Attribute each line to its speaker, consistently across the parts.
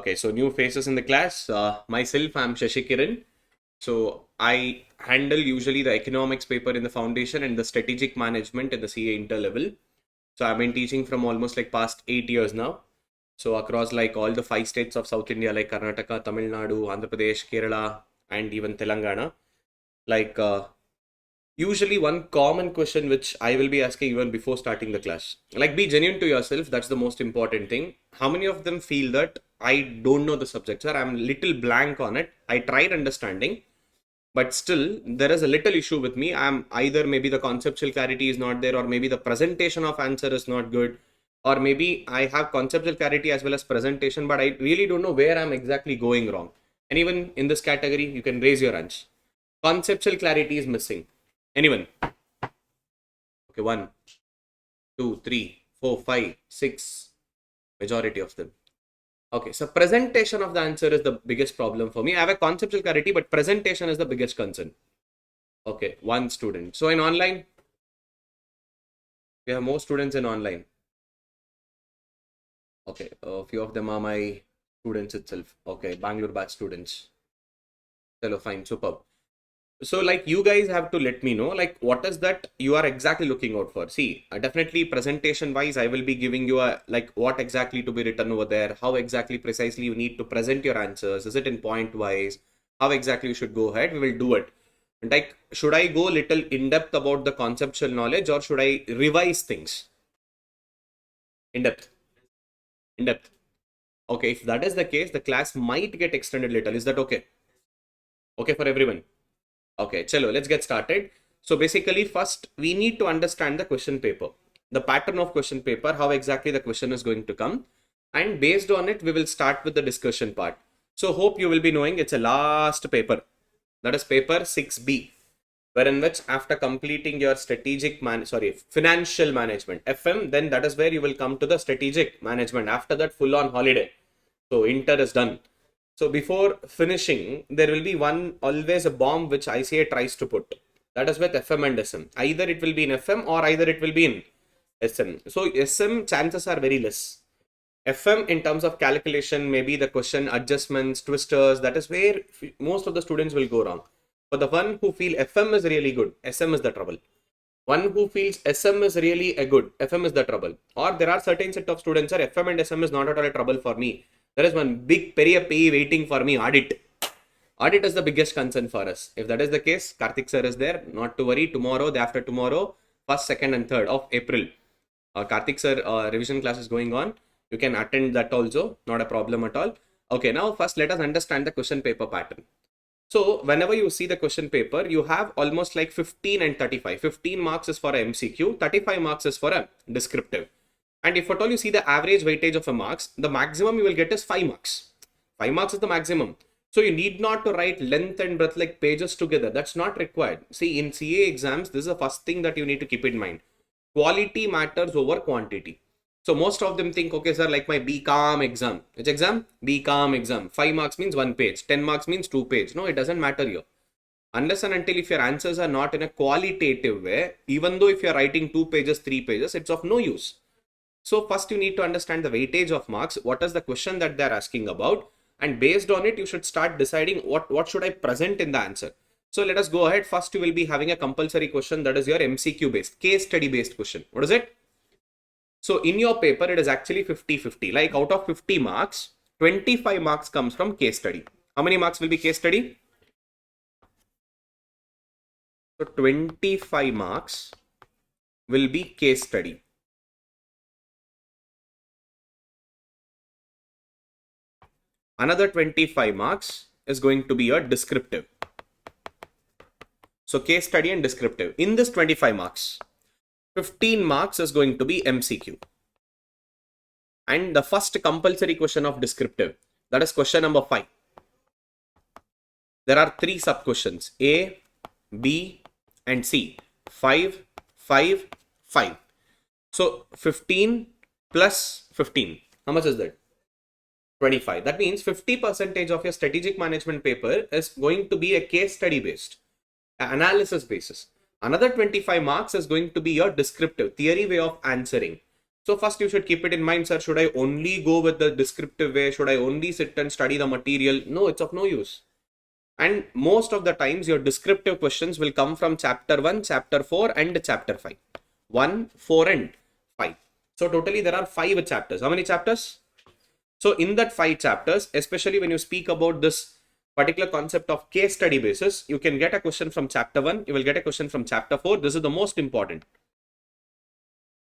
Speaker 1: Okay, so new faces in the class. Myself, I'm Shashikiran. So I handle usually the economics paper in the foundation and the strategic management in the CA inter-level. So I've been teaching from almost like past 8 years now. So across like all the 5 states of South India like Karnataka, Tamil Nadu, Andhra Pradesh, Kerala, and even Telangana. Like usually one common question which I will be asking even before starting the class. Like be genuine to yourself, that's the most important thing. How many of them feel that I don't know the subject, sir? I'm little blank on it. I tried understanding, but still there is a little issue with me. I'm either maybe the conceptual clarity is not there, or maybe the presentation of answer is not good, or maybe I have conceptual clarity as well as presentation, but I really don't know where I'm exactly going wrong. And even in this category, you can raise your hands. Conceptual clarity is missing. Anyone? Okay, 1, 2, 3, 4, 5, 6. Majority of them. Okay, so presentation of the answer is the biggest problem for me. I have a conceptual clarity, but presentation is the biggest concern. Okay, one student. So in online, we have more students in online. Okay, a few of them are my students itself. Okay, Bangalore batch students. Hello, fine, superb. So like you guys have to let me know like what is that you are exactly looking out for. See, definitely presentation wise, I will be giving you a like what exactly to be written over there, how exactly precisely you need to present your answers. Is it in point wise? How exactly you should go ahead? We will do it. And like, should I go little in depth about the conceptual knowledge or should I revise things? In depth. In depth. Okay, if that is the case, the class might get extended little. Is that okay? Okay for everyone? Okay, chalo, let's get started. So basically, first we need to understand the question paper, the pattern of question paper, how exactly the question is going to come. And based on it, we will start with the discussion part. So hope you will be knowing it's a last paper. That is paper 6B, wherein which after completing your financial management, FM, then that is where you will come to the strategic management. After that, full on holiday. So inter is done. So before finishing, there will be always a bomb which ICAI tries to put. That is with FM and SM. Either it will be in FM or either it will be in SM. So SM chances are very less. FM in terms of calculation, maybe the question adjustments, twisters, that is where most of the students will go wrong. For the one who feel FM is really good, SM is the trouble. One who feels SM is really a good, FM is the trouble. Or there are certain set of students, sir, FM and SM is not at all a trouble for me. There is one big pay waiting for me, audit. Audit is the biggest concern for us. If that is the case, Karthik sir is there. Not to worry. Tomorrow, the after tomorrow, 1st, 2nd and 3rd of April, Karthik sir revision class is going on. You can attend that also. Not a problem at all. Okay, now first let us understand the question paper pattern. So whenever you see the question paper, you have almost like 15 and 35. 15 marks is for a MCQ, 35 marks is for a descriptive. And if at all you see the average weightage of a marks, the maximum you will get is 5 marks. 5 marks is the maximum. So you need not to write length and breadth like pages together. That's not required. See, in CA exams, this is the first thing that you need to keep in mind. Quality matters over quantity. So most of them think, okay, sir, like my BCom exam. Which exam? BCom exam. 5 marks means 1 page. 10 marks means 2 pages. No, it doesn't matter here. Unless and until if your answers are not in a qualitative way, even though if you're writing 2 pages, 3 pages, it's of no use. So first you need to understand the weightage of marks. What is the question that they're asking about? And based on it, you should start deciding what should I present in the answer. So let us go ahead. First, you will be having a compulsory question that is your MCQ based, case study based question. What is it? So in your paper, it is actually 50-50. Like out of 50 marks, 25 marks comes from case study. How many marks will be case study? So 25 marks will be case study. Another 25 marks is going to be your descriptive. So case study and descriptive. In this 25 marks, 15 marks is going to be MCQ. And the first compulsory question of descriptive, that is question number 5. There are 3 sub questions, A, B and C. 5, 5, 5. So 15 plus 15. How much is that? 25. That means 50% of your strategic management paper is going to be a case study based, analysis basis. Another 25 marks is going to be your descriptive, theory way of answering. So first you should keep it in mind, sir, should I only go with the descriptive way? Should I only sit and study the material? No, it's of no use. And most of the times your descriptive questions will come from chapter 1, chapter 4 and chapter 5. 1, 4 and 5. So totally there are 5 chapters. How many chapters? So in that 5 chapters, especially when you speak about this particular concept of case study basis, you can get a question from chapter 1, you will get a question from chapter 4. This is the most important.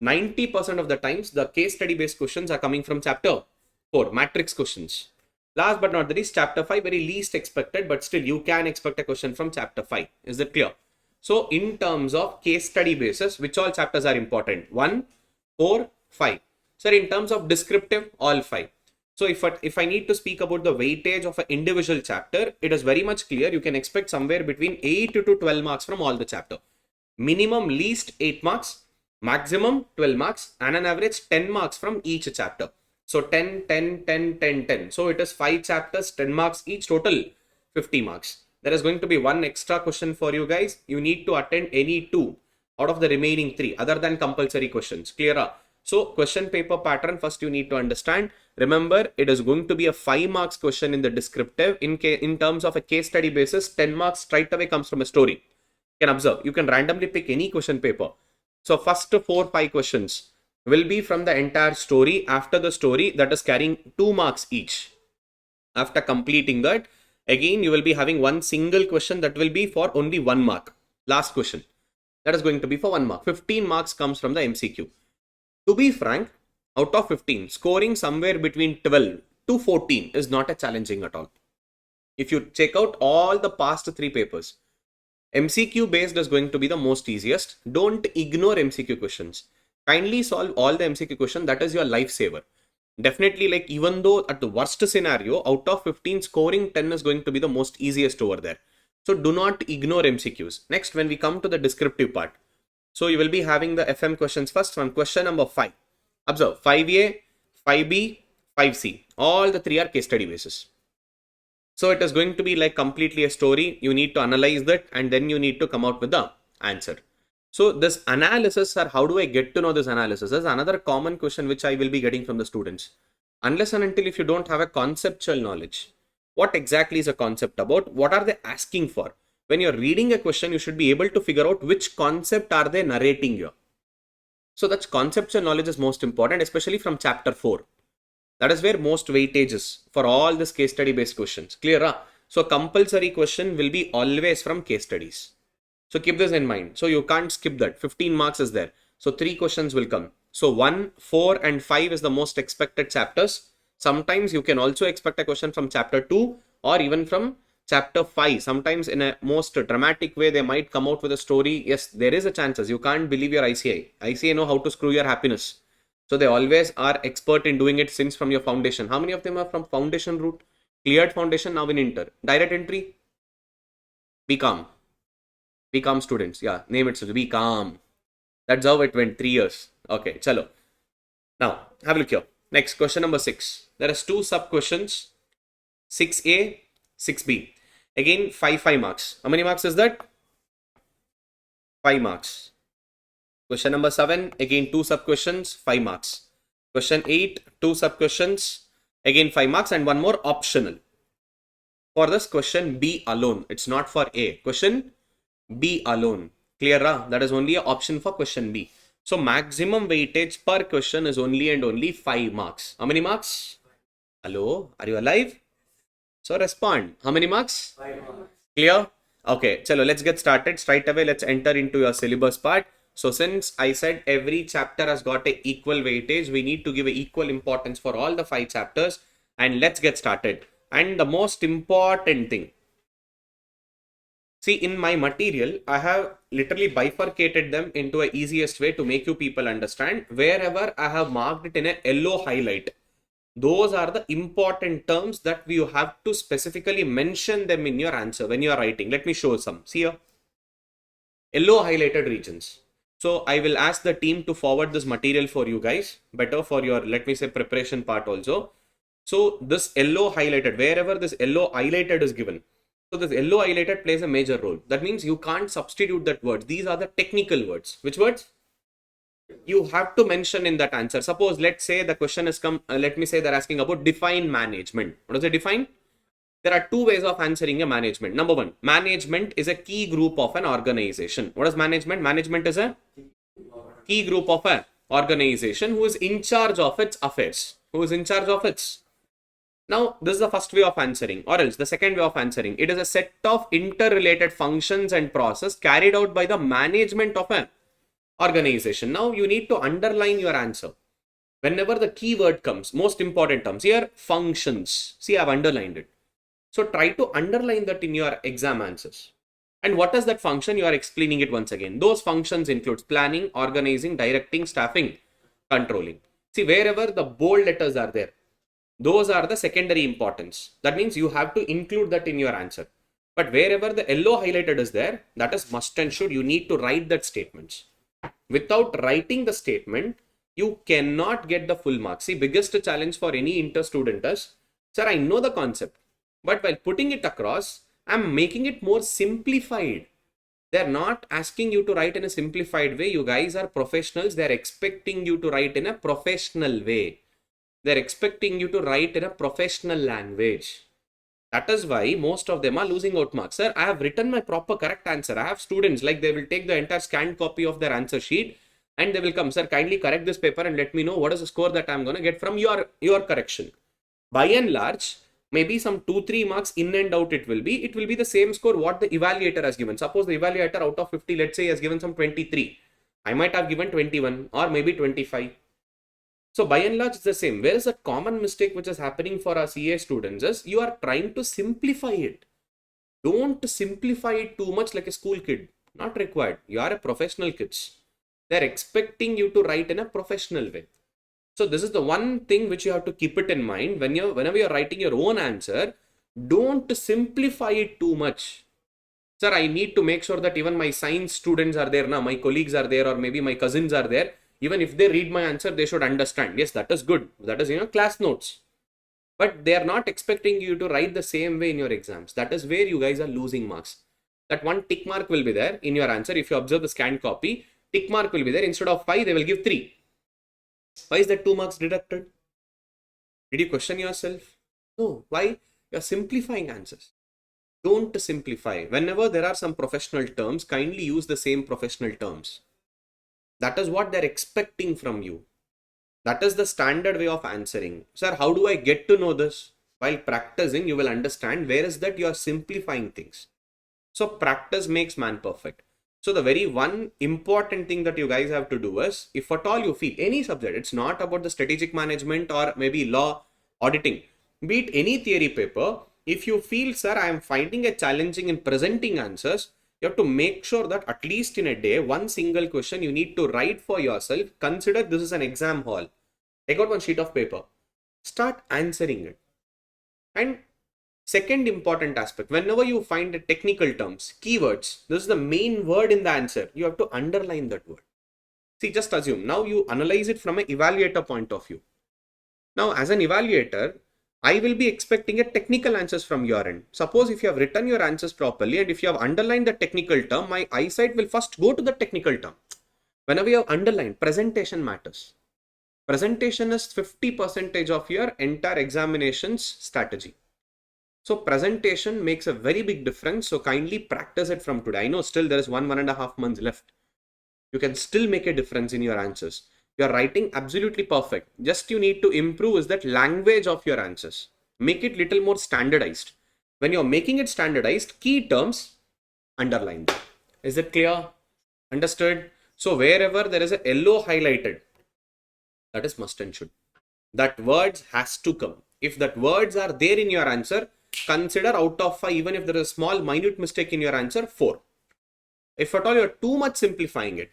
Speaker 1: 90% of the times the case study based questions are coming from chapter 4, matrix questions. Last but not the least, chapter 5, very least expected, but still you can expect a question from chapter 5. Is that clear? So in terms of case study basis, which all chapters are important? 1, 4, 5. So in terms of descriptive, all 5. So if I need to speak about the weightage of an individual chapter, it is very much clear. You can expect somewhere between 8 to 12 marks from all the chapter. Minimum least 8 marks, maximum 12 marks, and an average 10 marks from each chapter. So 10, 10, 10, 10, 10. So it is 5 chapters, 10 marks each, total 50 marks. There is going to be one extra question for you guys. You need to attend any 2 out of the remaining 3 other than compulsory questions. Clear? So question paper pattern first you need to understand. Remember, it is going to be a 5 marks question in the descriptive. In terms of a case study basis, 10 marks straight away comes from a story. You can observe. You can randomly pick any question paper. So first 4-5 questions will be from the entire story. After the story, that is carrying 2 marks each. After completing that, again you will be having one single question that will be for only 1 mark. Last question, that is going to be for 1 mark. 15 marks comes from the MCQ. To be frank, out of 15, scoring somewhere between 12 to 14 is not a challenging at all. If you check out all the past 3 papers, MCQ based is going to be the most easiest. Don't ignore MCQ questions. Kindly solve all the MCQ questions. That is your lifesaver. Definitely, like, even though at the worst scenario, out of 15, scoring 10 is going to be the most easiest over there. So do not ignore MCQs. Next, when we come to the descriptive part, so you will be having the FM questions first from question number 5. Observe 5A, 5B, 5C. All the 3 are case study basis. So it is going to be like completely a story. You need to analyze that and then you need to come out with the answer. So this analysis, or how do I get to know this analysis, is another common question which I will be getting from the students. Unless and until if you don't have a conceptual knowledge, what exactly is a concept about? What are they asking for? When you're reading a question, you should be able to figure out which concept are they narrating here. So that's conceptual knowledge is most important, especially from chapter 4. That is where most weightage is for all this case study based questions. Clear? So compulsory question will be always from case studies. So keep this in mind. So you can't skip that. 15 marks is there. So 3 questions will come. So 1, 4 and 5 is the most expected chapters. Sometimes you can also expect a question from chapter 2 or even from chapter 5. Sometimes in a most dramatic way, they might come out with a story. Yes, there is a chances. You can't believe your ICAI. ICAI know how to screw your happiness. So they always are expert in doing it since from your foundation. How many of them are from foundation route? Cleared foundation, now in inter. Direct entry? Be calm. Be calm students. Yeah, name it. So be calm. That's how it went. 3 years. Okay, chalo. Now, have a look here. Next, question number 6. There is 2 sub questions. 6A, 6B. Again, 5 marks. How many marks is that? 5 marks. Question number 7, again 2 sub questions, 5 marks. Question 8, 2 sub questions, again 5 marks, and one more optional. For this question B alone, it's not for A. Question B alone. Clear? That is only an option for question B. So maximum weightage per question is only and only 5 marks. How many marks? Hello? Are you alive? So respond. How many marks?
Speaker 2: 5 marks.
Speaker 1: Clear? Okay, chalo, let's get started. Straight away, let's enter into your syllabus part. So since I said every chapter has got a equal weightage, we need to give a equal importance for all the 5 chapters, and let's get started. And the most important thing, see, in my material, I have literally bifurcated them into a easiest way to make you people understand. Wherever I have marked it in a yellow highlight, those are the important terms that you have to specifically mention them in your answer when you are writing. Let me show some. See here, yellow highlighted regions. So I will ask the team to forward this material for you guys, better for your, let me say, preparation part also. So this yellow highlighted, wherever this yellow highlighted is given, so this yellow highlighted plays a major role. That means you can't substitute that word. These are the technical words. Which words? You have to mention in that answer. Suppose, let's say the question has come, let me say they're asking about define management. What does it define? There are two ways of answering a management. Number one, management is a key group of an organization. What is management? Management is a key group of an organization who is in charge of its affairs. Who is in charge of its. Now, this is the first way of answering, or else the second way of answering. It is a set of interrelated functions and process carried out by the management of an organization. Now, you need to underline your answer. Whenever the keyword comes, most important terms here, functions. See, I've underlined it. So try to underline that in your exam answers. And what is that function? You are explaining it once again. Those functions includes planning, organizing, directing, staffing, controlling. See, wherever the bold letters are there, those are the secondary importance. That means you have to include that in your answer. But wherever the yellow highlighted is there, that is must and should. You need to write that statements. Without writing the statement, you cannot get the full marks. See, biggest challenge for any inter student is, sir, I know the concept, but while putting it across, I'm making it more simplified. They're not asking you to write in a simplified way. You guys are professionals. They're expecting you to write in a professional way. They're expecting you to write in a professional language. That is why most of them are losing out marks. Sir, I have written my proper correct answer. I have students, like they will take the entire scanned copy of their answer sheet and they will come, sir, kindly correct this paper and let me know what is the score that I'm going to get from your correction. By and large, maybe some 2-3 marks in and out it will be the same score what the evaluator has given. Suppose the evaluator out of 50, let's say, has given some 23. I might have given 21 or maybe 25. So by and large, it's the same. Whereas a common mistake which is happening for our CA students is you are trying to simplify it. Don't simplify it too much like a school kid. Not required. You are a professional kids. They're expecting you to write in a professional way. So this is the one thing which you have to keep it in mind whenever you're writing your own answer. Don't simplify it too much. Sir, I need to make sure that even my science students are there now, my colleagues are there, or maybe my cousins are there. Even if they read my answer, they should understand. Yes, that is good. That is, class notes. But they are not expecting you to write the same way in your exams. That is where you guys are losing marks. That one tick mark will be there in your answer. If you observe the scanned copy, tick mark will be there. Instead of 5, they will give 3. Why is that 2 marks deducted? Did you question yourself? No. Why? You are simplifying answers. Don't simplify. Whenever there are some professional terms, kindly use the same professional terms. That is what they're expecting from you. That is the standard way of answering. Sir, how do I get to know this? While practicing, you will understand where is that you are simplifying things. So practice makes man perfect. So the very one important thing that you guys have to do is, if at all you feel any subject, it's not about the strategic management or maybe law, auditing, be it any theory paper, if you feel, sir, I am finding it challenging in presenting answers, you have to make sure that at least in a day, one single question you need to write for yourself. Consider this is an exam hall. Take out one sheet of paper. Start answering it. And second important aspect, whenever you find the technical terms, keywords, this is the main word in the answer. You have to underline that word. See, just assume, now you analyze it from an evaluator point of view. Now, as an evaluator, I will be expecting a technical answers from your end. Suppose if you have written your answers properly and if you have underlined the technical term, my eyesight will first go to the technical term. Whenever you have underlined, presentation matters. Presentation is 50% of your entire examinations strategy. So presentation makes a very big difference. So kindly practice it from today. I know still there is 1.5 months left. You can still make a difference in your answers. Your writing absolutely perfect. Just you need to improve is that language of your answers. Make it little more standardized. When you're making it standardized, key terms, underline them. Is it clear? Understood? So wherever there is a yellow highlighted, that is must and should. That words has to come. If that words are there in your answer, consider out of 5, even if there is a small minute mistake in your answer, 4. If at all you're too much simplifying it,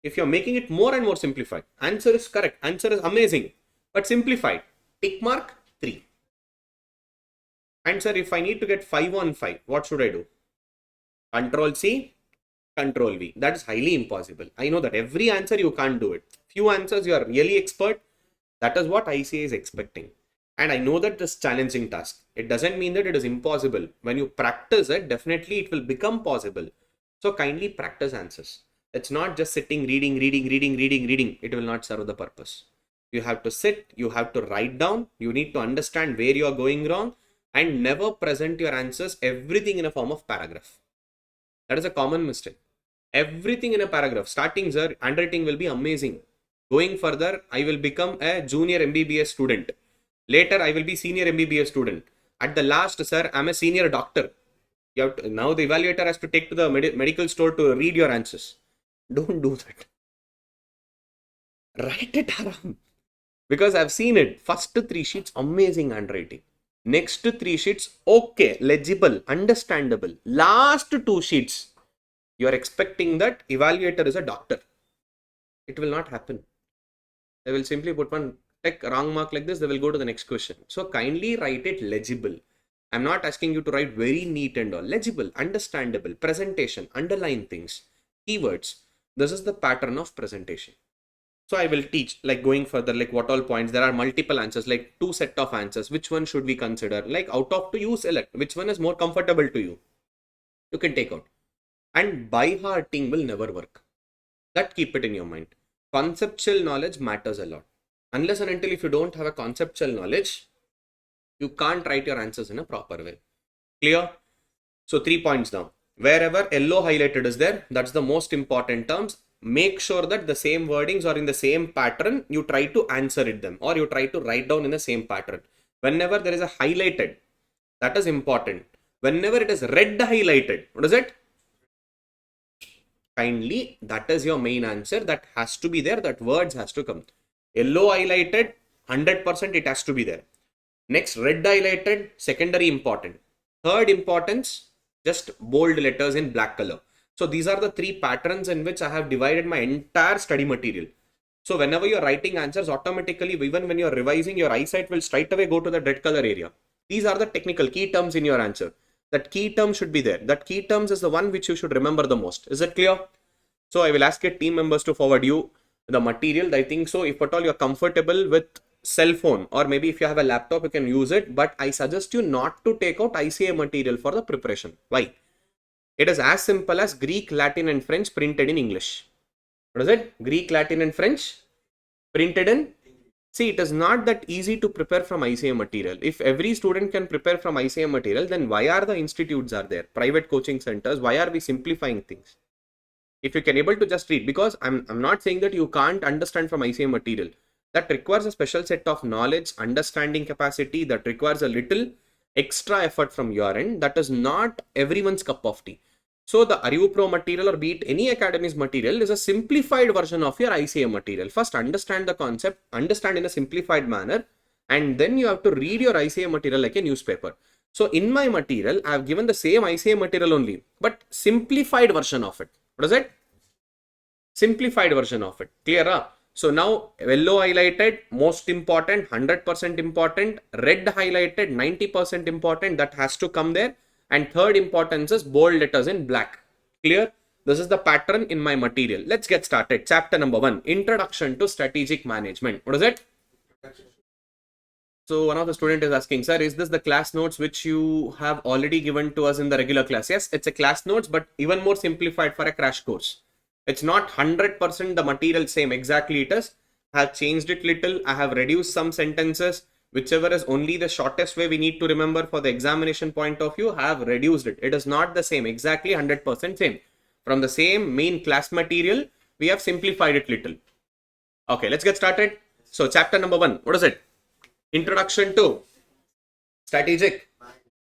Speaker 1: if you're making it more and more simplified, answer is correct, answer is amazing, but simplified, tick mark 3. And sir, if I need to get 5 on 5, what should I do? Control C, Control V. That is highly impossible. I know that every answer you can't do it. Few answers you are really expert. That is what ICAI is expecting. And I know that this is challenging task. It doesn't mean that it is impossible. When you practice it, definitely it will become possible. So kindly practice answers. It's not just sitting, reading. It will not serve the purpose. You have to sit, you have to write down, you need to understand where you are going wrong, and never present your answers, everything in a form of paragraph. That is a common mistake. Everything in a paragraph. Starting, sir, handwriting will be amazing. Going further, I will become a junior MBBS student. Later, I will be senior MBBS student. At the last, sir, I'm a senior doctor. You have to, now the evaluator has to take to the medical store to read your answers. Don't do that. Write it around. Because I've seen it. First 3 sheets, amazing handwriting. Next 3 sheets, okay, legible, understandable. Last 2 sheets, you are expecting that evaluator is a doctor. It will not happen. They will simply put one take wrong mark like this, they will go to the next question. So kindly write it legible. I'm not asking you to write very neat and all. Legible, understandable, presentation, underline things, keywords. This is the pattern of presentation. So I will teach, like going further, like what all points, there are multiple answers, like 2 set of answers. Which one should we consider? Like out of 2, you select which one is more comfortable to you. You can take out. And by hearting will never work. That keep it in your mind. Conceptual knowledge matters a lot. Unless and until if you don't have a conceptual knowledge, you can't write your answers in a proper way. Clear? So 3 points now. Wherever yellow highlighted is there, that's the most important terms. Make sure that the same wordings are in the same pattern. You try to answer it them, or you try to write down in the same pattern. Whenever there is a highlighted, that is important. Whenever it is red highlighted, what is it? Kindly, that is your main answer. That has to be there. That words has to come. Yellow highlighted, 100% it has to be there. Next, red highlighted, secondary important. Third importance, just bold letters in black color. So these are the 3 patterns in which I have divided my entire study material. So whenever you're writing answers, automatically, even when you're revising, your eyesight will straight away go to the red color area. These are the technical key terms in your answer. That key term should be there. That key terms is the one which you should remember the most. Is it clear? So I will ask your team members to forward you the material. I think so. If at all you're comfortable with cell phone, or maybe if you have a laptop, you can use it. But I suggest you not to take out ICAI material for the preparation. Why? It is as simple as Greek, Latin and French printed in English. What is it? Greek, Latin and French printed in? See, it is not that easy to prepare from ICAI material. If every student can prepare from ICAI material, then why are the institutes are there? Private coaching centers, why are we simplifying things? If you can able to just read, because I'm not saying that you can't understand from ICAI material. That requires a special set of knowledge, understanding capacity, that requires a little extra effort from your end. That is not everyone's cup of tea. So the ArivuPro material, or be it any academy's material, is a simplified version of your ICAI material. First understand the concept, understand in a simplified manner, and then you have to read your ICAI material like a newspaper. So in my material, I have given the same ICAI material only, but simplified version of it. What is it? Simplified version of it. Clear? So now yellow highlighted, most important, 100% important. Red highlighted, 90% important. That has to come there. And third importance is bold letters in black. Clear? This is the pattern in my material. Let's get started. Chapter number 1, Introduction to Strategic Management. What is it? So one of the student is asking, sir, is this the class notes which you have already given to us in the regular class? Yes, it's a class notes, but even more simplified for a crash course. It's not 100% the material same. Exactly it is. I have changed it little. I have reduced some sentences. Whichever is only the shortest way we need to remember for the examination point of view, I have reduced it. It is not the same. Exactly 100% same. From the same main class material, we have simplified it little. Okay, let's get started. So chapter number 1, what is it? Introduction to strategic.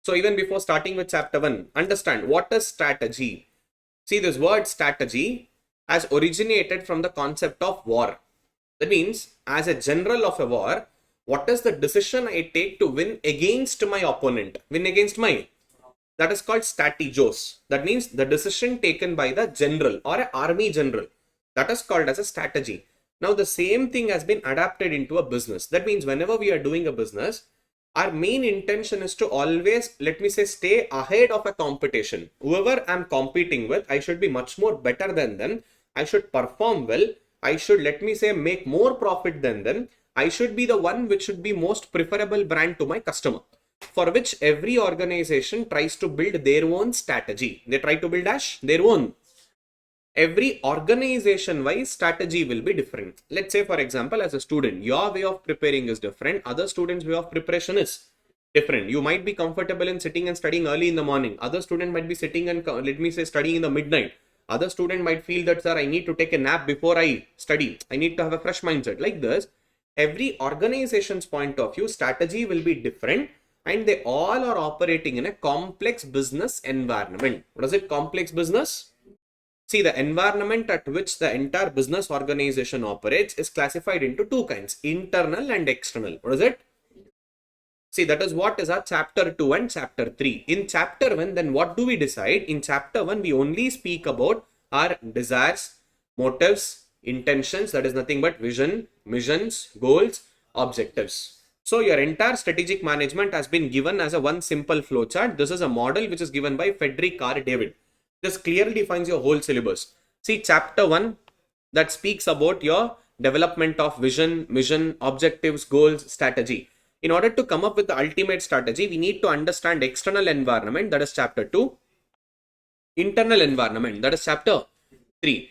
Speaker 1: So even before starting with chapter 1, understand what is strategy. See, this word strategy has originated from the concept of war. That means, as a general of a war, what is the decision I take to win against my opponent? Win against my? That is called strategos. That means the decision taken by the general or an army general. That is called as a strategy. Now the same thing has been adapted into a business. That means whenever we are doing a business, our main intention is to always, let me say, stay ahead of a competition. Whoever I'm competing with, I should be much more better than them. I should perform well. I should, let me say, make more profit than them. I should be the one which should be most preferable brand to my customer. For which every organization tries to build their own strategy. They try to build their own. every organization wise strategy will be different. Let's say, for example, as a student, your way of preparing is different. Other students' way of preparation is different. You might be comfortable in sitting and studying early in the morning. Other student might be sitting and, let me say, studying in the midnight. Other student might feel that, sir, I need to take a nap before I study. I need to have a fresh mindset. Like this, every organization's point of view, strategy will be different, and they all are operating in a complex business environment. What is it? Complex business? See, the environment at which the entire business organization operates is classified into two kinds, internal and external. What is it? See, that is what is our chapter 2 and chapter 3. In chapter 1, then what do we decide? In chapter 1, we only speak about our desires, motives, intentions, that is nothing but vision, missions, goals, objectives. So your entire strategic management has been given as a one simple flowchart. This is a model which is given by Frederick R. David. This clearly defines your whole syllabus. See, chapter 1 that speaks about your development of vision, mission, objectives, goals, strategy. In order to come up with the ultimate strategy, we need to understand external environment, that is chapter 2. Internal environment, that is chapter 3.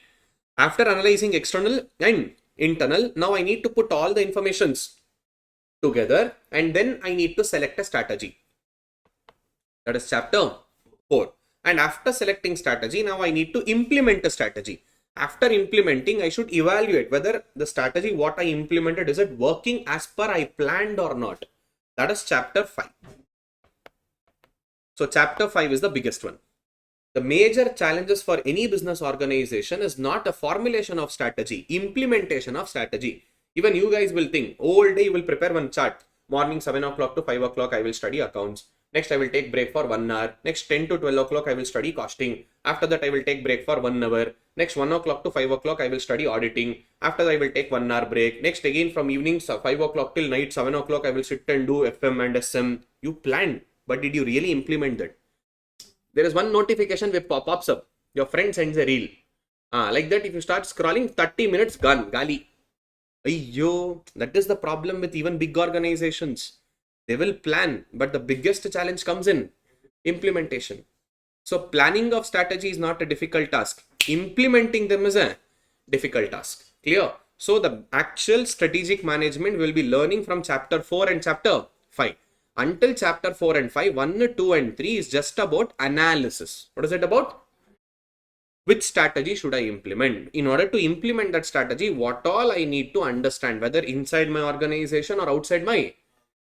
Speaker 1: After analyzing external and internal, now I need to put all the informations together and then I need to select a strategy. That is chapter 4. And after selecting strategy, now I need to implement a strategy. After implementing, I should evaluate whether the strategy what I implemented, is it working as per I planned or not. That is chapter 5. So chapter 5 is the biggest one. The major challenges for any business organization is not a formulation of strategy, implementation of strategy. Even you guys will think, whole day you will prepare one chart. Morning 7 o'clock to 5 o'clock I will study accounts. Next, I will take break for 1 hour. Next, 10 to 12 o'clock, I will study costing. After that, I will take break for 1 hour. Next, 1 o'clock to 5 o'clock, I will study auditing. After that, I will take 1 hour break. Next, again from evening 5 o'clock till night 7 o'clock, I will sit and do FM and SM. You planned, but did you really implement that? There is one notification which pops up. Your friend sends a reel. Like that, if you start scrolling, 30 minutes gone, gali. Ayyo, that is the problem with even big organizations. They will plan, but the biggest challenge comes in implementation. So planning of strategy is not a difficult task. Implementing them is a difficult task. Clear? So the actual strategic management will be learning from chapter 4 and chapter 5. Until chapter 4 and 5, 1, 2 and 3 is just about analysis. What is it about? Which strategy should I implement? In order to implement that strategy, what all I need to understand, whether inside my organization or outside my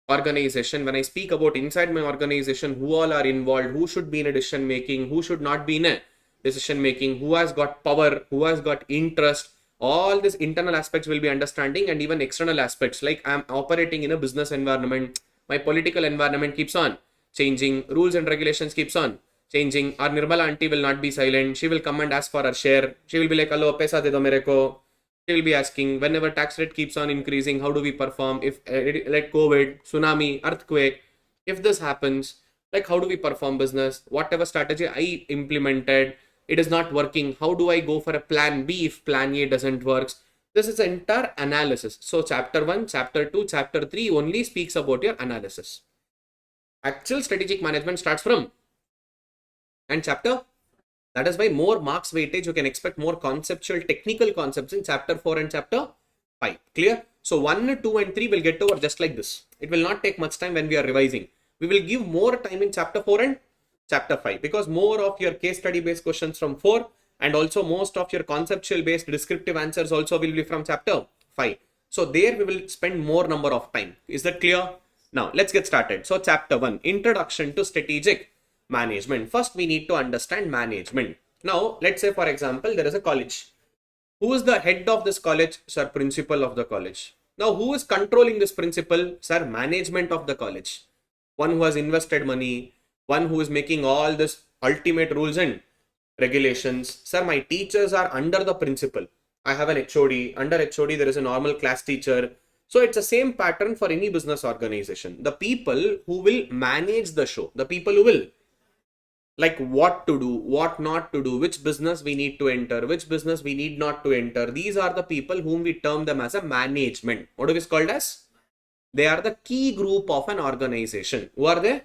Speaker 1: organization. When I speak about inside my organization, who all are involved, who should be in a decision making, who should not be in a decision making, who has got power, who has got interest, all these internal aspects will be understanding, and even external aspects, like I'm operating in a business environment, my political environment keeps on changing, rules and regulations keeps on changing. Our Nirmala auntie will not be silent. She will come and ask for her share. She will be like, hello, paisa de do mere ko. She will be asking, whenever tax rate keeps on increasing, how do we perform? If like COVID, tsunami, earthquake, if this happens, like how do we perform business? Whatever strategy I implemented, it is not working. How do I go for a plan B if plan A doesn't work? This is entire analysis. So chapter 1, chapter 2, chapter 3 only speaks about your analysis. Actual strategic management starts from and chapter. That is why more marks weightage, you can expect more conceptual, technical concepts in chapter 4 and chapter 5. Clear? So 1, 2 and 3 will get over just like this. It will not take much time when we are revising. We will give more time in chapter 4 and chapter 5 because more of your case study based questions from 4 and also most of your conceptual based descriptive answers also will be from chapter 5. So there we will spend more number of time. Is that clear? Now let's get started. So chapter 1, Introduction to Strategic Management. First, we need to understand management. Now, let's say, for example, there is a college. Who is the head of this college? Sir, principal of the college. Now, who is controlling this principal? Sir, management of the college. One who has invested money, one who is making all this ultimate rules and regulations. Sir, my teachers are under the principal. I have an HOD. Under HOD, there is a normal class teacher. So it's the same pattern for any business organization. The people who will manage the show, the people who will like what to do, what not to do, which business we need to enter, which business we need not to enter. These are the people whom we term them as a management. What is called as? They are the key group of an organization. Who are they?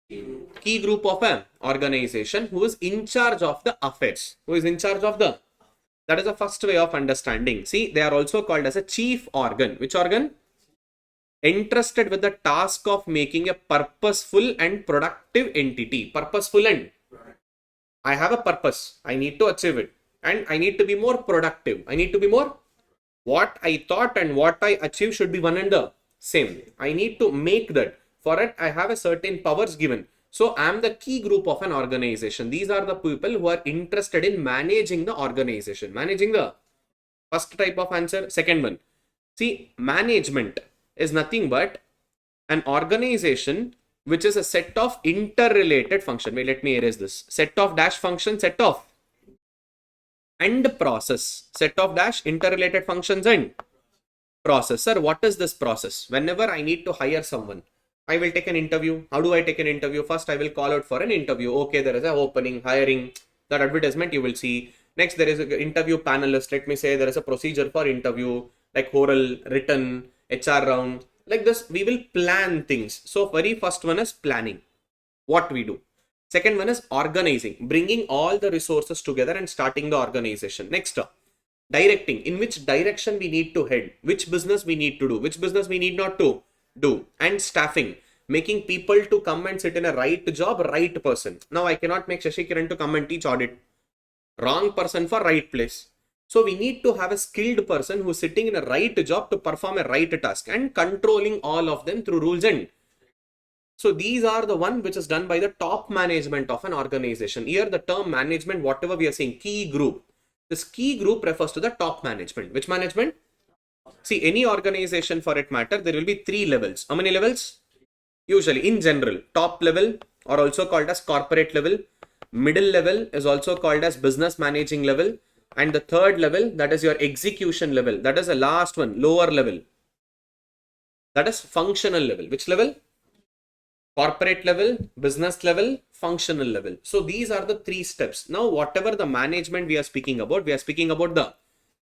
Speaker 1: Key group of an organization who is in charge of the affairs. Who is in charge of the That is the first way of understanding. See, they are also called as a chief organ. Which organ? Entrusted with the task of making a purposeful and productive entity. Purposeful and I have a purpose. I need to achieve it. And I need to be more productive. I need to be more. What I thought and what I achieve should be one and the same. I need to make that. For it, I have a certain powers given. So I am the key group of an organization. These are the people who are interested in managing the organization. Managing the first type of answer. Second one. See, management is nothing but an organization which is a set of interrelated function. Wait, let me erase this. Set of dash function, set of and process. Set of dash interrelated functions and process. Sir, what is this process? Whenever I need to hire someone, I will take an interview. How do I take an interview? First, I will call out for an interview. Okay, there is an opening, hiring, that advertisement you will see. Next, there is an interview panelist. Let me say there is a procedure for interview, like oral, written, HR round. Like this, we will plan things. So, very first one is planning. What we do. Second one is organizing, bringing all the resources together and starting the organization. Next, directing, in which direction we need to head, which business we need to do, which business we need not to do, and staffing, making people to come and sit in a right job, right person. Now I cannot make Shashi Kiran to come and teach audit. Wrong person for right place. So we need to have a skilled person who is sitting in a right job to perform a right task and controlling all of them through rules. And so these are the one which is done by the top management of an organization. Here the term management, whatever we are saying, key group. This key group refers to the top management. Which management? See, any organization for it matter, there will be 3 levels. How many levels? Usually in general, top level or also called as corporate level. Middle level is also called as business managing level. And the third level, that is your execution level. That is the last one, lower level. That is functional level. Which level? Corporate level, business level, functional level. So these are the 3 steps. Now, whatever the management we are speaking about the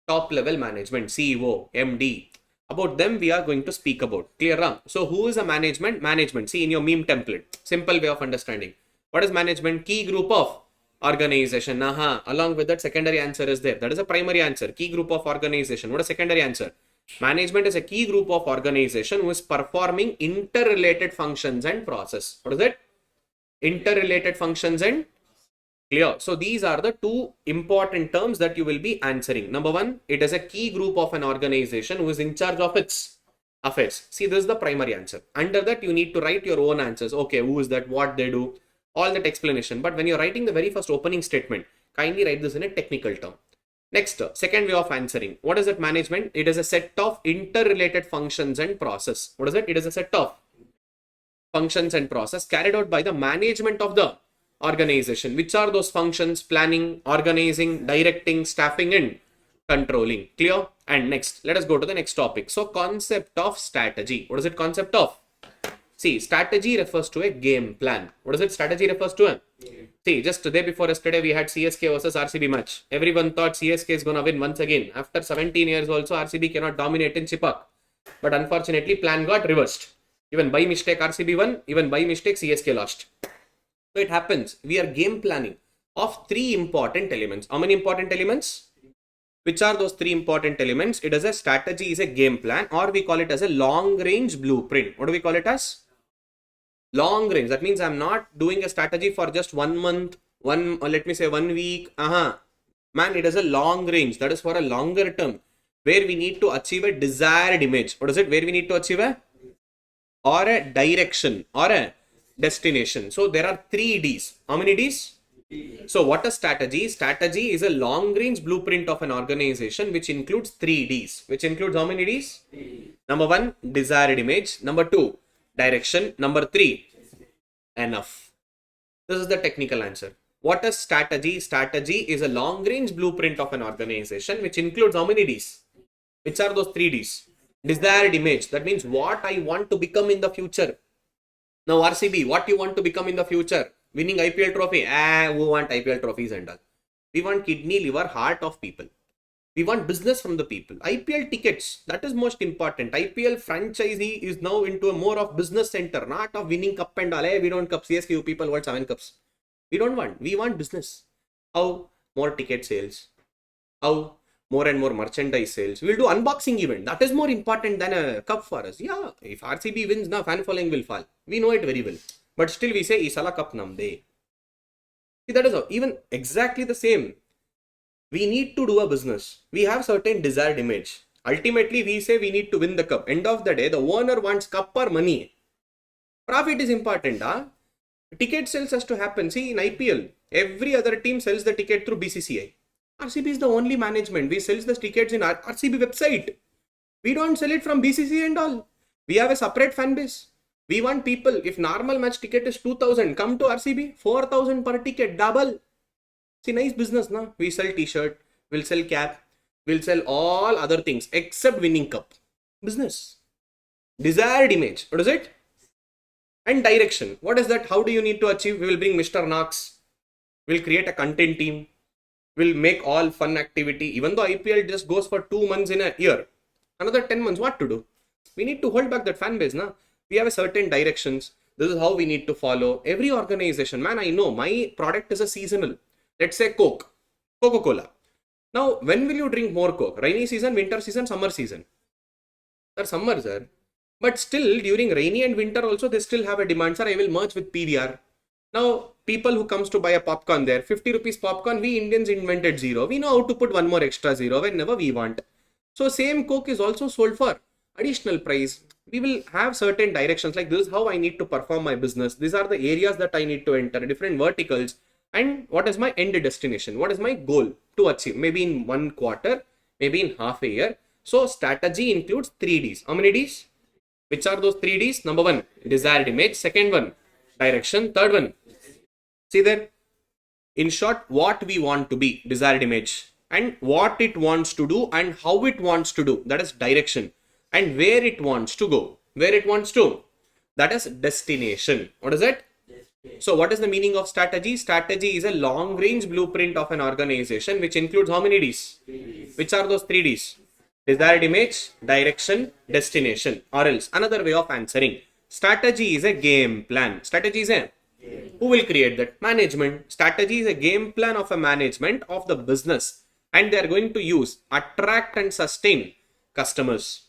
Speaker 1: top level management, CEO, MD. About them we are going to speak about. Clear? So who is a management? Management. See in your meme template. Simple way of understanding. What is management? Key group of organization. Along with that, secondary answer is there. That is a primary answer. Key group of organization. What is secondary answer? Management is a key group of organization who is performing interrelated functions and process. What is it? Interrelated functions and clear. So these are the 2 important terms that you will be answering. Number 1, it is a key group of an organization who is in charge of its affairs. See, this is the primary answer. Under that, you need to write your own answers. Okay, who is that? What they do? All that explanation. But when you're writing the very first opening statement, kindly write this in a technical term. Next, second way of answering. What is it? Management? It is a set of interrelated functions and process. What is it? It is a set of functions and process carried out by the management of the organization. Which are those functions? Planning, organizing, directing, staffing, and controlling. Clear? And next, let us go to the next topic. So, concept of strategy. What is it? Concept of? See, strategy refers to a game plan. What is it? Strategy refers to a? See, just today before yesterday, we had CSK versus RCB match. Everyone thought CSK is going to win once again. After 17 years also, RCB cannot dominate in Chipak. But unfortunately, plan got reversed. Even by mistake, RCB won. Even by mistake, CSK lost. So it happens. We are game planning of 3 important elements. How many important elements? Which are those 3 important elements? It is a strategy, is a game plan, or we call it as a long range blueprint. What do we call it as? Long range. That means I'm not doing a strategy for just 1 month, let me say 1 week. Man, it is a long range. That is for a longer term where we need to achieve a desired image. What is it? Where we need to achieve a? Or a direction or a destination. So there are 3 Ds. How many Ds? So what is strategy? Strategy is a long range blueprint of an organization which includes 3 Ds. Which includes how many Ds? Number 1, desired image. Number 2, direction. Number 3, enough. This is the technical answer. What is strategy? Strategy is a long range blueprint of an organization which includes how many Ds? Which are those 3 Ds? Desired image. That means what I want to become in the future. Now RCB, what you want to become in the future? Winning IPL trophy? Who want IPL trophies and all? We want kidney, liver, heart of people. We want business from the people. IPL tickets, that is most important. IPL franchisee is now into a more of business center, not of winning cup and all. We don't cup. CSK people want 7 cups. We don't want. We want business. How? More ticket sales. How? More and more merchandise sales. We'll do unboxing event. That is more important than a cup for us. Yeah, if RCB wins, now fan following will fall. We know it very well. But still we say, Isala cup namde. See, that is how, even exactly the same. We need to do a business. We have certain desired image. Ultimately, we say we need to win the cup. End of the day, the owner wants cup or money. Profit is important. Huh? Ticket sales has to happen. See, in IPL, every other team sells the ticket through BCCI. RCB is the only management. We sells the tickets in RCB website. We don't sell it from BCCI and all. We have a separate fan base. We want people, if normal match ticket is 2000, come to RCB, 4000 per ticket, double. See, nice business, no? We sell t-shirt, we'll sell cap, we'll sell all other things except winning cup. Business. Desired image. What is it? And direction. What is that? How do you need to achieve? We will bring Mr. Knox. We'll create a content team. We'll make all fun activity. Even though IPL just goes for 2 months in a year. Another 10 months, what to do? We need to hold back that fan base, na? We have a certain directions. This is how we need to follow. Every organization, man, I know my product is a seasonal. Let's say Coke, Coca-Cola. Now, when will you drink more Coke? Rainy season, winter season, summer season? Sir, summer, sir. But still, during rainy and winter also, they still have a demand. Sir, I will merge with PVR. Now, people who comes to buy a popcorn there, 50 rupees popcorn, we Indians invented zero. We know how to put one more extra zero whenever we want. So, same Coke is also sold for additional price. We will have certain directions like this is how I need to perform my business. These are the areas that I need to enter, different verticals. And what is my end destination? What is my goal to achieve? Maybe in 1 quarter, maybe in half a year. So strategy includes 3 Ds. How many Ds? Which are those 3 Ds? Number 1, desired image. Second one, direction. Third one, see there. In short, what we want to be, desired image. And what it wants to do and how it wants to do. That is direction. And where it wants to go. Where it wants to. That is destination. What is it? So what is the meaning of strategy? Strategy is a long range blueprint of an organization which includes how many Ds? Which are those 3 Ds? Desired image, direction, destination. Or else another way of answering. Strategy is a game plan. Strategy is a who will create that? Management. Strategy is a game plan of a management of the business. And they are going to use attract and sustain customers.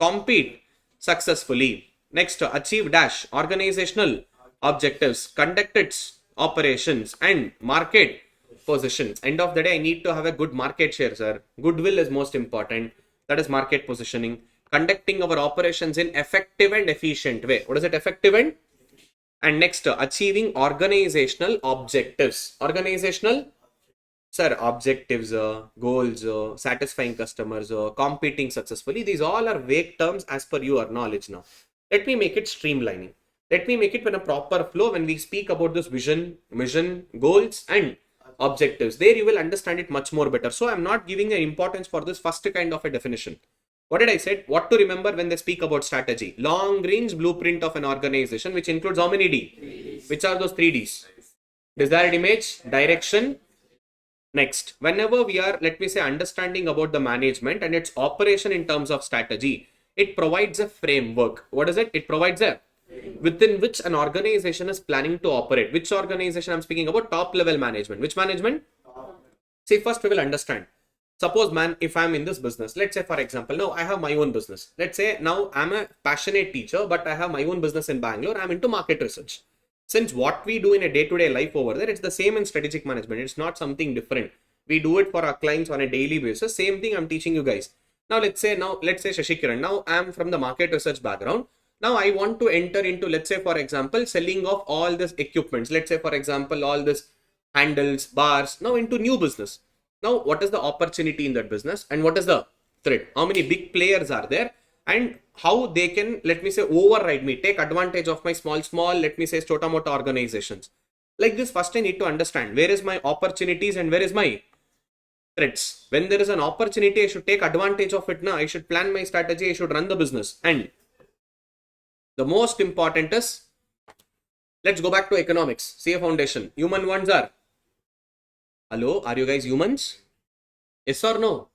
Speaker 1: Compete successfully. Next, achieve dash organizational objectives, conduct its operations and market positions. End of the day, I need to have a good market share, sir. Goodwill is most important. That is market positioning. Conducting our operations in effective and efficient way. What is it? Effective and next, achieving organizational objectives. Organizational, sir, objectives, goals, satisfying customers, competing successfully. These all are vague terms as per your knowledge now. Let me make it streamlining. Let me make it in a proper flow when we speak about this vision, mission, goals and objectives. There you will understand it much more better. So I'm not giving an importance for this first kind of a definition. What did I say? What to remember when they speak about strategy? Long range blueprint of an organization which includes how many D? Which are those 3 Ds? Desired image, direction. Next, whenever we are, let me say, understanding about the management and its operation in terms of strategy, it provides a framework. What is it? It provides a within which an organization is planning to operate. Which organization I'm speaking about? Top level management. Which management? See, first we will understand. Suppose, man, if I'm in this business, let's say, for example, now I have my own business. Let's say now I'm a passionate teacher, but I have my own business in Bangalore. I'm into market research. Since what we do in a day-to-day life over there, it's the same in strategic management. It's not something different. We do it for our clients on a daily basis. Same thing I'm teaching you guys. Now, let's say Shashi Kiran. Now I'm from the market research background. Now I want to enter into, let's say, for example, selling of all this equipments. Let's say, for example, all this handles, bars, now into new business. Now, what is the opportunity in that business and what is the threat? How many big players are there and how they can, let me say, override me, take advantage of my small, let me say, Stotamota organizations. Like this, first I need to understand where is my opportunities and where is my threats. When there is an opportunity, I should take advantage of it now. I should plan my strategy. I should run the business. And the most important is, let's go back to economics. See a foundation. Human ones are. Hello, are you guys humans? Yes or no?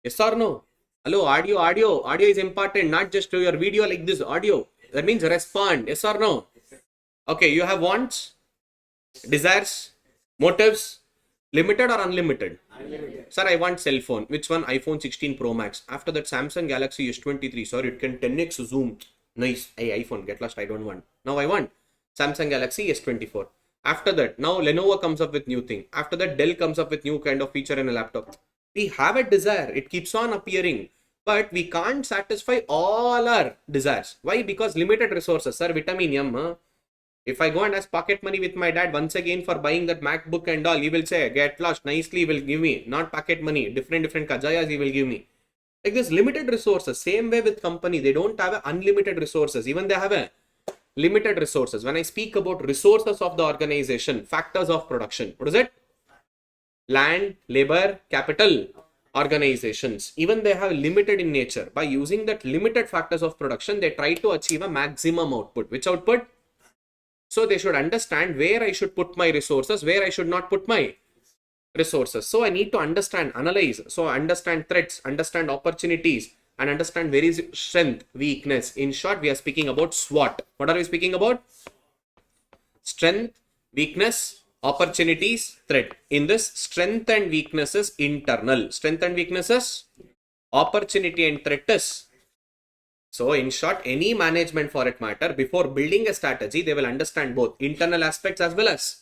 Speaker 1: Yes or no? Hello, audio is important, not just to your video like this, audio. That means respond. Yes or no? Okay, you have wants, desires, motives, Limited or unlimited? Unlimited. Sir, I want cell phone. Which one? iPhone 16 Pro Max. After that, Samsung Galaxy S23. Sir, it can 10x zoom. Nice. Hey, iPhone, get lost. I don't want. Now I want Samsung Galaxy S24. After that, now Lenovo comes up with new thing. After that, Dell comes up with new kind of feature in a laptop. We have a desire. It keeps on appearing. But we can't satisfy all our desires. Why? Because limited resources. Sir, vitamin M. Huh? If I go and ask pocket money with my dad once again for buying that MacBook and all, he will say, get lost, nicely he will give me. Not pocket money, different kajayas he will give me. Like this limited resources, same way with company, they don't have unlimited resources. Even they have a limited resources. When I speak about resources of the organization, factors of production, what is it? Land, labor, capital, organizations. Even they have limited in nature. By using that limited factors of production, they try to achieve a maximum output. Which output? So they should understand where I should put my resources, where I should not put my resources. So I need to understand, analyze. So understand threats, understand opportunities, and understand where is strength, weakness. In short, we are speaking about SWOT. What are we speaking about? Strength, weakness, opportunities, threat. In this, strength and weaknesses internal. Strength and weaknesses, opportunity and threat is. So in short, any management for it matter, before building a strategy, they will understand both internal aspects as well as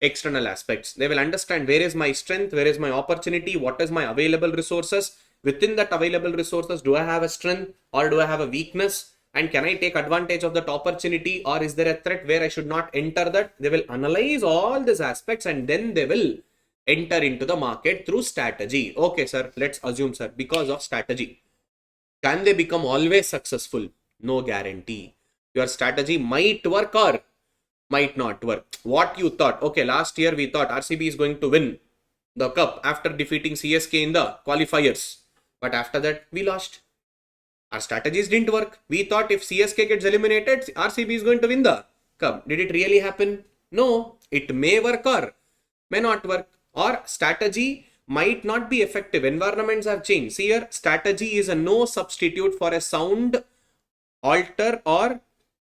Speaker 1: external aspects. They will understand where is my strength, where is my opportunity, what is my available resources. Within that available resources, do I have a strength or do I have a weakness? And can I take advantage of that opportunity, or is there a threat where I should not enter that? They will analyze all these aspects and then they will enter into the market through strategy. Okay, sir, let's assume, sir, because of strategy. Can they become always successful? No guarantee. Your strategy might work or might not work. What you thought, okay, last year we thought RCB is going to win the cup after defeating CSK in the qualifiers. But after that, we lost. Our strategies didn't work. We thought if CSK gets eliminated, RCB is going to win the cup. Did it really happen? No. It may work or may not work. Or strategy might not be effective. Environments have changed. See here, strategy is a no substitute for a sound, alter or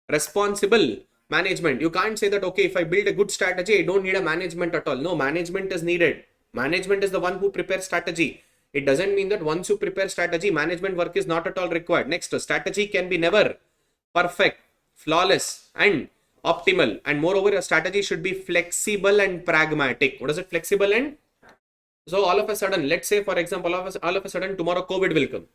Speaker 1: responsible management. You can't say that, okay, if I build a good strategy, I don't need a management at all. No, management is needed. Management is the one who prepares strategy. It doesn't mean that once you prepare strategy, management work is not at all required. Next, strategy can be never perfect, flawless and optimal. And moreover, a strategy should be flexible and pragmatic. What is it? Flexible and so all of a sudden, let's say for example, all of a sudden tomorrow COVID will come.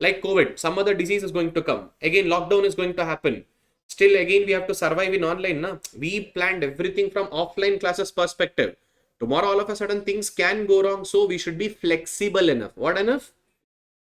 Speaker 1: Like COVID, some other disease is going to come. Again, lockdown is going to happen. Still again, we have to survive in online. Na? We planned everything from offline classes perspective. Tomorrow, all of a sudden, things can go wrong. So we should be flexible enough. What enough?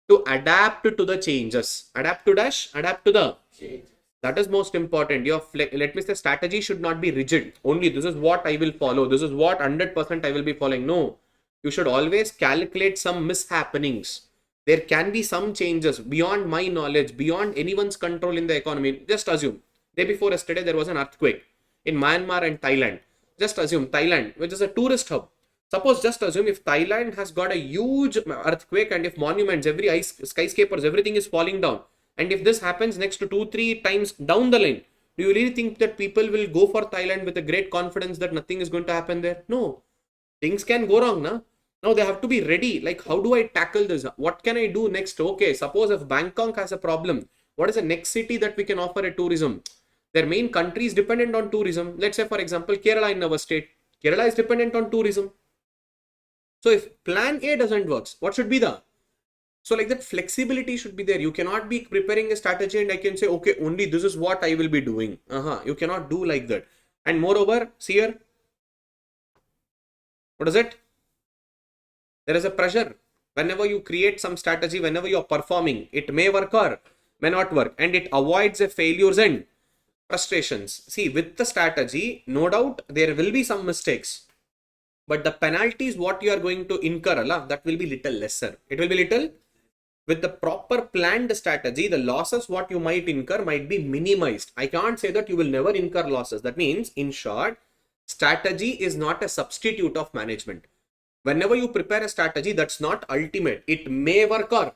Speaker 1: To adapt to the changes. Adapt to dash, adapt to the change. That is most important. Your let me say strategy should not be rigid. Only this is what I will follow. This is what 100% I will be following. No. You should always calculate some mishappenings. There can be some changes beyond my knowledge, beyond anyone's control in the economy. Just assume, day before yesterday, there was an earthquake in Myanmar and Thailand. Just assume Thailand, which is a tourist hub. Suppose just assume if Thailand has got a huge earthquake and if monuments, every skyscrapers, everything is falling down. And if this happens next to 2-3 times down the line, do you really think that people will go for Thailand with a great confidence that nothing is going to happen there? No. Things can go wrong, na? Now they have to be ready. Like, how do I tackle this? What can I do next? Okay, suppose if Bangkok has a problem, what is the next city that we can offer a tourism? Their main country is dependent on tourism. Let's say, for example, Kerala in our state. Kerala is dependent on tourism. So if plan A doesn't work, what should be the? So like that flexibility should be there. You cannot be preparing a strategy and I can say, okay, only this is what I will be doing. You cannot do like that. And moreover, see here, what is it? There is a pressure. Whenever you create some strategy, whenever you are performing, it may work or may not work. And it avoids a failures and frustrations. See, with the strategy, no doubt there will be some mistakes. But the penalties what you are going to incur, that will be little lesser. It will be little. With the proper planned strategy, the losses what you might incur might be minimized. I can't say that you will never incur losses. That means, in short, strategy is not a substitute of management. Whenever you prepare a strategy, that's not ultimate. It may work or.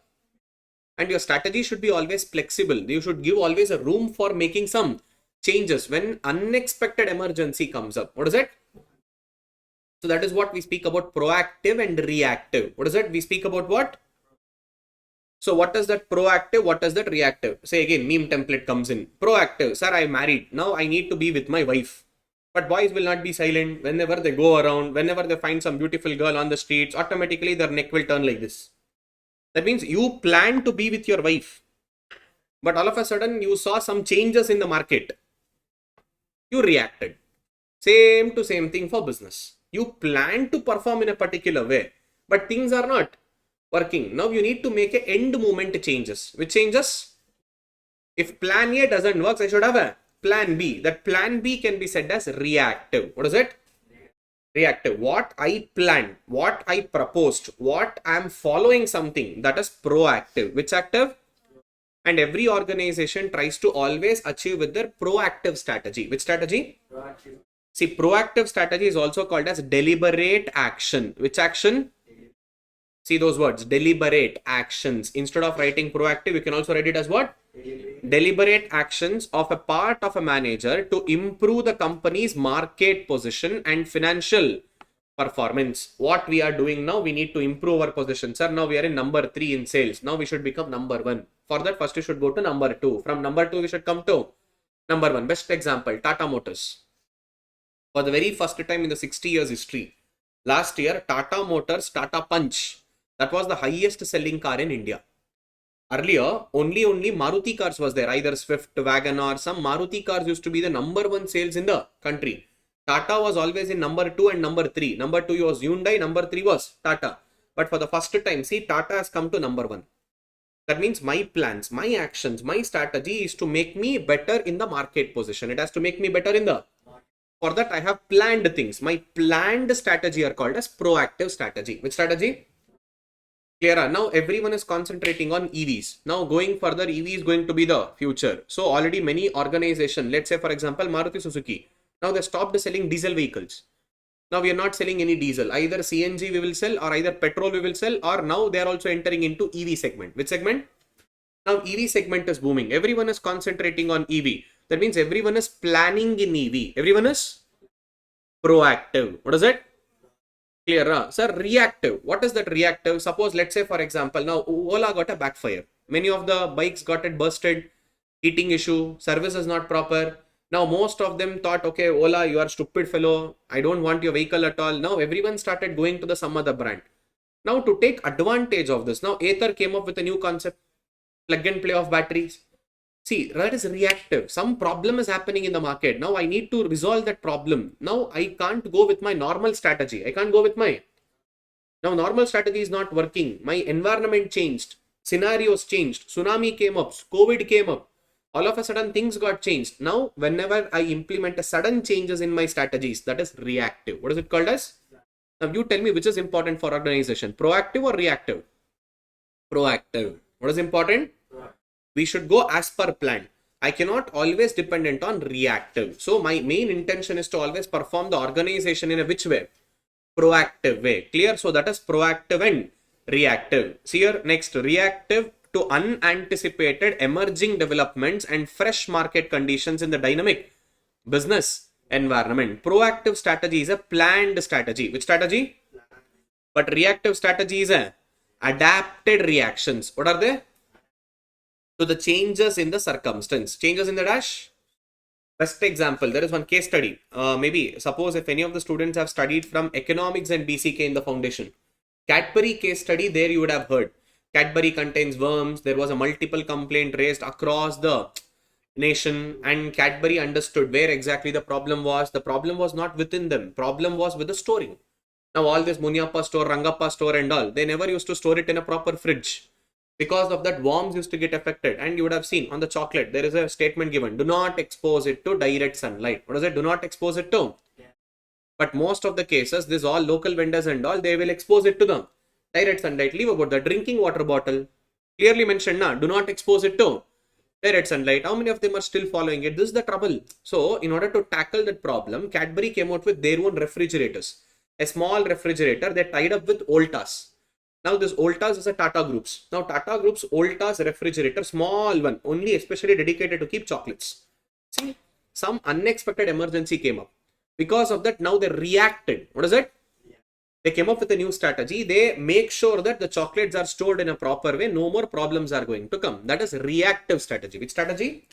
Speaker 1: And your strategy should be always flexible. You should give always a room for making some changes when unexpected emergency comes up. What is it? So that is what we speak about proactive and reactive. What is it? We speak about what? So what is that proactive? What is that reactive? Say again, meme template comes in. Proactive, sir, I'm married. Now I need to be with my wife. But boys will not be silent. Whenever they go around, whenever they find some beautiful girl on the streets, automatically their neck will turn like this. That means you plan to be with your wife. But all of a sudden you saw some changes in the market. You reacted. Same to same thing for business. You plan to perform in a particular way, but things are not working. Now you need to make a end moment changes. Which changes? If plan A doesn't work, I should have a plan B. That plan B can be said as reactive. What is it? Reactive. What I planned, what I proposed, what I am following something, that is proactive. Which active? And every organization tries to always achieve with their proactive strategy. Which strategy? Proactive. See, proactive strategy is also called as deliberate action. Which action? See those words, deliberate actions. Instead of writing proactive, you can also write it as what? Deliberate actions of a part of a manager to improve the company's market position and financial performance. What we are doing now, we need to improve our position. Sir, now we are in number 3 in sales. Now we should become number 1. For that, first you should go to number 2. From number 2, we should come to number 1. Best example, Tata Motors. For the very first time in the 60 years history, last year, Tata Motors, Tata Punch, that was the highest selling car in India. Earlier, only Maruti cars was there, either Swift, Wagon, some Maruti cars used to be the number 1 sales in the country. Tata was always in number 2 and number 3. Number 2 was Hyundai, number 3 was Tata. But for the first time, see, Tata has come to number 1. That means my plans, my actions, my strategy is to make me better in the market position. It has to make me better in the... For that, I have planned things. My planned strategy are called as proactive strategy. Which strategy? Clear. Now everyone is concentrating on EVs. Now going further, EV is going to be the future. So already many organizations, let's say for example, Maruti Suzuki. Now they stopped selling diesel vehicles. Now we are not selling any diesel. Either CNG we will sell or either petrol we will sell, or now they are also entering into EV segment. Which segment? Now EV segment is booming. Everyone is concentrating on EV. That means everyone is planning in EV. Everyone is proactive. What is it? Clear? Sir, reactive. What is that reactive? Suppose, let's say for example, now Ola got a backfire. Many of the bikes got it busted, heating issue, service is not proper. Now most of them thought, okay, Ola, you are stupid fellow. I don't want your vehicle at all. Now everyone started going to the some other brand. Now to take advantage of this, now Ather came up with a new concept, plug and play of batteries. See, that is reactive. Some problem is happening in the market. Now I need to resolve that problem. Now I can't go with my normal strategy. I can't go with my... Now normal strategy is not working. My environment changed. Scenarios changed. Tsunami came up. COVID came up. All of a sudden things got changed. Now whenever I implement a sudden changes in my strategies, that is reactive. What is it called as? Now you tell me which is important for organization. Proactive or reactive? Proactive. What is important? We should go as per plan. I cannot always dependent on reactive. So my main intention is to always perform the organization in a which way? Proactive way. Clear? So that is proactive and reactive. See here, next, reactive to unanticipated emerging developments and fresh market conditions in the dynamic business environment. Proactive strategy is a planned strategy. Which strategy? But reactive strategy is a adapted reactions. What are they? To the changes in the circumstance. Changes in the dash. Best example, there is one case study. Maybe suppose if any of the students have studied from economics and BCK in the foundation. Cadbury case study, there you would have heard. Cadbury contains worms. There was a multiple complaint raised across the nation, and Cadbury understood where exactly the problem was. The problem was not within them. Problem was with the storing. Now all this Munyappa store, Rangappa store and all, they never used to store it in a proper fridge. Because of that, worms used to get affected. And you would have seen on the chocolate, there is a statement given. Do not expose it to direct sunlight. What is it? Do not expose it to. But most of the cases, this all local vendors and all, they will expose it to the direct sunlight. Leave about the drinking water bottle. Clearly mentioned, na, do not expose it to direct sunlight. How many of them are still following it? This is the trouble. So, in order to tackle that problem, Cadbury came out with their own refrigerators. A small refrigerator, they tied up with Voltas. Now this Voltas is a Tata Groups. Now Tata Groups Voltas refrigerator, small one, only especially dedicated to keep chocolates. See, some unexpected emergency came up. Because of that, now they reacted. What is it? They came up with a new strategy. They make sure that the chocolates are stored in a proper way. No more problems are going to come. That is reactive strategy. Which strategy?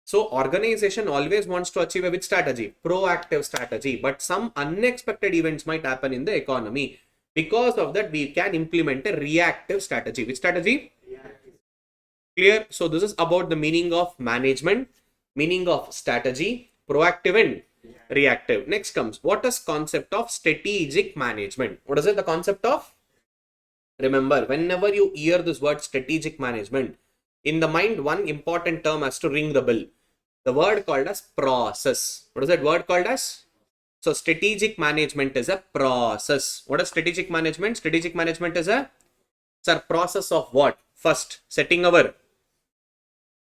Speaker 1: So organization always wants to achieve a which strategy? Proactive strategy. But some unexpected events might happen in the economy. Because of that, we can implement a reactive strategy. Which strategy? Reactive. Clear? So this is about the meaning of management, meaning of strategy, proactive and reactive. Next comes, what is concept of strategic management? What is it? The concept of? Remember, whenever you hear this word strategic management, in the mind, one important term has to ring the bell. The word called as process. What is that word called as? So strategic management is a process. What is strategic management? Strategic management is a process of what? First, setting our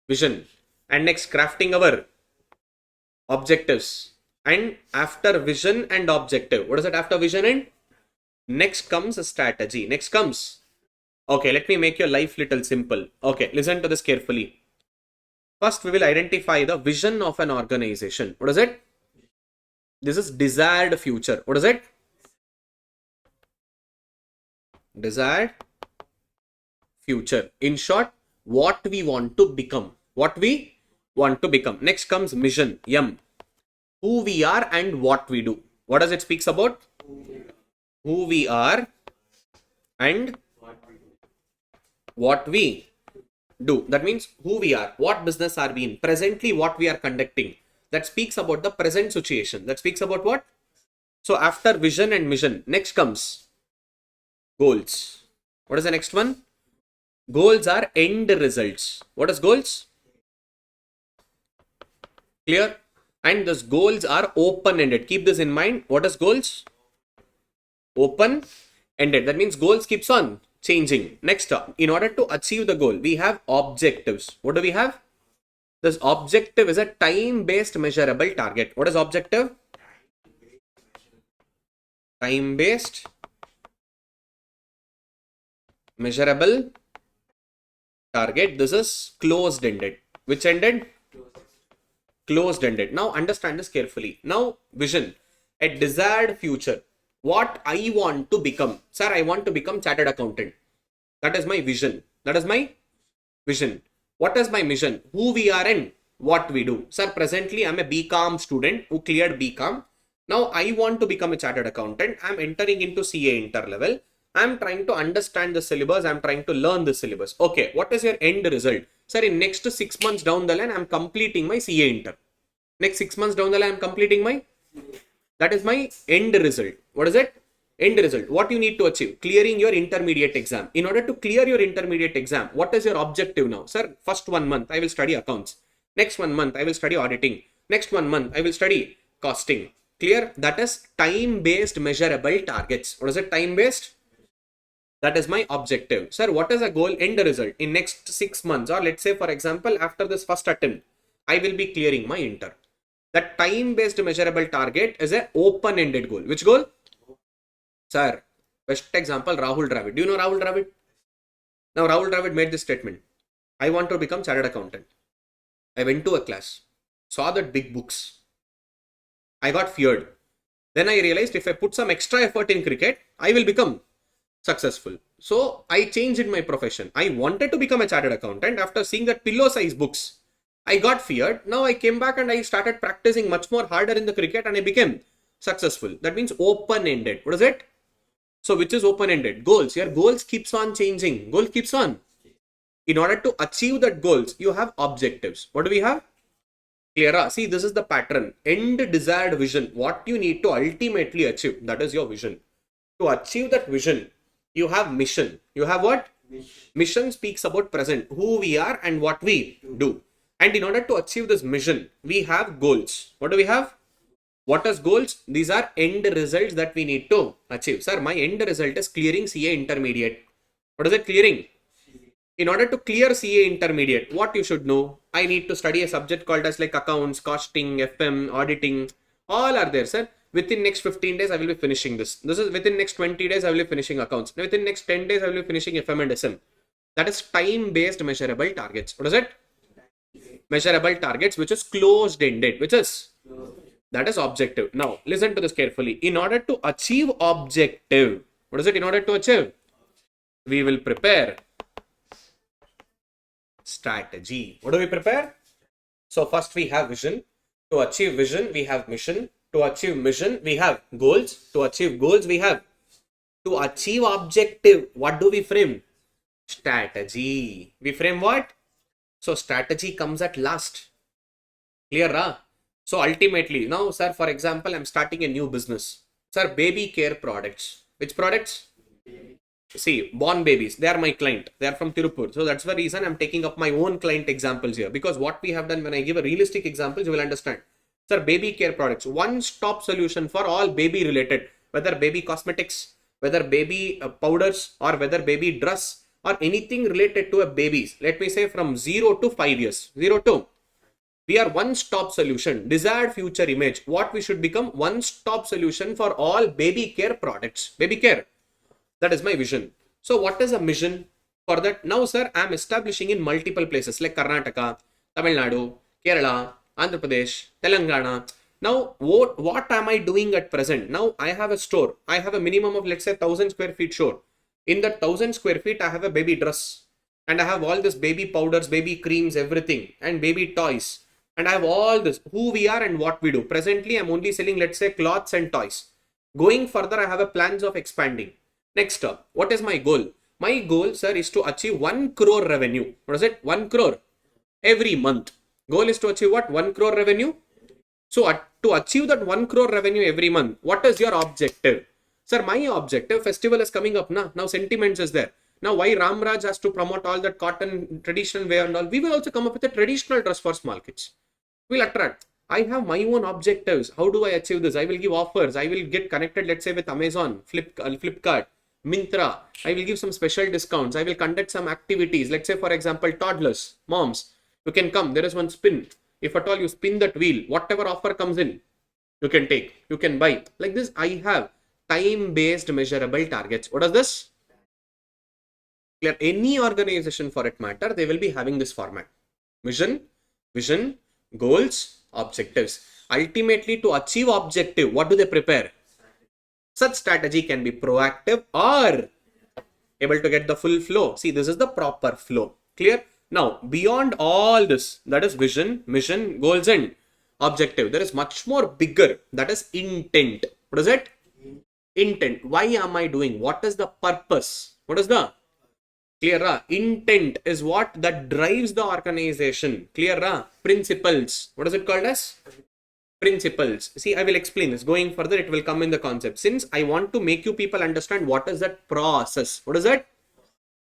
Speaker 1: vision, and next crafting our objectives, and after vision and objective, what is it after vision and? Next comes a strategy. Next comes, okay, let me make your life little simple. Okay, listen to this carefully. First, we will identify the vision of an organization. What is it? This is desired future. What is it? Desired future. In short, what we want to become. What we want to become. Next comes mission. M. Who we are and what we do. What does it speaks about? Who we are and what we do. That means who we are, what business are we in, presently what we are conducting. That speaks about the present situation. That speaks about what? So after vision and mission, next comes goals. What is the next one? Goals are end results. What is goals? Clear? And those goals are open-ended. Keep this in mind. What is goals? Open-ended. That means goals keeps on changing. Next up, in order to achieve the goal, we have objectives. What do we have? This objective is a time-based measurable target. What is objective? Time-based measurable target. This is closed-ended. Which ended? Closed-ended. Now understand this carefully. Now vision, a desired future. What I want to become. Sir, I want to become chartered accountant. That is my vision. That is my vision. What is my mission? Who we are and what we do. Sir, presently I am a BCom student who cleared BCom. Now I want to become a chartered accountant. I am entering into CA interlevel. I am trying to understand the syllabus. I am trying to learn the syllabus. Okay, what is your end result? Sir, in next 6 months down the line, I am completing my CA inter. Next 6 months down the line, I am completing my, that is my end result. What is it? End result. What you need to achieve? Clearing your intermediate exam. In order to clear your intermediate exam, what is your objective now? Sir, first 1 month, I will study accounts. Next 1 month, I will study auditing. Next 1 month, I will study costing. Clear? That is time-based measurable targets. What is it? Time-based? That is my objective. Sir, what is a goal? End result. In next 6 months, or let's say for example, after this first attempt, I will be clearing my inter. That time-based measurable target is an open-ended goal. Which goal? Sir, best example, Rahul Dravid. Do you know Rahul Dravid? Now Rahul Dravid made this statement. I want to become chartered accountant. I went to a class, saw that big books. I got feared. Then I realized if I put some extra effort in cricket, I will become successful. So I changed my profession. I wanted to become a chartered accountant. After seeing that pillow size books, I got feared. Now I came back and I started practicing much more harder in the cricket and I became successful. That means open-ended. What is it? So which is open-ended? Goals. Your goals keeps on changing. Goal keeps on. In order to achieve that goals, you have objectives. What do we have? Clear? See, this is the pattern. End desired vision. What you need to ultimately achieve. That is your vision. To achieve that vision, you have mission. You have what? Mission speaks about present. Who we are and what we do. And in order to achieve this mission, we have goals. What do we have? What is goals? These are end results that we need to achieve. Sir, my end result is clearing CA intermediate. What is it clearing? In order to clear CA intermediate, what you should know? I need to study a subject called as like accounts, costing, FM, auditing. All are there, sir. Within next 15 days, I will be finishing this. This is within next 20 days, I will be finishing accounts. Within next 10 days, I will be finishing FM and SM. That is time-based measurable targets. What is it? Measurable targets, which is closed-ended. Which is? That is objective. Now, listen to this carefully. In order to achieve objective, what is it in order to achieve? We will prepare strategy. What do we prepare? So first we have vision. To achieve vision, we have mission. To achieve mission, we have goals. To achieve goals, we have. To achieve objective, what do we frame? Strategy. We frame what? So strategy comes at last. Clear, huh? So ultimately, now sir, for example, I'm starting a new business. Sir, baby care products. Which products? See, born babies, they are my client. They are from Tirupur. So that's the reason I'm taking up my own client examples here. Because what we have done, when I give a realistic example, you will understand. Sir, baby care products, one-stop solution for all baby related, whether baby cosmetics, whether baby powders, or whether baby dress, or anything related to a babies. Let me say from 0 to 5 years. 0 to. We are one-stop solution. Desired future image. What we should become? One-stop solution for all baby care products. Baby care. That is my vision. So what is a mission? For that, now sir, I am establishing in multiple places like Karnataka, Tamil Nadu, Kerala, Andhra Pradesh, Telangana. Now, what am I doing at present? Now, I have a store. I have a minimum of, let's say, 1000 square feet store. In that 1000 square feet, I have a baby dress. And I have all this baby powders, baby creams, everything. And baby toys. And I have all this. Who we are and what we do. Presently, I'm only selling, let's say, cloths and toys. Going further, I have a plans of expanding. Next up, what is my goal? My goal, sir, is to achieve 1 crore revenue. What is it? 1 crore every month. Goal is to achieve what? 1 crore revenue. So to achieve that 1 crore revenue every month, what is your objective? Sir, my objective, festival is coming up now. Now sentiments is there. Now why Ramraj has to promote all that cotton traditional wear and all? We will also come up with a traditional dress for small kids. We'll attract. I have my own objectives. How do I achieve this? I will give offers. I will get connected, let's say, with Amazon, Flipkart, Myntra. I will give some special discounts. I will conduct some activities. Let's say, for example, toddlers, moms, you can come. There is one spin. If at all you spin that wheel, whatever offer comes in, you can take, you can buy. Like this, I have time-based measurable targets. What is this? Clear? Any organization for it matter, they will be having this format. Mission, vision, goals, objectives. Ultimately, to achieve objective, what do they prepare? Such strategy can be proactive or able to get the full flow. See, this is the proper flow. Clear? Now, beyond all this, that is vision, mission, goals, and objective. There is much more bigger. That is intent. What is it? Intent. Why am I doing? What is the purpose? What is the clear? Intent is what that drives the organization. Clear? Principles. What is it called as? Principles. See, I will explain this. Going further, it will come in the concept. Since I want to make you people understand what is that process. What is that?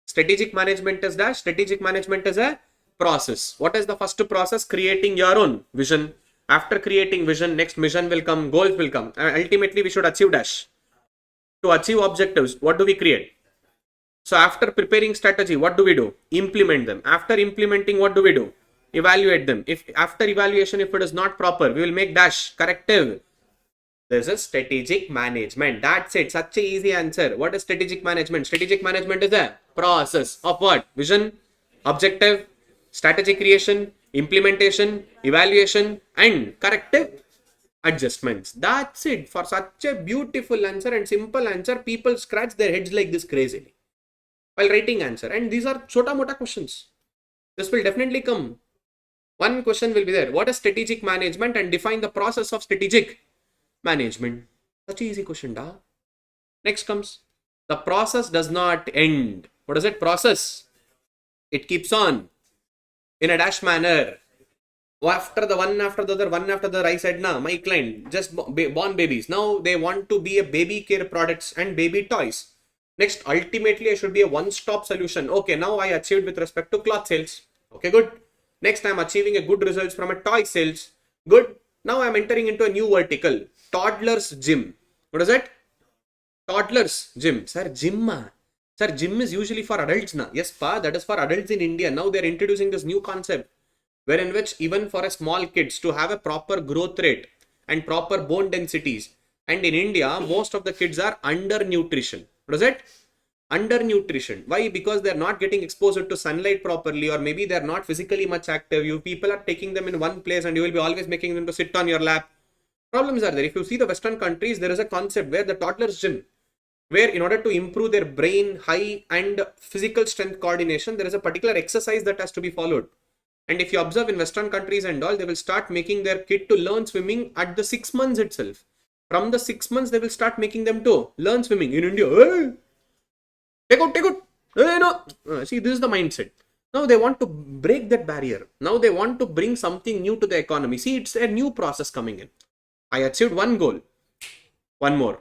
Speaker 1: Strategic management is that. Strategic management is a process. What is the first process? Creating your own vision. After creating vision, next mission will come, goals will come. Ultimately, we should achieve dash. To achieve objectives, what do we create? So after preparing strategy, what do we do? Implement them. After implementing, what do we do? Evaluate them. If after evaluation, if it is not proper, we will make dash corrective. There's a strategic management. That's it. Such a easy answer. What is strategic management? Strategic management is a process of what? Vision, objective, strategy creation, implementation, evaluation, and corrective adjustments. That's it. For such a beautiful answer and simple answer, people scratch their heads like this crazily while writing answer. And these are chota mota questions. This will definitely come. One question will be there. What is strategic management and define the process of strategic management? Such an easy question, da. Next comes, the process does not end. What is it? Process. It keeps on in a dash manner. After the one after the other, I said, nah, my client, just born babies. Now they want to be a baby care products and baby toys. Next, ultimately, I should be a one-stop solution. Okay, now I achieved with respect to cloth sales. Okay, good. Next, I'm achieving a good results from a toy sales. Good. Now I'm entering into a new vertical. Toddlers gym. What is it? Toddlers gym. Sir, gym ma. Sir, gym is usually for adults na. Yes, pa, that is for adults in India. Now they're introducing this new concept, wherein which even for a small kids to have a proper growth rate and proper bone densities. And in India, most of the kids are undernutrition. What is it? Undernutrition. Why? Because they're not getting exposed to sunlight properly, or maybe they're not physically much active. You people are taking them in one place and you will be always making them to sit on your lap. Problems are there. If you see the Western countries, there is a concept where the toddler's gym, where in order to improve their brain, high and physical strength coordination, there is a particular exercise that has to be followed. And if you observe in Western countries and all, they will start making their kid to learn swimming at the 6 months itself. From the 6 months, they will start making them to learn swimming. In India, hey, take out, hey, no. See, this is the mindset. Now they want to break that barrier. Now they want to bring something new to the economy. See, it's a new process coming in. I achieved one goal. One more.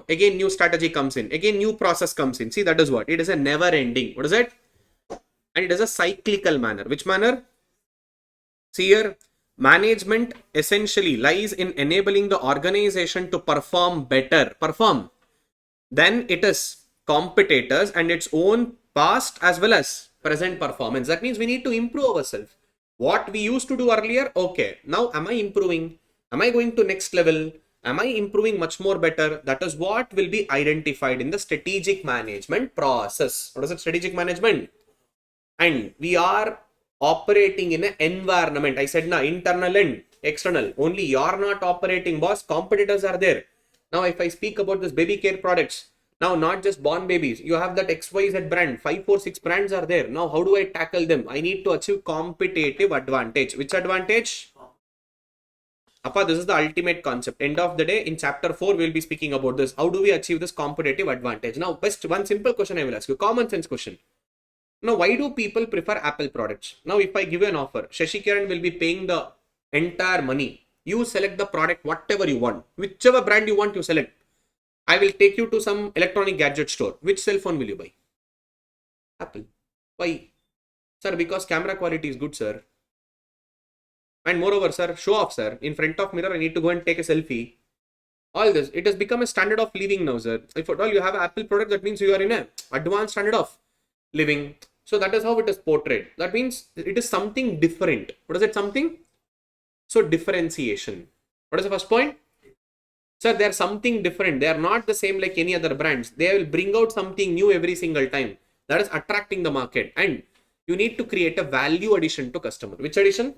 Speaker 1: Again, new strategy comes in. Again, new process comes in. See, that is what? It is a never ending. What is it? And it is a cyclical manner. Which manner? See here, management essentially lies in enabling the organization to perform better. Then it is competitors and its own past as well as present performance. That means we need to improve ourselves. What we used to do earlier, okay, now am I improving? Am I going to next level? Am I improving much more better? That is what will be identified in the strategic management process. What is it? Strategic management. And we are operating in an environment. I said now, internal and external. Only you are not operating, boss. Competitors are there. Now, if I speak about this baby care products, now not just born babies, you have that XYZ brand, 5, 4, 6 brands are there. Now, how do I tackle them? I need to achieve competitive advantage. Which advantage? Appa, this is the ultimate concept. End of the day, in chapter 4, we will be speaking about this. How do we achieve this competitive advantage? Now, best one simple question I will ask you. Common sense question. Now, why do people prefer Apple products? Now, if I give you an offer, Shashi Kiran will be paying the entire money. You select the product, whatever you want. Whichever brand you want, you select. I will take you to some electronic gadget store. Which cell phone will you buy? Apple. Why? Sir, because camera quality is good, sir. And moreover, sir, show off, sir. In front of mirror, I need to go and take a selfie. All this. It has become a standard of living now, sir. If at all you have an Apple product, that means you are in an advanced standard of living. So that is how it is portrayed. That means it is something different. What is it? Something? So differentiation. What is the first point? Sir, they are something different. They are not the same like any other brands. They will bring out something new every single time. That is attracting the market. And you need to create a value addition to customer. Which addition?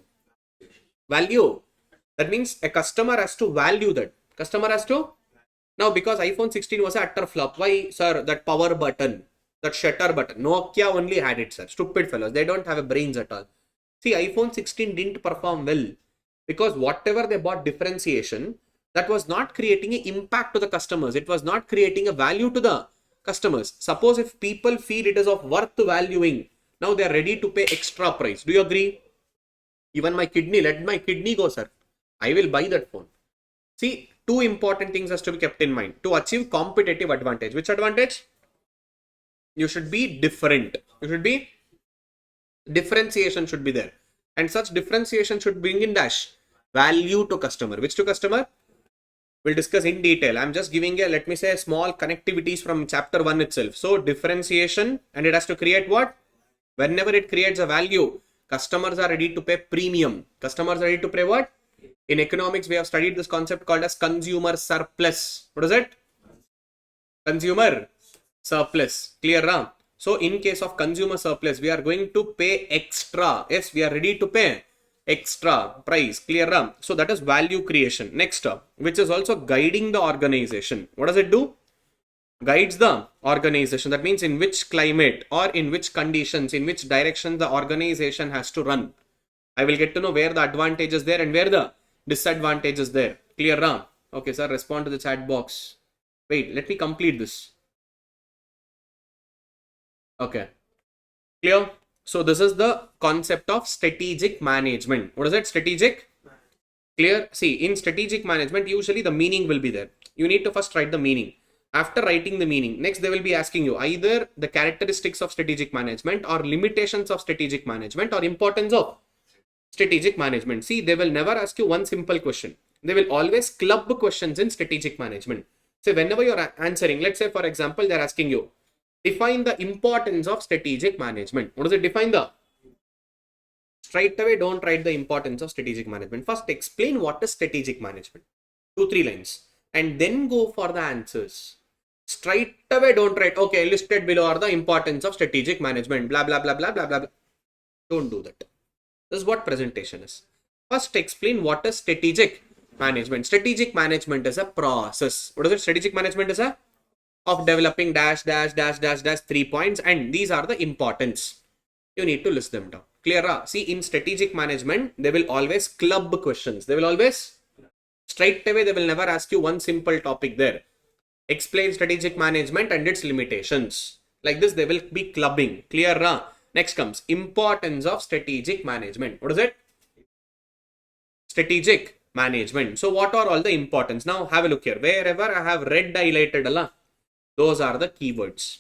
Speaker 1: Value. That means a customer has to value that. Customer has to. Now, because iPhone 16 was an utter flop. Why, sir? That power button. That shutter button. Nokia only had it, sir. Stupid fellows. They don't have a brains at all. See, iPhone 16 didn't perform well. Because whatever they bought differentiation, that was not creating an impact to the customers. It was not creating a value to the customers. Suppose if people feel it is of worth valuing, now they are ready to pay extra price. Do you agree? Even my kidney, let my kidney go, sir. I will buy that phone. See, two important things has to be kept in mind to achieve competitive advantage. Which advantage? You should be different. You should be differentiation should be there. And such differentiation should bring in dash value to customer. Which to customer? We'll discuss in detail. I'm just giving a, let me say, small connectivities from chapter 1 itself. So differentiation, and it has to create what? Whenever it creates a value, customers are ready to pay premium. Customers are ready to pay what? In economics, we have studied this concept called as consumer surplus. What is it? Consumer surplus. Clear, Ram? So in case of consumer surplus, we are going to pay extra. Yes, we are ready to pay extra price. Clear, Ram? So that is value creation. Next up, which is also guiding the organization. What does it do? Guides the organization. That means in which climate or in which conditions, in which direction the organization has to run. I will get to know where the advantage is there and where the disadvantage is there. Clear, Ram? Okay, sir, respond to the chat box. Wait, let me complete this. Okay. Clear? So this is the concept of strategic management. What is that? Strategic? Clear? See, in strategic management, usually the meaning will be there. You need to first write the meaning. After writing the meaning, next they will be asking you either the characteristics of strategic management or limitations of strategic management or importance of strategic management. See, they will never ask you one simple question. They will always club questions in strategic management. So whenever you're answering, let's say for example, they're asking you, define the importance of strategic management. What does it define the? Straight away, don't write the importance of strategic management. First, explain what is strategic management. 2-3 lines. And then go for the answers. Straight away, don't write, okay, listed below are the importance of strategic management. Blah, blah, blah, blah, blah, blah, blah. Don't do that. This is what presentation is. First, explain what is strategic management. Strategic management is a process. What is it? Strategic management is a of developing dash, dash, dash, dash, dash, 3 points, and these are the importance. You need to list them down. Clear? See, in strategic management, they will always club questions. They will always, straight away, they will never ask you one simple topic there. Explain strategic management and its limitations. Like this, they will be clubbing. Clear? Next comes importance of strategic management. What is it? Strategic management. So what are all the importance? Now have a look here. Wherever I have red highlighted, those are the keywords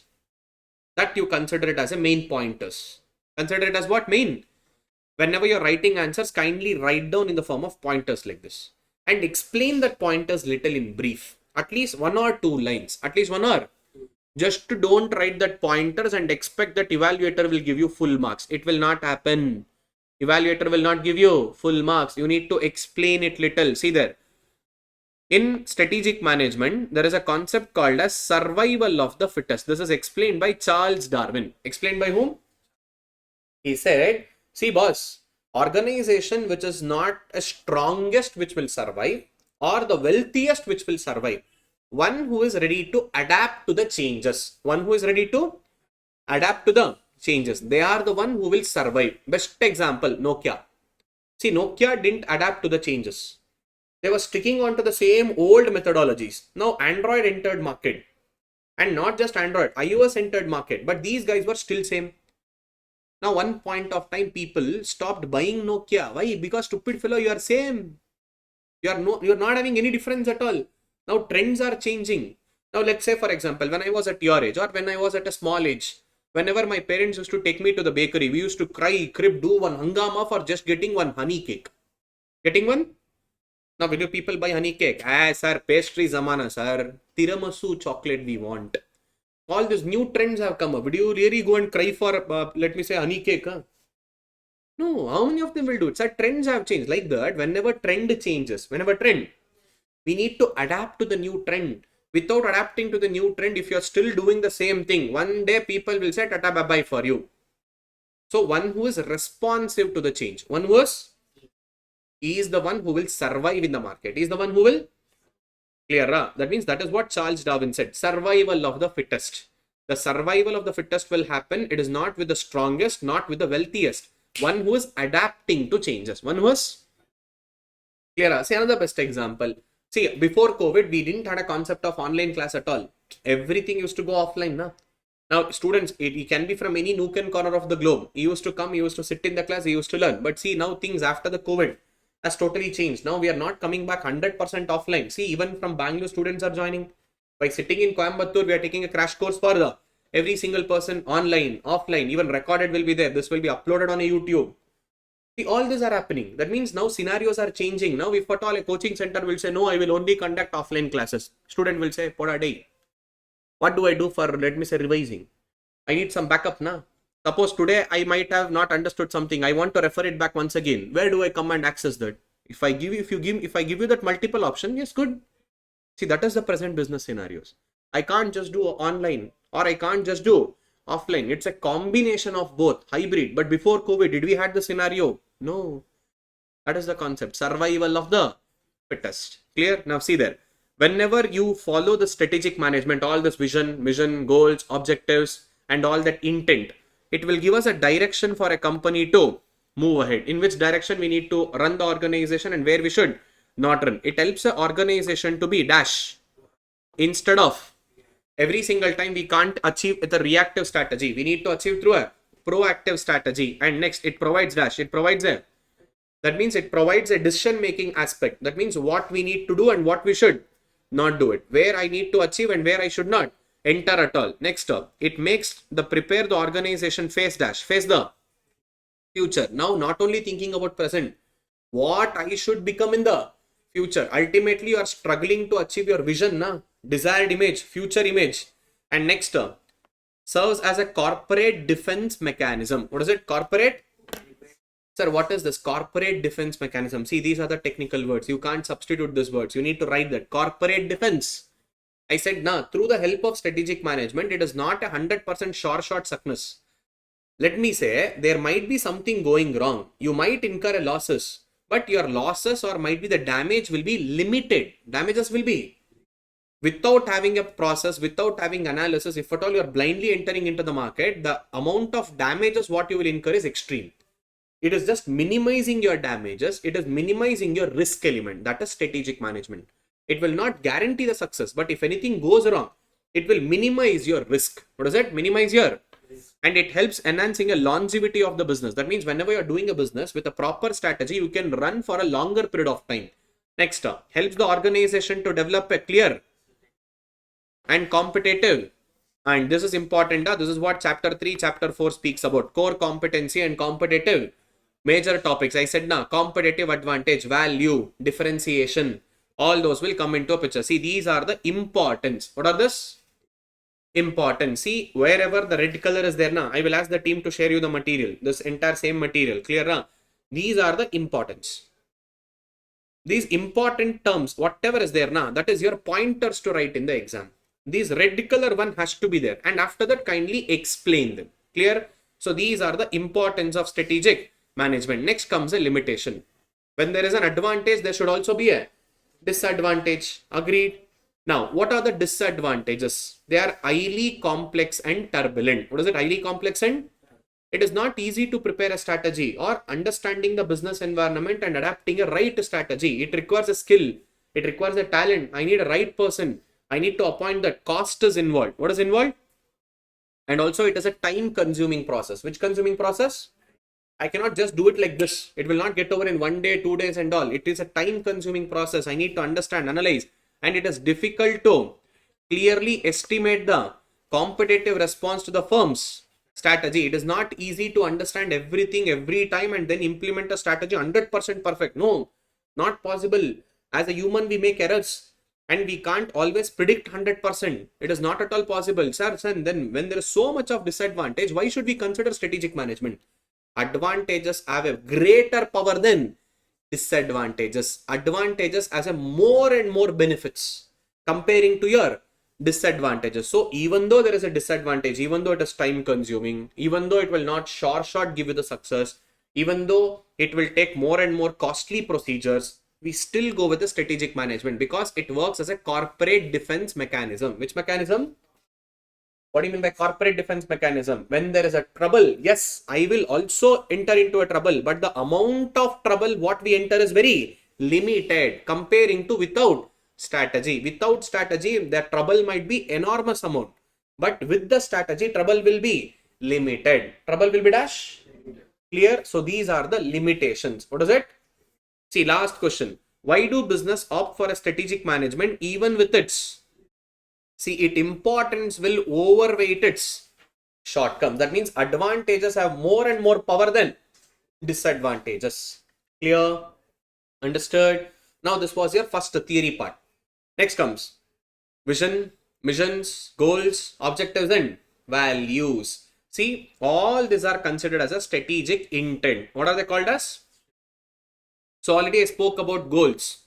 Speaker 1: that you consider it as a main pointers. Consider it as what? Main. Whenever you're writing answers, kindly write down in the form of pointers like this and explain that pointers little in brief. At least 1 or 2 lines. At least 1 or. Just don't write that pointers and expect that evaluator will give you full marks. It will not happen. Evaluator will not give you full marks. You need to explain it little. See there. In strategic management, there is a concept called as survival of the fittest. This is explained by Charles Darwin. Explained by whom? He said, see boss, organization which is not a strongest which will survive or the wealthiest which will survive. One who is ready to adapt to the changes. One who is ready to adapt to the changes. They are the one who will survive. Best example, Nokia. See, Nokia didn't adapt to the changes. They were sticking on to the same old methodologies. Now Android entered market. And not just Android, iOS entered market. But these guys were still same. Now one point of time people stopped buying Nokia. Why? Because stupid fellow, you are same. You're not having any difference at all. Now trends are changing. Now let's say for example, when I was at your age or when I was at a small age, whenever my parents used to take me to the bakery, we used to cry, crib, do one hangama for just getting one honey cake. Getting one? Now will you people buy honey cake? Ah sir, pastry zamana sir. Tiramisu chocolate we want. All these new trends have come up. Would you really go and cry for, let me say, honey cake? Huh? No, how many of them will do it? Sir, trends have changed. Like that, whenever trend changes, we need to adapt to the new trend. Without adapting to the new trend, if you're still doing the same thing, one day people will say tata bye bye for you. So one who is responsive to the change, he is the one who will survive in the market. He is the one who will clear. That means that is what Charles Darwin said. Survival of the fittest. The survival of the fittest will happen. It is not with the strongest, not with the wealthiest. One who is adapting to changes. One who is clear. See another best example. See, before COVID, we didn't have a concept of online class at all. Everything used to go offline. Na? Now, students, it can be from any nook and corner of the globe. He used to come, he used to sit in the class, he used to learn. But see, now things after the COVID has totally changed. Now we are not coming back 100% offline. See, even from Bangalore, students are joining. By sitting in Coimbatore, we are taking a crash course further. Every single person online, offline, even recorded will be there. This will be uploaded on a YouTube. See, all these are happening. That means now scenarios are changing. Now, if at all a coaching center will say, no, I will only conduct offline classes. Student will say, poda day. What do I do for, let me say, revising? I need some backup now. Suppose today I might have not understood something. I want to refer it back once again. Where do I come and access that? If I give you that multiple option, yes, good. See, that is the present business scenarios. I can't just do online or I can't just do offline. It's a combination of both, hybrid. But before COVID, did we had the scenario? No. That is the concept. Survival of the fittest. Clear? Now see there. Whenever you follow the strategic management, all this vision, goals, objectives, and all that intent, it will give us a direction for a company to move ahead. In which direction we need to run the organization and where we should not run. It helps the organization to be dash. Instead of every single time we can't achieve with a reactive strategy. We need to achieve through a proactive strategy. And next, it provides dash. It provides a, that means it provides a decision making aspect. That means what we need to do and what we should not do it. Where I need to achieve and where I should not enter at all. Next up, it makes the prepare the organization face dash. Face the future. Now, not only thinking about present, what I should become in the future. Ultimately, you are struggling to achieve your vision, na? Desired image, future image. And next, serves as a corporate defense mechanism. What is it? Corporate? Sir, what is this? Corporate defense mechanism. See, these are the technical words. You can't substitute these words. You need to write that. Corporate defense. I said, nah, through the help of strategic management, it is not a 100% short success. Let me say, there might be something going wrong. You might incur losses. but your losses or might be the damage will be limited. Damages will be without having a process, without having analysis. If at all you're blindly entering into the market, the amount of damages what you will incur is extreme. It is just minimizing your damages. It is minimizing your risk element. That is strategic management. It will not guarantee the success, but if anything goes wrong, it will minimize your risk. What does it? Minimize your risk. And it helps enhancing a longevity of the business. That means whenever you're doing a business with a proper strategy, you can run for a longer period of time. Next, helps the organization to develop a clear and competitive. And this is important. This is what chapter 3, chapter 4 speaks about. Core competency and competitive. Major topics. I said now, competitive advantage, value, differentiation. All those will come into a picture. See, these are the importance. What are this? Important. See, wherever the red color is there now, I will ask the team to share you the material. This entire same material. Clear now? These are the importance. These important terms, whatever is there now, that is your pointers to write in the exam. This red color one has to be there. And after that, kindly explain them. Clear? So these are the importance of strategic management. Next comes a limitation. When there is an advantage, there should also be a disadvantage. Agreed? Now, what are the disadvantages? They are highly complex and turbulent. What is it? Highly complex and? It is not easy to prepare a strategy or understanding the business environment and adapting a right strategy. It requires a skill. It requires a talent. I need a right person. I need to appoint that. Cost is involved. What is involved? And also it is a time consuming process. Which consuming process? I cannot just do it like this. It will not get over in 1 day, 2 days and all. It is a time consuming process. I need to understand, analyze, and it is difficult to clearly estimate the competitive response to the firm's strategy. It is not easy to understand everything every time and then implement a strategy 100% perfect. No, not possible. As a human, we make errors and we can't always predict 100%. It is not at all possible. Sir, and then when there is so much of disadvantage, why should we consider strategic management? Advantages have a greater power than disadvantages. Advantages has a more and more benefits comparing to your disadvantages. So even though there is a disadvantage, even though it is time consuming, even though it will not short give you the success, even though it will take more and more costly procedures, we still go with the strategic management because it works as a corporate defense mechanism. Which mechanism? What do you mean by corporate defense mechanism? When there is a trouble, yes, I will also enter into a trouble, but the amount of trouble what we enter is very limited comparing to without strategy. Without strategy, the trouble might be enormous amount, but with the strategy, trouble will be limited. Trouble will be dash. Clear? So these are the limitations. What is it? See, last question. Why do business opt for a strategic management even with its importance will overweight its shortcomings? That means advantages have more and more power than disadvantages. Clear? Understood? Now this was your first theory part. Next comes vision, missions, goals, objectives and values. See, all these are considered as a strategic intent. What are they called as? So already I spoke about goals,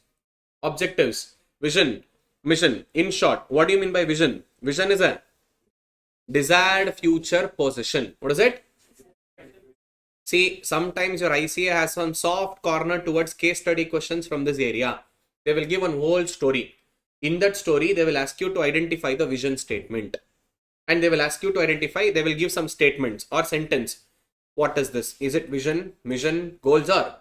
Speaker 1: objectives, vision, mission. In short, what do you mean by vision? Vision is a desired future position. What is it? See, sometimes your ICAI has some soft corner towards case study questions from this area. They will give one whole story. In that story, they will ask you to identify the vision statement. And they will ask you to identify, they will give some statements or sentence. What is this? Is it vision, mission, goals or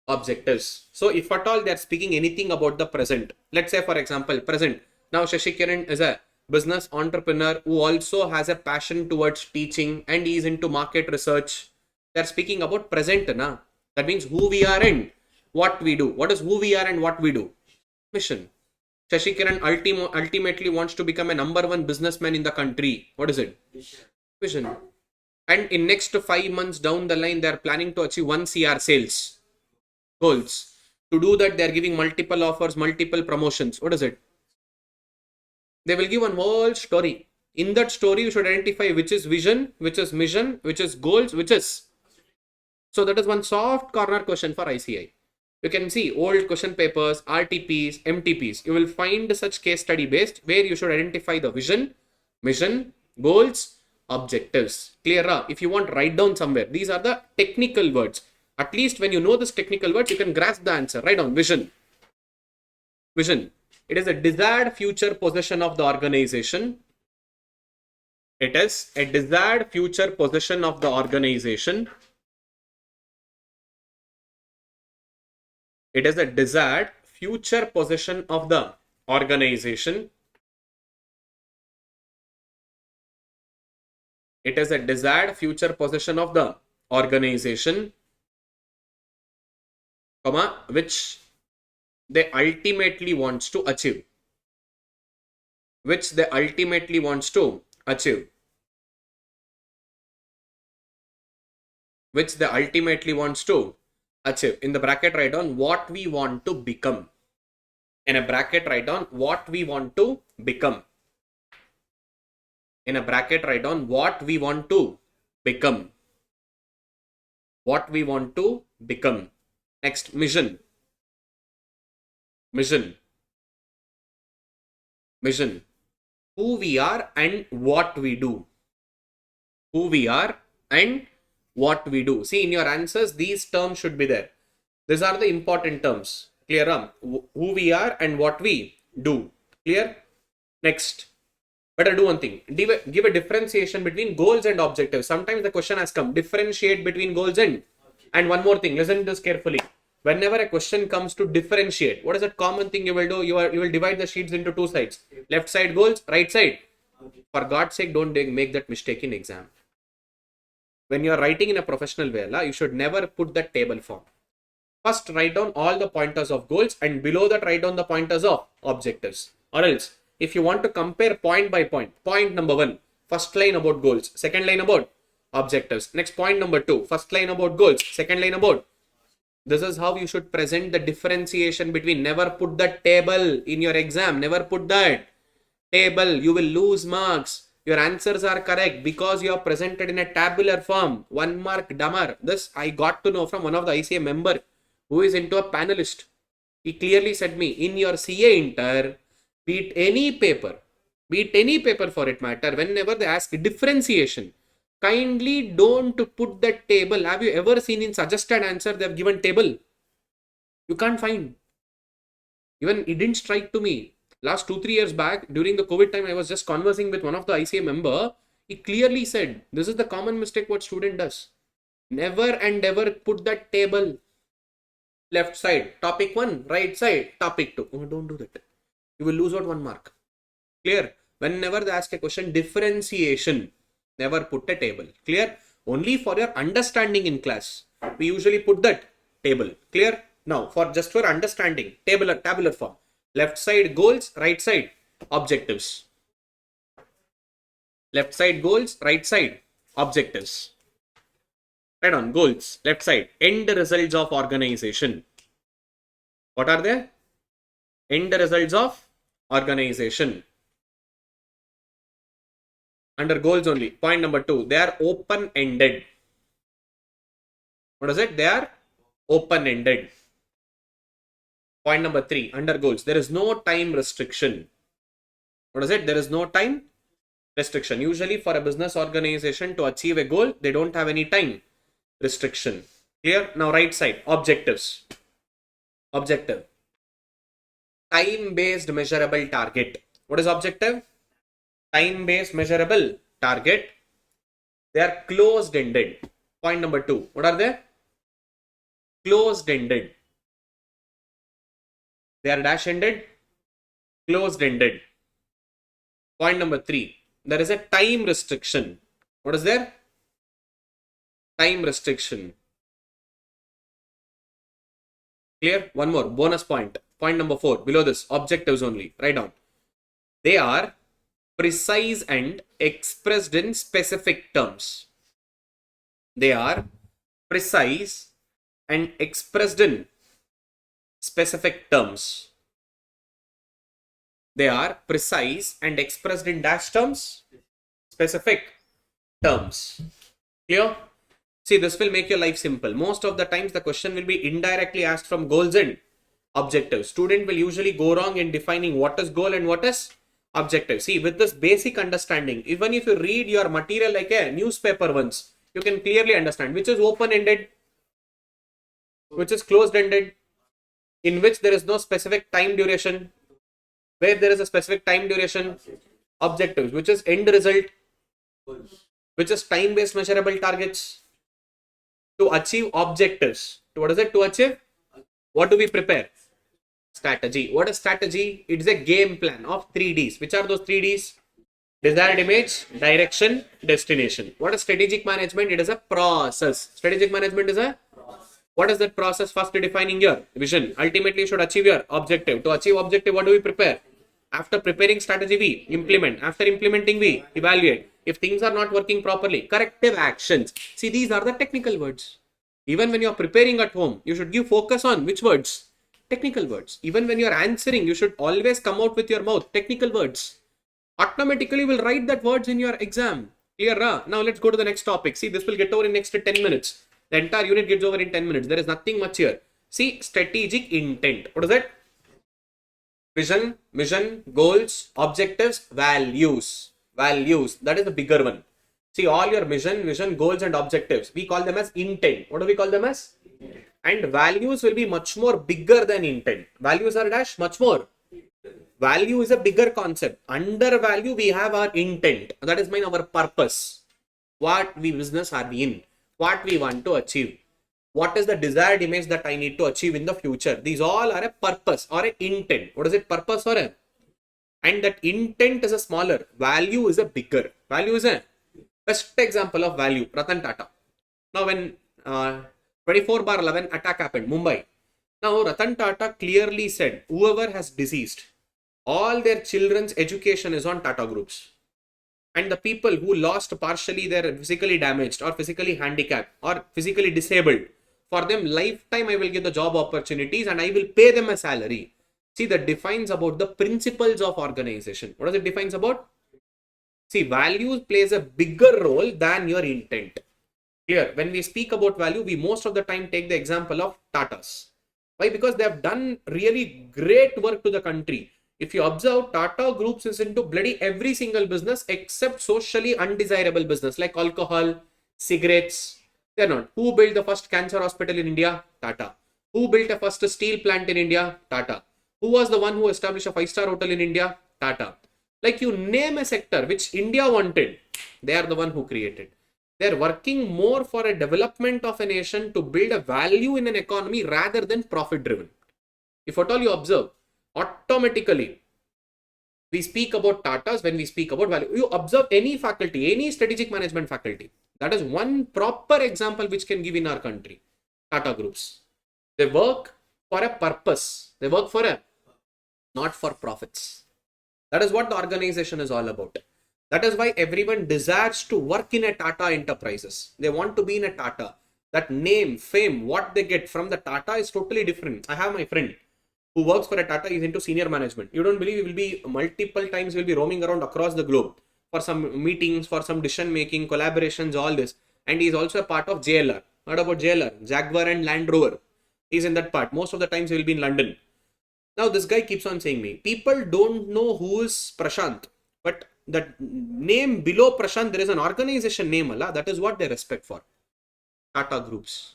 Speaker 1: objectives? So if at all they are speaking anything about the present, let's say for example, present. Now Shashikiran is a business entrepreneur who also has a passion towards teaching and he is into market research. They are speaking about present. Na? That means who we are and what we do. What is who we are and what we do? Mission. Shashikiran ultimately wants to become a #1 businessman in the country. What is it? Vision. And in next 5 months down the line, they are planning to achieve 1 CR sales. Goals. To do that, they are giving multiple offers, multiple promotions. What is it? They will give one whole story. In that story, you should identify which is vision, which is mission, which is goals, which is. So that is one soft corner question for ICAI. You can see old question papers, RTPs, MTPs. You will find such case study based where you should identify the vision, mission, goals, objectives. Clear? If you want, write down somewhere. These are the technical words. At least when you know this technical word, you can grasp the answer. Write down vision. Vision. It is a desired future possession of the organization. It is a desired future possession of the organization. It is a desired future possession of the organization. It is a desired future possession of the organization, comma, which they ultimately wants to achieve. Which they ultimately wants to achieve. Which they ultimately wants to achieve. In the bracket, write down what we want to become. In a bracket, write down what we want to become. In a bracket, write down what we want to become. What we want to become. Next, mission. Mission. Mission. Who we are and what we do. Who we are and what we do. See, in your answers, these terms should be there. These are the important terms. Clear? Who we are and what we do. Clear? Next. Better do one thing. Give a differentiation between goals and objectives. Sometimes the question has come. Differentiate between goals and one more thing. Listen to this carefully. Whenever a question comes to differentiate, what is that common thing you will do? You will divide the sheets into two sides. Left side goals, right side. For God's sake, don't make that mistake in exam. When you are writing in a professional way, you should never put that table form. First, write down all the pointers of goals and below that, write down the pointers of objectives. Or else, if you want to compare point by point, point number 1, first line about goals, second line about objectives. Next, point number 2, first line about goals, second line about. This is how you should present the differentiation between. Never put that table in your exam. Never put that table. You will lose marks. Your answers are correct because you are presented in a tabular form. 1 mark dumber. This I got to know from one of the ICAI member who is into a panelist. He clearly said me, in your CA Inter, be it any paper for it matter, whenever they ask differentiation, kindly don't put that table. Have you ever seen in suggested answer they have given table? You can't find. Even it didn't strike to me. Last 2-3 years back, during the COVID time, I was just conversing with one of the ICAI member. He clearly said, this is the common mistake what student does. Never and ever put that table. Left side, topic 1, right side, topic 2. Oh, don't do that. You will lose out 1 mark. Clear? Whenever they ask a question, differentiation, never put a table. Clear? Only for your understanding in class, we usually put that table. Clear? Now, just for understanding, tabular form. Left side goals, right side objectives. Left side goals, right side objectives. Right on, goals, left side, end results of organization. What are they? End results of organization. Under goals only. Point number 2, they are open-ended. What is it? They are open-ended. Point number 3, under goals, there is no time restriction. What is it? There is no time restriction. Usually for a business organization to achieve a goal, they don't have any time restriction. Clear? Now right side, objectives. Objective. Time-based measurable target. What is objective? Time-based measurable target. They are closed-ended. Point number 2. What are they? Closed-ended. They are dash-ended, closed-ended. Point number 3. There is a time restriction. What is there? Time restriction. Clear? One more bonus point. Point number 4. Below this, objectives only. Write down. They are precise and expressed in specific terms. They are precise and expressed in specific terms. They are precise and expressed in dash terms, specific terms. Clear? See, this will make your life simple. Most of the times the question will be indirectly asked from goals and objectives. Student will usually go wrong in defining what is goal and what is objective. See, with this basic understanding, even if you read your material like a newspaper once, you can clearly understand which is open-ended. which is closed-ended, in which there is no specific time duration. Where there is a specific time duration, objectives, which is end result, which is time-based measurable targets to achieve objectives. What is it to achieve? What do we prepare? Strategy. What is strategy? It is a game plan of 3Ds. Which are those 3Ds? Desired image, direction, destination. What is strategic management? It is a process. Strategic management is a, what is that process? First defining your vision. Ultimately, you should achieve your objective. To achieve objective, what do we prepare? After preparing strategy, we implement. After implementing, we evaluate. If things are not working properly, corrective actions. See, these are the technical words. Even when you are preparing at home, you should give focus on which words? Technical words. Even when you are answering, you should always come out with your mouth. Technical words. Automatically will write that words in your exam. Clear? Now let's go to the next topic. See, this will get over in next 10 minutes. The entire unit gets over in 10 minutes. There is nothing much here. See, strategic intent. What is it? Vision, mission, goals, objectives, values. Values. That is the bigger one. See, all your mission, vision, goals and objectives. We call them as intent. What do we call them as? And values will be much more bigger than intent. Values are dash much more. Value is a bigger concept. Under value, we have our intent. That is our purpose. What we business are we in? What we want to achieve? What is the desired image that I need to achieve in the future? These all are a purpose or an intent. What is it? Purpose or a? And that intent is a smaller. Value is a bigger. Value is a best example of value. Ratan Tata. Now when 24/11 attack happened, Mumbai. Now Ratan Tata clearly said, whoever has deceased, all their children's education is on Tata groups. And the people who lost partially, they're physically damaged or physically handicapped or physically disabled, for them lifetime I will give the job opportunities and I will pay them a salary. See, that defines about the principles of organization. What does it defines about? See, values plays a bigger role than your intent. Clear? When we speak about value, we most of the time take the example of Tatas. Why? Because they have done really great work to the country. If you observe, Tata Groups is into bloody every single business except socially undesirable business like alcohol, cigarettes. They're not. Who built the first cancer hospital in India? Tata. Who built the first steel plant in India? Tata. Who was the one who established a 5-star hotel in India? Tata. Like you name a sector which India wanted, they are the one who created. They're working more for a development of a nation to build a value in an economy rather than profit driven. If at all you observe, automatically we speak about Tatas when we speak about value. You observe any faculty, any strategic management faculty. That is one proper example which can give in our country. Tata Groups. They work for a purpose. They work for a, not for profits. That is what the organization is all about. That is why everyone desires to work in a Tata Enterprises. They want to be in a Tata. That name, fame, what they get from the Tata is totally different. I have my friend who works for a Tata, is into senior management. You don't believe he will be multiple times, will be roaming around across the globe for some meetings, for some decision making, collaborations, all this. And he is also a part of JLR. What about JLR? Jaguar and Land Rover. He's in that part. Most of the times he will be in London. Now this guy keeps on saying me, people don't know who is Prashant, but that name below Prashant, there is an organization name, Allah. That is what they respect for. Tata Groups.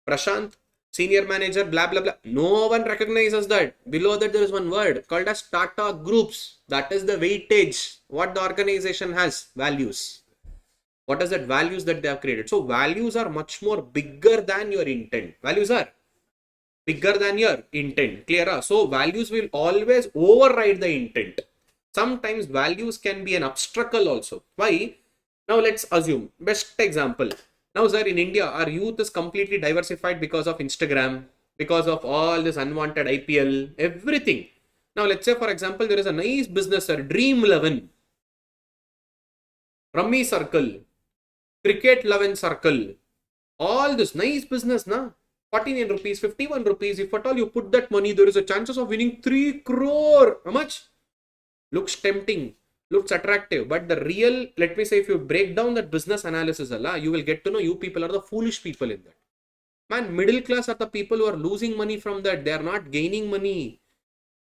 Speaker 1: Prashant, senior manager, blah, blah, blah. No one recognizes that. Below that, there is one word called as Tata Groups. That is the weightage. What the organization has. Values. What is that values that they have created? So values are much more bigger than your intent. Values are bigger than your intent. Clear? So values will always override the intent. Sometimes values can be an obstacle also. Why? Now let's assume, best example. Now sir, in India, our youth is completely diversified because of Instagram, because of all this unwanted IPL, everything. Now let's say for example, there is a nice business, sir, Dream 11, Rummy Circle, Cricket 11 Circle, all this nice business, na? 49 rupees, 51 rupees. If at all you put that money, there is a chances of winning 3 crore. How much? Looks tempting, looks attractive, but the real, let me say, if you break down that business analysis, Allah, you will get to know you people are the foolish people in that. Man, middle class are the people who are losing money from that. They are not gaining money.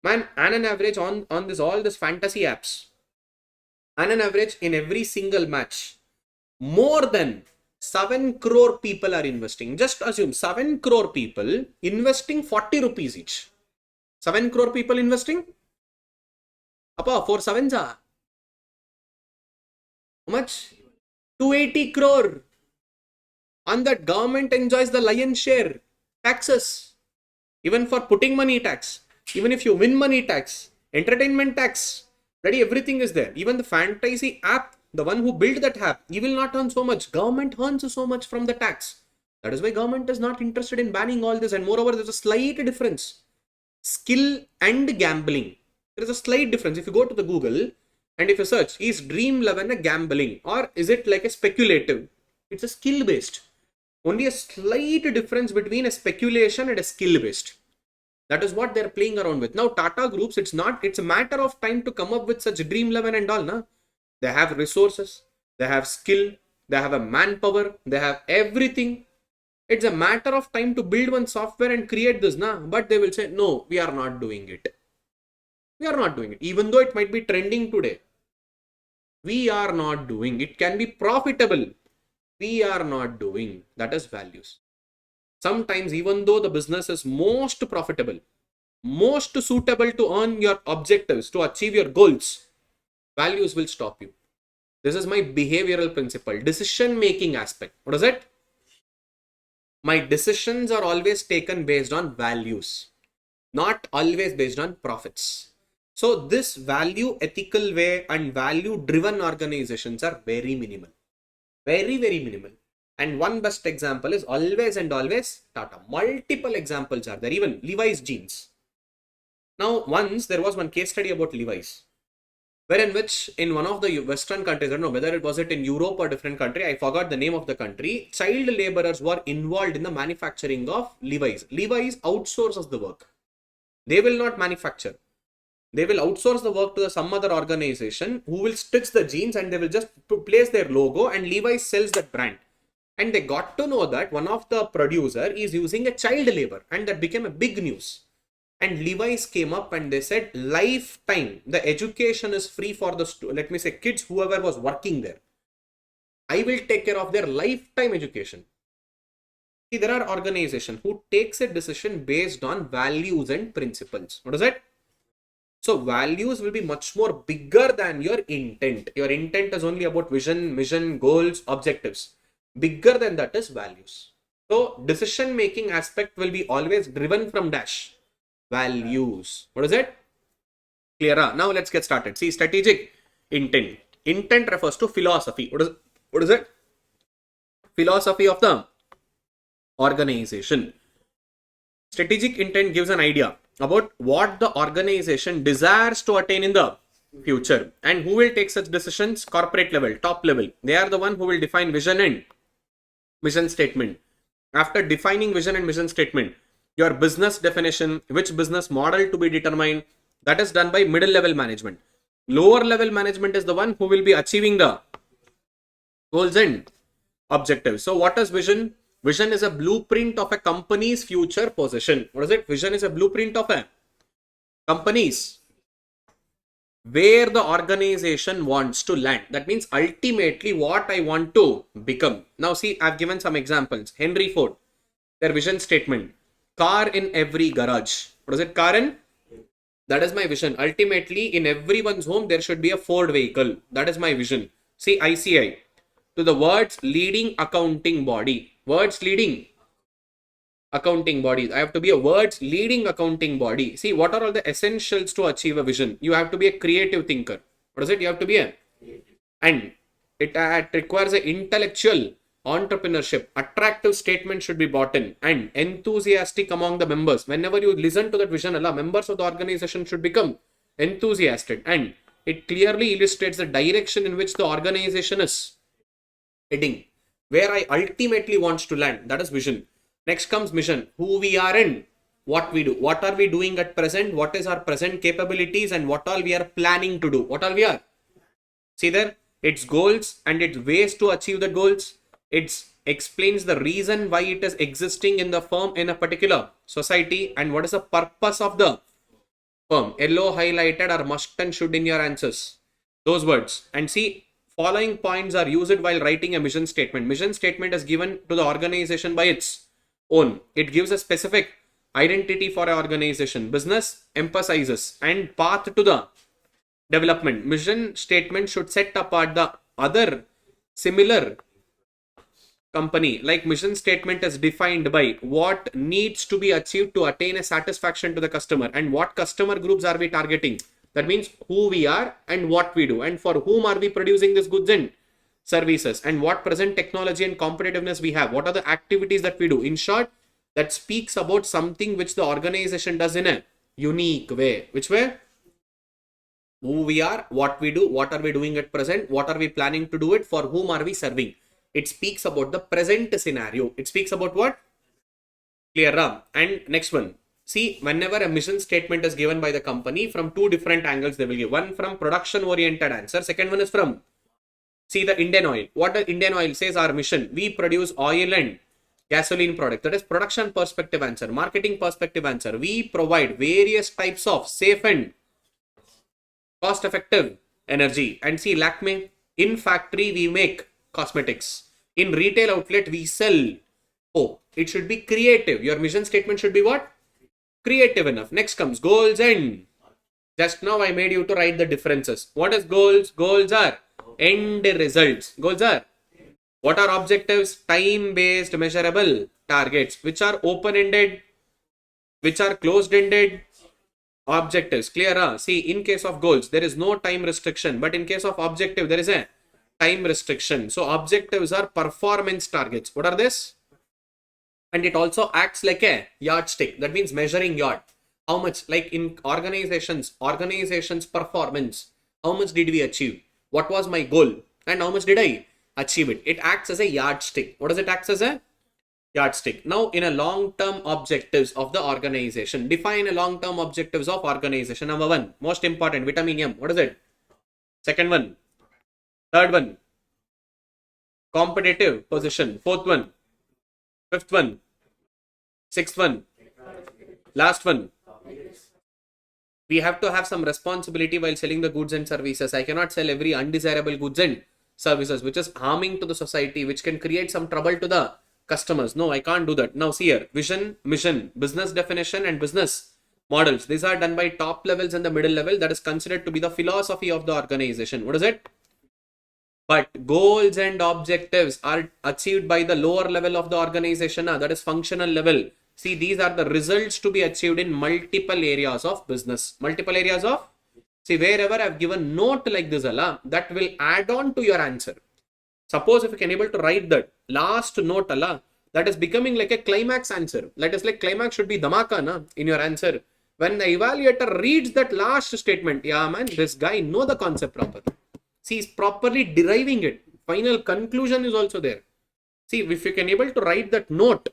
Speaker 1: Man, on an average on this all this fantasy apps, on an average in every single match, more than 7 crore people are investing. Just assume 7 crore people investing 40 rupees each. 7 crore people investing? Appa, 4 sevens are. How much? 280 crore. And that government enjoys the lion's share. Taxes. Even for putting money tax. Even if you win money tax. Entertainment tax. Ready, everything is there. Even the fantasy app, the one who built that app, he will not earn so much. Government earns so much from the tax. That is why government is not interested in banning all this. And moreover, there's a slight difference. Skill and gambling. There is a slight difference. If you go to the Google and if you search, is Dream 11 a gambling or is it like a speculative? It's a skill based. Only a slight difference between a speculation and a skill based. That is what they're playing around with. Now, Tata Groups, it's a matter of time to come up with such Dream 11 and all. Na? They have resources, they have skill, they have a manpower, they have everything. It's a matter of time to build one software and create this. Na? But they will say, no, we are not doing it. We are not doing it. Even though it might be trending today. We are not doing it. It can be profitable. We are not doing. That is values. Sometimes even though the business is most profitable, most suitable to earn your objectives, to achieve your goals, values will stop you. This is my behavioral principle, decision making aspect. What is it? My decisions are always taken based on values, not always based on profits. So this value ethical way and value driven organizations are very minimal. Very, very minimal. And one best example is always and always Tata. Multiple examples are there, even Levi's jeans. Now, once there was one case study about Levi's, wherein which in one of the Western countries, I don't know whether it was in Europe or different country, I forgot the name of the country, child laborers were involved in the manufacturing of Levi's. Levi's outsources the work. They will not manufacture. They will outsource the work to some other organization who will stitch the jeans and they will just place their logo and Levi's sells that brand. And they got to know that one of the producer is using a child labor and that became a big news. And Levi's came up and they said lifetime, the education is free for the, let me say kids, whoever was working there. I will take care of their lifetime education. See, there are organizations who takes a decision based on values and principles. What is it? So values will be much more bigger than your intent. Your intent is only about vision, mission, goals, objectives. Bigger than that is values. So decision making aspect will be always driven from dash. Values. What is it? Clear? Now let's get started. See, strategic intent. Intent refers to philosophy. What is it? Philosophy of the organization. Strategic intent gives an idea about what the organization desires to attain in the future. And who will take such decisions? Corporate level, top level. They are the one who will define vision and mission statement. After defining vision and mission statement, your business definition, which business model to be determined, that is done by middle level management. Lower level management is the one who will be achieving the goals and objectives. So what is vision? Vision is a blueprint of a company's future position. What is it? Vision is a blueprint of a company's where the organization wants to land. That means ultimately what I want to become. Now see, I've given some examples. Henry Ford, their vision statement. Car in every garage. What is it? Car in? That is my vision. Ultimately, in everyone's home, there should be a Ford vehicle. That is my vision. See, ICAI. To the world's leading accounting body. World's leading accounting bodies. I have to be a world's leading accounting body. See, what are all the essentials to achieve a vision? You have to be a creative thinker. What is it? You have to be a... And it requires an intellectual entrepreneurship. Attractive statement should be bought in. And enthusiastic among the members. Whenever you listen to that vision, members of the organization should become enthusiastic. And it clearly illustrates the direction in which the organization is heading. Where I ultimately wants to land. That is vision. Next comes mission. Who we are in, what we do. What are we doing at present? What is our present capabilities and what all we are planning to do? What all we are? See there, its goals and its ways to achieve the goals. It explains the reason why it is existing in the firm in a particular society and what is the purpose of the firm. Yellow highlighted are must and should in your answers. Those words. And see, following points are used while writing a mission statement. Mission statement is given to the organization by its own. It gives a specific identity for an organization. Business emphasizes and path to the development. Mission statement should set apart the other similar company. Like mission statement is defined by what needs to be achieved to attain a satisfaction to the customer and what customer groups are we targeting. That means who we are and what we do and for whom are we producing these goods and services and what present technology and competitiveness we have. What are the activities that we do? In short, that speaks about something which the organization does in a unique way. Which way? Who we are, what we do, what are we doing at present, what are we planning to do it, for whom are we serving. It speaks about the present scenario. It speaks about what? Clear, Ram? And next one. See, whenever a mission statement is given by the company, from two different angles they will give. One from production oriented answer. Second one is from, see, the Indian Oil. What the Indian Oil says, our mission. We produce oil and gasoline product. That is production perspective answer. Marketing perspective answer. We provide various types of safe and cost effective energy. And see, Lakme, in factory we make cosmetics. In retail outlet we sell. Oh, it should be creative. Your mission statement should be what? Creative enough. Next comes goals and just now I made you to write the differences. What is goals? Goals are end results. Goals are, what are objectives? Time based measurable targets. Which are open ended, which are closed ended. Objectives. Clear, huh? See, in case of goals there is no time restriction, but in case of objective there is a time restriction. So objectives are performance targets. What are this? And it also acts like a yardstick. That means measuring yard. How much, like in organizations performance, how much did we achieve? What was my goal and how much did I achieve it? It acts as a yardstick. What does it act as? A yardstick. Now in a long-term objectives of the organization, define a long-term objectives of organization. Number one, most important, vitamin M. What is it? Second one, third one, competitive position. Fourth one, fifth one, sixth one, last one. We have to have some responsibility while selling the goods and services. I cannot sell every undesirable goods and services which is harming to the society, which can create some trouble to the customers. No, I can't do that. Now see here, vision, mission, business definition and business models. These are done by top levels and the middle level. That is considered to be the philosophy of the organization. What is it? But goals and objectives are achieved by the lower level of the organization. That is functional level. See, these are the results to be achieved in multiple areas of business. Multiple areas of, see, wherever I've given note like this, that will add on to your answer. Suppose if you can able to write that last note, that is becoming like a climax answer. That is like climax should be dhamaka in your answer. When the evaluator reads that last statement, yeah man, this guy know the concept proper. See, he's properly deriving it. Final conclusion is also there. See, if you can able to write that note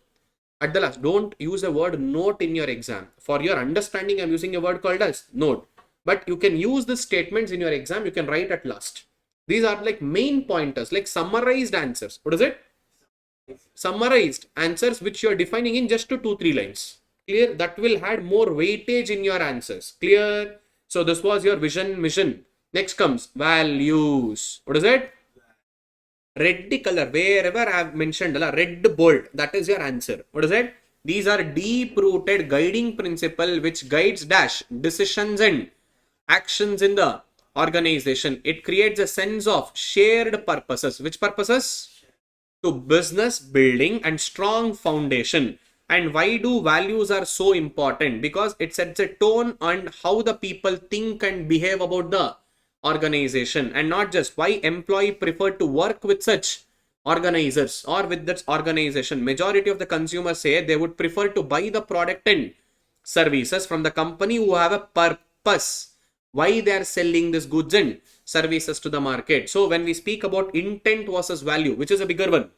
Speaker 1: at the last, don't use the word note in your exam. For your understanding, I'm using a word called as note. But you can use the statements in your exam. You can write at last. These are like main pointers, like summarized answers. What is it? Summarized answers which you are defining in just 2-3 lines. Clear? That will add more weightage in your answers. Clear? So this was your vision, mission. Next comes values. What is it? Red color. Wherever I have mentioned, red bold. That is your answer. What is it? These are deep-rooted guiding principle which guides dash decisions and actions in the organization. It creates a sense of shared purposes. Which purposes? To business building and strong foundation. And why do values are so important? Because it sets a tone on how the people think and behave about the organization, and not just why employee prefer to work with such organizers or with that organization. Majority of the consumers say they would prefer to buy the product and services from the company who have a purpose why they are selling these goods and services to the market. So when we speak about intent versus value, which is a bigger one?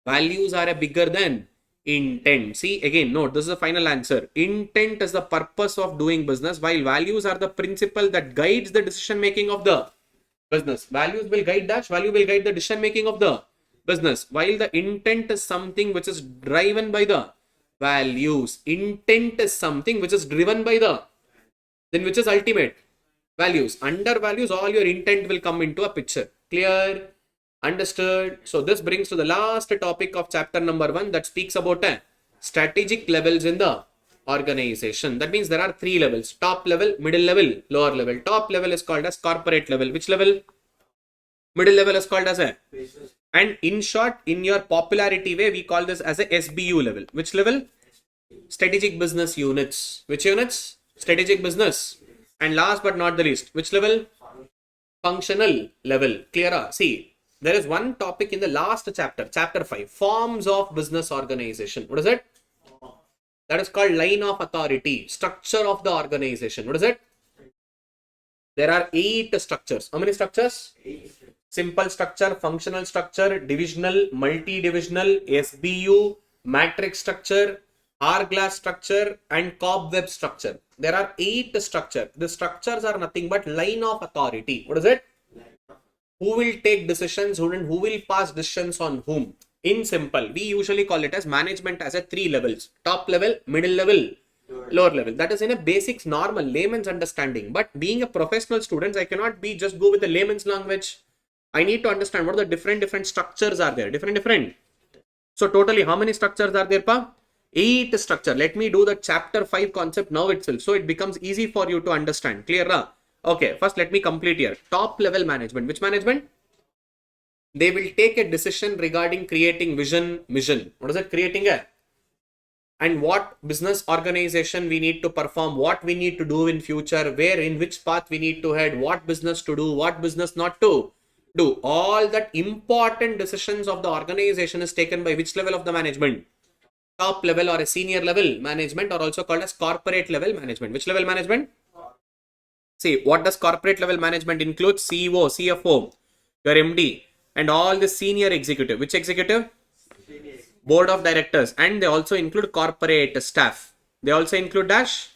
Speaker 1: Values are a bigger than intent. See, again, note, this is the final answer. Intent is the purpose of doing business, while values are the principle that guides the decision making of the business. Values will guide dash, value will guide the decision making of the business, while the intent is something which is driven by the values. Intent is something which is driven by the, then which is ultimate? Values. Under values, all your intent will come into a picture. Clear? Understood? So this brings to the last topic of chapter number 1 that speaks about strategic levels in the organization. That means there are 3 levels: top level, middle level, lower level. Top level is called as corporate level. Which level? Middle level is called as a, and in short, in your popularity way, we call this as a SBU level. Which level? Strategic business units. Which units? Strategic business. And last but not the least, which level? Functional level. Clear? See, there is one topic in the last chapter, chapter 5, forms of business organization. What is it? That is called line of authority, structure of the organization. What is it? There are 8 structures. How many structures? 8. Simple structure, functional structure, divisional, multi-divisional, SBU, matrix structure, hourglass structure, and cobweb structure. There are 8 structures. The structures are nothing but line of authority. What is it? Who will take decisions, who will pass decisions on whom? In simple, we usually call it as management as a 3 levels: top level, middle level, lower level. That is in a basics, normal layman's understanding. But being a professional student, I cannot be just go with the layman's language. I need to understand what are the different structures are there. Different. So totally, how many structures are there, pa? 8 structure. Let me do the chapter 5 concept now itself, so it becomes easy for you to understand. Clear? Okay, first let me complete here. Top level management. Which management? They will take a decision regarding creating mission. What is it? Creating a, and what business organization we need to perform, what we need to do in future, where, in which path we need to head, what business to do, what business not to do. All that important decisions of the organization is taken by which level of the management? Top level or a senior level management, or also called as corporate level management. Which level management? See, what does corporate level management include? CEO, CFO, your MD, and all the senior executive. Which executive? Board of directors. And they also include corporate staff. They also include dash.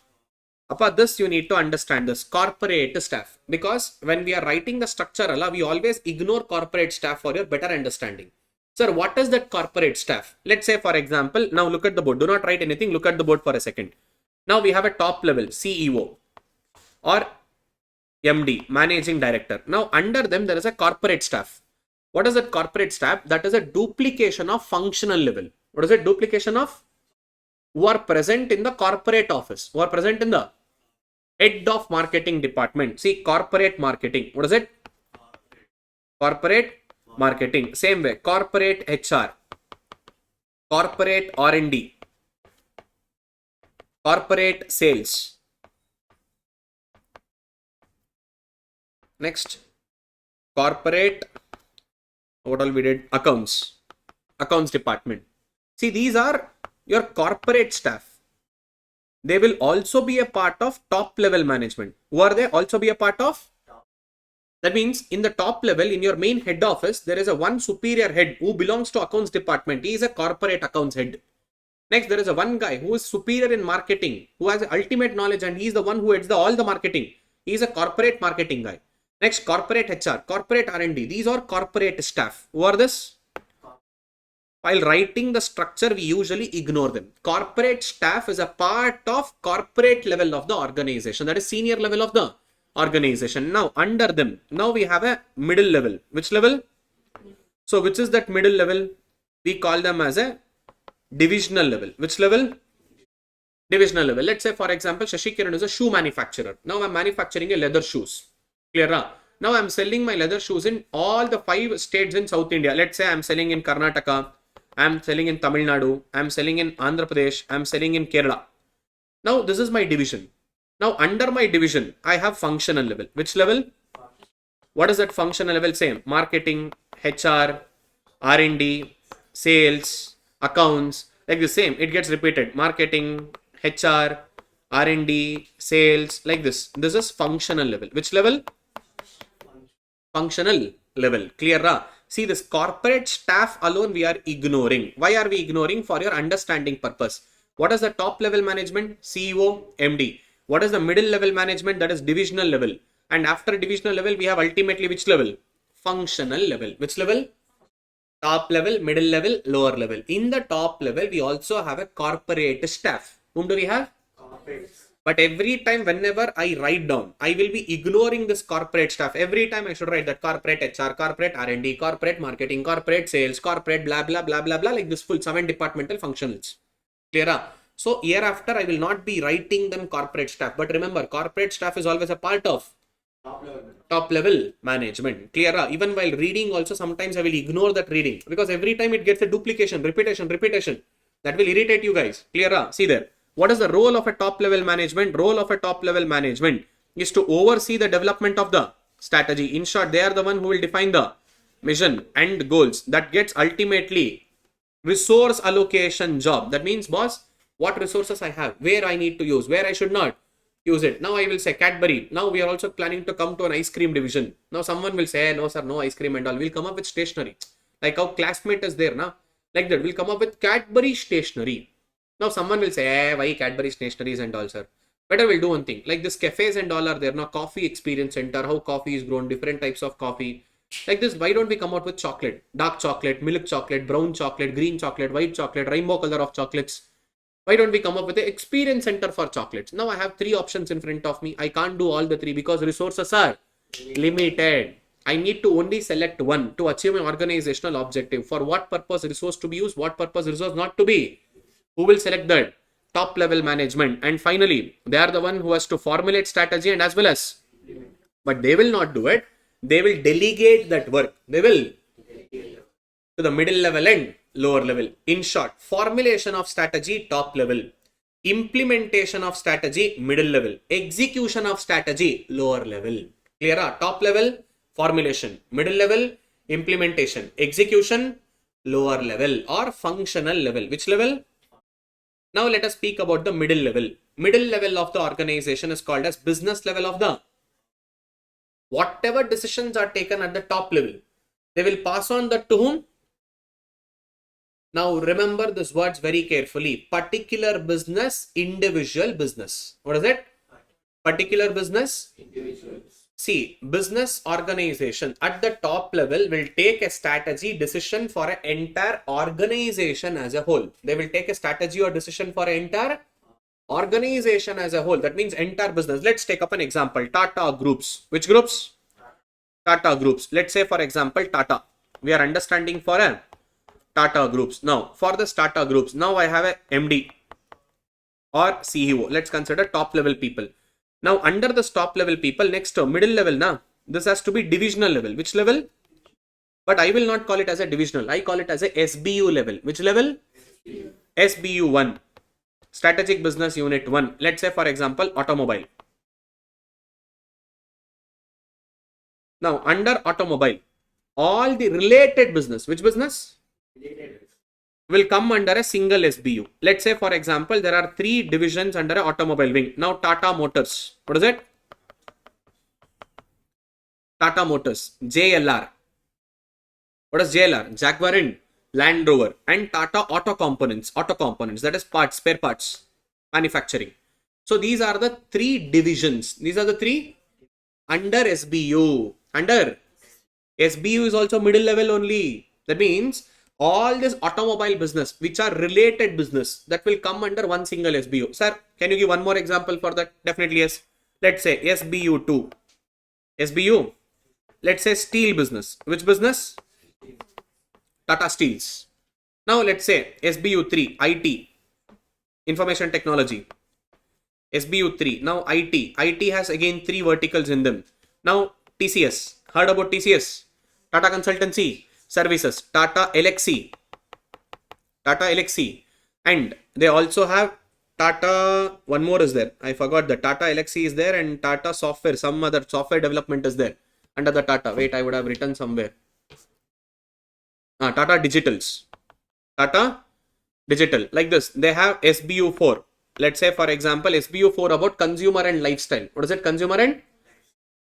Speaker 1: Apart this, you need to understand this corporate staff, because when we are writing the structure, we always ignore corporate staff for your better understanding. Sir, what is that corporate staff? Let's say, for example, now look at the board. Do not write anything. Look at the board for a second. Now we have a top level CEO or MD, managing director. Now under them, there is a corporate staff. What is that corporate staff? That is a duplication of functional level. What is it? Duplication of who are present in the corporate office, who are present in the head of marketing department. See, corporate marketing. What is it? Corporate marketing. Same way, corporate HR, corporate R&D, corporate sales. Next, corporate, what all we did? Accounts department. See, these are your corporate staff. They will also be a part of top level management. Who are they? Also be a part of? That means in the top level, in your main head office, there is a one superior head who belongs to accounts department. He is a corporate accounts head. Next, there is a one guy who is superior in marketing, who has ultimate knowledge, and he is the one who heads all the marketing. He is a corporate marketing guy. Next, corporate HR, corporate R&D. These are corporate staff. Who are this? While writing the structure, we usually ignore them. Corporate staff is a part of corporate level of the organization. That is senior level of the organization. Now, under them, now we have a middle level. Which level? So, which is that middle level? We call them as a divisional level. Which level? Divisional level. Let's say, for example, Shashi Kiran is a shoe manufacturer. Now, I'm manufacturing a leather shoes. Clear? Now, I'm selling my leather shoes in all the 5 states in South India. Let's say I'm selling in Karnataka, I'm selling in Tamil Nadu, I'm selling in Andhra Pradesh, I'm selling in Kerala. Now, this is my division. Now, under my division, I have functional level. Which level? What is that functional level? Same. Marketing, HR, R&D, sales, accounts, like the same. It gets repeated. Marketing, HR, R&D, sales, like this. This is functional level. Which level? Functional level. Clear? See, this corporate staff alone we are ignoring. Why are we ignoring? For your understanding purpose. What is the top level management? CEO, MD. What is the middle level management? That is divisional level. And after divisional level, we have ultimately which level? Functional level. Which level? Top level, middle level, lower level. In the top level, we also have a corporate staff. Whom do we have? But every time, whenever I write down, I will be ignoring this corporate stuff. Every time I should write that corporate HR, corporate R&D, corporate marketing, corporate sales, corporate blah, blah, blah, blah, blah, like this full 7 departmental functionals. Clear? So hereafter, I will not be writing them corporate staff. But remember, corporate staff is always a part of top level management. Clear? Even while reading also, sometimes I will ignore that reading because every time it gets a duplication, repetition. That will irritate you guys. Clear? See there. What is the role of a top level management? Role of a top level management is to oversee the development of the strategy. In short, they are the one who will define the mission and goals. That gets ultimately resource allocation job. That means, boss, what resources I have, where I need to use, where I should not use it. Now I will say Cadbury. Now we are also planning to come to an ice cream division. Now someone will say, no sir, no ice cream and all. We'll come up with stationery. Like how classmate is there now. Like that, we'll come up with Cadbury stationery. Now someone will say, why Cadbury stationeries and all, sir? Better we'll do one thing. Like this cafes and all are there now. Coffee experience center, how coffee is grown, different types of coffee. Like this, why don't we come out with chocolate? Dark chocolate, milk chocolate, brown chocolate, green chocolate, white chocolate, rainbow color of chocolates. Why don't we come up with an experience center for chocolates? Now I have 3 options in front of me. I can't do all the 3 because resources are limited. I need to only select one to achieve an organizational objective. For what purpose resource to be used, what purpose resource not to be. Who will select that? Top level management. And finally, they are the one who has to formulate strategy and as well as, but they will not do it. They will delegate that work. They will to the middle level and lower level. In short, formulation of strategy, top level. Implementation of strategy, middle level. Execution of strategy, lower level. Clear? Top level, formulation. Middle level, implementation. Execution, lower level or functional level. Which level? Now let us speak about the middle level. Middle level of the organization is called as business level of the. Whatever decisions are taken at the top level, they will pass on that to whom? Now remember these words very carefully. Particular business, individual business. What is it? Particular business, individual. See, business organization at the top level will take a strategy decision for an entire organization as a whole. They will take a strategy or decision for an entire organization as a whole. That means entire business. Let's take up an example. Tata groups. Which groups? Tata groups. Let's say for example Tata. We are understanding for a Tata groups. Now for this Tata groups, now I have a MD or CEO. Let's consider top level people. Now under the top level people, next to middle level now, this has to be divisional level. Which level? But I will not call it as a divisional. I call it as a SBU level. Which level? SBU 1. Strategic Business Unit 1. Let's say for example automobile. Now under automobile, all the related business. Which business? Will come under a single SBU. Let's say for example, there are 3 divisions under an automobile wing. Now Tata Motors. What is it? Tata Motors. JLR. What is JLR? Jaguar and Land Rover. And Tata Auto Components. Auto Components. That is parts, spare parts. Manufacturing. So these are the 3 divisions. These are the 3 under SBU. Under SBU is also middle level only. That means all this automobile business, which are related business, that will come under one single SBU. Sir, can you give one more example for that? Definitely yes. Let's say SBU 2. SBU. Let's say steel business. Which business? Tata Steels. Now let's say SBU 3. IT. Information Technology. SBU 3. Now IT. IT has again 3 verticals in them. Now TCS. Heard about TCS? Tata Consultancy Services. Tata Elxsi. Tata Elxsi. And they also have Tata, one more is there. I forgot that. Tata Elxsi is there and Tata Software, some other software development is there under the Tata. Wait, I would have written somewhere. Tata Digitals. Tata Digital. Like this. They have SBU 4. Let's say for example, SBU 4 about consumer and lifestyle. What is it? Consumer and?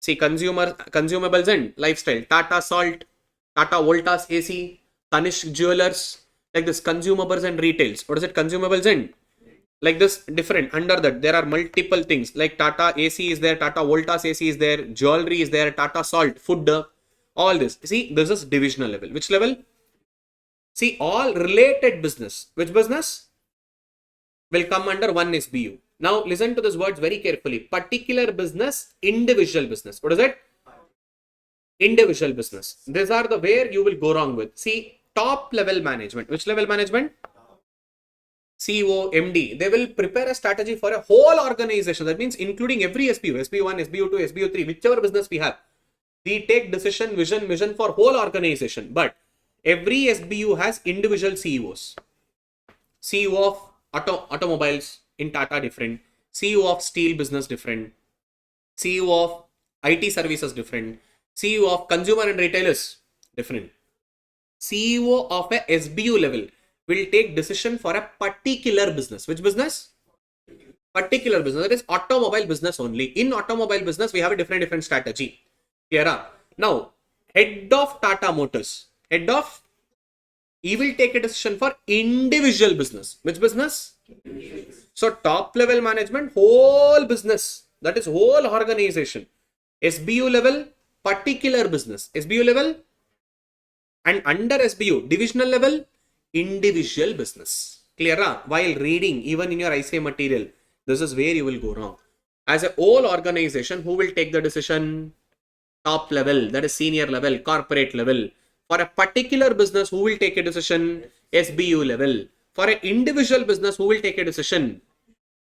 Speaker 1: See, consumables and lifestyle. Tata Salt. Tata Voltas AC, Tanishq Jewelers, like this, consumables and retails. What is it? Consumables and like this, different. Under that, there are multiple things like Tata AC is there, Tata Voltas AC is there, jewelry is there, Tata Salt, food, all this. See, this is divisional level. Which level? See, all related business. Which business? Will come under one SBU. Now listen to these words very carefully. Particular business, individual business. What is it? Individual business. These are the where you will go wrong with. See, top level management. Which level management? CEO, MD. They will prepare a strategy for a whole organization. That means including every SBU, SBU1, SBU2, SBU3, whichever business we have. We take decision, vision for whole organization. But every SBU has individual CEOs. CEO of automobiles in Tata different. CEO of steel business different. CEO of IT services different. CEO of consumer and retailers different. CEO of a SBU level will take decision for a particular business. Which business? Particular business. That is automobile business only. In automobile business, we have a different strategy. Here. Now, head of Tata Motors. He will take a decision for individual business. Which business? So, top level management, whole business. That is whole organization. SBU level, particular business. SBU level, and under SBU, divisional level, individual business. Clear? While reading, even in your ICAI material, this is where you will go wrong. As a whole organization, who will take the decision? Top level, that is senior level, corporate level. For a particular business, who will take a decision? SBU level. For an individual business, who will take a decision?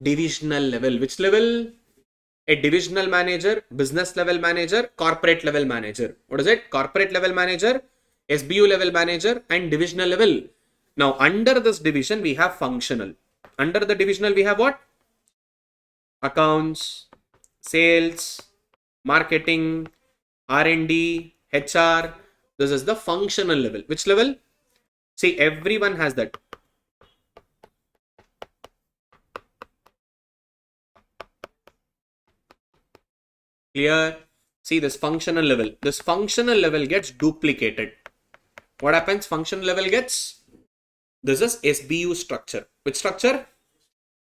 Speaker 1: Divisional level. Which level? A divisional manager, business level manager, corporate level manager. What is it? Corporate level manager, SBU level manager, and divisional level. Now, under this division, we have functional. Under the divisional, we have what? Accounts, sales, marketing, R&D, HR. This is the functional level. Which level? See, everyone has that. Clear? See this functional level. This functional level gets duplicated. What happens? Functional level gets. This is SBU structure. Which structure?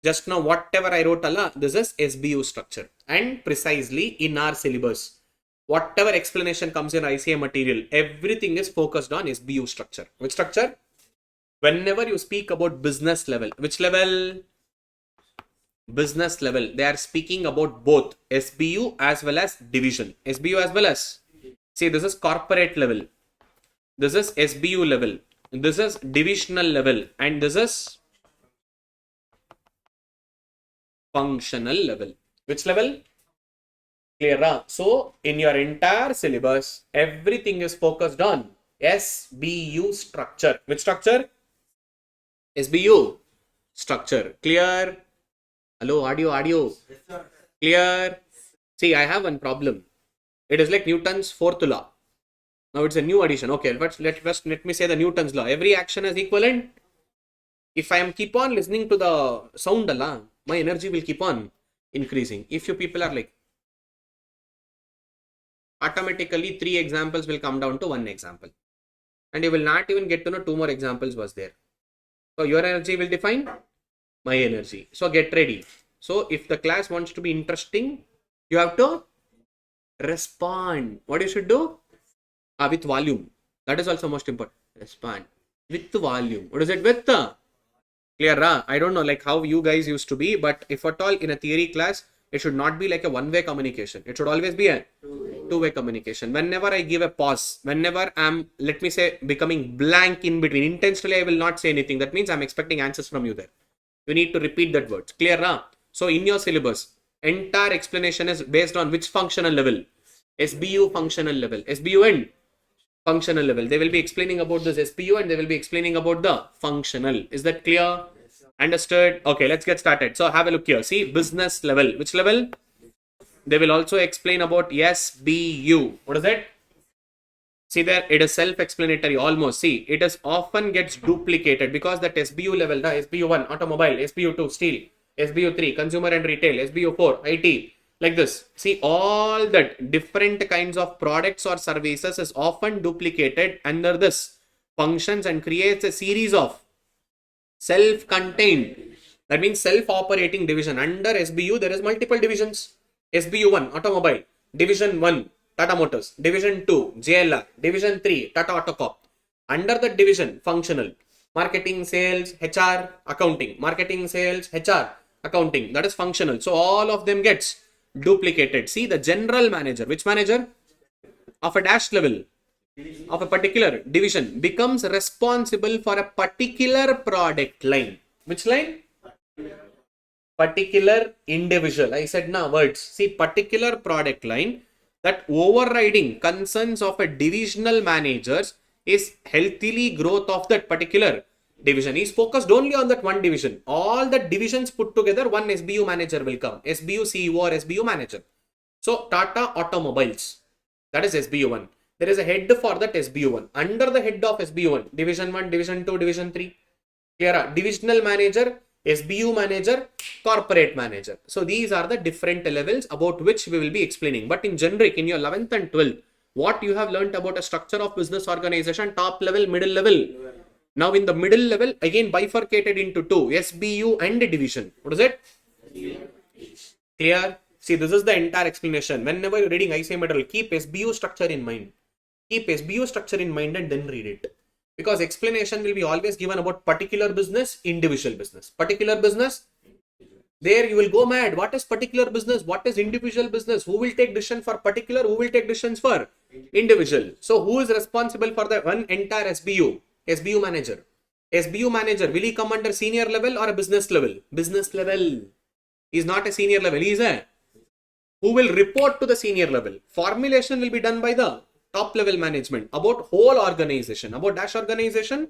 Speaker 1: Just now, whatever I wrote, this is SBU structure. And precisely in our syllabus, whatever explanation comes in ICAI material, everything is focused on SBU structure. Which structure? Whenever you speak about business level, which level? Business level, they are speaking about both SBU as well as division. SBU as well as, see, this is corporate level, this is SBU level, this is divisional level, and this is functional level. Which level? Clear? So, in your entire syllabus, everything is focused on SBU structure. Which structure? SBU structure. Clear? Hello, audio. Clear? See, I have one problem. It is like Newton's fourth law. Now it's a new addition. Okay, but let me say the Newton's law. Every action is equivalent. If I am keep on listening to the sound, my energy will keep on increasing. If you people are like, automatically 3 examples will come down to 1 example. And you will not even get to know 2 more examples was there. So your energy will define my energy. So get ready. So if the class wants to be interesting, you have to respond. What you should do? With volume. That is also most important. Respond with volume. What is it with? Clear? I don't know like how you guys used to be, but if at all in a theory class, it should not be like a one-way communication. It should always be a two-way communication. Whenever I give a pause, whenever I'm, let me say, becoming blank in between, intentionally I will not say anything. That means I'm expecting answers from you there. You need to repeat that word. Clear? So in your syllabus, entire explanation is based on which functional level? SBU functional level. SBU and functional level. They will be explaining about this SBU and they will be explaining about the functional. Is that clear? Understood? Okay, let's get started. So have a look here. See, business level. Which level? They will also explain about SBU. What is it? See there, it is self-explanatory almost. See, it is often gets duplicated because that SBU level, SBU1, automobile, SBU2, steel, SBU3, consumer and retail, SBU4, IT, like this. See, all that different kinds of products or services is often duplicated under this functions and creates a series of self-contained, that means self-operating division. Under SBU, there is multiple divisions. SBU1, automobile, division 1, Tata Motors, division 2, JLR, division 3, Tata Autocop. Under the division, functional, marketing, sales, HR, accounting, marketing, sales, HR, accounting, that is functional. So all of them gets duplicated. See, the general manager, which manager? Of a dash level, of a particular division, becomes responsible for a particular product line. Which line? Particular individual. I said now words. See, particular product line, that overriding concerns of a divisional managers is healthily growth of that particular division. He is focused only on that one division. All the divisions put together, one SBU manager will come. SBU CEO or SBU manager. So Tata Automobiles, that is SBU1. There is a head for that SBU1. Under the head of SBU1, Division 1, Division 2, Division 3. Clear? Divisional manager, SBU manager, corporate manager. So these are the different levels about which we will be explaining. But in generic, in your 11th and 12th, what you have learnt about a structure of business organization, top level, middle level. Now in the middle level, again bifurcated into two, SBU and division. What is it? Clear? See, this is the entire explanation. Whenever you're reading ICAI material, keep SBU structure in mind. Keep SBU structure in mind and then read it. Because explanation will be always given about particular business, individual business. Particular business, there you will go mad. What is particular business? What is individual business? Who will take decision for particular? Who will take decisions for individual? So who is responsible for the one entire SBU? SBU manager. SBU manager, will he come under senior level or a business level? Business level. He is not a senior level. He is a who will report to the senior level. Formulation will be done by the top level management about whole organization, about dash organization.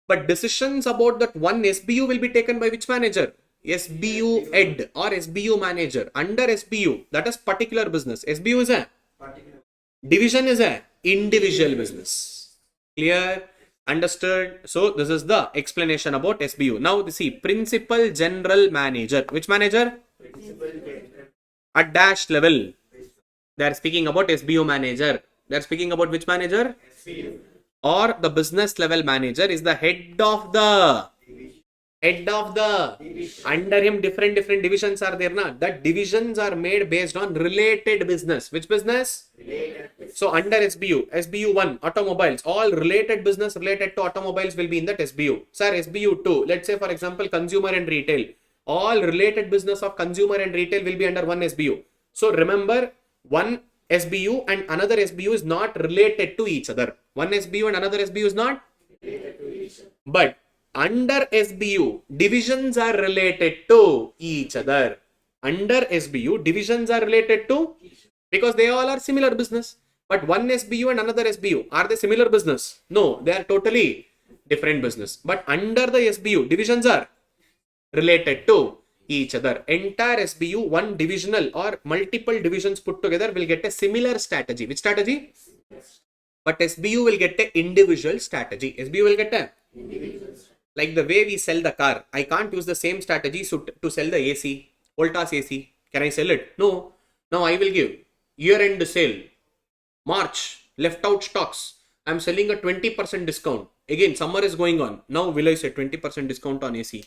Speaker 1: But decisions about that one SBU will be taken by which manager? SBU head or SBU manager. Under SBU, that is particular business. SBU is a division, is a individual business. Clear? Understood? So this is the explanation about SBU. Now see, principal general manager. Which manager? At dash level. They are speaking about SBU manager. They are speaking about which manager? SBU. Or the business level manager is the head of the division. Under him different divisions are there. That divisions are made based on related business. Which business? Related. So under SBU, SBU1, automobiles, all related business related to automobiles will be in that SBU. Sir, SBU2, let's say for example consumer and retail. All related business of consumer and retail will be under one SBU. So remember, one SBU and another SBU is not related to each other. One SBU and another SBU is not related to each other. But under SBU, divisions are related to each other. Under SBU, divisions are related to because they all are similar business. But one SBU and another SBU, are they similar business? No, they are totally different business. But under the SBU, divisions are related to each other. Entire SBU, one divisional or multiple divisions put together will get a similar strategy. Which strategy? But SBU will get an individual strategy. SBU will get a like the way we sell the car. I can't use the same strategy to sell the AC, Voltas AC. Can I sell it? No. Now I will give year-end sale. March, left out stocks. I'm selling a 20% discount. Again, summer is going on. Now will I say 20% discount on AC?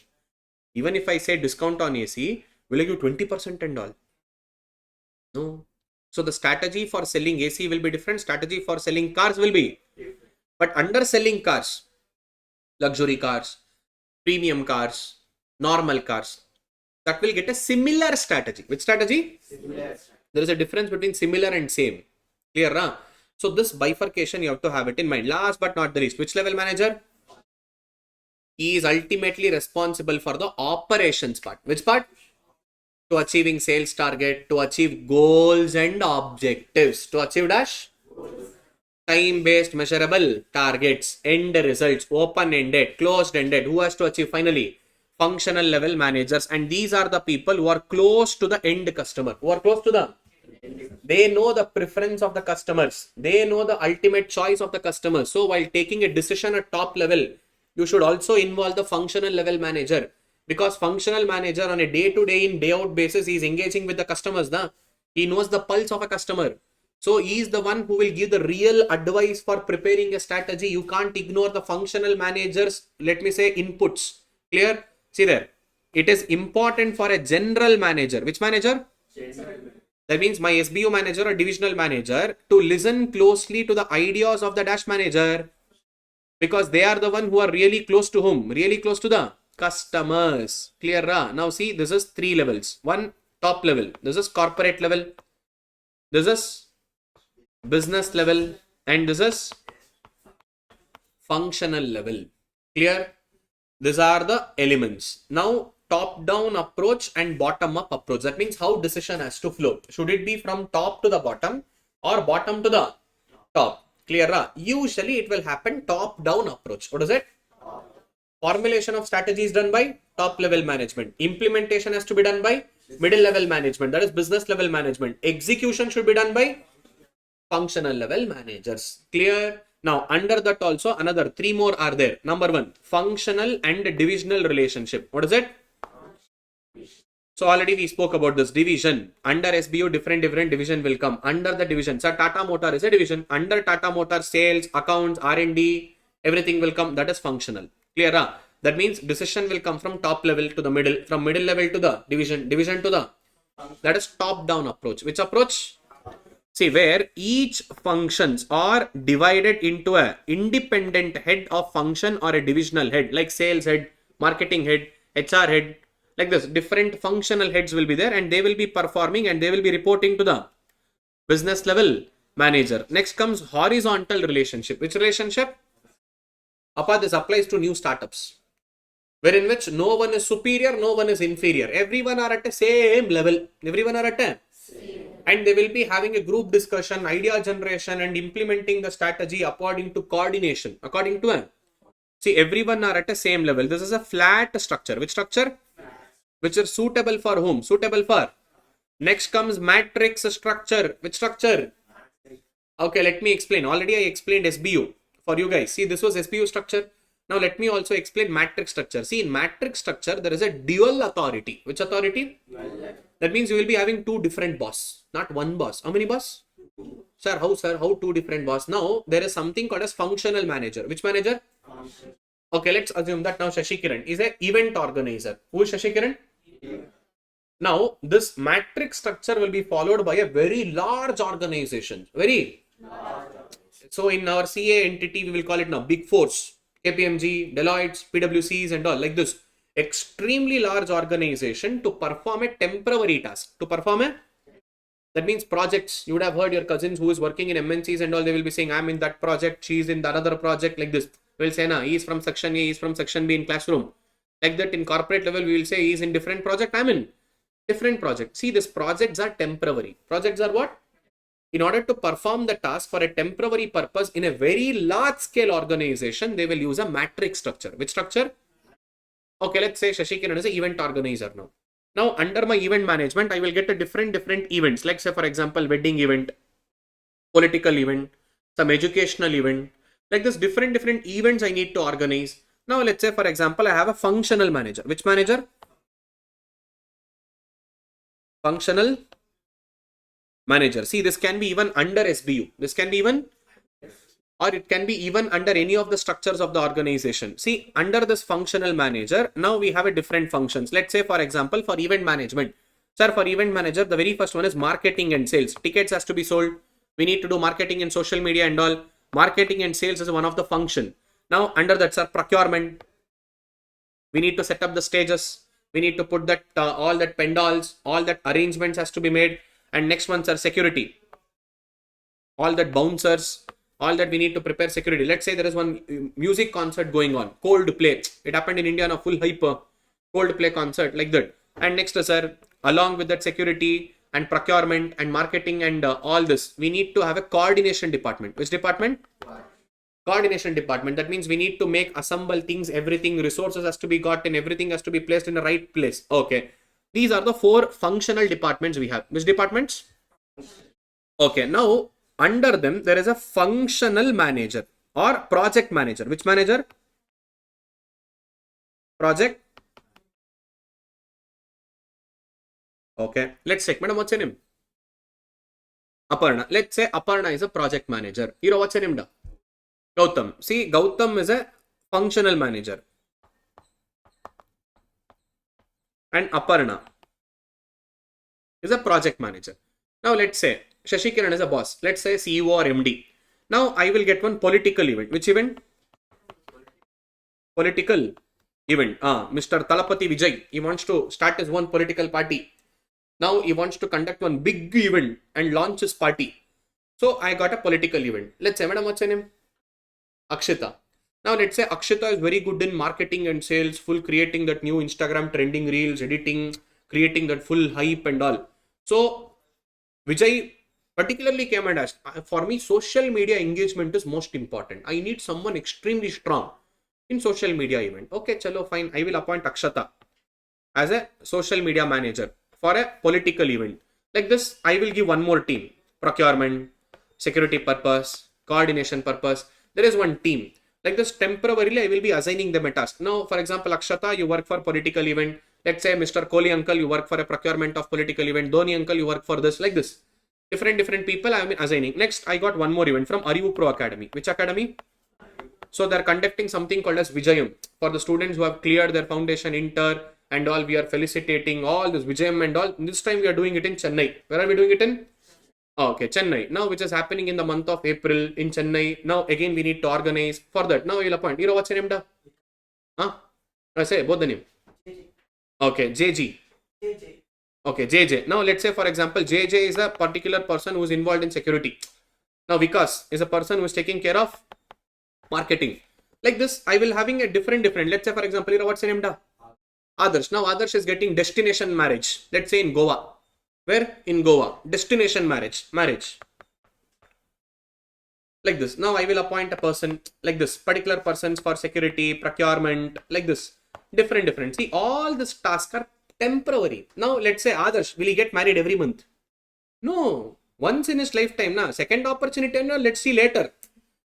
Speaker 1: Even if I say discount on AC, will I give 20% and all? No. So the strategy for selling AC will be different. Strategy for selling cars will be. But under selling cars, luxury cars, premium cars, normal cars, that will get a similar strategy. Which strategy? Similar. There is a difference between similar and same. Clear, huh? So this bifurcation you have to have it in mind. Last but not the least, which level manager? He is ultimately responsible for the operations part. Which part? To achieving sales target, to achieve goals and objectives. To achieve dash? Time-based measurable targets, end results, open-ended, closed-ended. Who has to achieve finally? Functional level managers. And these are the people who are close to the end customer. Who are close to the? They know the preference of the customers. They know the ultimate choice of the customers. So while taking a decision at top level, you should also involve the functional level manager. Because functional manager on a day-to-day in day-out basis, he is engaging with the customers. He knows the pulse of a customer. So he is the one who will give the real advice for preparing a strategy. You can't ignore the functional managers, let me say, inputs. Clear? See there. It is important for a general manager. Which manager? That means my SBU manager or divisional manager to listen closely to the ideas of the dash manager. Because they are the one who are really close to whom? Really close to the customers. Clear? Now see, this is 3 levels. One top level. This is corporate level. This is business level. And this is functional level. Clear? These are the elements. Now, top-down approach and bottom-up approach. That means how decision has to flow. Should it be from top to the bottom or bottom to the top? Clear? Usually, it will happen top-down approach. What is it? Formulation of strategy is done by top-level management. Implementation has to be done by middle-level management. That is business-level management. Execution should be done by functional-level managers. Clear? Now, under that also, another 3 more are there. Number 1, functional and divisional relationship. What is it? So, already we spoke about this division. Under SBU, different division will come. Under the division, so Tata Motor is a division. Under Tata Motor, sales, accounts, R&D, everything will come. That is functional. Clear? That means decision will come from top level to the middle, from middle level to the division to the, that is top-down approach. Which approach? See, where each functions are divided into a independent head of function or a divisional head, like sales head, marketing head, HR head, like this. Different functional heads will be there and they will be performing and they will be reporting to the business level manager. Next comes horizontal relationship. Which relationship? This applies to new startups, wherein which no one is superior, no one is inferior. Everyone are at the same level. Everyone are at a and they will be having a group discussion, idea generation and implementing the strategy according to coordination. According to see, everyone are at the same level. This is a flat structure. Which structure? Which is suitable for whom? Suitable for. Next comes matrix structure. Which structure? Okay, let me explain. Already I explained SBU for you guys. See, this was SBU structure. Now let me also explain matrix structure. See, in matrix structure, there is a dual authority. Which authority? That means you will be having 2 different boss, not one boss. How many boss? Sir, how 2 different boss? Now, there is something called as functional manager. Which manager? Okay, let's assume that now Shashi Kiran is an event organizer. Who is Shashi Kiran? Now, this matrix structure will be followed by a very large organization. Very large. So, in our CA entity, we will call it now Big Fours, KPMG, Deloitte, PwCs and all like this. Extremely large organization to perform a temporary task. To perform a, that means projects. You would have heard your cousins who is working in MNCs and all, they will be saying, I'm in that project, she is in the other project, like this. We'll say, he is from section A, he is from section B in classroom. Like that, in corporate level, we will say he is in different project, I'm in different project. See, these projects are temporary. Projects are what? In order to perform the task for a temporary purpose in a very large scale organization, they will use a matrix structure. Which structure? Okay, let's say Shashi Kiran is an event organizer now. Now, under my event management, I will get a different events. Like say, for example, wedding event, political event, some educational event. Like this, different events I need to organize. Now, let's say, for example, I have a functional manager. Which manager? Functional manager. See, this can be even under SBU. This can be even, or it can be even under any of the structures of the organization. See, under this functional manager, now we have a different functions. Let's say, for example, for event management. Sir, for event manager, the very first one is marketing and sales. Tickets has to be sold. We need to do marketing in social media and all. Marketing and sales is one of the function. Now, under that, sir, procurement. We need to set up the stages. We need to put that, all that pendals, all that arrangements has to be made. And next one, sir, security. All that bouncers, all that we need to prepare security. Let's say there is one music concert going on, Coldplay. It happened in India on a full hype Coldplay concert like that. And next, sir, along with that security and procurement and marketing and all this, we need to have a coordination department. Which department? Coordination department. That means we need to assemble things, everything, resources has to be got and everything has to be placed in the right place. Okay. These are the 4 functional departments we have. Which departments? Okay. Now, under them, there is a functional manager or project manager. Which manager? Project. Okay. Let's check. Madam, what's your name? Aparna. Let's say Aparna is a project manager. Hero, what's your name? Gautam. See, Gautam is a functional manager. And Aparna is a project manager. Now, let's say Shashi Kiran is a boss. Let's say CEO or MD. Now, I will get one political event. Which event? Political event. Mr. Talapati Vijay, he wants to start his own political party. Now he wants to conduct one big event and launch his party. So I got a political event. Let's say, madam, what's her name? Akshita. Now let's say Akshita is very good in marketing and sales, full creating that new Instagram trending reels, editing, creating that full hype and all. So Vijay particularly came and asked, for me, social media engagement is most important. I need someone extremely strong in social media event. Okay, chalo, fine. I will appoint Akshata as a social media manager for a political event. Like this, I will give one more team: procurement, security purpose, coordination purpose. There is one team. Like this, temporarily, I will be assigning them a task. Now, for example, Akshata, you work for political event. Let's say Mr. Kohli uncle, you work for a procurement of political event. Dhoni uncle, you work for this. Like this. Different people I have been assigning. Next, I got one more event from ArivuPro Academy. Which academy? So they're conducting something called as Vijayam. For the students who have cleared their foundation inter and all, we are felicitating all this Vijayam and all. This time we are doing it in Chennai. Where are we doing it in? Okay, Chennai. Now, which is happening in the month of April in Chennai. Now, again, we need to organize for that. Now, you'll appoint. You know what's your name, da? Huh? I say both the name. Okay, JG. Okay, JJ. Now, let's say, for example, JJ is a particular person who is involved in security. Now, Vikas is a person who is taking care of marketing. Like this, I will having a different. Let's say, for example, you know what's your name, da? Adarsh. Now, Adarsh is getting destination marriage. Let's say in Goa. Where? In Goa. Destination marriage. Like this. Now I will appoint a person like this. Particular persons for security, procurement, like this. Different. See, all these tasks are temporary. Now let's say Adarsh, will he get married every month? No. Once in his lifetime. Nah. Second opportunity, no, let's see later.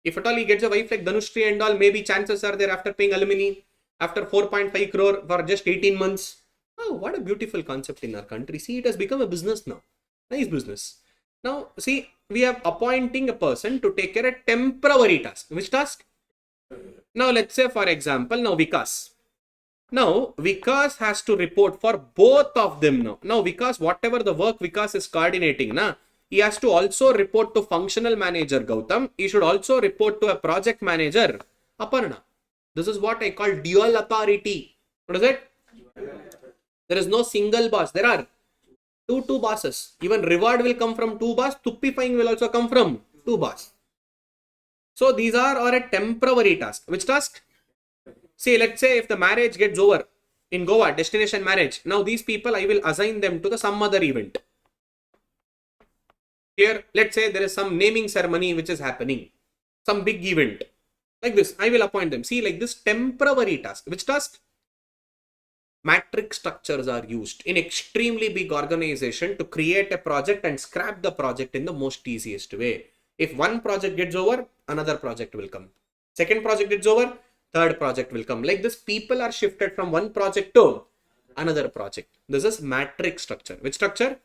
Speaker 1: If at all he gets a wife like Dhanushri and all, maybe chances are there after paying alimony, after 4.5 crore for just 18 months. Oh, what a beautiful concept in our country. See, it has become a business now. Nice business. Now, see, we are appointing a person to take care of a temporary task. Which task? Now, let's say, for example, now Vikas. Now, Vikas has to report for both of them now. Now, Vikas, whatever the work Vikas is coordinating, he has to also report to functional manager Gautam. He should also report to a project manager Aparna. This is what I call dual authority. What is it? There is no single boss. There are two bosses. Even reward will come from two boss. Tuppifying will also come from two boss. So these are a temporary task. Which task? See, let's say if the marriage gets over in Goa, destination marriage. Now these people, I will assign them to some other event. Here, let's say there is some naming ceremony which is happening. Some big event. Like this, I will appoint them. See, like this temporary task. Which task? Matrix structures are used in extremely big organization to create a project and scrap the project in the most easiest way. If one project gets over, another project will come. Second project gets over, third project will come. Like this, people are shifted from one project to another project. This is matrix structure. Which structure?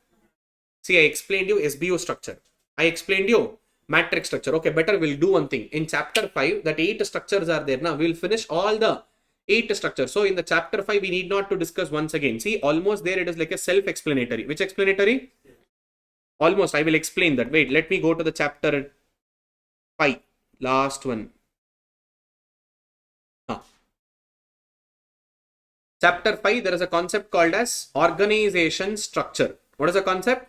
Speaker 1: See, I explained you SBU structure. I explained you matrix structure. Okay, better we'll do one thing. In chapter 5, that 8 structures are there. Now we'll finish all the 8 structures. So in the chapter 5, we need not to discuss once again. See, almost there it is like a self-explanatory. Which explanatory? Almost, I will explain that. Wait, let me go to the chapter 5. Last one. Chapter 5, there is a concept called as organization structure. What is the concept?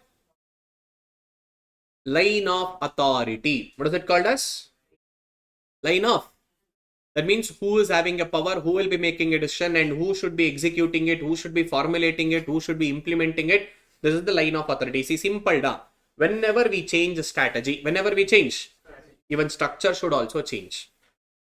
Speaker 1: Line of authority. What is it called as? Line of. That means who is having a power, who will be making a decision, and who should be executing it, who should be formulating it, who should be implementing it. This is the line of authority. See, simple da. Whenever we change a strategy, whenever we change, even structure should also change.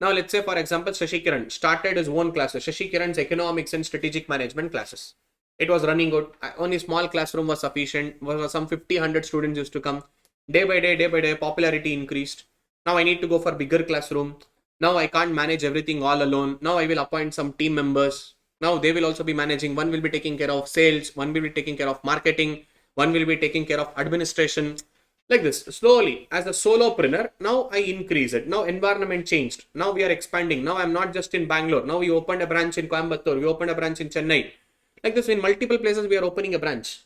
Speaker 1: Now, let's say, for example, Shashi Kiran started his own classes. Shashi Kiran's economics and strategic management classes. It was running good. Only small classroom was sufficient. Some 50-100 students used to come. Day by day, popularity increased. Now I need to go for bigger classroom. Now I can't manage everything all alone. Now I will appoint some team members. Now they will also be managing. One will be taking care of sales. One will be taking care of marketing. One will be taking care of administration. Like this, slowly, as a solopreneur, now I increase it. Now environment changed. Now we are expanding. Now I'm not just in Bangalore. Now we opened a branch in Coimbatore. We opened a branch in Chennai. Like this, in multiple places we are opening a branch.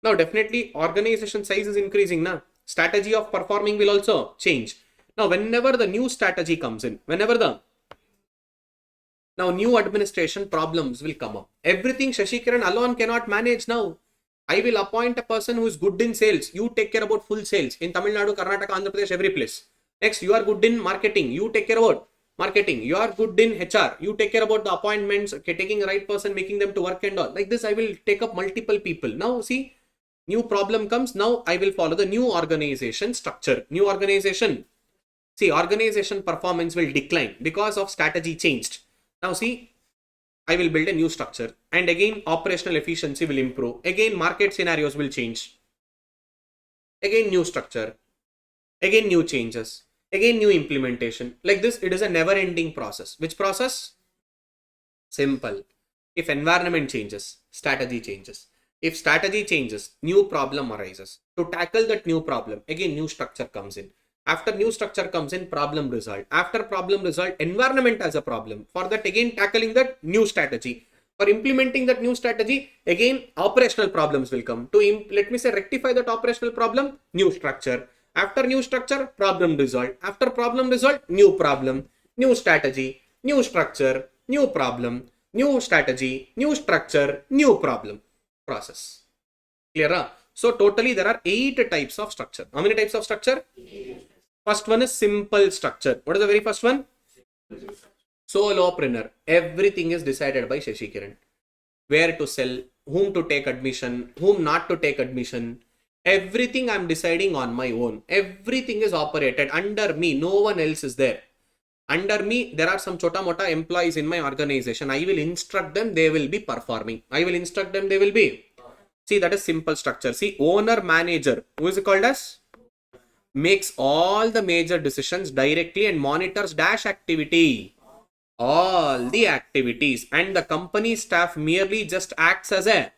Speaker 1: Now definitely organization size is increasing now. Strategy of performing will also change. Now whenever the new strategy comes in, whenever the Now new administration problems will come up. Everything Shashikiran alone cannot manage now. I will appoint a person who is good in sales. You take care about full sales in Tamil Nadu, Karnataka, Andhra Pradesh, every place. Next, you are good in marketing. You take care about marketing. You are good in HR. You take care about the appointments, okay, taking the right person, making them to work and all. Like this, I will take up multiple people. Now see, new problem comes. Now I will follow the new organization structure. New organization. See, organization performance will decline because of strategy changed. Now see, I will build a new structure, and again operational efficiency will improve. Again market scenarios will change. Again new structure. Again new changes. Again new implementation. Like this, it is a never ending process. Which process? Simple. If environment changes, strategy changes. If strategy changes, new problem arises. To tackle that new problem, again new structure comes in. After new structure comes in, problem result. After problem result, environment has a problem. For that, again tackling that, new strategy. For implementing that new strategy, again operational problems will come. To let me say rectify that operational problem, new structure. After new structure, problem result. After problem result, new problem, new strategy, new structure, new problem, new strategy, new structure, new problem. Process. Clear? So totally there are 8 types of structure. How many types of structure? First one is simple structure. What is the very first one? Solopreneur. Everything is decided by Shashikiran. Where to sell, whom to take admission, whom not to take admission. Everything I am deciding on my own. Everything is operated under me. No one else is there. Under me, there are some chota mota employees in my organization. I will instruct them, they will be performing. I will instruct them, they will be. See, that is simple structure. See, owner manager, who is it called as? Makes all the major decisions directly and monitors dash activity. All the activities, and the company staff merely just acts as a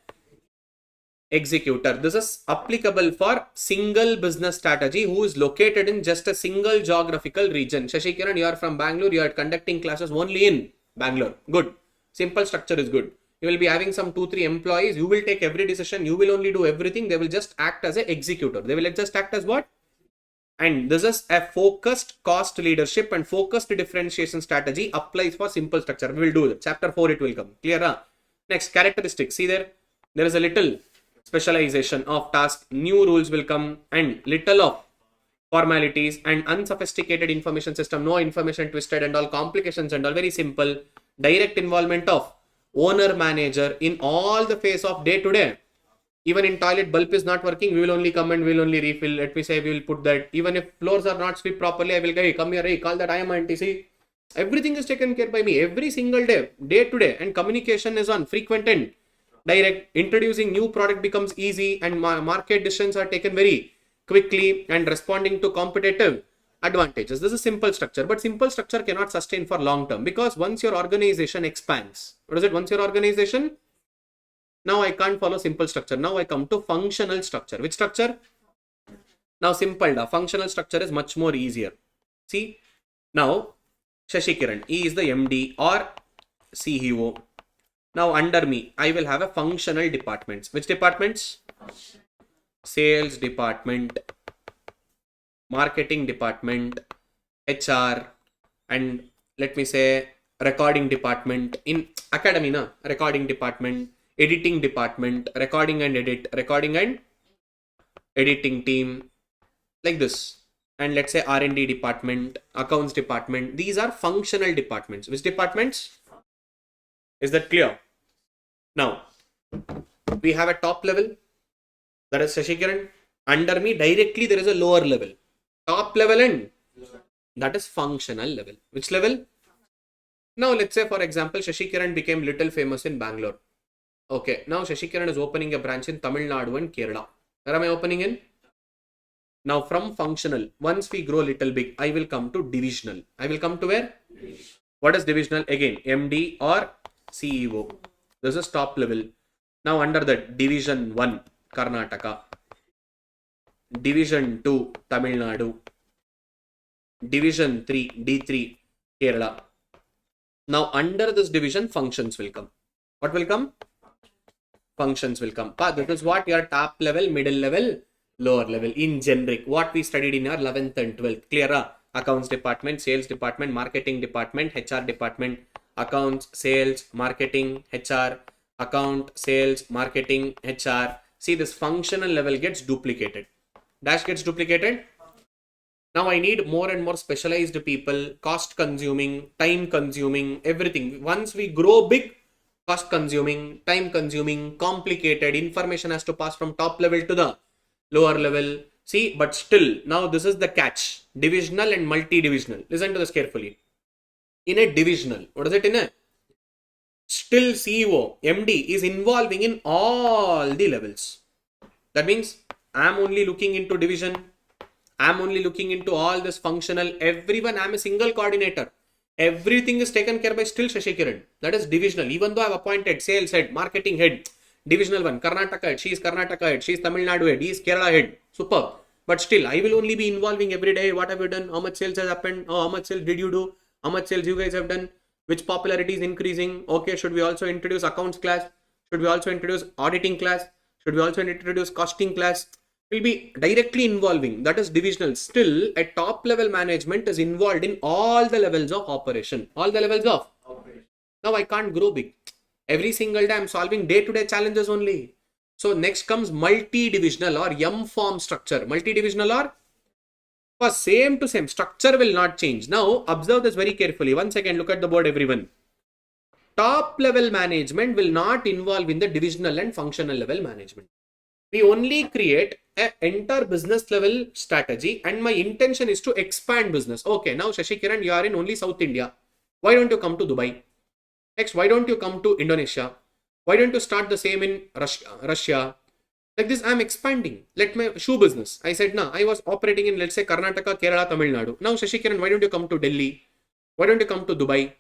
Speaker 1: executor. This is applicable for single business strategy who is located in just a single geographical region. Shashikiran, you are from Bangalore, you are conducting classes only in Bangalore. Good. Simple structure is good. You will be having some 2-3 employees. You will take every decision. You will only do everything. They will just act as an executor. They will just act as what? And this is a focused cost leadership and focused differentiation strategy applies for simple structure. We will do that. Chapter 4 it will come. Clear? Next, characteristics. See there is a little specialization of task. New rules will come and little of formalities and unsophisticated information system. No information twisted and all complications and all. Very simple. Direct involvement of owner manager in all the phase of day to day. Even in toilet bulb is not working, we will only come and we will only refill. Let me say we will put that. Even if floors are not swept properly, I will go, hey, come here, hey, call that I am NTC. Everything is taken care by me every single day, day to day, and communication is on frequent and direct. Introducing new product becomes easy and market decisions are taken very quickly and responding to competitive advantages. This is simple structure, but simple structure cannot sustain for long term because once your organization expands, what is it? Once your organization, now I can't follow simple structure. Now I come to functional structure. Which structure? Now simple. Functional structure is much more easier. See, now Shashikiran, he is the MD or CEO. Now under me, I will have a functional departments. Which departments? Sales department, marketing department, HR, and let me say recording department. In academy, recording department, editing department, recording and editing team, like this. And let's say R&D department, accounts department. These are functional departments. Which departments? Is that clear? Now, we have a top level. That is Shashikiran. Under me directly there is a lower level. Top level and that is functional level. Which level? Now let's say for example Shashikiran became little famous in Bangalore. Okay, now Shashikiran is opening a branch in Tamil Nadu and Kerala. Where am I opening in? Now from functional, once we grow little big, I will come to divisional. I will come to where? What is divisional? Again, MD or CEO. This is top level. Now under that, division 1, Karnataka. Division 2, Tamil Nadu. Division 3, D3, Kerala. Now under this division, functions will come. What will come? Functions will come. This is what your top level, middle level, lower level in generic. What we studied in our 11th and 12th. Clear? Accounts department, sales department, marketing department, HR department, accounts, sales, marketing, HR, account, sales, marketing, HR. See, this functional level gets duplicated. Dash gets duplicated. Now I need more and more specialized people, cost consuming, time consuming, everything. Once we grow big, cost consuming, time consuming, complicated, information has to pass from top level to the lower level. See, but still, now this is the catch. Divisional and multi-divisional. Listen to this carefully. In a divisional, what is it in a? Still CEO, MD is involving in all the levels. That means I'm only looking into division. I'm only looking into all this functional. Everyone, I'm a single coordinator. Everything is taken care by still Shashi Kiran. That is divisional. Even though I've appointed sales head, marketing head, divisional one, Karnataka head, she is Karnataka head, she is Tamil Nadu head, he is Kerala head. Superb. But still, I will only be involving every day. What have you done? How much sales has happened? Oh, how much sales did you do? How much sales you guys have done? Which popularity is increasing? Okay, should we also introduce accounts class? Should we also introduce auditing class? Should we also introduce costing class? Will be directly involving. That is divisional. Still, a top level management is involved in all the levels of operation. All the levels of operation. Now I can't grow big. Every single day I'm solving day-to-day challenges only. So next comes multi-divisional or M form structure. Multi-divisional or for same to same structure will not change. Now observe this very carefully. Once again, look at the board, everyone. Top level management will not involve in the divisional and functional level management. We only create an entire business level strategy, and my intention is to expand business. Okay, now Shashi Kiran, you are in only South India. Why don't you come to Dubai? Next, why don't you come to Indonesia? Why don't you start the same in Russia? Like this, I'm expanding. Let my shoe business. I said, no, I was operating in, let's say, Karnataka, Kerala, Tamil Nadu. Now, Shashi Kiran, why don't you come to Delhi? Why don't you come to Dubai?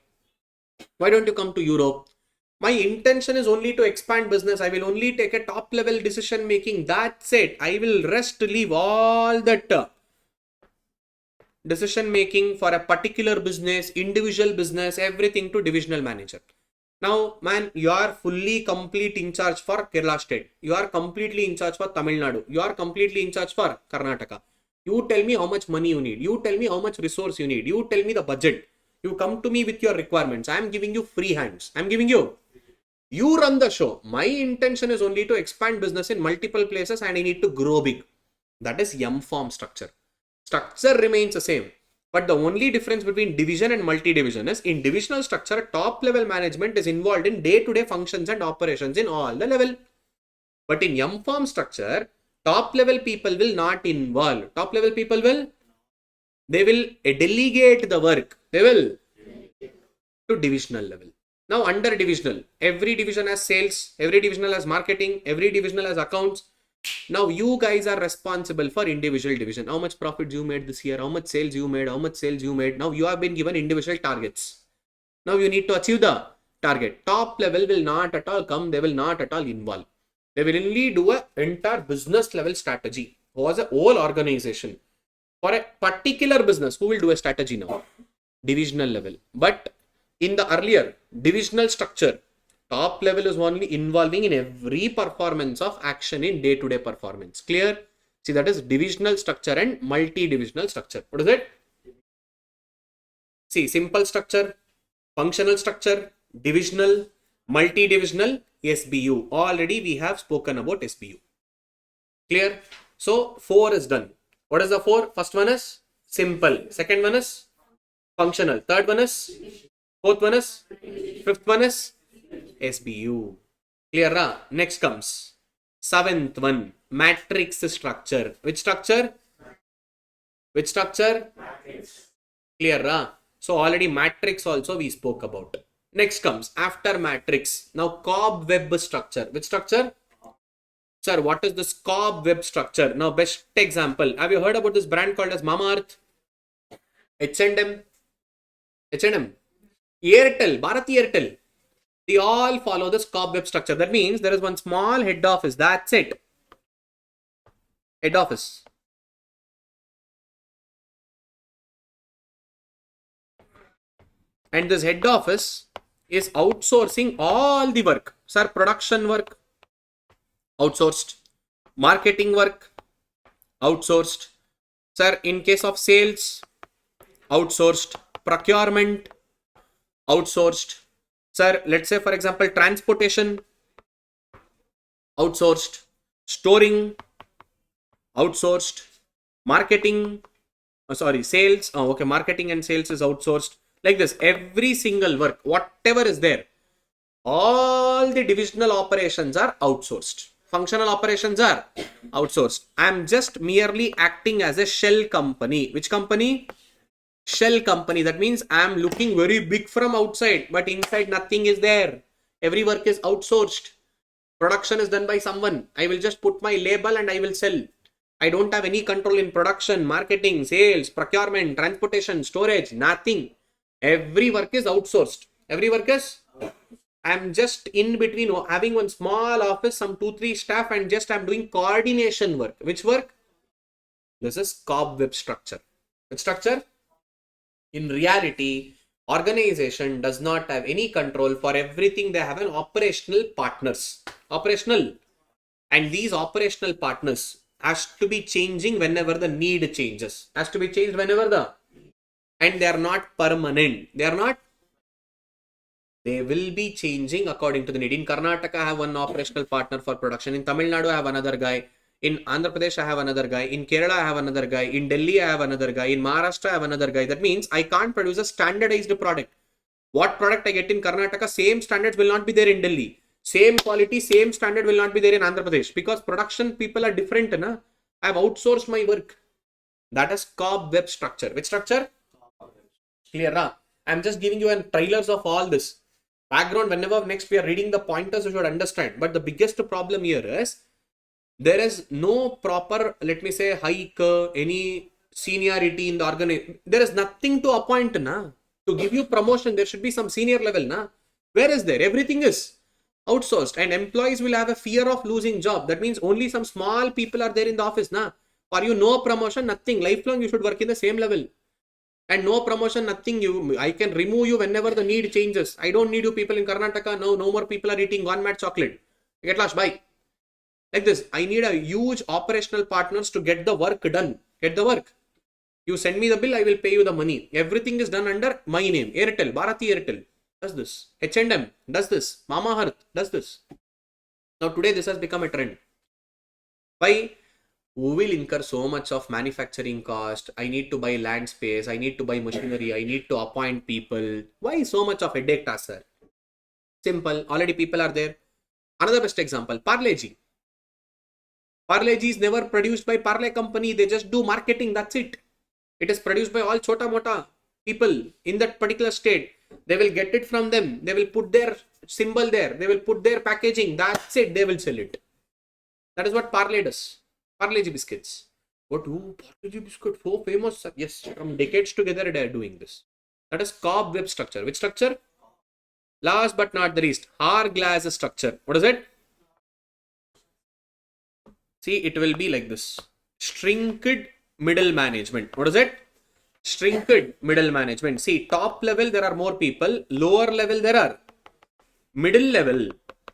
Speaker 1: Why don't you come to Europe? My intention is only to expand business. I will only take a top level decision making. That's it. I will leave all that decision making for a particular business, individual business, everything to divisional manager. Now, man, you are fully complete in charge for Kerala state. You are completely in charge for Tamil Nadu. You are completely in charge for Karnataka. You tell me how much money you need. You tell me how much resource you need. You tell me the budget. You come to me with your requirements. I am giving you free hands. I am giving you. You run the show. My intention is only to expand business in multiple places and I need to grow big. That is M form structure. Structure remains the same. But the only difference between division and multi-division is in divisional structure, top level management is involved in day-to-day functions and operations in all the level. But in M form structure, top level people will not involve. Top level people they will delegate the work. They will to divisional level. Now under divisional, every division has sales, every divisional has marketing, every divisional has accounts. Now you guys are responsible for individual division. How much profit you made this year? How much sales you made? How much sales you made? Now you have been given individual targets. Now you need to achieve the target. Top level will not at all come. They will not at all involve. They will only do an entire business level strategy. Was a whole organization. For a particular business, who will do a strategy now? Divisional level. But in the earlier divisional structure, top level is only involving in every performance of action in day-to-day performance. Clear? See, that is divisional structure and multi-divisional structure. What is it? See, simple structure, functional structure, divisional, multi-divisional, SBU. Already we have spoken about SBU. Clear? So 4 is done. What is the 4? First one is simple. Second one is functional. Third one is, fourth one is, fifth one is SBU. Clear? Next comes 7th one, matrix structure. Which structure? Which structure? Matrix. Clear? So already matrix also we spoke about. Next comes after matrix. Now Cobweb structure. Which structure? Sir, what is this Cobweb structure? Now best example. Have you heard about this brand called as Mamaearth? H&M? H&M? Airtel, Bharati Airtel. They all follow this Cobweb structure. That means there is one small head office. That's it. Head office. And this head office is outsourcing all the work. Sir, production work, outsourced. Marketing work, outsourced. Sir, in case of sales, outsourced. Procurement, outsourced. Sir, let's say for example, transportation, outsourced, storing, outsourced, marketing, sales. Oh, okay, marketing and sales is outsourced. Like this, every single work, whatever is there, all the divisional operations are outsourced. Functional operations are outsourced. I'm just merely acting as a shell company. Which company? Shell company. That means I'm looking very big from outside, but inside nothing is there. Every work is outsourced. Production is done by someone. I will just put my label and I will sell. I don't have any control in production, marketing, sales, procurement, transportation, storage, nothing. Every work is outsourced. Every work is, I'm just in between having one small office, some 2-3 staff, and just I'm doing coordination work. Which work? This is Cobweb structure. Which structure? In reality, organization does not have any control for everything. They have an operational partners. Operational. And these operational partners has to be changing whenever the need changes. Has to be changed whenever the, and they are not permanent. They are not, they will be changing according to the need. In Karnataka, I have one operational partner for production. In Tamil Nadu, I have another guy. In Andhra Pradesh, I have another guy. In Kerala, I have another guy. In Delhi, I have another guy. In Maharashtra, I have another guy. That means I can't produce a standardized product. What product I get in Karnataka, same standards will not be there in Delhi. Same quality, same standard will not be there in Andhra Pradesh. Because production people are different. Na? I have outsourced my work. That is Cobweb structure. Which structure? Clear, na? I'm just giving you a trailers of all this. Background, whenever next we are reading the pointers, you should understand. But the biggest problem here is, there is no proper, let me say, hike, any seniority in the organization. There is nothing to appoint, na. To give you promotion, there should be some senior level, na. Where is there? Everything is outsourced, and employees will have a fear of losing job. That means only some small people are there in the office, na. For you, no promotion, nothing. Lifelong, you should work in the same level. And no promotion, nothing. I can remove you whenever the need changes. I don't need you people in Karnataka. No more people are eating Gonmat chocolate. Get lost, bye. Like this, I need a huge operational partners to get the work done. Get the work. You send me the bill, I will pay you the money. Everything is done under my name. Airtel, Bharati Airtel does this. H&M does this. Mamaearth does this. Now today this has become a trend. Why? We will incur so much of manufacturing cost. I need to buy land space. I need to buy machinery. I need to appoint people. Why so much of headache task, sir? Simple. Already people are there. Another best example, Parle-G. Parle-G is never produced by Parle company. They just do marketing. That's it. It is produced by all chota mota people in that particular state. They will get it from them. They will put their symbol there. They will put their packaging. That's it. They will sell it. That is what Parle does. Parle-G biscuits. What? Oh, Parle-G biscuit, so famous. Yes, from decades together they are doing this. That is Cobweb structure. Which structure? Last but not the least, hourglass structure. What is it? See, it will be like this. Shrinked middle management. What is it? Shrinked middle management. See, top level there are more people. Lower level there are. Middle level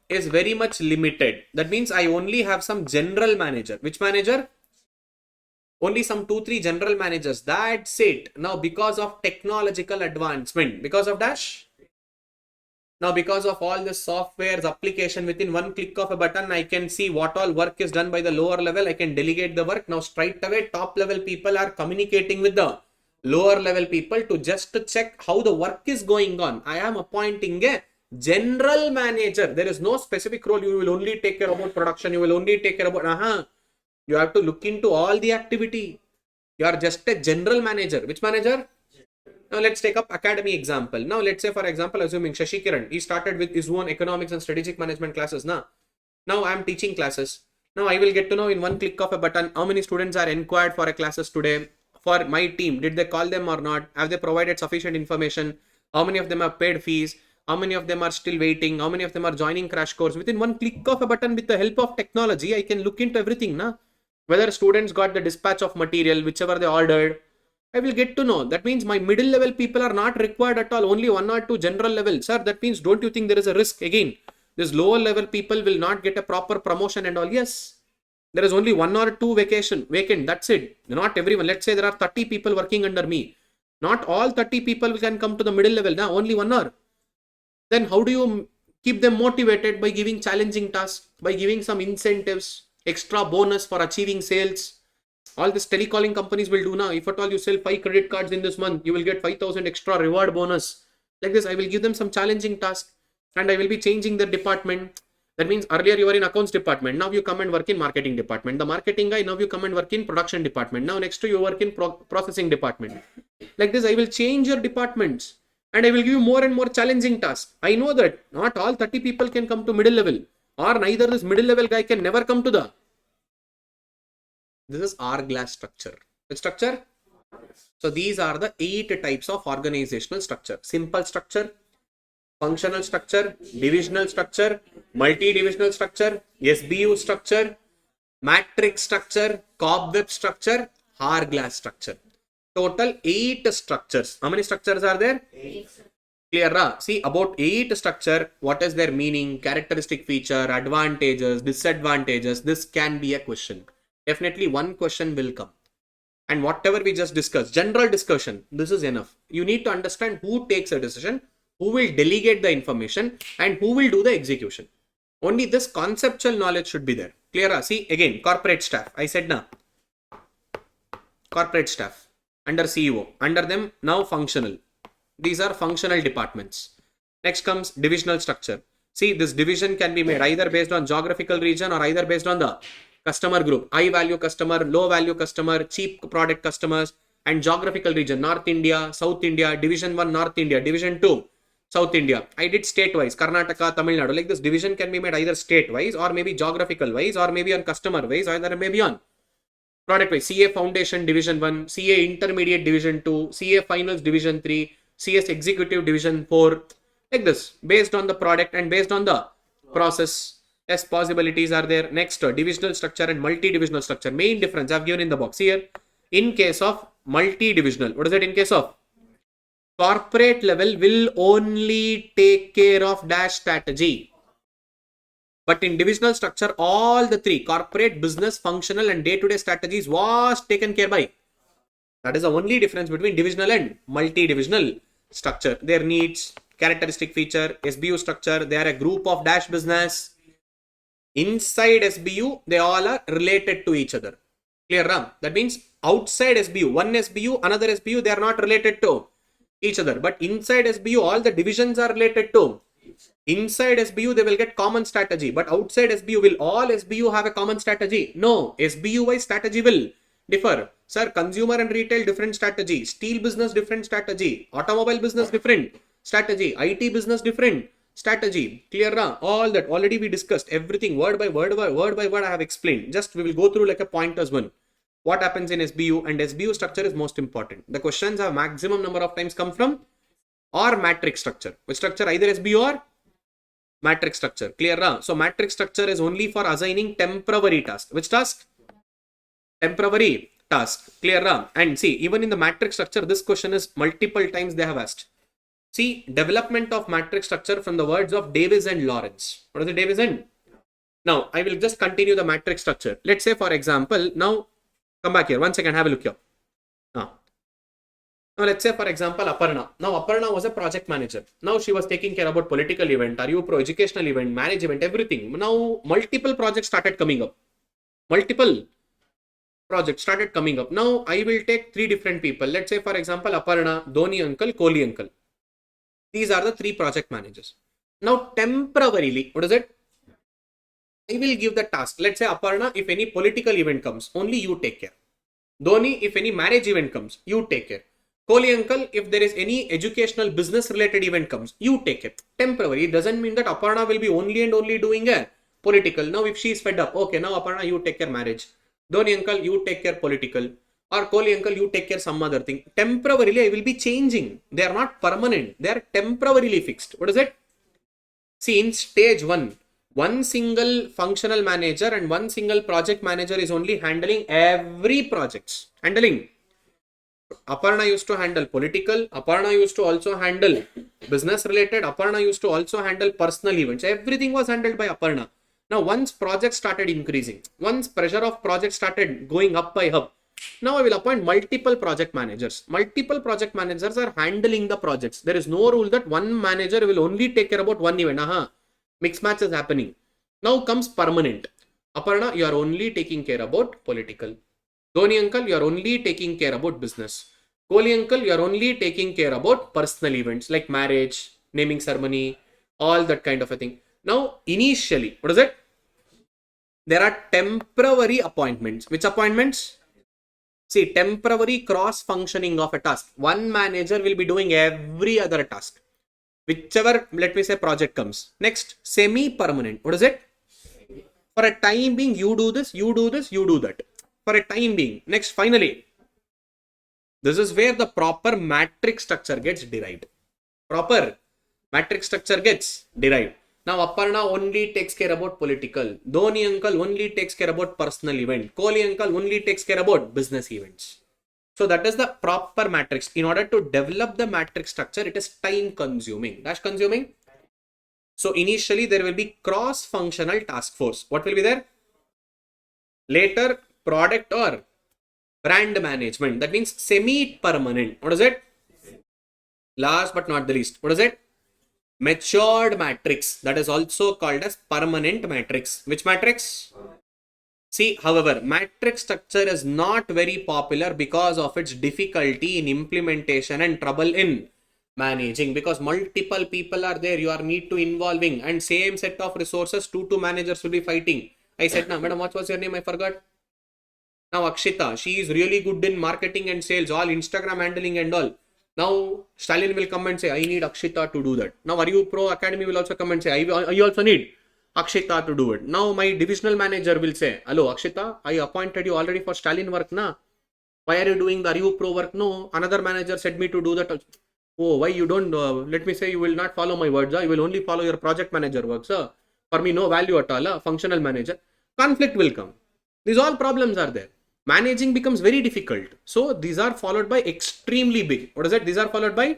Speaker 1: is very much limited. That means I only have some general manager. Which manager? Only some 2-3 general managers. That's it. Now because of technological advancement, because of dash. Now because of all the software's application, within one click of a button, I can see what all work is done by the lower level. I can delegate the work. Now straight away, top level people are communicating with the lower level people to just to check how the work is going on. I am appointing a general manager. There is no specific role. You will only take care about production. You will only take care about, you have to look into all the activity. You are just a general manager. Which manager? Now let's take up academy example. Now let's say for example, assuming Shashi Kiran, he started with his own economics and strategic management classes. Now I am teaching classes. Now I will get to know in one click of a button how many students are inquired for a classes today. For my team, did they call them or not? Have they provided sufficient information? How many of them have paid fees? How many of them are still waiting? How many of them are joining crash course? Within one click of a button, with the help of technology, I can look into everything. Now, whether students got the dispatch of material, whichever they ordered, I will get to know. That means my middle level people are not required at all. Only 1 or 2 general level. Sir, that means don't you think there is a risk? Again, this lower level people will not get a proper promotion and all. Yes. There is only 1 or 2 vacant. That's it. Not everyone. Let's say there are 30 people working under me. Not all 30 people can come to the middle level. Now only 1 or Then how do you keep them motivated? By giving challenging tasks, by giving some incentives, extra bonus for achieving sales. All this telecalling companies will do now. If at all you sell 5 credit cards in this month, you will get 5,000 extra reward bonus. Like this, I will give them some challenging task and I will be changing the department. That means earlier you were in accounts department. Now you come and work in marketing department. The marketing guy, now you come and work in production department. Now next to you work in processing department. Like this, I will change your departments and I will give you more and more challenging tasks. I know that not all 30 people can come to middle level, or neither this middle level guy can never come to the. This is hourglass structure. Which structure? So these are the 8 types of organizational structure. Simple structure, functional structure, divisional structure, multi-divisional structure, SBU structure, matrix structure, cobweb structure, hourglass structure. Total 8 structures. How many structures are there? 8. Clear, ra? See, about 8 structure, what is their meaning, characteristic feature, advantages, disadvantages. This can be a question. Definitely one question will come. And whatever we just discussed, general discussion, this is enough. You need to understand who takes a decision, who will delegate the information, and who will do the execution. Only this conceptual knowledge should be there. Clear? See, again, corporate staff. I said now, corporate staff under CEO. Under them, now functional. These are functional departments. Next comes divisional structure. See, this division can be made either based on geographical region or either based on the customer group. High value customer, low value customer, cheap product customers, and geographical region. North India, South India, Division 1 North India, Division 2 South India. I did state wise, Karnataka, Tamil Nadu. Like this division can be made either state wise or maybe geographical wise or maybe on customer wise or either maybe on product wise. CA Foundation Division 1, CA Intermediate Division 2, CA Finals Division 3, CS Executive Division 4. Like this, based on the product and based on the process. Yes, possibilities are there. Next, divisional structure and multi-divisional structure. Main difference I've given in the box here. In case of multi-divisional, what is it in case of? Corporate level will only take care of dash strategy. But in divisional structure, all the 3, corporate, business, functional and day-to-day strategies was taken care by. That is the only difference between divisional and multi-divisional structure. Their needs, characteristic feature, SBU structure, they are a group of dash business. Inside SBU, they all are related to each other. Clear, Ram? That means outside SBU, one SBU, another SBU, they are not related to each other. But inside SBU, all the divisions are related to. Inside SBU, they will get common strategy. But outside SBU, will all SBU have a common strategy? No. SBU-wise strategy will differ. Sir, consumer and retail, different strategy. Steel business, different strategy. Automobile business, different strategy. IT business, different strategy. Clear, na? All that already we discussed. Everything word by word I have explained. Just we will go through like a pointers one. What happens in SBU, and SBU structure is most important. The questions have maximum number of times come from or matrix structure. Which structure? Either SBU or matrix structure. Clear, na? So matrix structure is only for assigning temporary task. Which task? Temporary task. Clear, na? And see, even in the matrix structure, this question is multiple times they have asked. See, development of matrix structure from the words of Davis and Lawrence. What is it, Davis and? Now, I will just continue the matrix structure. Let's say, for example, now, come back here. 1 second, have a look here. Now, let's say, for example, Aparna. Now, Aparna was a project manager. Now, she was taking care about political event, ArivuPro, educational event, marriage event, everything. Now, multiple projects started coming up. Multiple projects started coming up. Now, I will take 3 different people. Let's say, for example, Aparna, Dhoni uncle, Kohli uncle. These are the 3 project managers. Now, temporarily, what is it? I will give the task. Let's say, Aparna, if any political event comes, only you take care. Dhoni, if any marriage event comes, you take care. Kohli uncle, if there is any educational business related event comes, you take it. Temporary. It doesn't mean that Aparna will be only and only doing a political. Now, if she is fed up, okay, now Aparna, you take care marriage. Dhoni uncle, you take care political. Or Kohli uncle, you take care some other thing. Temporarily, I will be changing. They are not permanent. They are temporarily fixed. What is it? See, in stage 1, one single functional manager and one single project manager is only handling every projects. Handling. Aparna used to handle political. Aparna used to also handle business related. Aparna used to also handle personal events. Everything was handled by Aparna. Now, once projects started increasing, once pressure of projects started going up by up, Now I will appoint multiple project managers. Multiple project managers are handling the projects. There is no rule that one manager will only take care about one event. Mix match is happening. Now comes permanent. Aparna, you are only taking care about political. Dhoni uncle, you are only taking care about business. Kohli uncle, you are only taking care about personal events like marriage, naming ceremony, all that kind of a thing. Now, initially, what is it? There are temporary appointments. Which appointments? See, temporary cross-functioning of a task. One manager will be doing every other task. Whichever, let me say, project comes. Next, semi-permanent. What is it? For a time being, you do this, you do this, you do that. For a time being. Next, finally, this is where the proper matrix structure gets derived. Proper matrix structure gets derived. Now, Aparna only takes care about political. Dhoni uncle only takes care about personal event. Kohli uncle only takes care about business events. So that is the proper matrix. In order to develop the matrix structure, it is time consuming. Dash consuming. So initially there will be cross-functional task force. What will be there? Later, product or brand management. That means semi-permanent. What is it? Last but not the least. What is it? Matured matrix. That is also called as permanent matrix. Which matrix? See, however, matrix structure is not very popular because of its difficulty in implementation and trouble in managing, because multiple people are there, you are need to involving, and same set of resources, two managers will be fighting. I said, now, madam, what was your name? I forgot. Now, Akshita, she is really good in marketing and sales, all Instagram handling and all. Now, Stalin will come and say, I need Akshita to do that. Now, ArivuPro Academy will also come and say, I also need Akshita to do it. Now, my divisional manager will say, hello, Akshita, I appointed you already for Stalin work, na? Why are you doing the ArivuPro work? No, another manager said me to do that. Oh, why you don't, let me say, you will not follow my words, you will only follow your project manager work, sir. For me, no value at all, functional manager. Conflict will come. These all problems are there. Managing becomes very difficult. So, these are followed by extremely big. What is it? These are followed by?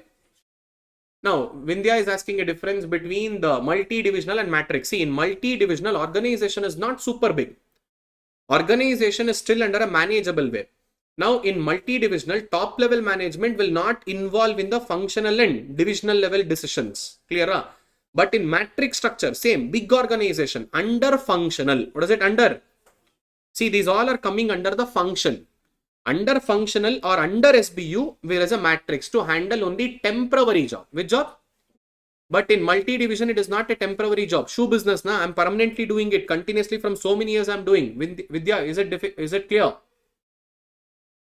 Speaker 1: Now, Vindhya is asking a difference between the multi-divisional and matrix. See, in multi-divisional, organization is not super big. Organization is still under a manageable way. Now, in multi-divisional, top-level management will not involve in the functional and divisional level decisions. Clear? But in matrix structure, same, big organization, under functional. What is it? Under? See, these all are coming under the function. Under functional or under SBU, there is a matrix to handle only temporary job. Which job? But in multi-division, it is not a temporary job. Shoe business, na? I'm permanently doing it continuously from so many years I'm doing. Vidya, is it clear?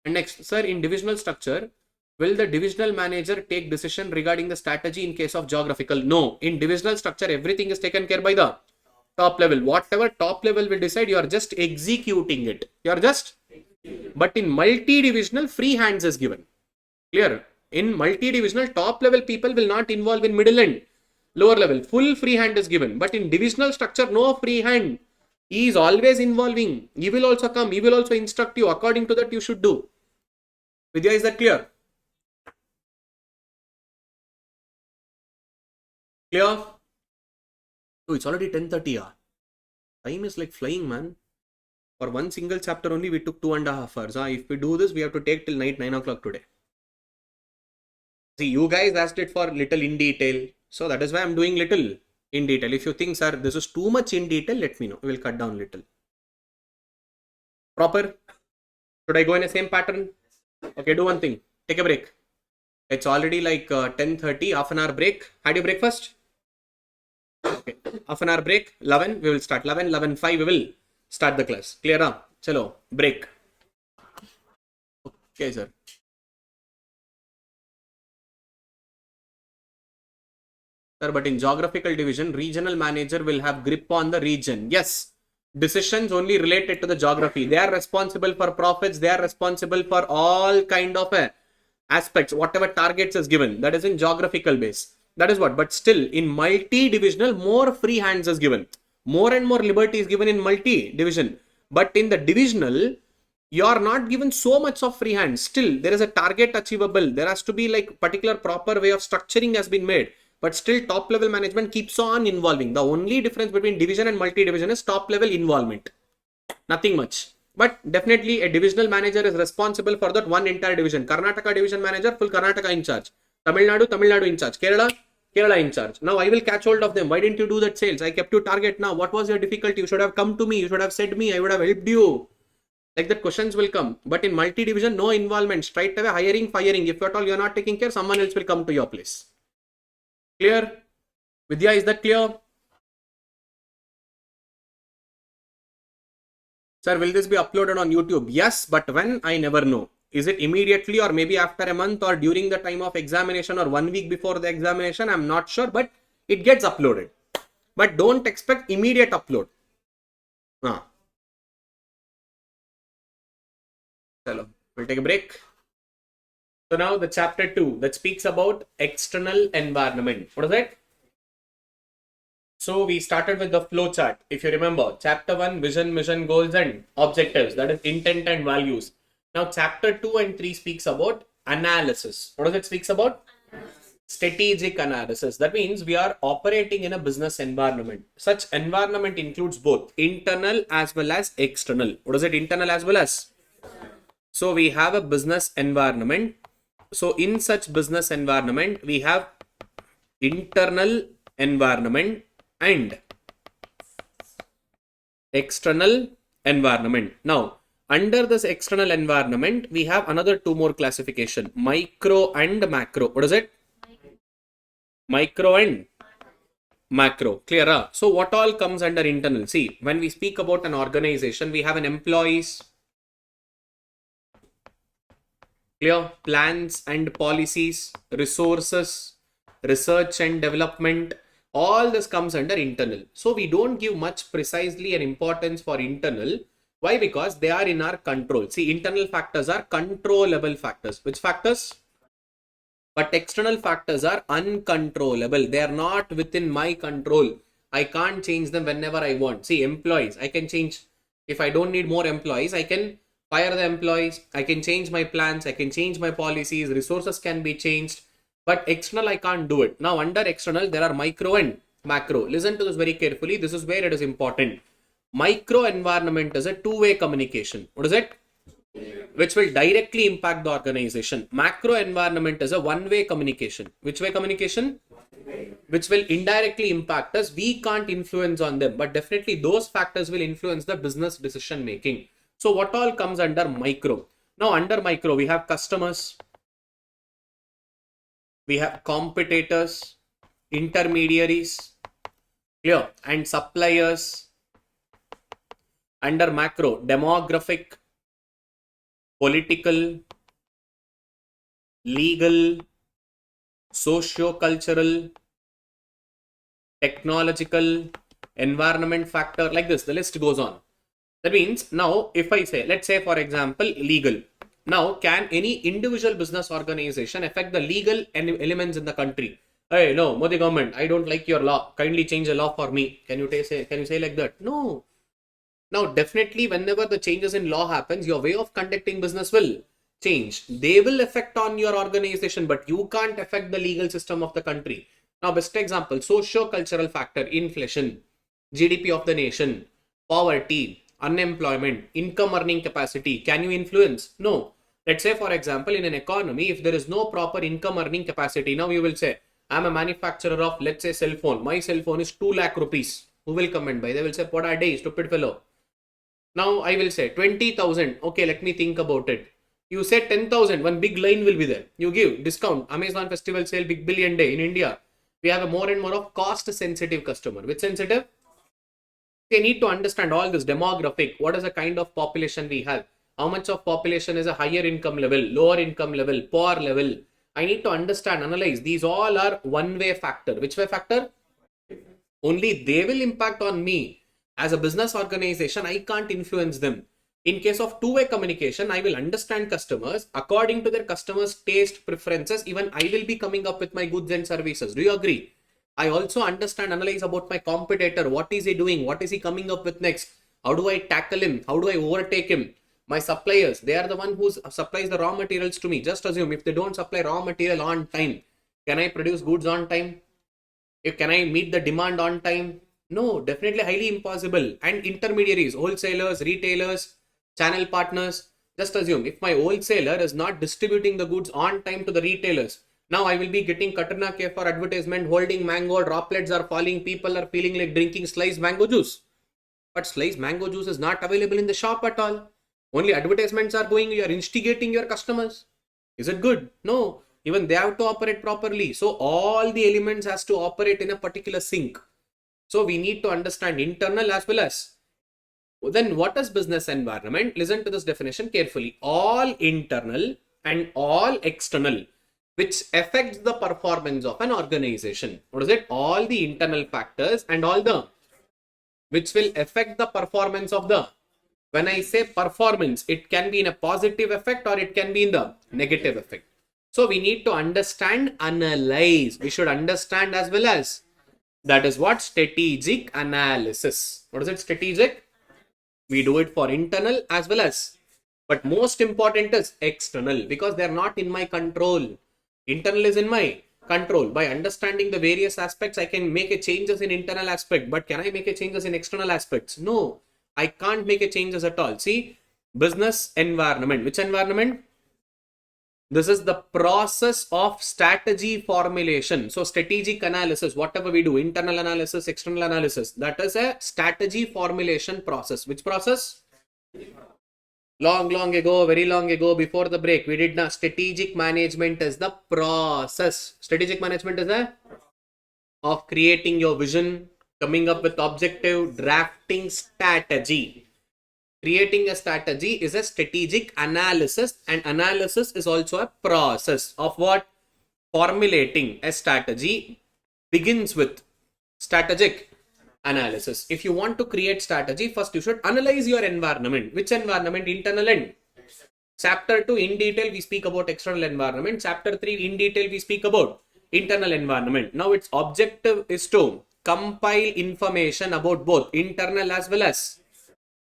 Speaker 1: And next, sir, in divisional structure, will the divisional manager take decision regarding the strategy in case of geographical? No. In divisional structure, everything is taken care by the top level. Whatever top level will decide, you are just executing it. You are just... But in multi-divisional, free hands is given. Clear? In multi-divisional, top level people will not involve in middle and lower level. Full free hand is given. But in divisional structure, no free hand. He is always involving. He will also come. He will also instruct you. According to that, you should do. Vidya, is that clear? Clear? Oh, it's already 10:30. Time is like flying, man. For one single chapter only, we took 2.5 hours. If we do this, we have to take till night 9 o'clock today. See, you guys asked it for little in detail. So that is why I'm doing little in detail. If you think, sir, this is too much in detail, let me know. We will cut down little. Proper? Should I go in the same pattern? Okay, do one thing. Take a break. It's already like 10:30, half an hour break. Had you breakfast? Okay, half an hour break. 11, we will start. 11:05, we will start the class. Clear? Chalo, break. Okay, sir. Sir, but in geographical division, regional manager will have grip on the region. Yes. Decisions only related to the geography. They are responsible for profits. They are responsible for all kind of aspects. Whatever targets is given, that is in geographical base. That is what. But still, in multi-divisional, more free hands is given. More and more liberty is given in multi-division. But in the divisional, you are not given so much of free hands. Still, there is a target achievable. There has to be like particular proper way of structuring has been made. But still, top level management keeps on involving. The only difference between division and multi-division is top level involvement. Nothing much. But definitely a divisional manager is responsible for that one entire division. Karnataka division manager, full Karnataka in charge. Tamil Nadu in charge. Kerala in charge. Now I will catch hold of them. Why didn't you do that sales? I kept you target now. What was your difficulty? You should have come to me. You should have said me. I would have helped you. Like that questions will come. But in multi-division, no involvement. Straight away hiring, firing. If at all you're not taking care, someone else will come to your place. Clear? Vidya, is that clear? Sir, will this be uploaded on YouTube? Yes, but when? I never know. Is it immediately or maybe after a month or during the time of examination or 1 week before the examination? I'm not sure, but it gets uploaded. But don't expect immediate upload. Hello. We'll take a break. So now the chapter 2 that speaks about external environment. What is it? So we started with the flow chart. If you remember, chapter 1, vision, mission, goals and objectives. That is intent and values. Now chapter 2 and 3 speaks about analysis. What does it speaks about? Strategic analysis. That means we are operating in a business environment. Such environment includes both internal as well as external. What is it? Internal as well as? So we have a business environment. So in such business environment, we have internal environment and external environment. Now, under this external environment, we have another two more classification, micro and macro. What is it? Micro and macro. Clear? Huh? So what all comes under internal? See, when we speak about an organization, we have an employees, clear, plans and policies, resources, research and development. All this comes under internal. So we don't give much precisely an importance for internal. Why? Because they are in our control. See, internal factors are controllable factors. Which factors? But external factors are uncontrollable. They are not within my control. I can't change them whenever I want. See, employees, I can change. If I don't need more employees, I can fire the employees. I can change my plans. I can change my policies. Resources can be changed. But external, I can't do it. Now, under external, there are micro and macro. Listen to this very carefully. This is where it is important. Micro environment is a two-way communication. What is it? Which will directly impact the organization. Macro environment is a one-way communication. Which way communication? Which will indirectly impact us. We can't influence on them, but definitely those factors will influence the business decision making. So what all comes under micro? Now under micro, we have customers, we have competitors, intermediaries, clear, and suppliers. Under macro, demographic, political, legal, socio-cultural, technological, environment factor, like this, the list goes on. That means now if I say, let's say for example, legal. Now, can any individual business organization affect the legal elements in the country? Hey, no, Modi government, I don't like your law. Kindly change the law for me. Can you say like that? No. Now, definitely whenever the changes in law happens, your way of conducting business will change. They will affect on your organization, but you can't affect the legal system of the country. Now, best example, socio-cultural factor, inflation, GDP of the nation, poverty, unemployment, income earning capacity. Can you influence? No. Let's say, for example, in an economy, if there is no proper income earning capacity, now you will say, I'm a manufacturer of, let's say, cell phone. My cell phone is 2 lakh rupees. Who will come and buy? They will say, what a day, stupid fellow. Now I will say 20,000. Okay, let me think about it. You say 10,000, one big line will be there. You give discount, Amazon festival sale, big billion day. In India, we have a more and more of cost sensitive customer. Which sensitive? They need to understand all this demographic. What is the kind of population we have? How much of population is a higher income level, lower income level, poor level? I need to understand, analyze. These all are one-way factor. Which way factor? Only they will impact on me. As a business organization, I can't influence them. In case of two-way communication, I will understand customers. According to their customers' taste, preferences, even I will be coming up with my goods and services. Do you agree? I also understand, analyze about my competitor. What is he doing? What is he coming up with next? How do I tackle him? How do I overtake him? My suppliers, they are the one who supplies the raw materials to me. Just assume if they don't supply raw material on time, can I produce goods on time? Can I meet the demand on time? No, definitely highly impossible. And intermediaries, wholesalers, retailers, Channel partners. Just assume if my wholesaler is not distributing the goods on time to the retailers, now I will be getting Katrina Kaif for advertisement holding mango, droplets are falling, people are feeling like drinking sliced mango juice. But sliced mango juice is not available in the shop at all. Only advertisements are going, you are instigating your customers. Is it good? No. Even they have to operate properly. So all the elements has to operate in a particular sync. So we need to understand internal as well as. Then what is business environment? Listen to this definition carefully. All internal and all external which affects the performance of an organization. What is it? All the internal factors and all the which will affect the performance of the. When I say performance, it can be in a positive effect or it can be in the negative effect. So we need to understand, analyze. We should understand as well as. That is what strategic analysis. What is it? Strategic. We do it for internal as well as. But most important is external because they are not in my control. Internal is in my control. By understanding the various aspects, I can make a changes in internal aspect. But can I make a changes in external aspects? No, I can't make a changes at all. See, business environment. Which environment? This is the process of strategy formulation. So strategic analysis, whatever we do, internal analysis, external analysis, that is a strategy formulation process. Which process? Long ago, very long ago, before the break, we did not. Strategic management is the process. Strategic management is the of creating your vision, coming up with objective, drafting strategy. Creating a strategy is a strategic analysis, and analysis is also a process of what? Formulating a strategy begins with strategic analysis. If you want to create strategy, first you should analyze your environment. Which environment? Internal and. Chapter 2 in detail we speak about external environment. Chapter 3 in detail we speak about internal environment. Now its objective is to compile information about both internal as well as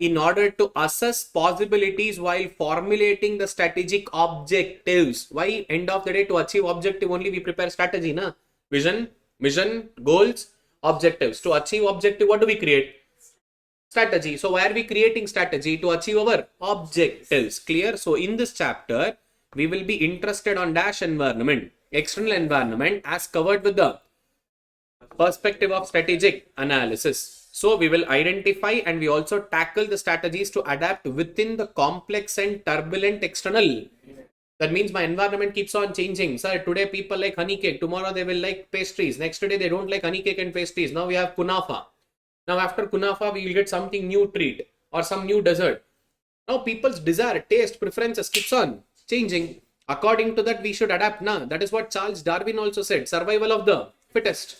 Speaker 1: in order to assess possibilities while formulating the strategic objectives. Why? End of the day, to achieve objective only we prepare strategy, na? Vision, mission, goals, objectives. To achieve objective, what do we create? Strategy. So why are we creating strategy? To achieve our objectives. Clear? So in this chapter, we will be interested on dash environment, external environment as covered with the perspective of strategic analysis. So we will identify and we also tackle the strategies to adapt within the complex and turbulent external. That means my environment keeps on changing. Sir, today people like honey cake. Tomorrow they will like pastries. Next day they don't like honey cake and pastries. Now we have kunafa. Now after kunafa we will get something new treat or some new dessert. Now people's desire, taste, preferences keeps on changing. According to that we should adapt. Now that is what Charles Darwin also said. Survival of the fittest.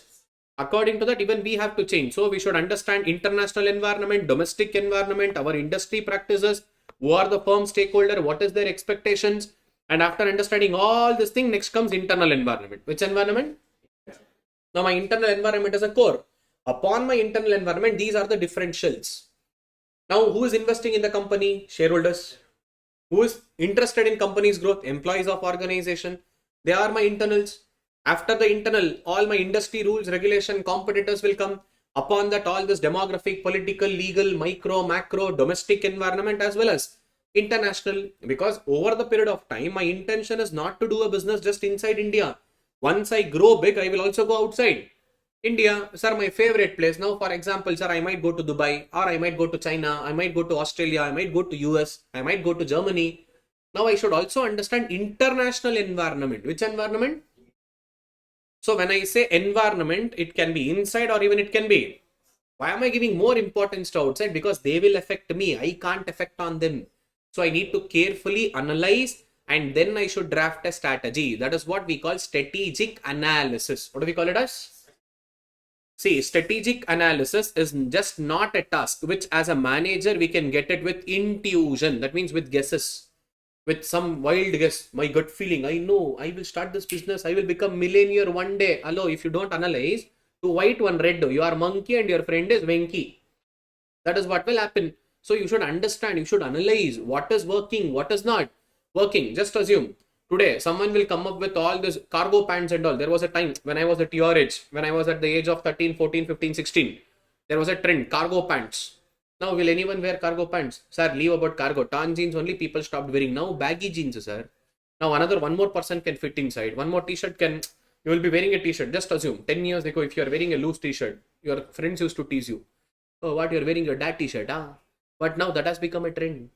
Speaker 1: According to that, even we have to change. So we should understand international environment, domestic environment, our industry practices, who are the firm stakeholder, what is their expectations. And after understanding all this thing, next comes internal environment. Which environment? Now my internal environment is a core. Upon my internal environment, these are the differentials. Now who is investing in the company? Shareholders. Who is interested in company's growth? Employees of organization. They are my internals. After the internal, all my industry rules, regulation, competitors will come. Upon that, all this demographic, political, legal, micro, macro, domestic environment as well as international. Because over the period of time, my intention is not to do a business just inside India. Once I grow big, I will also go outside India. Sir, my favorite place. Now, for example, sir, I might go to Dubai or I might go to China. I might go to Australia. I might go to US. I might go to Germany. Now, I should also understand international environment. Which environment? So when I say environment, it can be inside or even it can be. Why am I giving more importance to outside? Because they will affect me. I can't affect on them. So I need to carefully analyze and then I should draft a strategy. That is what we call strategic analysis. What do we call it as? See, strategic analysis is just not a task which as a manager we can get it with intuition. That means with guesses. With some wild guess, my gut feeling, I know I will start this business, I will become millionaire one day. Hello, if you don't analyze, to white one red, you are monkey and your friend is Venki. That is what will happen. So you should understand, you should analyze what is working, what is not working. Just assume today someone will come up with all this cargo pants and all. There was a time when I was at your age, when I was at the age of 13, 14, 15, 16, there was a trend, cargo pants. Now, will anyone wear cargo pants? Sir, leave about cargo. Torn jeans only people stopped wearing. Now, baggy jeans, sir. Now, one more person can fit inside. One more t-shirt can, you will be wearing a t-shirt. Just assume, 10 years ago, if you are wearing a loose t-shirt, your friends used to tease you. Oh, what, you're wearing your dad t-shirt, ah? But now that has become a trend.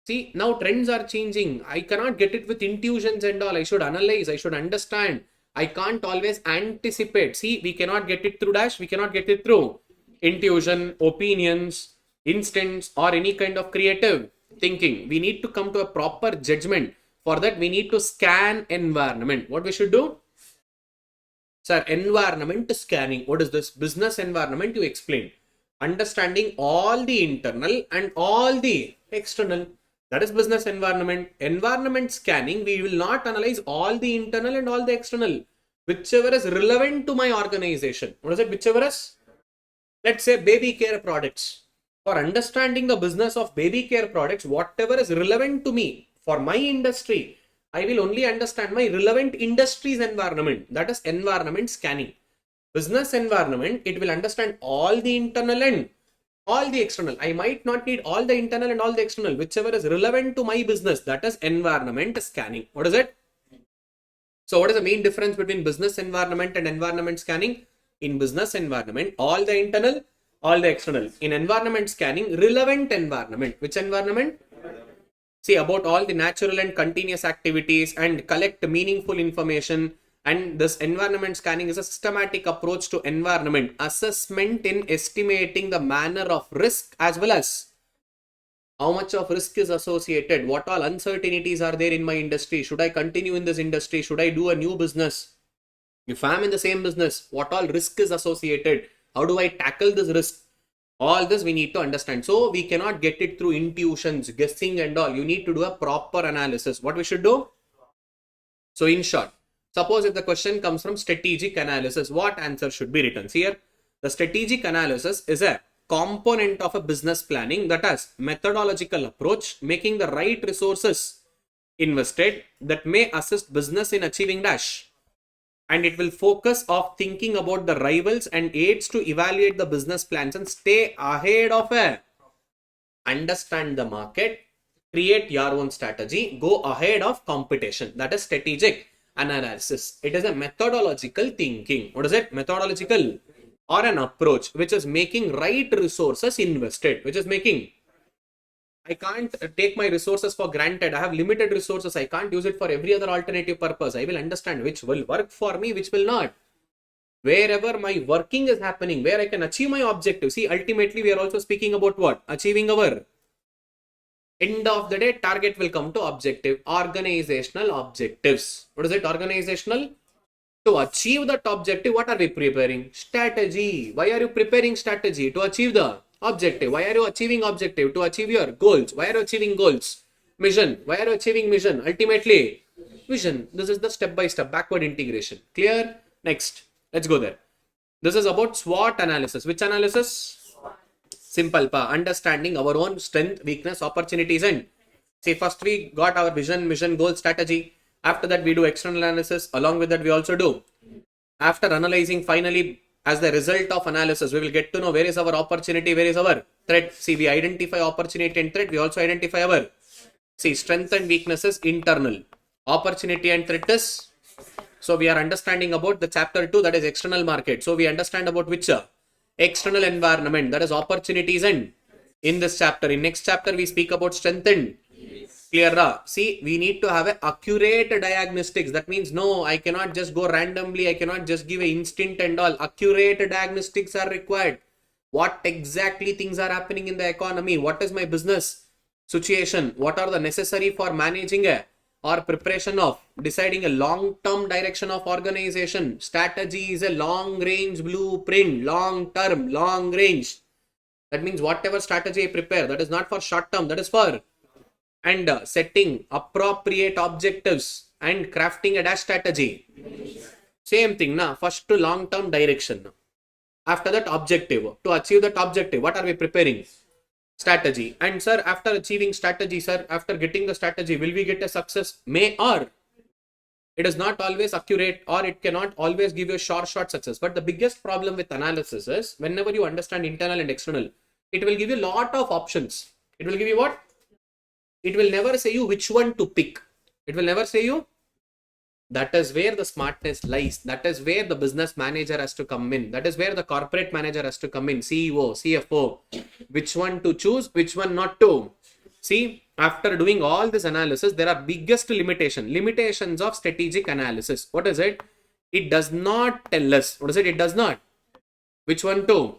Speaker 1: See, now trends are changing. I cannot get it with intuitions and all. I should analyze, I should understand. I can't always anticipate. See, we cannot get it through dash, we cannot get it through intuition, opinions, instance, or any kind of creative thinking. We need to come to a proper judgment. For that, we need to scan environment. What we should do? Sir, environment scanning. What is this? Business environment, you explained. Understanding all the internal and all the external. That is business environment. Environment scanning, we will not analyze all the internal and all the external. Whichever is relevant to my organization. What is it? Whichever is? Let's say baby care products. For understanding the business of baby care products, whatever is relevant to me for my industry, I will only understand my relevant industry's environment. That is environment scanning. Business environment, it will understand all the internal and all the external. I might not need all the internal and all the external. Whichever is relevant to my business, that is environment scanning. What is it? So what is the main difference between business environment and environment scanning? In business environment, all the internal, all the external. In environment scanning, relevant environment. Which environment? See, about all the natural and continuous activities and collect meaningful information. And this environment scanning is a systematic approach to environment assessment in estimating the manner of risk as well as how much of risk is associated, what all uncertainties are there in my industry, should I continue in this industry, should I do a new business, if I am in the same business, what all risk is associated, how do I tackle this risk, all this we need to understand. So we cannot get it through intuitions, guessing and all. You need to do a proper analysis. What we should do? So in short, suppose if the question comes from strategic analysis, what answer should be written? See here, the strategic analysis is a component of a business planning that has methodological approach, making the right resources invested that may assist business in achieving dash. And it will focus of thinking about the rivals and aids to evaluate the business plans and stay ahead of it. Understand the market, create your own strategy, go ahead of competition. That is strategic analysis. It is a methodological thinking. What is it? Methodological or an approach which is making right resources invested, which is making, I can't take my resources for granted. I have limited resources. I can't use it for every other alternative purpose. I will understand which will work for me, which will not. Wherever my working is happening, where I can achieve my objective. See, ultimately, we are also speaking about what? Achieving our end of the day target will come to objective, organizational objectives. What is it? Organizational. To achieve that objective, what are we preparing? Strategy. Why are you preparing strategy? To achieve the objective. Why are you achieving objective? To achieve your goals. Why are you achieving goals? Mission. Why are you achieving mission? Ultimately, vision. This is the step-by-step backward integration. Clear? Next. Let's go there. This is about SWOT analysis. Which analysis? Simple pa. Understanding our own strength, weakness, opportunities and see, first we got our vision, mission, goal, strategy. After that, we do external analysis. Along with that, we also do. After analyzing, finally, as the result of analysis, we will get to know where is our opportunity, where is our threat. See, we identify opportunity and threat. We also identify our, see, strength and weaknesses, internal. Opportunity and threat is, so we are understanding about the chapter 2, that is external market. So we understand about which external environment, that is opportunities, and in this chapter, in next chapter, we speak about strength and clear. See, we need to have a accurate diagnostics. That means no, I cannot just go randomly. I cannot just give an instant and all. Accurate diagnostics are required. What exactly things are happening in the economy? What is my business situation? What are the necessary for managing a or preparation of deciding a long-term direction of organization? Strategy is a long-range blueprint, long-term, long-range. That means whatever strategy I prepare, that is not for short-term, that is for and setting appropriate objectives and crafting a dash strategy. Same thing, na? First to long-term direction. After that, objective. To achieve that objective, what are we preparing? Strategy. And sir, after achieving strategy, sir, after getting the strategy, will we get a success? May or it is not always accurate, or it cannot always give you a short success. But the biggest problem with analysis is whenever you understand internal and external, It will give you a lot of options. It will give you what? It will never say you which one to pick. It will never say you. That is where the smartness lies. That is where the business manager has to come in. That is where the corporate manager has to come in. CEO, CFO, which one to choose, which one not to. See, after doing all this analysis, there are biggest limitations of strategic analysis. What is it? It does not tell us. What is it? It does not. Which one to?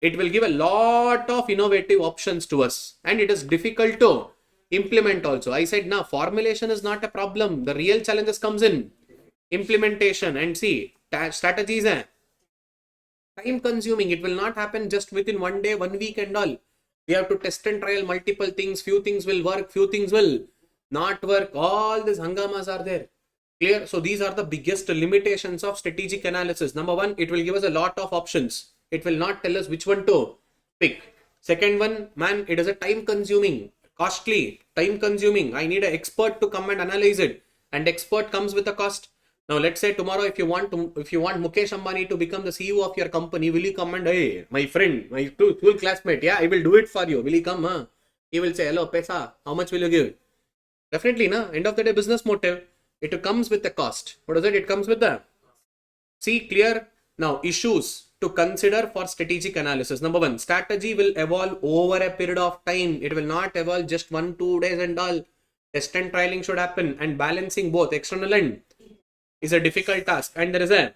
Speaker 1: It will give a lot of innovative options to us, and it is difficult to implement also. I said now formulation is not a problem. The real challenges comes in implementation. And see, strategies are time consuming. It will not happen just within 1 day, 1 week and all. We have to test and trial multiple things. Few things will work, few things will not work. All these hangamas are there. Clear? So these are the biggest limitations of strategic analysis. Number one, it will give us a lot of options. It will not tell us which one to pick. Second one, man, it is a time consuming, costly, time consuming. I need an expert to come and analyze it, and expert comes with a cost. Now let's say tomorrow, if you want Mukesh Ambani to become the CEO of your company, will he come and, hey, my friend, my school classmate, yeah, I will do it for you. Will he come? Huh? He will say, hello, Pesa, how much will you give? Definitely, na. End of the day, business motive. It comes with the cost. What is it? It comes with the. See, clear? Now, issues to consider for strategic analysis. Number one, strategy will evolve over a period of time. It will not evolve just 1-2 days and all. Test and trialing should happen, and balancing both external and is a difficult task. And there is a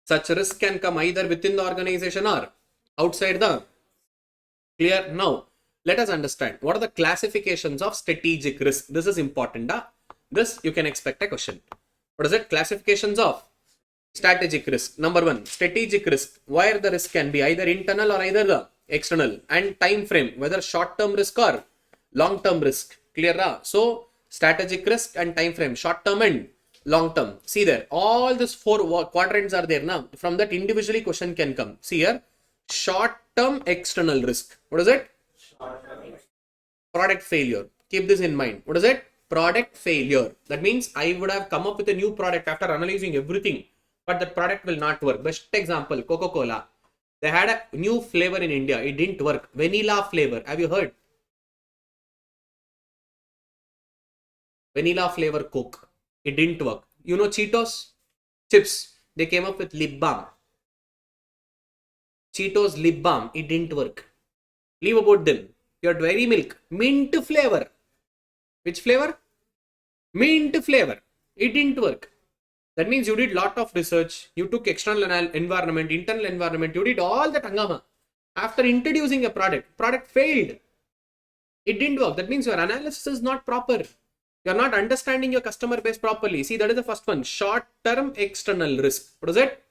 Speaker 1: such risk can come either within the organization or outside the. Clear? Now, let us understand what are the classifications of strategic risk. This is important. This you can expect a question. What is it? Classifications of strategic risk. Number one, strategic risk, where the risk can be either internal or either the external, and time frame, whether short-term risk or long-term risk. Clear? So strategic risk and time frame, short-term and long-term. See there, all these four quadrants are there now. From that individually question can come. See here, short-term external risk. What is it? Product failure. Keep this in mind. What is it? Product failure. That means I would have come up with a new product after analyzing everything, but that product will not work. Best example, Coca-Cola. They had a new flavor in India. It didn't work. Vanilla flavor. Have you heard? Vanilla flavor Coke. It didn't work. You know Cheetos? Chips. They came up with lip balm. Cheetos lip balm. It didn't work. Leave about them. Your dairy milk. Mint flavor. Which flavor? Mint flavor. It didn't work. That means you did lot of research. You took external environment, internal environment. You did all that hangama. After introducing a product failed. It didn't work. That means your analysis is not proper. You are not understanding your customer base properly. See, that is the first one. Short-term external risk. What is it?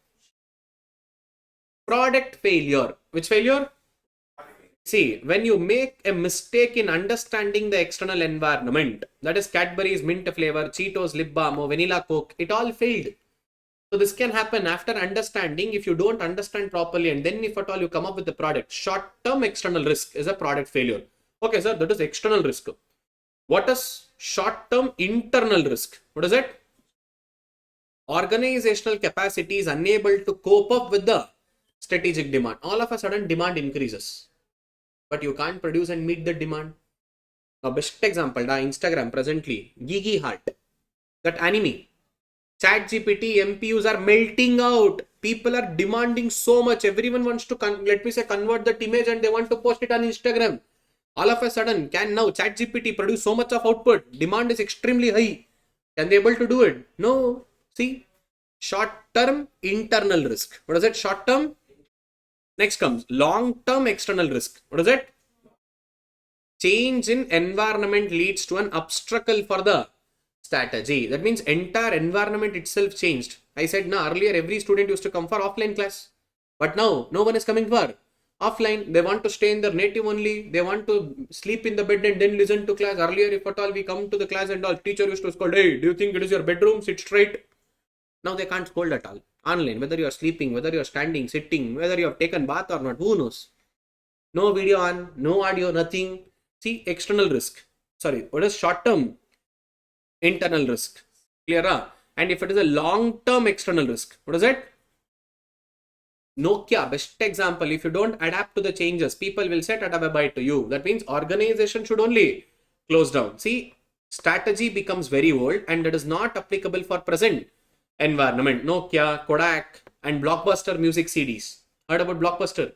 Speaker 1: Product failure. Which failure? See, when you make a mistake in understanding the external environment, that is Cadbury's mint flavor, Cheetos lip balm or vanilla Coke, it all failed. So this can happen after understanding. If you don't understand properly, and then if at all you come up with the product, short-term external risk is a product failure. Okay, sir, that is external risk. What is short-term internal risk? What is it? Organizational capacity is unable to cope up with the strategic demand. All of a sudden, demand increases, but you can't produce and meet the demand. Now, best example, Instagram presently, Gigi Heart, that anime, ChatGPT, MPUs are melting out. People are demanding so much. Everyone wants to, convert that image and they want to post it on Instagram. All of a sudden, can now ChatGPT produce so much of output? Demand is extremely high. Can they able to do it? No. See, short-term internal risk. What is it? Short-term. Next comes long-term external risk. What is it? Change in environment leads to an obstacle for the strategy. That means entire environment itself changed. I said earlier every student used to come for offline class, but now no one is coming for offline. They want to stay in their native only. They want to sleep in the bed and then listen to class. Earlier, if at all we come to the class and all, teacher used to scold, hey, do you think it is your bedroom? Sit straight. Now they can't scold at all. Online, whether you are sleeping, whether you are standing, sitting, whether you have taken bath or not, who knows? No video on, no audio, nothing. See, external risk. Sorry, what is short-term? Internal risk. Clear? And if it is a long-term external risk, what is it? Nokia, best example. If you don't adapt to the changes, people will say tata bye bye to you. That means organization should only close down. See, strategy becomes very old and that is not applicable for present environment. Nokia, Kodak, and Blockbuster music CDs. Heard about Blockbuster?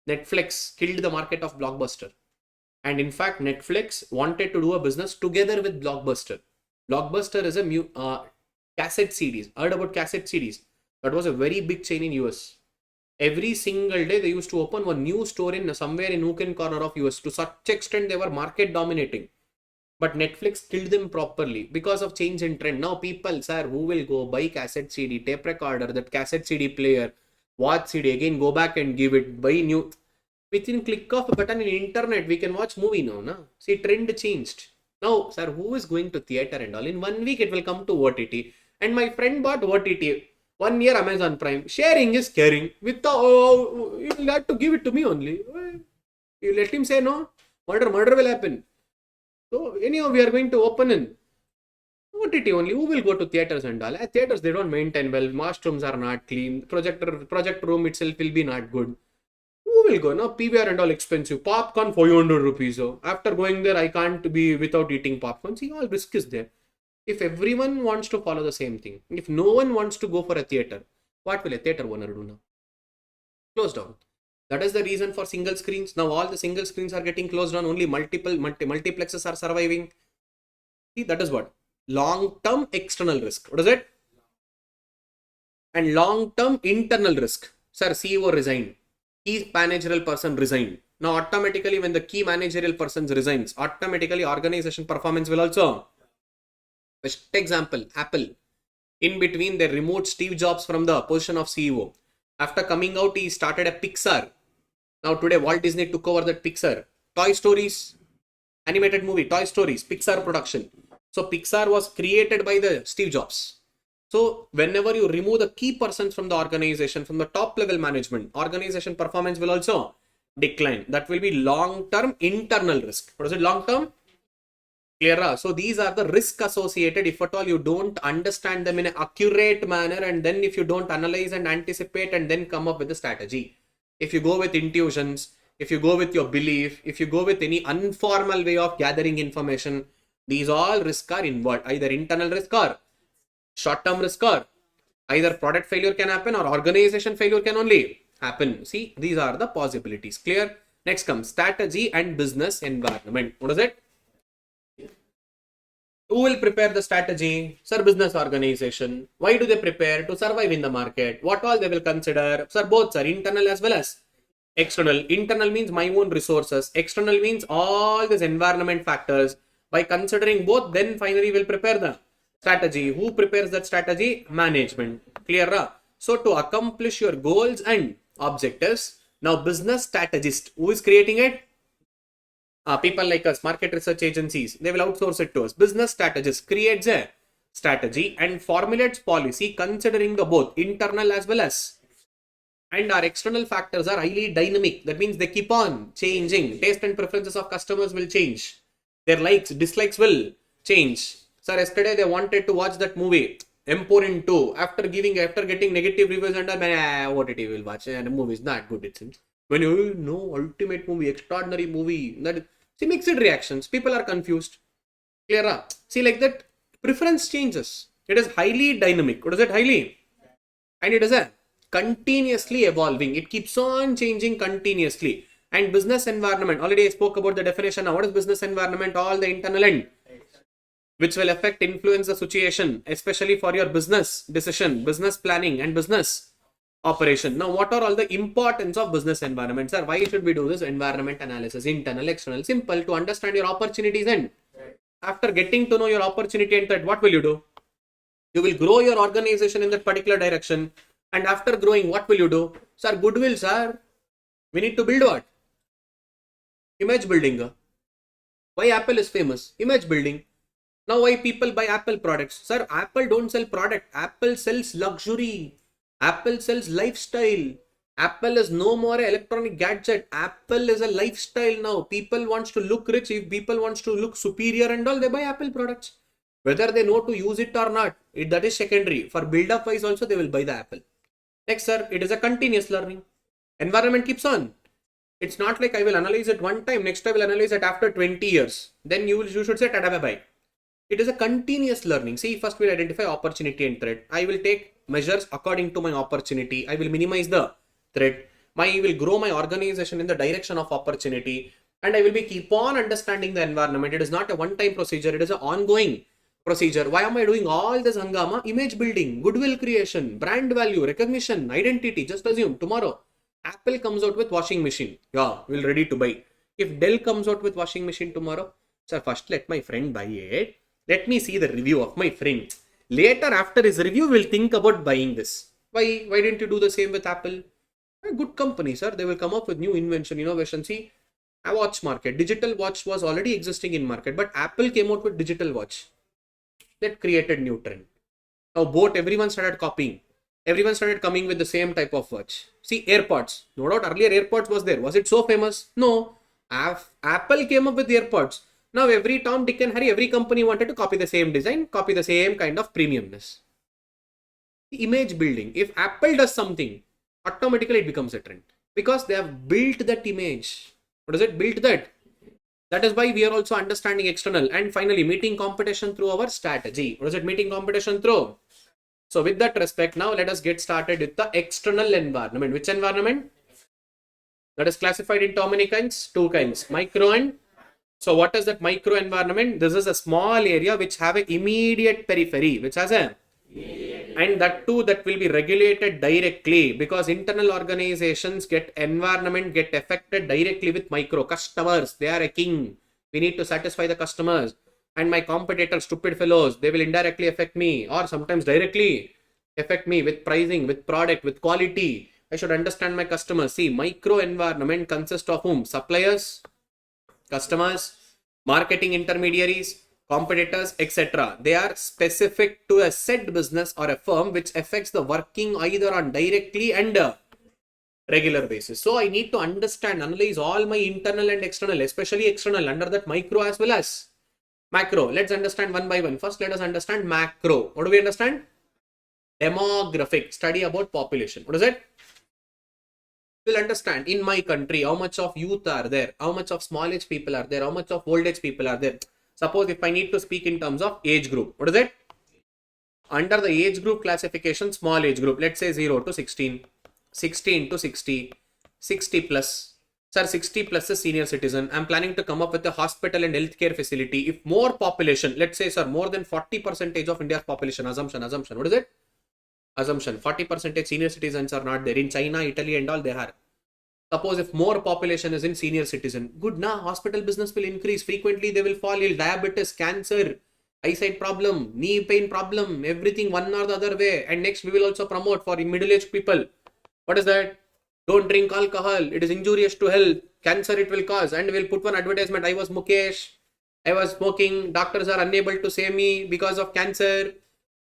Speaker 1: Netflix killed the market of Blockbuster. And in fact, Netflix wanted to do a business together with Blockbuster. Blockbuster is a cassette CDs. Heard about cassette CDs? That was a very big chain in US. Every single day they used to open one new store in somewhere in nook and corner of US. To such extent they were market dominating. But Netflix killed them properly because of change in trend. Now people, sir, who will go buy cassette CD, tape recorder, that cassette CD player, watch CD, again go back and give it, buy new. Within click of a button in internet, we can watch movie now. Na? See, trend changed. Now, sir, who is going to theater and all? In 1 week, it will come to OTT. And my friend bought OTT. 1 year Amazon Prime. Sharing is caring. With the, you will have to give it to me only. You let him say no. Murder will happen. So, anyhow, we are going to open in OTT only. Who will go to theaters and all? Theaters, they don't maintain well. Washrooms are not clean. Projector room itself will be not good. Who will go? No, PVR and all expensive. Popcorn 500 rupees. So after going there, I can't be without eating popcorn. See, all risk is there. If everyone wants to follow the same thing, if no one wants to go for a theater, what will a theater owner do now? Close down. That is the reason for single screens. Now all the single screens are getting closed down. Only multiplexes are surviving. See, that is what? Long-term external risk. What is it? And long-term internal risk. Sir, CEO resigned. Key managerial person resigned. Now automatically when the key managerial person resigns, automatically organization performance will also. Best example, Apple. In between they removed Steve Jobs from the position of CEO. After coming out, he started a Pixar. Now today Walt Disney took over that Pixar. Toy Stories, animated movie, Toy Stories, Pixar production. So Pixar was created by the Steve Jobs. So whenever you remove the key persons from the organization, from the top level management, organization performance will also decline. That will be long-term internal risk. What is it? Long-term? Clear? So these are the risk associated if at all you don't understand them in an accurate manner, and then if you don't analyze and anticipate and then come up with a strategy. If you go with intuitions, if you go with your belief, if you go with any informal way of gathering information, these all risks are involved. Either internal risk or short-term risk, or either product failure can happen or organization failure can only happen. See, these are the possibilities. Clear? Next comes strategy and business environment. What is it? Who will prepare the strategy? Sir, business organization. Why do they prepare? To survive in the market. What all they will consider? Sir, both, sir, internal as well as external. Internal means my own resources. External means all these environment factors. By considering both, then finally we'll prepare the strategy. Who prepares that strategy? Management. Clear? So to accomplish your goals and objectives, now business strategist, who is creating it? People like us, market research agencies, they will outsource it to us. Business strategist creates a strategy and formulates policy considering the both internal as well as, and our external factors are highly dynamic. That means they keep on changing. Taste and preferences of customers will change. Their likes, dislikes will change. Sir, yesterday they wanted to watch that movie, Emporium 2. After getting negative reviews and OTT will watch, and the movie is not good, it seems. When you know, ultimate movie, extraordinary movie, that see mixed reactions. People are confused. Clear? See, like that, preference changes. It is highly dynamic. What is it? Highly, and it is a continuously evolving. It keeps on changing continuously. And business environment. Already I spoke about the definition. Now, what is business environment? All the internal and which will influence the situation, especially for your business decision, business planning, and business operation. Now, what are all the importance of business environment, sir? Why should we do this environment analysis? Internal, external, simple, to understand your opportunities, and after getting to know your opportunity and threat, what will you do? You will grow your organization in that particular direction. And after growing, what will you do? Sir, goodwill, sir. We need to build what? Image building. Why Apple is famous? Image building. Now, why people buy Apple products? Sir, Apple don't sell product. Apple sells luxury. Apple sells lifestyle. Apple is no more an electronic gadget. Apple is a lifestyle now. People wants to look rich. If people wants to look superior and all, they buy Apple products. Whether they know to use it or not, that is secondary. For build-up wise also, they will buy the Apple. Next, sir, it is a continuous learning. Environment keeps on. It's not like I will analyze it one time, next I will analyze it after 20 years. Then you should say tada bye bye. It is a continuous learning. See, first we'll identify opportunity and threat. I will take measures according to my opportunity. I will minimize the threat. I will grow my organization in the direction of opportunity. And I will be keep on understanding the environment. It is not a one-time procedure. It is an ongoing procedure. Why am I doing all this hangama? Image building, goodwill creation, brand value, recognition, identity. Just assume tomorrow Apple comes out with washing machine. Yeah, we're ready to buy. If Dell comes out with washing machine tomorrow, sir, first let my friend buy it. Let me see the review of my friend. Later, after his review, we'll think about buying this. Why didn't you do the same with Apple? A good company, sir. They will come up with new invention, innovation. See, a watch market. Digital watch was already existing in market, but Apple came out with digital watch. That created new trend. Now both everyone started copying. Everyone started coming with the same type of watch. See, AirPods. No doubt earlier AirPods was there. Was it so famous? No. Apple came up with AirPods. Now every Tom, Dick and Harry, every company wanted to copy the same design, copy the same kind of premiumness. The image building. If Apple does something, automatically it becomes a trend. Because they have built that image. What is it? Built that. That is why we are also understanding external. And finally, meeting competition through our strategy. What is it? Meeting competition through. So with that respect, now let us get started with the external environment. Which environment? That is classified into how many kinds? Two kinds. Micro and... So what is that micro environment? This is a small area which have an immediate periphery. Which has a... And that too, that will be regulated directly, because internal organizations get affected directly with micro customers. They are a king. We need to satisfy the customers. And my competitors, stupid fellows, they will indirectly affect me, or sometimes directly affect me with pricing, with product, with quality. I should understand my customers. See, micro environment consists of whom? Suppliers, customers, marketing intermediaries, competitors, etc. They are specific to a set business or a firm which affects the working either on directly and regular basis. So I need to understand, analyze all my internal and external, especially external, under that micro as well as macro. Let's understand one by one. First, let us understand macro. What do we understand? Demographic, study about population. What is it? We'll understand in my country how much of youth are there, how much of small age people are there, how much of old age people are there. Suppose if I need to speak in terms of age group, what is it? Under the age group classification, small age group, let's say 0 to 16, 16 to 60, 60 plus. Sir, 60 plus is senior citizen. I'm planning to come up with a hospital and healthcare facility. If more population, let's say, sir, more than 40% of India's population, assumption, what is it? Assumption, 40% senior citizens are not there. In China, Italy and all, they are. Suppose if more population is in senior citizen, good na, hospital business will increase. Frequently they will fall ill, diabetes, cancer, eyesight problem, knee pain problem, everything one or the other way. And next we will also promote for middle-aged people. What is that? Don't drink alcohol. It is injurious to health. Cancer it will cause. And we'll put one advertisement. I was Mukesh. I was smoking. Doctors are unable to save me because of cancer.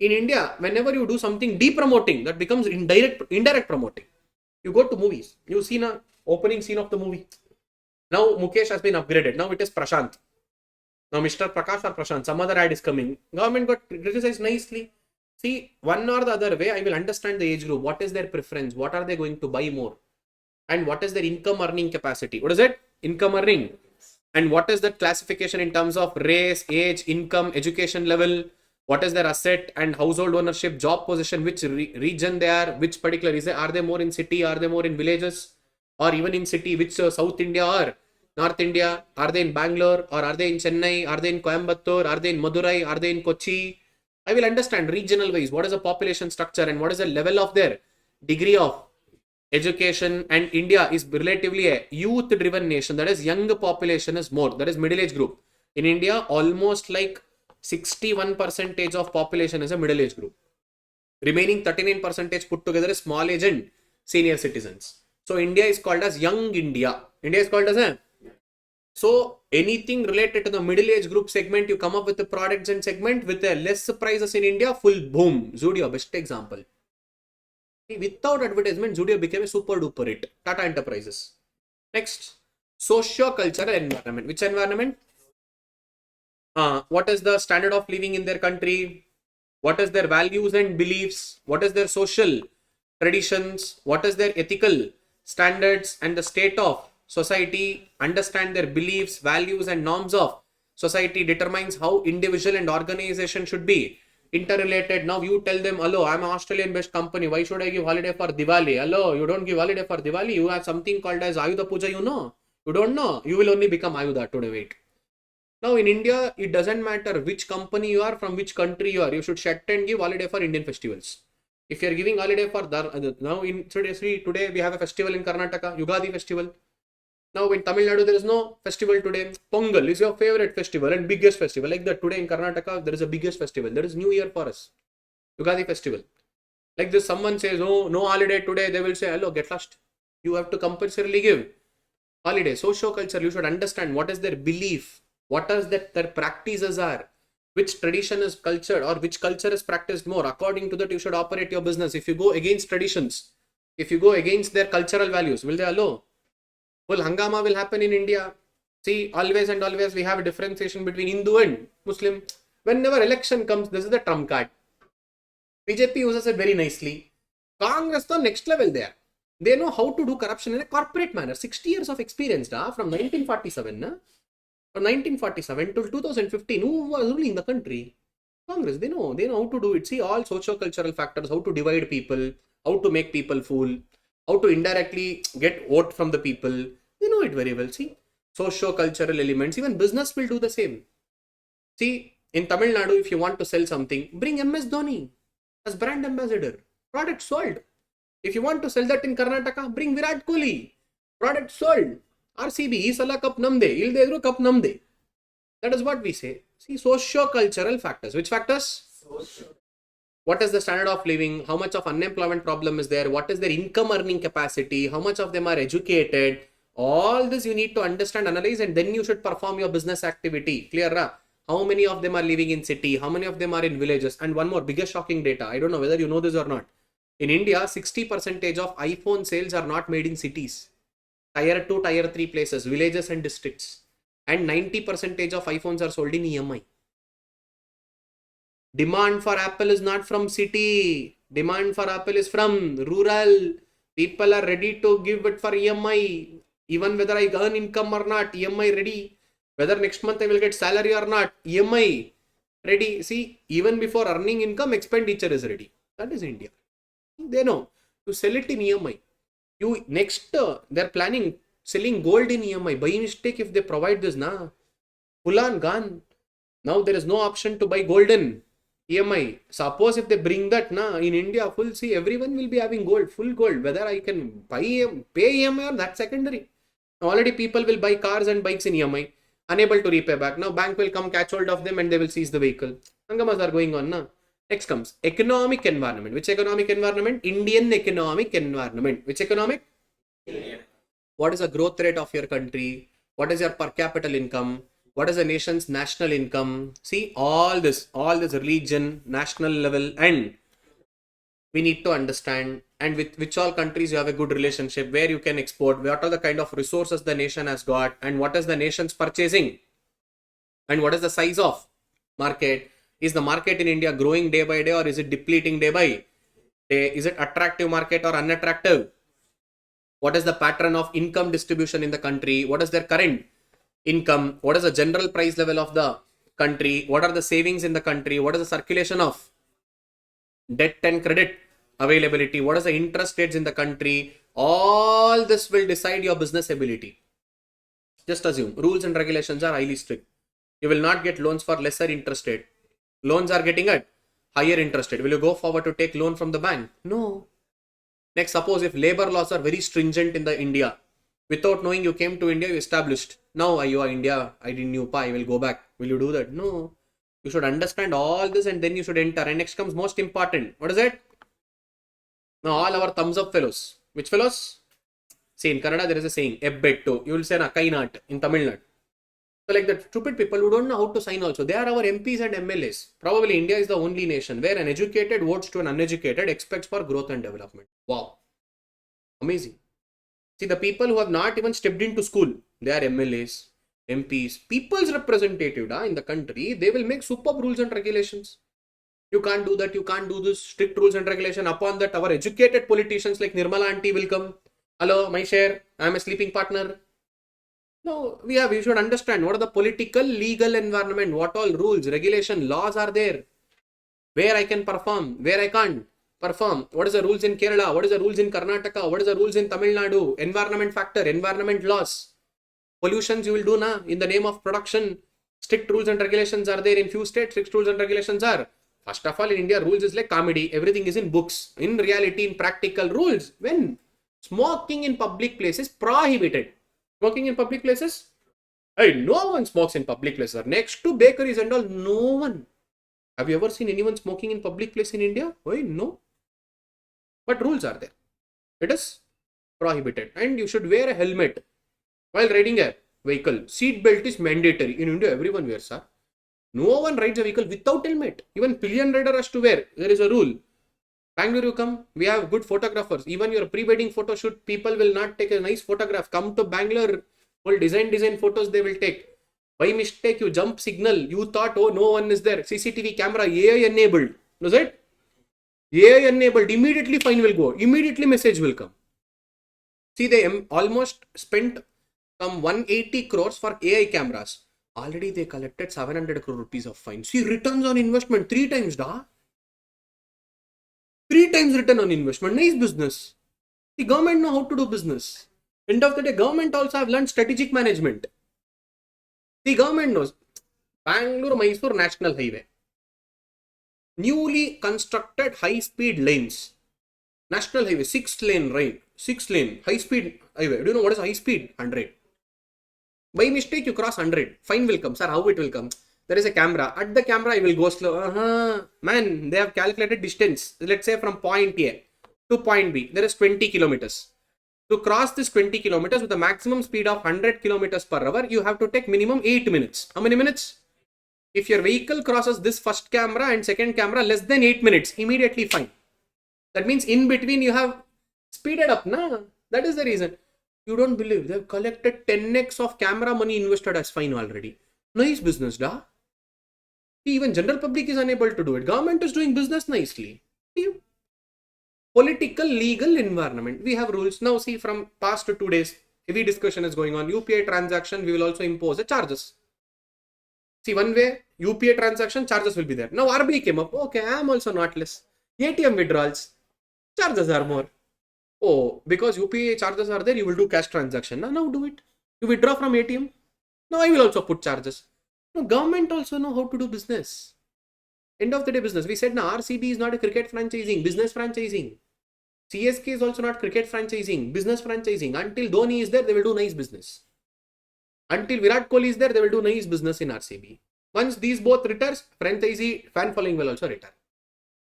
Speaker 1: In India, whenever you do something de-promoting, that becomes indirect promoting. You go to movies. You see the opening scene of the movie. Now Mukesh has been upgraded. Now it is Prashant. Now Mr. Prakash or Prashant. Some other ad is coming. Government got criticized nicely. See, one or the other way, I will understand the age group. What is their preference? What are they going to buy more? And what is their income earning capacity? What is it? Income earning. And what is that classification in terms of race, age, income, education level? What is their asset and household ownership, job position, which region they are, which particular is it? Are they more in city? Are they more in villages? Or even in city, which South India or North India? Are they in Bangalore or are they in Chennai? Are they in Coimbatore? Are they in Madurai? Are they in Kochi? I will understand regional wise what is the population structure and what is the level of their degree of education. And India is relatively a youth driven nation. That is, young population is more. That is middle age group. In India, almost like 61% of population is a middle age group. Remaining 39% put together is small age and senior citizens. So India is called as young India. India is called as a... So anything related to the middle age group segment, you come up with the products and segment with a less prices in India, full boom. Zudio, best example. Without advertisement, Zudio became a super duper hit. Tata Enterprises. Next, socio-cultural environment. Which environment? What is the standard of living in their country? What is their values and beliefs? What is their social traditions, what is their ethical standards and the state of society, understand their beliefs, values and norms of society, determines how individual and organization should be interrelated. Now you tell them, hello, I'm an Australian based company, why should I give holiday for Diwali? Hello, you don't give holiday for Diwali, you have something called as Ayudha Puja, you know. You don't know, you will only become Ayudha today. Wait. Now in India, it doesn't matter which company you are, from which country you are, you should shut and give holiday for Indian festivals. If you are giving holiday for now in today we have a festival in Karnataka, Yugadi festival. Now in Tamil Nadu there is no festival today. Pongal is your favorite festival and biggest festival. Like that today in Karnataka there is a biggest festival. There is New Year for us, Yugadi festival. Like this, someone says, oh, no holiday today, they will say, hello, get lost. You have to compulsorily give holiday. Socio-culture, you should understand what is their belief, what is that their practices are, which tradition is cultured or which culture is practiced more. According to that, you should operate your business. If you go against traditions, if you go against their cultural values, will they allow? Well, hangama will happen in India. See, always and always we have a differentiation between Hindu and Muslim. Whenever election comes, this is the trump card. BJP uses it very nicely. Congress, the next level there. They know how to do corruption in a corporate manner. 60 years of experience, from 1947. From 1947 till 2015, who was ruling the country? Congress. They know how to do it. See, all socio-cultural factors, how to divide people, how to make people fool, how to indirectly get vote from the people. They know it very well. See, socio-cultural elements, even business will do the same. See, in Tamil Nadu, if you want to sell something, bring MS Dhoni as brand ambassador. Product sold. If you want to sell that in Karnataka, bring Virat Kohli. Product sold. RCB, Isala Cup Namde, Ildedru Cup Namde. That is what we say. See, socio-cultural factors. Which factors? Social. What is the standard of living? How much of unemployment problem is there? What is their income earning capacity? How much of them are educated? All this you need to understand, analyze, and then you should perform your business activity. Clear, ra? How many of them are living in city? How many of them are in villages? And one more, biggest shocking data. I don't know whether you know this or not. In India, 60% of iPhone sales are not made in cities. Tier 2, Tier 3 places, villages and districts. And 90% of iPhones are sold in EMI. Demand for Apple is not from city. Demand for Apple is from rural. People are ready to give it for EMI. Even whether I earn income or not, EMI ready. Whether next month I will get salary or not, EMI ready. See, even before earning income, expenditure is ready. That is India. They know to sell it in EMI. You next, they're planning selling gold in EMI. By mistake, if they provide this, full on gone. Now there is no option to buy gold in EMI. Suppose if they bring that, in India, full, see, everyone will be having gold, full gold. Whether I can pay EMI or that's secondary. Already people will buy cars and bikes in EMI, unable to repay back. Now bank will come catch hold of them and they will seize the vehicle. Hangamas are going on. Next comes economic environment. Which economic environment? Indian economic environment. Which economic? Yeah. What is the growth rate of your country? What is your per capita income? What is the nation's national income? See, all this religion, national level, and we need to understand, and with which all countries you have a good relationship, where you can export, what are the kind of resources the nation has got, and what is the nation's purchasing, and what is the size of market. Is the market in India growing day by day, or is it depleting day by day? Is it attractive market or unattractive? What is the pattern of income distribution in the country? What is their current income? What is the general price level of the country? What are the savings in the country? What is the circulation of debt and credit availability? What is the interest rates in the country? All this will decide your business ability. Just assume rules and regulations are highly strict. You will not get loans for lesser interest rate. Loans are getting at higher interest rate. Will you go forward to take loan from the bank? No. Next, suppose if labor laws are very stringent in the India, without knowing you came to India, you established. Now you are India, I didn't know, I will go back. Will you do that? No. You should understand all this and then you should enter. And next comes most important. What is it? Now all our thumbs up fellows. Which fellows? See, in Kannada there is a saying, ebbetto. You will say kainat in Tamil Nadu. So like that stupid people who don't know how to sign also. They are our MPs and MLAs. Probably India is the only nation where an educated votes to an uneducated expects for growth and development. Wow. Amazing. See, the people who have not even stepped into school, they are MLAs, MPs, people's representative in the country. They will make superb rules and regulations. You can't do that, you can't do this, strict rules and regulation. Upon that, our educated politicians like Nirmala auntie will come. Hello, my share, I'm a sleeping partner. No, we should understand what are the political, legal environment, what all rules, regulation, laws are there. Where I can perform, where I can't perform. What is the rules in Kerala? What is the rules in Karnataka? What is the rules in Tamil Nadu? Environment factor, environment laws. Pollutions you will do na in the name of production. Strict rules and regulations are there in few states. Strict rules and regulations are. First of all, in India, rules is like comedy. Everything is in books. In reality, in practical rules, when smoking in public places prohibited. Smoking in public places? Hey, no one smokes in public places. Next to bakeries and all, no one. Have you ever seen anyone smoking in public place in India? Why? No. But rules are there. It is prohibited. And you should wear a helmet while riding a vehicle. Seat belt is mandatory. In India, everyone wears, sir. No one rides a vehicle without helmet. Even pillion rider has to wear. There is a rule. Bangalore, you come. We have good photographers. Even your pre-wedding photo shoot, people will not take a nice photograph. Come to Bangalore. All design photos they will take. By mistake, you jump signal. You thought, oh, no one is there. CCTV camera, AI enabled. Was it? AI enabled. Immediately fine will go. Immediately message will come. See, they almost spent some 180 crores for AI cameras. Already they collected 700 crore rupees of fine. See, returns on investment 3 times, da. 3 times return on investment. Nice business. The government know how to do business. End of the day, government also have learned strategic management. The government knows. Bangalore-Mysore National Highway. Newly constructed high-speed lanes. National Highway, 6-lane, right? 6-lane, high-speed highway. Do you know what is high-speed? 100. By mistake, you cross 100. Fine will come. Sir, how it will come? There is a camera. At the camera, I will go slow. Man, they have calculated distance. Let's say from point A to point B. There is 20 kilometers. To cross this 20 kilometers with a maximum speed of 100 kilometers per hour, you have to take minimum 8 minutes. How many minutes? If your vehicle crosses this first camera and second camera less than 8 minutes, immediately fine. That means in between you have speeded up, na? That is the reason. You don't believe. They have collected 10x of camera money invested as fine already. Nice business, da. Even general public is unable to do it. Government is doing business nicely. Political, legal environment. We have rules. Now see, from past 2 days, heavy discussion is going on. UPI transaction, we will also impose the charges. See, one way, UPI transaction, charges will be there. Now RBI came up. Okay, I am also not less. ATM withdrawals, charges are more. Oh, because UPI charges are there, you will do cash transaction. Now do it. You withdraw from ATM. Now I will also put charges. Now government also know how to do business. End of the day business. We said now RCB is not a cricket franchising, business franchising. CSK is also not cricket franchising, business franchising. Until Dhoni is there, they will do nice business. Until Virat Kohli is there, they will do nice business in RCB. Once these both retires, franchisee fan following will also retire.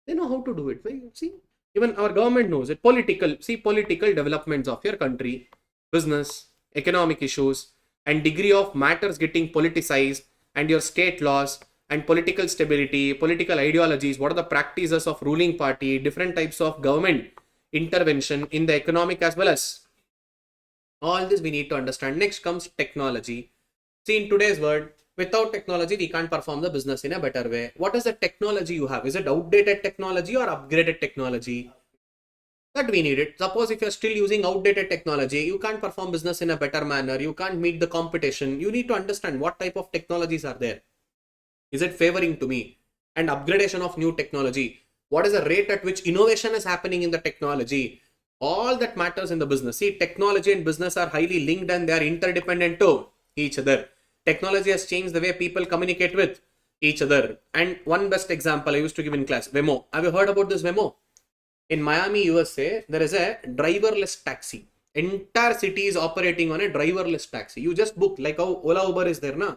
Speaker 1: They know how to do it. See, even our government knows it. Political developments of your country, business, economic issues, and degree of matters getting politicized, and your state laws, and political stability, political ideologies, what are the practices of ruling party, different types of government intervention in the economic as well as. All this we need to understand. Next comes technology. See, in today's world, without technology, we can't perform the business in a better way. What is the technology you have? Is it outdated technology or upgraded technology? That we need it. Suppose if you're still using outdated technology, you can't perform business in a better manner. You can't meet the competition. You need to understand what type of technologies are there. Is it favoring to me? And upgradation of new technology. What is the rate at which innovation is happening in the technology? All that matters in the business. See, technology and business are highly linked and they are interdependent to each other. Technology has changed the way people communicate with each other. And one best example I used to give in class, Waymo. Have you heard about this Waymo? In Miami, USA, there is a driverless taxi. Entire city is operating on a driverless taxi. You just book, like how Ola Uber is there, na?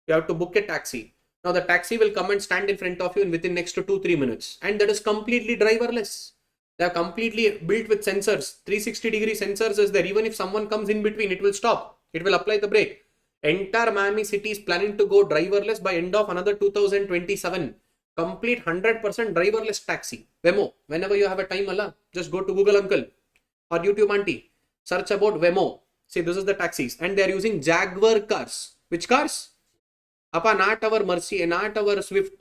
Speaker 1: You have to book a taxi. Now the taxi will come and stand in front of you in within next to 2-3 minutes. And that is completely driverless. They are completely built with sensors. 360-degree sensors is there. Even if someone comes in between, it will stop. It will apply the brake. Entire Miami city is planning to go driverless by end of another 2027. Complete 100% driverless taxi. Waymo. Whenever you have a time, Allah, just go to Google uncle or YouTube auntie. Search about Waymo. See, this is the taxis. And they are using Jaguar cars. Which cars? Appa, not our Mercy, not our Swift,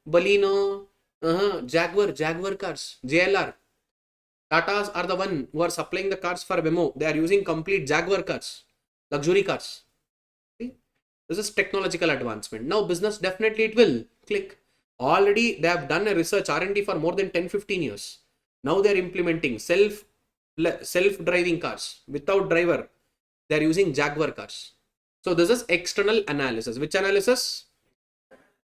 Speaker 1: Baleno, Jaguar cars, JLR. Tatas are the one who are supplying the cars for Wemo. They are using complete Jaguar cars, luxury cars. See? This is technological advancement. Now business definitely it will click. Already they have done a research R&D for more than 10-15 years. Now they are implementing self-driving cars without driver. They are using Jaguar cars. So this is external analysis. Which analysis?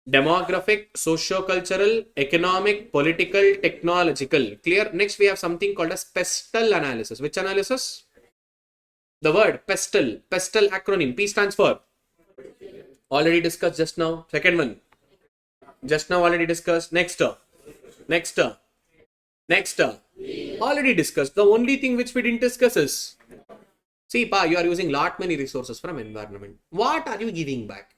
Speaker 1: Demographic, socio-cultural, economic, political, technological. Clear? Next we have something called as Pestal analysis. Which analysis? The word Pestal. Pestal acronym. P stands for? Already discussed just now. Second one. Just now already discussed. Next. Already discussed. The only thing which we didn't discuss is, see, you are using lot many resources from environment. What are you giving back?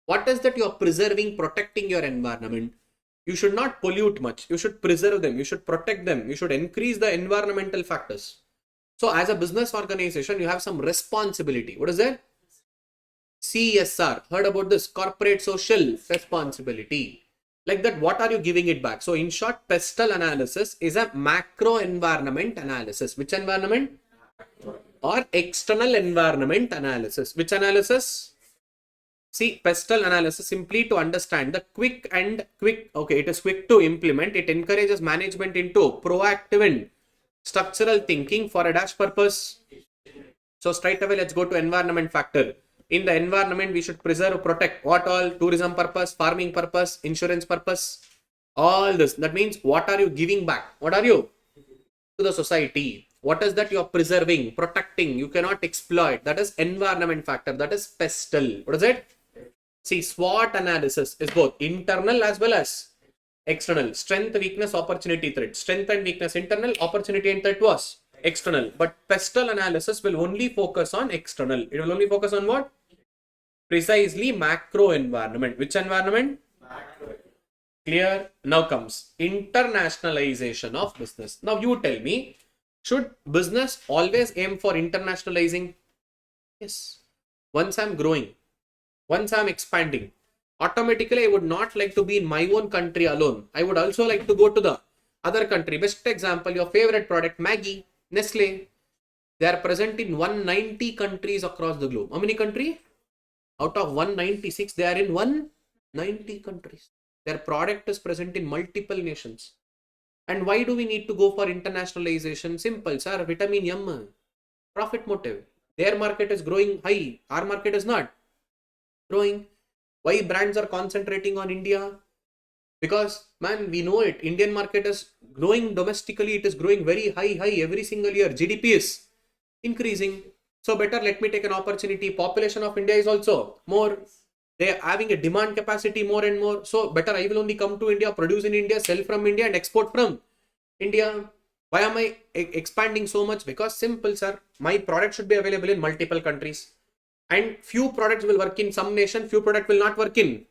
Speaker 1: What is that you are preserving, protecting your environment? You should not pollute much. You should preserve them. You should protect them. You should increase the environmental factors. So as a business organization, you have some responsibility. What is that? CSR. Heard about this? Corporate social responsibility. Like that, what are you giving it back? So in short, Pestal analysis is a macro environment analysis. Which environment? Or external environment analysis. Which analysis? See, Pestal analysis simply to understand the quick, okay, it is quick to implement. It encourages management into proactive and structural thinking for a dash purpose. So straight away, let's go to environment factor. In the environment, we should preserve, protect what all? Tourism purpose, farming purpose, insurance purpose, all this. That means what are you giving back? What are you? To the society. What is that you are preserving, protecting? You cannot exploit. That is environment factor. That is Pestal. What is it? See, SWOT analysis is both internal as well as external. Strength, weakness, opportunity, threat. Strength and weakness internal, opportunity and threat was external. But Pestal analysis will only focus on external. It will only focus on what? Precisely macro environment. Which environment? Macro. Clear? Now comes internationalization of business. Now you tell me, should business always aim for internationalizing? Yes. Once I'm growing, once I'm expanding, automatically I would not like to be in my own country alone. I would also like to go to the other country. Best example, your favorite product, Maggi, Nestle. They are present in 190 countries across the globe. How many countries? Out of 196, they are in 190 countries. Their product is present in multiple nations. And why do we need to go for internationalization? Simple, sir. Vitamin M. Profit motive. Their market is growing high. Our market is not growing. Why brands are concentrating on India? Because, man, we know it. Indian market is growing domestically. It is growing very high every single year. GDP is increasing. So better let me take an opportunity. Population of India is also more. They are having a demand capacity more and more. So better I will only come to India, produce in India, sell from India and export from India. Why am I expanding so much? Because simple, sir. My product should be available in multiple countries. And few products will work in some nation, few products will not work in.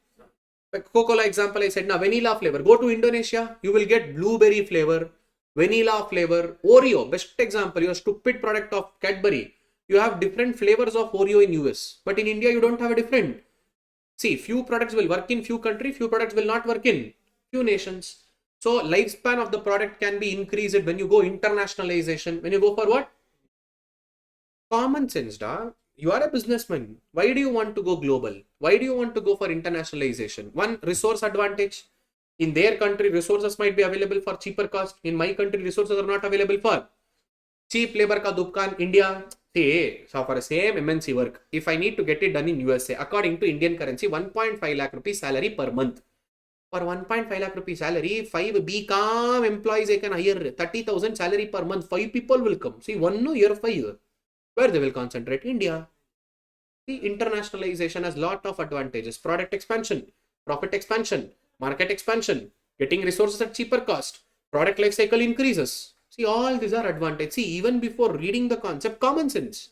Speaker 1: Like Coca-Cola example, I said, now vanilla flavor. Go to Indonesia, you will get blueberry flavor, vanilla flavor, Oreo. Best example, your stupid product of Cadbury. You have different flavors of Oreo in US. But in India, you don't have a different. See, few products will work in few countries, few products will not work in few nations. So lifespan of the product can be increased when you go internationalization. When you go for what? Common sense, da. You are a businessman. Why do you want to go global? Why do you want to go for internationalization? One, resource advantage. In their country, resources might be available for cheaper cost. In my country, resources are not available for cheap labor ka dukkan. India, say, so for the same MNC work, if I need to get it done in USA, according to Indian currency, 1.5 lakh rupees salary per month. For 1.5 lakh rupees salary, 5 BCom employees they can hire 30,000 salary per month. 5 people will come. See, 1 year 5. Where they will concentrate? India. The internationalization has lot of advantages. Product expansion, profit expansion, market expansion, getting resources at cheaper cost, product life cycle increases. See, all these are advantages. See, even before reading the concept, common sense.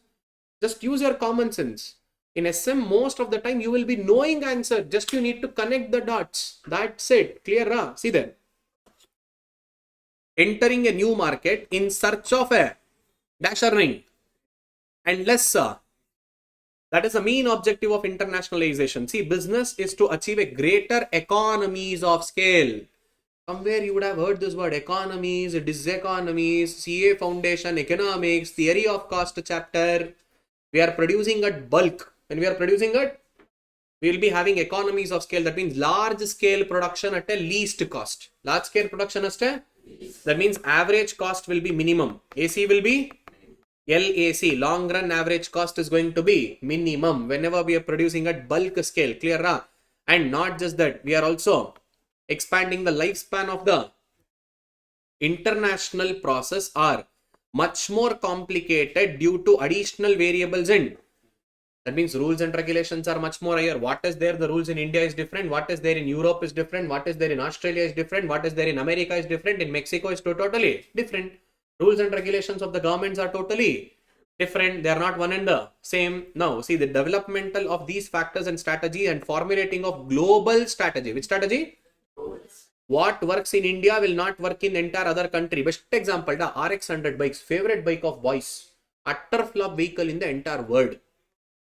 Speaker 1: Just use your common sense. In SM, most of the time you will be knowing answer. Just you need to connect the dots. That's it. Clear, ra? See then. Entering a new market in search of a dash earning and less. That is the main objective of internationalization. See, business is to achieve a greater economies of scale. Somewhere you would have heard this word economies, diseconomies, CA foundation, economics, theory of cost chapter. We are producing at bulk. When we are producing at, we will be having economies of scale. That means large scale production at a least cost. Large scale production at a, that means average cost will be minimum. AC will be LAC, long run average cost is going to be minimum whenever we are producing at bulk scale. Clear? And not just that, we are also expanding the lifespan of the international process are much more complicated due to additional variables in. That means rules and regulations are much more higher. What is there? The rules in India is different. What is there in Europe is different. What is there in Australia is different. What is there in America is different. In Mexico is totally different. Rules and regulations of the governments are totally different. They are not one and the same. Now, see the developmental of these factors and strategy and formulating of global strategy. Which strategy? What works in India will not work in the entire other country. Best example, the RX100 bikes, favorite bike of boys. Utter flop vehicle in the entire world.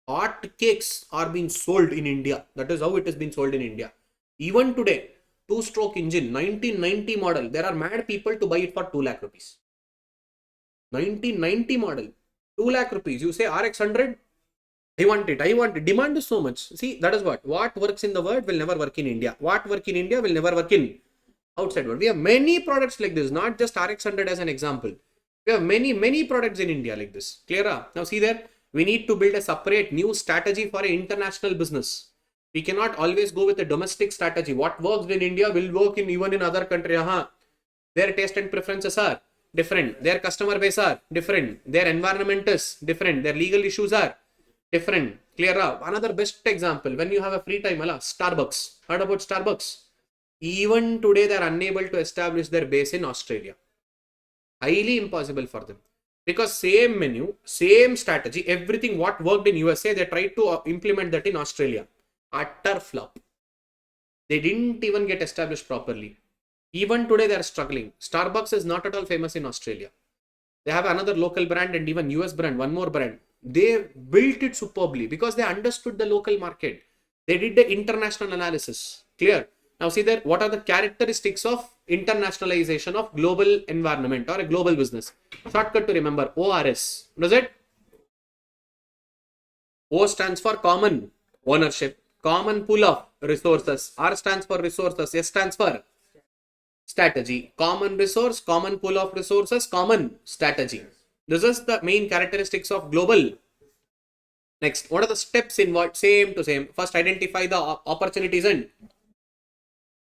Speaker 1: Hot cakes are being sold in India. That is how it has been sold in India. Even today, 2-stroke engine, 1990 model. There are mad people to buy it for 2 lakh rupees. 1990 model, 2 lakh rupees. You say RX100, I want it. Demand is so much. See, that is what works in the world will never work in India. What work in India will never work in outside world. We have many products like this, not just RX100 as an example. We have many products in India like this. Clear? Now see there, we need to build a separate new strategy for an international business. We cannot always go with a domestic strategy. What works in India will work in even in other country. Their taste and preferences are different. Their customer base are different. Their environment is different. Their legal issues are different. Clear? Another best example, when you have a free time, Starbucks. Heard about Starbucks? Even today, they are unable to establish their base in Australia. Highly impossible for them. Because same menu, same strategy, everything what worked in USA, they tried to implement that in Australia. Utter flop. They didn't even get established properly. Even today, they are struggling. Starbucks is not at all famous in Australia. They have another local brand and even US brand, one more brand. They built it superbly because they understood the local market. They did the international analysis. Clear? Now see there, what are the characteristics of internationalization of global environment or a global business? Shortcut to remember, ORS. What is it? O stands for common ownership, common pool of resources. R stands for resources. S stands for strategy. Common resource, common pool of resources, common strategy. This is the main characteristics of global. Next, what are the steps involved? Same to same. First, identify the opportunities and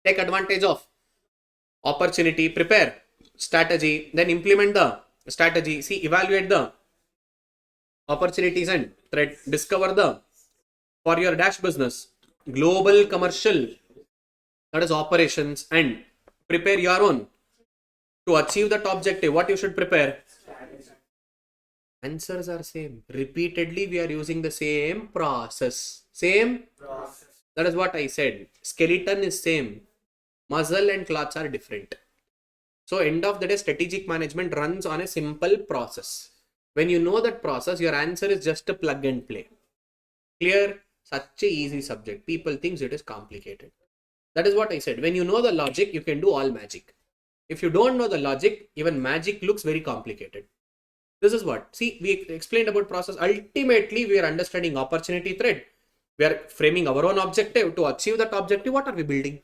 Speaker 1: take advantage of opportunity. Prepare strategy. Then implement the strategy. See, evaluate the opportunities and threat. Discover the, for your dash business, global commercial, that is operations, and prepare your own to achieve that objective. What you should prepare? Answers are same. Repeatedly, we are using the same process. Same process. That is what I said. Skeleton is same. Muscle and clots are different. So, end of the day, strategic management runs on a simple process. When you know that process, your answer is just a plug and play. Clear? Such a easy subject. People think it is complicated. That is what I said. When you know the logic, you can do all magic. If you don't know the logic, even magic looks very complicated. This is what. See, we explained about process. Ultimately, we are understanding opportunity threat. We are framing our own objective. To achieve that objective, what are we building?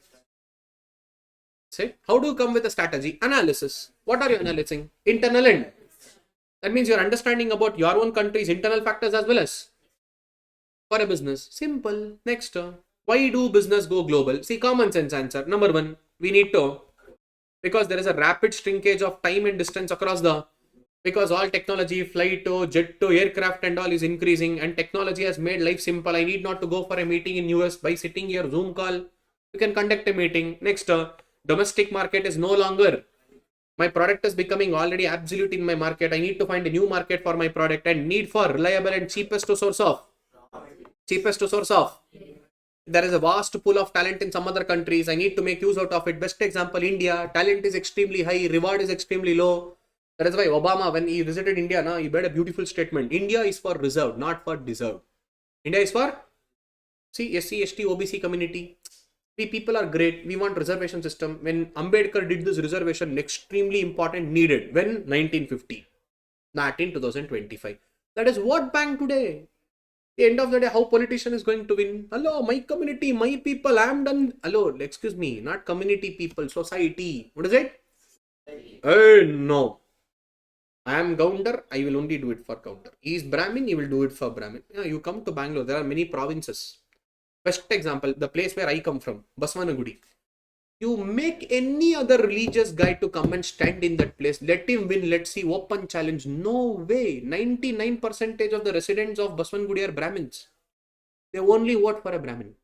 Speaker 1: Say, how do you come with a strategy? Analysis. What are you analyzing? Internal and. That means you're understanding about your own country's internal factors as well as for a business. Simple. Next. Why do business go global? See, common sense answer. Number one, we need to, because there is a rapid shrinkage of time and distance across the, because all technology, flight to, jet to, aircraft and all is increasing, and technology has made life simple. I need not to go for a meeting in US. By sitting here, Zoom call, you can conduct a meeting. Next, domestic market is no longer, my product is becoming already absolute in my market. I need to find a new market for my product and need for reliable and cheapest to source of. There is a vast pool of talent in some other countries. I need to make use out of it. Best example, India. Talent is extremely high. Reward is extremely low. That is why Obama, when he visited India, he made a beautiful statement. India is for reserved, not for deserved. India is for, see, SC, ST, OBC community. We people are great. We want reservation system. When Ambedkar did this reservation, extremely important, needed. When 1950, not in 2025. That is what bank today. The end of the day, how politician is going to win? Hello, my community, my people, I am done. Hello, excuse me, not community people, society. What is it? No. I am Gounder, I will only do it for Gounder. He is Brahmin, he will do it for Brahmin. Yeah, you come to Bangalore, there are many provinces. Best example, the place where I come from, Baswanagudi. You make any other religious guy to come and stand in that place, let him win, let's see, open challenge. No way. 99% of the residents of Baswangudi are Brahmins. They only vote for a Brahmin.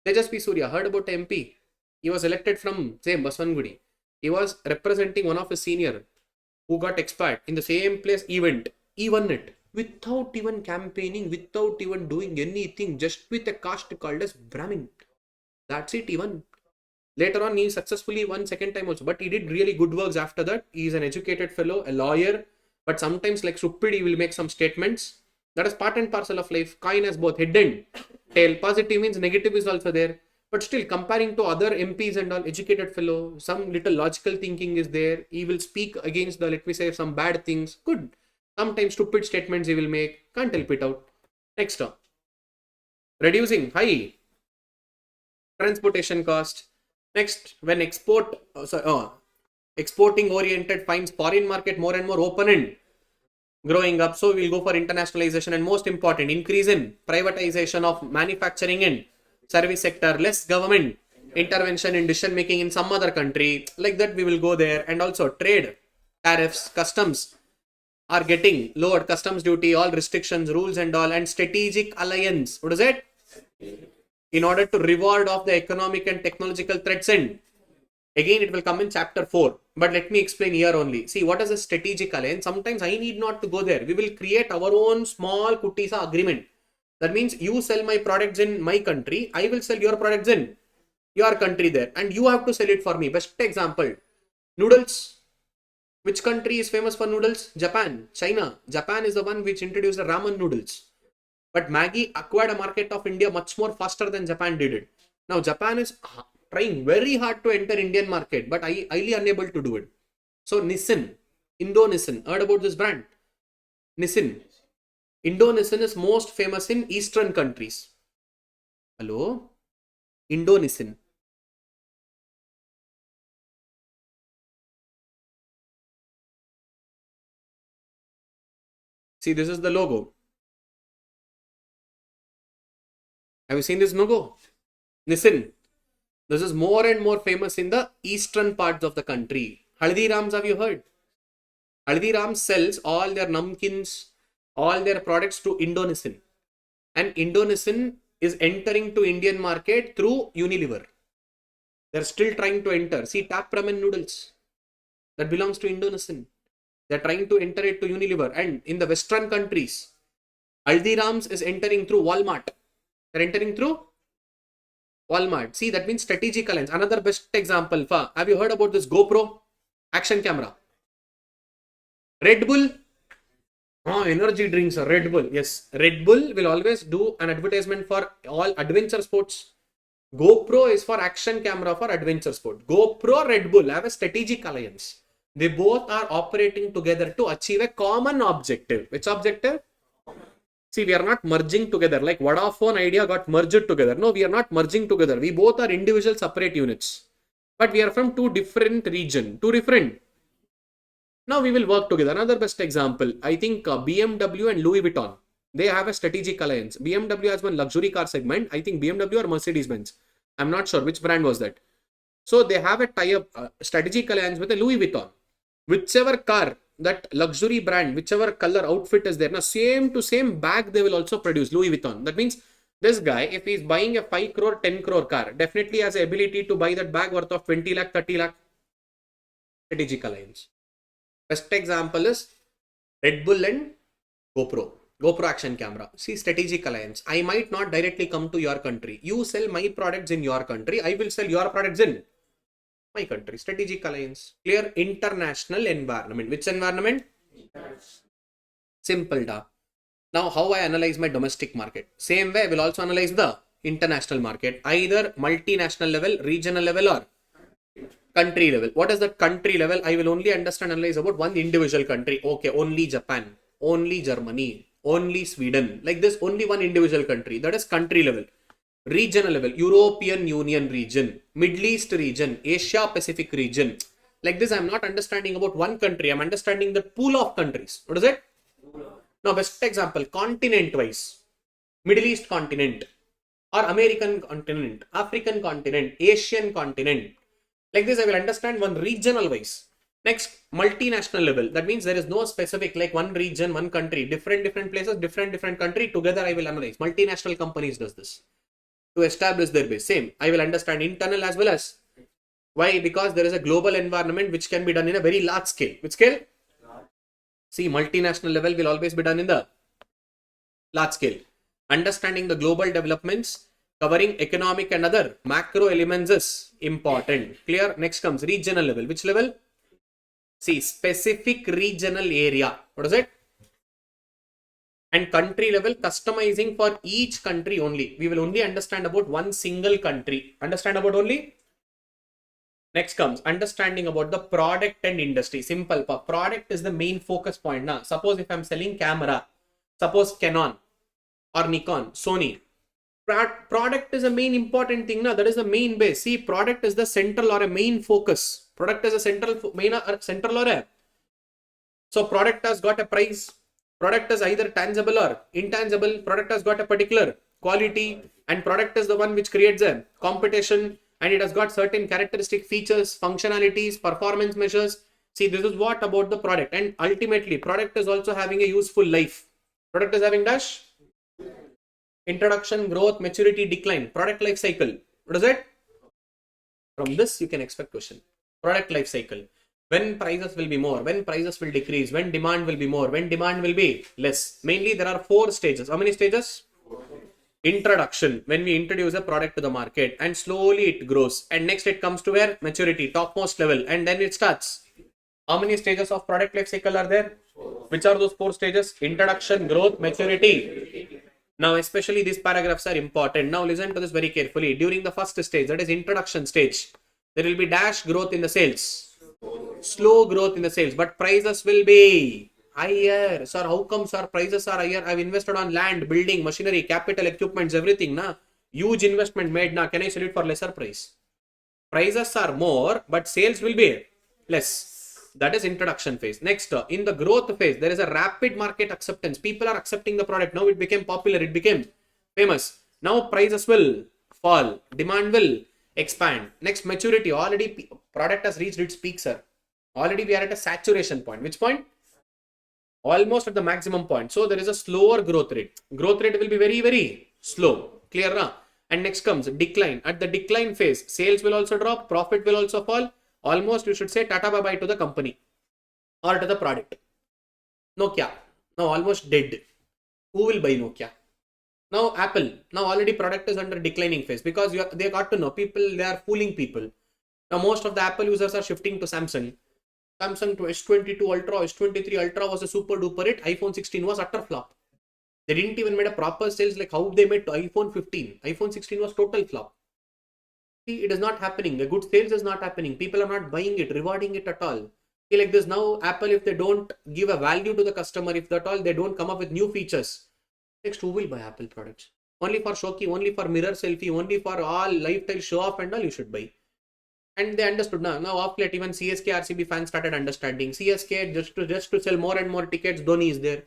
Speaker 1: Tejas Surya, heard about MP? He was elected from same Baswangudi. He was representing one of his senior who got expired in the same place event. He won it without even campaigning, without even doing anything, just with a caste called as Brahmin. That's it, he won. Later on, he successfully won second time also, but he did really good works after that. He is an educated fellow, a lawyer, but sometimes like stupid, he will make some statements. That is part and parcel of life. Coin has both head and tail. Positive means negative is also there. But still, comparing to other MPs and all, educated fellow, some little logical thinking is there. He will speak against the, let me say, some bad things. Good. Sometimes stupid statements he will make. Can't help it out. Next up. Reducing high transportation cost. Next, when exporting oriented finds foreign market more and more open and growing up, so we'll go for internationalization, and most important, increase in privatization of manufacturing and service sector, less government intervention in decision making in some other country. Like that, we will go there. And also trade, tariffs, customs are getting lowered, customs duty, all restrictions, rules and all, and strategic alliance. What is it? In order to reward off the economic and technological threats. And again, it will come in chapter 4. But let me explain here only. See, what is a strategic alliance? Sometimes I need not to go there. We will create our own small Kutisa agreement. That means you sell my products in my country. I will sell your products in your country there. And you have to sell it for me. Best example, noodles. Which country is famous for noodles? Japan, China. Japan is the one which introduced the ramen noodles. But Maggi acquired a market of India much more faster than Japan did it. Now Japan is trying very hard to enter Indian market, but highly unable to do it. So Nissin, Indo-Nissin, heard about this brand? Nissin. Indo-Nissin is most famous in Eastern countries. Hello? Indo-Nissin. See, this is the logo. Have you seen this logo? Nissin. This is more and more famous in the eastern parts of the country. Haldiram's, have you heard? Haldiram sells all their namkins, all their products to Indo-Nissin. And Indo-Nissin is entering to Indian market through Unilever. They're still trying to enter. See, tap ramen noodles. That belongs to Indo-Nissin. They're trying to enter it to Unilever. And in the Western countries, Haldiram's is entering through Walmart. They're entering through Walmart. See, that means strategic alliance. Another best example. Have you heard about this GoPro action camera? Red Bull. Energy drinks. Red Bull. Yes, Red Bull will always do an advertisement for all adventure sports. GoPro is for action camera for adventure sport. GoPro, Red Bull have a strategic alliance. They both are operating together to achieve a common objective. Which objective? See, we are not merging together. Like Vodafone Idea got merged together. No, we are not merging together. We both are individual separate units. But we are from two different regions. Two different. Now we will work together. Another best example. I think BMW and Louis Vuitton. They have a strategic alliance. BMW has one luxury car segment. I think BMW or Mercedes-Benz. I'm not sure which brand was that. So they have a tie-up, strategic alliance with a Louis Vuitton. Whichever car, that luxury brand, whichever color outfit is there, now same to same bag they will also produce, Louis Vuitton. That means this guy, if he's buying a 5 crore, 10 crore car, definitely has the ability to buy that bag worth of 20 lakh, 30 lakh. Strategic alliance. Best example is Red Bull and GoPro. GoPro action camera. See, strategic alliance. I might not directly come to your country. You sell my products in your country. I will sell your products in my country. Strategic alliance. Clear. International environment. Which environment? Simple da. Now, how I analyze my domestic market? Same way, I will also analyze the international market, either multinational level, regional level, or country level. What is that country level? I will only understand and analyze about one individual country. Okay, only Japan, only Germany, only Sweden. Like this, only one individual country. That is country level. Regional level, European Union region, Middle East region, Asia Pacific region. Like this, I'm not understanding about one country. I'm understanding the pool of countries. What is it? Now, best example, continent wise, Middle East continent, or American continent, African continent, Asian continent. Like this, I will understand one regional wise. Next, multinational level. That means there is no specific like one region, one country, different places, different country. Together, I will analyze. Multinational companies does this to establish their base. Same, I will understand internal as well as. Why? Because there is a global environment which can be done in a very large scale. Which scale? See, multinational level will always be done in the large scale. Understanding the global developments covering economic and other macro elements is important. Clear? Next comes regional level. Which level? See, specific regional area. What is it? And country level, customizing for each country only. We will only understand about one single country. Understand about only? Next comes understanding about the product and industry. Simple. Product is the main focus point. Now, suppose if I'm selling camera, suppose Canon or Nikon, Sony. Product is a main important thing. Now, that is the main base. See, product is the central or a main focus. Product is a central or a. So, product has got a price. Product is either tangible or intangible. Product has got a particular quality, and product is the one which creates a competition, and it has got certain characteristic features, functionalities, performance measures. See, this is what about the product, and ultimately product is also having a useful life. Product is having dash introduction, growth, maturity, decline, product life cycle. What is it? From this you can expect question. Product life cycle. When prices will be more, when prices will decrease, when demand will be more, when demand will be less. Mainly there are 4 stages. How many stages? Introduction, when we introduce a product to the market, and slowly it grows, and next it comes to where? Maturity, topmost level, and then it starts. How many stages of product life cycle are there? Which are those 4 stages? Introduction, growth, maturity. Now especially these paragraphs are important. Now listen to this very carefully. During the first stage, that is introduction stage, there will be dash growth in the sales, slow growth in the sales, but prices will be higher. Sir, how come sir prices are higher? I've invested on land, building, machinery, capital, equipments, everything. Na? Huge investment made. Now, can I sell it for lesser price? Prices are more, but sales will be less. That is introduction phase. Next, in the growth phase, there is a rapid market acceptance. People are accepting the product. Now it became popular. It became famous. Now prices will fall. Demand will expand. Next, maturity. Already product has reached its peak, sir. Already we are at a saturation point. Which point? Almost at the maximum point. So there is a slower growth rate. Growth rate will be very, very slow. Clear now? And next comes decline. At the decline phase, sales will also drop. Profit will also fall. Almost you should say tata bye bye to the company or to the product. Nokia. Now almost dead. Who will buy Nokia? Now Apple. Now already product is under declining phase because they got to know people, they are fooling people. Now most of the Apple users are shifting to Samsung. Samsung to S22 Ultra, S23 Ultra was a super duper hit. iPhone 16 was utter flop. They didn't even made a proper sales like how they made to iPhone 15. iPhone 16 was total flop. See, it is not happening. A good sales is not happening. People are not buying it, rewarding it at all. See, like this now, Apple, if they don't give a value to the customer, if at all they don't come up with new features, next who will buy Apple products? Only for showkey, only for mirror selfie, only for all lifestyle show off and all you should buy. And they understood now. Now off late, even CSK, RCB fans started understanding. CSK just to sell more and more tickets, Dhoni is there.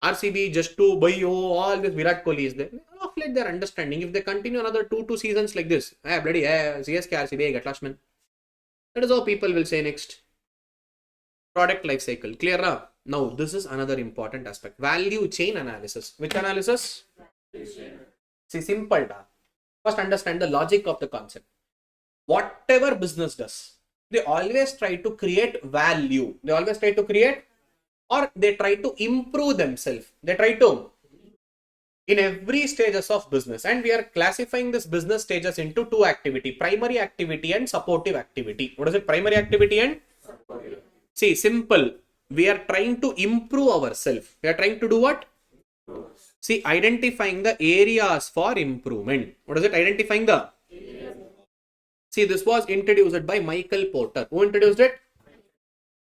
Speaker 1: RCB just to buy all this Virat Kohli is there. Off late they're understanding. If they continue another two seasons like this, CSK, RCB, get last man. That is how people will say next. Product life cycle. Clear now? Now this is another important aspect. Value chain analysis. Which analysis? See, simple. First understand the logic of the concept. Whatever business does, they always try to create value. They always try to create, or they try to improve themselves. They try to in every stages of business, and we are classifying this business stages into 2 activity: primary activity and supportive activity. What is it? Primary activity and supportive. See, simple. We are trying to improve ourselves. We are trying to do what? See, identifying the areas for improvement. What is it? Identifying the. See, this was introduced by Michael Porter. Who introduced it?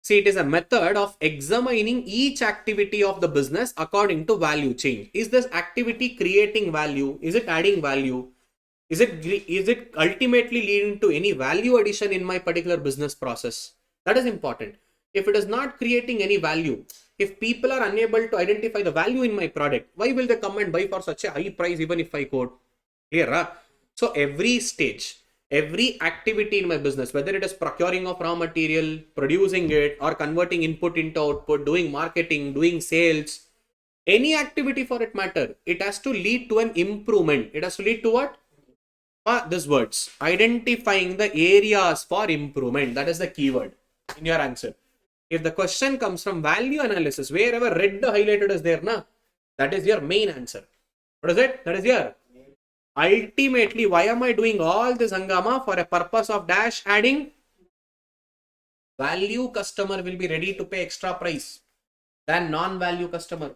Speaker 1: See, it is a method of examining each activity of the business according to value change. Is this activity creating value? Is it adding value? Is it ultimately leading to any value addition in my particular business process? That is important. If it is not creating any value, if people are unable to identify the value in my product, why will they come and buy for such a high price even if I quote? Clear, huh? So every stage, every activity in my business, whether it is procuring of raw material, producing it, or converting input into output, doing marketing, doing sales, any activity for it matter, it has to lead to an improvement. It has to lead to what? These words. Identifying the areas for improvement. That is the keyword in your answer. If the question comes from value analysis, wherever red highlighted is there, that is your main answer. What is it? That is your. Ultimately, why am I doing all this hangama? For a purpose of dash adding value. Customer will be ready to pay extra price than non-value customer.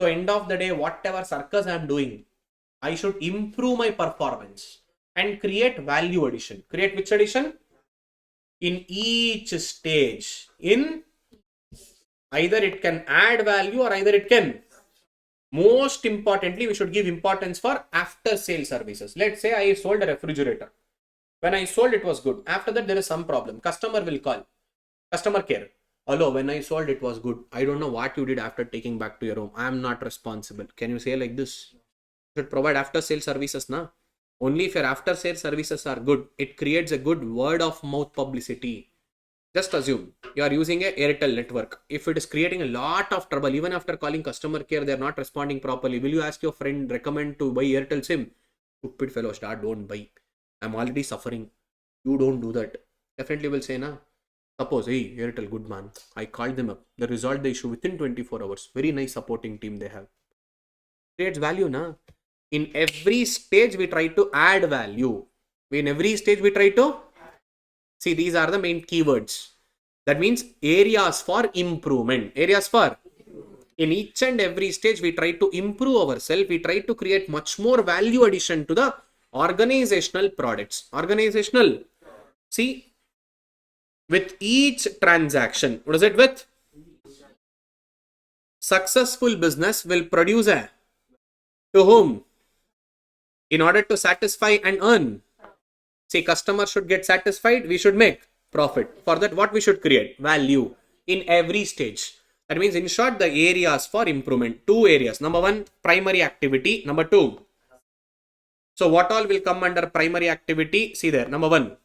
Speaker 1: So end of the day, whatever circus I am doing, I should improve my performance and create value addition. Create which addition? In each stage. In either it can add value or either it can. Most importantly, we should give importance for after sale services. Let's say I sold a refrigerator. When I sold, it was good. After that, there is some problem. Customer will call. Customer care. Hello, when I sold, it was good. I don't know what you did after taking back to your home. I am not responsible. Can you say like this? You should provide after sale services, na? Only if your after sale services are good, it creates a good word of mouth publicity. Just assume you are using a Airtel network. If it is creating a lot of trouble, even after calling customer care, they are not responding properly. Will you ask your friend recommend to buy Airtel SIM? Stupid fellow, start, don't buy. I'm already suffering. You don't do that. Definitely will say, na. Suppose, hey, Airtel, good man. I called them up. They resolved the issue within 24 hours. Very nice supporting team they have. Creates value, na. In every stage, we try to add value. In every stage, we try to. See, these are the main keywords. That means areas for improvement. Areas for. In each and every stage, we try to improve ourselves. We try to create much more value addition to the organizational products. Organizational. See, with each transaction, what is it with? Successful business will produce a. To whom? In order to satisfy and earn. See, customer should get satisfied, we should make profit. For that, what we should create? Value in every stage. That means, in short, the areas for improvement. Two areas. Number one, primary activity. Number two. So, what all will come under primary activity? See there. Number one,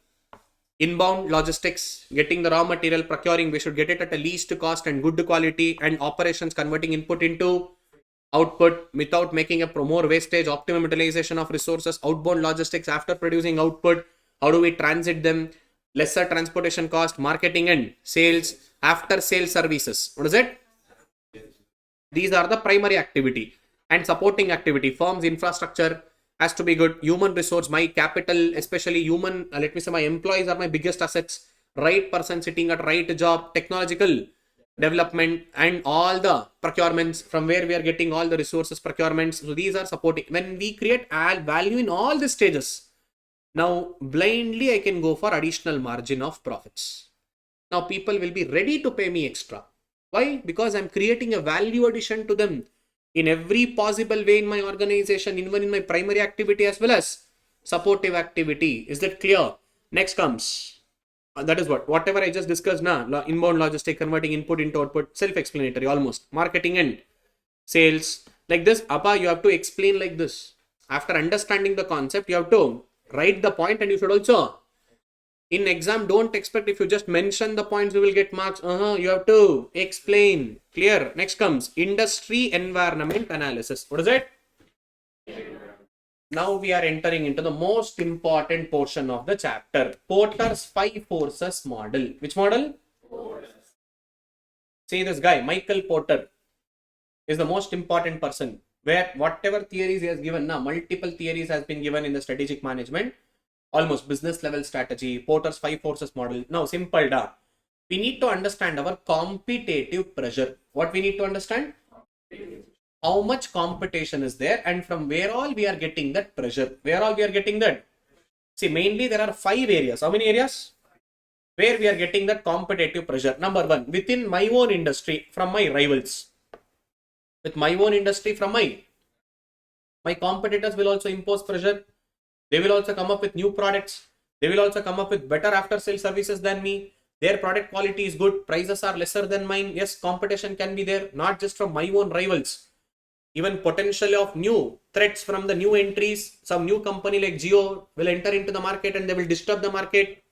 Speaker 1: inbound logistics, getting the raw material, procuring. We should get it at a least cost and good quality, and operations, converting input into output without making a more wastage, optimum utilization of resources, outbound logistics after producing output, how do we transit them, lesser transportation cost, marketing and sales, after sales services. What is it? These are the primary activity. And supporting activity, firms, infrastructure has to be good, human resource, my capital, especially human, let me say my employees are my biggest assets, right person sitting at right job, technological development, and all the procurements from where we are getting all the resources, procurements. So these are supporting. When we create value in all the stages, now blindly I can go for additional margin of profits. Now people will be ready to pay me extra. Why? Because I'm creating a value addition to them in every possible way in my organization, even in my primary activity as well as supportive activity. Is that clear? Next comes. That is whatever I just discussed now. Inbound logistic, converting input into output, self-explanatory almost. Marketing and sales. Like this, Appa, you have to explain like this. After understanding the concept, you have to write the point, and you should also, in exam, don't expect if you just mention the points, you will get marks. You have to explain. Clear? Next comes industry environment analysis. What is it? Now we are entering into the most important portion of the chapter. Porter's 5 forces model. Which model? See this guy, Michael Porter, is the most important person. Where whatever theories he has given, multiple theories has been given in the strategic management, almost business level strategy, Porter's 5 forces model. Now simple da. We need to understand our competitive pressure. What we need to understand? how much competition is there and from where all we are getting that pressure. Where all we are getting that? See, mainly there are 5 areas. How many areas? Where we are getting that competitive pressure. Number 1, within my own industry from my rivals. With my own industry from my competitors will also impose pressure. They will also come up with new products. They will also come up with better after sale services than me. Their product quality is good. Prices are lesser than mine. Yes, competition can be there, not just from my own rivals. Even potential of new threats from the new entries. Some new company like Jio will enter into the market and they will disturb the market.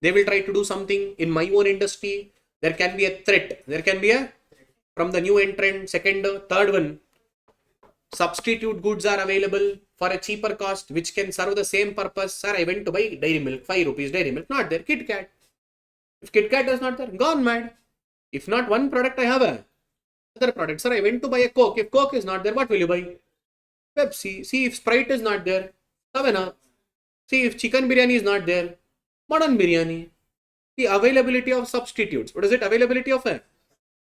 Speaker 1: They will try to do something in my own industry. There can be a threat. There can be a from the new entrant. Second, third one, substitute goods are available for a cheaper cost which can serve the same purpose. Sir, I went to buy dairy milk, 5 rupees dairy milk, not there. Kit Kat. If Kit Kat is not there, gone mad. If not one product, I have a other product. Sir, I went to buy a Coke. If Coke is not there, what will you buy? Pepsi. See if Sprite is not there, 7-Up. See if chicken biryani is not there, mutton biryani. The availability of substitutes. What is it? Availability of a.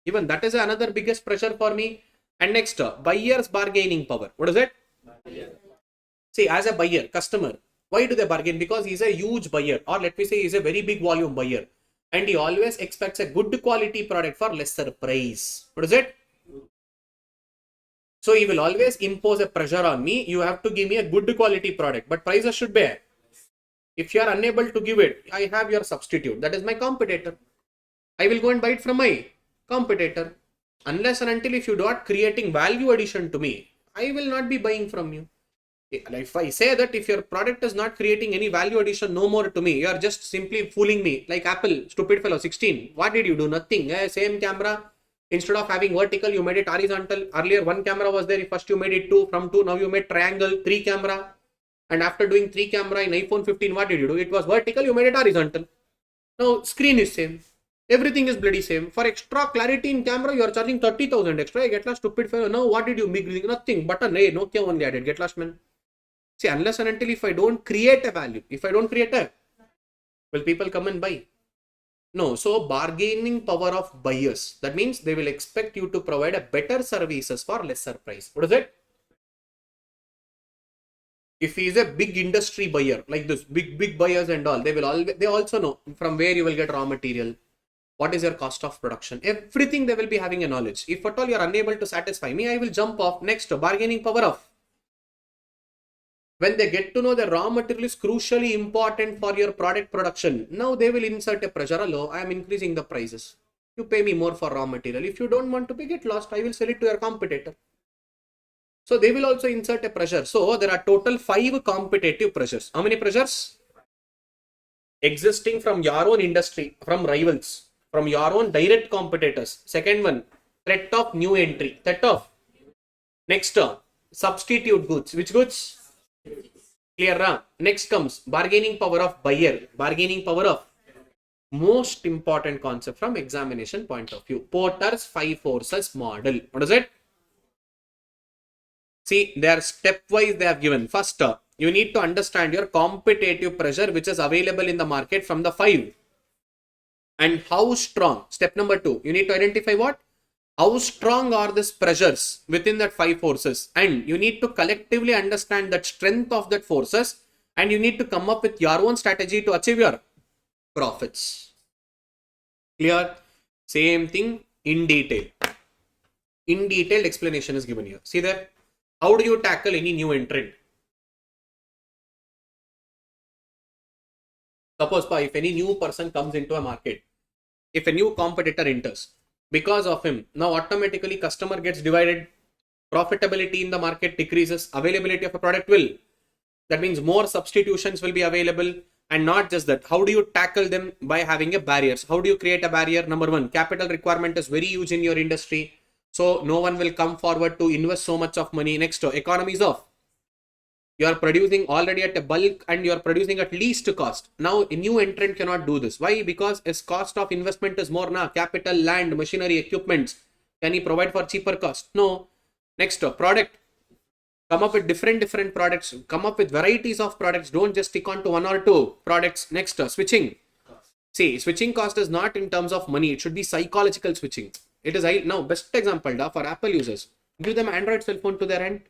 Speaker 1: Even that is another biggest pressure for me. And next, buyer's bargaining power. What is it? See, as a buyer, customer, why do they bargain? Because he's a huge buyer, or let me say he's a very big volume buyer, and he always expects a good quality product for lesser price. What is it? So he will always impose a pressure on me. You have to give me a good quality product, but prices should be. If you are unable to give it, I have your substitute. That is my competitor. I will go and buy it from my competitor. Unless and until if you are not creating value addition to me, I will not be buying from you. If I say that if your product is not creating any value addition no more to me, you are just simply fooling me. Like Apple, stupid fellow, 16. What did you do? Nothing. Same camera. Instead of having vertical, you made it horizontal. Earlier, one camera was there. First you made it 2. From 2, now you made triangle, 3 camera. And after doing 3 camera in iPhone 15, what did you do? It was vertical, you made it horizontal. Now, screen is same. Everything is bloody same. For extra clarity in camera, you are charging 30,000 extra. I get lost, stupid fellow. Now, what did you make? Nothing. Button, hey, Nokia only added. Get lost, man. See, unless and until if I don't create a value, if I don't create a, will people come and buy? No. So, bargaining power of buyers. That means they will expect you to provide a better services for lesser price. What is it? If he is a big industry buyer, like this, big buyers and all, they also know from where you will get raw material. What is your cost of production? Everything they will be having a knowledge. If at all you are unable to satisfy me, I will jump off. Next, bargaining power of. When they get to know the raw material is crucially important for your product production, now they will insert a pressure. Hello, I am increasing the prices. You pay me more for raw material. If you don't want to pay, get lost. I will sell it to your competitor. So they will also insert a pressure. So there are total 5 competitive pressures. How many pressures? Existing from your own industry, from rivals, from your own direct competitors. Second one, threat of new entry. Threat of. Next, substitute goods. Which goods? Clear? Next comes bargaining power of buyer. Bargaining power of. Most important concept from examination point of view. Porter's 5 forces model. What is it? See, they are stepwise they have given. First, you need to understand your competitive pressure which is available in the market from the 5. And how strong. Step number 2, you need to identify what? How strong are these pressures within that 5 forces. And you need to collectively understand that strength of that forces. And you need to come up with your own strategy to achieve your profits. Clear? Same thing in detail. In detailed explanation is given here. See there? How do you tackle any new entrant? Suppose if any new person comes into a market, if a new competitor enters, because of him, now automatically customer gets divided, profitability in the market decreases, availability of a product will. That means more substitutions will be available. And not just that, how do you tackle them? By having a barriers. How do you create a barrier? Number 1, capital requirement is very huge in your industry. So no one will come forward to invest so much of money. Next, economies of. You are producing already at a bulk and you are producing at least cost. Now a new entrant cannot do this. Why? Because his cost of investment is more now. Capital, land, machinery, equipments. Can he provide for cheaper cost? No. Next, product. Come up with different products. Come up with varieties of products. Don't just stick on to 1 or 2 products. Next, switching. See, switching cost is not in terms of money. It should be psychological switching. It is now best example for Apple users. Give them Android cell phone to their hand.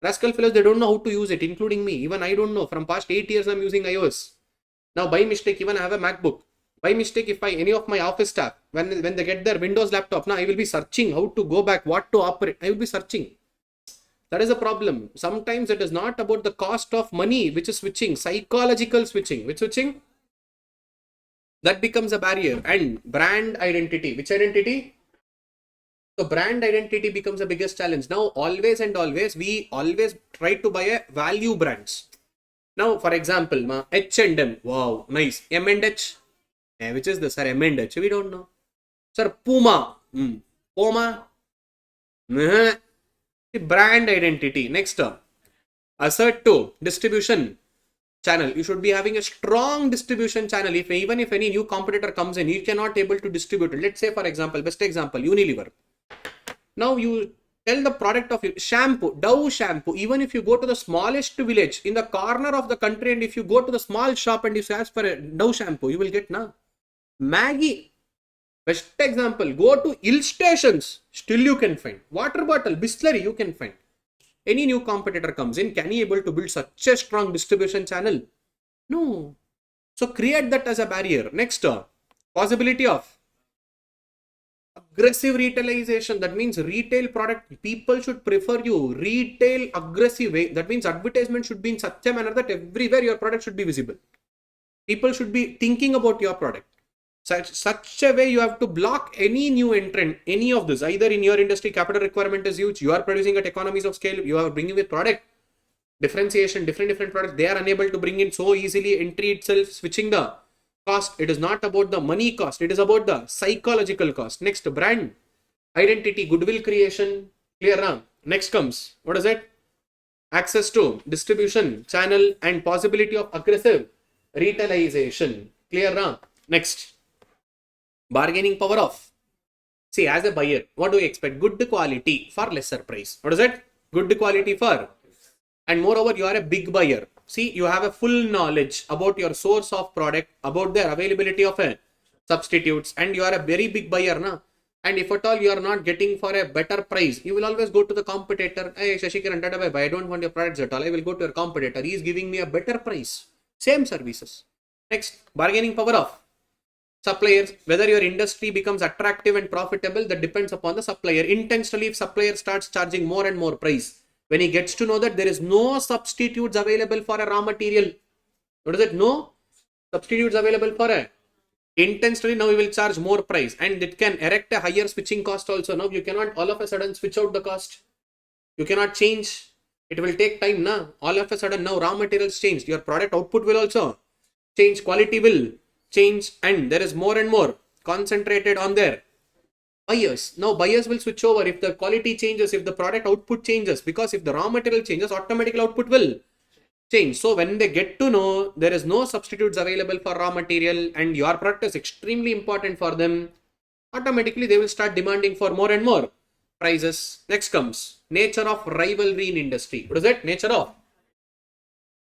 Speaker 1: Rascal fellows, they don't know how to use it, including me. Even I don't know. From past 8 years, I'm using iOS. Now, by mistake, even I have a MacBook. By mistake, if any of my office staff, when they get their Windows laptop, now I will be searching how to go back, what to operate. I will be searching. That is a problem. Sometimes it is not about the cost of money, which is switching, psychological switching. Which switching? That becomes a barrier. And brand identity. Which identity? So brand identity becomes the biggest challenge. Now, always and always, we always try to buy a value brands. Now, for example, H&M. Wow, nice. M&H. Which is this, sir? M&H. We don't know. Sir, Puma. Puma. Brand identity. Next. Assert to distribution channel. You should be having a strong distribution channel. Even if any new competitor comes in, you cannot able to distribute it. Let's say, for example, best example, Unilever. Now you tell the product of shampoo, Dove shampoo. Even if you go to the smallest village in the corner of the country, and if you go to the small shop and you ask for a Dove shampoo, you will get Maggie. Best example, go to hill stations, still you can find. Water bottle, Bisleri, you can find. Any new competitor comes in, can he able to build such a strong distribution channel? No. So create that as a barrier. Next, possibility of aggressive retailization. That means retail product, people should prefer you. Retail aggressive way. That means advertisement should be in such a manner that everywhere your product should be visible. People should be thinking about your product. Such a way you have to block any new entrant, any of this. Either in your industry, capital requirement is huge. You are producing at economies of scale. You are bringing with product differentiation, different products. They are unable to bring in so easily. Entry itself, switching the cost. It is not about the money cost. It is about the psychological cost. Next, brand identity, goodwill creation. Clear? Next comes, what is it? Access to distribution channel and possibility of aggressive retailization. Clear? Next, bargaining power of. See, as a buyer, what do you expect? Good quality for lesser price. What is it? Good quality for. And moreover, you are a big buyer. See, you have a full knowledge about your source of product, about their availability of substitutes, and you are a very big buyer. And if at all you are not getting for a better price, you will always go to the competitor. Hey, Shashikaran, I don't want your products at all. I will go to your competitor. He is giving me a better price. Same services. Next, bargaining power of suppliers. Whether your industry becomes attractive and profitable, that depends upon the supplier. Intentionally, if supplier starts charging more and more price, when he gets to know that there is no substitutes available for a raw material, what is it? No substitutes available for a. Intentionally, now we will charge more price, and it can erect a higher switching cost also. Now you cannot all of a sudden switch out the cost. You cannot change. It will take time. All of a sudden now raw materials changed. Your product output will also change. Quality will change, and there is more and more concentrated on their buyers. Now buyers will switch over if the quality changes, if the product output changes, because if the raw material changes, automatically output will change. So when they get to know there is no substitutes available for raw material and your product is extremely important for them, automatically they will start demanding for more and more prices. Next comes nature of rivalry in industry. What is that? Nature of.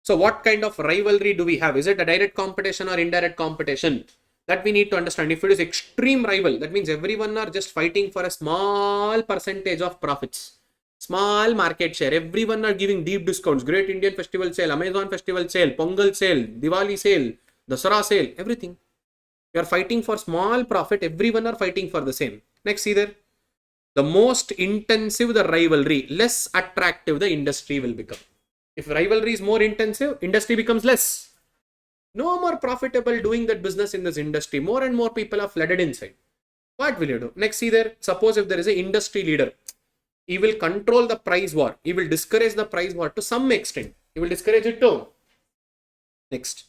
Speaker 1: So what kind of rivalry do we have? Is it a direct competition or indirect competition? That we need to understand. If it is extreme rival, that means everyone are just fighting for a small percentage of profits. Small market share. Everyone are giving deep discounts. Great Indian Festival sale, Amazon Festival sale, Pongal sale, Diwali sale, Dasara sale, everything. You are fighting for small profit. Everyone are fighting for the same. Next, see there. The most intensive the rivalry, less attractive the industry will become. If rivalry is more intensive, industry becomes less. No more profitable doing that business in this industry. More and more people are flooded inside. What will you do? Next, see there. Suppose if there is an industry leader, he will control the price war. He will discourage the price war to some extent. He will discourage it too. Next,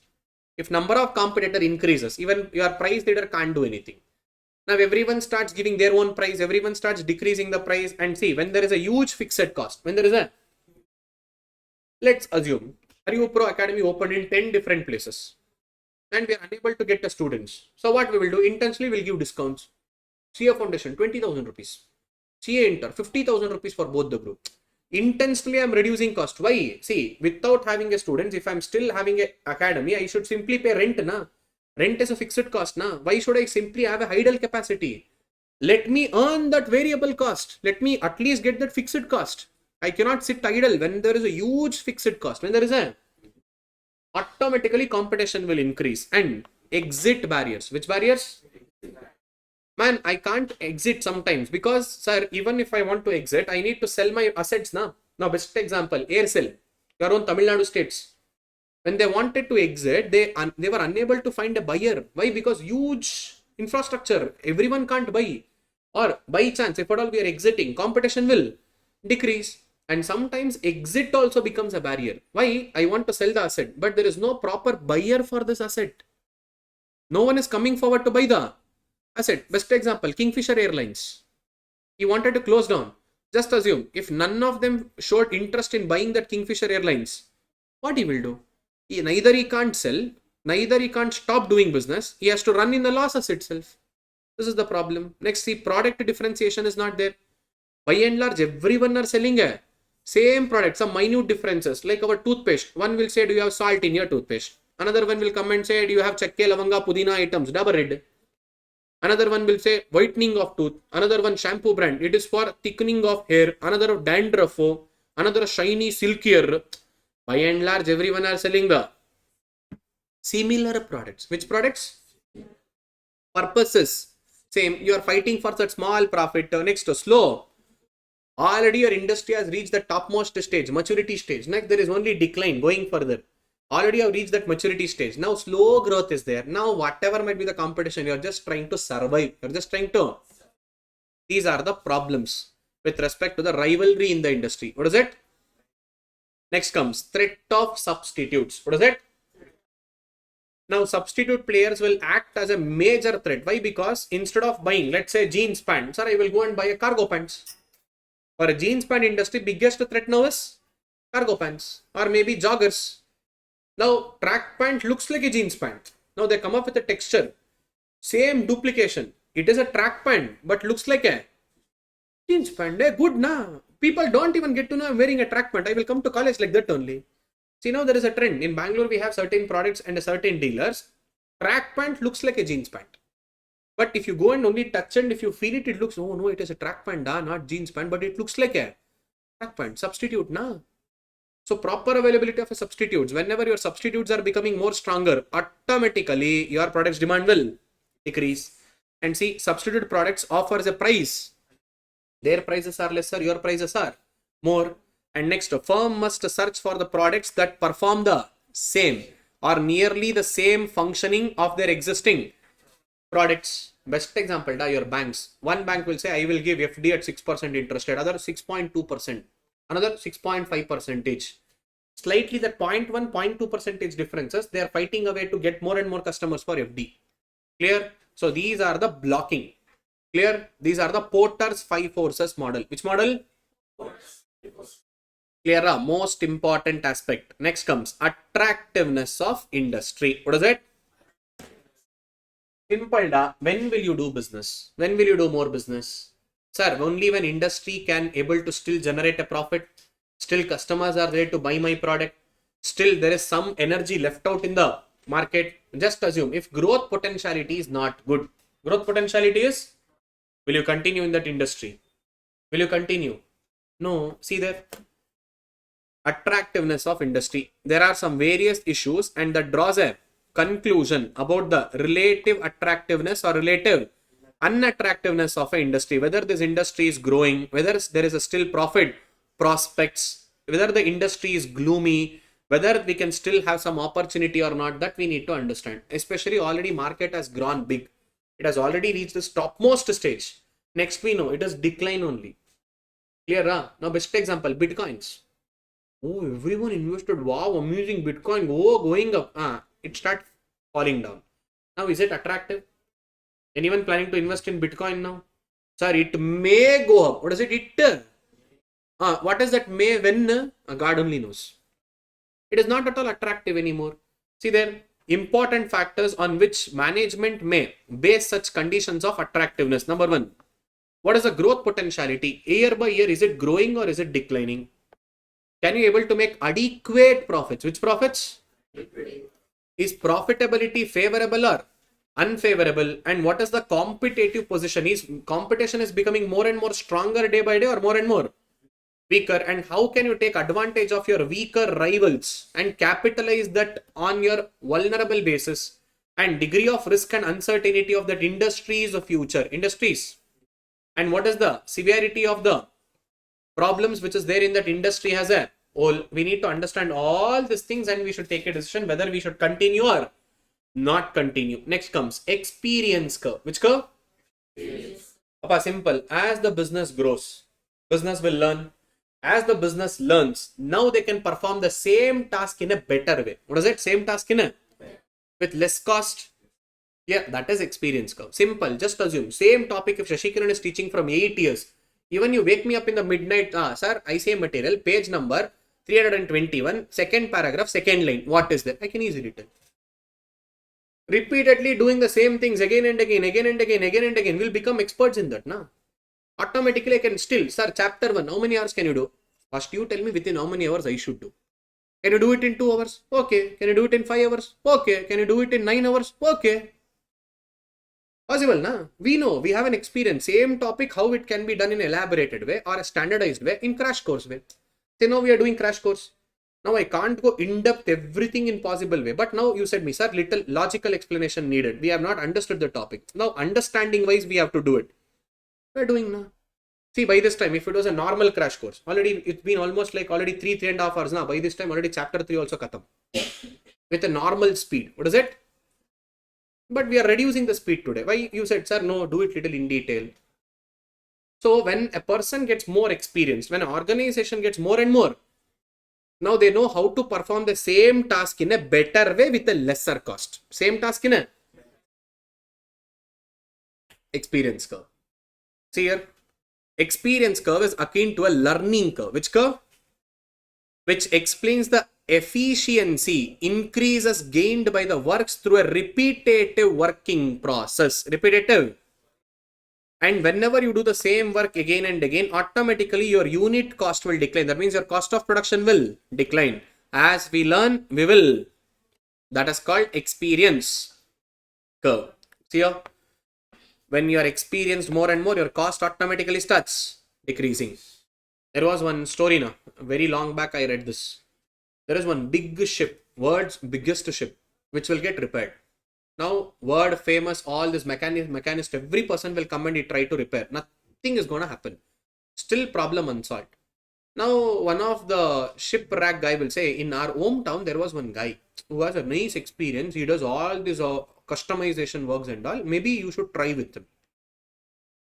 Speaker 1: if number of competitor increases, even your price leader can't do anything. Now everyone starts giving their own price. Everyone starts decreasing the price. And see, when there is a huge fixed cost, when there is a, let's assume, ArivuPro Academy opened in 10 different places and we are unable to get the students. So what we will do? Intentionally, we'll give discounts. CA Foundation, 20,000 rupees. CA Inter, 50,000 rupees for both the group. Intentionally, I'm reducing cost. Why? See, without having a students, if I'm still having an academy, I should simply pay rent. Rent is a fixed cost. Why should I simply have a idle capacity? Let me earn that variable cost. Let me at least get that fixed cost. I cannot sit idle when there is a huge fixed cost. When there is a, automatically competition will increase and exit barriers. Which barriers? Man, I can't exit sometimes because, sir, even if I want to exit, I need to sell my assets now. Now, best example, Aircel, your own Tamil Nadu states. When they wanted to exit, they were unable to find a buyer. Why? Because huge infrastructure, everyone can't buy. Or by chance, if at all we are exiting, competition will decrease. And sometimes exit also becomes a barrier. Why? I want to sell the asset, but there is no proper buyer for this asset. No one is coming forward to buy the asset. Best example, Kingfisher Airlines. He wanted to close down. Just assume if none of them showed interest in buying that Kingfisher Airlines, what he will do? Neither he can't sell, neither he can't stop doing business. He has to run in the losses itself. This is the problem. Next, see, product differentiation is not there. By and large, everyone are selling a same product, some minute differences. Like our toothpaste. One will say, do you have salt in your toothpaste? Another one will come and say, do you have chakke, lavanga, pudina items, double red. Another one will say whitening of tooth. Another one shampoo brand. It is for thickening of hair. Another of dandruff. Another shiny silkier. By and large, everyone are selling the similar products. Which products? Purposes. Same. You are fighting for that small profit. Next, slow. Already your industry has reached the topmost stage, maturity stage. Next, there is only decline going further. Already you have reached that maturity stage. Now slow growth is there. Now whatever might be the competition, you are just trying to survive. You are just trying to. These are the problems with respect to the rivalry in the industry. What is it? Next comes threat of substitutes. What is it? Now substitute players will act as a major threat. Why? Because instead of buying, let's say jeans pants, sir, I will go and buy a cargo pants. For a jeans pant industry, biggest threat now is cargo pants or maybe joggers. Now track pant looks like a jeans pant. Now they come up with a texture. Same duplication. It is a track pant but looks like a jeans pant. Good na. People don't even get to know I'm wearing a track pant. I will come to college like that only. See, now there is a trend. In Bangalore, we have certain products and certain dealers. Track pant looks like a jeans pant. But if you go and only touch and if you feel it, it looks, oh no, it is a track pant, not jeans pant, but it looks like a track pant. Substitute, na. So proper availability of a substitutes. Whenever your substitutes are becoming more stronger, automatically your product's demand will decrease. And see, substitute products offers a price. Their prices are lesser, your prices are more. And next, a firm must search for the products that perform the same or nearly the same functioning of their existing products. Best example, your banks. One bank will say, I will give FD at 6% interest rate, other 6.2%, another 6.5%. Slightly the 0.1, 0.2% differences, they are fighting away to get more and more customers for FD. Clear? So these are the blocking. Clear? These are the Porter's 5 forces model. Which model? Clear? Most important aspect. Next comes attractiveness of industry. What is it? Simple da. When will you do business? When will you do more business? Sir, only when industry can able to still generate a profit. Still customers are there to buy my product. Still there is some energy left out in the market. Just assume if growth potentiality is not good. Growth potentiality is, will you continue in that industry? Will you continue? No. See there. Attractiveness of industry. There are some various issues and that draws a conclusion about the relative attractiveness or relative unattractiveness of an industry. Whether this industry is growing, whether there is a still profit prospects, whether the industry is gloomy, whether we can still have some opportunity or not, that we need to understand. Especially already market has grown big. It has already reached this topmost stage. Next we know it is decline only. Clear? Now best example, bitcoins. Oh, everyone invested. Wow, amazing Bitcoin. Oh, going up. It starts falling down. Now, is it attractive? Anyone planning to invest in Bitcoin now? Sir, it may go up. What is it? What is that may when? God only knows. It is not at all attractive anymore. See there, important factors on which management may base such conditions of attractiveness. Number one, what is the growth potentiality? Year by year, is it growing or is it declining? Can you able to make adequate profits? Which profits? Is profitability favorable or unfavorable. And what is the competitive position? Is competition is becoming more and more stronger day by day or more and more weaker? And how can you take advantage of your weaker rivals and capitalize that on your vulnerable basis and degree of risk and uncertainty of that industries of future industries? And what is the severity of the problems which is there in that industry as a whole? We need to understand all these things and we should take a decision whether we should continue or not continue. Next comes experience curve. Which curve? Appa, simple. As the business grows, business will learn. As the business learns, now they can perform the same task in a better way. What is it? Same task in a with less cost. Yeah, that is experience curve. Simple. Just assume same topic. If Shashikiran is teaching from 8 years, even you wake me up in the midnight, sir, I say material, page number 321, second paragraph, second line. What is that? I can easily tell. Repeatedly doing the same things again and again, we'll become experts in that. Na? Automatically I can still, sir, chapter 1, how many hours can you do? First you tell me within how many hours I should do. Can you do it in 2 hours? Okay. Can you do it in 5 hours? Okay. Can you do it in 9 hours? Okay. Possible, na? We know, we have an experience. Same topic, how it can be done in elaborated way or a standardized way in crash course way. Say now we are doing crash course. Now I can't go in depth everything in possible way. But now you said me, sir, little logical explanation needed. We have not understood the topic. Now understanding wise, we have to do it. We are doing now. See, by this time, if it was a normal crash course, already it's been almost like already 3.5 hours now. By this time, already chapter 3 also khatam. With a normal speed. What is it? But we are reducing the speed today. Why? You said, sir, no, do it little in detail. So when a person gets more experienced, when an organization gets more and more, now they know how to perform the same task in a better way with a lesser cost. Same task in a experience curve. See here, experience curve is akin to a learning curve. Which curve? Which explains the efficiency increases gained by the works through a repetitive working process. Repetitive. And whenever you do the same work again and again, automatically your unit cost will decline. That means your cost of production will decline. As we learn, we will. That is called experience curve. See here, when you are experienced more and more, your cost automatically starts decreasing. There was one story now, very long back I read this. There is one big ship, world's biggest ship, which will get repaired. Now, world famous, all this mechanist, every person will come and he try to repair. Nothing is going to happen. Still problem unsolved. Now, one of the shipwreck guy will say, in our hometown, there was one guy who has a nice experience. He does all these customization works and all. Maybe you should try with him.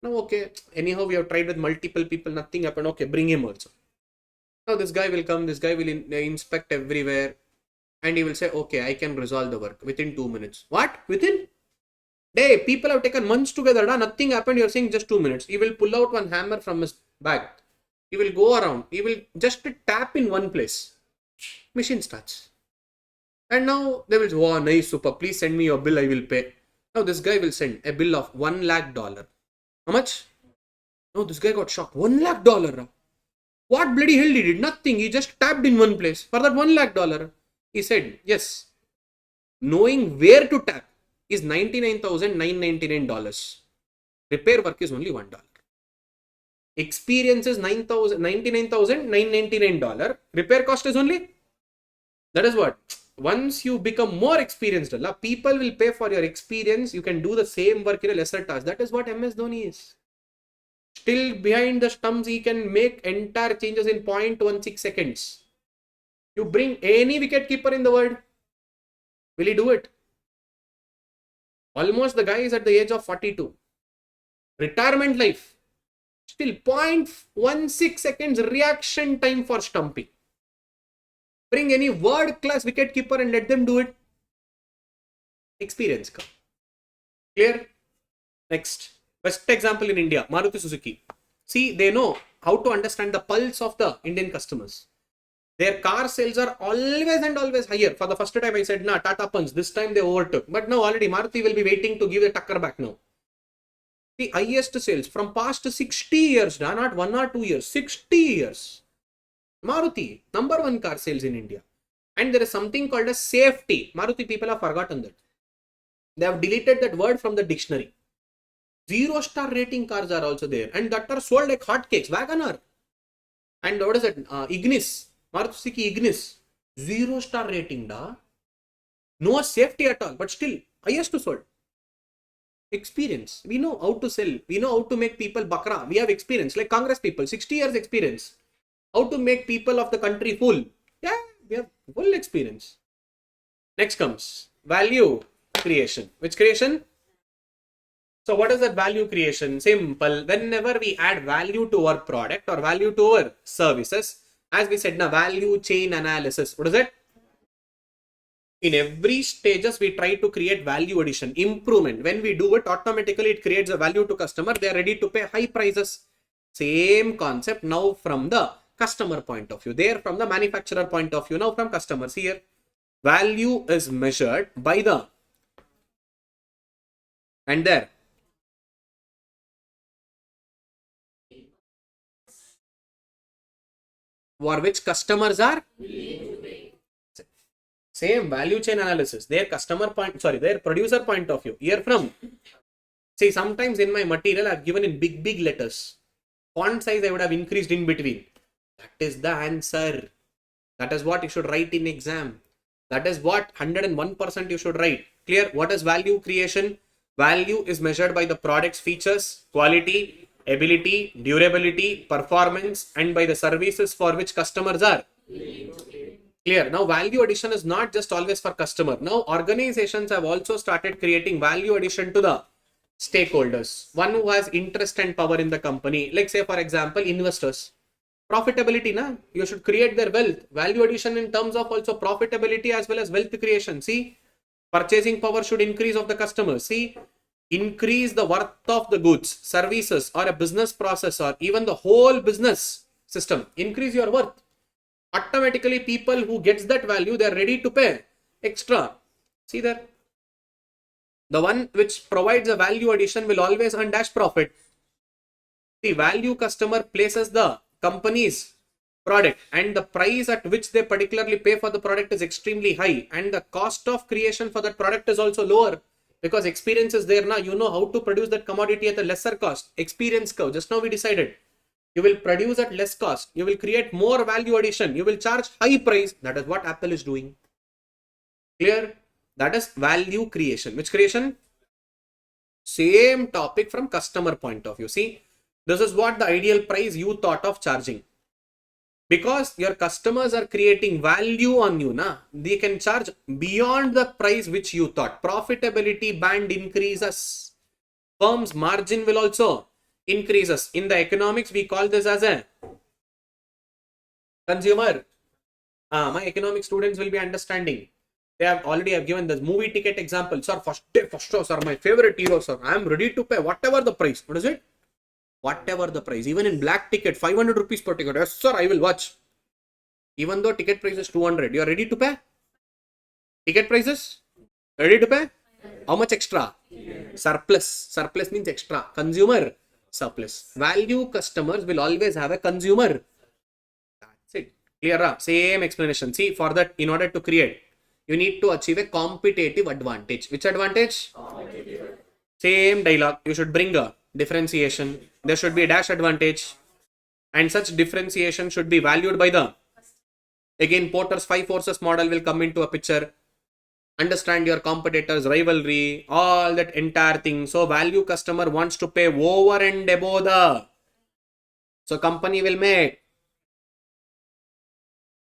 Speaker 1: Now, okay. Anyhow, we have tried with multiple people. Nothing happened. Okay, bring him also. Now, this guy will come. This guy will inspect everywhere. And he will say, okay, I can resolve the work within 2 minutes. What? Within? Day, people have taken months together. Nothing happened. You're saying just 2 minutes. He will pull out one hammer from his bag. He will go around. He will just tap in one place. Machine starts. And now they will say, oh, nice, super. Please send me your bill. I will pay. Now this guy will send a bill of $1 lakh. How much? No, this guy got shocked. $1 lakh. What bloody hell he did? Nothing. He just tapped in one place for that $1 lakh. He said, yes, knowing where to tap is $99,999. Repair work is only $1. Experience is $99,999. Repair cost is only. That is what? Once you become more experienced, people will pay for your experience. You can do the same work in a lesser task. That is what MS Dhoni is. Still behind the stumps, he can make entire changes in 0.16 seconds. You bring any wicket keeper in the world, will he do it? Almost the guy is at the age of 42. Retirement life. Still 0.16 seconds reaction time for stumping. Bring any world class wicket keeper and let them do it. Experience. Clear? Next. Best example in India, Maruti Suzuki. See, they know how to understand the pulse of the Indian customers. Their car sales are always and always higher. For the first time I said, Tata Punch. This time they overtook. But now already Maruti will be waiting to give the tucker back now. The highest sales from past 60 years, not 1 or 2 years, 60 years. Maruti, number 1 car sales in India. And there is something called as safety. Maruti people have forgotten that. They have deleted that word from the dictionary. 0-star rating cars are also there, and that are sold like hotcakes. Wagoner. And what is it? Ignis. Maruti Suzuki Ignis. 0-star rating, da. No safety at all, but still, highest sold. Experience. We know how to sell. We know how to make people bakra. We have experience. Like Congress people, 60 years experience. How to make people of the country full. Yeah, we have full experience. Next comes value creation. Which creation? So what is that value creation? Simple. Whenever we add value to our product or value to our services, as we said, now value chain analysis. What is it? In every stages, we try to create value addition, improvement. When we do it, automatically it creates a value to customer. They are ready to pay high prices. Same concept now from the customer point of view. There from the manufacturer point of view. Now from customers here. Value is measured by the and there. For which customers are same value chain analysis, their their producer point of view. Here from, see, sometimes in my material I've given in big letters. Font size I would have increased in between. That is the answer. That is what you should write in exam. That is what 101% you should write. Clear? What is value creation? Value is measured by the product's features, quality, ability, durability, performance, and by the services for which customers are. Clear. Now value addition is not just always for customer. Now organizations have also started creating value addition to the stakeholders. One who has interest and power in the company. Like say for example, investors. Profitability, na? You should create their wealth. Value addition in terms of also profitability as well as wealth creation. See, purchasing power should increase of the customers. See, increase the worth of the goods, services, or a business process, or even the whole business system. Increase your worth. Automatically people who gets that value, they are ready to pay extra. See there, the one which provides a value addition will always earn dash profit. The value customer places the company's product, and the price at which they particularly pay for the product is extremely high, and the cost of creation for that product is also lower because experience is there now. You know how to produce that commodity at a lesser cost. Experience curve. Just now we decided. You will produce at less cost. You will create more value addition. You will charge high price. That is what Apple is doing. Clear? That is value creation. Which creation? Same topic from customer point of view. See, this is what the ideal price you thought of charging. Because your customers are creating value on you, na? They can charge beyond the price which you thought. Profitability band increases. Firm's margin will also increases. In the economics, we call this as a consumer. My economic students will be understanding. They have already given the movie ticket example. Sir, first show, sir, my favorite hero, sir. I am ready to pay whatever the price. What is it? Whatever the price. Even in black ticket, 500 rupees per ticket. Yes, sir, I will watch. Even though ticket price is 200, you are ready to pay? Ticket prices? Ready to pay? How much extra? Surplus. Surplus means extra. Consumer surplus. Value customers will always have a consumer. That's it. Clear? Same explanation. See, for that, in order to create, you need to achieve a competitive advantage. Which advantage? Same dialogue. You should bring a differentiation. There should be a dash advantage. And such differentiation should be valued by the, again, Porter's 5 forces model will come into a picture. Understand your competitors, rivalry, all that entire thing. So value customer wants to pay over and above the. So company will make.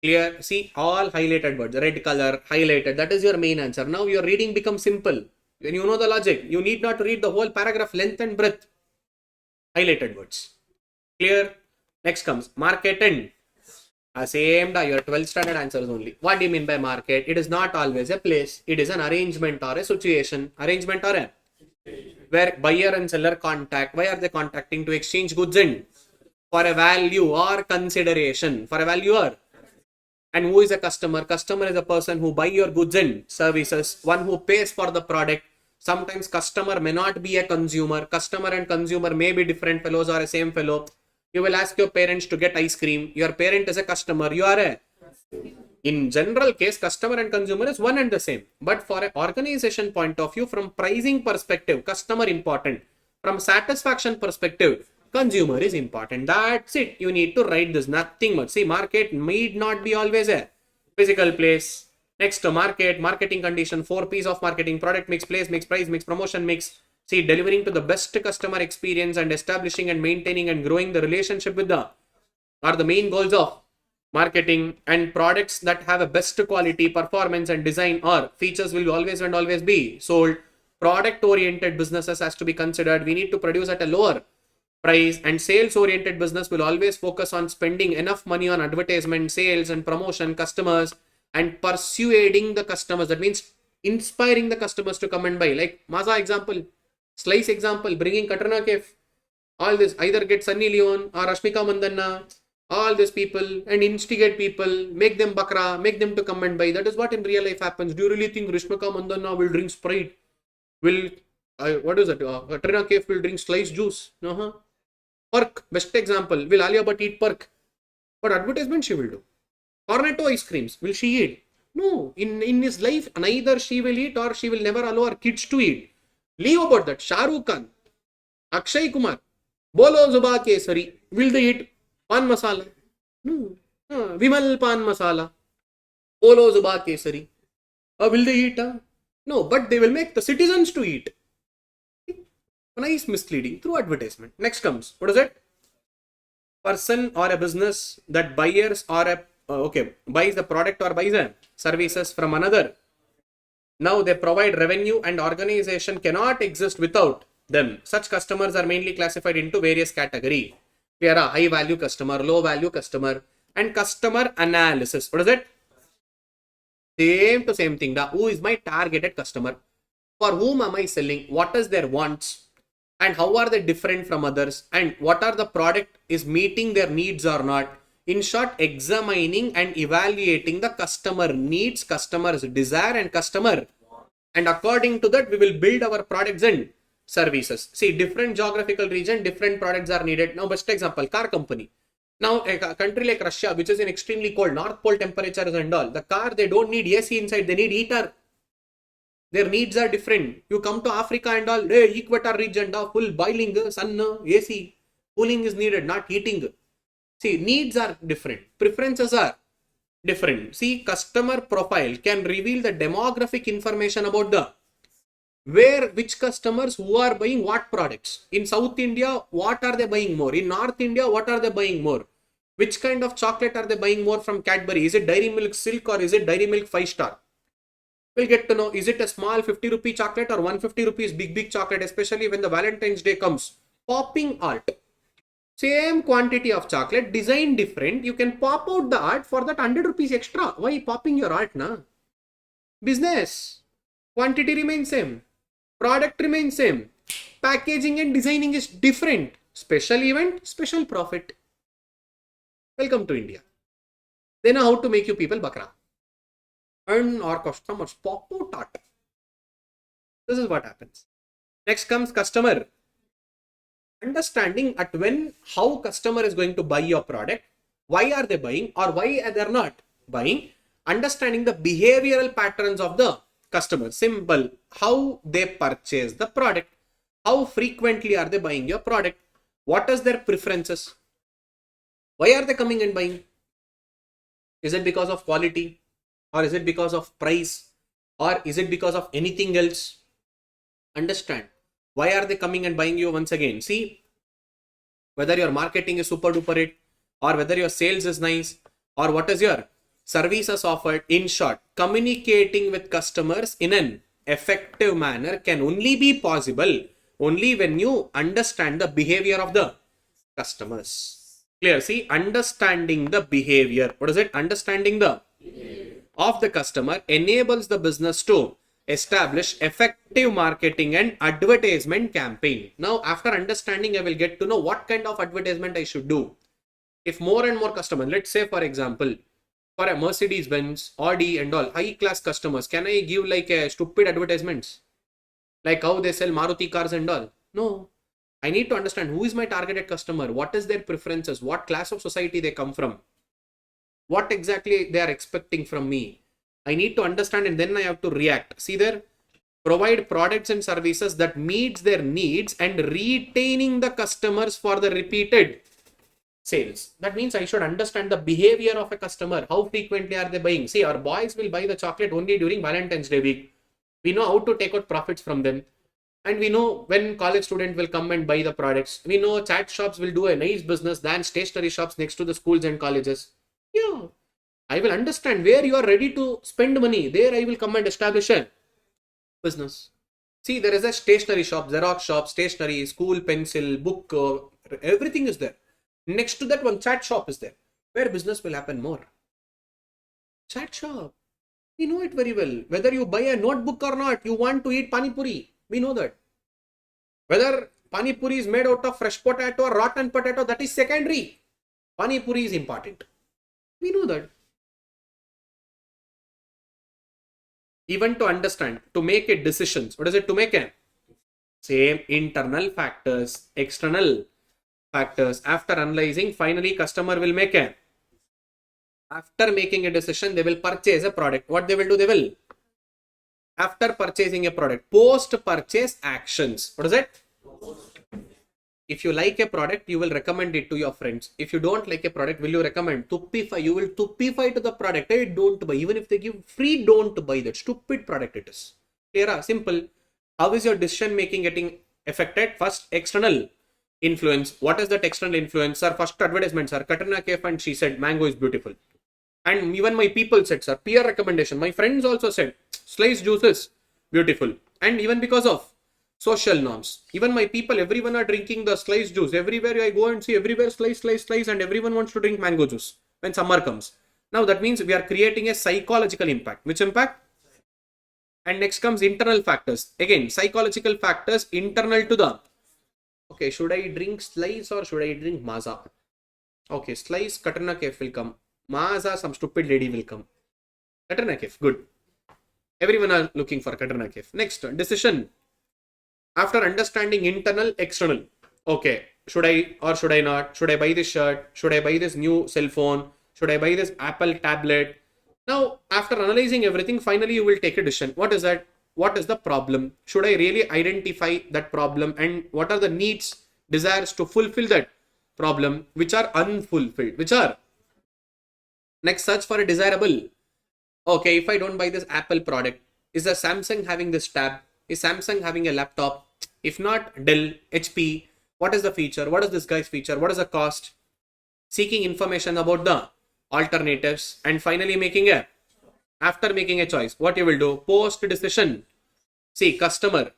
Speaker 1: Clear? See, all highlighted words, red color, highlighted. That is your main answer. Now your reading becomes simple. When you know the logic, you need not read the whole paragraph length and breadth. Highlighted words. Clear? Next comes market and same your 12th standard answers only. What do you mean by market? It is not always a place. It is an arrangement or a situation. Arrangement or a where buyer and seller contact. Why are they contacting? To exchange goods in for a value or consideration. For a value or. And who is a customer? Customer is a person who buy your goods and services. One who pays for the product. Sometimes customer may not be a consumer. Customer and consumer may be different fellows or a same fellow. You will ask your parents to get ice cream. Your parent is a customer. You are a. In general case, customer and consumer is one and the same. But for an organization point of view, from pricing perspective, customer important. From satisfaction perspective, consumer is important. That's it. You need to write this. Nothing much. See, market need not be always a physical place. Next to market, marketing condition, 4 P's of marketing: product mix, place mix, price mix, promotion mix. See, delivering to the best customer experience and establishing and maintaining and growing the relationship with the are the main goals of marketing. And products that have a best quality, performance and design or features will always and always be sold. Product oriented businesses has to be considered. We need to produce at a lower price, and sales oriented business will always focus on spending enough money on advertisement, sales and promotion, customers, and persuading the customers. That means inspiring the customers to come and buy. Like Maza example, Slice example, bringing Katrina Kaif, all this, either get Sunny Leone or Rashmika Mandanna, all these people, and instigate people, make them bakra, make them to come and buy. That is what in real life happens. Do you really think Rashmika Mandanna will drink Sprite? Will what is it? Katrina Kaif will drink slice juice? Perk, best example. Will Alia Bhatt eat perk? But advertisement she will do. Cornetto ice creams, will she eat? No. In his life, neither she will eat or she will never allow her kids to eat. Leave about that. Shah Rukh Khan, Akshay Kumar, Bolo Zuba Kesari, will they eat pan masala? No. Vimal pan masala, Bolo Zuba Kesari. Will they eat? No, but they will make the citizens to eat. Nice misleading through advertisement. Next comes, what is it? Person or a business that buyers or a buys the product or buys a services from another. Now they provide revenue and organization cannot exist without them. Such customers are mainly classified into various categories. There are high value customer, low value customer, and customer analysis. What is it? Same to same thing. Who is my targeted customer? For whom am I selling? What is their wants? And how are they different from others? And what are the product is meeting their needs or not? In short, examining and evaluating the customer needs, customer's desire and customer. And according to that, we will build our products and services. See, different geographical region, different products are needed. Now, best example, car company. Now, a country like Russia, which is in extremely cold, North Pole temperatures and all, the car, they don't need AC inside, they need heater. Their needs are different. You come to Africa and all, equator region, full boiling, sun, AC. Cooling is needed, not heating. See, needs are different. Preferences are different. See, customer profile can reveal the demographic information about the which customers who are buying what products. In South India, what are they buying more? In North India, what are they buying more? Which kind of chocolate are they buying more from Cadbury? Is it Dairy Milk Silk or is it Dairy Milk 5-star? We'll get to know, is it a small 50 rupee chocolate or 150 rupees big chocolate, especially when the Valentine's Day comes. Popping art. Same quantity of chocolate, design different. You can pop out the art for that 100 rupees extra. Why popping your art, na? Business. Quantity remains same. Product remains same. Packaging and designing is different. Special event, special profit. Welcome to India. They know how to make you people bakra. Earn our customers pop out art. This is what happens. Next comes customer. Understanding at when, how customer is going to buy your product, why are they buying or why are they not buying, understanding the behavioral patterns of the customer. Simple, how they purchase the product, how frequently are they buying your product, what is their preferences, why are they coming and buying, is it because of quality or is it because of price or is it because of anything else? Understand. Why are they coming and buying you once again? See, whether your marketing is super duper it or whether your sales is nice or what is your services offered. In short, communicating with customers in an effective manner can only be possible only when you understand the behavior of the customers. Clear? See, understanding the behavior. What is it? Understanding the of the customer enables the business to establish effective marketing and advertisement campaign. Now, after understanding, I will get to know what kind of advertisement I should do. If more and more customers, let's say for example, for a Mercedes Benz, Audi and all high class customers, can I give like a stupid advertisements? Like how they sell Maruti cars and all? No. I need to understand who is my targeted customer, what is their preferences, what class of society they come from. What exactly they are expecting from me? I need to understand and then I have to react. See there, provide products and services that meets their needs and retaining the customers for the repeated sales. That means I should understand the behavior of a customer. How frequently are they buying? See, our boys will buy the chocolate only during Valentine's Day week. We know how to take out profits from them. And we know when college student will come and buy the products. We know chat shops will do a nice business than stationery shops next to the schools and colleges. Yeah, I will understand where you are ready to spend money. There I will come and establish a business. See, there is a stationery shop, Xerox shop, stationery, school pencil, book, everything is there. Next to that, one chat shop is there, where business will happen more. Chat shop. We know it very well. Whether you buy a notebook or not, you want to eat pani puri. We know that. Whether pani puri is made out of fresh potato or rotten potato, that is secondary. Pani puri is important. We know that. Even to understand, to make a decisions. What is it to make a? Same internal factors, external factors. After analyzing, finally customer will make a. After making a decision, they will purchase a product. What they will do? They will. After purchasing a product, post-purchase actions. What is it? If you like a product, you will recommend it to your friends. If you don't like a product, will you recommend? Tuppify. You will tuppify to the product. Hey, don't buy. Even if they give free, don't buy that. Stupid product it is. Clear? Simple. How is your decision making getting affected? First, external influence. What is that external influence? Sir, first advertisement, sir. Katrina Kaif and she said, mango is beautiful. And even my people said, sir, peer recommendation. My friends also said, sliced juice is beautiful. And even because of social norms. Even my people, everyone are drinking the sliced juice. Everywhere I go and see, everywhere slice, and everyone wants to drink mango juice when summer comes. Now that means we are creating a psychological impact. Which impact? And next comes internal factors. Again, psychological factors internal to the. Okay, should I drink slice or should I drink maza? Okay, slice, Katrina Kaif will come. Maza, some stupid lady will come. Katrina Kaif, good. Everyone are looking for Katrina Kaif. Next, decision. After understanding internal, external. Okay, should I or should I not? Should I buy this shirt? Should I buy this new cell phone? Should I buy this Apple tablet? Now, after analyzing everything, finally you will take a decision. What is that? What is the problem? Should I really identify that problem? And what are the needs, desires to fulfill that problem, which are unfulfilled? Which are? Next, search for a desirable. Okay, if I don't buy this Apple product, is the Samsung having this tab? Is Samsung having a laptop? If not, Dell, HP. What is the feature? What is this guy's feature? What is the cost? Seeking information about the alternatives and finally making a. After making a choice, what you will do? Post decision. See, customer.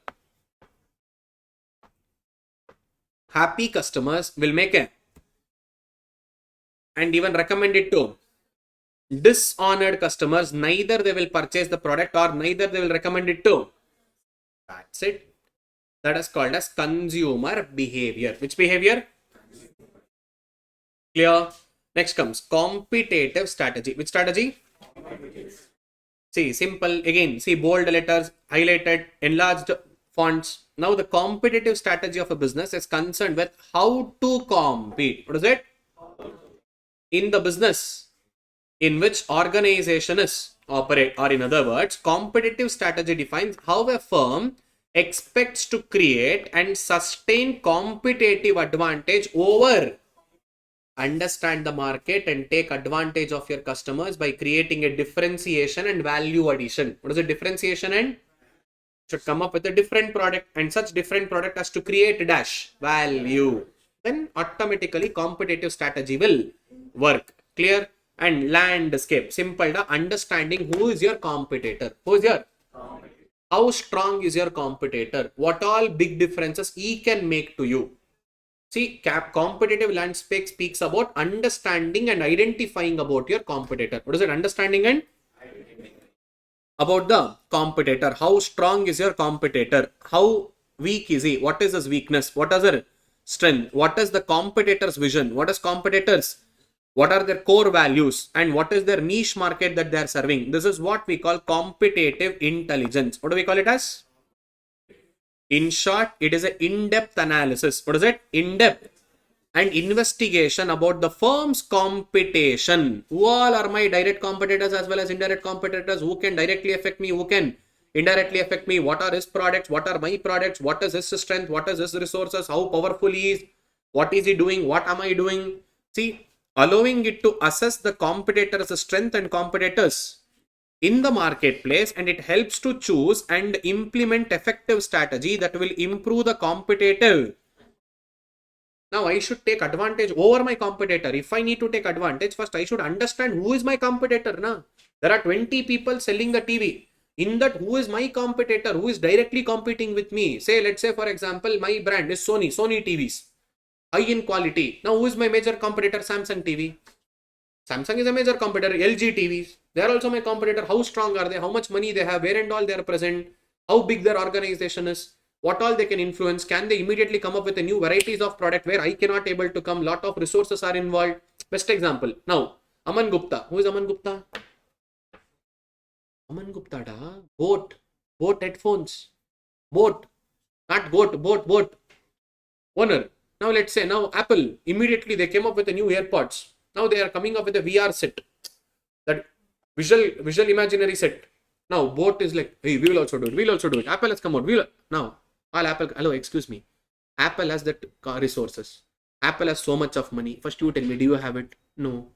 Speaker 1: Happy customers will make a. And even recommend it to. Dishonored customers, neither they will purchase the product or neither they will recommend it to. That's it. That is called as consumer behavior. Which behavior? Clear? Next comes competitive strategy. Which strategy? See, simple. Again, see bold letters, highlighted, enlarged fonts. Now the competitive strategy of a business is concerned with how to compete. What is it? In the business in which organization is operate, or in other words, competitive strategy defines how a firm expects to create and sustain competitive advantage over. Understand the market and take advantage of your customers by creating a differentiation and value addition. What is a differentiation? And should come up with a different product, and such different product has to create dash value. Then automatically competitive strategy will work. Clear? And landscape. Simple. The understanding who is your competitor. Who is your? How strong is your competitor? What all big differences he can make to you? See, competitive landscape speaks about understanding and identifying about your competitor. What is it? Understanding and about the competitor. How strong is your competitor? How weak is he? What is his weakness? What is their strength? What is the competitor's vision? What is competitors? What are their core values? And what is their niche market that they are serving? This is what we call competitive intelligence. What do we call it as? In short, it is an in-depth analysis. What is it? In-depth and investigation about the firm's competition. Who all are my direct competitors as well as indirect competitors? Who can directly affect me? Who can indirectly affect me? What are his products? What are my products? What is his strength? What is his resources? How powerful he is? What is he doing? What am I doing? See, allowing it to assess the competitor's strength and competitors in the marketplace, and it helps to choose and implement effective strategy that will improve the competitive. Now I should take advantage over my competitor. If I need to take advantage, first I should understand who is my competitor. Na? There are 20 people selling the TV. In that, who is my competitor? Who is directly competing with me? Say, let's say for example, my brand is Sony TVs. High in quality. Now who is my major competitor? Samsung TV. Samsung is a major competitor. LG TVs. They are also my competitor. How strong are they? How much money they have? Where and all they are present? How big their organization is? What all they can influence? Can they immediately come up with a new varieties of product where I cannot able to come? Lot of resources are involved. Best example. Now, Aman Gupta. Who is Aman Gupta? Aman Gupta da. Boat headphones. Boat. Not goat. Boat. Owner. Now let's say now Apple. Immediately they came up with a new AirPods. Now they are coming up with a VR set. That visual imaginary set. Now boat is like, hey, we will also do it. We'll also do it. Apple has come out. Now all Apple. Hello, excuse me. Apple has that resources. Apple has so much of money. First you tell me, do you have it? No.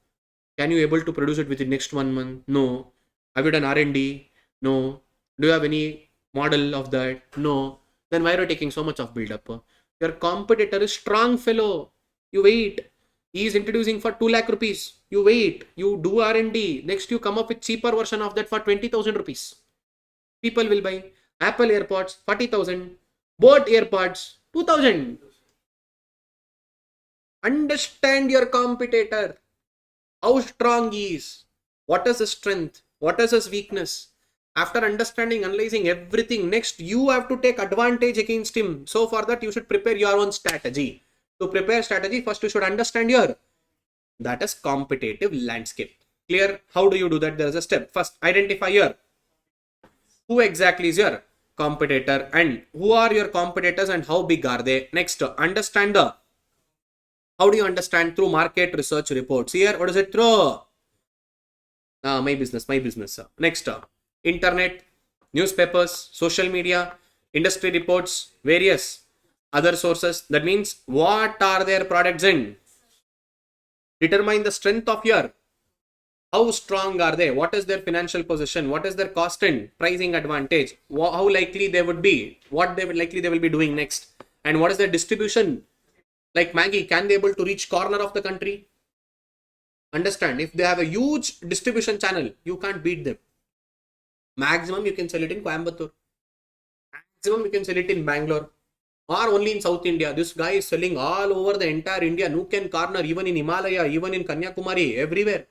Speaker 1: Can you able to produce it within next 1 month? No. Have you done R&D? No. Do you have any model of that? No. Then why are you taking so much of build up? Your competitor is strong fellow. You wait. He is introducing for 2 lakh rupees. You wait. You do R&D. Next you come up with cheaper version of that for 20,000 rupees. People will buy. Apple AirPods 40,000. Boat AirPods 2,000. Understand your competitor. How strong he is. What is his strength? What is his weakness? After understanding, analyzing everything, next you have to take advantage against him. So for that you should prepare your own strategy. To prepare strategy, first you should understand that is competitive landscape. Clear? How do you do that? There is a step. First, identify who exactly is your competitor and who are your competitors and how big are they. Next, understand how do you understand? Through market research reports. Here, what is it through? My business. Next, internet, newspapers, social media, industry reports, various other sources. That means what are their products in? Determine the strength of your. How strong are they? What is their financial position? What is their cost and pricing advantage? How likely they would be? What they will be doing next? And what is their distribution? Like Maggie, can they able to reach corner of the country? Understand, if they have a huge distribution channel, you can't beat them. Maximum you can sell it in Coimbatore. Maximum you can sell it in Bangalore. Or only in South India. This guy is selling all over the entire India, nook and corner, even in Himalaya, even in Kanyakumari, everywhere.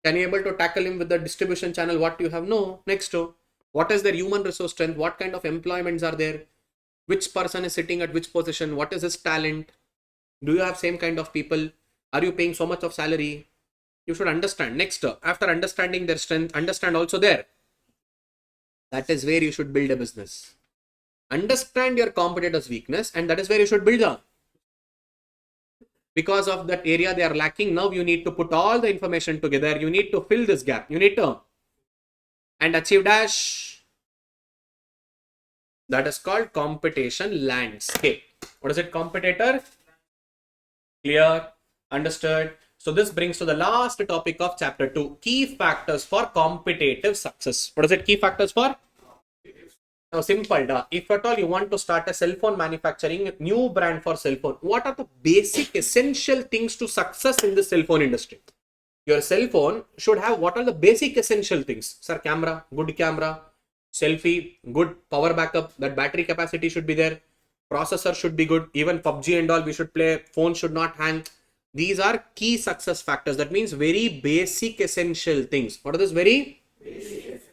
Speaker 1: Can you able to tackle him with the distribution channel? What you have? No. Next, what is their human resource strength? What kind of employments are there? Which person is sitting at which position? What is his talent? Do you have same kind of people? Are you paying so much of salary? You should understand. Next, after understanding their strength, understand also their. That is where you should build a business. Understand your competitor's weakness, and that is where you should build a. Because of that area they are lacking, now you need to put all the information together. You need to fill this gap. You need to and achieve dash. That is called competition landscape. What is it? Competitor. Clear? Understood? So this brings to the last topic of chapter 2. Key factors for competitive success. What is it? Key factors for? Now simple. If at all you want to start a cell phone manufacturing, new brand for cell phone, what are the basic essential things to success in the cell phone industry? Your cell phone should have what are the basic essential things? Sir, camera, good camera, selfie, good power backup, that battery capacity should be there, processor should be good, even PUBG and all we should play, phone should not hang. These are key success factors. That means very basic essential things. What are those very basic?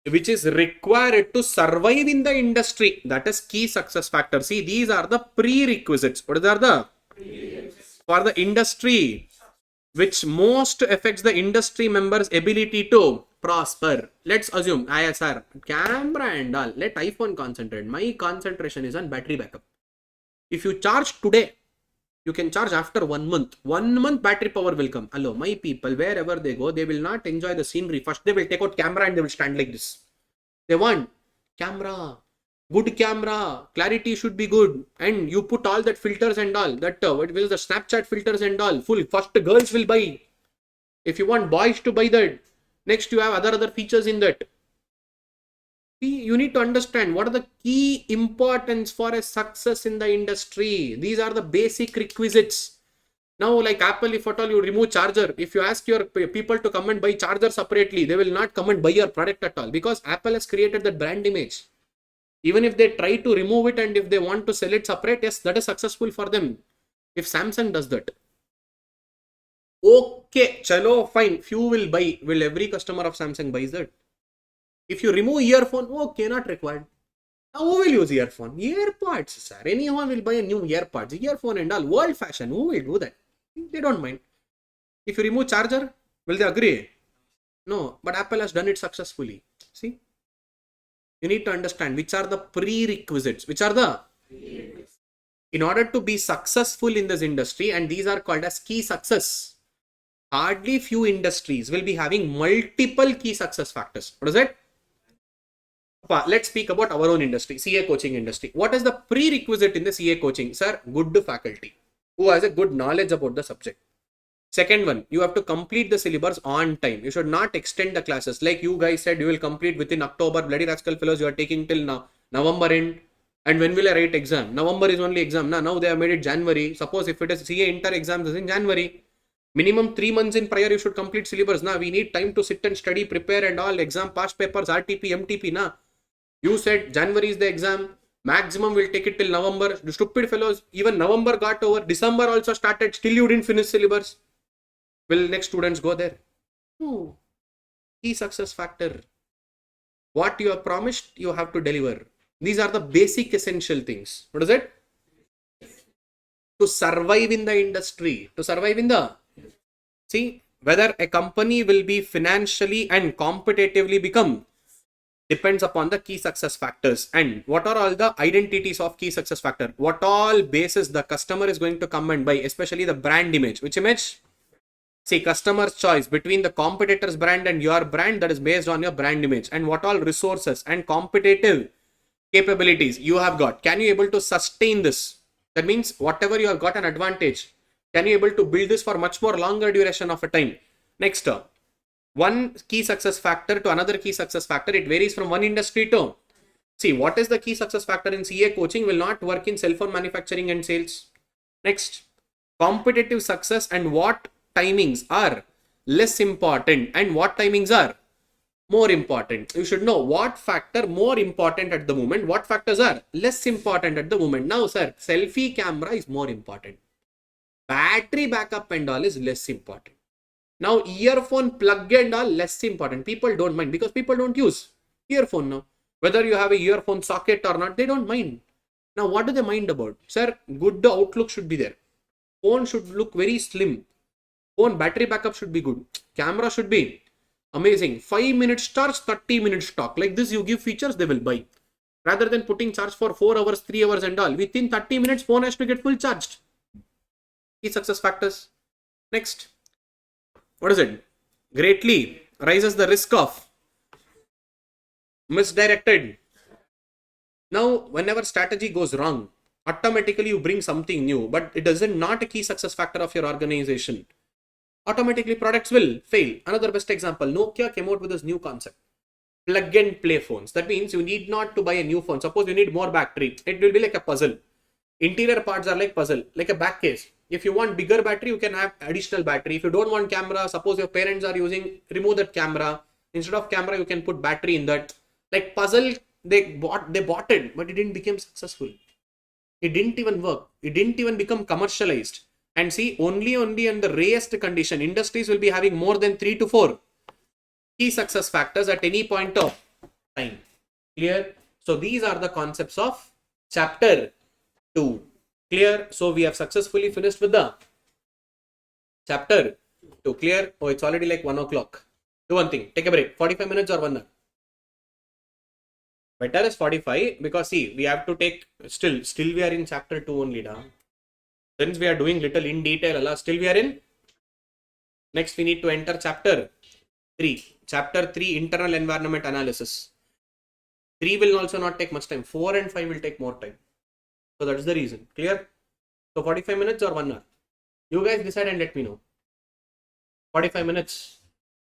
Speaker 1: Which is required to survive in the industry. That is key success factor. See, these are the prerequisites. What are the for the industry, which most affects the industry members' ability to prosper. Let's assume ISR, camera and all. Let iPhone concentrate. My concentration is on battery backup. If you charge today,
Speaker 2: You can charge after 1 month. 1 month battery power will come. Hello, my people, wherever they go, they will not enjoy the scenery. First, they will take out camera and they will stand like this. They want camera, good camera, clarity should be good. And you put all that filters and all, that what will the Snapchat filters and all, full. First, the girls will buy. If you want boys to buy that, next you have other features in that. See, you need to understand what are the key importance for a success in the industry. These are the basic requisites. Now, like Apple, if at all you remove charger, if you ask your people to come and buy charger separately, they will not come and buy your product at all, because Apple has created that brand image. Even if they try to remove it and if they want to sell it separate, yes, that is successful for them. If Samsung does that, okay, chalo, fine, few will buy. Will every customer of Samsung buy that? If you remove earphone, okay, not required. Now who will use earphone? Earpods, sir. Anyone will buy a new earpods, earphone and all. World fashion. Who will do that? They don't mind. If you remove charger, will they agree? No, but Apple has done it successfully. See? You need to understand which are the prerequisites. Which are the? In order to be successful in this industry, and these are called as key success. Hardly few industries will be having multiple key success factors. What is it? Let's speak about our own industry, CA coaching industry. What is the prerequisite in the CA coaching? Sir, good faculty who has a good knowledge about the subject. Second one, you have to complete the syllabus on time. You should not extend the classes. Like you guys said, you will complete within October. Bloody rascal fellows, you are taking till now, November end. And when will I write exam? November is only exam. Now they have made it January. Suppose if it is CA inter exams is in January. Minimum 3 months in prior you should complete syllabus. Now we need time to sit and study, prepare and all. Exam, past papers, RTP, MTP. Now you said January is the exam. Maximum will take it till November. The stupid fellows, even November got over. December also started. Still you didn't finish syllabus. Will next students go there? No. Key success factor. What you have promised, you have to deliver. These are the basic essential things. What is it? To survive in the industry. To survive in the... See, whether a company will be financially and competitively become depends upon the key success factors. And what are all the identities of key success factor? What all basis the customer is going to come and buy, especially the brand image. Which image? See, customer's choice between the competitor's brand and your brand, that is based on your brand image. And what all resources and competitive capabilities you have got. Can you able to sustain this? That means whatever you have got an advantage, can you able to build this for much more longer duration of a time? Next, one key success factor to another key success factor, it varies from one industry to. See, what is the key success factor in CA coaching will not work in cell phone manufacturing and sales. Next, competitive success and what timings are less important and what timings are more important. You should know what factor more important at the moment, what factors are less important at the moment. Now, sir, selfie camera is more important. Battery backup and all is less important. Now, earphone plug and all less important. People don't mind because people don't use earphone now. Whether you have a earphone socket or not, they don't mind. Now, what do they mind about? Sir, good outlook should be there. Phone should look very slim. Phone battery backup should be good. Camera should be amazing. 5 minutes charge, 30 minutes talk. Like this, you give features, they will buy. Rather than putting charge for 4 hours, 3 hours and all. Within 30 minutes, phone has to get full charged. Key success factors. Next. What is it? Greatly raises the risk of misdirected. Now, whenever strategy goes wrong, automatically you bring something new, but it doesn't not a key success factor of your organization. Automatically products will fail. Another best example, Nokia came out with this new concept. Plug and play phones. That means you need not to buy a new phone. Suppose you need more battery. It will be like a puzzle. Interior parts are like puzzle, like a back case. If you want bigger battery, you can have additional battery. If you don't want camera, suppose your parents are using, remove that camera. Instead of camera, you can put battery in that. Like puzzle, they bought it, but it didn't become successful. It didn't even work. It didn't even become commercialized. And see, only in the rarest condition, industries will be having more than 3 to 4 key success factors at any point of time. Clear? So these are the concepts of chapter 2. Clear? So we have successfully finished with the chapter 2. Clear? Oh, it's already like 1 o'clock. Do one thing. Take a break. 45 minutes or 1 hour. Better is 45 because see, we have to take still we are in chapter 2 only. Da. Since we are doing little in detail, still we are in. Next, we need to enter chapter 3. Chapter 3, internal environment analysis. 3 will also not take much time. 4 and 5 will take more time. So that is the reason. Clear? So 45 minutes or 1 hour? You guys decide and let me know. 45 minutes.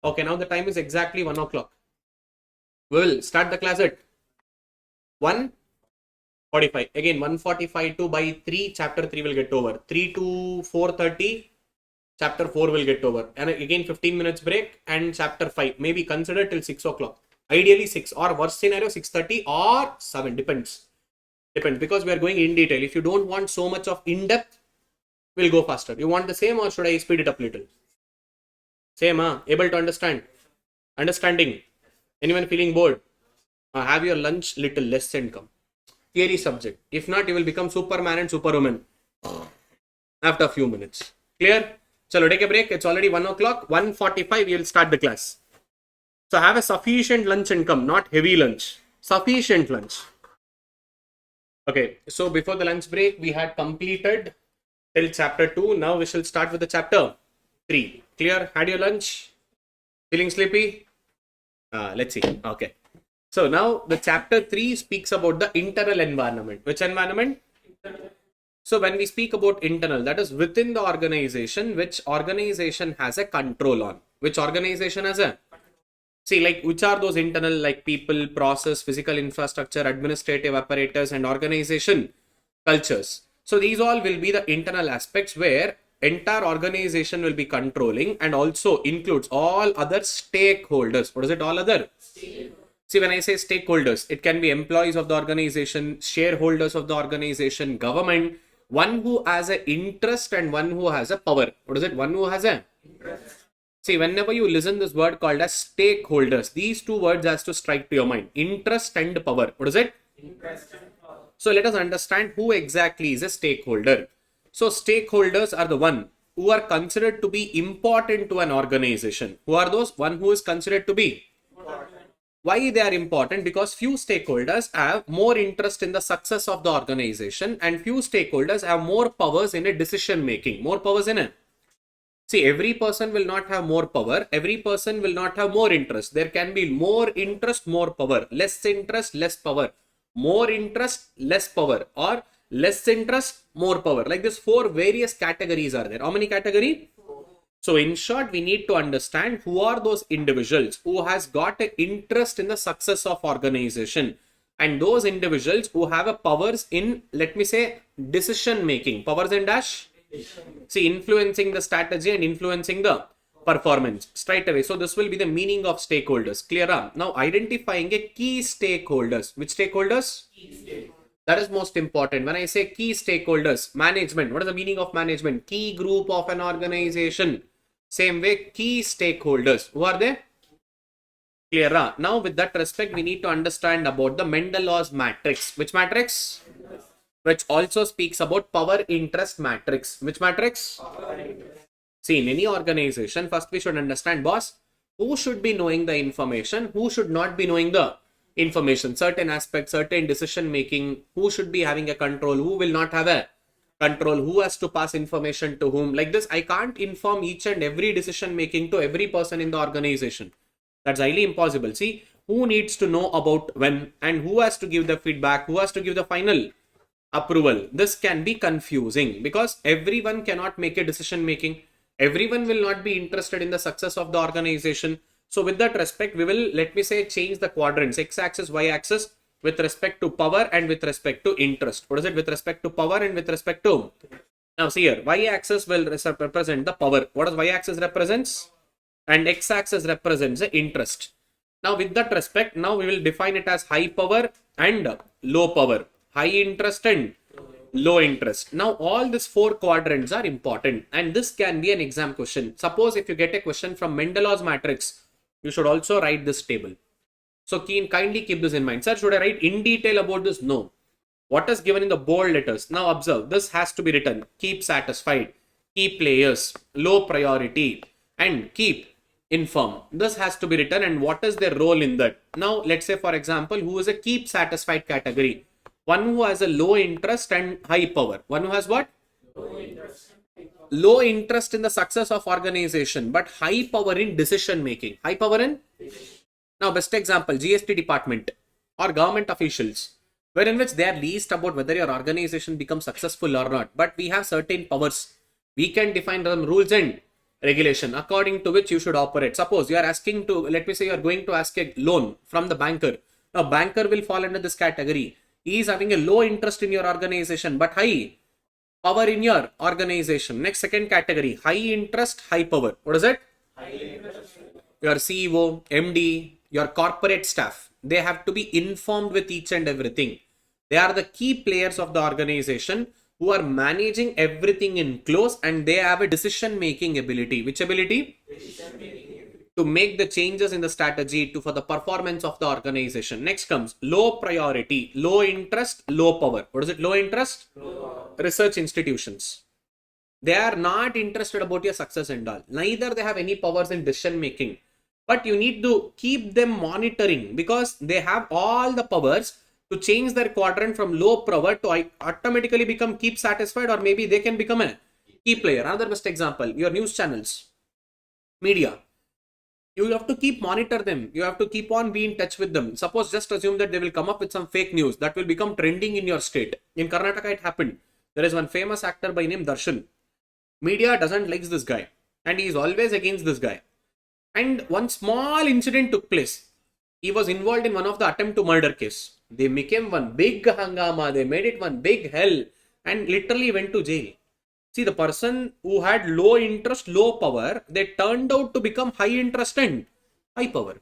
Speaker 2: Okay, now the time is exactly 1 o'clock. We will start the class at 1:45. Again, 1:45 to by 3, chapter 3 will get over. 3 to 4:30, chapter 4 will get over. And again, 15 minutes break and chapter 5. Maybe consider till 6 o'clock. Ideally 6 or worst scenario 6:30 or 7. Depends. Depends because we are going in detail. If you don't want so much of in-depth, we'll go faster. You want the same or should I speed it up little? Same, huh? Able to understand? Understanding? Anyone feeling bored? Have your lunch little less and come. Theory subject. If not, you will become Superman and Superwoman after a few minutes. Clear? Chalo, take a break. It's already 1 o'clock. 1:45, we will start the class. So have a sufficient lunch and come, not heavy lunch. Sufficient lunch. Okay, so before the lunch break, we had completed till chapter 2. Now we shall start with the chapter 3. Clear? Had your lunch? Feeling sleepy? Let's see. Okay. So now the chapter 3 speaks about the internal environment. Which environment? So when we speak about internal, that is within the organization, which organization has a control on. Which organization has a? See, like which are those internal, like people, process, physical infrastructure, administrative apparatus and organization cultures. So these all will be the internal aspects where entire organization will be controlling and also includes all other stakeholders. What is it? All other? See, when I say stakeholders, it can be employees of the organization, shareholders of the organization, government, one who has an interest and one who has a power. What is it? One who has a interest. See, whenever you listen this word called as stakeholders, these two words has to strike to your mind. Interest and power. What is it? Interest and power. So let us understand who exactly is a stakeholder. So stakeholders are the one who are considered to be important to an organization. Who are those? One who is considered to be important. Why they are important? Because few stakeholders have more interest in the success of the organization and few stakeholders have more powers in a decision making. More powers in it. See, every person will not have more power. Every person will not have more interest. There can be more interest, more power. Less interest, less power. More interest, less power. Or less interest, more power. Like this, 4 various categories are there. How many categories? So in short, we need to understand who are those individuals who has got an interest in the success of organization. And those individuals who have a powers in, let me say, decision making. Powers in dash? See, influencing the strategy and influencing the performance straight away. So this will be the meaning of stakeholders. Clear? Now identifying a key stakeholders. Which stakeholders? Key stakeholders. That is most important. When I say key stakeholders, management. What is the meaning of management? Key group of an organization. Same way, key stakeholders. Who are they? Clear? Now with that respect, we need to understand about the Mendelow's matrix. Which matrix? Which also speaks about power interest matrix. Which matrix? See, in any organization, first we should understand, boss, who should be knowing the information, who should not be knowing the information, certain aspects, certain decision making, who should be having a control, who will not have a control, who has to pass information to whom. Like this, I can't inform each and every decision making to every person in the organization. That's highly impossible. See, who needs to know about when and who has to give the feedback, who has to give the final approval. This can be confusing because everyone cannot make a decision making. Everyone will not be interested in the success of the organization. So with that respect, we will, let me say, change the quadrants, x-axis, y-axis, with respect to power and with respect to interest. What is it? With respect to power and with respect to? Now see here, y-axis will represent the power. What does y-axis represents? And x-axis represents the interest. Now with that respect, now we will define it as high power and low power. High interest and low interest. Now all these 4 quadrants are important and this can be an exam question. Suppose if you get a question from Mendelow's matrix, you should also write this table. So kindly keep this in mind. Sir, should I write in detail about this? No. What is given in the bold letters? Now observe, this has to be written. Keep satisfied, key players, low priority and keep inform. This has to be written and what is their role in that? Now let's say for example, who is a keep satisfied category? One who has a low interest and high power. One who has what? Low interest in the success of organization, but high power in decision making. High power in? Now, best example, GST department or government officials, wherein which they are least about whether your organization becomes successful or not. But we have certain powers. We can define some rules and regulation according to which you should operate. Suppose you are asking to, let me say you are going to ask a loan from the banker. Now, banker will fall under this category. He is having a low interest in your organization, but high power in your organization. Next, second category, high interest, high power. What is it? Your CEO, MD, your corporate staff, they have to be informed with each and everything. They are the key players of the organization who are managing everything in close, and they have a decision making ability. Which ability? To make the changes in the strategy for the performance of the organization. Next comes low priority, low interest, low power. What is it? Low interest? Research institutions. They are not interested about your success and all. Neither they have any powers in decision making. But you need to keep them monitoring because they have all the powers to change their quadrant from low power to automatically become keep satisfied, or maybe they can become a key player. Another best example, your news channels, media. You have to keep monitor them. You have to keep on be in touch with them. Suppose just assume that they will come up with some fake news that will become trending in your state. In Karnataka it happened. There is one famous actor by name Darshan. Media doesn't like this guy and he is always against this guy. And one small incident took place. He was involved in one of the attempt to murder case. They became one big hangama. They made it one big hell and literally went to jail. See, the person who had low interest, low power, they turned out to become high interest and high power.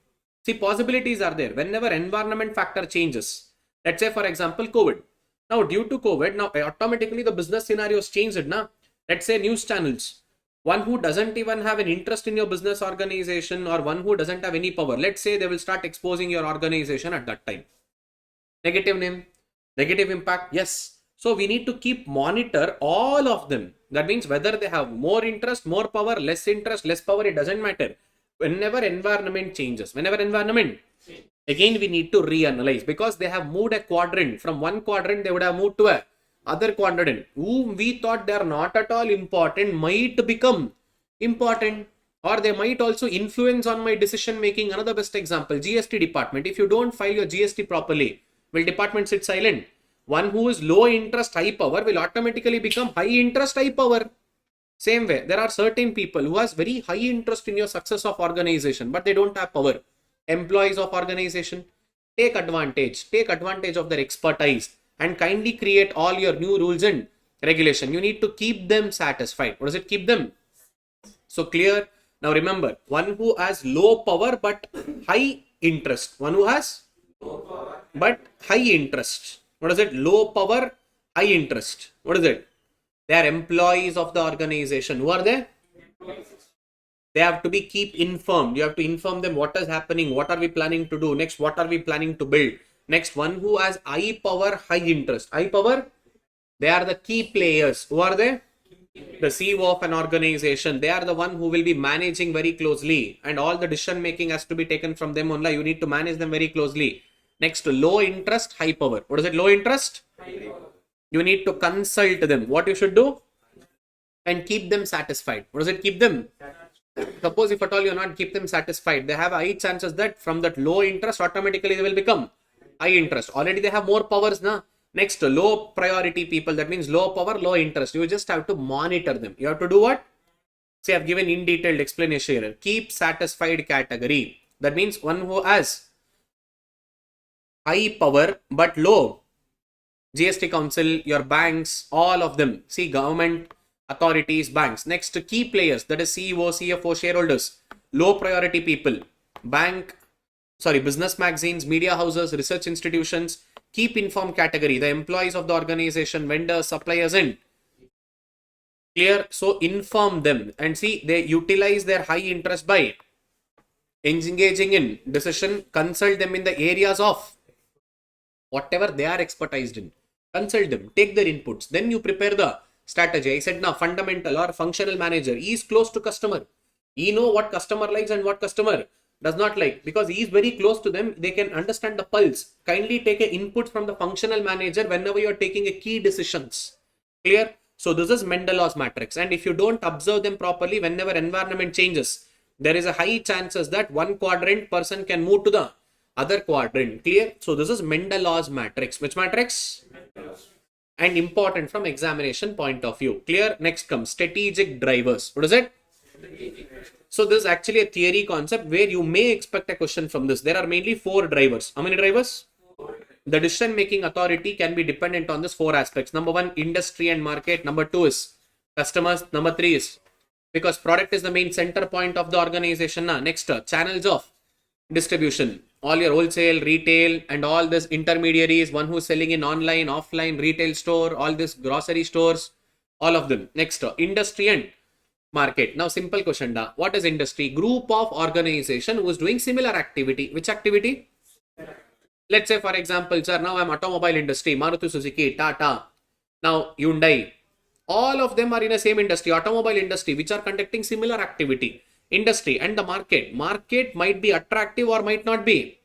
Speaker 2: See, possibilities are there. Whenever environment factor changes, let's say for example, COVID. Now, due to COVID, now automatically the business scenarios changed. Now, let's say news channels. One who doesn't even have an interest in your business organization or one who doesn't have any power. Let's say they will start exposing your organization at that time. Negative name, negative impact. Yes. So we need to keep monitor all of them. That means whether they have more interest, more power, less interest, less power, it doesn't matter. Whenever environment changes, again we need to reanalyze because they have moved a quadrant. From one quadrant, they would have moved to a other quadrant. Whom we thought they are not at all important might become important, or they might also influence on my decision making. Another best example, GST department. If you don't file your GST properly, will department sit silent? One who is low interest, high power will automatically become high interest, high power. Same way, there are certain people who has very high interest in your success of organization, but they don't have power. Employees of organization, take advantage of their expertise and kindly create all your new rules and regulation. You need to keep them satisfied. What does it keep them? So clear. Now remember, one who has low power but high interest. One who has but high interest. What is it? Low power, high interest. What is it? They are employees of the organization. Who are they? They have to be keep informed. You have to inform them what is happening, what are we planning to do, next what are we planning to build. Next, one who has high power, high interest. High power, they are the key players. Who are they? The CEO of an organization. They are the one who will be managing very closely and all the decision making has to be taken from them only. You need to manage them very closely. Next, low interest, high power. What is it? Low interest? You need to consult them. What you should do? And keep them satisfied. What does it keep them? Suppose if at all you not keep them satisfied, they have high chances that from that low interest, automatically they will become high interest. Already they have more powers now. Next, low priority people. That means low power, low interest. You just have to monitor them. You have to do what? See, I've given in detailed explanation here. Keep satisfied category. That means one who has high power but low. GST council, your banks, all of them. See, government, authorities, banks. Next, key players, that is CEO, CFO, shareholders, low priority people, business magazines, media houses, research institutions. Keep informed category, the employees of the organization, vendors, suppliers, and clear. So inform them and see, they utilize their high interest by engaging in decision, consult them in the areas of whatever they are expertised in. Consult them, take their inputs, then you prepare the strategy. I said now, fundamental or functional manager, he is close to customer. He know what customer likes and what customer does not like because he is very close to them. They can understand the pulse. Kindly take an input from the functional manager whenever you are taking a key decisions. Clear? So this is Mendel's matrix. And if you don't observe them properly, whenever environment changes, there is a high chances that one quadrant person can move to the other quadrant. Clear? So this is Mendel's matrix. Which matrix? And important from examination point of view. Clear? Next comes strategic drivers. What is it? So this is actually a theory concept where you may expect a question from this. There are mainly 4 drivers. How many drivers? The decision making authority can be dependent on this 4 aspects. Number 1, industry and market. Number 2 is customers. Number 3 is because product is the main center point of the organization. Next, channels of distribution. All your wholesale, retail, and all this intermediaries, one who's selling in online, offline, retail store, all this grocery stores, all of them. Next, industry and market. Now, simple question. What is industry? Group of organization who is doing similar activity. Which activity? Let's say, for example, sir, now I'm automobile industry, Maruti Suzuki, Tata, now Hyundai. All of them are in the same industry, automobile industry, which are conducting similar activity. Industry and the market. Market might be attractive or might not be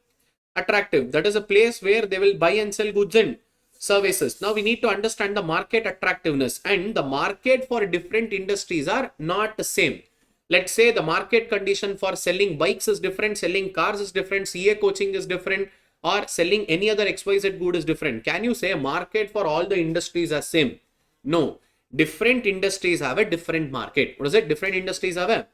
Speaker 2: attractive. That is a place where they will buy and sell goods and services. Now we need to understand the market attractiveness, and the market for different industries are not the same. Let's say the market condition for selling bikes is different, selling cars is different, CA coaching is different, or selling any other XYZ good is different. Can you say a market for all the industries are same? No. Different industries have a different market. What is it? Different industries have a...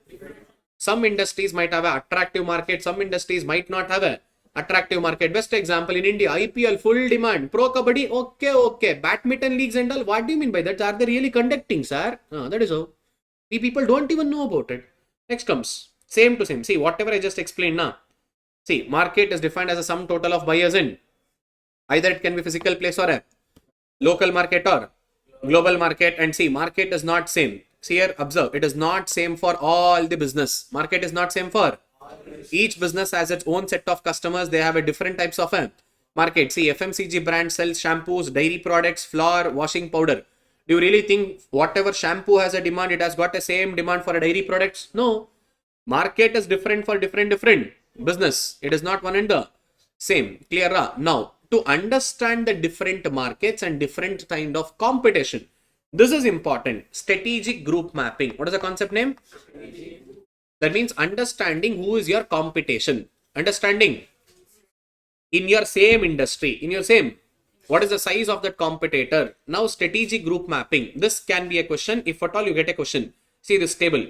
Speaker 2: Some industries might have an attractive market. Some industries might not have a attractive market. Best example in India, IPL, full demand. Pro Kabaddi, okay. Badminton leagues and all. What do you mean by that? Are they really conducting, sir? That is how. We people don't even know about it. Next comes same to same. See, whatever I just explained now. See, market is defined as a sum total of buyers in. Either it can be physical place or a local market or global market. And see, market is not same. See here, observe, it is not same for all the business. Market is not same for each business has its own set of customers. They have a different types of a market. See, FMCG brand sells shampoos, dairy products, flour, washing powder. Do you really think whatever shampoo has a demand, it has got the same demand for a dairy products? No. Market is different for different business. It is not one and the same. Clear? Now, to understand the different markets and different kind of competition, this is important. Strategic group mapping. What is the concept name? That means understanding who is your competition. Understanding in your same industry, in your same, what is the size of that competitor? Now, strategic group mapping. This can be a question. If at all you get a question, see this table.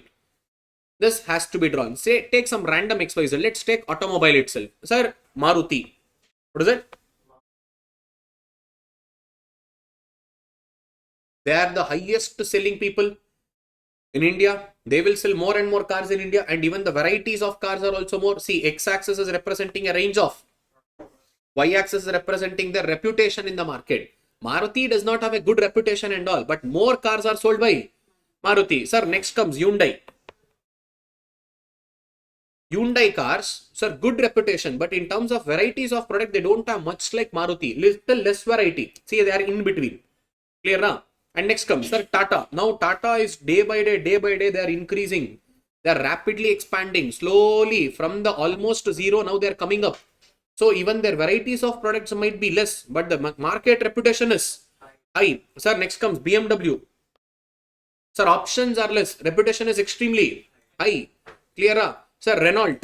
Speaker 2: This has to be drawn. Say, take some random XYZ. Let's take automobile itself. Sir, Maruti. What is it? They are the highest selling people in India. They will sell more and more cars in India, and even the varieties of cars are also more. See, x-axis is representing a range of, y-axis is representing their reputation in the market. Maruti does not have a good reputation and all, but more cars are sold by Maruti. Sir, next comes Hyundai. Hyundai cars, sir, good reputation, but in terms of varieties of product, they don't have much like Maruti. Little less variety. See, they are in between. Clear now? And next comes, sir, Tata. Now, Tata is day by day, they are increasing. They are rapidly expanding slowly from the almost zero. Now they are coming up. So even their varieties of products might be less, but the market reputation is high. Sir, next comes BMW. Sir, options are less. Reputation is extremely high. Clear? Sir, Renault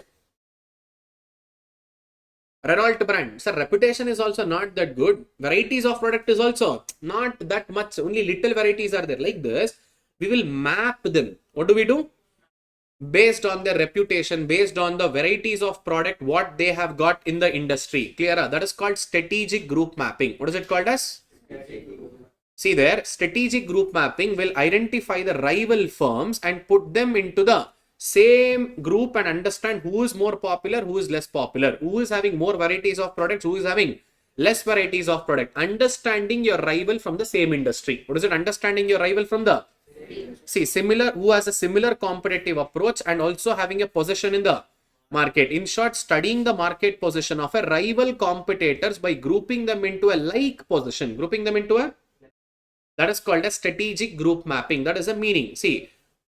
Speaker 2: brand. Sir, reputation is also not that good. Varieties of product is also not that much. Only little varieties are there. Like this, we will map them. What do we do? Based on their reputation, based on the varieties of product, what they have got in the industry. Clear? That is called strategic group mapping. What is it called as? See there, strategic group mapping will identify the rival firms and put them into the same group and understand who is more popular, who is less popular, who is having more varieties of products, who is having less varieties of product. Understanding your rival from the same industry. What is it? Understanding your rival from the, see, similar, who has a similar competitive approach and also having a position in the market. In short, studying the market position of a rival competitors by grouping them into a like position. Grouping them into a, that is called a strategic group mapping. That is the meaning. See,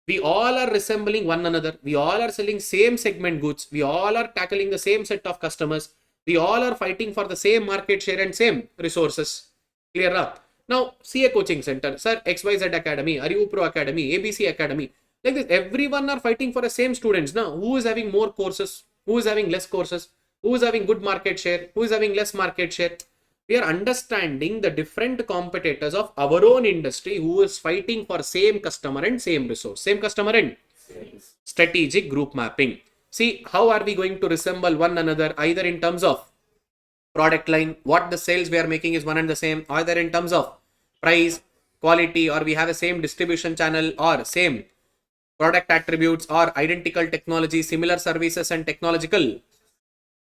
Speaker 2: we all are resembling one another. We all are selling same segment goods. We all are tackling the same set of customers. We all are fighting for the same market share and same resources. Clear up? Now, CA coaching center, sir, XYZ Academy, ArivuPro Academy, ABC Academy. Like this, everyone are fighting for the same students. Now, who is having more courses? Who is having less courses? Who is having good market share? Who is having less market share? We are understanding the different competitors of our own industry who is fighting for same customer and same resource. Same customer and strategic group mapping. See, how are we going to resemble one another either in terms of product line, what the sales we are making is one and the same, either in terms of price, quality, or we have a same distribution channel or same product attributes or identical technology, similar services and technological.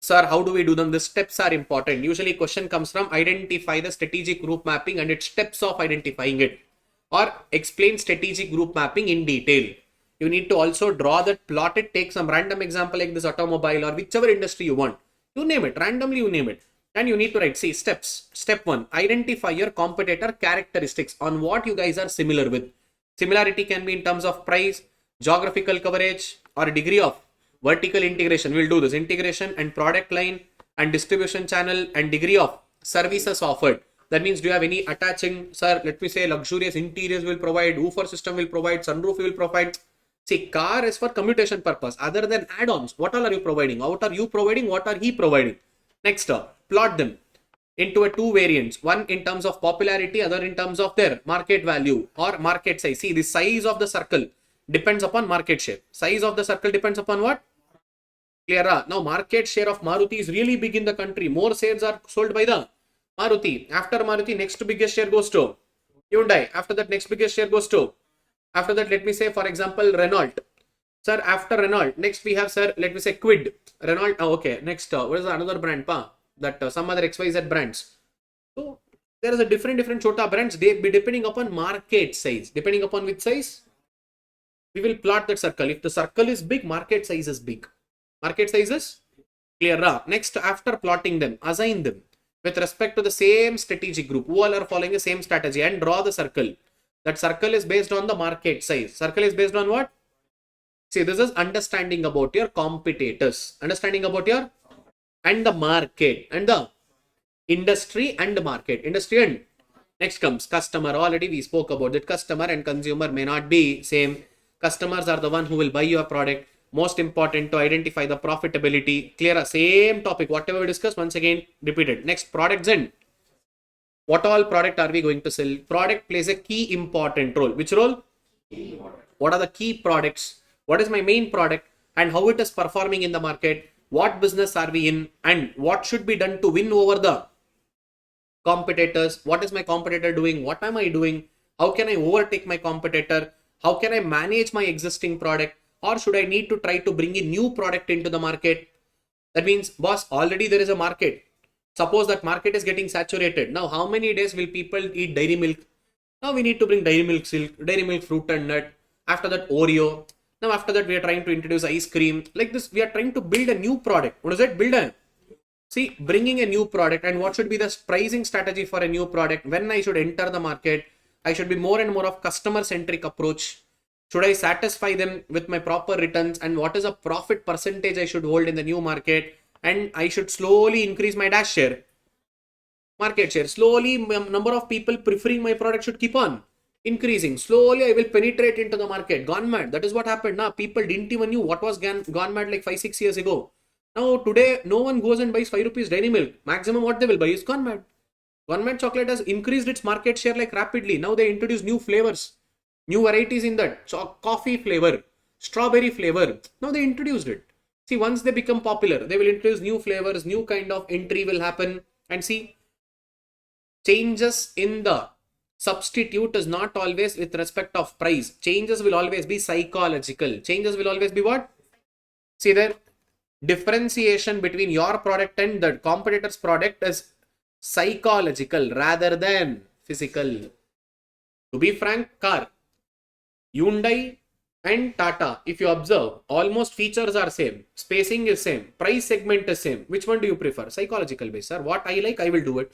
Speaker 2: Sir, how do we do them? The steps are important. Usually question comes from identify the strategic group mapping and its steps of identifying it, or explain strategic group mapping in detail. You need to also draw that, plot it, take some random example like this automobile or whichever industry you want. You name it, randomly you name it. And you need to write, see, steps. Step 1, identify your competitor characteristics on what you guys are similar with. Similarity can be in terms of price, geographical coverage, or degree of vertical integration. We'll do this integration and product line and distribution channel and degree of services offered. That means, do you have any attaching, sir, let me say luxurious interiors will provide, woofer system will provide, sunroof will provide. See, car is for commutation purpose. Other than add-ons, what all are you providing? What are you providing? What are he providing? Next, plot them into a two variants. One in terms of popularity, other in terms of their market value or market size. See, the size of the circle depends upon market share. Size of the circle depends upon what? Clear? Now, market share of Maruti is really big in the country. More sales are sold by the Maruti. After Maruti, next biggest share goes to Hyundai. After that, next biggest share goes to. After that, let me say, for example, Renault. Sir, after Renault, next we have, sir, let me say Quid. Renault, okay. Next, what is another brand, pa? That some other XYZ brands. So, there is a different chota brands. They be depending upon market size. Depending upon which size, we will plot that circle. If the circle is big, market size is big. Market size is clear. Next, after plotting them, assign them with respect to the same strategic group. Who all are following the same strategy and draw the circle. That circle is based on the market size. Circle is based on what? See, this is understanding about your competitors. Understanding about your and the market and the industry and the market. Industry and next comes customer. Already we spoke about that. Customer and consumer may not be same. Customers are the one who will buy your product. Most important to identify the profitability. Clear? Same topic. Whatever we discussed, once again repeated. Next, products and what all product are we going to sell? Product plays a key important role. Which role? What are the key products? What is my main product and how it is performing in the market? What business are we in and what should be done to win over the competitors? What is my competitor doing? What am I doing? How can I overtake my competitor? How can I manage my existing product? Or should I need to try to bring in new product into the market? That means, boss, already there is a market. Suppose that market is getting saturated. Now, how many days will people eat dairy milk? Now we need to bring dairy milk silk, dairy milk fruit and nut. After that, Oreo. Now after that, we are trying to introduce ice cream. Like this, we are trying to build a new product. What is it? Build a, see, bringing a new product and what should be the pricing strategy for a new product? When I should enter the market, I should be more and more of customer centric approach. Should I satisfy them with my proper returns and what is a profit percentage I should hold in the new market? And I should slowly increase my dash share, market share. Slowly, number of people preferring my product should keep on increasing. Slowly, I will penetrate into the market. Gone mad. That is what happened. Now, people didn't even knew what was gone mad like 5-6 years ago. Now, today, no one goes and buys 5 rupees dairy milk. Maximum what they will buy is gone mad. Gone mad chocolate has increased its market share like rapidly. Now, they introduce new flavors, new varieties in that. So, coffee flavor, strawberry flavor. Now, they introduced it. See, once they become popular, they will introduce new flavors, new kind of entry will happen. And see, changes in the substitute is not always with respect of price. Changes will always be psychological. Changes will always be what? See there, differentiation between your product and the competitor's product is psychological rather than physical. To be frank, car, Hyundai and Tata, if you observe, almost features are same, spacing is same, price segment is same. Which one do you prefer? Psychological base, sir. What I like, I will do it.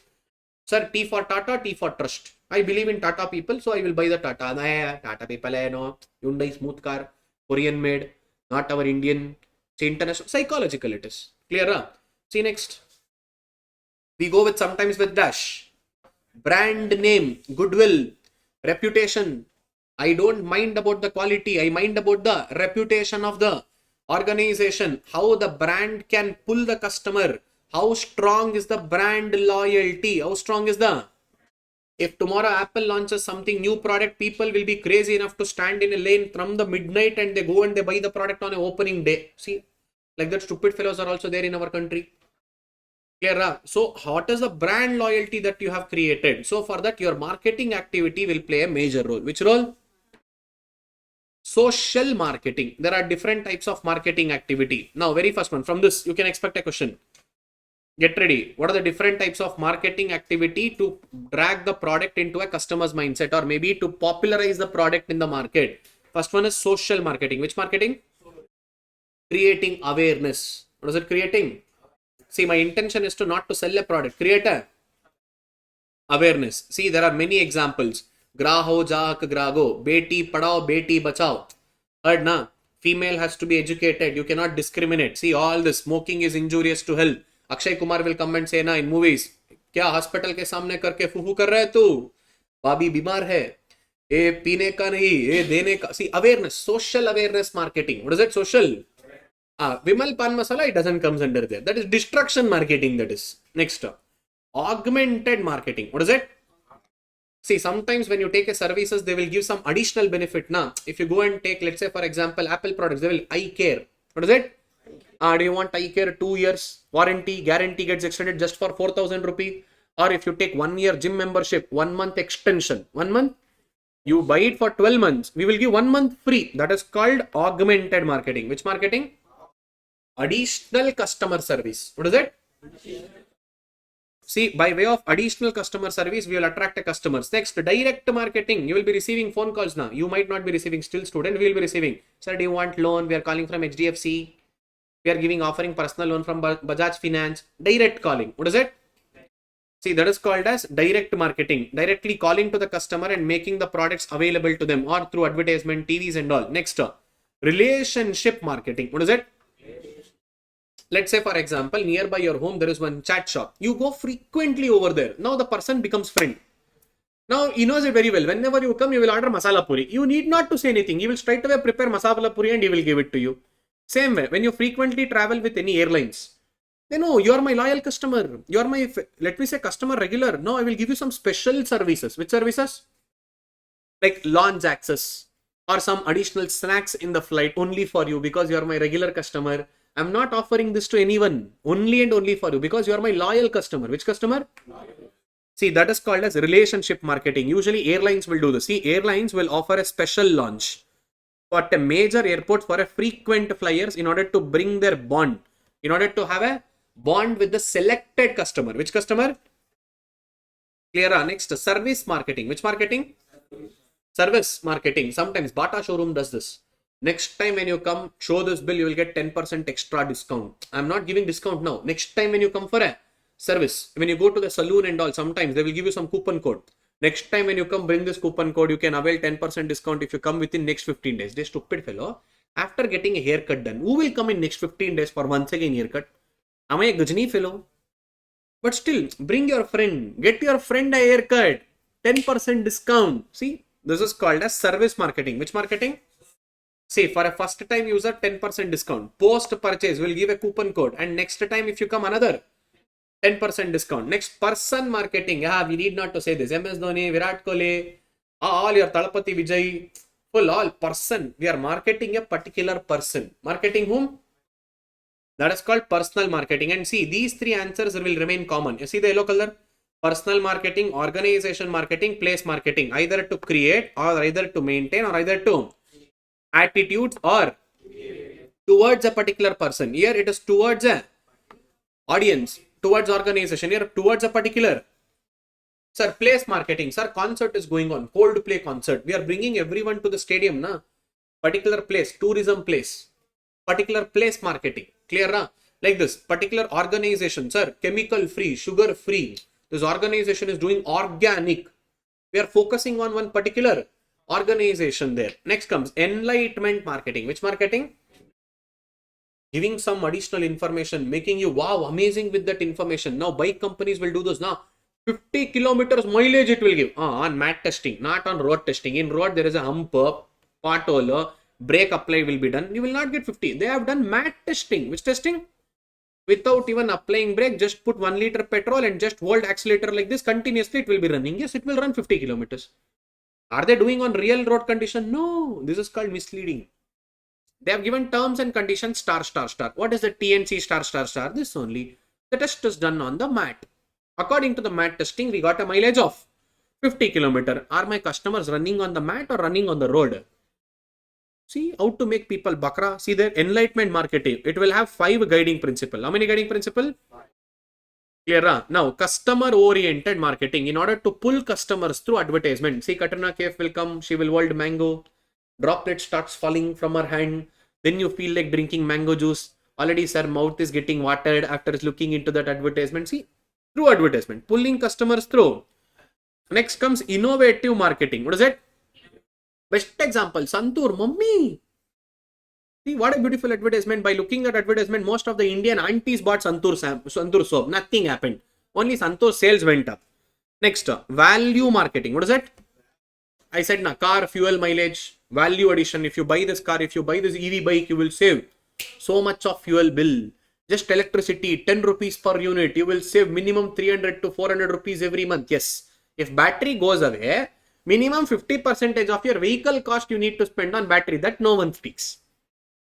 Speaker 2: Sir, T for Tata, T for trust. I believe in Tata people, so I will buy the Tata. Tata people, no. Hyundai smooth car, Korean made, not our Indian. See, international, psychological it is. Clear? See next. We go with sometimes with dash. brand name, goodwill, reputation. I don't mind about the quality. I mind about the reputation of the organization. How the brand can pull the customer. How strong is the brand loyalty? How strong is the... If tomorrow Apple launches something new product, people will be crazy enough to stand in a lane from the midnight and they go and they buy the product on an opening day. See, like that stupid fellows are also there in our country. Clear? So what is the brand loyalty that you have created? So for that, your marketing activity will play a major role. Which role? Social marketing. There are different types of marketing activity. Now, very first one, from this, you can expect a question. Get ready. What are the different types of marketing activity to drag the product into a customer's mindset or maybe to popularize the product in the market? First one is social marketing. Which marketing? Creating awareness. What is it creating? See, my intention is to not to sell a product. Create a awareness. See, there are many examples. Graho jaak grago. Beti padao, beti bachao. Heard na? Female has to be educated. You cannot discriminate. See, all this. Smoking is injurious to health. Akshay Kumar will come and say na in movies, क्या hospital के सामने करके फूफू कर रहा है तू, भाभी बीमार है, ये पीने का नहीं, ये देने का. See, awareness, social awareness marketing. What is it? Social. Vimal Pan Masala, it doesn't comes under there. That is distraction marketing. That is next. Augmented marketing. What is it? See, sometimes when you take a services, they will give some additional benefit. Now, if you go and take, let's say, for example, Apple products, they will eye care. What is it? Do you want eye care 2 years warranty, guarantee gets extended just for 4,000 rupees? Or if you take 1 year gym membership, 1 month extension, 1 month, you buy it for 12 months. We will give 1 month free. That is called augmented marketing. Which marketing? Additional customer service. What is it? See, by way of additional customer service, we will attract a customers. Next, direct marketing. You will be receiving phone calls now. You might not be receiving, still student, we will be receiving. Sir, do you want loan? We are calling from HDFC. We are giving offering personal loan from Bajaj Finance. Direct calling. What is it? See, that is called as direct marketing. Directly calling to the customer and making the products available to them or through advertisement, TVs and all. Next, relationship marketing. What is it? Let's say, for example, nearby your home, there is one chat shop. You go frequently over there. Now the person becomes friend. Now he knows it very well. Whenever you come, you will order masala puri. You need not to say anything. He will straight away prepare masala puri and he will give it to you. Same way, when you frequently travel with any airlines, they know you are my loyal customer. You are my, let me say, customer regular. No, I will give you some special services. Which services? Like launch access or some additional snacks in the flight only for you because you are my regular customer. I'm not offering this to anyone, only and only for you because you are my loyal customer. Which customer? Loyal. See, that is called as relationship marketing. Usually airlines will do this. See, airlines will offer a special launch at a major airport for a frequent flyers in order to bring their bond, in order to have a bond with the selected customer. Which customer? Clear. Next, service marketing. Which marketing? Service marketing. Sometimes Bata showroom does this. Next time when you come, show this bill, you will get 10% extra discount. I'm not giving discount now. Next time when you come for a service, when you go to the saloon and all, sometimes they will give you some coupon code. Next time when you come, bring this coupon code, you can avail 10% discount if you come within next 15 days. They stupid fellow. After getting a haircut done, who will come in next 15 days for once again haircut? Am I a Gajni fellow? But still, bring your friend. Get your friend a haircut. 10% discount. See, this is called as service marketing. Which marketing? See, for a first time user, 10% discount. Post purchase, will give a coupon code. And next time if you come, another 10% discount. Next, person marketing. Yeah, we need not to say this. MS Dhoni, Virat Kohli, all your Talapati Vijay, full all person. We are marketing a particular person. Marketing whom? That is called personal marketing. And see, these three answers will remain common. You see the yellow color? Personal marketing, organization marketing, place marketing. Either to create or either to maintain or either to attitudes or towards a particular person. Here it is towards a audience, towards organization. Here towards a particular. Sir, place marketing. Sir, concert is going on. Coldplay concert. We are bringing everyone to the stadium. Na? Particular place, tourism place. Particular place marketing. Clear? Na? Like this. Particular organization. Sir, chemical free, sugar free. This organization is doing organic. We are focusing on one particular organization there. Next comes enlightenment marketing. Which marketing? Giving some additional information, making you wow, amazing with that information. Now bike companies will do this. Now 50 kilometers mileage it will give on mat testing, not on road testing. In road, there is a hump, pothole, brake apply will be done. You will not get 50. They have done mat testing. Which testing? Without even applying brake, just put 1 liter petrol and just hold accelerator like this continuously, it will be running. Yes, it will run 50 kilometers. Are they doing on real road condition? No, this is called misleading. They have given terms and conditions star. What is the TNC star? This only. The test is done on the mat. According to the mat testing, we got a mileage of 50 kilometer. Are my customers running on the mat or running on the road? See how to make people bakra. See the enlightenment marketing. It will have 5 guiding principle. How many guiding principle? Clear? Now, customer oriented marketing. In order to pull customers through advertisement. See, Katrina Kaif will come. She will hold mango. Droplet starts falling from her hand. Then you feel like drinking mango juice. Already, sir, mouth is getting watered after looking into that advertisement. See, through advertisement, pulling customers through. Next comes innovative marketing. What is it? Best example, Santur, mummy. See, what a beautiful advertisement. By looking at advertisement, most of the Indian aunties bought Santur soap. Nothing happened. Only Santur sales went up. Next, value marketing. What is it? I said, car, fuel mileage, value addition. If you buy this car, if you buy this EV bike, you will save so much of fuel bill. Just electricity, 10 rupees per unit. You will save minimum 300 to 400 rupees every month. Yes. If battery goes away, minimum 50% of your vehicle cost you need to spend on battery. That no one speaks.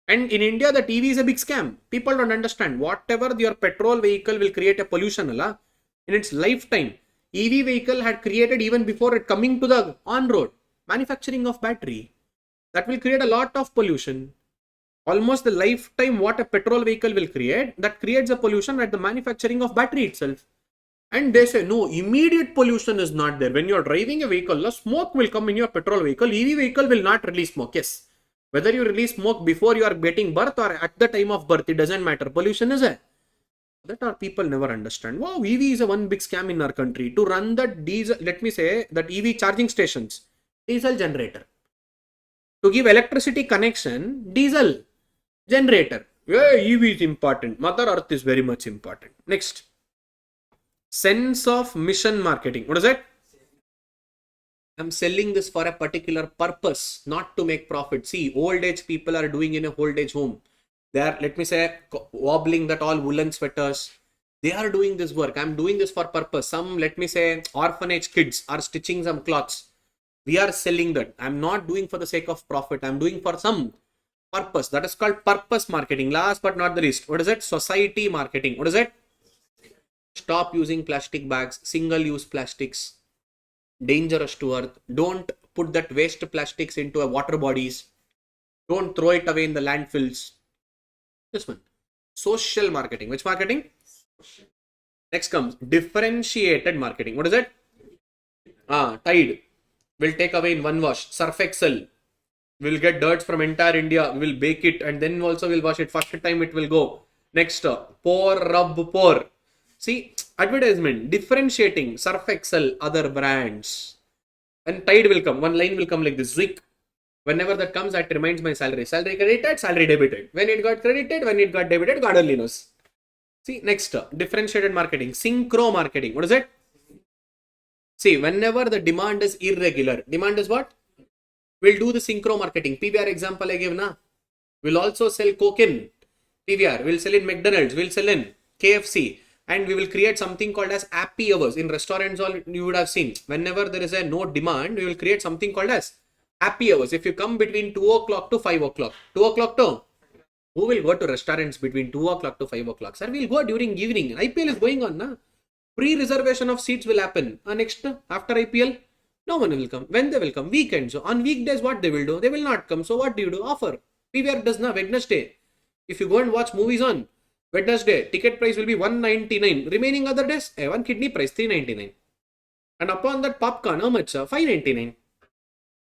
Speaker 2: And in India, the EV is a big scam. People don't understand. Whatever your petrol vehicle will create a pollution in its lifetime. EV vehicle had created even before it coming to the on-road. Manufacturing of battery. That will create a lot of pollution. Almost the lifetime what a petrol vehicle will create, that creates a pollution at the manufacturing of battery itself. And they say, no, immediate pollution is not there. When you're driving a vehicle, smoke will come in your petrol vehicle. EV vehicle will not release smoke. Yes. Whether you release smoke before you are getting birth or at the time of birth, it doesn't matter. Pollution is there. That our people never understand. Wow, EV is a one big scam in our country. To run that diesel, let me say, that EV charging stations, diesel generator. To give electricity connection, diesel generator. Yeah, EV is important. Mother Earth is very much important. Next. Sense of mission marketing. What is it? I'm selling this for a particular purpose, not to make profit. See, old age people are doing in a old age home. They are, let me say, wobbling that all woolen sweaters. They are doing this work. I'm doing this for purpose. Some, let me say, orphanage kids are stitching some cloths. We are selling that. I'm not doing for the sake of profit. I'm doing for some purpose. That is called purpose marketing. Last but not the least. What is it? Society marketing. What is it? Stop using plastic bags, single-use plastics, dangerous to earth. Don't put that waste plastics into a water bodies. Don't throw it away in the landfills. This one. Social marketing. Which marketing? Next comes differentiated marketing. What is it? Tide. Will take away in one wash. Surf Excel. We'll get dirt from entire India. We will bake it and then also we'll wash it. First time it will go. Next, pour, rub, pour. See, advertisement, differentiating, Surf Excel, other brands. And Tide will come. One line will come like this. Zik. Whenever that comes, that reminds my salary. Salary credited, salary debited. When it got credited, when it got debited, God only knows. See, next, differentiated marketing, synchro marketing. What is it? See, whenever the demand is irregular, demand is what? We'll do the synchro marketing. PVR example I gave na. We'll also sell Coke in PVR. We'll sell in McDonald's. We'll sell in KFC. And we will create something called as happy hours. In restaurants, all you would have seen. Whenever there is a no demand, we will create something called as happy hours. If you come between 2 o'clock to 5 o'clock. 2 o'clock to? Who will go to restaurants between 2 o'clock to 5 o'clock? Sir, we'll go during evening. IPL is going on. Na? Pre-reservation of seats will happen. Next, after IPL, no one will come. When they will come? Weekends. So on weekdays, what they will do? They will not come. So what do you do? Offer. PVR does na Wednesday. If you go and watch movies on Wednesday, ticket price will be 199. Remaining other days, one kidney price 399. And upon that popcorn, how much? 599.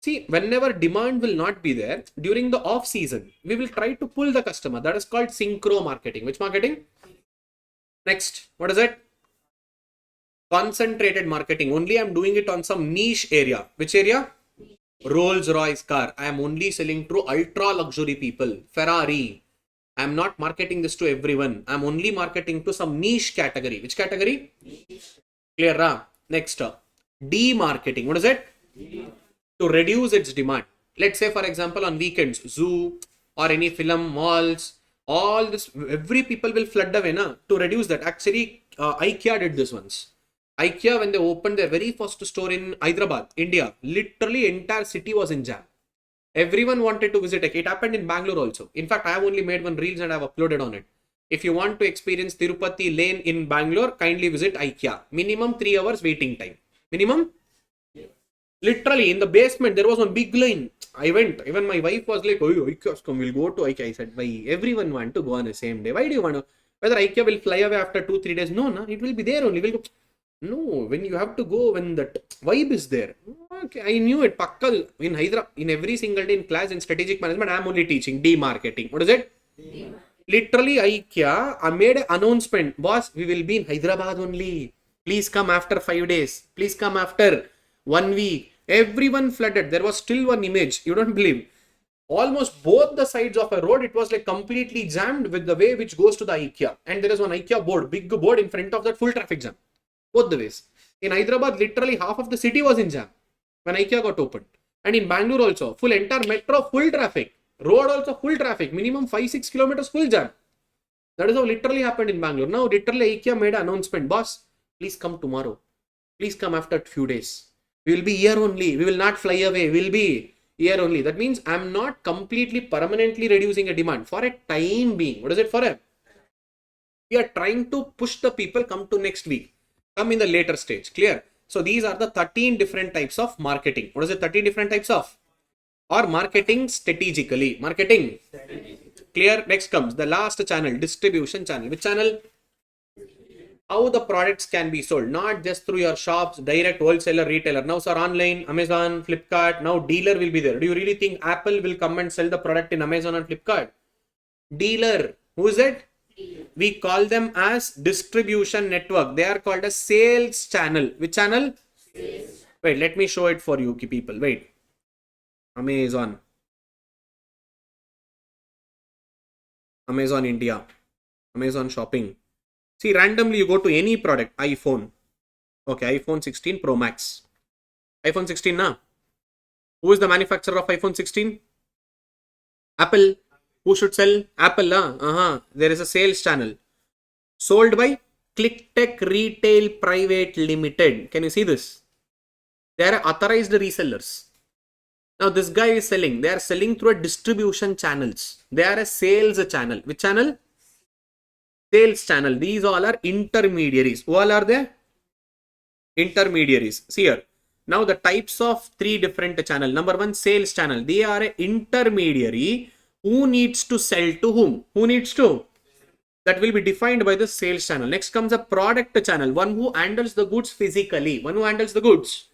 Speaker 2: See, whenever demand will not be there, during the off season, we will try to pull the customer. That is called synchro marketing. Which marketing? Next, what is it? Concentrated marketing. Only I'm doing it on some niche area. Which area? Rolls Royce car. I am only selling to ultra luxury people. Ferrari. I am not marketing this to everyone. I am only marketing to some niche category. Which category? Clear? Next, demarketing. What is it? To reduce its demand. Let's say, for example, on weekends, zoo or any film malls, all this, every people will flood away to reduce that. Actually, IKEA did this once. IKEA, when they opened their very first store in Hyderabad, India, literally entire city was in jam. Everyone wanted to visit it. It happened in Bangalore also. In fact, I have only made one reels and I have uploaded on it. If you want to experience Tirupati Lane in Bangalore, kindly visit IKEA. Minimum 3 hours waiting time. Minimum? Literally, in the basement, there was one big line. I went. Even my wife was like, oh, IKEA, come, we'll go to IKEA. I said, why? Everyone want to go on the same day. Why do you want to? Whether IKEA will fly away after 2-3 days? No, no, it will be there only. We'll go. No, when you have to go, when that vibe is there. Okay, I knew it. Pakkal, in Hyderabad, in every single day in class in strategic management, I'm only teaching demarketing. What is it? Literally, IKEA, I made an announcement. Boss, we will be in Hyderabad only. Please come after 5 days. Please come after 1 week. Everyone flooded. There was still one image. You don't believe. Almost both the sides of a road, it was like completely jammed with the way which goes to the IKEA. And there is one IKEA board, big board in front of that, full traffic jam. Both the ways. In Hyderabad, literally half of the city was in jam when IKEA got opened. And in Bangalore also, full entire metro, full traffic. Road also full traffic. Minimum 5-6 kilometers full jam. That is how literally happened in Bangalore. Now, literally IKEA made an announcement. Boss, please come tomorrow. Please come after a few days. We will be here only. We will not fly away. We will be here only. That means I'm not completely permanently reducing a demand for a time being. What is it for? We are trying to push the people come to next week. Come in the later stage. Clear? So these are the 13 different types of marketing. What is it? 13 different types of? Or marketing strategically. Marketing. Clear? Next comes the last channel, distribution channel. Which channel? How the products can be sold, not just through your shops, direct wholesaler, retailer. Now, sir, online, Amazon, Flipkart, now dealer will be there. Do you really think Apple will come and sell the product in Amazon and Flipkart? Dealer. Who is it? We call them as distribution network. They are called a sales channel. Which channel? Sales. Wait, let me show it for you, people. Wait. Amazon. Amazon India. Amazon shopping. See, randomly you go to any product, iPhone. Okay, iPhone 16 Pro Max. iPhone 16 now. Who is the manufacturer of iPhone 16? Apple. Who should sell? Apple. There is a sales channel. Sold by ClickTech Retail Private Limited. Can you see this? They are authorized resellers. Now this guy is selling. They are selling through a distribution channels. They are a sales channel. Which channel? Sales channel. These all are intermediaries. Who all are they? Intermediaries. See here. Now the types of 3 different channel. Number 1, sales channel. They are an intermediary who needs to sell to whom? Who needs to? That will be defined by the sales channel. Next comes a product channel. One who handles the goods physically. One who handles the goods.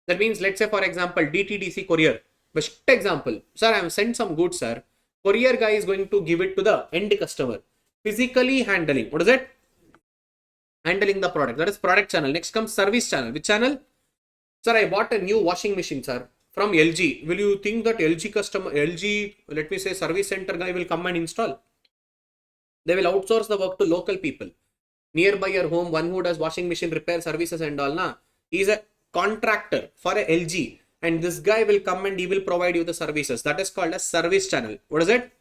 Speaker 2: That means, let's say, for example, DTDC courier. Best example. Sir, I have sent some goods, sir. Courier guy is going to give it to the end customer. Physically handling. What is it? Handling the product. That is product channel. Next comes service channel. Which channel? Sir, I bought a new washing machine, sir, from LG. Will you think that LG, let me say, service center guy will come and install? They will outsource the work to local people. Nearby your home, one who does washing machine repair services and all, he is a contractor for a LG. And this guy will come and he will provide you the services. That is called a service channel. What is it?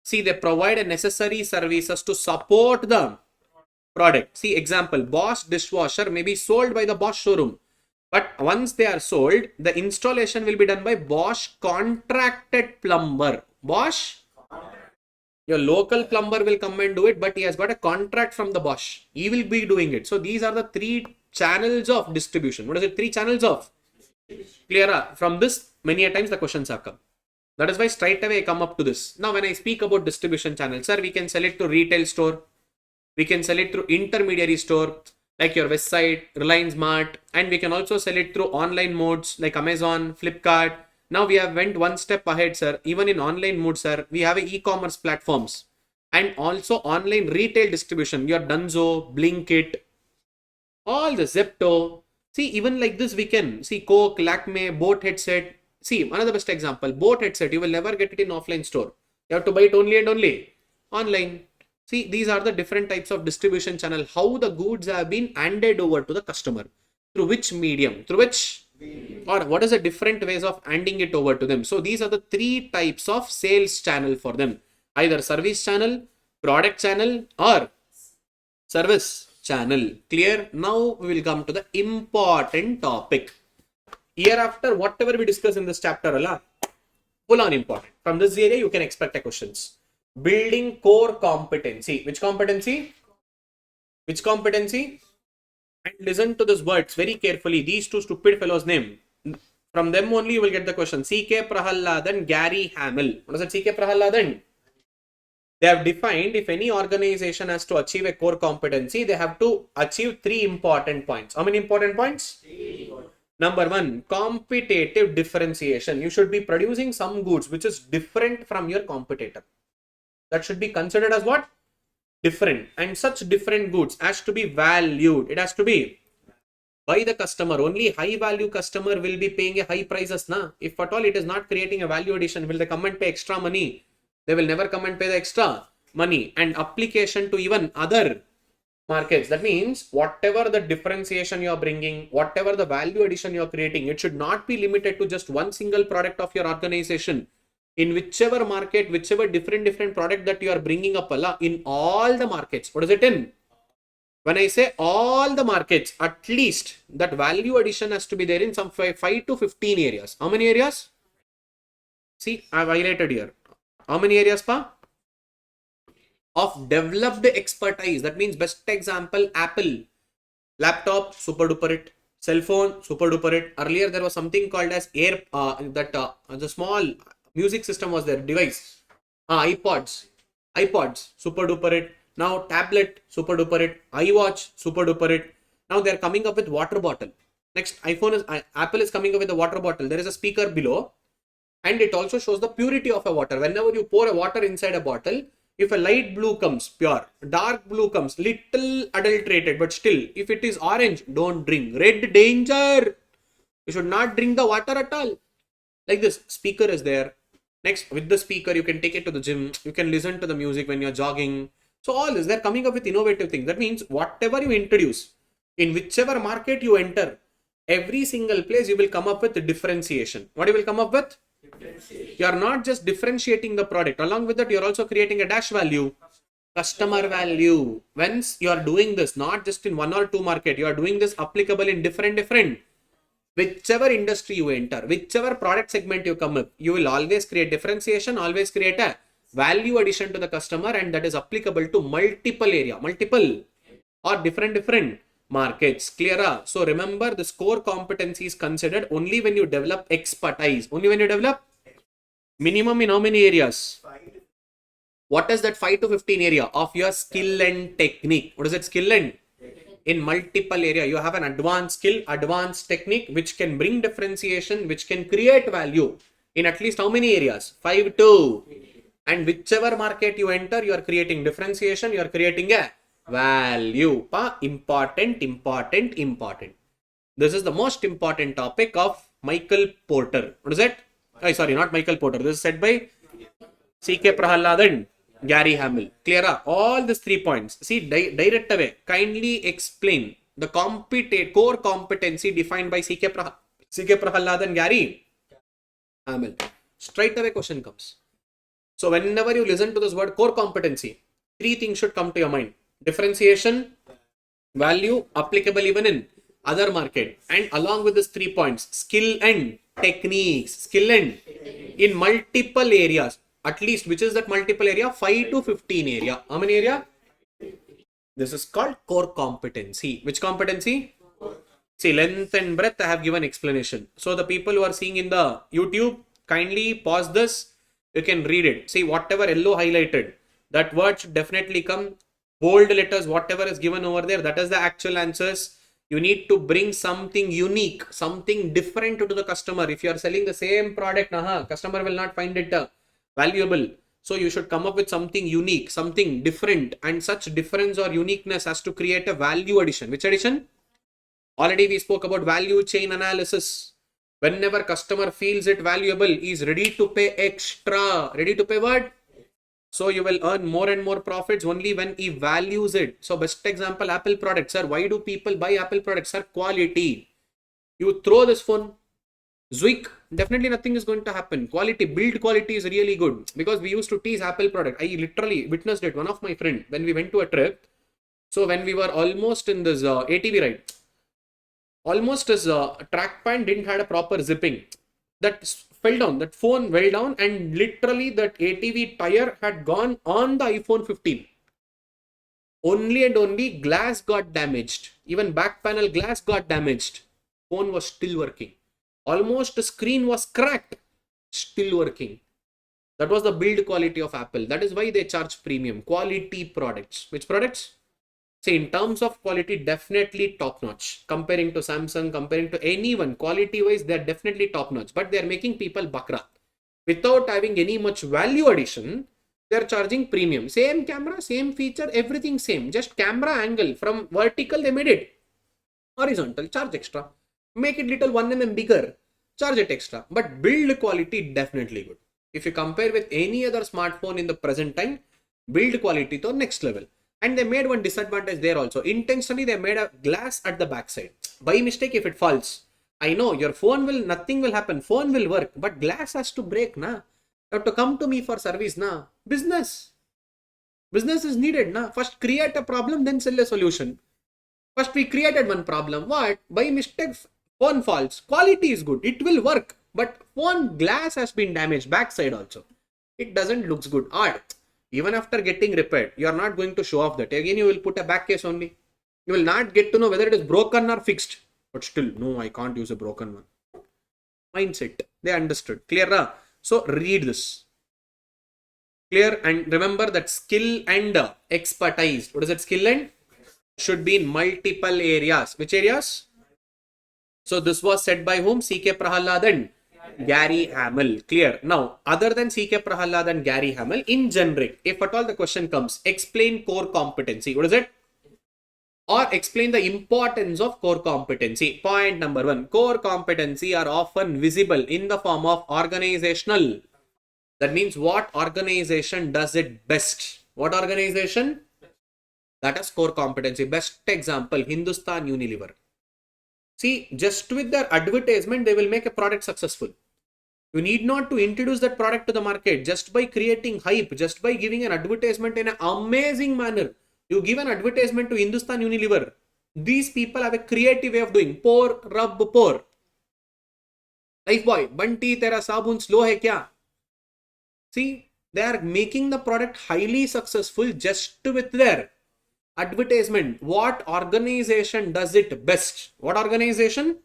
Speaker 2: See, they provide necessary services to support the product. See, example, Bosch dishwasher may be sold by the Bosch showroom. But once they are sold, the installation will be done by Bosch contracted plumber. Bosch? Your local plumber will come and do it, but he has got a contract from the Bosch. He will be doing it. So these are the 3 channels of distribution. What is it? 3 channels of? Clear? From this, many a times the questions have come. That is why straight away I come up to this. Now, when I speak about distribution channels, sir, we can sell it to retail store. We can sell it through intermediary store, like your website, Reliance Mart, and we can also sell it through online modes like Amazon, Flipkart. Now we have went one step ahead, sir. Even in online mode, sir, we have e-commerce platforms and also online retail distribution. Your Dunzo, Blinkit, all the Zepto. See, even like this, we can see Coke, Lakme, Boat headset. See, another best example, Boat headset. You will never get it in offline store. You have to buy it only and only online. See, these are the different types of distribution channel, how the goods have been handed over to the customer. Through which medium? Through which? Or what is the different ways of handing it over to them? So these are the three types of sales channel for them. Either service channel, product channel, or service channel. Clear? Now we will come to the important topic. Hereafter, whatever we discuss in this chapter, full on important. From this area, you can expect a questions. Building core competency. Which competency? Which competency? And listen to these words very carefully. These two stupid fellows' name. From them only you will get the question. C.K. Prahalladan, Gary Hamel. What is it? C.K. Prahalladan. They have defined if any organization has to achieve a core competency, they have to achieve three important points. How many important points? Number one, competitive differentiation. You should be producing some goods which is different from your competitor. That should be considered as what? Different. And such different goods has to be valued. It has to be by the customer. Only high value customer will be paying a high prices. If at all it is not creating a value addition, will they come and pay extra money? They will never come and pay the extra money. And application to even other markets. That means whatever the differentiation you are bringing, whatever the value addition you are creating, it should not be limited to just one single product of your organization. In whichever market, whichever different product that you are bringing up, in all the markets. What is it in? When I say all the markets, at least that value addition has to be there in some 5 to 15 areas. How many areas? See, I have highlighted here. How many areas, pa? Of developed expertise. That means best example, Apple. Laptop, super duper it. Cell phone, super duper it. Earlier there was something called as the small music system was there, device. iPods, super duper it. Now tablet, super duper it. iWatch, super duper it. Now they are coming up with water bottle. Next, Apple is coming up with a water bottle. There is a speaker below. And it also shows the purity of a water. Whenever you pour a water inside a bottle, if a light blue comes, pure. Dark blue comes, little adulterated, but still, if it is orange, don't drink. Red, danger. You should not drink the water at all. Like this, speaker is there. Next, with the speaker, you can take it to the gym. You can listen to the music when you're jogging. So all this, they're coming up with innovative things. That means whatever you introduce, in whichever market you enter, every single place you will come up with a differentiation. What you will come up with? You are not just differentiating the product. Along with that, you are also creating a dash value, customer value. Once you are doing this, not just in one or two market, you are doing this applicable in different, whichever industry you enter, whichever product segment you come up, you will always create differentiation, always create a value addition to the customer, and that is applicable to multiple or different markets. Clear? So remember, this core competency is considered only when you develop expertise. Only when you develop minimum in how many areas? What is that 5 to 15 area of your skill and technique? What is it? Skill and in multiple area. You have an advanced skill, advanced technique, which can bring differentiation, which can create value in at least how many areas? 5 to. And whichever market you enter, you are creating differentiation, you are creating a value. Important. This is the most important topic of Michael Porter. What is it? Sorry, not Michael Porter. This is said by C.K. Prahalladan, Gary Hamel. Clear? All these 3 points. See, direct away. Kindly explain the core competency defined by C.K. Prahalladan, Gary Hamel. Straight away question comes. So whenever you listen to this word core competency, 3 things should come to your mind. Differentiation, value, applicable even in other market. And along with these 3 points, skill and techniques. Skill and in multiple areas. At least, which is that multiple area? 5 to 15 area. How many area? This is called core competency. Which competency? See, length and breadth I have given explanation. So the people who are seeing in the YouTube, kindly pause this. You can read it. See, whatever yellow highlighted, that word should definitely come. Bold letters, whatever is given over there, that is the actual answers. You need to bring something unique, something different to the customer. If you are selling the same product, customer will not find it valuable. So you should come up with something unique, something different, and such difference or uniqueness has to create a value addition. Which addition? Already we spoke about value chain analysis. Whenever customer feels it valuable, he is ready to pay extra. Ready to pay what? So you will earn more and more profits only when he values it. So best example, Apple products. Sir, why do people buy Apple products? Sir, quality. You throw this phone, Zwick, definitely nothing is going to happen. Quality, build quality is really good, because we used to tease Apple product. I literally witnessed it. One of my friend, when we went to a trip, so when we were almost in this ATV ride, almost his track pant didn't had a proper zipping. That fell down, that phone fell down, and literally that ATV tire had gone on the iPhone 15. Only and only glass got damaged. Even back panel glass got damaged. Phone was still working. Almost the screen was cracked. Still working. That was the build quality of Apple. That is why they charge premium. Quality products. Which products? See, in terms of quality, definitely top notch. Comparing to Samsung, comparing to anyone, quality wise, they're definitely top notch. But they're making people bakra. Without having any much value addition, they're charging premium. Same camera, same feature, everything same. Just camera angle from vertical, they made it horizontal, charge extra. Make it little 1 mm bigger, charge it extra. But build quality definitely good. If you compare with any other smartphone in the present time, build quality to next level. And they made one disadvantage there also. Intentionally, they made a glass at the backside. By mistake, if it falls, I know your phone will, nothing will happen. Phone will work, but glass has to break, na. You have to come to me for service, na. Business. Business is needed, na. First create a problem, then sell a solution. First we created one problem. What? By mistake, phone falls. Quality is good. It will work. But phone glass has been damaged. Backside also. It doesn't looks good. Odd. Even after getting repaired, you are not going to show off that. Again, you will put a back case only. You will not get to know whether it is broken or fixed. But still, no, I can't use a broken one. Mindset. They understood. Clear, na? So read this. Clear, and remember that skill and expertise. What is that? Skill and should be in multiple areas. Which areas? So this was said by whom? C.K. Prahalad and Gary Hamel. Clear. Now, other than C.K. Prahalad and Gary Hamel, in generic, if at all the question comes, explain core competency. What is it? Or explain the importance of core competency. Point number 1. Core competency are often visible in the form of organizational. That means what organization does it best? What organization? That is core competency. Best example, Hindustan Unilever. See, just with their advertisement, they will make a product successful. You need not to introduce that product to the market. Just by creating hype, just by giving an advertisement in an amazing manner, you give an advertisement to Hindustan Unilever. These people have a creative way of doing. Pour, rub, pour. Lifebuoy, Bunty, tera sabun slow hai kya? See, they are making the product highly successful just with their advertisement. What organization does it best? What organization?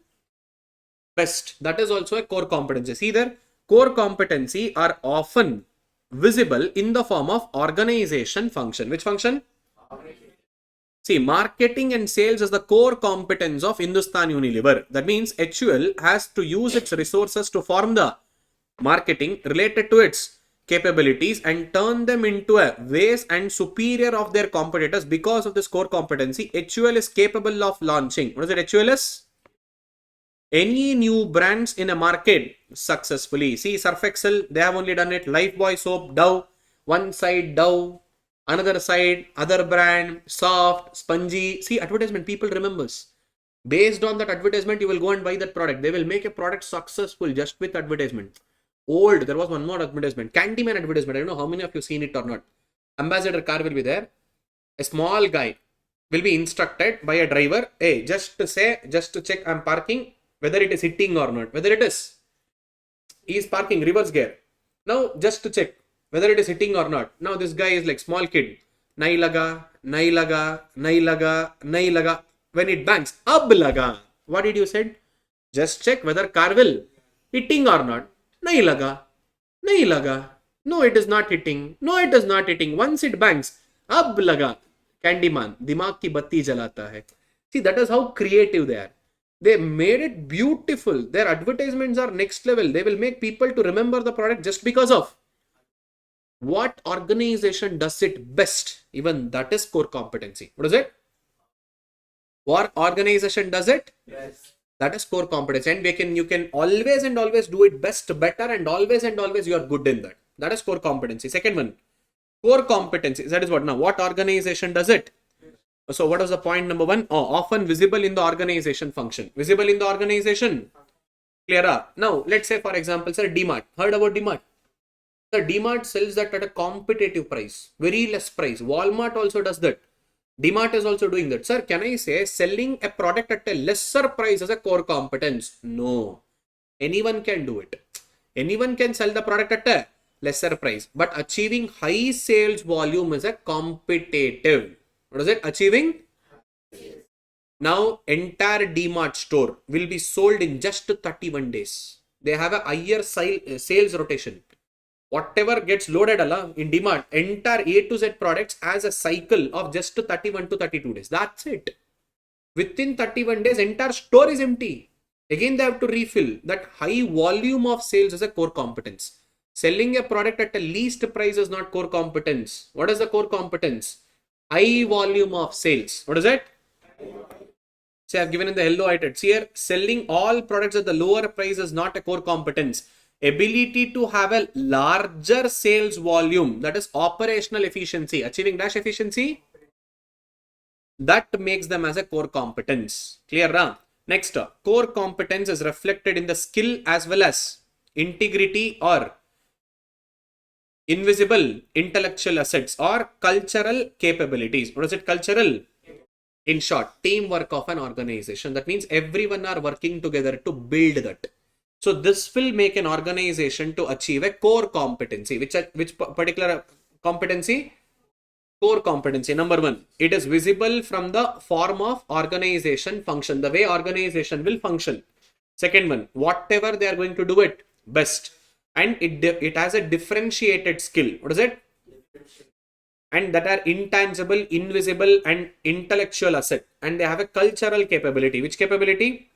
Speaker 2: Best. That is also a core competency. See there, core competency are often visible in the form of organization function. Which function? See, marketing and sales is the core competence of Hindustan Unilever. That means HUL has to use its resources to form the marketing related to its capabilities and turn them into a ways and superior of their competitors. Because of this core competency, HUL is capable of launching. What is it? HUL is any new brands in a market successfully. See, Surf Excel, they have only done it. Lifebuoy soap, Dove, one side Dove, another side other brand, soft, spongy. See, advertisement, people remembers. Based on that advertisement, you will go and buy that product. They will make a product successful just with advertisement. Old, there was one more advertisement, Candyman advertisement. I don't know how many of you seen it or not. Ambassador car will be there. A small guy will be instructed by a driver. Hey, just to check I'm parking, whether it is hitting or not. Whether it is, he is parking reverse gear. Now, just to check whether it is hitting or not. Now, this guy is like small kid. Nahi laga, nahi laga, nahi laga, nahi laga. When it bangs, ab laga. What did you said? Just check whether car will hitting or not. Nahi laga, nahi laga. No, it is not hitting. No, it is not hitting. Once it bangs, ab laga. Candyman, dimag ki batti jalata hai. See, that is how creative they are. They made it beautiful. Their advertisements are next level. They will make people to remember the product just because of what organization does it best. Even that is core competency. What is it? What organization does it? Yes. That is core competency. And you can always and always do it best, better, and always you are good in that. That is core competency. Second one, Core competencies. That is what now. What organization does it? So what was the point number one? Oh, often visible in the organization function. Visible in the organization. Clear. Now, let's say for example, sir, DMart. Heard about DMart? The DMart sells that at a competitive price. Very less price. Walmart also does that. DMart is also doing that. Sir, can I say selling a product at a lesser price is a core competence? No. Anyone can do it. Anyone can sell the product at a lesser price. But achieving high sales volume is a competitive. What is it? Achieving? Now, entire DMart store will be sold in just 31 days. They have a higher sales rotation. Whatever gets loaded in DMart, entire A to Z products has a cycle of just 31 to 32 days. That's it. Within 31 days, entire store is empty. Again, they have to refill. That high volume of sales is a core competence. Selling a product at a least price is not core competence. What is the core competence? High volume of sales. What is it? See, I've given in the yellow iterates here. Selling all products at the lower price is not a core competence. Ability to have a larger sales volume, that is operational efficiency, achieving dash efficiency, that makes them as a core competence. Clear? Next, core competence is reflected in the skill as well as integrity or invisible intellectual assets or cultural capabilities. What is it? Cultural. In short, teamwork of an organization. That means everyone are working together to build that. So this will make an organization to achieve a core competency. Which particular competency? Core competency. Number one, it is visible from the form of organization function, the way organization will function. Second one, whatever they are going to do it best. And it has a differentiated skill. What is it? And that are intangible, invisible, and intellectual asset. And they have a cultural capability. Which capability?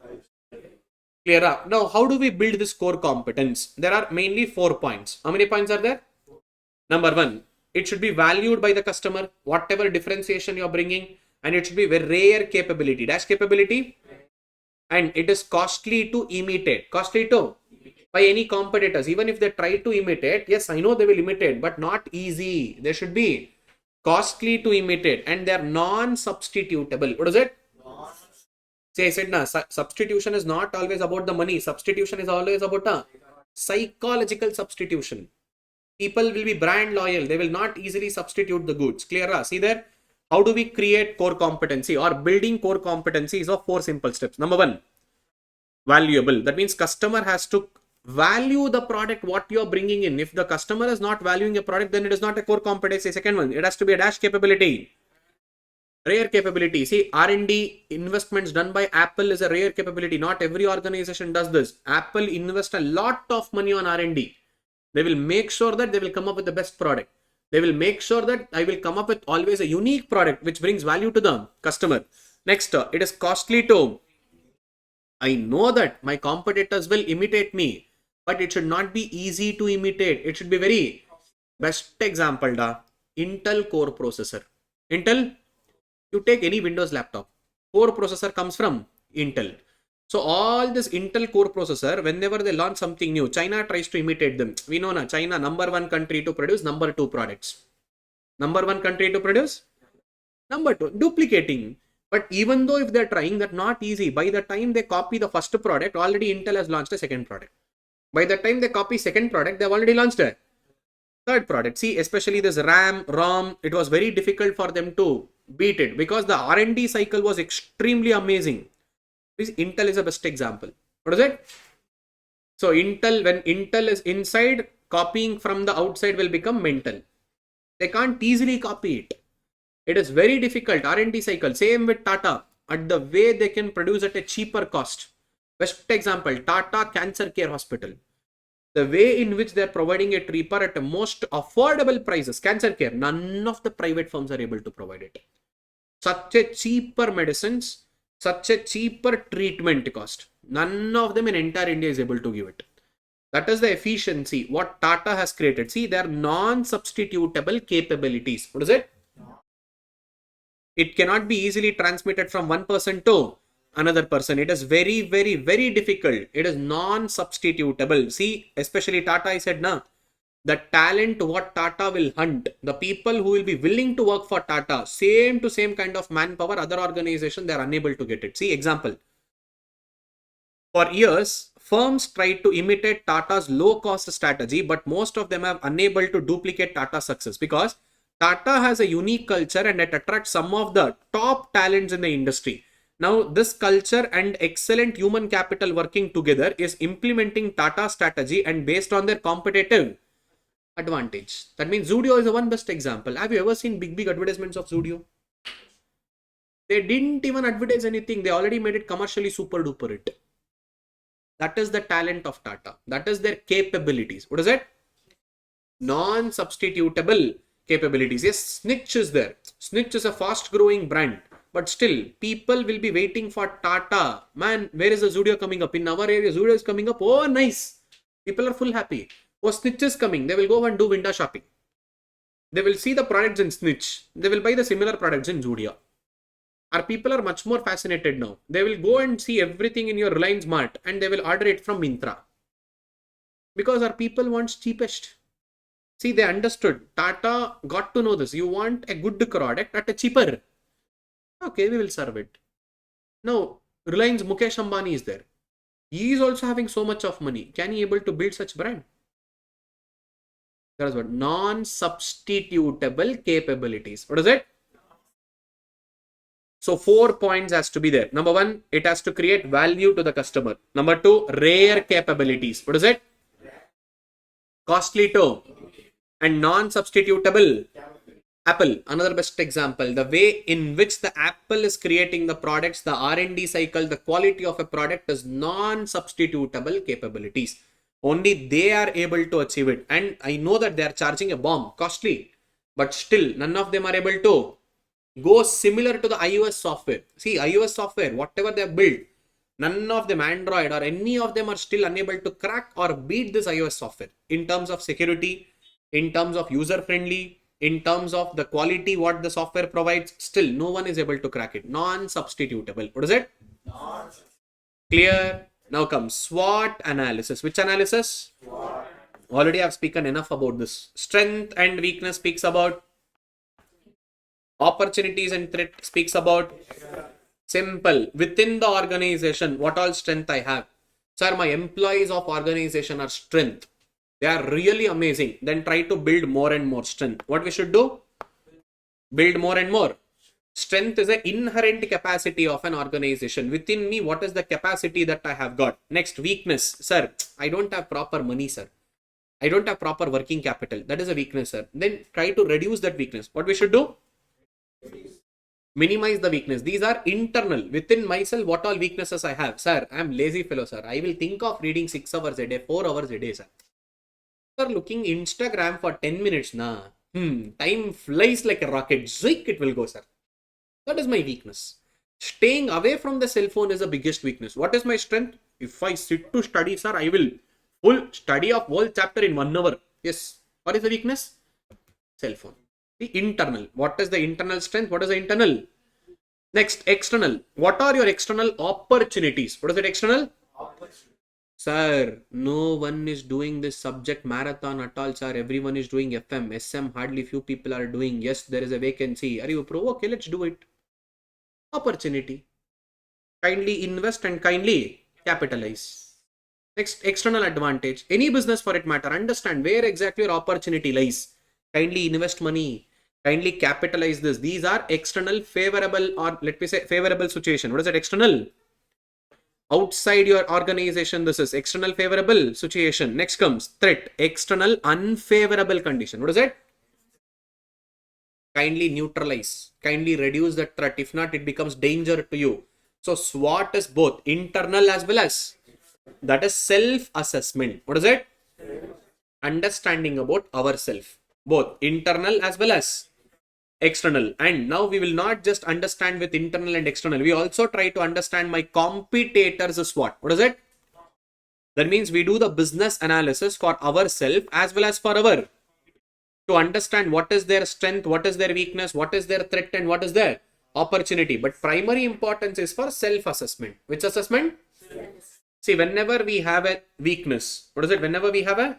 Speaker 2: Clear up. Now, how do we build this core competence? There are mainly 4 points. How many points are there? Number one, it should be valued by the customer, whatever differentiation you're bringing, and it should be very rare capability. Dash capability. And it is costly to imitate. Costly to? By any competitors. Even if they try to imitate, yes, I know they will imitate, but not easy. They should be costly to imitate, and they are non-substitutable. What is it? I said, substitution is not always about the money. Substitution is always about psychological substitution. People will be brand loyal. They will not easily substitute the goods. Clear? See there? How do we create core competency or building core competency is of 4 simple steps. Number one, valuable. That means customer has to value the product what you're bringing in. If the customer is not valuing a product, then it is not a core competency. Second one, it has to be a dash capability. Rare capability. See, R&D investments done by Apple is a rare capability. Not every organization does this. Apple invests a lot of money on R&D. They will make sure that they will come up with the best product. They will make sure that I will come up with always a unique product which brings value to the customer. Next, it is costly to. I know that my competitors will imitate me, but it should not be easy to imitate. It should be very best example. Intel core processor. Intel. You take any Windows laptop, core processor comes from Intel. So all this Intel core processor, whenever they launch something new, China tries to imitate them. We know China, number 1 country to produce number 2 products. Number 1 country to produce number 2, duplicating. But even though if they're trying, that not easy. By the time they copy the first product, already Intel has launched a second product. By the time they copy second product, they've already launched a third product. See, especially this RAM, ROM, it was very difficult for them to beat it because the R&D cycle was extremely amazing. This Intel is a best example. What is it? So Intel, when Intel is inside, copying from the outside will become mental. They can't easily copy it. It is very difficult. R&D cycle. Same with Tata. At the way they can produce at a cheaper cost. Best example, Tata Cancer Care Hospital. The way in which they are providing a treatment at the most affordable prices, cancer care, none of the private firms are able to provide it. Such a cheaper medicines, such a cheaper treatment cost. None of them in entire India is able to give it. That is the efficiency what Tata has created. See, they are non-substitutable capabilities. What is it? It cannot be easily transmitted from one person to another person. It is very, very difficult. It is non-substitutable. See, especially Tata, I said, the talent what Tata will hunt, the people who will be willing to work for Tata, same to same kind of manpower, other organization, they are unable to get it. See, example. For years, firms tried to imitate Tata's low-cost strategy, but most of them are unable to duplicate Tata's success because Tata has a unique culture and it attracts some of the top talents in the industry. Now, this culture and excellent human capital working together is implementing Tata strategy and based on their competitive advantage. That means Zudio is the one best example. Have you ever seen big advertisements of Zudio? They didn't even advertise anything. They already made it commercially super duper hit. That is the talent of Tata. That is their capabilities. What is it? Non-substitutable capabilities. Yes, Snitch is there. Snitch is a fast growing brand. But still, people will be waiting for Tata. Man, where is the Zudio coming up? In our area, Zudio is coming up. Oh, nice. People are full happy. Oh, Snitch is coming. They will go and do window shopping. They will see the products in Snitch. They will buy the similar products in Zudio. Our people are much more fascinated now. They will go and see everything in your Reliance Mart and they will order it from Myntra. Because our people want cheapest. See, they understood. Tata got to know this. You want a good product at a cheaper. Okay, we will serve it. Now, Reliance Mukesh Ambani is there. He is also having so much of money. Can he able to build such brand? That is what? Non-substitutable capabilities. What is it? So 4 points has to be there. Number 1, it has to create value to the customer. Number 2, rare capabilities. What is it? Costly too. And non-substitutable. Apple, another best example. The way in which the Apple is creating the products, the R&D cycle, the quality of a product is non-substitutable capabilities. Only they are able to achieve it. And I know that they are charging a bomb, costly. But still, none of them are able to go similar to the iOS software. See, iOS software, whatever they have built, none of them, Android or any of them, are still unable to crack or beat this iOS software in terms of security, in terms of user friendly, in terms of the quality what the software provides. Still, no one is able to crack it. Non-substitutable. What is it? Clear? Now comes SWOT analysis. Which analysis? SWOT. Already I've spoken enough about this. Strength and weakness speaks about. Opportunities and threat speaks about. Simple. Within the organization, what all strength I have? Sir, my employees of organization are strength. They are really amazing. Then try to build more and more strength. What we should do? Build more and more. Strength is an inherent capacity of an organization. Within me, what is the capacity that I have got? Next, weakness. Sir, I don't have proper money, sir. I don't have proper working capital. That is a weakness, sir. Then try to reduce that weakness. What we should do? Minimize the weakness. These are internal. Within myself, what all weaknesses I have? Sir, I am lazy fellow, sir. I will think of reading 6 hours a day, 4 hours a day, sir. Sir, looking Instagram for 10 minutes, na. Time flies like a rocket. Zik, it will go, sir. That is my weakness. Staying away from the cell phone is the biggest weakness. What is my strength? If I sit to study, sir, I will full study of whole chapter in 1 hour. Yes. What is the weakness? Cell phone. The internal. What is the internal strength? What is the internal? Next, external. What are your external opportunities? What is it external? Sir, no one is doing this subject marathon at all, sir. Everyone is doing FM. SM, hardly few people are doing. Yes, there is a vacancy. ArivuPro, okay, let's do it. Opportunity. Kindly invest and kindly capitalize. Next, external advantage. Any business for it matter. Understand where exactly your opportunity lies. Kindly invest money. Kindly capitalize this. These are external favorable, or let me say favorable situation. What is it? External. Outside your organization, this is external favorable situation. Next comes threat. External unfavorable condition. What is it? Kindly neutralize. Kindly reduce that threat. If not, it becomes danger to you. So SWOT is both internal as well as, that is self-assessment. What is it? Understanding about ourselves. Both internal as well as external. And now we will not just understand with internal and external. We also try to understand my competitors' SWOT. What is it? That means we do the business analysis for ourselves as well as for our, to understand what is their strength, what is their weakness, what is their threat, and what is their opportunity. But primary importance is for self-assessment. Which assessment? See, whenever we have a weakness, what is it? Whenever we have a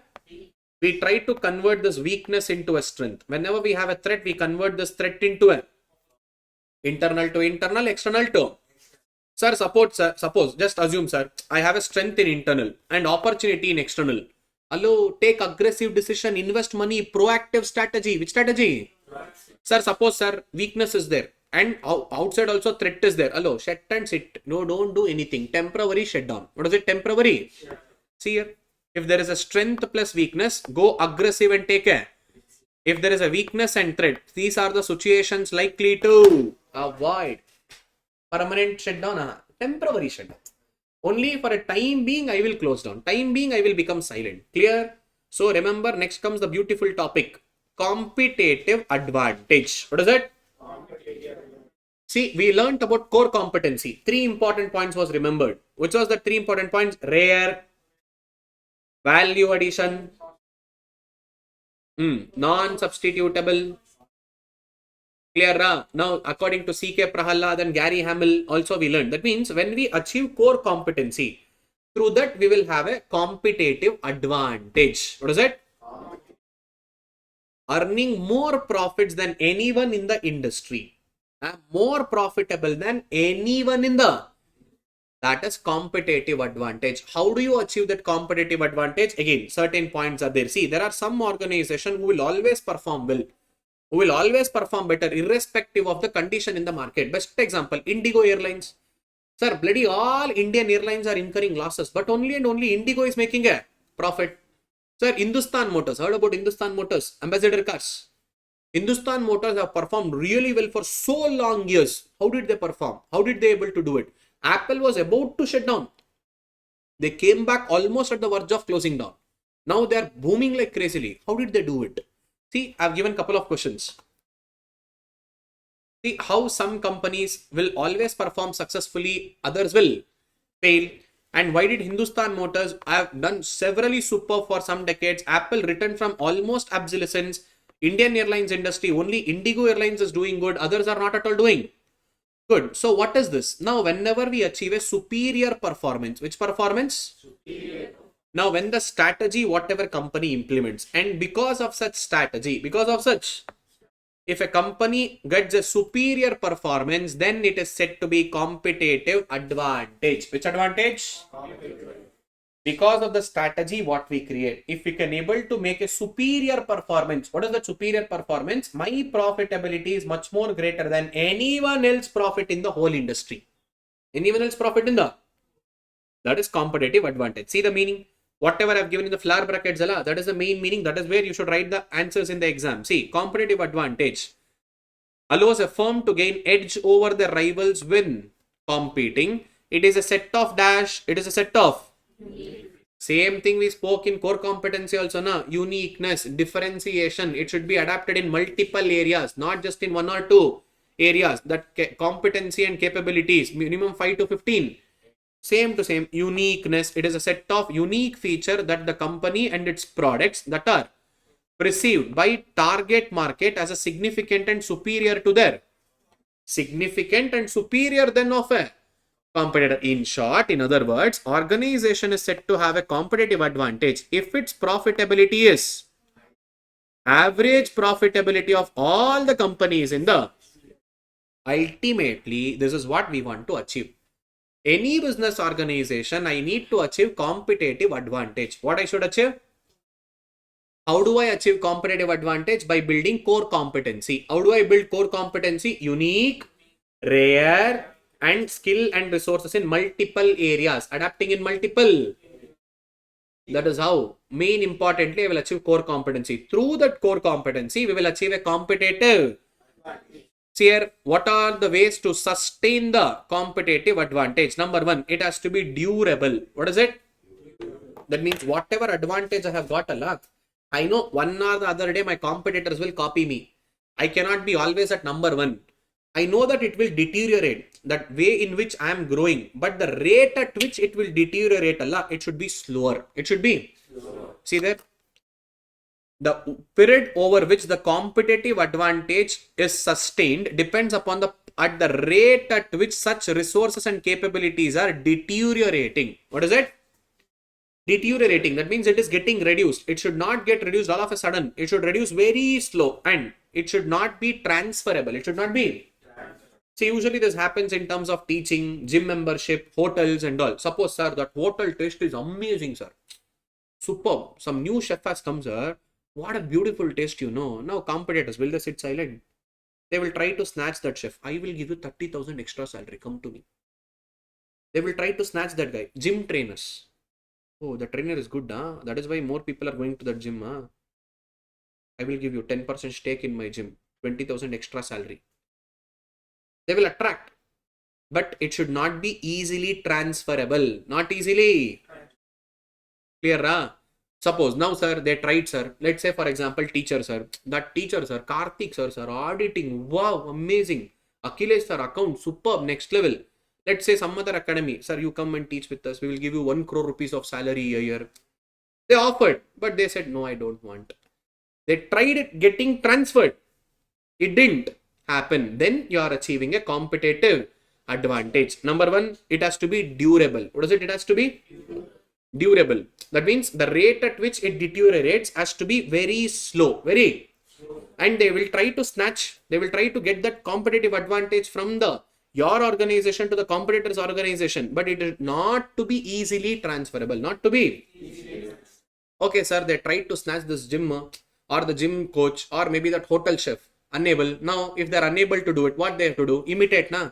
Speaker 2: We try to convert this weakness into a strength. Whenever we have a threat, we convert this threat into a internal to internal, external to. Sir, suppose, just assume, sir, I have a strength in internal and opportunity in external. Hello, take aggressive decision, invest money, proactive strategy. Which strategy? Sir, suppose, sir, weakness is there and outside also threat is there. Hello, shut and sit. No, don't do anything. Temporary shutdown. What is it? Temporary. See here, if there is a strength plus weakness, go aggressive and take care. If there is a weakness and threat, these are the situations likely to avoid. Permanent shutdown, temporary shutdown. Only for a time being, I will close down. Time being, I will become silent. Clear? So remember, next comes the beautiful topic. Competitive advantage. What is it? See, we learned about core competency. 3 important points was remembered. Which was the 3 important points? Rare, value addition, non-substitutable. Clear? Now, according to C.K. Prahalad and Gary Hamel, also we learned. That means when we achieve core competency, through that we will have a competitive advantage. What is it? Earning more profits than anyone in the industry. More profitable than anyone in the. That is competitive advantage. How do you achieve that competitive advantage? Again, certain points are there. See, there are some organizations who will always perform well, who will always perform better irrespective of the condition in the market. Best example, Indigo Airlines. Sir, bloody all Indian airlines are incurring losses, but only and only Indigo is making a profit. Sir, Hindustan Motors. Heard about Hindustan Motors? Ambassador cars. Hindustan Motors have performed really well for so long years. How did they perform? How did they able to do it? Apple was about to shut down. They came back almost at the verge of closing down. Now they are booming like crazily. How did they do it? See, I've given a couple of questions. See how some companies will always perform successfully, others will fail. And why did Hindustan Motors have done severally super for some decades? Apple returned from almost obsolescence. Indian Airlines industry, only Indigo Airlines is doing good, others are not at all doing good. So what is this? Now, whenever we achieve a superior performance, which performance? Superior. Now, when the strategy, whatever company implements, and because of such strategy, if a company gets a superior performance, then it is said to be competitive advantage. Which advantage? Because of the strategy what we create. If we can able to make a superior performance, what is the superior performance? My profitability is much more greater than anyone else profit in the whole industry. Anyone else profit in the? That is competitive advantage. See the meaning? Whatever I've given in the flower brackets, that is the main meaning. That is where you should write the answers in the exam. See, competitive advantage allows a firm to gain edge over their rivals when competing. It is a set of dash. It is a set of. Same thing we spoke in core competency also, na? Uniqueness, differentiation. It should be adapted in multiple areas, not just in 1 or 2 areas. That competency and capabilities, minimum 5 to 15. Same to same. Uniqueness. It is a set of unique feature that the company and its products that are perceived by target market as a significant and superior to their. Significant and superior than of a competitor. In short, in other words, organization is said to have a competitive advantage if its profitability is average profitability of all the companies in the. Ultimately, this is what we want to achieve. Any business organization, I need to achieve competitive advantage. What I should achieve? How do I achieve competitive advantage? By building core competency. How do I build core competency? Unique, rare, and skill and resources in multiple areas. Adapting in multiple. That is how, main importantly, I will achieve core competency. Through that core competency, we will achieve a competitive. Here, what are the ways to sustain the competitive advantage? Number 1, it has to be durable. What is it? That means whatever advantage I have got, I know one or the other day my competitors will copy me. I cannot be always at number 1. I know that it will deteriorate, that way in which I am growing, but the rate at which it will deteriorate, it should be slower. It should be. See there? The period over which the competitive advantage is sustained depends upon the rate at which such resources and capabilities are deteriorating. What is it? Deteriorating, that means it is getting reduced. It should not get reduced all of a sudden. It should reduce very slow, and it should not be transferable. It should not be. See, usually this happens in terms of teaching, gym membership, hotels and all. Suppose, sir, that hotel taste is amazing, sir. Superb. Some new chef has come, sir. What a beautiful taste, you know. Now competitors, will they sit silent? They will try to snatch that chef. I will give you 30,000 extra salary. Come to me. They will try to snatch that guy. Gym trainers. Oh, the trainer is good, huh? That is why more people are going to that gym, huh? I will give you 10% stake in my gym. 20,000 extra salary. They will attract. But it should not be easily transferable. Not easily. Clear, huh? Suppose now, sir, they tried, sir. Let's say, for example, teacher, sir. That teacher, sir, Karthik, sir, auditing. Wow, amazing. Akhilesh, sir, account, superb, next level. Let's say some other academy, sir, you come and teach with us. We will give you 1 crore rupees of salary a year. They offered, but they said, no, I don't want. They tried it getting transferred. It didn't happen. Then you are achieving a competitive advantage. Number one, it has to be durable. What is it? It has to be durable. That means the rate at which it deteriorates has to be very slow, and they will try to snatch, they will try to get that competitive advantage from your organization to the competitor's organization, but it is not to be easily transferable, not to be. Okay, sir, they tried to snatch this gym or the gym coach or maybe that hotel chef, unable. Now, if they're unable to do it, what they have to do? Imitate, na?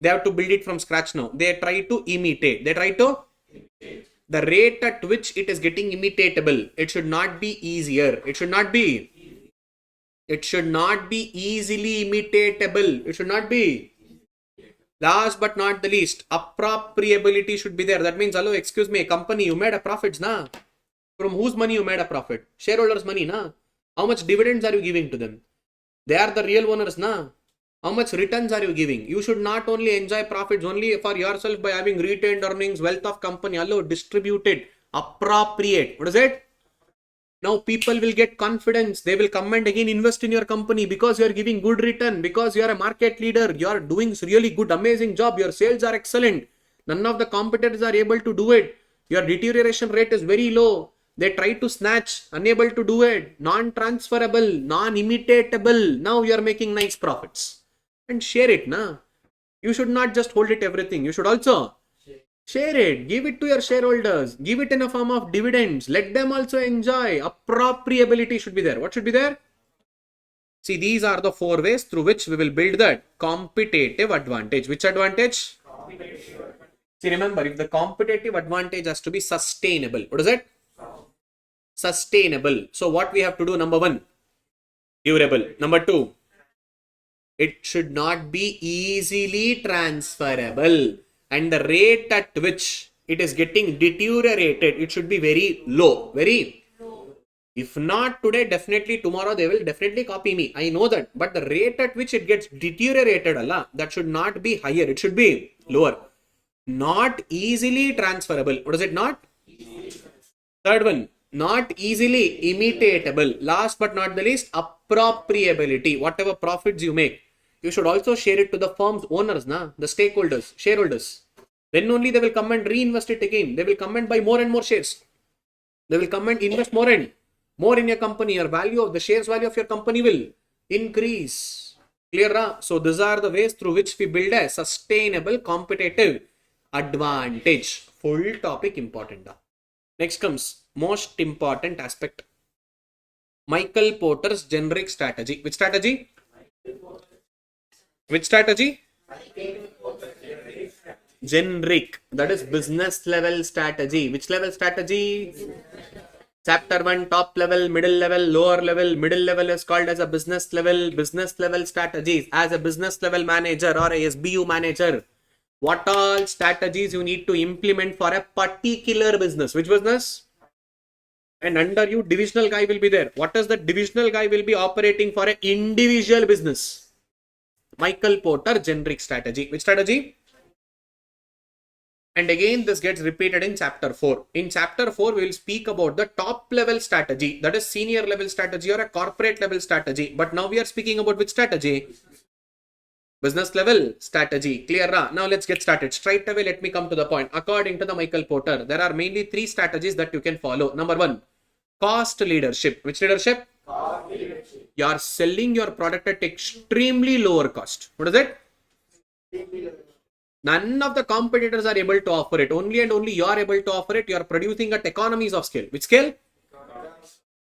Speaker 2: They have to build it from scratch now. They try to imitate. They try to the rate at which it is getting imitatable. It should not be easier. It should not be. It should not be easily imitatable. It should not be. Last but not the least, appropriability should be there. That means, hello, excuse me, company, you made a profit, na? From whose money you made a profit? Shareholders' money, na? How much dividends are you giving to them? They are the real owners, na? How much returns are you giving? You should not only enjoy profits only for yourself by having retained earnings, wealth of company. Hello, distributed, appropriate. What is it? Now people will get confidence. They will come and again invest in your company because you are giving good return, because you are a market leader. You are doing really good, amazing job. Your sales are excellent. None of the competitors are able to do it. Your deterioration rate is very low. They try to snatch, unable to do it, non-transferable, non-imitatable. Now you are making nice profits. And share it, na? You should not just hold it everything. You should also share it. Give it to your shareholders. Give it in a form of dividends. Let them also enjoy. Appropriability should be there. What should be there? See, these are the 4 ways through which we will build that competitive advantage. Which advantage? See, remember, if the competitive advantage has to be sustainable. What is it? Sustainable. So what we have to do? Number 1, durable. Number 2, it should not be easily transferable. And the rate at which it is getting deteriorated, it should be very low. Very. If not today, definitely tomorrow they will definitely copy me. I know that. But the rate at which it gets deteriorated, Allah, that should not be higher. It should be lower. Not easily transferable. What is it not? Third one, not easily imitatable. Last but not the least, appropriability. Whatever profits you make, you should also share it to the firm's owners, na? The stakeholders, shareholders. Then only they will come and reinvest it again. They will come and buy more and more shares. They will come and invest more in your company. Your value of the shares value of your company will increase. Clear, ra? So these are the ways through which we build a sustainable competitive advantage. Full topic important. Next comes most important aspect. Michael Porter's generic strategy. Which strategy? Which strategy? Generic. That is business level strategy. Which level strategy? Chapter 1, top level, middle level, lower level. Middle level is called as a business level strategies. As a business level manager or a SBU manager, what all strategies you need to implement for a particular business. Which business? And under you, divisional guy will be there. What is the divisional guy will be operating for an individual business? Michael Porter generic strategy. Which strategy? And again, this gets repeated in chapter 4. In chapter 4, we will speak about the top level strategy. That is senior level strategy or a corporate level strategy. But now we are speaking about which strategy? Business level strategy. Clear? Now let's get started. Straight away, let me come to the point. According to the Michael Porter, there are mainly three strategies that you can follow. Number one, cost leadership. Which leadership? Cost leadership. You are selling your product at extremely lower cost. What is it? None of the competitors are able to offer it. Only and only you are able to offer it. You are producing at economies of scale. Which scale?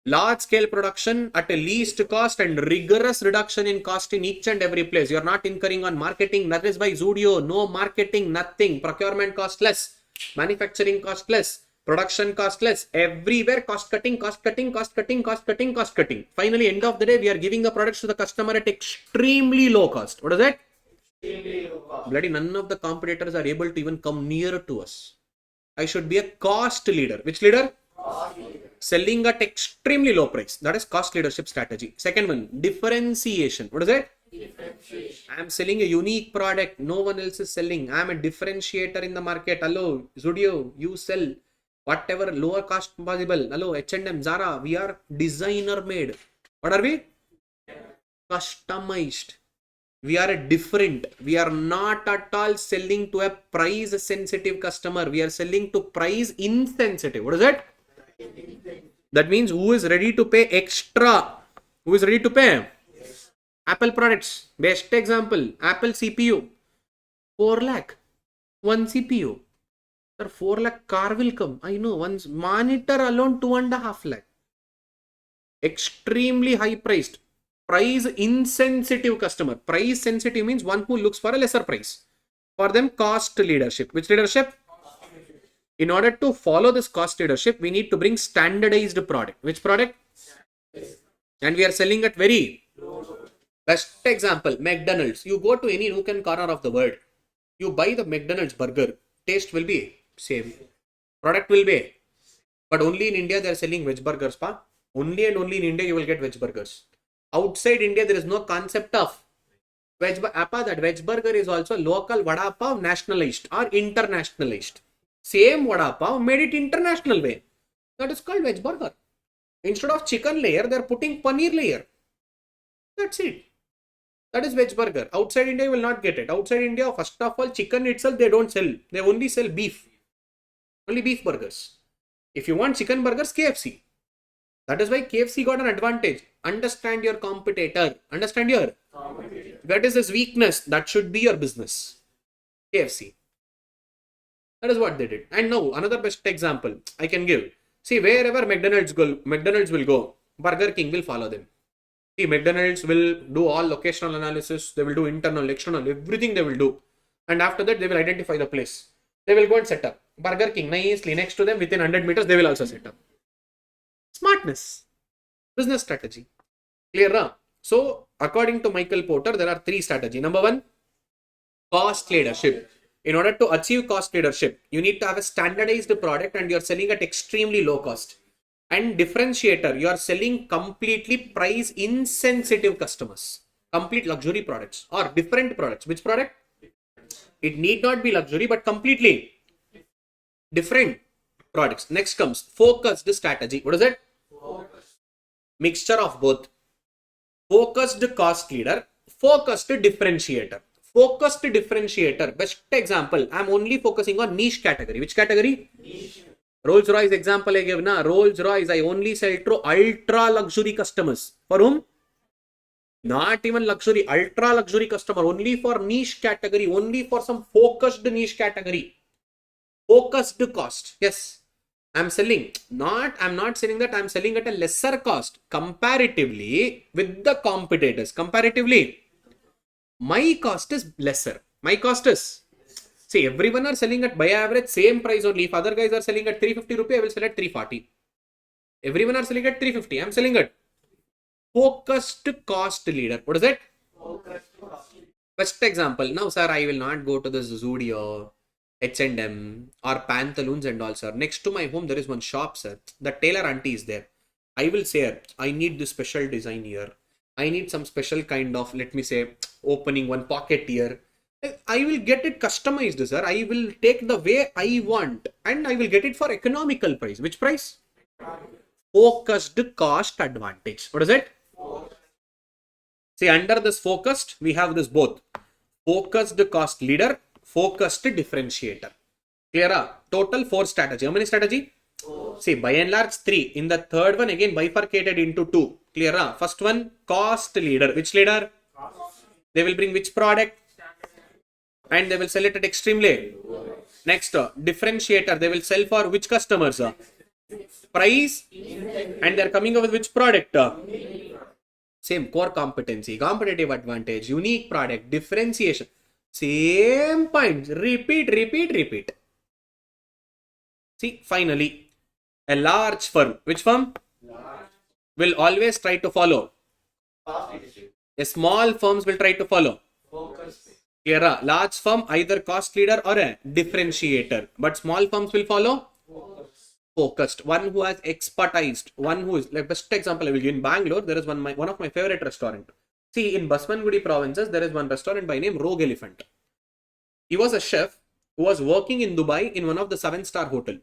Speaker 2: Large scale production at a least cost and rigorous reduction in cost in each and every place. You are not incurring on marketing. That is why Zudio, no marketing, nothing. Procurement cost less, manufacturing cost less, production cost less. Everywhere cost cutting, cost cutting, cost cutting, cost cutting, cost cutting. Finally, end of the day, we are giving the products to the customer at extremely low cost. What is it? Extremely low cost. Bloody none of the competitors are able to even come near to us. I should be a cost leader. Which leader? Cost leader. Selling at extremely low price. That is cost leadership strategy. Second one, differentiation. What is it? Differentiation. I am selling a unique product. No one else is selling. I am a differentiator in the market. Hello, Zudio, you sell whatever lower cost possible. Hello, H&M, Zara, we are designer made. What are we? Customized. We are different. We are not at all selling to a price sensitive customer. We are selling to price insensitive. What is it? That means who is ready to pay extra? Who is ready to pay? Yes. Apple products. Best example. Apple CPU. 4 lakh. One CPU. Sir, 4 lakh car will come. I know. One's monitor alone 2.5 lakh. Extremely high priced. Price insensitive customer. Price sensitive means one who looks for a lesser price. For them, cost leadership. Which leadership? In order to follow this cost leadership, we need to bring standardized product. Which product? And we are selling at very best example, McDonald's. You go to any nook and corner of the world, you buy the McDonald's burger, taste will be same, product will be, but only in India they are selling veg burgers. Only and only in India you will get veg burgers. Outside India there is no concept of veg. That veg burger is also local vada pav nationalized or internationalized. Same vada pav made it international way. That is called veg burger. Instead of chicken layer, they are putting paneer layer. That's it. That is veg burger. Outside India, you will not get it. Outside India, first of all, chicken itself, they don't sell. They only sell beef. Only beef burgers. If you want chicken burgers, KFC. That is why KFC got an advantage. Understand your competitor. Understand your competitor. That is his weakness. That should be your business. KFC. That is what they did. And now another best example I can give. See, wherever McDonald's will go, Burger King will follow them. See, McDonald's will do all locational analysis. They will do internal, external, everything they will do. And after that, they will identify the place. They will go and set up. Burger King nicely next to them within 100 meters, they will also set up. Smartness. Business strategy. Clear? So, according to Michael Porter, there are three strategies. Number one, cost leadership. In order to achieve cost leadership, you need to have a standardized product and you're selling at extremely low cost. And differentiator, you are selling completely price insensitive customers. Complete luxury products or different products. Which product? It need not be luxury, but completely different products. Next comes focused strategy. What is it? Focus. Mixture of both. Focused cost leader, focused differentiator. Focused differentiator. Best example, I'm only focusing on niche category. Which category? Niche. Rolls Royce example I gave na. Rolls Royce, I only sell to ultra luxury customers. For whom? Not even luxury, ultra luxury customer. Only for niche category. Only for some focused niche category. Focused cost. Yes. I'm not selling that. I'm selling at a lesser cost comparatively with the competitors. Comparatively, my cost is lesser. My cost is, see, everyone are selling at by average same price only. If other guys are selling at 350 rupees, I will sell at 340. Everyone are selling at 350. I'm selling at focused cost leader. What is it? Focused cost leader. Best example. Now, sir, I will not go to the Zudio, H&M or Pantaloons and all, sir. Next to my home, there is one shop, sir. The tailor auntie is there. I will say, I need this special design here. I need some special kind of, let me say, opening one pocket here. I will get it customized, sir. I will take the way I want and I will get it for economical price. Which price? Focused cost advantage. What is it? See, under this focused, we have this both. focused cost leader, focused differentiator. Clear? Total 4 strategy. How many strategy? See, by and large 3. In the third one, again bifurcated into 2. Clear? First one, cost leader. Which leader? They will bring which product? And they will sell it at extremely. Next, differentiator. They will sell for which customers? Price. And they are coming up with which product? Same core competency, competitive advantage, unique product, differentiation. Same points. Repeat, repeat, repeat. See, finally, a large firm. Which firm? Will always try to follow. A small firms will try to follow. Here, a large firm either cost leader or a differentiator. But small firms will follow focused. One who has expertised. One who is, like best example I will give in Bangalore, there is one of my favorite restaurant. See, in Baswangudi provinces, there is one restaurant by name Rogue Elephant. He was a chef who was working in Dubai in one of the 7-star hotel.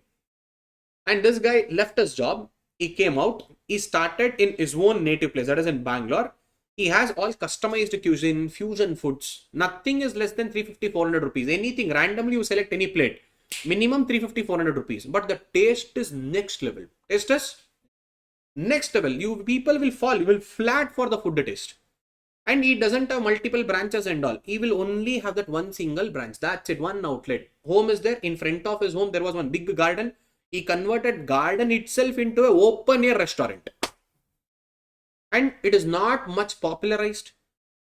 Speaker 2: And this guy left his job. He came out. He started in his own native place, that is in Bangalore. He has all customized cuisine, fusion foods. Nothing is less than 350-400 rupees. Anything, randomly you select any plate. Minimum 350-400 rupees. But the taste is next level. Taste is next level. You people will fall. You will flat for the food taste. And he doesn't have multiple branches and all. He will only have that one single branch. That's it. One outlet. Home is there. In front of his home, there was one big garden. He converted garden itself into an open air restaurant. And it is not much popularized.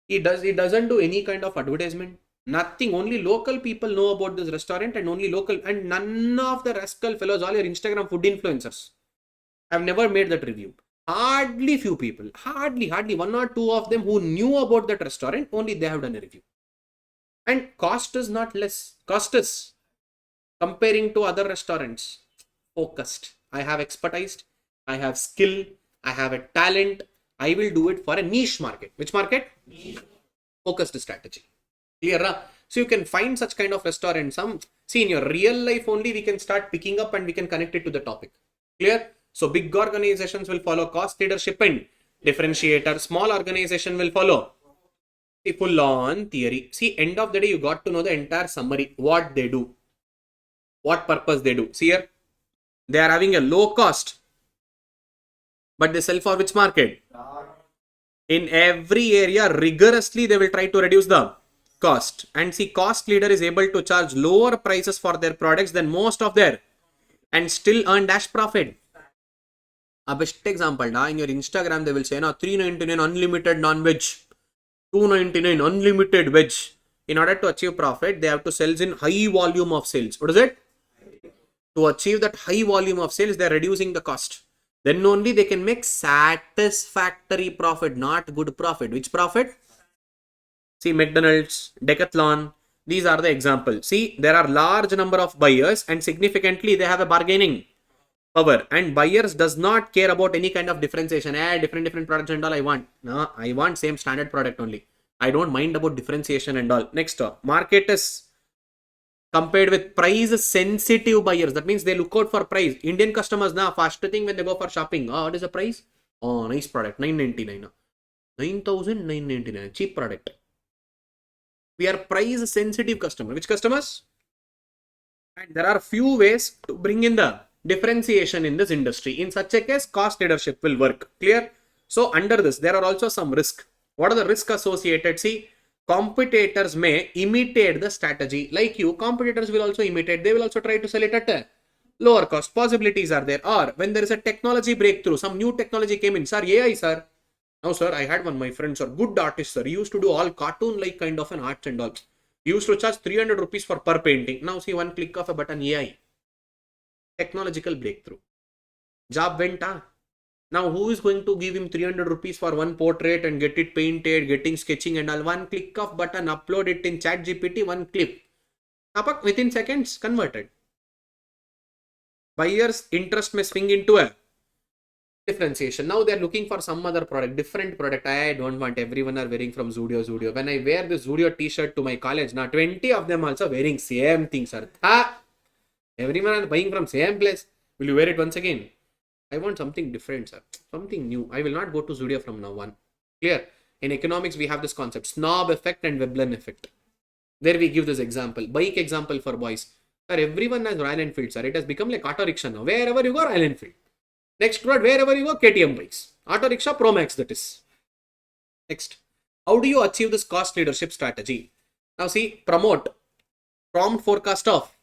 Speaker 2: He doesn't do any kind of advertisement. Nothing. Only local people know about this restaurant and only local. And none of the rascal fellows, all your Instagram food influencers, have never made that review. Hardly few people. Hardly 1 or 2 of them who knew about that restaurant, only they have done a review. And cost is not less. Cost is, comparing to other restaurants, focused. I have expertise. I have skill. I have a talent. I will do it for a niche market. Which market? Niche. Focused strategy. Clear? So you can find such kind of restaurants. See, in your real life only we can start picking up and we can connect it to the topic. Clear? So big organizations will follow cost leadership and differentiator. Small organization will follow the full on theory. See, end of the day, you got to know the entire summary. What they do. What purpose they do. See here. They are having a low cost. But they sell for which market? In every area, rigorously, they will try to reduce the cost. And see, cost leader is able to charge lower prices for their products than most of their and still earn dash profit. A best example, in your Instagram, they will say, $3.99 unlimited non-veg, $2.99 unlimited veg. In order to achieve profit, they have to sell in high volume of sales. What is it? To achieve that high volume of sales, they are reducing the cost. Then only they can make satisfactory profit, not good profit. Which profit? See, McDonald's, Decathlon, these are the examples. See, there are large number of buyers and significantly they have a bargaining power. And buyers does not care about any kind of differentiation. Different products and all I want. No, I want same standard product only. I don't mind about differentiation and all. Next, market is compared with price sensitive buyers. That means they look out for price. Indian customers now, first thing when they go for shopping, what is the price? Oh, nice product, $999. 9,999, cheap product. We are price sensitive customer. Which customers? And there are few ways to bring in the differentiation in this industry. In such a case, cost leadership will work. Clear? So under this, there are also some risks. What are the risks associated? See, competitors may imitate the strategy. Like you, competitors will also imitate. They will also try to sell it at a lower cost. Possibilities are there. Or when there is a technology breakthrough, some new technology came in. Sir, AI, sir. Now, sir, I had one, my friend, sir, good artist, sir. He used to do all cartoon-like kind of an art and all. He used to charge 300 rupees for per painting. Now, see, one click of a button, AI. Technological breakthrough. Job went on. Now, who is going to give him 300 rupees for one portrait and get it painted, getting sketching and all? One click of button, upload it in ChatGPT, one clip. Within seconds, converted. Buyer's interest may swing into a differentiation. Now they are looking for some other product, different product. I don't want. Everyone are wearing from Zudio. When I wear this Zudio t-shirt to my college, now 20 of them also wearing same thing, sir. Everyone are buying from same place. Will you wear it once again? I want something different, sir. Something new. I will not go to Zudio from now on. Clear? In economics, we have this concept, snob effect and Veblen effect. where we give this example, bike example for boys. Sir, everyone has Royal Enfield, sir. It has become like auto rickshaw now. Wherever you go, Royal Enfield. Next word, wherever you go, KTM bikes. Auto rickshaw, Pro Max, that is. Next, how do you achieve this cost leadership strategy? Now see, promote, prompt forecast off.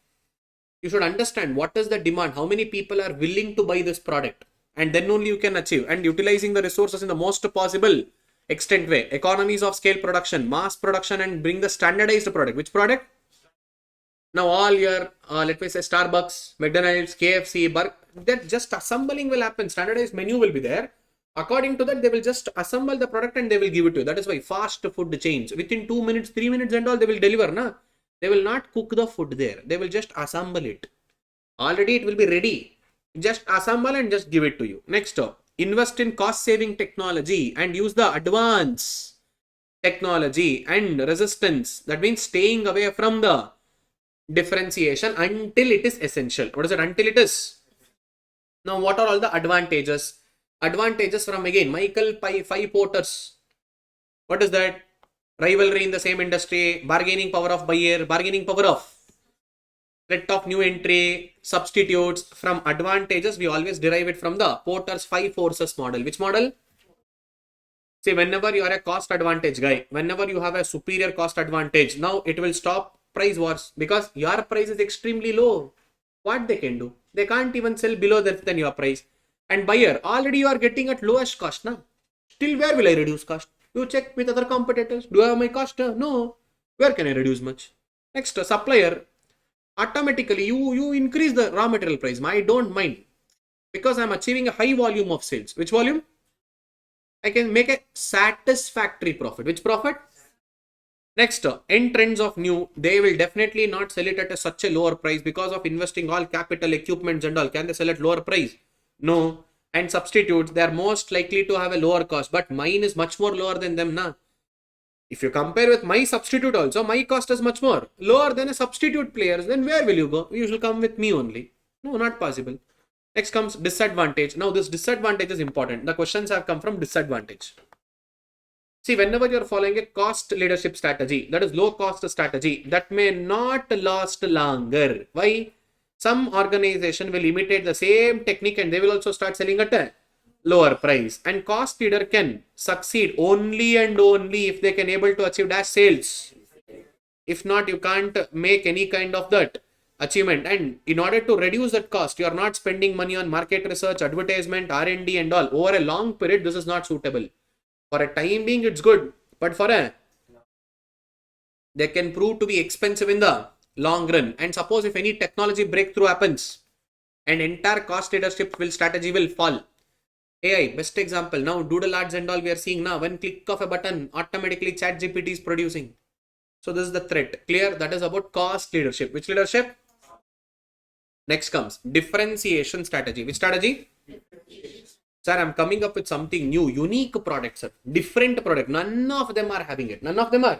Speaker 2: You should understand what is the demand, how many people are willing to buy this product, and then only you can achieve. And utilizing the resources in the most possible extent way, economies of scale production, mass production, and bring the standardized product. Which product? Now all your, let me say Starbucks, McDonald's, KFC, that just assembling will happen. Standardized menu will be there. According to that, they will just assemble the product and they will give it to you. That is why fast food chains, within 2 minutes, 3 minutes and all, they will deliver. Na? They will not cook the food there. They will just assemble it. Already it will be ready. Just assemble and just give it to you. Next up, invest in cost saving technology and use the advanced technology and resistance. That means staying away from the differentiation until it is essential. What is it? Until it is. Now, what are all the advantages? Advantages from again Michael Pye 5 Porters. What is that? Rivalry in the same industry, bargaining power of buyer, bargaining power of threat of new entry, substitutes. From advantages, we always derive it from the Porter's 5 forces model. Which model? See, whenever you are a cost advantage guy, whenever you have a superior cost advantage, now it will stop price wars because your price is extremely low. What they can do? They can't even sell below that than your price. And buyer, already you are getting at lowest cost now. Still, where will I reduce cost? You check with other competitors. Do I have my cost? No. Where can I reduce much? Next, supplier. Automatically, you increase the raw material price. I don't mind because I'm achieving a high volume of sales. Which volume? I can make a satisfactory profit. Which profit? Next, end trends of new. They will definitely not sell it at such a lower price because of investing all capital, equipments and all. Can they sell at lower price? No. And substitutes, they are most likely to have a lower cost, but mine is much more lower than them now. If you compare with my substitute also, my cost is much more lower than a substitute players. Then where will you go? You should come with me only. No, not possible. Next comes disadvantage. Now this disadvantage is important. The questions have come from disadvantage. See, whenever you are following a cost leadership strategy, that is low cost strategy, that may not last longer. Why? Some organization will imitate the same technique and they will also start selling at a lower price. And cost leader can succeed only and only if they can able to achieve dash sales. If not, you can't make any kind of that achievement. And in order to reduce that cost, you are not spending money on market research, advertisement, R&D and all. Over a long period, this is not suitable. For a time being, it's good. But they can prove to be expensive in the long run. And suppose if any technology breakthrough happens and entire cost leadership strategy will fall. AI, best example. Now doodle ads and all we are seeing now. One click of a button, automatically ChatGPT is producing. So this is the threat. Clear? That is about cost leadership. Which leadership? Next comes differentiation strategy. Which strategy? Sir, I'm coming up with something new, unique product, sir. Different product. None of them are having it. None of them are.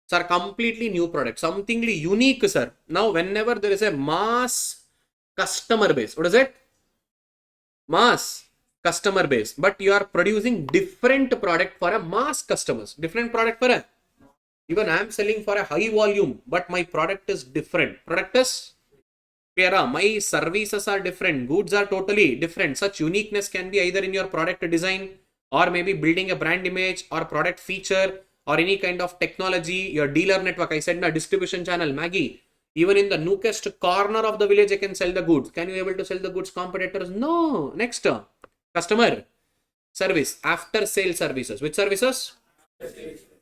Speaker 2: Sir, completely new product. Something unique, sir. Now, whenever there is a mass customer base, what is it? Mass customer base. But you are producing different product for a mass customers. Different product for a. Even I am selling for a high volume, but my product is different. Product is clear. My services are different. Goods are totally different. Such uniqueness can be either in your product design or maybe building a brand image or product feature or any kind of technology, your dealer network. I said na distribution channel, Maggie. Even in the nookest corner of the village, I can sell the goods. Can you able to sell the goods competitors? No. Next, customer service, after sale services. Which services?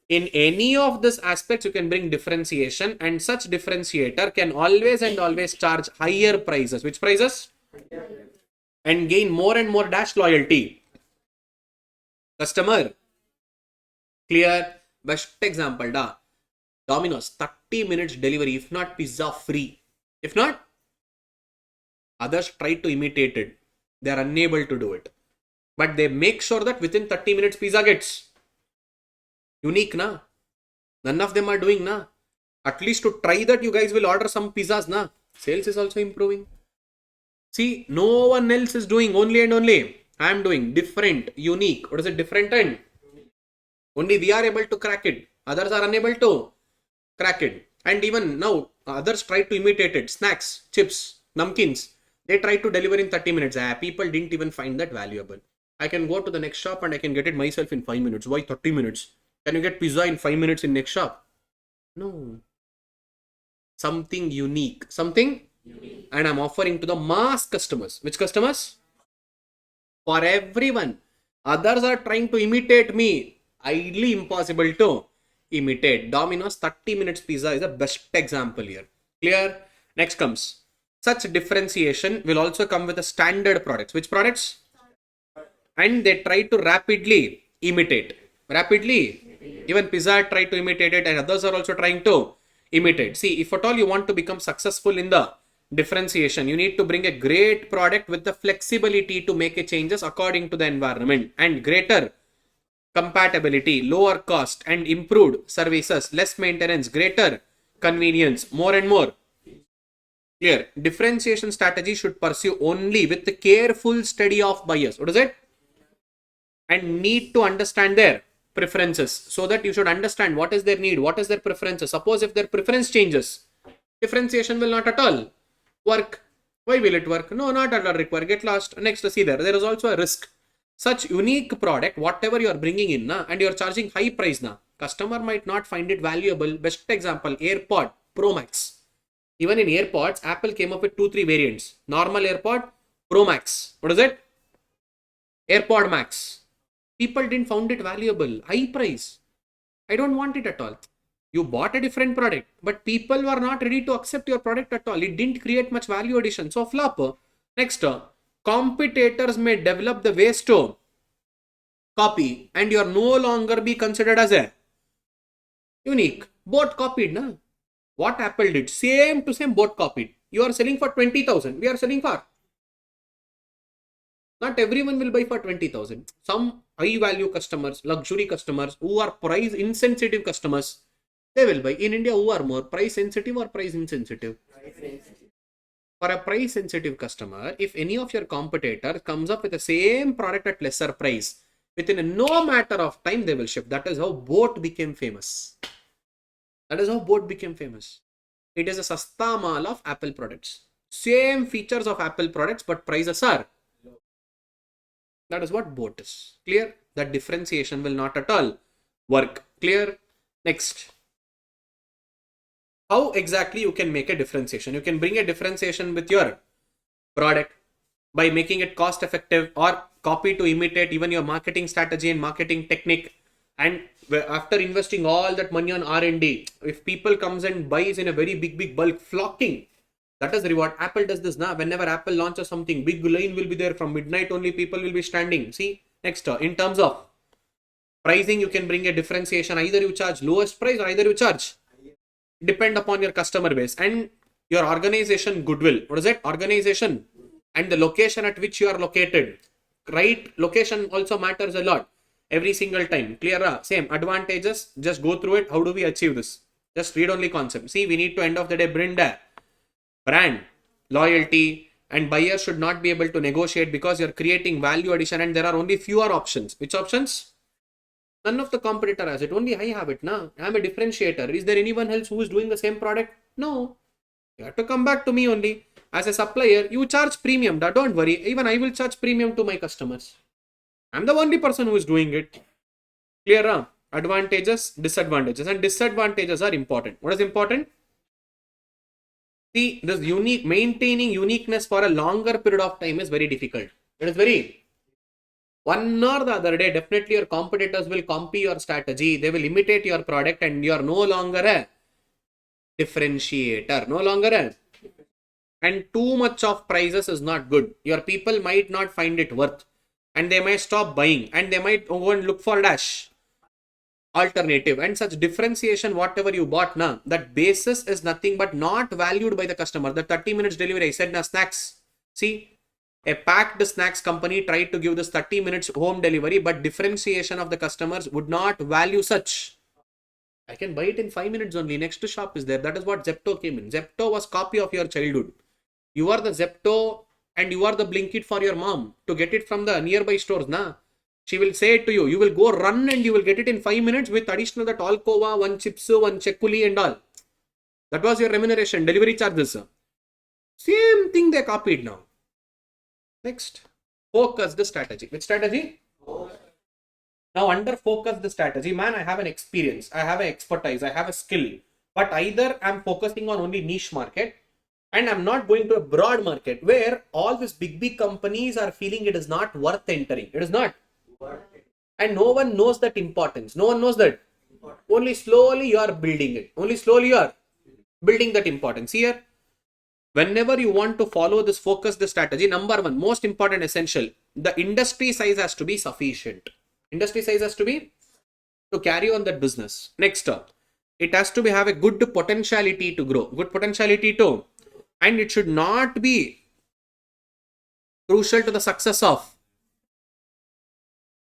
Speaker 2: In any of these aspects, you can bring differentiation, and such differentiator can always and always charge higher prices. Which prices? And gain more and more dash loyalty. Customer. Clear? Best example, Domino's, 30 minutes delivery. If not, pizza free. If not, others try to imitate it. They are unable to do it. But they make sure that within 30 minutes, pizza gets. Unique, na? None of them are doing, na? At least to try that, you guys will order some pizzas, na? Sales is also improving. See, no one else is doing, only and only I am doing. Different, unique. What is it? Different and only we are able to crack it. Others are unable to crack it. And even now, others try to imitate it. Snacks, chips, namkins. They try to deliver in 30 minutes. People didn't even find that valuable. I can go to the next shop and I can get it myself in 5 minutes. Why 30 minutes? Can you get pizza in 5 minutes in next shop? No. Something unique. Something unique. And I'm offering to the mass customers. Which customers? For everyone. Others are trying to imitate me. Highly impossible to imitate. Domino's 30 minutes pizza is the best example here. Clear? Next comes. Such differentiation will also come with the standard products. Which products? And they try to rapidly imitate. Rapidly. Even Pizza try to imitate it and others are also trying to imitate. See, if at all you want to become successful in the differentiation, you need to bring a great product with the flexibility to make a changes according to the environment and greater compatibility, lower cost and improved services, less maintenance, greater convenience, more and more. Clear. Differentiation strategy should pursue only with the careful study of buyers. What is it? And need to understand their preferences, so that you should understand what is their need, what is their preferences. Suppose if their preference changes, differentiation will not at all work. Why will it work? No, not at all require. Get lost. Next, see there is also a risk. Such unique product, whatever you are bringing in and you are charging high price customer might not find it valuable. Best example, AirPod Pro Max. Even in AirPods, Apple came up with 2-3 variants. Normal AirPod, Pro Max. What is it? AirPod Max. People didn't find it valuable. High price. I don't want it at all. You bought a different product, but people were not ready to accept your product at all. It didn't create much value addition. So flop. Next, competitors may develop the ways to copy and you are no longer be considered as a unique. Both copied. What Apple did, same to same, both copied. You are selling for 20,000. We are selling for. Not everyone will buy for 20,000. Some high value customers, luxury customers who are price insensitive customers, they will buy. In India, who are more price sensitive or price insensitive? For a price sensitive customer, if any of your competitor comes up with the same product at lesser price, within no matter of time, they will ship. That is how boat became famous. That is how boat became famous. It is a sasta mal of Apple products. Same features of Apple products, but prices are. That is what boat is. Clear? That differentiation will not at all work. Clear? Next. How exactly you can make a differentiation? You can bring a differentiation with your product by making it cost effective or copy to imitate even your marketing strategy and marketing technique. And after investing all that money on R&D, if people comes and buys in a very big bulk, flocking, that is the reward. Apple does this now. Whenever Apple launches something, big line will be there from midnight only. People will be standing. See, next, in terms of pricing, you can bring a differentiation. Either you charge lowest price or either you charge. Depend upon your customer base and your organization goodwill. What is it? Organization and the location at which you are located. Right? Location also matters a lot. Every single time. Clear? Same advantages. Just go through it. How do we achieve this? Just read only concept. See, we need to end of the day bring a brand, loyalty, and buyers should not be able to negotiate because you're creating value addition and there are only fewer options. Which options? None of the competitor has it. Only I have it. I'm a differentiator. Is there anyone else who is doing the same product? No. You have to come back to me only. As a supplier, you charge premium. Don't worry. Even I will charge premium to my customers. I'm the only person who is doing it. Clear? Advantages, disadvantages, and disadvantages are important. What is important? See, this maintaining uniqueness for a longer period of time is very difficult. It is very. One or the other day, definitely your competitors will copy your strategy. They will imitate your product and you are no longer a differentiator. No longer a. And too much of prices is not good. Your people might not find it worth. And they might stop buying. And they might go and look for dash alternative. And such differentiation, whatever you bought, that basis is nothing but not valued by the customer. The 30 minutes delivery, I said, snacks. See, a packed snacks company tried to give this 30 minutes home delivery, but differentiation of the customers would not value such. I can buy it in 5 minutes only. Next shop is there. That is what Zepto came in. Zepto was copy of your childhood. You are the Zepto and you are the Blinkit for your mom to get it from the nearby stores. She will say it to you. You will go run and you will get it in 5 minutes with additional that alcova, one chips, one chekuli and all. That was your remuneration, delivery charges. Same thing they copied now. Next, focused strategy. Which strategy? Now under focused strategy, man, I have an experience, I have an expertise, I have a skill, but either I'm focusing on only niche market and I'm not going to a broad market where all these big companies are feeling it is not worth entering. It is not. And no one knows that importance. No one knows that. Only slowly you are building it. Only slowly you are building that importance. Here, whenever you want to follow this focused strategy, number one, most important, essential, the industry size has to be sufficient. Industry size has to be to carry on that business. Next, it has to be have a good potentiality to grow. Good potentiality to, and it should not be crucial to the success of.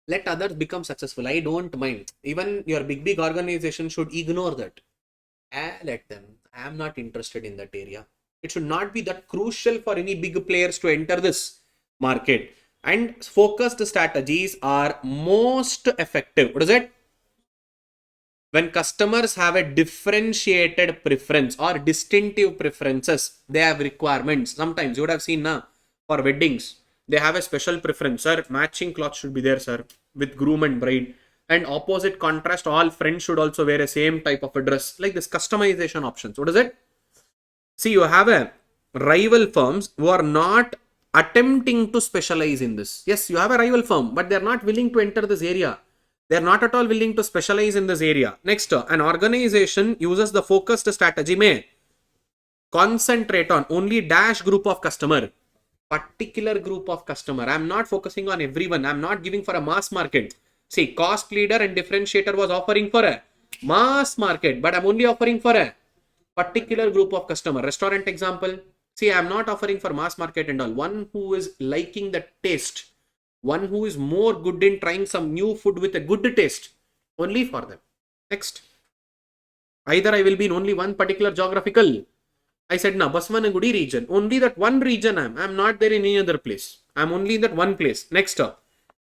Speaker 2: Let others become successful. I don't mind. Even your big organization should ignore that. Let them. I am not interested in that area. It should not be that crucial for any big players to enter this market. And focused strategies are most effective. What is it? When customers have a differentiated preference or distinctive preferences, they have requirements. Sometimes you would have seen now for weddings, they have a special preference. Sir, matching cloth should be there, sir, with groom and bride. And opposite contrast, all friends should also wear a same type of a dress. Like this customization options. What is it? See, you have a rival firms who are not attempting to specialize in this. Yes, you have a rival firm, but they're not willing to enter this area. They're not at all willing to specialize in this area. Next, an organization uses the focused strategy may concentrate on only dash group of customer, particular group of customer. I'm not focusing on everyone. I'm not giving for a mass market. See, cost leader and differentiator was offering for a mass market, but I'm only offering for a particular group of customer. Restaurant example. See, I'm not offering for mass market and all. One who is liking the taste. One who is more good in trying some new food with a good taste. Only for them. Next. Either I will be in only one particular geographical. I said, na, Baswanagudi region. Only that one region I'm not there in any other place. I'm only in that one place. Next.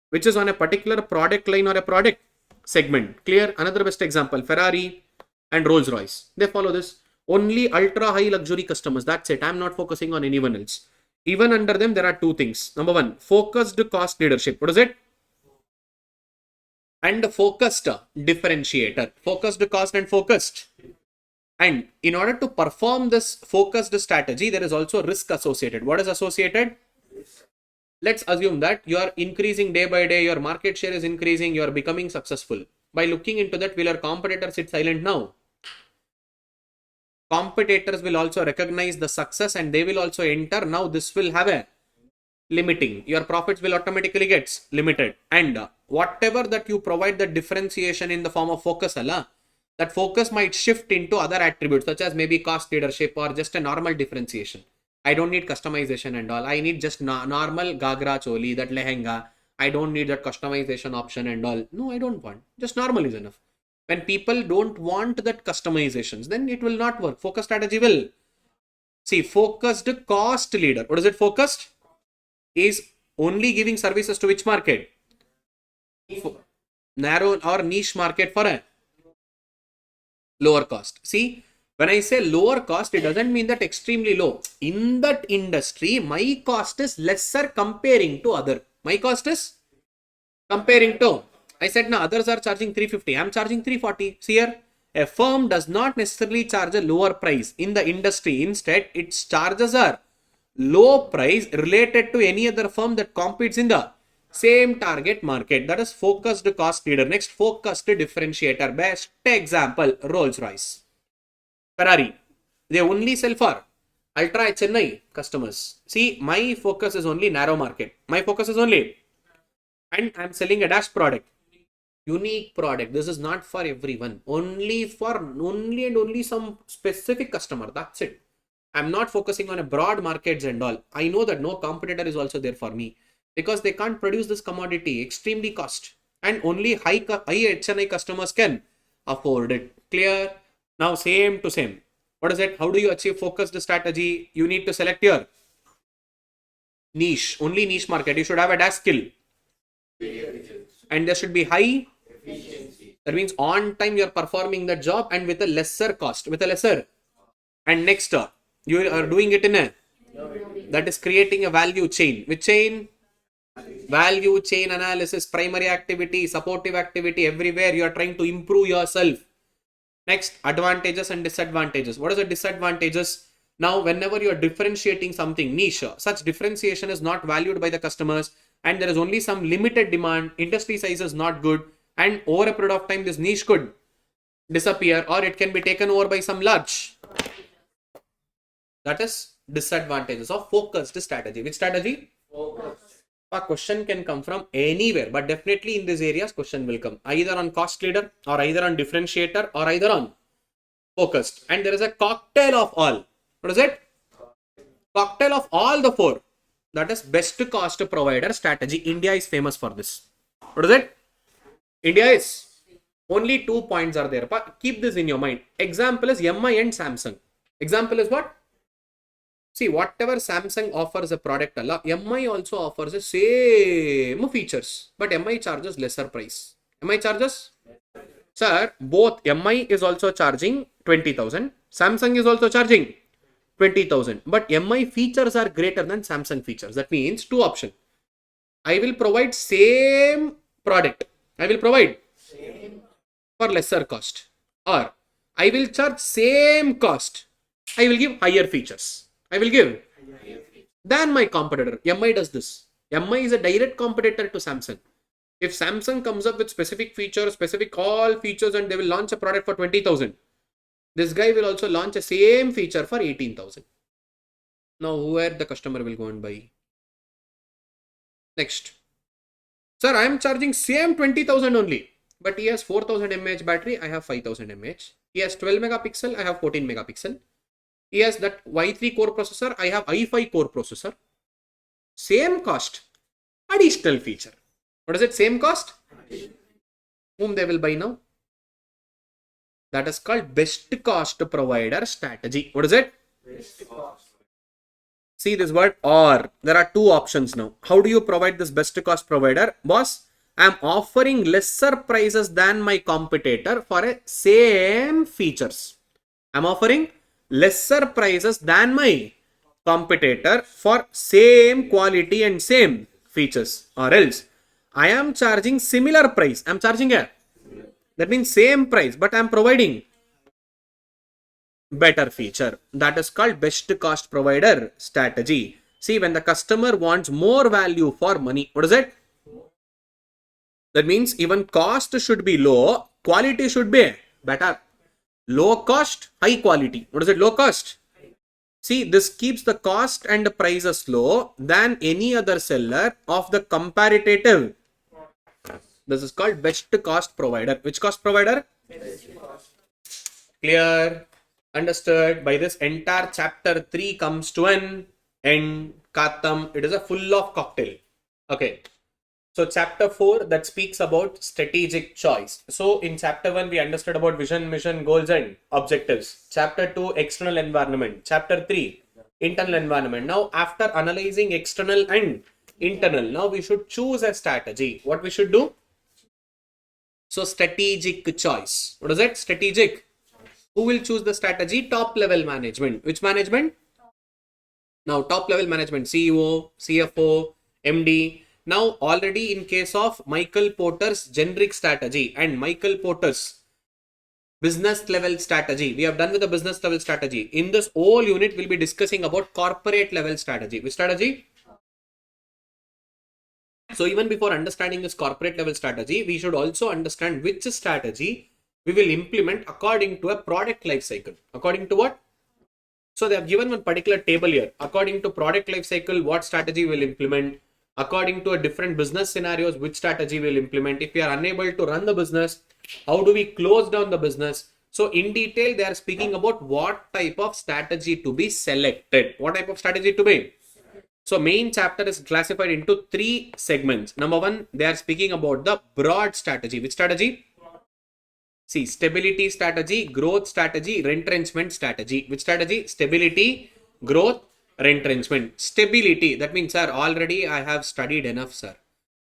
Speaker 2: Which is on a particular product line or a product segment. Clear? Another best example. Ferrari and Rolls-Royce. They follow this. Only ultra high luxury customers. That's it. I'm not focusing on anyone else. Even under them, there are two things. Number one, focused cost leadership. What is it? And focused differentiator. Focused cost and focused. And in order to perform this focused strategy, there is also risk associated. What is associated? Let's assume that you are increasing day by day, your market share is increasing, you are becoming successful. By looking into that, will your competitors sit silent now? Competitors will also recognize the success and they will also enter. Now this will have a limiting. Your profits will automatically get limited. And whatever that you provide the differentiation in the form of focus, that focus might shift into other attributes such as maybe cost leadership or just a normal differentiation. I don't need customization and all. I need just normal gagra choli, that lehenga. I don't need that customization option and all. No, I don't want. Just normal is enough. When people don't want that customizations, then it will not work. Focus strategy will. See, focused cost leader. What is it focused? Is only giving services to which market? Narrow or niche market for a lower cost. See, when I say lower cost, it doesn't mean that extremely low. In that industry, my cost is lesser comparing to other. My cost is comparing to. I said, no, others are charging 350. I'm charging 340. See here, a firm does not necessarily charge a lower price in the industry. Instead, its charges are low price related to any other firm that competes in the same target market. That is focused cost leader. Next, focused differentiator. Best example, Rolls-Royce. Ferrari. They only sell for ultra Chennai customers. See, my focus is only narrow market. My focus is only, and I'm selling a dash product. Unique product. This is not for everyone. Only and only some specific customer. That's it. I'm not focusing on a broad markets and all. I know that no competitor is also there for me because they can't produce this commodity. Extremely cost. And only high HNI customers can afford it. Clear? Now same to same. What is it? How do you achieve focused strategy? You need to select your niche. Only niche market. You should have a dash skill. And there should be high efficiency. That means on time you're performing the job and with a lesser cost. With a lesser And next, you are doing it in a, that is creating a value chain. Which chain? Value chain analysis, primary activity, supportive activity, everywhere you are trying to improve yourself. Next, advantages and disadvantages. What is the disadvantages? Now, whenever you are differentiating something niche, such differentiation is not valued by the customers, and there is only some limited demand, industry size is not good, and over a period of time, this niche could disappear or it can be taken over by some large. That is disadvantages of focused strategy. Which strategy? A question can come from anywhere, but definitely in these areas, question will come either on cost leader or either on differentiator or either on focused. And there is a cocktail of all. What is it? Cocktail of all the four. That is best cost provider strategy. India is famous for this. What is it? India is. Only 2 points are there. But keep this in your mind. Example is MI and Samsung. Example is what? See, whatever Samsung offers a product, MI also offers the same features, but MI charges lesser price. MI charges? Sir, both MI is also charging 20,000. Samsung is also charging 20,000. But MI features are greater than Samsung features. That means two options. I will provide same product. I will provide for lesser cost. Or I will charge same cost. I will give higher features. I will give than my competitor. MI does this. MI is a direct competitor to Samsung. If Samsung comes up with specific features, specific all features, and they will launch a product for 20,000, this guy will also launch a same feature for 18,000. Now, where the customer will go and buy? Next. Sir, I am charging same 20,000 only, but he has 4,000 mAh battery, I have 5,000 mAh. He has 12 megapixel, I have 14 megapixel. He has that Y3 core processor, I have i5 core processor. Same cost, additional feature. What is it? Same cost? Whom they will buy now? That is called best cost provider strategy. What is it? See this word or. There are two options now. How do you provide this best cost provider? Boss, I am offering lesser prices than my competitor for a same features. I am offering lesser prices than my competitor for same quality and same features, or else I am charging similar price. I am charging a, that means same price, but I am providing better feature. That is called best cost provider strategy. See, when the customer wants more value for money, what is it? That means even cost should be low, quality should be better. Low cost, high quality. What is it? Low cost. See, this keeps the cost and the prices low than any other seller of the comparative. This is called best cost provider. Which cost provider? Clear? Understood? By this entire chapter 3 comes to an end. Katam. It is a full of cocktail. Okay. So chapter 4 that speaks about strategic choice. So in chapter 1 we understood about vision, mission, goals and objectives. Chapter 2 external environment. Chapter 3 internal environment. Now after analyzing external and internal, now we should choose a strategy. What we should do? So strategic choice. What is it? Strategic. Who will choose the strategy? Top level management. Which management? Now top level management. CEO, CFO, MD. Now already in case of Michael Porter's generic strategy and Michael Porter's business level strategy, we have done with the business level strategy. In this whole unit, we'll be discussing about corporate level strategy. Which strategy? So even before understanding this corporate level strategy, we should also understand which strategy we will implement according to a product life cycle. According to what? So they have given one particular table here. According to product life cycle, what strategy will implement? According to a different business scenarios, which strategy will implement? If we are unable to run the business, how do we close down the business? So in detail, they are speaking about what type of strategy to be selected. What type of strategy to be? So main chapter is classified into 3 segments. Number 1, they are speaking about the broad strategy. Which strategy? See, stability strategy, growth strategy, retrenchment strategy. Which strategy? Stability, growth, retrenchment. Stability, that means, sir, already I have studied enough, sir.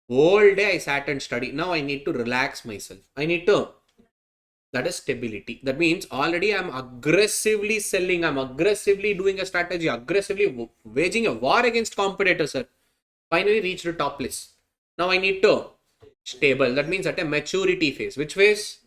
Speaker 2: Whole day I sat and studied. Now I need to relax myself. I need to That is stability. That means already I'm aggressively selling, I'm aggressively doing a strategy, aggressively waging a war against competitors, sir. Finally reached the top list. Now I need to stable. That means at a maturity phase. Which phase?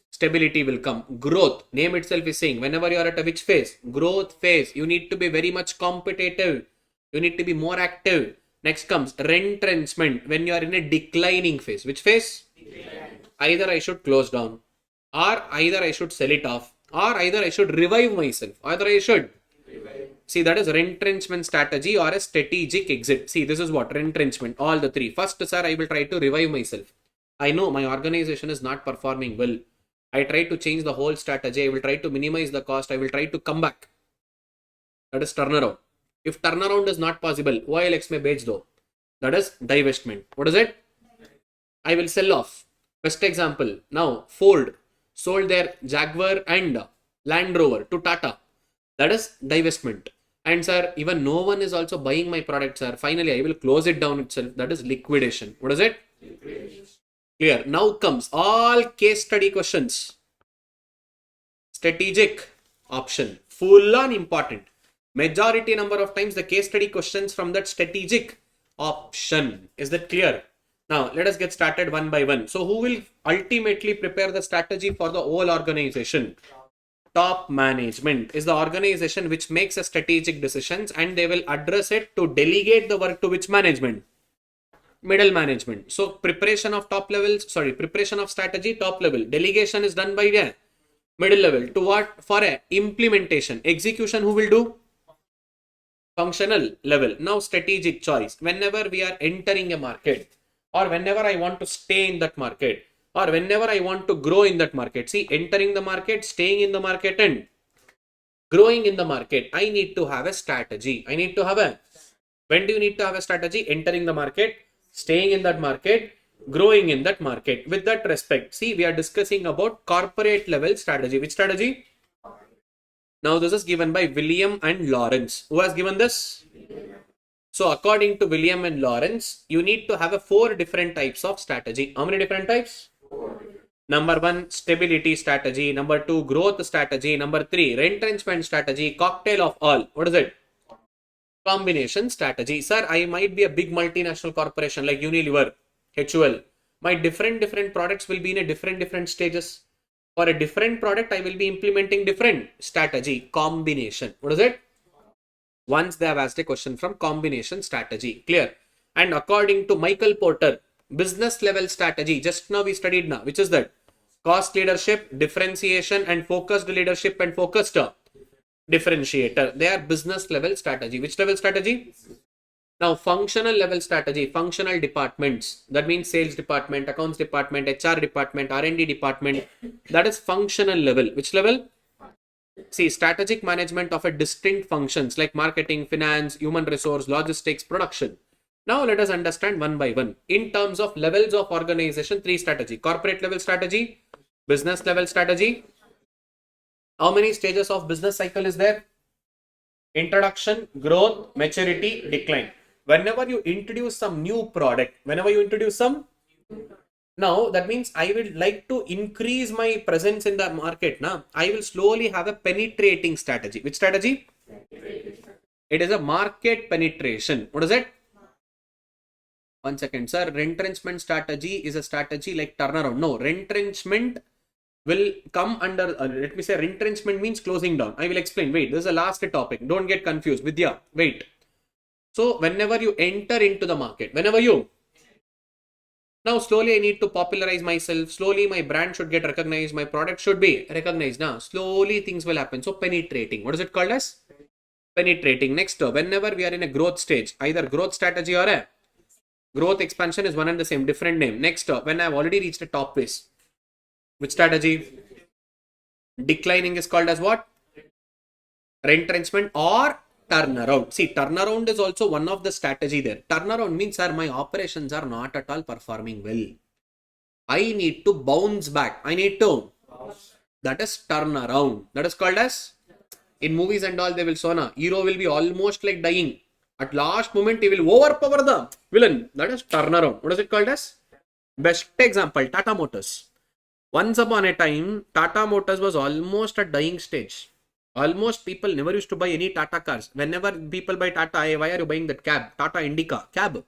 Speaker 2: Stability will come. Growth. Name itself is saying whenever you are at a which phase? Growth phase. You need to be very much competitive. You need to be more active. Next comes retrenchment. When you are in a declining phase. Which phase? Either I should close down, or either I should sell it off, or either I should revive myself, either I should see. That is retrenchment strategy or a strategic exit. See, this is what retrenchment, all the three. First, sir, I will try to revive myself. I know my organization is not performing well. I try to change the whole strategy. I will try to minimize the cost. I will try to come back. That is turnaround. If turnaround is not possible, OLX may beach though. That is divestment. What is it? I will sell off. Best example. Now, Ford sold their Jaguar and Land Rover to Tata. That is divestment. And sir, even no one is also buying my product, sir. Finally, I will close it down itself. That is liquidation. What is it? Liquidation. Clear. Now comes all case study questions. Strategic option. Full on important. Majority number of times the case study questions from that strategic option. Is that clear? Now, let us get started one by one. So, who will ultimately prepare the strategy for the whole organization? Top management is the organization which makes a strategic decisions, and they will address it to delegate the work to which management? Middle management. So, preparation of preparation of strategy, top level. Delegation is done by the middle level. To what? For a implementation. Execution, who will do? Functional level. Now, strategic choice. Whenever we are entering a market, or whenever I want to stay in that market, or whenever I want to grow in that market. See, entering the market, staying in the market, and growing in the market, I need to have a strategy. When do you need to have a strategy? Entering the market, staying in that market, growing in that market. With that respect, see, we are discussing about corporate level strategy. Which strategy? Now, this is given by William and Lawrence. Who has given this? So, according to William and Lawrence, you need to have 4 different types of strategy. How many different types? 4. Number 1, stability strategy. Number 2, growth strategy. Number 3, retrenchment strategy. Cocktail of all. What is it? Combination strategy. Sir, I might be a big multinational corporation like Unilever, HUL. My different products will be in a different stages. For a different product, I will be implementing different strategy. Combination. What is it? Once they have asked a question from combination strategy. Clear? And according to Michael Porter, business level strategy, just now we studied now. Which is that? Cost leadership, differentiation, and focused leadership and focused differentiator. They are business level strategy. Which level strategy? Now, functional level strategy, functional departments. That means sales department, accounts department, HR department, R&D department. That is functional level. Which level? See, strategic management of a distinct functions like marketing, finance, human resource, logistics, production. Now let us understand one by one. In terms of levels of organization, 3 strategy. Corporate level strategy, business level strategy. How many stages of business cycle is there? Introduction, growth, maturity, decline. Whenever you introduce some new product, now, that means I will like to increase my presence in the market. Now, I will slowly have a penetrating strategy. Which strategy? It is a market penetration. What is it? 1 second, sir. Retrenchment strategy is a strategy like turnaround. No, retrenchment will come under, let me say, retrenchment means closing down. I will explain. Wait, this is the last topic. Don't get confused. Vidya, wait. So, whenever you enter into the market, now, slowly I need to popularize myself. Slowly my brand should get recognized. My product should be recognized. Now, slowly things will happen. So, penetrating. What is it called as? Penetrating. Next, whenever we are in a growth stage, either growth strategy or a growth expansion is one and the same, different name. Next, when I have already reached the top phase, which strategy? Declining is called as what? Retrenchment or turnaround. See, turnaround is also one of the strategy there. Turnaround means, sir, my operations are not at all performing well. I need to bounce back. That is turnaround. That is called as, in movies and all, they will show na, hero will be almost like dying. At last moment, he will overpower the villain. That is turnaround. What is it called as? Best example, Tata Motors. Once upon a time, Tata Motors was almost at dying stage. Almost people never used to buy any Tata cars. Whenever people buy Tata, hey, why are you buying that cab? Tata Indica, cab.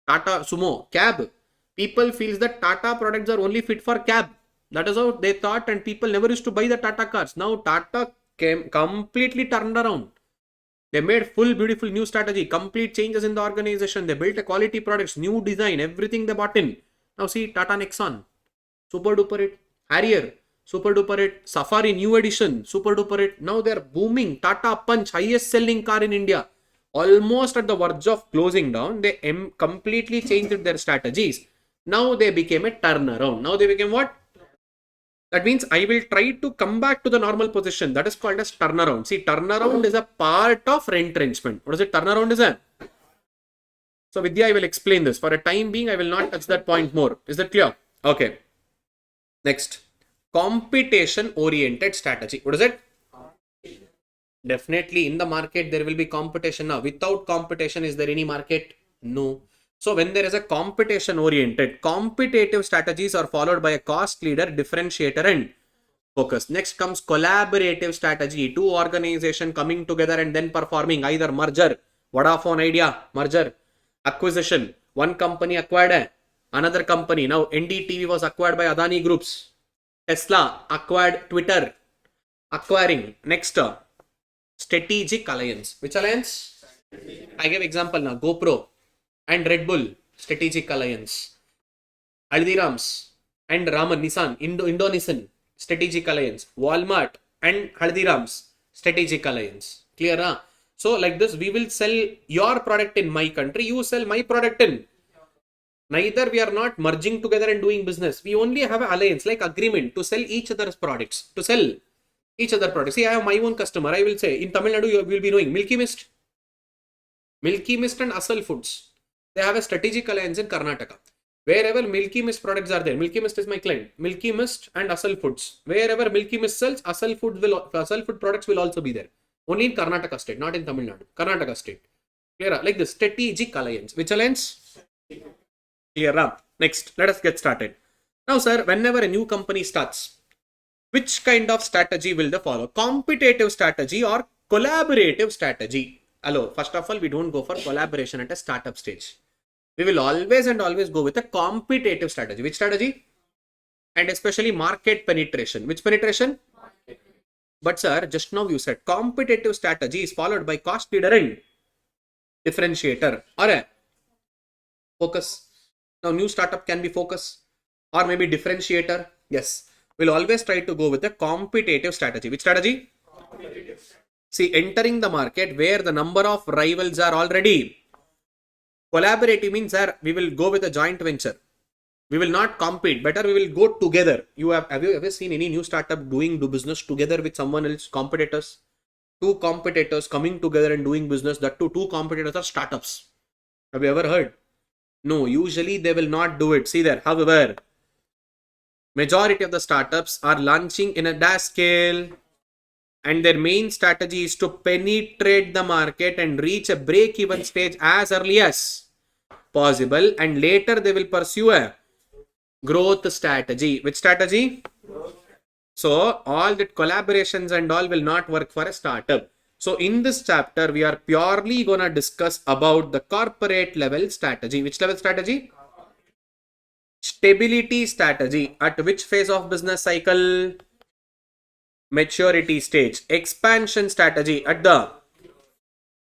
Speaker 2: Tata Sumo, cab. People feels that Tata products are only fit for cab. That is how they thought, and people never used to buy the Tata cars. Now Tata came completely turned around. They made full beautiful new strategy, complete changes in the organization. They built a quality products, new design, everything they bought in. Now see Tata Nexon, super duper hit. Harrier, super duper hit. Safari new edition, super duper hit. Now they're booming. Tata Punch, highest selling car in India. Almost at the verge of closing down, they completely changed their strategies. Now they became a turnaround. Now they became what? That means I will try to come back to the normal position. That is called as turnaround. See, turnaround is a part of retrenchment. What is it? Turnaround is a. So Vidya, I will explain this. For a time being, I will not touch that point more. Is that clear? Okay. Next. Competition oriented strategy. What is it? Definitely in the market, there will be competition now. Without competition, is there any market? No. So when there is a competition oriented, competitive strategies are followed by a cost leader, differentiator and focus. Next comes collaborative strategy. Two organizations coming together and then performing either merger, Vodafone Idea, merger, acquisition. One company acquired another company. Now NDTV was acquired by Adani Groups. Tesla acquired Twitter. Acquiring. Next, strategic alliance. Which alliance? I give example now. GoPro and Red Bull, strategic alliance. Haldiram's and Raman, Nissan, Indonesian, strategic alliance. Walmart and Haldiram's, strategic alliance. Clear, huh? So like this, we will sell your product in my country, you sell my product in. Neither we are not merging together and doing business. We only have an alliance, like agreement to sell each other's products. To sell each other products. See, I have my own customer. I will say, in Tamil Nadu, you will be knowing Milky Mist. Milky Mist and Asal Foods. They have a strategic alliance in Karnataka. Wherever Milky Mist products are there, Milky Mist is my client. Milky Mist and Asal Foods. Wherever Milky Mist sells, Asal Food products will also be there. Only in Karnataka state, not in Tamil Nadu. Karnataka state. Clear? Like this, strategic alliance. Which alliance? Clear? Next, let us get started. Now, sir, whenever a new company starts, which kind of strategy will they follow? Competitive strategy or collaborative strategy? Hello, first of all, we don't go for collaboration at a startup stage. We will always and always go with a competitive strategy. Which strategy? And especially market penetration. Which penetration? But sir, just now you said competitive strategy is followed by cost leader and differentiator or a focus. Now new startup can be focus or maybe differentiator. Yes, we'll always try to go with a competitive strategy. Which strategy? See, entering the market where the number of rivals are already. Collaborative means that we will go with a joint venture. We will not compete. Better we will go together. Have you ever seen any new startup do business together with someone else, competitors? Two competitors coming together and doing business. That two competitors are startups. Have you ever heard? No, usually they will not do it. See there. However, majority of the startups are launching in a dash scale. And their main strategy is to penetrate the market and reach a break-even stage as early as possible. And later they will pursue a growth strategy. Which strategy? So all that collaborations and all will not work for a startup. So in this chapter, we are purely going to discuss about the corporate level strategy. Which level strategy? Stability strategy. At which phase of business cycle? Maturity stage. Expansion strategy at the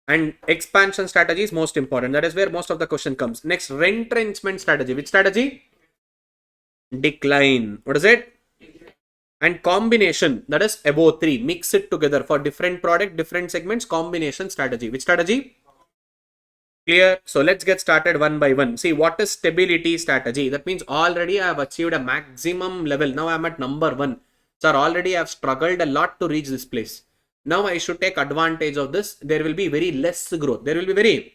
Speaker 2: and expansion strategy is most important. That is where most of the question comes. Next, retrenchment strategy. Which strategy? Decline. What is it? And combination. That is above 3. Mix it together for different product, different segments. Combination strategy. Which strategy? Clear? So let's get started one by one. See, what is stability strategy? That means already I have achieved a maximum level. Now I am at number 1. Sir, already I have struggled a lot to reach this place. Now I should take advantage of this. There will be very less growth. There will be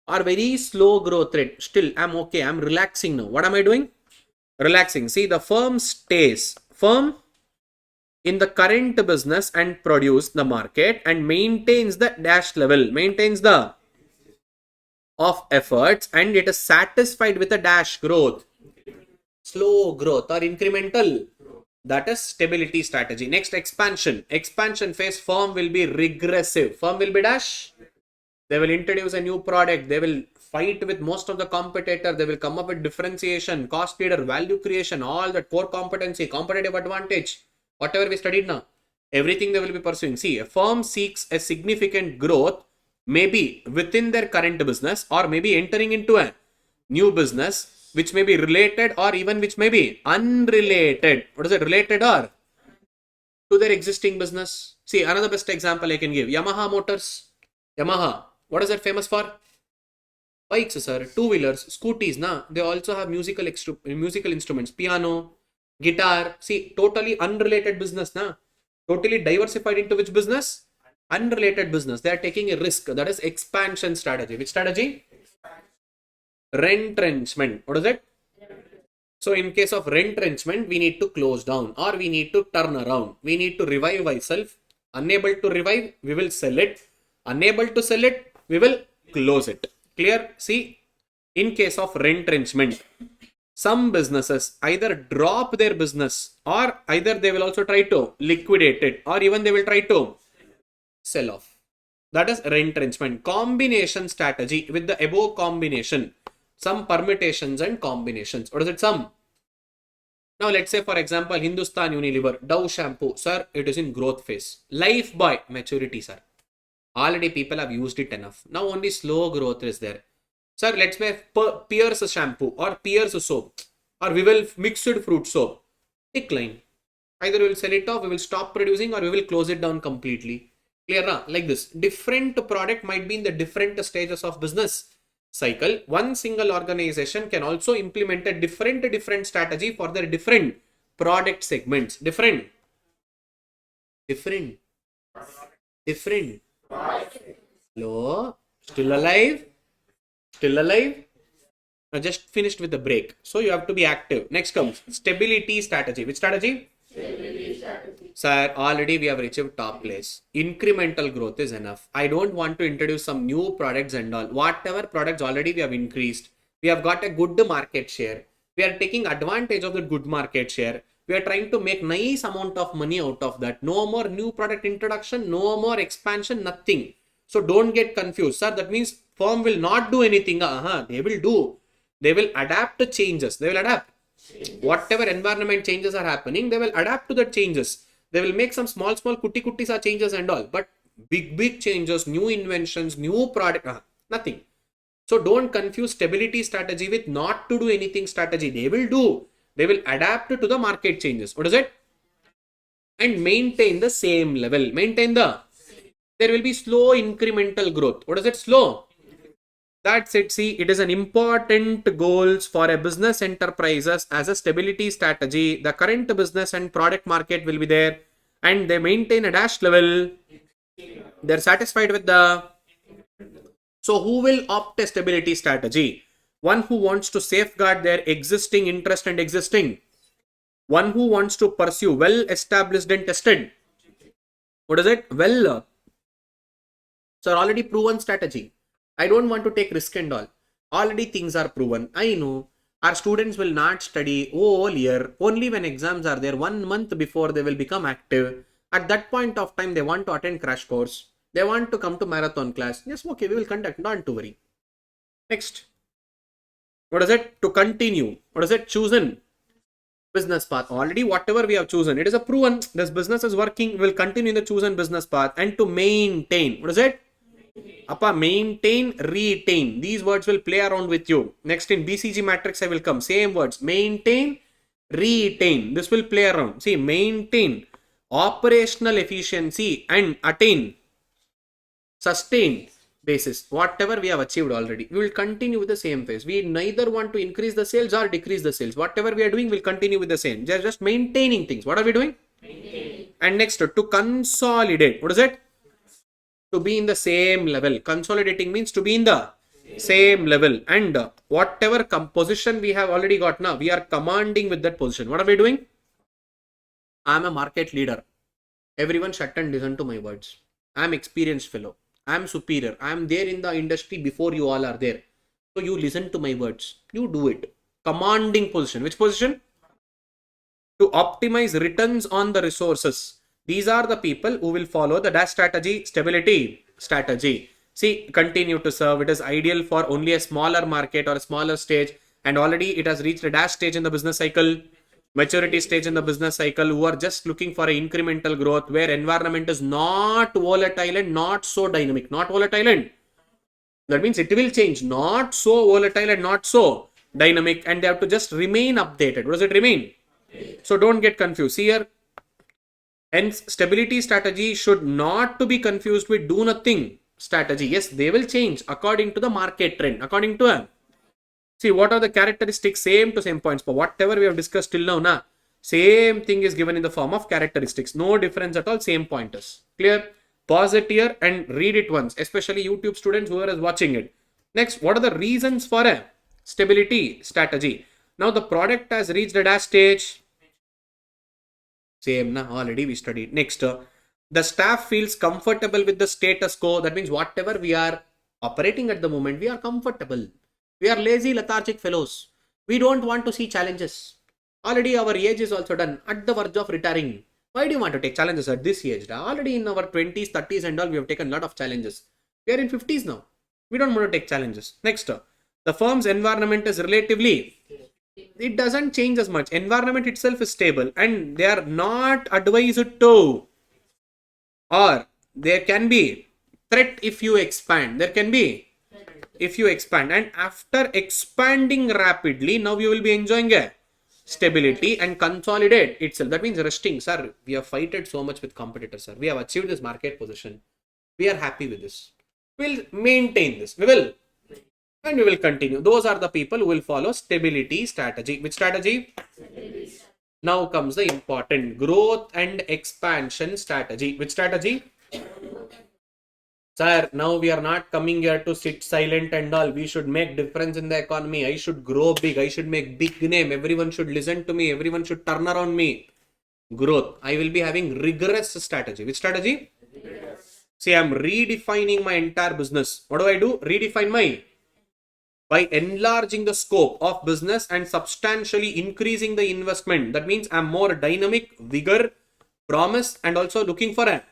Speaker 2: very slow growth rate. Still, I'm okay. I'm relaxing now. What am I doing? Relaxing. See, the firm stays firm in the current business and produce the market and maintains the dash level, maintains the of efforts, and it is satisfied with a dash growth, slow growth or incremental That is stability strategy. Next, expansion. Expansion phase, firm will be regressive. Firm will be dash. They will introduce a new product. They will fight with most of the competitor. They will come up with differentiation, cost leader, value creation, all that core competency, competitive advantage, whatever we studied now. Everything they will be pursuing. See, a firm seeks a significant growth, maybe within their current business or maybe entering into a new business which may be related or even which may be unrelated. What is it? Related or to their existing business. See, another best example I can give. Yamaha Motors. Yamaha. What is that famous for? Bikes, sir. Two-wheelers, scooties. Nah, they also have musical instruments. Piano, guitar. See, totally unrelated business. Nah, totally diversified into which business? Unrelated business. They are taking a risk. That is expansion strategy. Which strategy? Retrenchment. What is it? So in case of retrenchment, we need to close down or we need to turn around. We need to revive ourselves. Unable to revive, we will sell it. Unable to sell it, we will close it. Clear? See, in case of retrenchment, some businesses either drop their business or either they will also try to liquidate it or even they will try to sell off. That is retrenchment. Combination strategy with the above combination. Some permutations and combinations. What is it? Some. Now let's say for example Hindustan Unilever, Dove shampoo. Sir, it is in growth phase. Lifebuoy, maturity, sir. Already people have used it enough. Now only slow growth is there. Sir, let's say Pierce shampoo or Pierce soap or we will mixed fruit soap. Decline. Either we will sell it off, we will stop producing or we will close it down completely. Clear na? Like this. Different product might be in the different stages of business cycle. One single organization can also implement a different strategy for their different product segments. Different. Hello? Still alive? Still alive? I just finished with the break. So you have to be active. Next comes stability strategy. Which strategy? Stability strategy. Sir, already we have reached top place. Incremental growth is enough. I don't want to introduce some new products and all. Whatever products already we have increased. We have got a good market share. We are taking advantage of the good market share. We are trying to make nice amount of money out of that. No more new product introduction. No more expansion. Nothing. So don't get confused. Sir, that means firm will not do anything. They will do. They will adapt to changes. They will adapt. Whatever environment changes are happening, they will adapt to the changes. They will make some small kuti changes and all. But big changes, new inventions, new product, nothing. So don't confuse stability strategy with not to do anything strategy. They will do. They will adapt to the market changes. What is it? And maintain the same level. There will be slow incremental growth. What is it? Slow. That's it. See, it is an important goals for a business enterprises as a stability strategy. The current business and product market will be there and they maintain a dash level. They're satisfied with the... So who will opt a stability strategy? One who wants to safeguard their existing interest and existing. One who wants to pursue well established and tested. What is it? Well, so already proven strategy. I don't want to take risk and all. Already things are proven. I know our students will not study all year. Only when exams are there, 1 month before they will become active. At that point of time, they want to attend crash course. They want to come to marathon class. Yes, okay, we will conduct. Not to worry. Next. What is it? To continue. What is it? Chosen business path. Already whatever we have chosen, it is a proven. This business is working. We will continue in the chosen business path. And to maintain. What is it? Maintain, retain. These words will play around with you. Next in BCG Matrix I will come. Same words. Maintain, retain. This will play around. See, maintain operational efficiency and attain sustained basis. Whatever we have achieved already, we will continue with the same phase. We neither want to increase the sales or decrease the sales. Whatever we are doing, we'll continue with the same. Just maintaining things. What are we doing? Maintaining. And next, to consolidate. What is it? To be in the same level. Consolidating means to be in the same level. And whatever position we have already got now, we are commanding with that position. What are we doing? I am a market leader. Everyone shut and listen to my words. I am experienced fellow. I am superior. I am there in the industry before you all are there. So you listen to my words. You do it. Commanding position. Which position? to optimize returns on the resources. These are the people who will follow the dash strategy, stability strategy. See, continue to serve. It is ideal for only a smaller market or a smaller stage, and already it has reached a dash stage in the business cycle, maturity stage in the business cycle, who are just looking for a incremental growth where environment is not volatile and not so dynamic. Not volatile and that means it will change, not so volatile and not so dynamic, and they have to just remain updated. What does it remain? So don't get confused here. Hence, stability strategy should not to be confused with do nothing strategy. Yes, they will change according to the market trend, according to a. See, what are the characteristics? Same to same points. But whatever we have discussed till now, same thing is given in the form of characteristics. No difference at all. Same pointers. Clear? Pause it here and read it once, especially YouTube students who are watching it. Next, what are the reasons for a stability strategy? Now the product has reached a dash stage. Same, already we studied. Next, the staff feels comfortable with the status quo. That means whatever we are operating at the moment, we are comfortable. We are lazy, lethargic fellows. We don't want to see challenges. Already our age is also done, at the verge of retiring. Why do you want to take challenges at this age? Already in our 20s, 30s and all, we have taken a lot of challenges. We are in 50s now. We don't want to take challenges. Next, the firm's environment is relatively, it doesn't change as much. Environment itself is stable and they are not advised to, or there can be threat if you expand. There can be if you expand, and after expanding rapidly, now you will be enjoying a stability and consolidate itself. That means resting. Sir, we have fighted so much with competitors, sir. We have achieved this market position. We are happy with this. We'll maintain this. We will. And we will continue. Those are the people who will follow stability strategy. Which strategy? Now comes the important growth and expansion strategy. Which strategy? Sir, now we are not coming here to sit silent and all. We should make difference in the economy. I should grow big. I should make big name. Everyone should listen to me. Everyone should turn around me. Growth. I will be having rigorous strategy. Which strategy? Yes. See, I am redefining my entire business. What do? Redefine my, by enlarging the scope of business and substantially increasing the investment. That means I'm more dynamic, vigor, promise, and also looking for a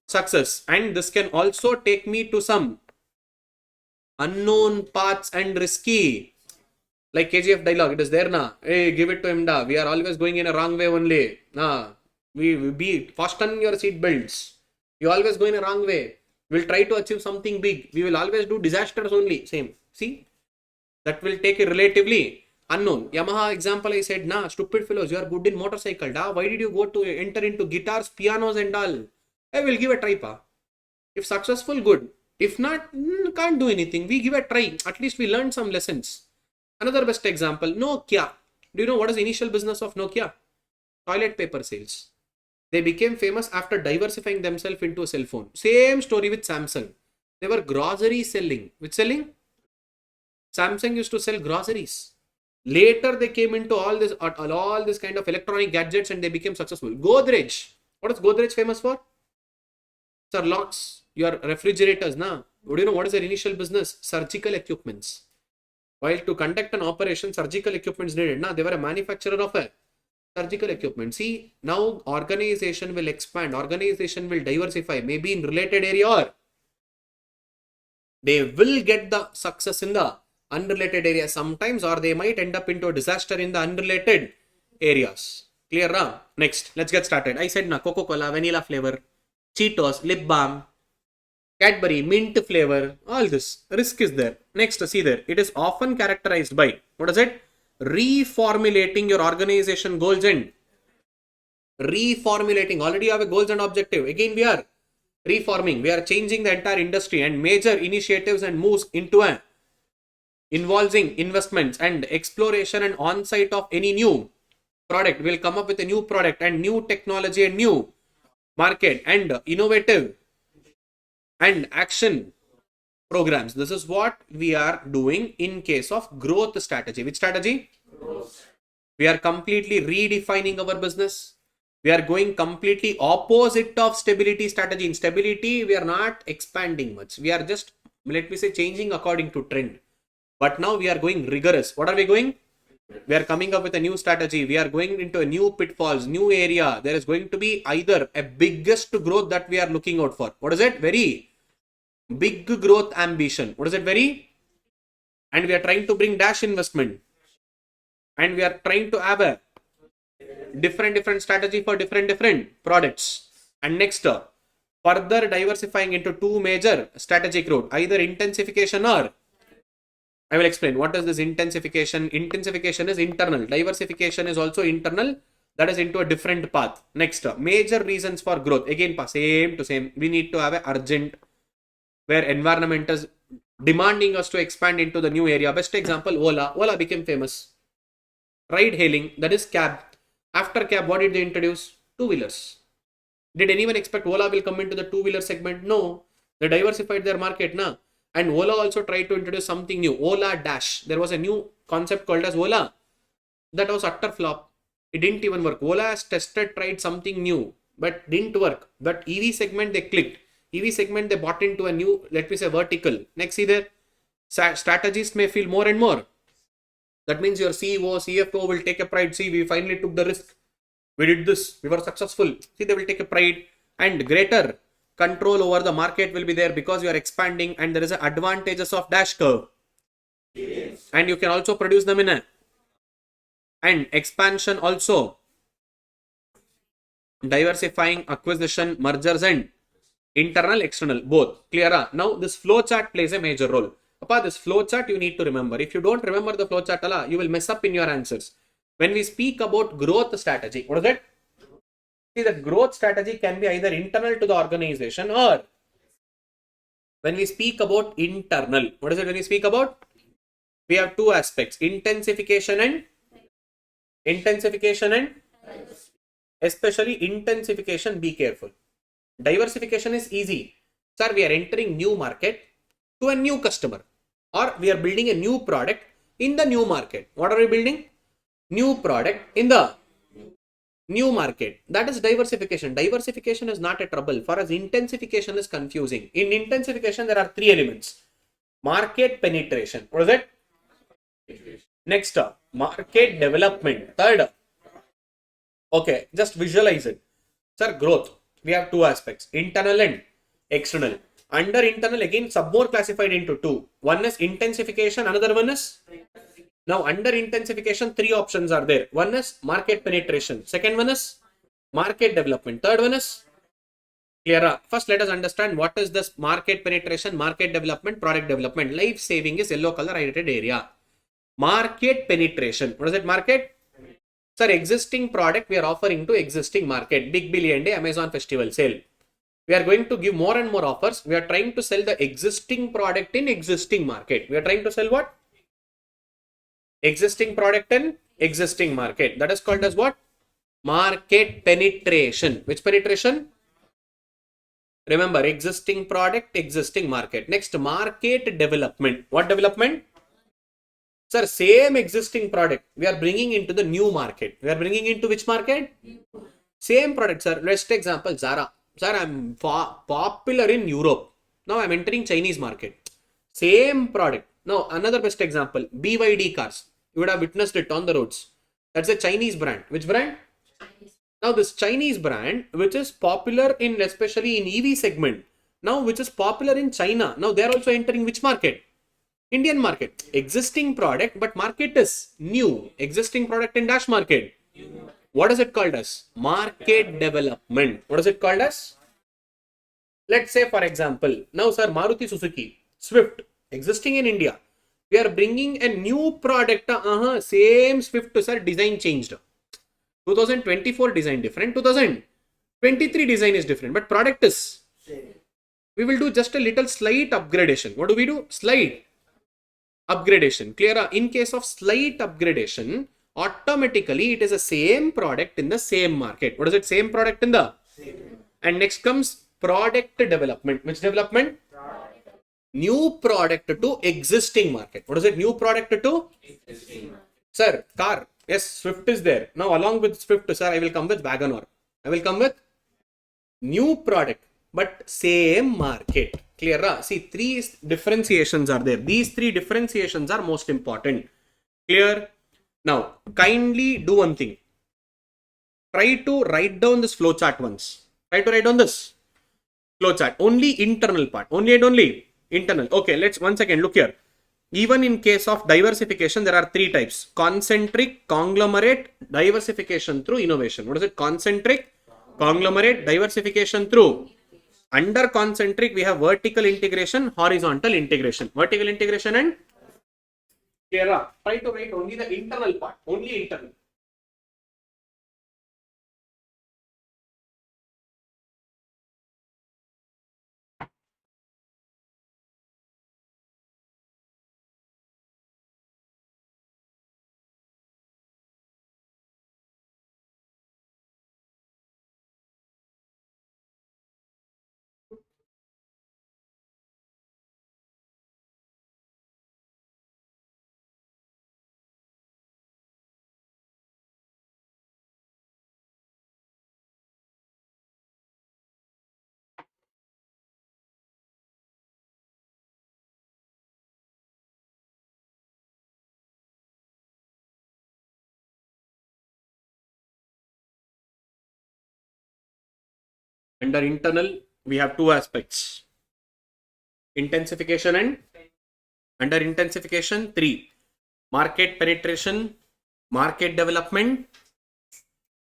Speaker 2: success. And this can also take me to some unknown paths and risky, like KGF dialogue. It is there now. Hey, give it to him da. We are always going in a wrong way only. We be fasten your seat belts. You always go in a wrong way. We'll try to achieve something big. We will always do disasters only. Same. See? That will take a relatively unknown. Yamaha example I said, stupid fellows, you are good in motorcycle. Why did you go to enter into guitars, pianos and all? I will give a try, pa. If successful, good. If not, can't do anything. We give a try. At least we learn some lessons. Another best example, Nokia. Do you know what is the initial business of Nokia? Toilet paper sales. They became famous after diversifying themselves into a cell phone. Same story with Samsung. They were grocery selling. Which selling? Samsung used to sell groceries. Later they came into all this kind of electronic gadgets and they became successful. Godrej. What is Godrej famous for? Sir, locks, your refrigerators. Would you know what is their initial business? Surgical equipments. While to conduct an operation, surgical equipments needed. They were a manufacturer of a surgical equipment. See, now organization will expand. Organization will diversify. Maybe in related area, or they will get the success in the unrelated area sometimes, or they might end up into a disaster in the unrelated areas. Clear, na? Next, let's get started. I said Coca-Cola, vanilla flavor, Cheetos, lip balm, Cadbury, mint flavor, all this. Risk is there. Next, see there. It is often characterized by, what is it? Reformulating your organization goals and reformulating. Already you have a goals and objective. Again, we are reforming. We are changing the entire industry, and major initiatives and moves into a involving investments and exploration and on-site of any new product. Will come up with a new product and new technology and new market and innovative and action programs. This is what we are doing in case of growth strategy. Which strategy? Growth. We are completely redefining our business. We are going completely opposite of stability strategy. In stability, we are not expanding much. We are just, let me say, changing according to trend. But now we are going rigorous. What are we going? We are coming up with a new strategy. We are going into a new pitfalls, new area. There is going to be either a biggest growth that we are looking out for. What is it? Very big growth ambition. What is it? Very? And we are trying to bring dash investment. And we are trying to have a different strategy for different products. And next, further diversifying into two major strategic route, either intensification or I will explain what is this intensification. Intensification is internal. Diversification is also internal. That is into a different path. Next, major reasons for growth. Again, same to same. We need to have an urgent where environment is demanding us to expand into the new area. Best example, Ola. Ola became famous. Ride hailing, that is cab. After cab, what did they introduce? Two-wheelers. Did anyone expect Ola will come into the two-wheeler segment? No. They diversified their market, na. And Ola also tried to introduce something new. Ola Dash. There was a new concept called as Ola. That was utter flop. It didn't even work. Ola has tried something new, but didn't work. But EV segment, they clicked. EV segment, they bought into a new, let me say, vertical. Next, see there, strategists may feel more and more. That means your CEO, CFO will take a pride. See, we finally took the risk. We did this. We were successful. See, they will take a pride, and greater control over the market will be there because you are expanding, and there is an advantages of dash curve. Yes. And you can also produce them in a and expansion also. Diversifying, acquisition, mergers and internal, external, both. Clear? Now this flow chart plays a major role. Apart this flow chart, you need to remember. If you don't remember the flow chart, you will mess up in your answers. When we speak about growth strategy, what is it? See, the growth strategy can be either internal to the organization or when we speak about internal, what is it when we speak about? We have two aspects, intensification and especially intensification, be careful. Diversification is easy. Sir, we are entering new market to a new customer or we are building a new product in the new market. What are we building? New product in the new market. That is diversification. Diversification is not a trouble. For us, intensification is confusing. In intensification, there are three elements. Market penetration. What is it? Next, market development. Third, okay, just visualize it. Sir, growth. We have two aspects, internal and external. Under internal, again, more classified into two. One is intensification, another one is... Now, under intensification, three options are there. One is market penetration. Second one is market development. Third one is clear. First, let us understand what is this market penetration, market development, product development. Life saving is yellow color highlighted area. Market penetration. What is it? Market? Sir, existing product we are offering to existing market. Big Billion Day, Amazon Festival Sale. We are going to give more and more offers. We are trying to sell the existing product in existing market. We are trying to sell what? Existing product in existing market. That is called as what? Market penetration. Which penetration? Remember, existing product, existing market. Next, market development. What development? Sir, same existing product we are bringing into the new market. We are bringing into which market? Same product, sir. Let's take example, Zara. Sir, I'm popular in Europe. Now I'm entering Chinese market. Same product. Now, another best example, BYD cars. You would have witnessed it on the roads. That's a Chinese brand. Which brand? Now, this Chinese brand, which is popular in, especially in EV segment. Now, which is popular in China. Now, they are also entering which market? Indian market. Existing product, but market is new. Existing product in dash market. What is it called as? Market development. What is it called as? Let's say, for example, now, sir, Maruti Suzuki, Swift, existing in India. We are bringing a new product. Same Swift, sir, design changed. 2024 design different. 2023 design is different, but product is same. We will do just a little slight upgradation. What do we do? Slight upgradation. Clear? In case of slight upgradation, automatically it is the same product in the same market. What is it? Same product in the same. And next comes product development. Which development? New product to existing market. What is it? New product to existing market. Sir, car. Yes, Swift is there. Now, along with Swift, sir, I will come with WagonR. I will come with new product, but same market. Clear? See, three differentiations are there. These three differentiations are most important. Clear? Now, kindly do one thing. Try to write down this flowchart once. Try to write down this flowchart. Only internal part. Only and only internal. Okay, let's once again look here. Even in case of diversification, there are three types: concentric, conglomerate, diversification through innovation. What is it? Concentric, conglomerate, diversification through. Under concentric, we have vertical integration, horizontal integration. Vertical integration and clear up. Try to write only the internal part. Only internal. Under internal, we have two aspects: intensification and under intensification, three: market penetration, market development,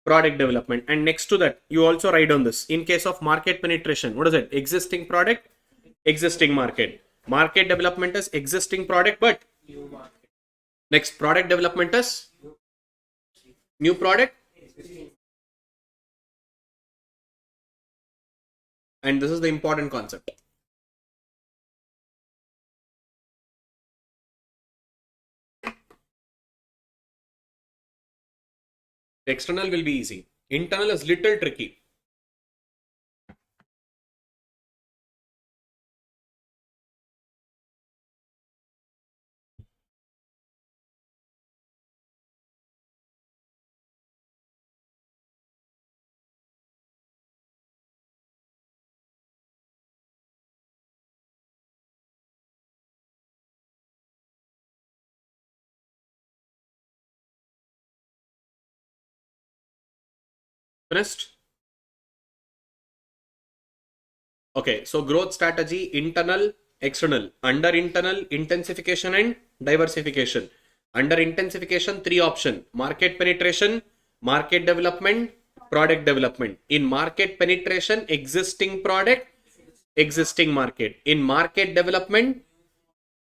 Speaker 2: product development. And next to that, you also write on this. In case of market penetration, what is it? Existing product, existing market. Market development is existing product, but next product development is new product. And this is the important concept. The external will be easy. Internal is little tricky. Finished? Okay, so growth strategy, internal, external. Under internal, intensification and diversification. Under intensification, three options: market penetration, market development, product development. In market penetration, existing product, existing market. In market development,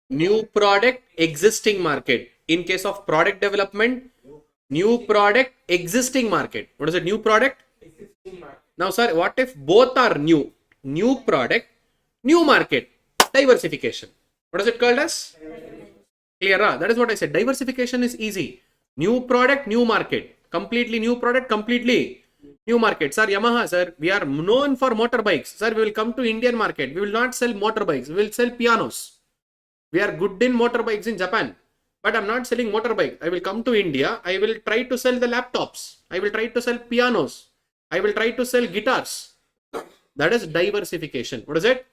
Speaker 2: new product, existing market. In case of product development, new product, existing market. What is it? New product? Now, sir, what if both are new? New product, new market, diversification. What is it called as? Clear? That is what I said. Diversification is easy. New product, new market. Completely new product, completely new market. Sir, Yamaha, sir, we are known for motorbikes. Sir, we will come to Indian market. We will not sell motorbikes. We will sell pianos. We are good in motorbikes in Japan. But I'm not selling motorbike. I will come to India. I will try to sell the laptops. I will try to sell pianos. I will try to sell guitars. That is diversification. What is it?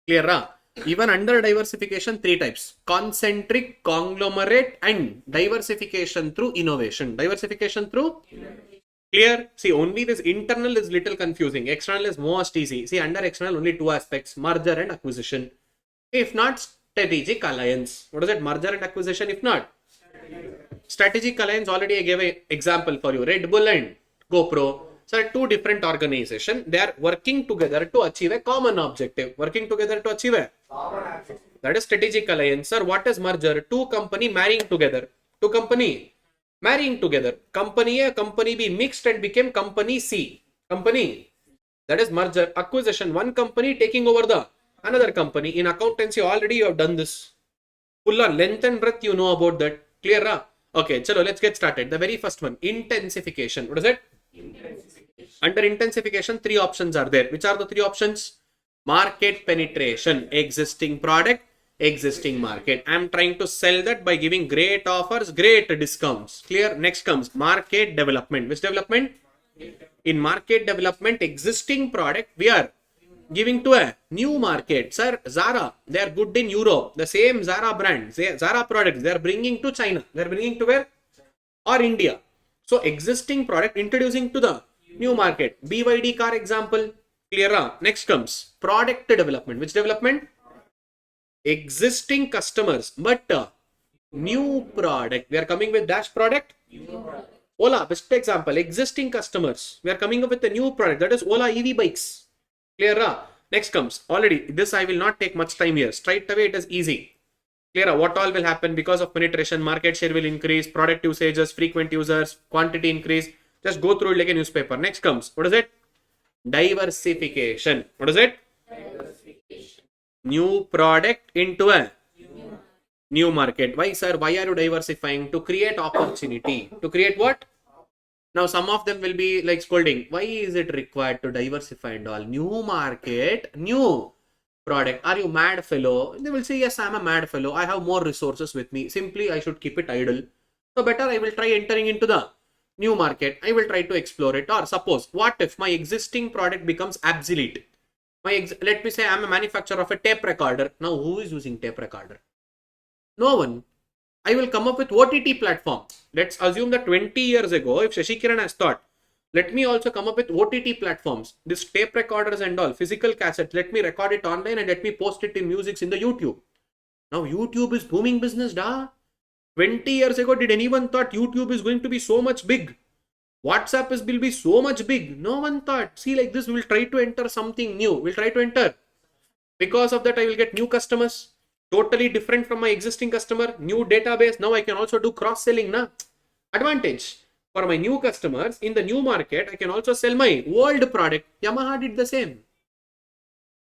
Speaker 2: Clear? Even under diversification, three types: concentric, conglomerate, and diversification through innovation. Diversification through? Clear? See, only this internal is little confusing. External is most easy. See, under external, only two aspects: merger and acquisition. If not, strategic alliance. What is it? Merger and acquisition. If not, strategic alliance. Already I gave an example for you. Red Bull and GoPro. So two different organizations. They are working together to achieve a common objective. Working together to achieve a that is strategic alliance. Sir, what is merger? Two company marrying together. Two company marrying together. Company A, company B mixed and became company C. Company. That is merger. Acquisition. One company taking over the another company. In accountancy, already you have done this. Full on length and breadth, you know about that. Clear? Okay, chalo, let's get started. The very first one, intensification. What is it? Under intensification, three options are there. Which are the three options? Market penetration, existing product, existing market. I'm trying to sell that by giving great offers, great discounts. Clear? Next comes market development. Which development? In market development, existing product, we are giving to a new market. Sir, Zara, they are good in Europe. The same Zara brand, Zara products, they are bringing to China. They are bringing to where? Or India. So existing product introducing to the new market. BYD car example. Clear? Next comes product development. Which development? Existing customers, but new product. We are coming with dash product. Ola, best example. Existing customers. We are coming up with a new product. That is Ola EV bikes. Clear? Next comes already. This I will not take much time here. Straight away it is easy. Clear? What all will happen because of penetration? Market share will increase. Product usages, frequent users, quantity increase. Just go through it like a newspaper. Next comes. What is it? Diversification. What is it? New product into a new market. Why, sir? Why are you diversifying? To create opportunity. To create what? Now, some of them will be like scolding. Why is it required to diversify and all? New market, new product. Are you mad, fellow? They will say, yes, I'm a mad fellow. I have more resources with me. Simply, I should keep it idle. So, better I will try entering into the new market. I will try to explore it. Or suppose, what if my existing product becomes obsolete? Let me say I'm a manufacturer of a tape recorder. Now, who is using tape recorder? No one. I will come up with OTT platform. Let's assume that 20 years ago, if Shashi Kiran has thought, let me also come up with OTT platforms, this tape recorders and all, physical cassettes, let me record it online and let me post it in music in the YouTube. Now YouTube is booming business, da. 20 years ago, did anyone thought YouTube is going to be so much big? WhatsApp will be so much big. No one thought. See, like this, we will try to enter something new. We'll try to enter. Because of that, I will get new customers. Totally different from my existing customer. New database. Now I can also do cross-selling. Na? Advantage. For my new customers, in the new market, I can also sell my old product. Yamaha did the same.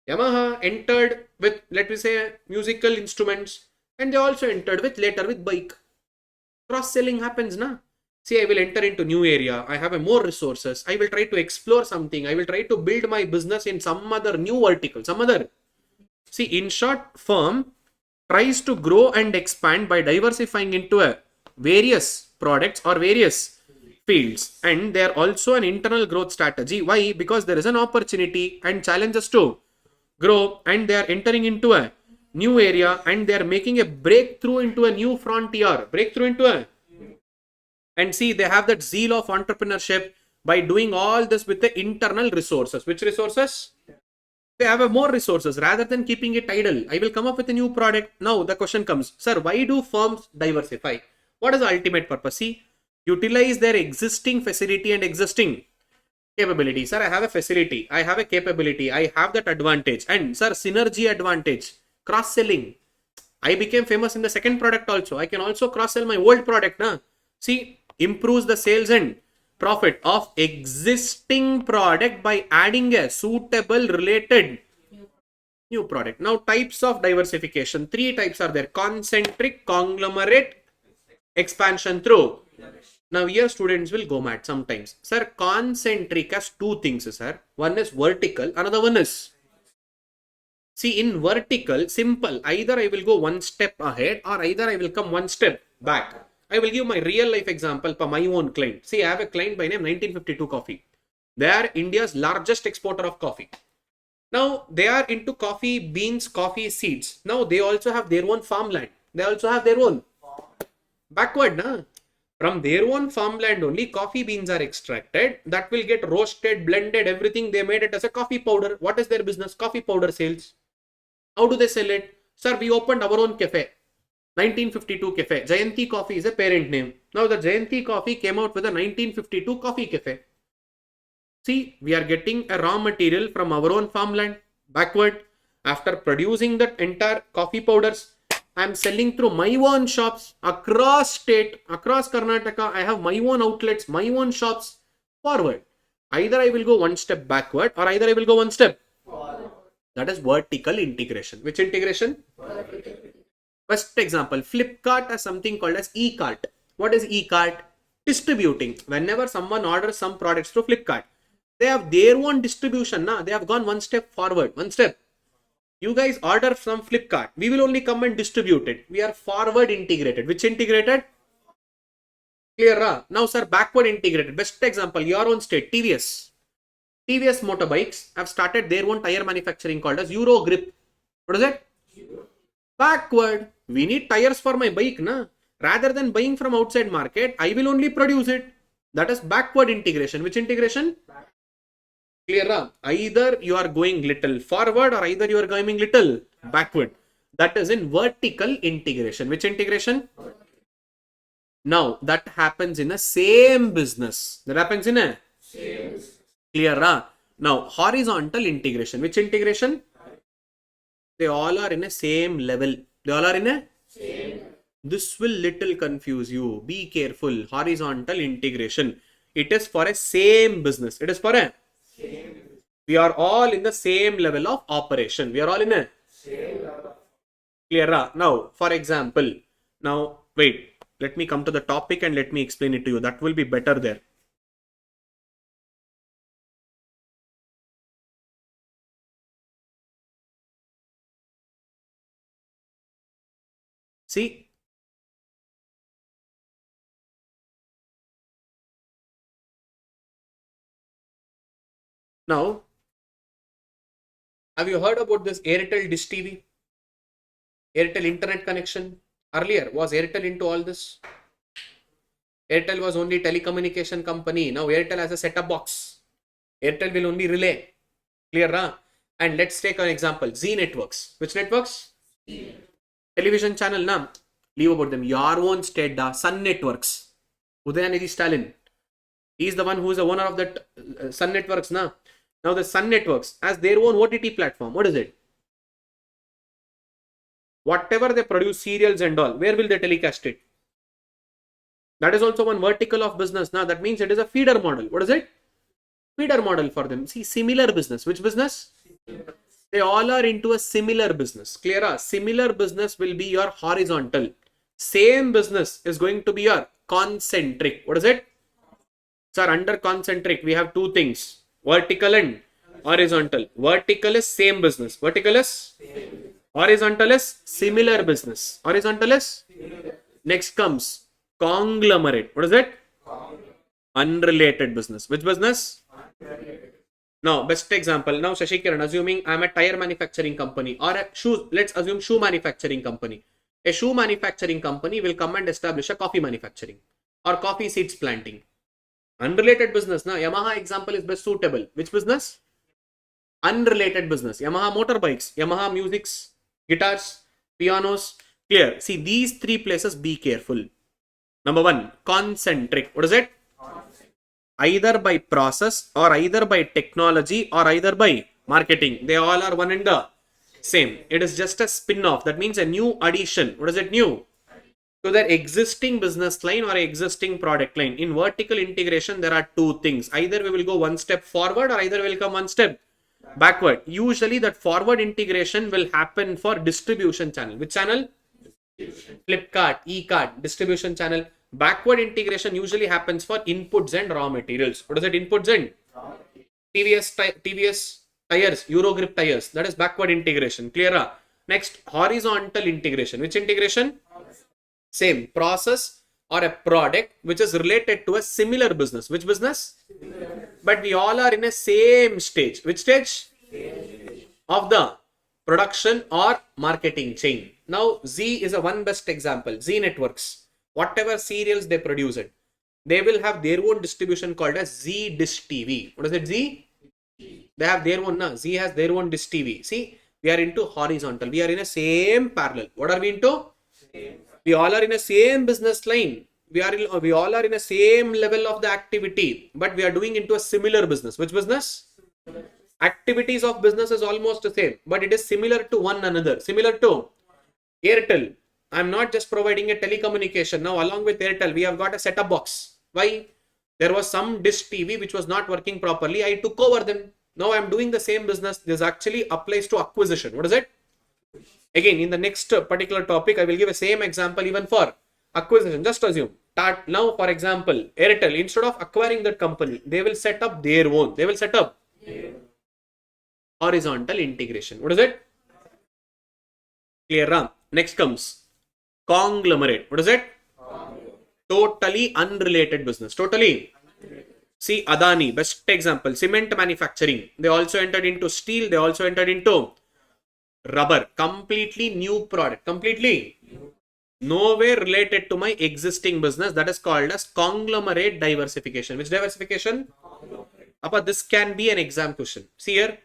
Speaker 2: Yamaha entered with, let me say, musical instruments. And they also entered with later with bike. Cross-selling happens, na? See, I will enter into new area. I have a more resources. I will try to explore something. I will try to build my business in some other new vertical, some other. See, in short, firm tries to grow and expand by diversifying into a various products or various fields. And they are also an internal growth strategy. Why? Because there is an opportunity and challenges to grow and they are entering into a new area and they are making a breakthrough into a new frontier. Breakthrough into a... And see, they have that zeal of entrepreneurship by doing all this with the internal resources. Which resources? They have more resources rather than keeping it idle. I will come up with a new product. Now the question comes, sir, why do firms diversify? What is the ultimate purpose? See, utilize their existing facility and existing capability. Sir, I have a facility. I have a capability. I have that advantage. And sir, synergy advantage. Cross-selling. I became famous in the second product also. I can also cross-sell my old product. Na? See, improves the sales and profit of existing product by adding a suitable related new product. Now, types of diversification. 3 types are there. Concentric, conglomerate, expansion through. Now, here students will go mad sometimes. Sir, concentric has 2 things, sir. One is vertical, another one is... See, in vertical, simple. Either I will go 1 step ahead or either I will come 1 step back. I will give my real life example for my own client. See, I have a client by name 1952 Coffee. They are India's largest exporter of coffee. Now, they are into coffee beans, coffee seeds. Now, they also have their own farmland. They also have their own. Backward, na? From their own farmland only, coffee beans are extracted. That will get roasted, blended, everything. They made it as a coffee powder. What is their business? Coffee powder sales. How do they sell it? Sir, we opened our own cafe. 1952 Cafe. Jayanti Coffee is a parent name. Now the Jayanti Coffee came out with a 1952 Coffee Cafe. See, we are getting a raw material from our own farmland. Backward. After producing that entire coffee powders, I am selling through my own shops across state, across Karnataka. I have my own outlets, my own shops. Forward. Either I will go 1 step backward or either I will go 1 step forward. That is vertical integration. Which integration? First example, Flipkart has something called as e-cart. What is e-cart? Distributing. Whenever someone orders some products through Flipkart, they have their own distribution. They have gone 1 step forward. 1 step. You guys order from Flipkart. We will only come and distribute it. We are forward integrated. Which integrated? Clear? Now, sir, backward integrated. Best example, your own state, TVS. TVS motorbikes have started their own tire manufacturing called as Euro Grip. What is it? Backward. We need tires for my bike, na? Rather than buying from outside market, I will only produce it. That is backward integration. Which integration? Clear, huh? Either you are going little forward or either you are going little backward. That is in vertical integration. Which integration? Now, that happens in the same business. That happens in a same. Clear, huh? Now, horizontal integration. Which integration? They all are in a same level. They all are in a same. This will little confuse you. Be careful. Horizontal integration. It is for a same business. It is for a same. We are all in the same level of operation. We are all in a same level. Clear, huh? Now, for example, now wait. Let me come to the topic and let me explain it to you. That will be better there. See, now, have you heard about this Airtel Dish TV? Airtel internet connection? Earlier, was Airtel into all this? Airtel was only telecommunication company. Now Airtel has a set-top box. Airtel will only relay. Clear, huh? And let's take an example. Z networks. Which networks? Television channel, na? Leave about them. Your own state, Sun Networks. Udayanidhi Stalin. He is the one who is the owner of that Sun Networks, na? Now the Sun Networks has their own OTT platform. What is it? Whatever they produce, serials and all, where will they telecast it? That is also one vertical of business. Now that means it is a feeder model. What is it? Feeder model for them. See, similar business. Which business? They all are into a similar business. Clear? Similar business will be your horizontal. Same business is going to be your concentric. What is it? Sir, under concentric, we have two things. Vertical and horizontal. Vertical is same business. Vertical is? Horizontal is similar business. Horizontal is? Next comes conglomerate. What is it? Unrelated business. Which business? Now, best example. Now, Shashikiran, assuming I'm a tire manufacturing company or a shoe, let's assume shoe manufacturing company. A shoe manufacturing company will come and establish a coffee manufacturing or coffee seeds planting. Unrelated business. Now, Yamaha example is best suitable. Which business? Unrelated business. Yamaha motorbikes, Yamaha musics, guitars, pianos. Clear. See, these three places, be careful. Number one, concentric. What is it? Either by process or either by technology or either by marketing. They all are one and the same. It is just a spin-off. That means a new addition. What is it? New to their existing business line or existing product line. In vertical integration, there are two things. Either we will go one step forward or either we will come one step backward. Usually that forward integration will happen for distribution channel. Which channel? Flipkart, e-card, distribution channel. Backward integration usually happens for inputs and raw materials. What is it? Inputs and TVS tires, Eurogrip tires. That is backward integration. Clear? Next, horizontal integration. Which integration? Same process or a product which is related to a similar business. Which business? But we all are in a same stage. Which stage? Of the production or marketing chain. Now, Z is a one best example. Z networks. Whatever serials they produce it, they will have their own distribution called as Z Dish TV. What is it? Z? They have their own. Na? Z has their own Dish TV. See, we are into horizontal. We are in a same parallel. What are we into? We all are in a same business line. We all are in a same level of the activity, but we are doing into a similar business. Which business? Activities of business is almost the same, but it is similar to one another. Similar to Airtel. I'm not just providing a telecommunication. Now, along with Airtel, we have got a set-top box. Why? There was some Dish TV which was not working properly. I took over them. Now I'm doing the same business. This actually applies to acquisition. What is it? Again, in the next particular topic, I will give a same example even for acquisition. Just assume. Now, for example, Airtel, instead of acquiring that company, they will set up their own. They will set up horizontal integration. What is it? Clear, Ram? Next comes conglomerate. What is it? Totally unrelated business. Totally. See Adani, best example, cement manufacturing. They also entered into steel. They also entered into rubber. Completely new product. Completely nowhere related to my existing business. That is called as conglomerate diversification. Which diversification? Appa, this can be an exam question. See here.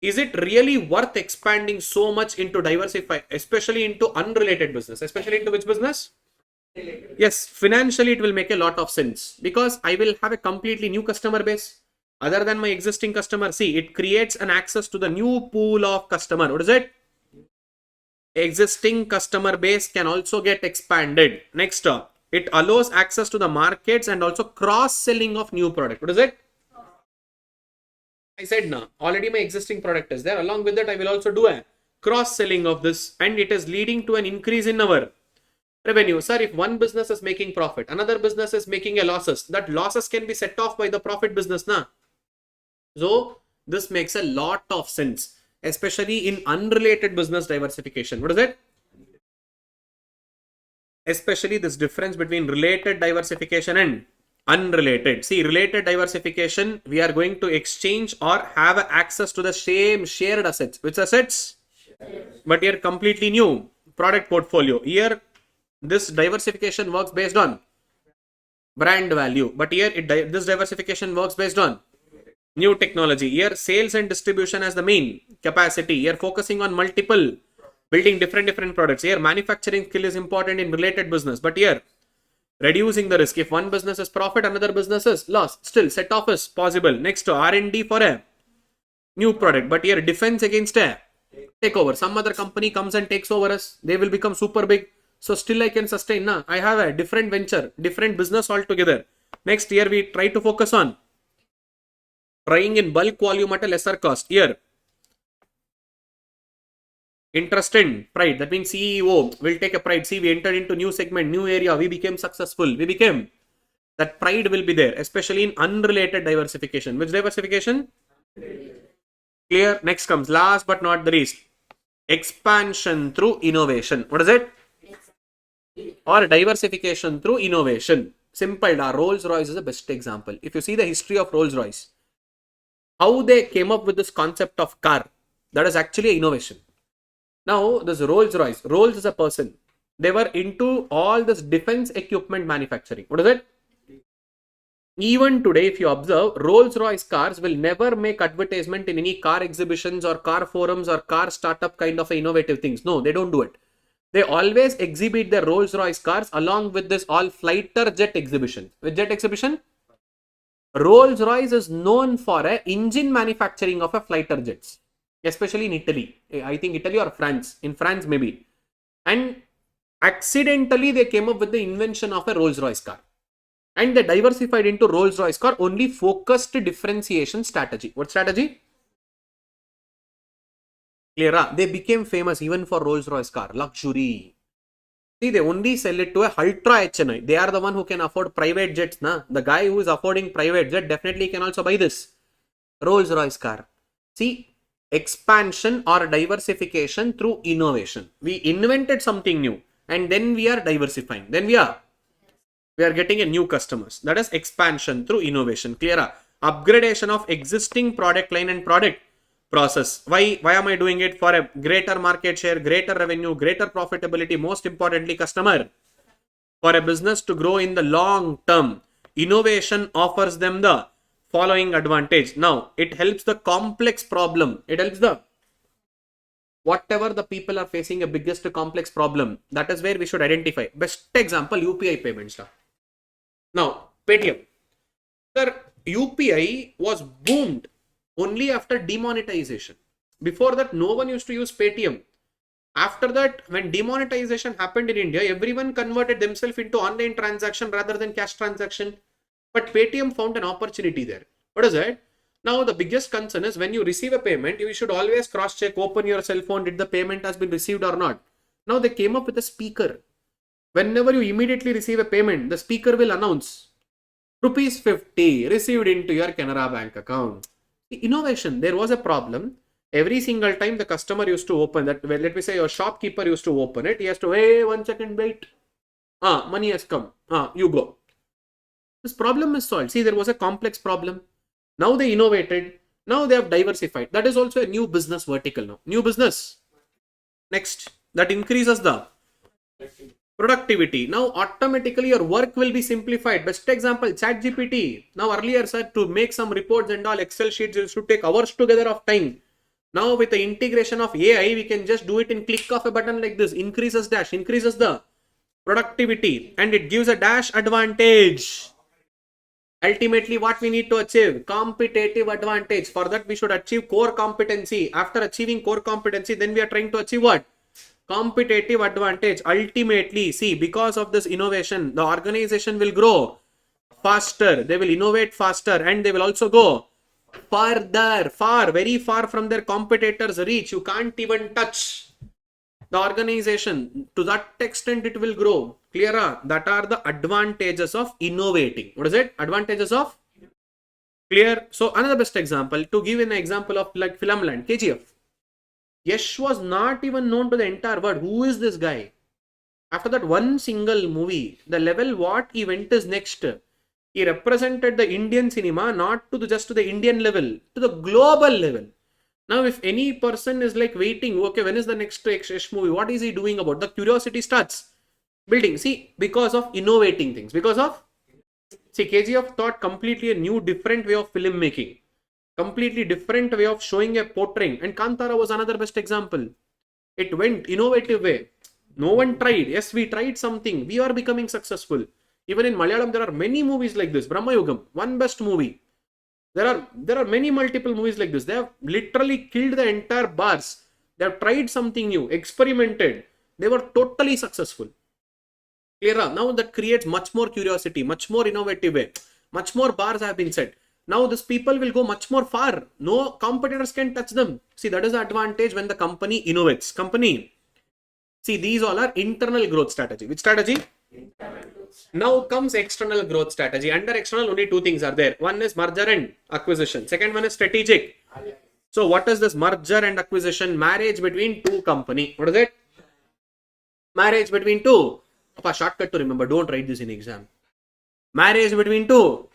Speaker 2: Is it really worth expanding so much into diversify, especially into unrelated business? Especially into which business? Yes, financially it will make a lot of sense because I will have a completely new customer base other than my existing customer. See, it creates an access to the new pool of customer. What is it? Existing customer base can also get expanded. Next, it allows access to the markets and also cross-selling of new product. What is it? I said no. Already my existing product is there. Along with that, I will also do a cross-selling of this, and it is leading to an increase in our revenue. Sir, if one business is making profit, another business is making a losses, that losses can be set off by the profit business, na? So this makes a lot of sense, especially in unrelated business diversification. What is it? Especially this difference between related diversification and unrelated. See, related diversification, we are going to exchange or have access to the same shared assets. Which assets? But here completely new product portfolio. Here this diversification works based on brand value, but here this diversification works based on new technology. Here sales and distribution as the main capacity. Here focusing on multiple, building different products. Here manufacturing skill is important in related business, but here reducing the risk. If one business is profit, another business is loss, still set off is possible. Next to R&D for a new product, but here defense against a takeover. Some other company comes and takes over us, they will become super big, so still I can sustain. Nah, I have a different venture, different business altogether. Next year we try to focus on trying in bulk volume at a lesser cost. Here interest in pride, that means CEO will take a pride. See, we entered into new segment, new area, we became successful, we became, that pride will be there, especially in unrelated diversification. Which diversification? Clear. Next comes last but not the least, expansion through innovation. What is it? Or diversification through innovation. Simple. Rolls-Royce is the best example. If you see the history of Rolls-Royce, how they came up with this concept of car, that is actually innovation. Now this Rolls-Royce, Rolls is a person, they were into all this defense equipment manufacturing. What is it? Even today, if you observe, Rolls-Royce cars will never make advertisement in any car exhibitions or car forums or car startup kind of innovative things. No, they don't do it. They always exhibit their Rolls-Royce cars along with this all fighter jet exhibition. With jet exhibition, Rolls-Royce is known for a engine manufacturing of a fighter jets, especially in Italy. I think Italy or France. In France maybe. And accidentally they came up with the invention of a Rolls-Royce car. And they diversified into Rolls-Royce car, only focused differentiation strategy. What strategy? Clear? They became famous even for Rolls-Royce car, luxury. See, they only sell it to a ultra HNI. They are the one who can afford private jets. Na? The guy who is affording private jet definitely can also buy this Rolls-Royce car. See, expansion or diversification through innovation. We invented something new and then we are diversifying. Then we are getting a new customers. That is expansion through innovation. Clear? Upgradation of existing product line and product process. Why am I doing it? For a greater market share, greater revenue, greater profitability, most importantly customer. For a business to grow in the long term, innovation offers them the following advantage. Now, it helps the complex problem. It helps the whatever the people are facing a biggest complex problem. That is where we should identify. Best example, UPI payments. Now, Paytm. Sir, UPI was boomed only after demonetization. Before that, no one used to use Paytm. After that, when demonetization happened in India, everyone converted themselves into online transaction rather than cash transaction. But Paytm found an opportunity there. What is it? Now, the biggest concern is when you receive a payment, you should always cross-check, open your cell phone, did the payment has been received or not. Now, they came up with a speaker. Whenever you immediately receive a payment, the speaker will announce ₹50 received into your Canara Bank account. Innovation. There was a problem. Every single time the customer used to open that, well, let me say your shopkeeper used to open it, he has to, hey, 1 second, wait. Money has come. You go. This problem is solved. See, there was a complex problem. Now they innovated. Now they have diversified. That is also a new business vertical now. New business. Next, that increases the productivity. Now automatically your work will be simplified. Best example, ChatGPT. Now earlier, sir, to make some reports and all Excel sheets, it should take hours together of time. Now with the integration of AI, we can just do it in click of a button like this. Increases the productivity, and it gives a dash advantage. Ultimately, what we need to achieve? Competitive advantage. For that, we should achieve core competency. After achieving core competency, then we are trying to achieve what? Competitive advantage. Ultimately, see, because of this innovation, the organization will grow faster. They will innovate faster, and they will also go further, very far from their competitors' reach. You can't even touch the organization. To that extent it will grow. Clear? That are the advantages of innovating. What is it? Advantages of clear. So another best example, to give an example of like Filmland, KGF. Yash was not even known to the entire world. Who is this guy? After that one single movie, the level what he went is next. He represented the Indian cinema not to just to the Indian level, to the global level. Now, if any person is like waiting, okay, when is the next Yash movie? What is he doing about? The curiosity starts building. See, because of innovating things. KGF thought completely a new, different way of filmmaking. Completely different way of showing a portraying. And Kantara was another best example. It went innovative way. No one tried. Yes, we tried something. We are becoming successful. Even in Malayalam, there are many movies like this. Brahma Yugam, one best movie. There are many multiple movies like this. They have literally killed the entire bars. They have tried something new, experimented. They were totally successful. Clear? Now that creates much more curiosity, much more innovative way. Much more bars have been set. Now these people will go much more far. No competitors can touch them. See, that is the advantage when the company innovates. See, these all are internal growth strategy. Which strategy? Now comes external growth strategy. Under external, only two things are there. One is merger and acquisition. Second one is strategic. So what is this merger and acquisition? Marriage between two company. What is it? Marriage between two. Shortcut to remember. Don't write this in exam. Marriage between two.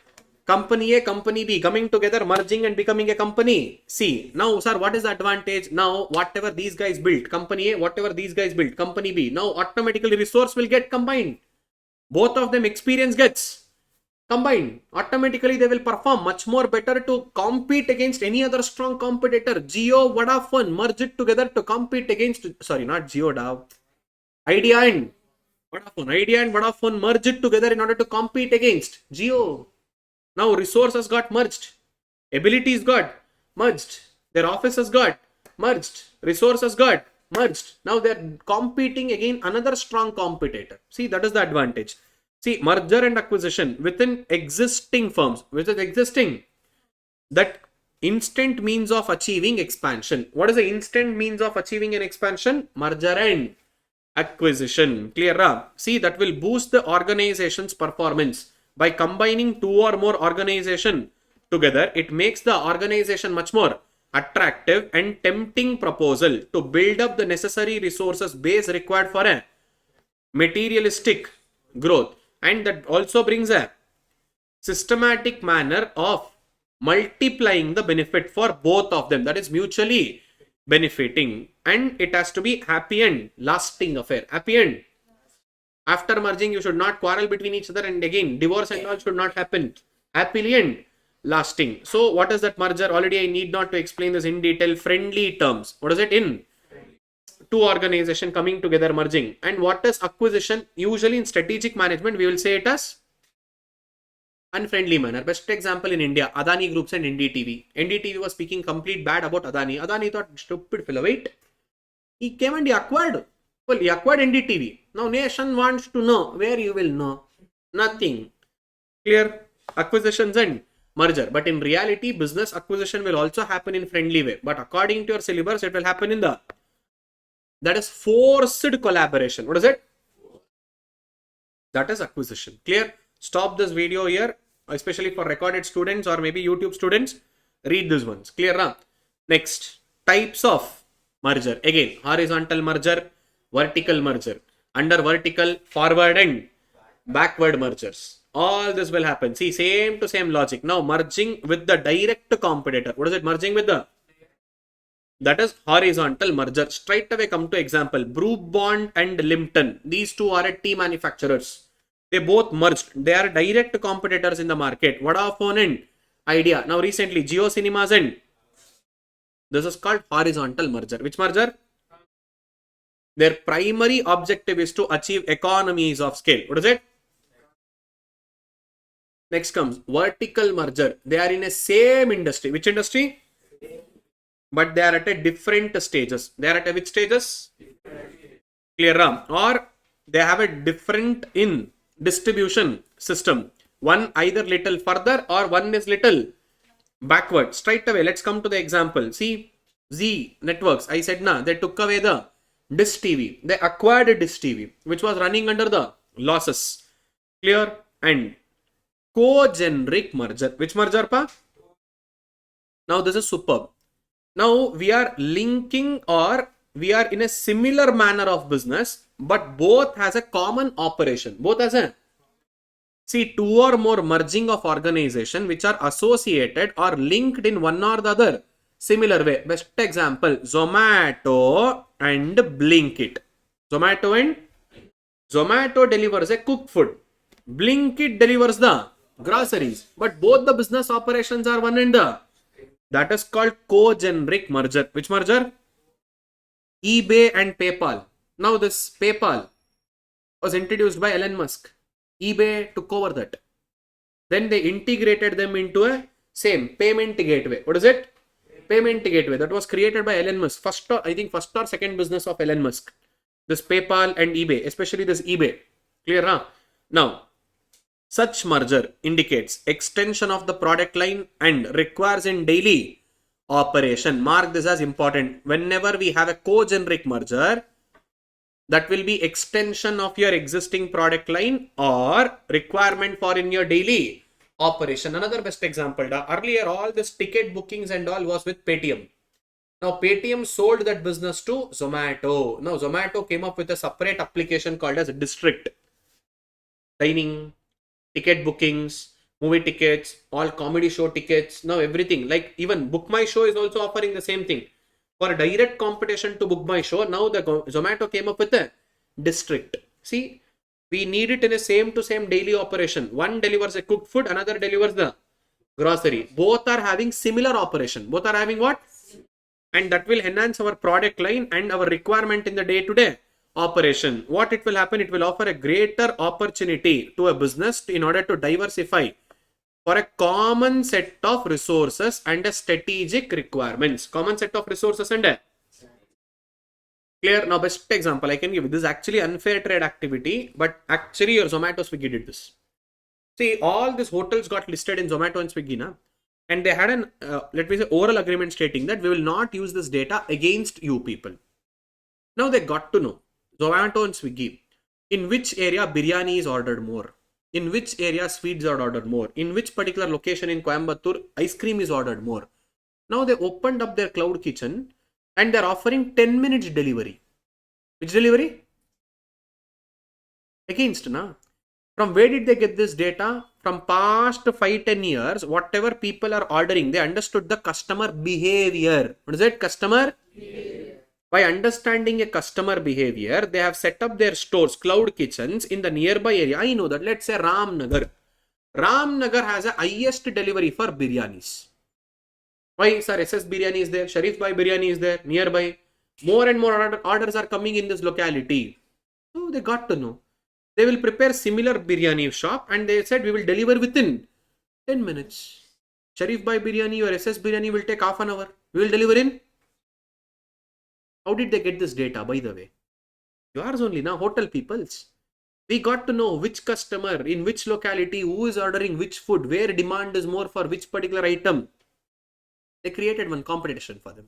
Speaker 2: Company A, company B coming together, merging and becoming a company C. Now, sir, what is the advantage? Now, whatever these guys built, company A, whatever these guys built, company B. Now, automatically resource will get combined. Both of them experience gets combined. Automatically, they will perform much more better to compete against any other strong competitor. Jio, Vodafone, merge it together to compete against, sorry, not Jio, Idea and Vodafone merge it together in order to compete against Jio. Now resources got merged, abilities got merged, their offices got merged, resources got merged. Now they are competing against another strong competitor. See, that is the advantage. See, merger and acquisition within existing firms, that instant means of achieving expansion. What is the instant means of achieving an expansion? Merger and acquisition. Clear? See, that will boost the organization's performance. By combining two or more organizations together, it makes the organization much more attractive and tempting proposal to build up the necessary resources base required for a materialistic growth. And that also brings a systematic manner of multiplying the benefit for both of them. That is mutually benefiting. And it has to be happy and lasting affair. Happy and after merging, you should not quarrel between each other, and again, divorce and all should not happen. Happily and lasting. So, what is that merger? Already, I need not to explain this in detail. Friendly terms. What is it? In two organizations coming together, merging. And what is acquisition? Usually in strategic management, we will say it as unfriendly manner. Best example in India, Adani Groups and NDTV. NDTV was speaking complete bad about Adani. Adani thought, stupid fellow, wait. He came and he acquired. Well, he acquired NDTV. Now, nation wants to know. Where you will know? Nothing. Clear? Acquisitions and merger. But in reality, business acquisition will also happen in friendly way. But according to your syllabus, it will happen in that is forced collaboration. What is it? That is acquisition. Clear? Stop this video here, especially for recorded students or maybe YouTube students. Read these ones. Clear? Next, types of merger. Again, horizontal merger, vertical merger. Under vertical, forward and backward mergers. All this will happen. See, same to same logic. Now merging with the direct competitor. What is it? Merging with the, that is horizontal merger. Straight away come to example. Brooke Bond and Limpton. These two are tea manufacturers. They both merged. They are direct competitors in the market. Vodafone and Idea. Now recently Jio Cinemas and, this is called horizontal merger. Which merger? Their primary objective is to achieve economies of scale. What is it? Next comes vertical merger. They are in a same industry. Which industry? But they are at a different stages. They are at which stages? Clear, Ram? Or they have a different in distribution system. One either little further or one is little backward. Straight away, let's come to the example. See, Z Networks, I said na, they took away the Dish TV. They acquired Dish TV, which was running under the losses. Clear? And co-generic merger. Which merger, pa? Now this is superb. Now we are linking, or we are in a similar manner of business, but both has a common operation. Both has a, see, two or more merging of organization which are associated or linked in one or the other similar way. Best example, Zomato and Blinkit. Zomato delivers a cooked food. Blinkit delivers the groceries. But both the business operations are one and the, that is called co-generic merger. Which merger? eBay and PayPal. Now this PayPal was introduced by Elon Musk. eBay took over that. Then they integrated them into a same payment gateway. What is it? Payment gateway. That was created by Elon Musk. First or second business of Elon Musk. This PayPal and eBay, especially this eBay. Clear, huh? Now, such merger indicates extension of the product line and requires in daily operation. Mark this as important. Whenever we have a co-generic merger, that will be extension of your existing product line or requirement for in your daily operation. Another best example, earlier all this ticket bookings and all was with Paytm. Now Paytm sold that business to Zomato. Now Zomato came up with a separate application called as District. Dining, ticket bookings, movie tickets, all comedy show tickets, now everything. Like even Book My Show is also offering the same thing. For direct competition to Book My Show, now the Zomato came up with a District. See, we need it in a same to same daily operation. One delivers a cooked food, another delivers the grocery. Both are having similar operation. Both are having what? And that will enhance our product line and our requirement in the day-to-day operation. What it will happen? It will offer a greater opportunity to a business in order to diversify for a common set of resources and a strategic requirements. Common set of resources and a clear. Now best example I can give you. This is actually unfair trade activity, but actually your Zomato Swiggy did this. See, all these hotels got listed in Zomato and Swiggy, na? And they had an let me say oral agreement stating that we will not use this data against you people. Now they got to know, Zomato and Swiggy, in which area biryani is ordered more, in which area sweets are ordered more, in which particular location in Coimbatore ice cream is ordered more. Now they opened up their cloud kitchen and they're offering 10 minutes delivery. Which delivery? Against, na? From where did they get this data? From past 5-10 years, whatever people are ordering, they understood the customer behavior. What is it? Customer behavior. By understanding a customer behavior, they have set up their stores, cloud kitchens in the nearby area. I know that. Let's say Ramnagar. Ramnagar has a highest delivery for biryanis. Why, sir? SS biryani is there. Sharif Bhai biryani is there. Nearby. More and more orders are coming in this locality. So they got to know. They will prepare similar biryani shop and they said we will deliver within 10 minutes. Sharif Bhai biryani or SS biryani will take half an hour. We will deliver in. How did they get this data, by the way? Yours only, now hotel peoples. We got to know which customer, in which locality, who is ordering which food, where demand is more for which particular item. They created one competition for them.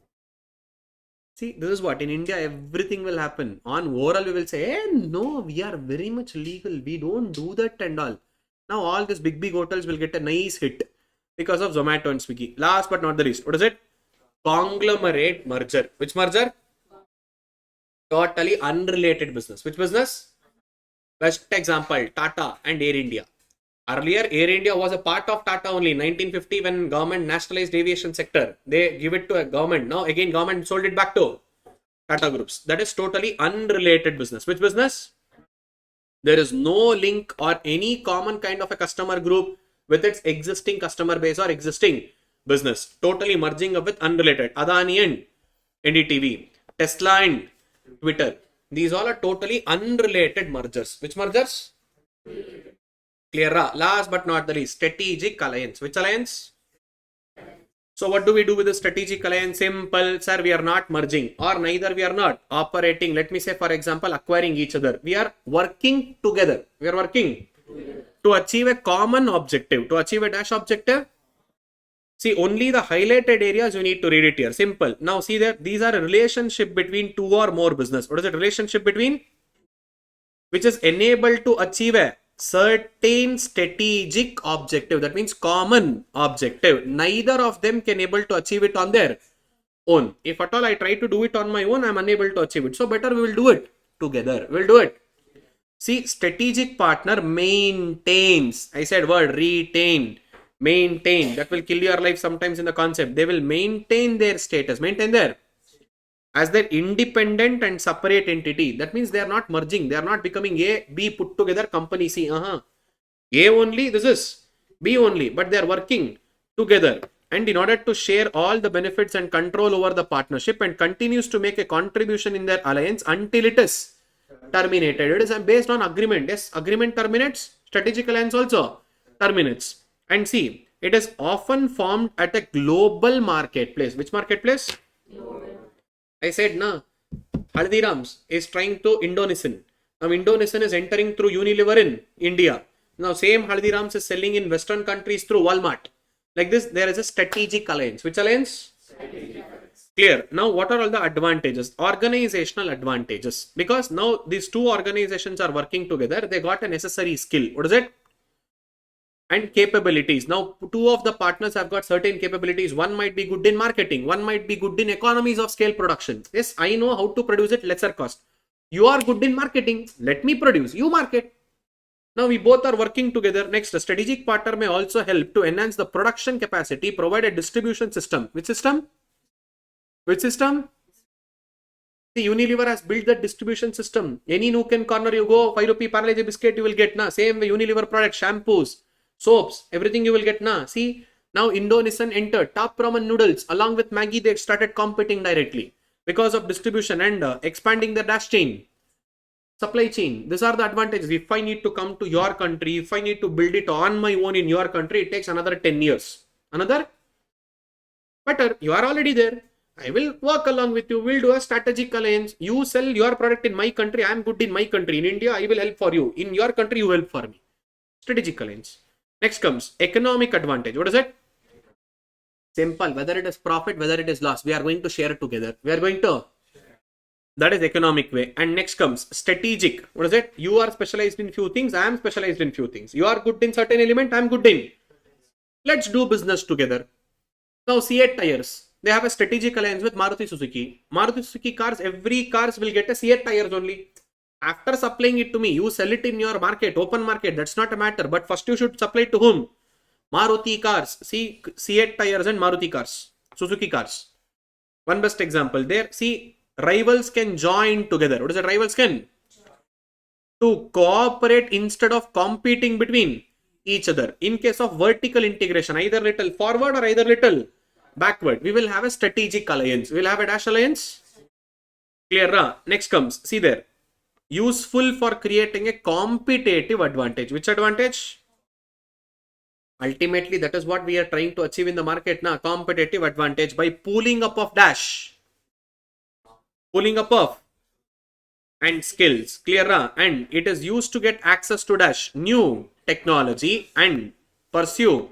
Speaker 2: See, this is what in India everything will happen. On oral we will say, hey, no, we are very much legal. We don't do that and all. Now all these big hotels will get a nice hit because of Zomato and Swiggy. Last but not the least, what is it? Conglomerate merger. Which merger? Totally unrelated business. Which business? Best example, Tata and Air India. Earlier, Air India was a part of Tata only. 1950, when government nationalized aviation sector, they give it to a government. Now again, government sold it back to Tata Groups. That is totally unrelated business. Which business? There is no link or any common kind of a customer group with its existing customer base or existing business. Totally merging up with unrelated. Adani and NDTV, Tesla and Twitter. These all are totally unrelated mergers. Which mergers? Clear. Last but not the least, strategic alliance. Which alliance? So what do we do with the strategic alliance? Simple, sir, we are not merging, or neither we are not operating. Let me say, for example, acquiring each other. We are working together. We are working to achieve a common objective. To achieve a dash objective. See, only the highlighted areas you need to read it here. Simple. Now see that these are a relationship between two or more business. What is the relationship between? Which is enabled to achieve a certain strategic objective. That means common objective. Neither of them can able to achieve it on their own. If at all I try to do it on my own, I am unable to achieve it. So better we will do it together. We will do it. See, strategic partner maintains. I said word retained. Maintain. That will kill your life sometimes in the concept. They will maintain their status. Maintain their as their independent and separate entity. That means they are not merging. They are not becoming A, B put together company C. A only, this is B only, but they are working together. And in order to share all the benefits and control over the partnership and continues to make a contribution in their alliance until it is terminated. It is based on agreement. Yes, agreement terminates. Strategic alliance also terminates. And see, it is often formed at a global marketplace. Which marketplace? I said, Haldiram's is trying to Indonesian. Now, Indonesian is entering through Unilever in India. Now, same Haldiram's is selling in Western countries through Walmart. Like this, there is a strategic alliance. Which alliance? Clear. Now, what are all the advantages? Organizational advantages. Because now these two organizations are working together, they got a necessary skill. What is it? And capabilities. Now, two of the partners have got certain capabilities. One might be good in marketing. One might be good in economies of scale production. Yes, I know how to produce it lesser cost. You are good in marketing. Let me produce. You market. Now, we both are working together. Next, a strategic partner may also help to enhance the production capacity, provide a distribution system. Which system? Which system? The Unilever has built that distribution system. Any nook and corner you go, 5 rupee Parle-G biscuit you will get. Same way Unilever product, shampoos, soaps, everything you will get. See, now Indonesian entered. Top ramen noodles along with Maggi, they started competing directly because of distribution and expanding the dash chain, supply chain. These are the advantages. If I need to come to your country, if I need to build it on my own in your country, it takes another 10 years. Another? Better, you are already there. I will work along with you. We'll do a strategic alliance. You sell your product in my country. I am good in my country. In India, I will help for you. In your country, you help for me. Strategic alliance. Next comes economic advantage. What is it? Simple. Whether it is profit, whether it is loss, we are going to share it together. We are going to. That is economic way. And next comes strategic. What is it? You are specialized in few things. I am specialized in few things. You are good in certain element. I am good in. Let's do business together. Now, C8 tires. They have a strategic alliance with Maruti Suzuki. Maruti Suzuki cars, every cars will get a C8 tires only. After supplying it to me, you sell it in your market, open market. That's not a matter. But first you should supply it to whom? Maruti cars. See, C8 tires and Maruti cars. Suzuki cars. One best example. There, see, rivals can join together. What is it? Rivals can? To cooperate instead of competing between each other. In case of vertical integration, either little forward or either little backward, we will have a strategic alliance. We will have a dash alliance. Clear? Next comes, see there. Useful for creating a competitive advantage. Which advantage? Ultimately, that is what we are trying to achieve in the market now. Competitive advantage by pooling up of dash. Pulling up of and skills. Clear? And it is used to get access to dash new technology and pursue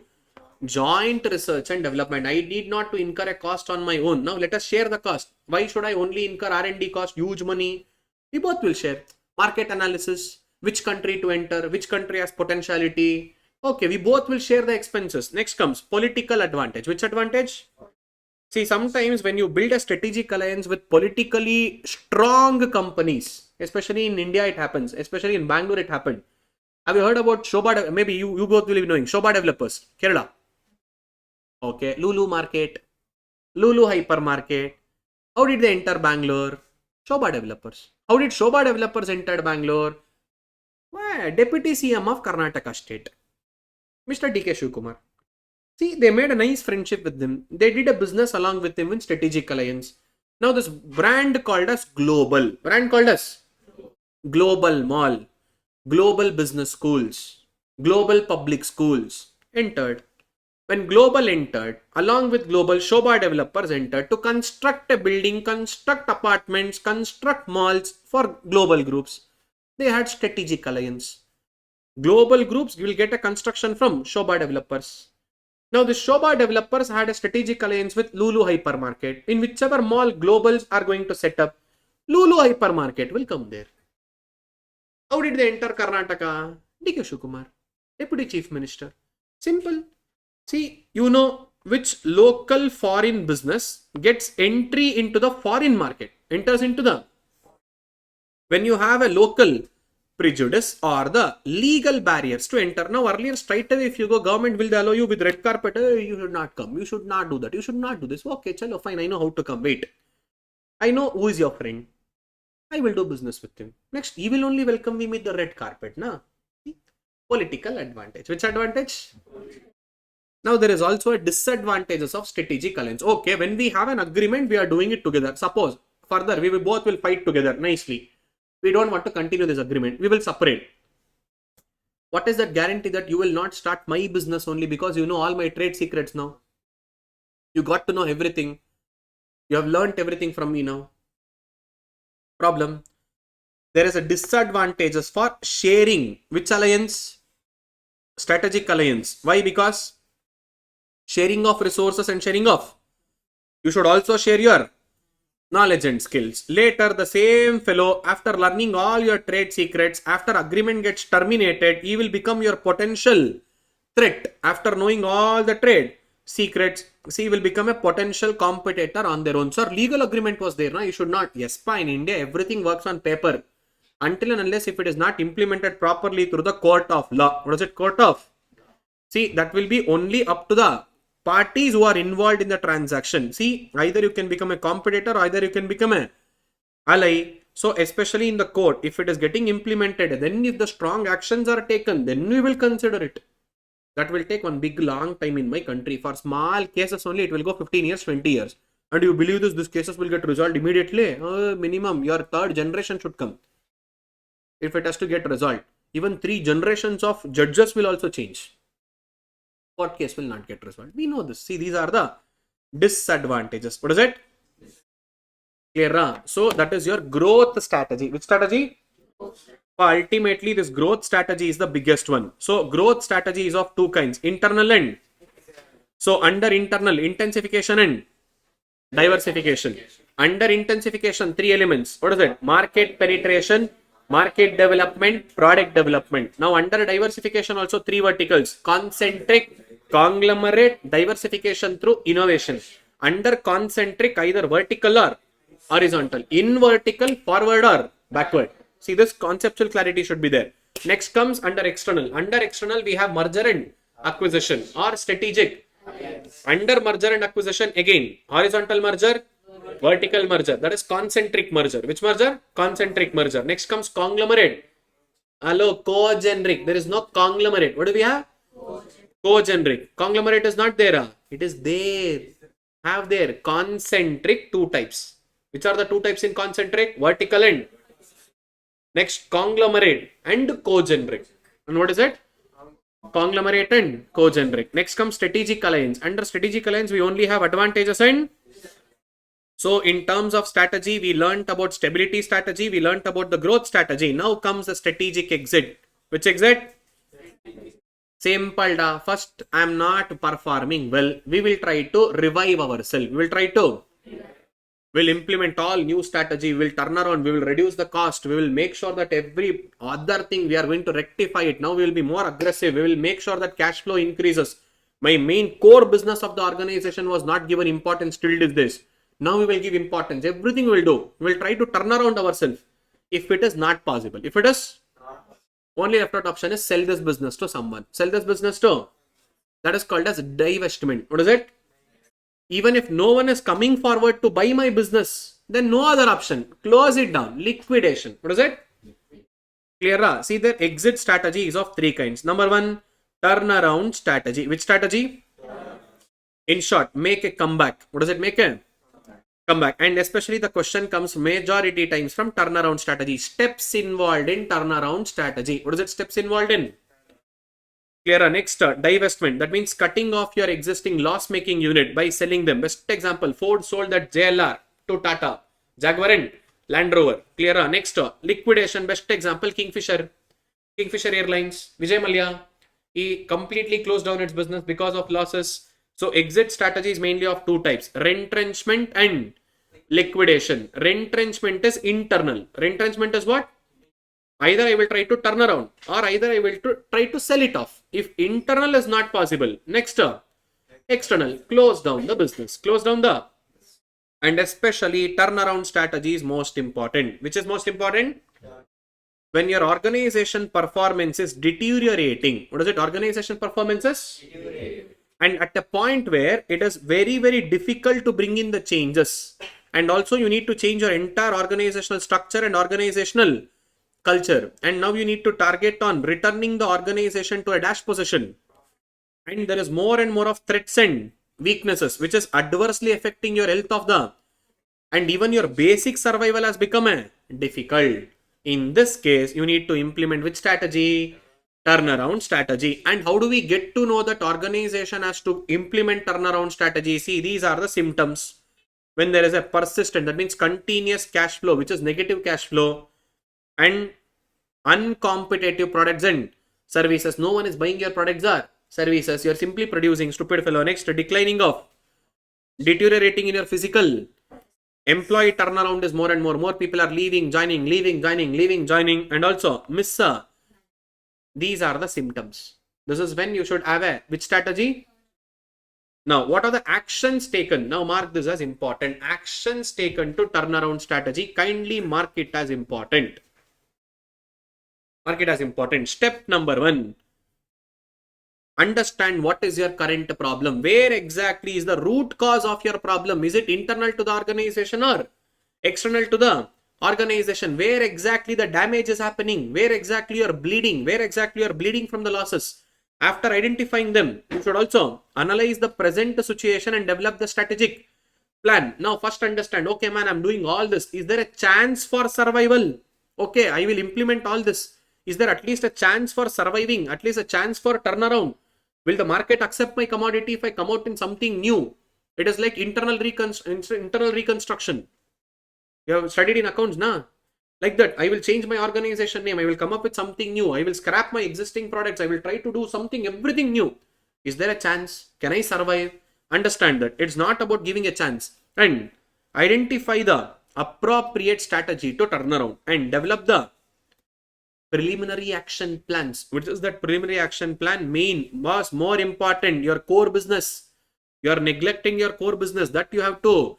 Speaker 2: joint research and development. I need not to incur a cost on my own. Now let us share the cost. Why should I only incur R&D cost? Huge money. We both will share. Market analysis. Which country to enter? Which country has potentiality? Okay, we both will share the expenses. Next comes political advantage. Which advantage? See, sometimes when you build a strategic alliance with politically strong companies, especially in India it happens, especially in Bangalore it happened. Have you heard about Shobha? Maybe you both will be knowing Shobha Developers, Kerala. Okay, Lulu Market, Lulu Hypermarket. How did they enter Bangalore? Shobha Developers. How did Shobha Developers enter Bangalore? Well, Deputy CM of Karnataka State, Mr. D.K. Shivkumar. See, they made a nice friendship with him. They did a business along with him in strategic alliance. Now this brand called us Global. Brand called us Global Mall, Global Business Schools, Global Public Schools entered. When Global entered, along with Global, Shobha Developers entered to construct a building, construct apartments, construct malls for global groups. They had strategic alliance. Global groups will get a construction from Shobha Developers. Now, the Shobha Developers had a strategic alliance with Lulu Hypermarket. In whichever mall globals are going to set up, Lulu Hypermarket will come there. How did they enter Karnataka? D.K. Shivkumar, Deputy Chief Minister. Simple. See, you know which local foreign business gets entry into the foreign market, enters into the. When you have a local prejudice or the legal barriers to enter. Now, earlier, straight away, if you go, government will allow you with red carpet. Hey, you should not come. You should not do that. You should not do this. Okay, chalo, fine. I know how to come. Wait. I know who is your friend. I will do business with him. Next, he will only welcome me with the red carpet. Na? Political advantage. Which advantage? Now, there is also a disadvantages of strategic alliance. Okay, when we have an agreement, we are doing it together. Suppose, further, we will both will fight together nicely. We don't want to continue this agreement. We will separate. What is that guarantee that you will not start my business only because you know all my trade secrets now? You got to know everything. You have learnt everything from me now. Problem. There is a disadvantages for sharing. Which alliance? Strategic alliance. Why? Because sharing of resources and sharing of. You should also share your knowledge and skills. Later, the same fellow, after learning all your trade secrets, after agreement gets terminated, he will become your potential threat. After knowing all the trade secrets, he will become a potential competitor on their own. Sir, legal agreement was there, no? You should not. Yes, in India, everything works on paper. Until and unless if it is not implemented properly through the court of law. What is it? Court of? See, that will be only up to the parties who are involved in the transaction. See, either you can become a competitor or either you can become a ally. So, especially in the court, if it is getting implemented, then if the strong actions are taken, then we will consider it. That will take one big long time in my country. For small cases only, it will go 15 years, 20 years. And you believe this, these cases will get resolved immediately? Minimum, your third generation should come. If it has to get resolved. Even 3 generations of judges will also change. Court case will not get resolved. We know this. See, these are the disadvantages. What is it? Clear? So, that is your growth strategy. Which strategy? Ultimately, this growth strategy is the biggest one. So, growth strategy is of 2 kinds. Internal and. So, under internal, intensification and diversification. Under intensification, 3 elements. What is it? Market penetration, market development, product development. Now, under diversification, also 3 verticals. Concentric, conglomerate, diversification through innovation. Under concentric, either vertical or horizontal. In vertical, forward or backward. See, this conceptual clarity should be there. Next comes under external. Under external, we have merger and acquisition or strategic. Under merger and acquisition, again, horizontal merger, vertical merger. That is concentric merger. Which merger? Concentric merger. Next comes conglomerate. Hello, co-generic. There is no conglomerate. What do we have? Co-generic. Conglomerate is not there. It is there. Have there. Concentric, 2 types. Which are the 2 types in concentric? Vertical and. Next, conglomerate and co-generic. And what is it? Conglomerate and co-generic. Next comes strategic alliance. Under strategic alliance, we only have advantages and. So, in terms of strategy, we learnt about stability strategy. We learnt about the growth strategy. Now comes the strategic exit. Which exit? Simple. First, I am not performing well. We will try to revive ourselves. We will try to. We'll implement all new strategy. We will turn around. We will reduce the cost. We will make sure that every other thing we are going to rectify it. Now we will be more aggressive. We will make sure that cash flow increases. My main core business of the organization was not given importance till this. Now we will give importance. Everything we will do. We will try to turn around ourselves. If it is not possible. If it is, Only left out option is sell this business to someone. Sell this business to, that is called as divestment. What is it? Even if no one is coming forward to buy my business, then no other option. Close it down. Liquidation. What is it? Clear? See, the exit strategy is of three kinds. Number one, turnaround strategy. Which strategy? In short, make a comeback. What does it make a comeback? And especially the question comes majority times from turnaround strategy. Steps involved in turnaround strategy. What is it? Steps involved in? Clear. Next, divestment. That means cutting off your existing loss-making unit by selling them. Best example, Ford sold that JLR to Tata, Jaguar and Land Rover. Clear. Next, liquidation. Best example, Kingfisher Airlines, Vijay Mallya. He completely closed down its business because of losses. So exit strategy is mainly of two types: retrenchment and liquidation. Retrenchment is internal. Retrenchment is what? Either I will try to turn around or either I will try to sell it off. If internal is not possible, next external, close down the business, close down the, and especially turnaround strategy is most important. Which is most important? When your organization performance is deteriorating. What is it? Organization performance is? And at a point where it is very, very difficult to bring in the changes. And also you need to change your entire organizational structure and organizational culture. And now you need to target on returning the organization to a dash position. And there is more and more of threats and weaknesses, which is adversely affecting your health of the, and even your basic survival has become difficult. In this case, you need to implement which strategy? Turnaround strategy. And how do we get to know that organization has to implement turnaround strategy? See, these are the symptoms. When there is a persistent, that means continuous cash flow, which is negative cash flow, and uncompetitive products and services. No one is buying your products or services. You're simply producing, stupid fellow. Next, declining of, deteriorating in your physical. Employee turnaround is more and more. More people are leaving, joining, leaving, joining, leaving, joining, and also miss. These are the symptoms. This is when you should have a which strategy? Now, what are the actions taken? Now, mark this as important. Actions taken to turnaround strategy. Kindly mark it as important. Mark it as important. Step number one. Understand what is your current problem. Where exactly is the root cause of your problem? Is it internal to the organization or external to the organization? Where exactly the damage is happening? Where exactly you are bleeding? Where exactly you are bleeding from the losses? After identifying them, you should also analyze the present situation and develop the strategic plan. Now, first understand, okay, man, I'm doing all this. Is there a chance for survival? Okay, I will implement all this. Is there at least a chance for surviving? At least a chance for turnaround? Will the market accept my commodity if I come out in something new? It is like internal reconstruction. You have studied in accounts, na? Like that, I will change my organization name. I will come up with something new. I will scrap my existing products. I will try to do something, everything new. Is there a chance? Can I survive? Understand that it's not about giving a chance. And identify the appropriate strategy to turn around and develop the preliminary action plans. Which is that preliminary action plan? Was more important, your core business. You are neglecting your core business. That you have to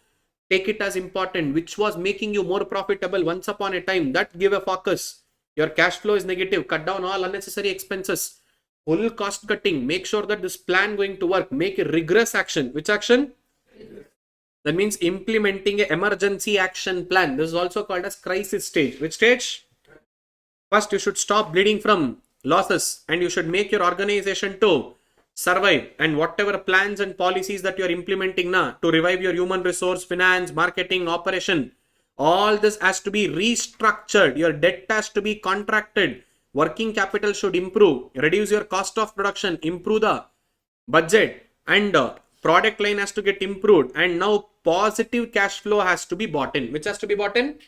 Speaker 2: take it as important, which was making you more profitable once upon a time. That give a focus. Your cash flow is negative. Cut down all unnecessary expenses. Full cost cutting. Make sure that this plan going to work. Make a rigorous action. Which action? That means implementing an emergency action plan. This is also called as crisis stage. Which stage? First, you should stop bleeding from losses and you should make your organization to survive. And whatever plans and policies that you are implementing now to revive your human resource, finance, marketing, operation, all this has to be restructured. Your debt has to be contracted. Working capital should improve. Reduce your cost of production. Improve the budget. And product line has to get improved. And now positive cash flow has to be bought in. Which has to be bought in?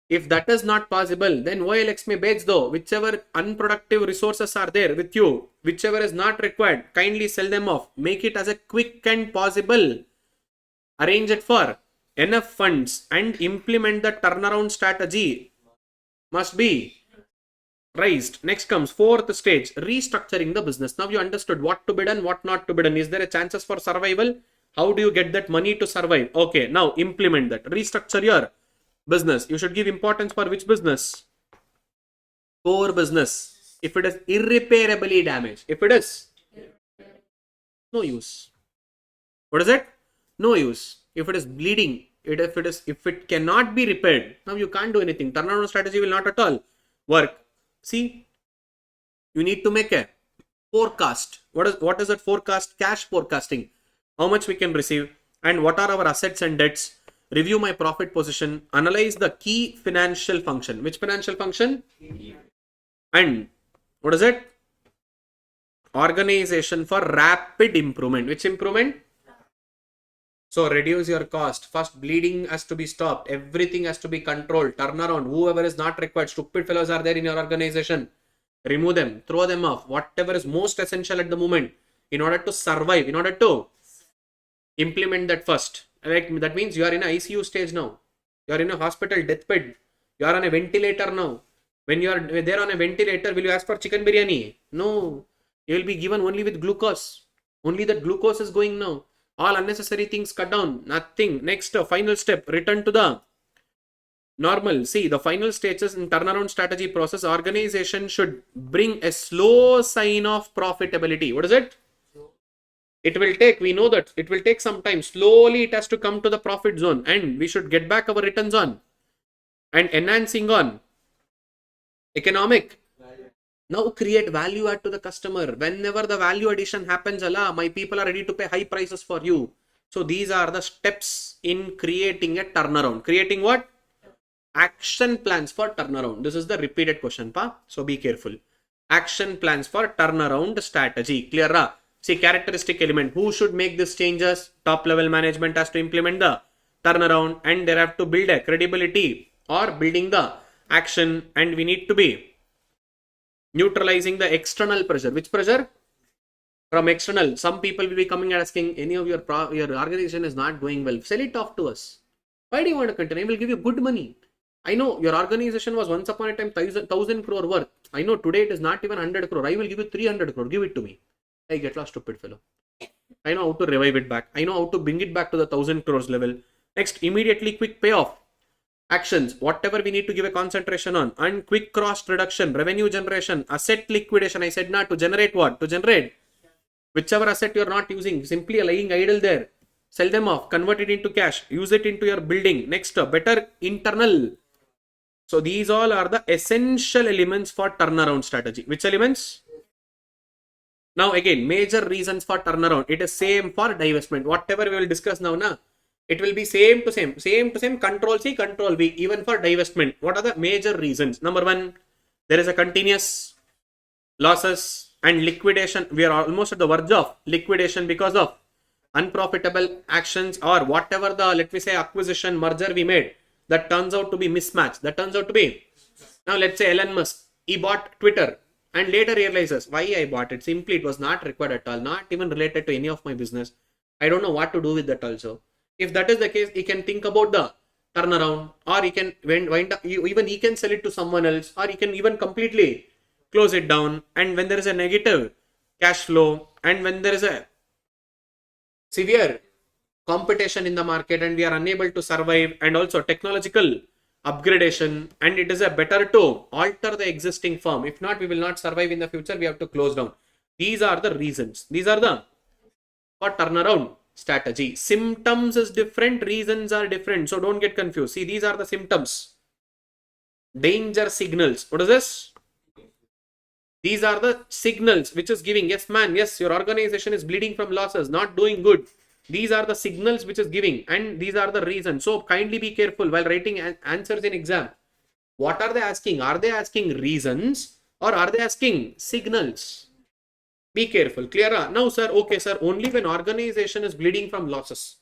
Speaker 2: If that is not possible, then OLX may beds though. Whichever unproductive resources are there with you, whichever is not required, kindly sell them off. Make it as a quick and possible. Arrange it for enough funds and implement the turnaround strategy. Must be raised. Next comes fourth stage, restructuring the business. Now you understood what to be done, what not to be done. Is there a chances for survival? How do you get that money to survive? Okay, now implement that. Restructure your business. You should give importance for which business? core business. If it is irreparably damaged, if it is, no use. What is it? No use. If it is bleeding, if it cannot be repaired, now you can't do anything. Turnaround strategy will not at all work. See, you need to make a forecast. What is that forecast? Cash forecasting. How much we can receive and what are our assets and debts. Review my profit position. Analyze the key financial function. Which financial function? And what is it? Organization for rapid improvement. Which improvement? So reduce your cost. First, bleeding has to be stopped. Everything has to be controlled. Turn around. Whoever is not required, stupid fellows are there in your organization. Remove them. Throw them off. Whatever is most essential at the moment in order to survive, in order to implement that first. Like, that means you are in a ICU stage now. You are in a hospital deathbed. You are on a ventilator now. When you are there on a ventilator, will you ask for chicken biryani? No. You will be given only with glucose. Only that glucose is going now. All unnecessary things cut down. Nothing. Next, final step. Return to the normal. See, the final stages in turnaround strategy process, organization should bring a slow sign of profitability. What is it? It will take, we know that it will take some time. Slowly it has to come to the profit zone and we should get back our returns on and enhancing on economic. Now create value add to the customer. Whenever the value addition happens, Allah, my people are ready to pay high prices for you. So these are the steps in creating a turnaround. Creating what? Action plans for turnaround. This is the repeated question, pa. So be careful. Action plans for turnaround strategy. Clear, ra? See, characteristic element. Who should make these changes? Top level management has to implement the turnaround and they have to build a credibility or building the action, and we need to be neutralizing the external pressure. Which pressure? From external. Some people will be coming and asking, any of your organization is not going well. Sell it off to us. Why do you want to continue? I will give you good money. I know your organization was once upon a time 1,000 crore worth. I know today it is not even 100 crore. I will give you 300 crore. Give it to me. I get lost, stupid fellow. I know how to revive it back. I know how to bring it back to the 1,000 crores level. Next, immediately quick payoff. Actions, whatever we need to give a concentration on. And quick cost reduction, revenue generation, asset liquidation. I said not to generate what? To generate whichever asset you are not using, simply lying idle there. Sell them off, convert it into cash, use it into your building. Next, better internal. So these all are the essential elements for turnaround strategy. Which elements? Now again, major reasons for turnaround. It is same for divestment. Whatever we will discuss now, it will be same to same, control C, control V, even for divestment. What are the major reasons? Number one, there is a continuous losses and liquidation. We are almost at the verge of liquidation because of unprofitable actions or whatever the, let me say, acquisition merger we made that turns out to be mismatched. That turns out to be, now let's say Elon Musk, he bought Twitter and later realizes why I bought it. Simply it was not required at all, not even related to any of my business. I don't know what to do with that also. If that is the case, he can think about the turnaround, or he can wind up, even he can sell it to someone else, or he can even completely close it down. And when there is a negative cash flow and when there is a severe competition in the market and we are unable to survive, and also technological upgradation, and it is a better to alter the existing firm. If not, we will not survive in the future. We have to close down. These are the reasons. These are the for turnaround strategy. Symptoms is different, reasons are different. So don't get confused. See, these are the symptoms. Danger signals. What is this? These are the signals which is giving, yes man, yes, your organization is bleeding from losses, not doing good. These are the signals which is giving, and these are the reasons. So kindly be careful while writing answers in exam. What are they asking? Are they asking reasons or are they asking signals? Be careful. Clear? Now, sir, okay, sir, only when organization is bleeding from losses,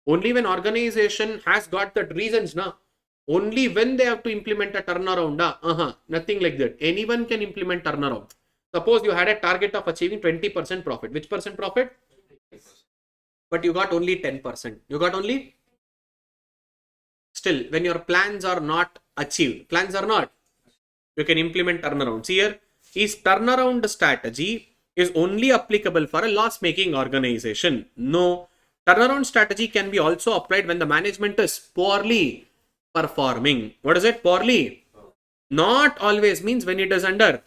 Speaker 2: only when organization has got that reasons, only when they have to implement a turnaround, nothing like that. Anyone can implement turnaround. Suppose you had a target of achieving 20% profit. Which percent profit? But you got only 10%. You got only? Still, when your plans are not achieved, you can implement turnaround. See here, is turnaround strategy is only applicable for a loss-making organization? No. Turnaround strategy can be also applied when the management is poorly performing. What is it? Poorly Not always means when it is under.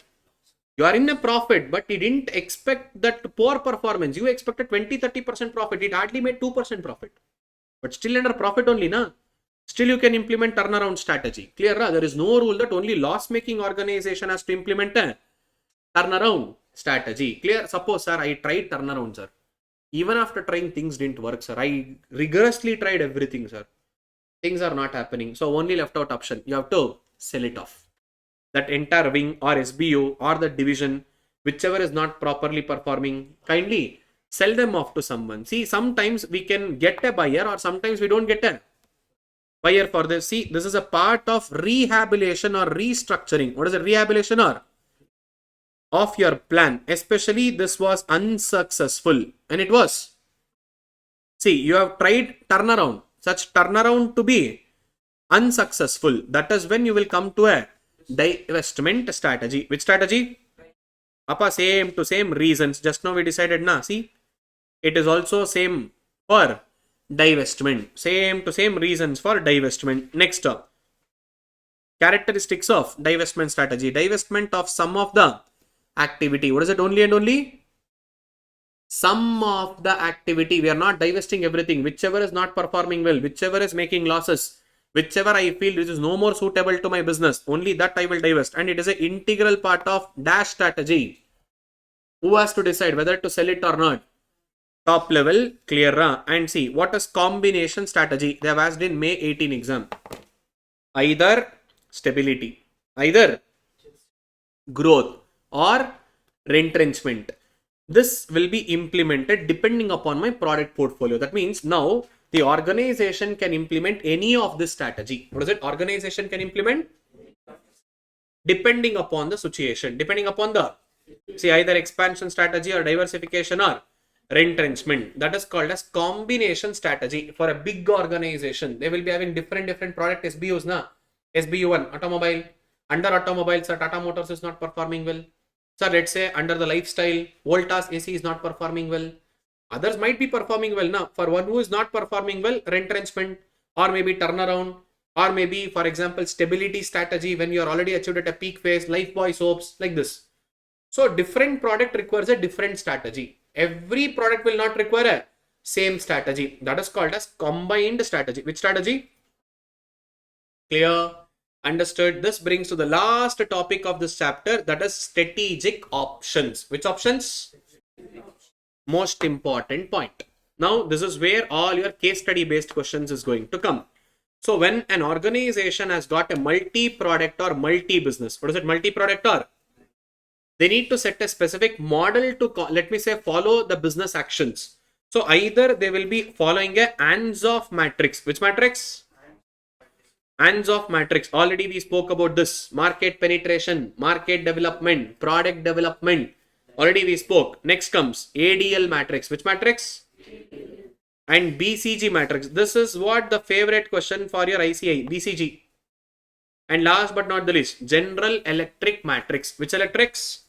Speaker 2: You are in a profit, but you didn't expect that poor performance. You expected 20-30% profit. It hardly made 2% profit. But still under profit only, na? Still you can implement turnaround strategy. Clear, ra? There is no rule that only loss-making organization has to implement a turnaround strategy. Clear? Suppose, sir, I tried turnaround, sir. Even after trying, things didn't work, sir. I rigorously tried everything, sir. Things are not happening. So only left out option. You have to sell it off. That entire wing or SBU or the division, whichever is not properly performing, kindly sell them off to someone. See, sometimes we can get a buyer or sometimes we don't get a buyer for this. See, this is a part of rehabilitation or restructuring. What is a rehabilitation or? Of your plan. Especially this was unsuccessful. And it was. See, you have tried turnaround. Such turnaround to be unsuccessful. That is when you will come to a divestment strategy. Which strategy? Appa, same to same reasons. Just now we decided, na, see, it is also same for divestment. Same to same reasons for divestment. Next up, characteristics of divestment strategy. Divestment of some of the activity. What is it? Only and only some of the activity. We are not divesting everything. Whichever is not performing well, whichever is making losses, whichever I feel which is no more suitable to my business, only that I will divest. And it is an integral part of dash strategy. Who has to decide whether to sell it or not? Top level, clear. And see, what is combination strategy? They have asked in May 18 exam. Either stability, either growth or retrenchment. This will be implemented depending upon my product portfolio. That means now the organization can implement any of this strategy. What is it? Organization can implement depending upon the situation, depending upon the, see, either expansion strategy or diversification or retrenchment. That is called as combination strategy. For a big organization, they will be having different product SBUs, na? SBU1, automobile. Under automobiles, sir, Tata Motors is not performing well. Sir, let's say under the lifestyle, Voltas AC is not performing well. Others might be performing well now. For one who is not performing well, retrenchment or maybe turnaround or maybe, for example, stability strategy when you are already achieved at a peak phase, Lifebuoy soaps, like this. So different product requires a different strategy. Every product will not require a same strategy. That is called as combined strategy. Which strategy? Clear? Understood? This brings to the last topic of this chapter, that is strategic options. Which options? Most important point. Now, this is where all your case study based questions is going to come. So, when an organization has got a multi-product or multi-business, what is it? Multi-product or? They need to set a specific model to, let me say, follow the business actions. So, either they will be following a hands-off matrix. Which matrix? Hands-off matrix. Already we spoke about this. Market penetration, market development, product development. Already we spoke. Next comes ADL matrix. Which matrix? And BCG matrix. This is what the favorite question for your ICAI, BCG. And last but not the least, General Electric matrix. Which electrics?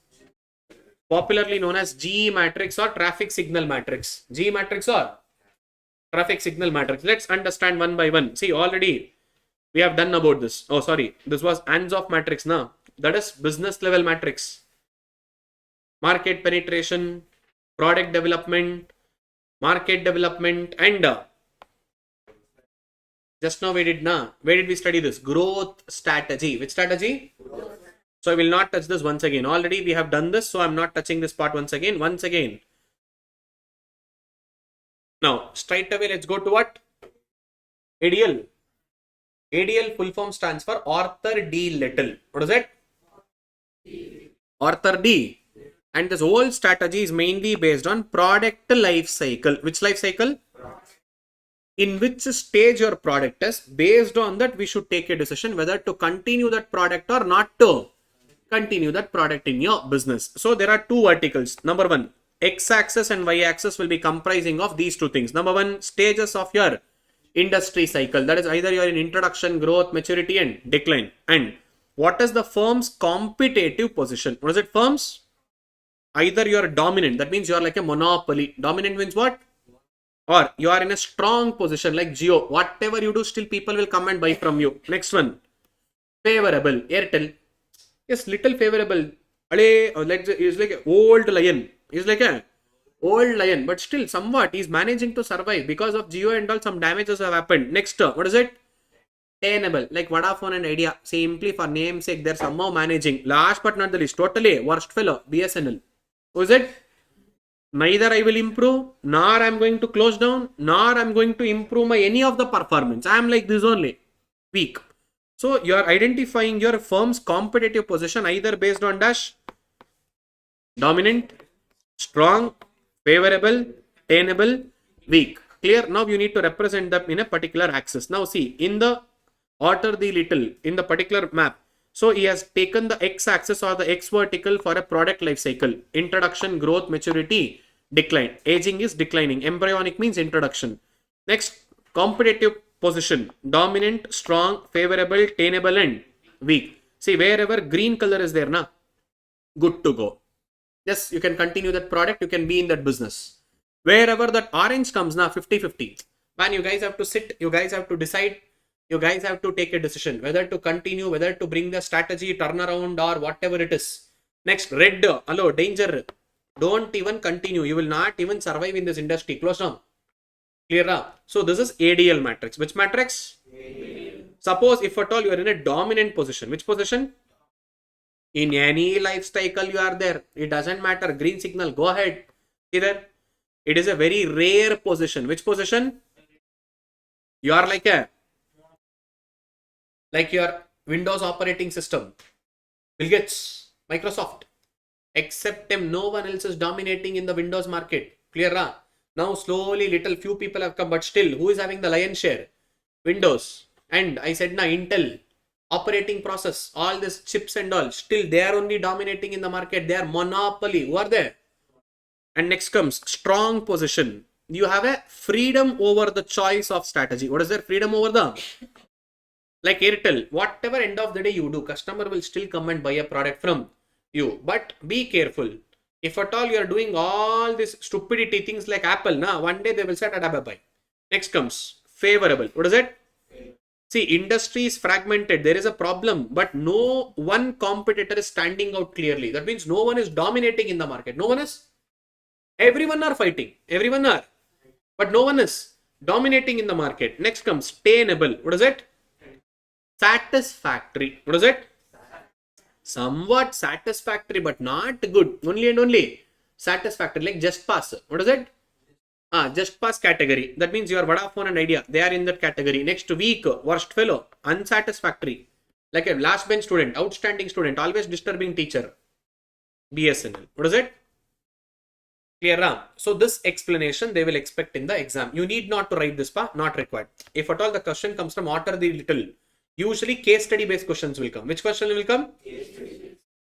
Speaker 2: Popularly known as G matrix or traffic signal matrix. G matrix or traffic signal matrix. Let's understand one by one. See, already we have done about this. Oh, sorry. This was hands-off matrix now. That is business level matrix. Market penetration, product development, market development, and just now we did na. Where did we study this? Growth strategy. Which strategy? So I will not touch this once again. Already we have done this, so I'm not touching this part once again. Now, straight away, let's go to what? ADL. ADL full form stands for Arthur D. Little. What is it? Arthur D. And this whole strategy is mainly based on product life cycle. Which life cycle? In which stage your product is. Based on that, we should take a decision whether to continue that product or not to continue that product in your business. So there are two verticals. Number one, x-axis and y-axis will be comprising of these two things. Number one, stages of your industry cycle. That is either you are in introduction, growth, maturity, and decline. And what is the firm's competitive position? What is it, firms? Either you are dominant, that means you are like a monopoly. Dominant means what? Or you are in a strong position like Jio. Whatever you do, still people will come and buy from you. Next one, favorable. Airtel. Yes, little favorable. He's like an old lion. He's like a old lion, but still somewhat he's managing to survive because of Geo and all. Some damages have happened. Next, what is it? Tenable, like Vodafone and Idea. Simply for namesake, they're somehow managing. Last but not the least, totally worst fellow, BSNL. Who is it? Neither I will improve, nor I'm going to close down, nor I'm going to improve my any of the performance. I'm like this only. Weak. So you're identifying your firm's competitive position either based on dash dominant, strong, favorable, tenable, weak. Clear? Now you need to represent them in a particular axis. Now see, in the order the little, in the particular map, so he has taken the x-axis or the x vertical for a product life cycle. Introduction, growth, maturity, decline. Aging is declining. Embryonic means introduction. Next, competitive position. Dominant, strong, favorable, tenable and weak. See, wherever green color is there, na, good to go. Yes, you can continue that product. You can be in that business. Wherever that orange comes, na, 50-50. Man, you guys have to sit. You guys have to decide. You guys have to take a decision whether to continue, whether to bring the strategy turnaround or whatever it is. Next, red, hello, danger. Don't even continue. You will not even survive in this industry. Close down. Clear? So this is ADL matrix. Which matrix? ADL. Suppose if at all you are in a dominant position. Which position? In any life cycle you are there. It doesn't matter. Green signal. Go ahead. Either. It is a very rare position. Which position? You are like your Windows operating system, Bill Gates, Microsoft. Except him, no one else is dominating in the Windows market. Clear? Now slowly little few people have come, but still who is having the lion's share? Windows. And I said na, Intel, operating process, all these chips and all, still they are only dominating in the market. They are monopoly. Who are there? And next comes strong position. You have a freedom over the choice of strategy. What is there? Freedom over the... Like Airtel, whatever end of the day you do, customer will still come and buy a product from you. But be careful. If at all you are doing all this stupidity things like Apple, na, one day they will say, bye. Next comes favorable. What is it? See, industry is fragmented. There is a problem, but no one competitor is standing out clearly. That means no one is dominating in the market. No one is. Everyone are fighting. Everyone are. But no one is dominating in the market. Next comes tenable. What is it? Satisfactory. What is it? Somewhat satisfactory, but not good. Only and only satisfactory, like just pass. What is it? Just pass category. That means your Vodafone and Idea, they are in that category. Next, weak, worst fellow, unsatisfactory. Like a last bench student, outstanding student, always disturbing teacher. BSNL. What is it? Clear? So this explanation they will expect in the exam. You need not to write this part, not required. If at all the question comes from what are the little, usually case study based questions will come. Which question will come?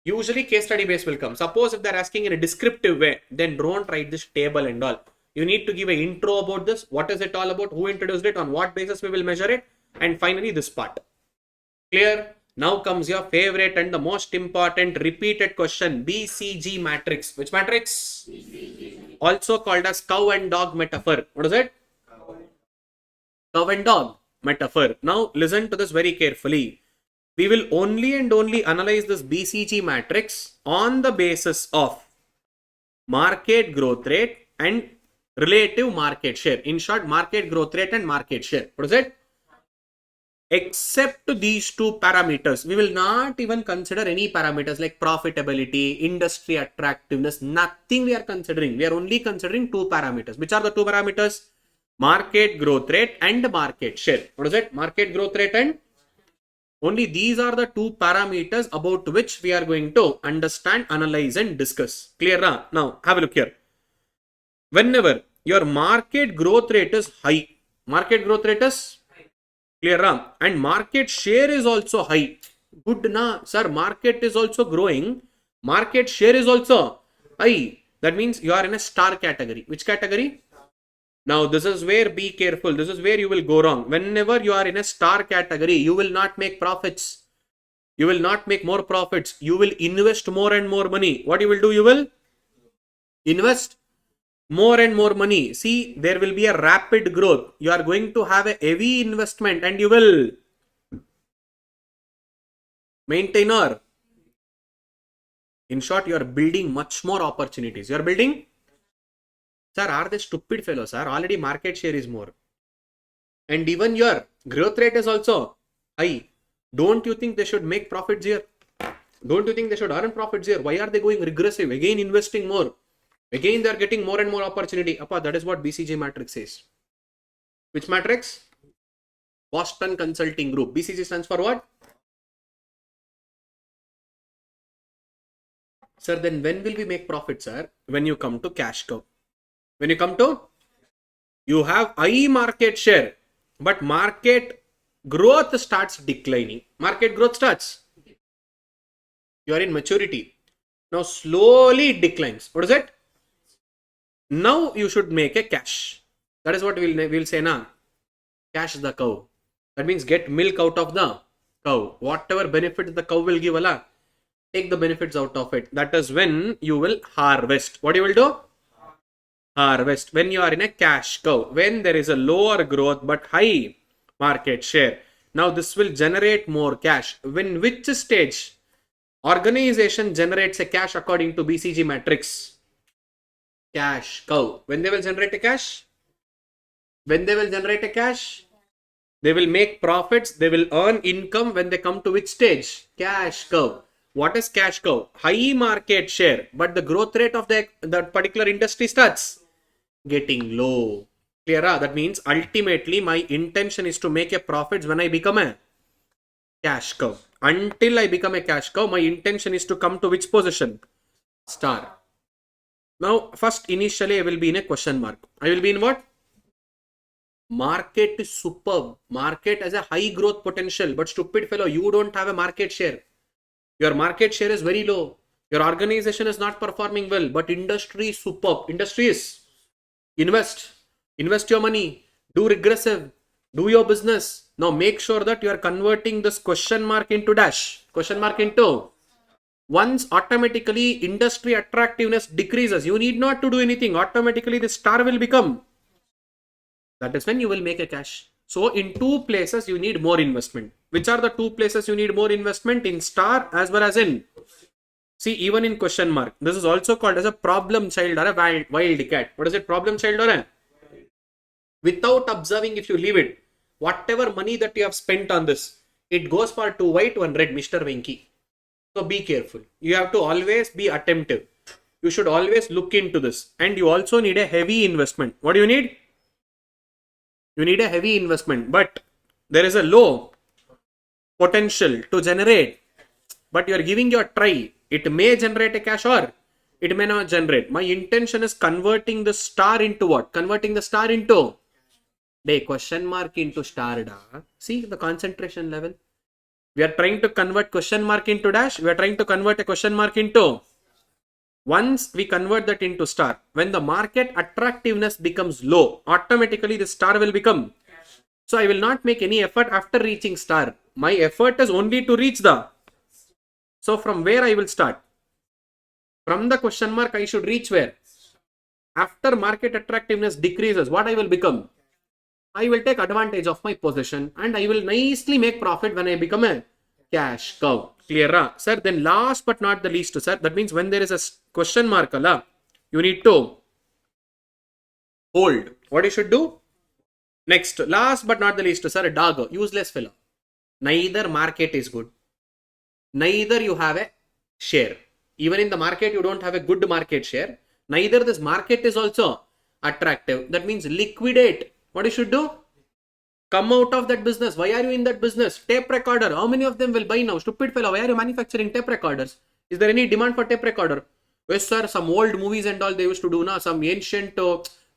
Speaker 2: Usually case study based will come. Suppose if they're asking in a descriptive way, then don't write this table and all. You need to give an intro about this. What is it all about? Who introduced it? On what basis we will measure it? And finally this part. Clear? Now comes your favorite and the most important repeated question. BCG matrix. Which matrix? BCG. Also called as cow and dog metaphor. What is it? Cow and dog metaphor. Now listen to this very carefully. We will only and only analyze this BCG matrix on the basis of market growth rate and relative market share. In short, market growth rate and market share. What is it? Except these two parameters, we will not even consider any parameters like profitability, industry attractiveness, nothing we are considering. We are only considering two parameters. Which are the two parameters? Market growth rate and market share. What is it? Market growth rate and only these are the two parameters about which we are going to understand, analyze and discuss. Clear? Now have a look here. Whenever your market growth rate is high, market growth rate is clear, and market share is also high. Good na, sir, market is also growing. Market share is also high. That means you are in a star category. Which category? Now this is where be careful. This is where you will go wrong. Whenever you are in a star category, you will not make profits. You will not make more profits. You will invest more and more money. What you will do? You will invest more and more money. See, there will be a rapid growth. You are going to have a heavy investment and you will maintain or In short, you are building much more opportunities. You are building, sir, are they stupid fellows, sir? Already market share is more. And even your growth rate is also high. Don't you think they should make profits here? Don't you think they should earn profits here? Why are they going regressive? Again, investing more. Again, they are getting more and more opportunity. Appa, that is what BCG Matrix says. Which matrix? Boston Consulting Group. BCG stands for what? Sir, then when will we make profit, sir? When you come to cash cow. When you come to, you have high market share, but market growth starts declining. Market growth starts. You are in maturity. Now slowly it declines. What is it? Now you should make a cash. That is what we'll say now. Cash the cow. That means get milk out of the cow. Whatever benefits the cow will give, Allah, take the benefits out of it. That is when you will harvest. What you will do? Harvest. When you are in a cash cow. When there is a lower growth but high market share. Now this will generate more cash. When which stage? Organization generates a cash according to BCG Matrix. Cash cow. When they will generate a cash? When they will generate a cash? They will make profits. They will earn income when they come to which stage? Cash cow. What is cash cow? High market share, but the growth rate of that particular industry starts getting low. Clear? That means ultimately my intention is to make a profit when I become a cash cow. Until I become a cash cow, my intention is to come to which position? Star. Now, first initially I will be in a question mark. I will be in what? Market is superb. Market has a high growth potential, but stupid fellow, you don't have a market share. Your market share is very low. Your organization is not performing well, but industry is superb. Industry is invest your money, do regressive, do your business. Now make sure that you are converting this question mark into dash. Question mark into. Once automatically industry attractiveness decreases, you need not to do anything. Automatically the star will become. That is when you will make a cash. So in two places you need more investment. Which are the two places you need more investment? In star as well as in. See, even in question mark. This is also called as a problem child or a wild cat. What is it? Problem child or a? Without observing, if you leave it, whatever money that you have spent on this, it goes for 2 white, 1 red, Mr. Venki. So be careful. You have to always be attentive. You should always look into this. And you also need a heavy investment. What do you need? You need a heavy investment, but there is a low potential to generate, but you are giving your try. It may generate a cash or it may not generate. My intention is converting the star into what? Converting the star into the question mark into star. See the concentration level. We are trying to convert question mark into dash. We are trying to convert a question mark into. Once we convert that into star, when the market attractiveness becomes low, automatically the star will become. So I will not make any effort after reaching star. My effort is only to reach the. So from where I will start? From the question mark I should reach where? After market attractiveness decreases, what I will become? I will take advantage of my position and I will nicely make profit when I become a cash cow. Clear, sir? Then last but not the least, sir, that means when there is a question mark, you need to hold. What you should do? Next, last but not the least, sir, dog, useless fellow. Neither market is good. Neither you have a share. Even in the market, you don't have a good market share. Neither this market is also attractive. That means liquidate. What you should do? Come out of that business. Why are you in that business? Tape recorder. How many of them will buy now? Stupid fellow. Why are you manufacturing tape recorders? Is there any demand for tape recorder? Yes, sir. Some old movies and all they used to do now. Some ancient.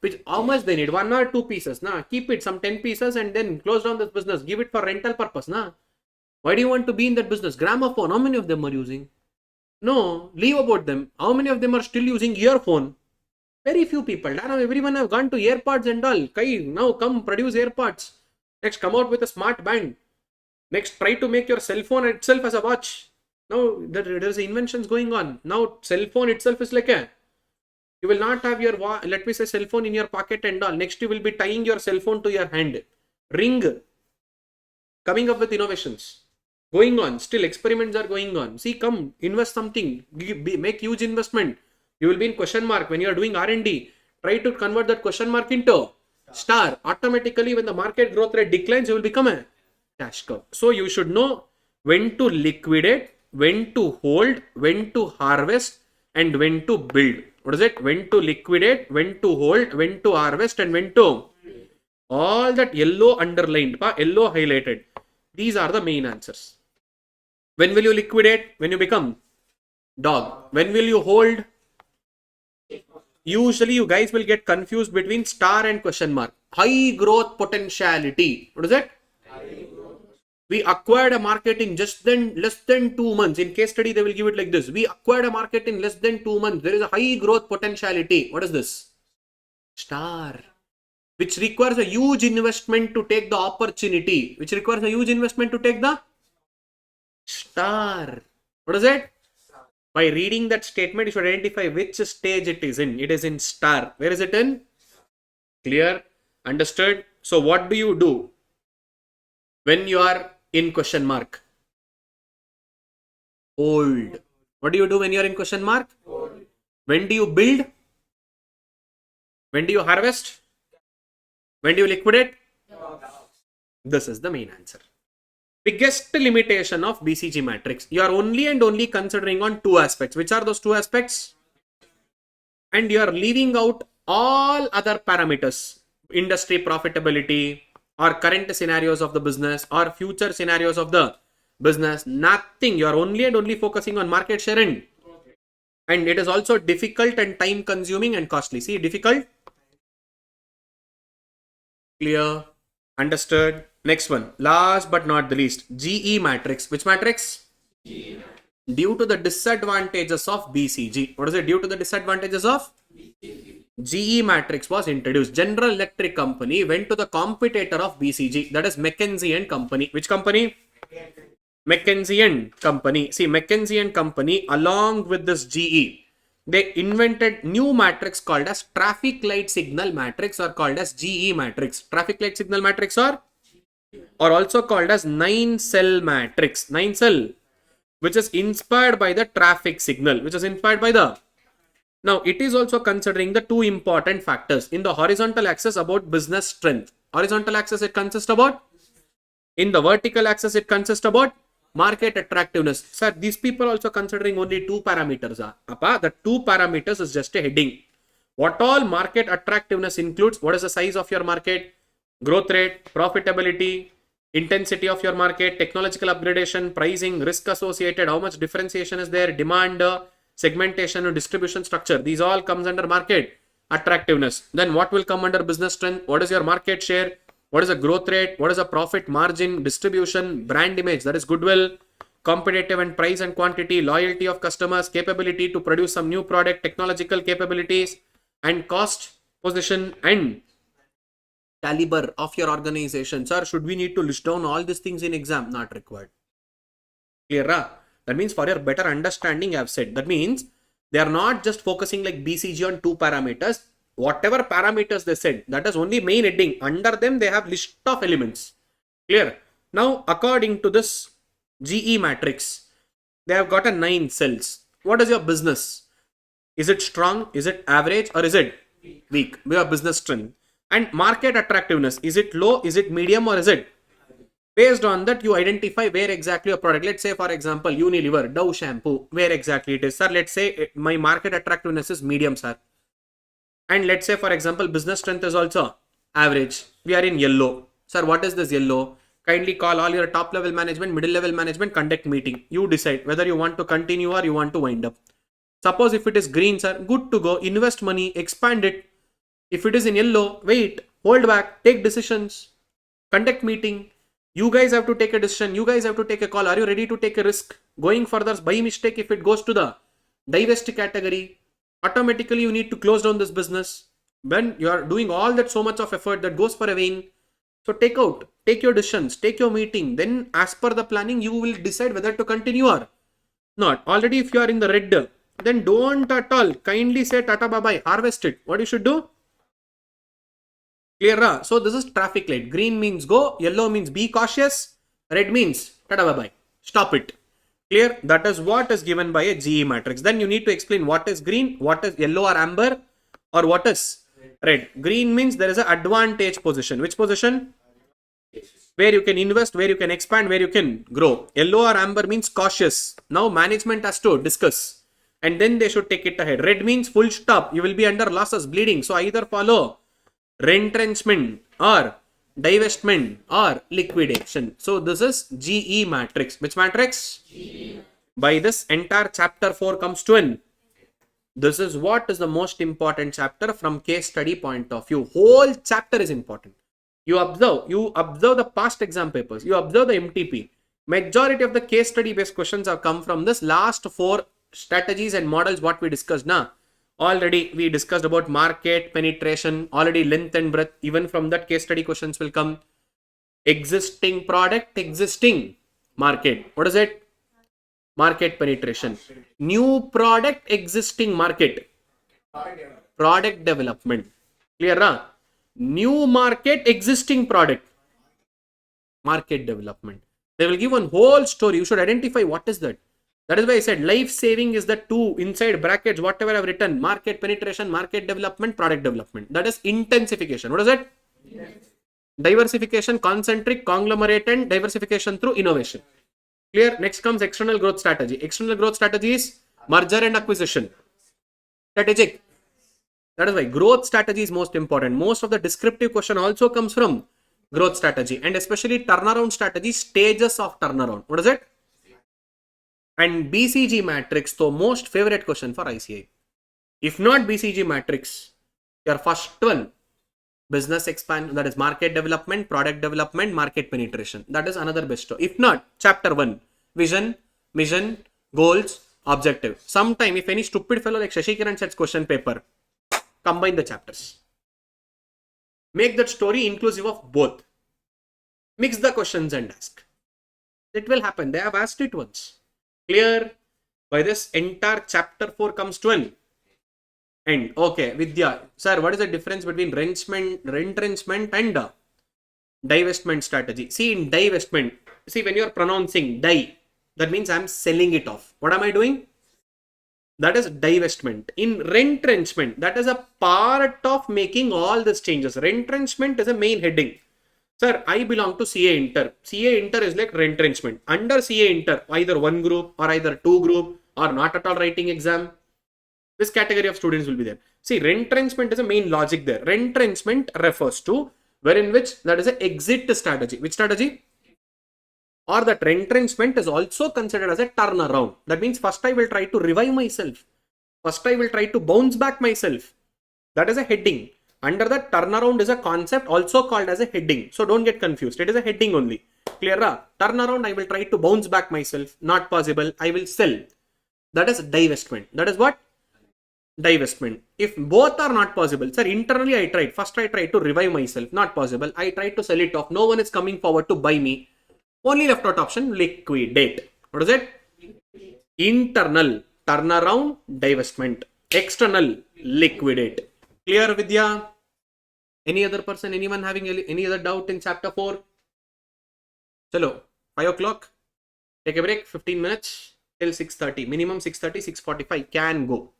Speaker 2: Which how much they need? 1 or 2 pieces. Nah, keep it some 10 pieces and then close down this business. Give it for rental purpose. Nah. Why do you want to be in that business? Gramophone. How many of them are using? No. Leave about them. How many of them are still using earphone? Very few people. Now everyone have gone to AirPods and all. Now come produce AirPods. Next, come out with a smart band. Next, try to make your cell phone itself as a watch. Now, there's inventions going on. Now, cell phone itself is like a. You will not have your, let me say, cell phone in your pocket and all. Next, you will be tying your cell phone to your hand. Ring. Coming up with innovations. Going on, still experiments are going on. See, come invest something, make huge investment. You will be in question mark when you are doing R&D. Try to convert that question mark into star. Automatically, when the market growth rate declines, you will become a cash cow. So you should know when to liquidate, when to hold, when to harvest, and when to build. What is it? When to liquidate, when to hold, when to harvest, and when to all that yellow underlined, yellow highlighted. These are the main answers. When will you liquidate? When you become dog. When will you hold? Usually you guys will get confused between star and question mark. High growth potentiality. What is it? We acquired a market in less than 2 months. In case study, they will give it like this. We acquired a market in less than 2 months. There is a high growth potentiality. What is this? Star. Which requires a huge investment to take the opportunity. Which requires a huge investment to take the star. What is it? By reading that statement, you should identify which stage it is in. It is in star. Where is it in? Clear? Understood? So what do you do when you are in question mark? Hold. What do you do when you are in question mark? Hold. When do you build? When do you harvest? When do you liquidate? This is the main answer. Biggest limitation of BCG matrix. You are only and only considering on 2 aspects. Which are those 2 aspects? And you are leaving out all other parameters. Industry profitability or current scenarios of the business or future scenarios of the business. Nothing. You are only and only focusing on market share and it is also difficult and time consuming and costly. See, difficult. Clear. Understood. Next one. Last but not the least. GE matrix. Which matrix? GE. Due to the disadvantages of BCG. What is it? Due to the disadvantages of BCG. GE matrix was introduced. General Electric Company went to the competitor of BCG. That is McKinsey and Company. Which company? McKinsey and Company. See, McKinsey and Company along with this GE, they invented new matrix called as traffic light signal matrix or called as GE matrix. Traffic light signal matrix or also called as 9-cell matrix. 9-cell, which is inspired by the traffic signal, which is inspired by the. Now, it is also considering the 2 important factors. In the horizontal axis about business strength. Horizontal axis, it consists about. In the vertical axis, it consists about market attractiveness. Sir, these people also considering only 2 parameters. The 2 parameters is just a heading. What all market attractiveness includes? What is the size of your market? Growth rate, profitability, intensity of your market, technological upgradation, pricing, risk associated, how much differentiation is there, demand, segmentation and distribution structure. These all comes under market attractiveness. Then what will come under business strength? What is your market share? What is the growth rate? What is the profit margin, distribution, brand image, that is goodwill, competitive and price and quantity, loyalty of customers, capability to produce some new product, technological capabilities, and cost position and caliber of your organization. Sir, should we need to list down all these things in exam? Not required. Clear? That means for your better understanding, I have said. That means they are not just focusing like BCG on 2 parameters. Whatever parameters they said, that is only main heading. Under them, they have list of elements. Clear? Now, according to this GE matrix, they have got a 9 cells. What is your business? Is it strong? Is it average? Or is it weak? We have business strength. And market attractiveness. Is it low? Is it medium? Or is it? Based on that, you identify where exactly your product. Let's say, for example, Unilever, Dove shampoo. Where exactly it is? Sir, let's say my market attractiveness is medium, sir. And let's say, for example, business strength is also average. We are in yellow. Sir, what is this yellow? Kindly call all your top level management, middle level management, conduct meeting. You decide whether you want to continue or you want to wind up. Suppose if it is green, sir, good to go. Invest money, expand it. If it is in yellow, wait, hold back, take decisions, conduct meeting. You guys have to take a decision. You guys have to take a call. Are you ready to take a risk? Going further, by mistake, if it goes to the divest category, automatically you need to close down this business. When you are doing all that so much of effort that goes for a vain. So take your decisions, take your meeting. Then as per the planning, you will decide whether to continue or not. Already if you are in the red, then don't at all. Kindly say tata bye-bye, harvest it. What you should do? Clear? So this is traffic light. Green means go, yellow means be cautious, red means tata bye-bye. Stop it. Clear? That is what is given by a GE matrix. Then you need to explain what is green, what is yellow or amber, or what is red. Green means there is an advantage position. Which position? Where you can invest, where you can expand, where you can grow. Yellow or amber means cautious. Now management has to discuss and then they should take it ahead. Red means full stop. You will be under losses, bleeding. So either follow retrenchment or divestment or liquidation. So this is GE matrix. Which matrix? GE. By this entire chapter 4 comes to an. This is what is the most important chapter from case study point of view. Whole chapter is important. You observe the past exam papers, you observe the MTP. Majority of the case study based questions have come from this last 4 strategies and models what we discussed now. Already we discussed about market penetration, already length and breadth. Even from that case study questions will come. Existing product, existing market. What is it? Market penetration. New product, existing market. Product development. Clear, huh? New market, existing product. Market development. They will give one whole story. You should identify what is that. That is why I said life saving is the 2 inside brackets, whatever I've written. Market penetration, market development, product development. That is intensification. What is it? Yes. Diversification, concentric, conglomerate, and diversification through innovation. Clear? Next comes external growth strategy. External growth strategy is merger and acquisition. Strategic. That is why growth strategy is most important. Most of the descriptive question also comes from growth strategy and especially turnaround strategy, stages of turnaround. What is it? And BCG matrix, the most favorite question for ICAI. If not BCG matrix, your first one, business expansion, that is market development, product development, market penetration. That is another best. If not, chapter 1, vision, mission, goals, objective. Sometime if any stupid fellow like Shashikiran sets question paper, combine the chapters. Make that story inclusive of both. Mix the questions and ask. It will happen. They have asked it once. Clear? By this entire chapter 4 comes to an end. Okay, Vidya. Sir, what is the difference between retrenchment and divestment strategy? See, in divestment, see when you are pronouncing die, that means I am selling it off. What am I doing? That is divestment. In retrenchment, that is a part of making all these changes. Retrenchment is a main heading. Sir, I belong to CA Inter. CA Inter is like retrenchment. Under CA Inter, either one group or either 2 group or not at all writing exam. This category of students will be there. See, retrenchment is a main logic there. Retrenchment refers to wherein which that is an exit strategy. Which strategy? Or that retrenchment is also considered as a turnaround. That means first I will try to revive myself. First I will try to bounce back myself. That is a heading. Under that, turnaround is a concept also called as a heading. So don't get confused. It is a heading only. Clear? Turnaround, I will try to bounce back myself. Not possible. I will sell. That is divestment. That is what? Divestment. If both are not possible, sir, internally I tried. First I tried to revive myself. Not possible. I tried to sell it off. No one is coming forward to buy me. Only left out option, liquidate. What is it? Internal, turnaround, divestment. External, liquidate. Clear, Vidya? Any other person, anyone having any other doubt in chapter 4? Chalo, 5 o'clock. Take a break, 15 minutes till 6:30. Minimum 6:30, 6:45 can go.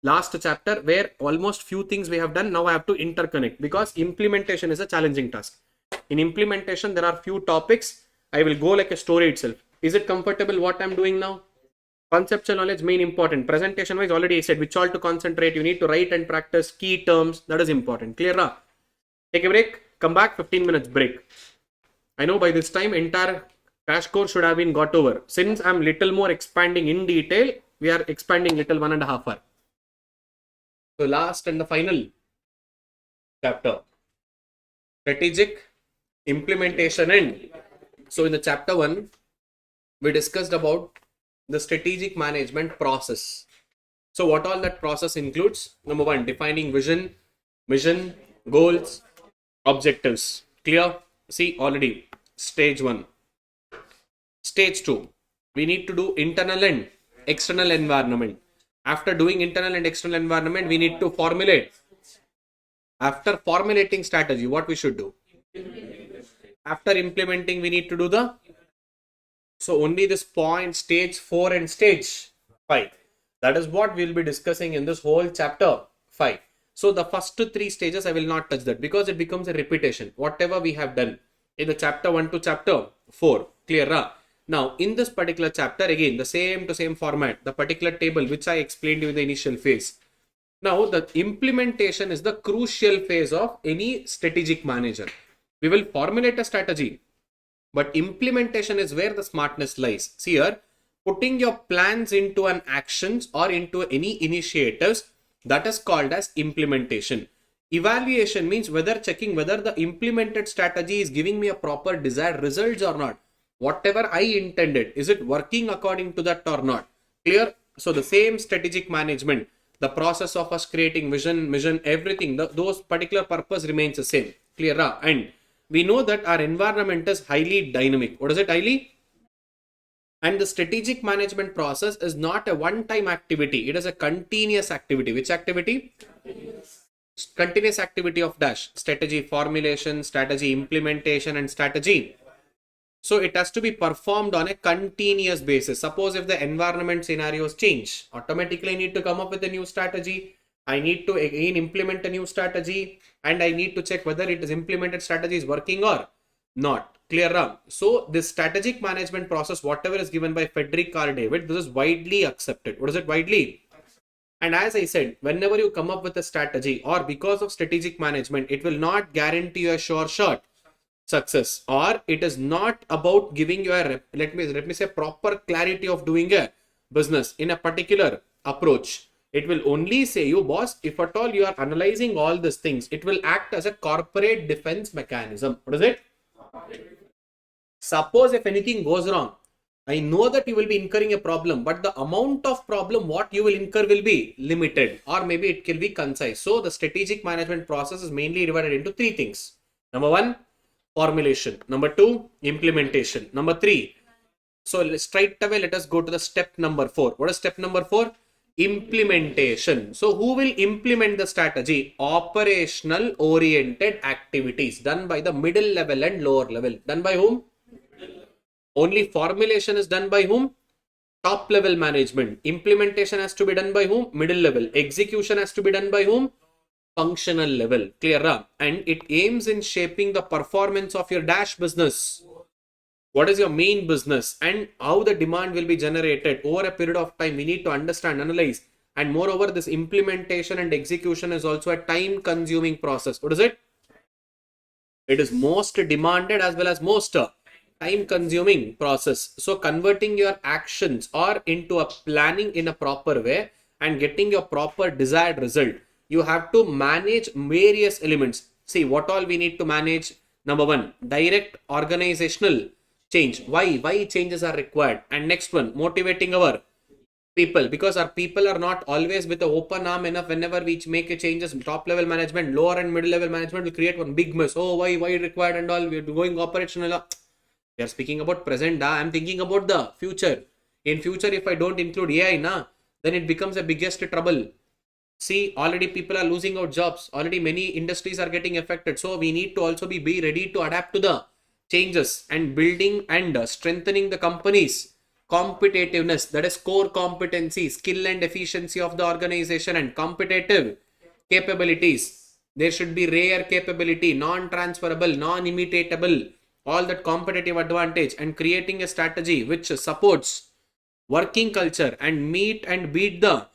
Speaker 2: Last chapter where almost few things we have done. Now I have to interconnect because implementation is a challenging task. In implementation, there are few topics. I will go like a story itself. Is it comfortable what I'm doing now? Conceptual knowledge, main important. Presentation wise, already I said which all to concentrate. You need to write and practice key terms. That is important. Clear? Take a break. Come back. 15 minutes break. I know by this time entire crash course should have been got over. Since I'm little more expanding in detail, we are expanding little 1.5 hour. So last and the final chapter. Strategic implementation and. So in the chapter 1, we discussed about the strategic management process. So what all that process includes? Number 1, defining vision, mission, goals, objectives. Clear? See already stage 1. Stage 2, we need to do internal and external environment. After doing internal and external environment, we need to formulate. After formulating strategy, what we should do? After implementing, we need to do the So only this point, stage 4 and stage 5. That is what we'll be discussing in this whole chapter 5. So the first 3 stages, I will not touch that because it becomes a repetition. Whatever we have done in the chapter 1 to chapter 4. Clear? Now, in this particular chapter, again, the same to same format, the particular table which I explained you in the initial phase. Now, the implementation is the crucial phase of any strategic manager. We will formulate a strategy, but implementation is where the smartness lies. See here, putting your plans into an actions or into any initiatives, that is called as implementation. Evaluation means whether checking whether the implemented strategy is giving me a proper desired results or not. Whatever I intended, is it working according to that or not? Clear? So the same strategic management, the process of us creating vision, everything, those particular purpose remains the same. Clear? And we know that our environment is highly dynamic. What is it? Highly? And the strategic management process is not a one-time activity. It is a continuous activity. Which activity? Continuous activity of dash. Strategy formulation, strategy implementation, and strategy. So it has to be performed on a continuous basis. Suppose if the environment scenarios change, automatically I need to come up with a new strategy. I need to again implement a new strategy, and I need to check whether it is implemented strategy is working or not. Clear? So this strategic management process, whatever is given by Frederick R. David, this is widely accepted. What is it? Widely. And as I said, whenever you come up with a strategy or because of strategic management, it will not guarantee you a sure shot success, or it is not about giving you a let me say proper clarity of doing a business in a particular approach. It will only say you, boss, if at all you are analyzing all these things, it will act as a corporate defense mechanism. What is it? Suppose if anything goes wrong, I know that you will be incurring a problem, but the amount of problem what you will incur will be limited, or maybe it can be concise. So the strategic management process is mainly divided into 3 things. Number 1, formulation. Number 2, implementation. Number 3. So straight away, let us go to the step number 4. What is step number 4? Implementation. So who will implement the strategy? Operational oriented activities done by the middle level and lower level. Done by whom? Only formulation is done by whom? Top level management. Implementation has to be done by whom? Middle level. Execution has to be done by whom? Functional level. Clear? And it aims in shaping the performance of your dash business. What is your main business and how the demand will be generated over a period of time? We need to understand, analyze, and moreover, this implementation and execution is also a time consuming process. What is it? It is most demanded as well as most time consuming process. So converting your actions or into a planning in a proper way and getting your proper desired result, you have to manage various elements. See what all we need to manage. Number 1, direct organizational change. Why changes are required? And next one, motivating our people, because our people are not always with the open arm enough. Whenever we make a changes, top level management, lower and middle level management will create one big mess. Oh, why required and all, we're going operational. We are speaking about present. I'm thinking about the future. In future, if I don't include AI, then it becomes the biggest trouble. See, already people are losing out jobs. Already many industries are getting affected. So we need to also be ready to adapt to the changes and building and strengthening the company's competitiveness. That is core competency, skill and efficiency of the organization, and competitive capabilities. There should be rare capability, non-transferable, non-imitatable, all that competitive advantage, and creating a strategy which supports working culture and meet and beat the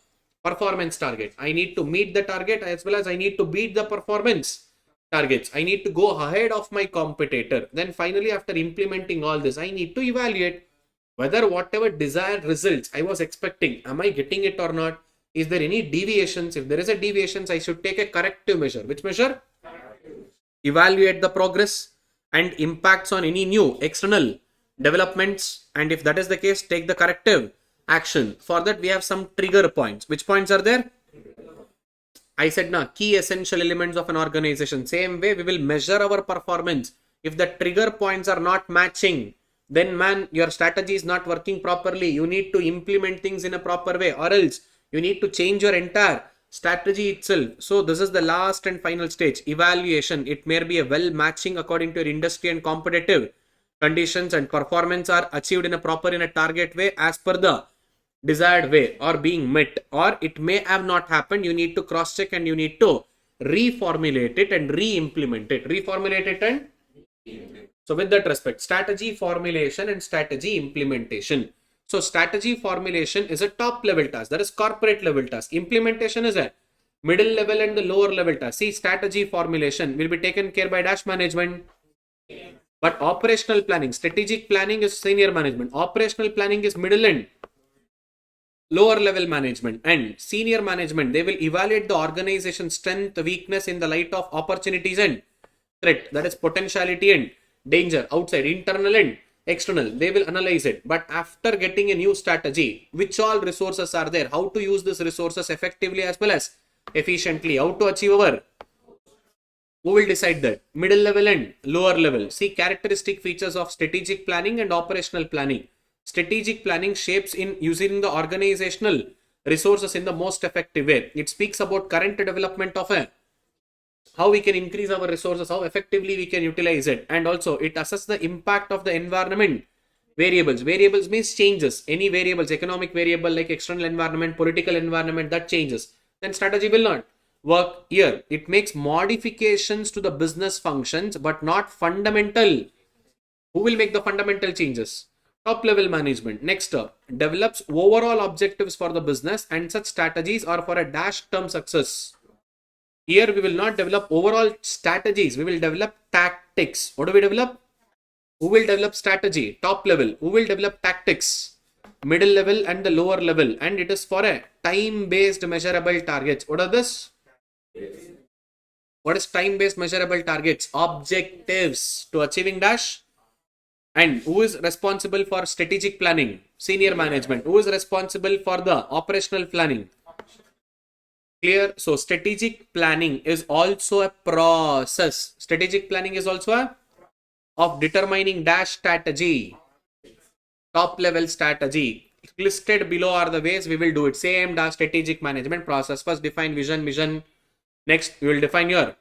Speaker 2: performance target. I need to meet the target as well as I need to beat the performance targets. I need to go ahead of my competitor. Then finally, after implementing all this, I need to evaluate whether whatever desired results I was expecting, am I getting it or not? Is there any deviations? If there is a deviations, I should take a corrective measure. Which measure? Evaluate the progress and impacts on any new external developments. And if that is the case, take the corrective action. For that, we have some trigger points. Which points are there? I said key essential elements of an organization. Same way we will measure our performance. If the trigger points are not matching, then man, your strategy is not working properly. You need to implement things in a proper way, or else you need to change your entire strategy itself. So this is the last and final stage, evaluation. It may be a well matching according to your industry and competitive conditions and performance are achieved in a target way as per the desired way or being met, or it may have not happened. You need to cross check and you need to reformulate it and re-implement it. Reformulate it and so with that respect, strategy formulation and strategy implementation. So strategy formulation is a top level task, that is corporate level task. Implementation is a middle level and the lower level task. See, strategy formulation will be taken care by dash management, but operational planning, strategic planning is senior management, operational planning is middle and lower level management, and senior management, they will evaluate the organization strength, weakness in the light of opportunities and threat, that is potentiality and danger, outside, internal and external. They will analyze it. But after getting a new strategy, which all resources are there, how to use these resources effectively as well as efficiently, how to achieve our, who will decide that? Middle level and lower level. See, characteristic features of strategic planning and operational planning. Strategic planning shapes in using the organizational resources in the most effective way. It speaks about current development of a, how we can increase our resources, how effectively we can utilize it, and also it assesses the impact of the environment variables. Variables means changes. Any variables, economic variable like external environment, political environment, that changes. Then strategy will not work here. It makes modifications to the business functions, but not fundamental. Who will make the fundamental changes? Top level management. Next up, develops overall objectives for the business, and such strategies are for a dash term success. Here we will not develop overall strategies, we will develop tactics. What do we develop? Who will develop strategy? Top level. Who will develop tactics? Middle level and the lower level. And it is for a time-based measurable targets. What are this? What is time-based measurable targets? Objectives to achieving dash. And who is responsible for strategic planning? Senior management. Who is responsible for the operational planning? Clear? So strategic planning is also a process. Strategic planning is also a of determining dash strategy. Top level strategy. Listed below are the ways we will do it. Same dash strategic management process. First define vision. Next we will define your